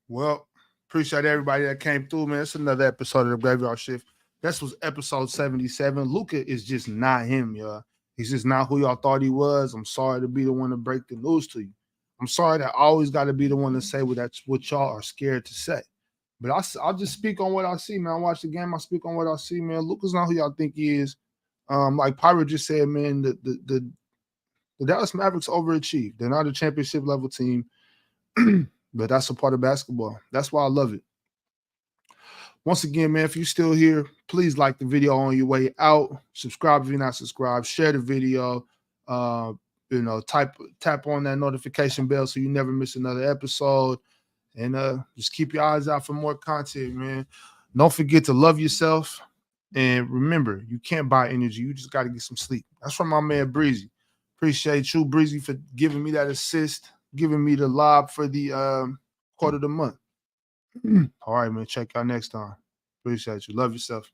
[SPEAKER 2] Well, appreciate everybody that came through, man. It's another episode of the Graveyard Shift. This was episode 77. Luka is just not him, y'all. He's just not who y'all thought he was. I'm sorry to be the one to break the news to you. I'm sorry that I always got to be the one to say what y'all are scared to say. But I'll just speak on what I see, man. I watch the game. I speak on what I see, man. Luka's not who y'all think he is. Like Pirate just said, man, the Dallas Mavericks overachieved. They're not a championship level team, but that's a part of basketball. That's why I love it. Once again, man, if you're still here, please like the video on your way out. Subscribe if you're not subscribed. Share the video. Tap on that notification bell so you never miss another episode. And just keep your eyes out for more content, man. Don't forget to love yourself. And remember, you can't buy energy. You just got to get some sleep. That's from my man, Breezy. Appreciate you, Breezy, for giving me that assist, giving me the lob for the quarter of the month. All right, man. Check y'all next time. Appreciate you. Love yourself.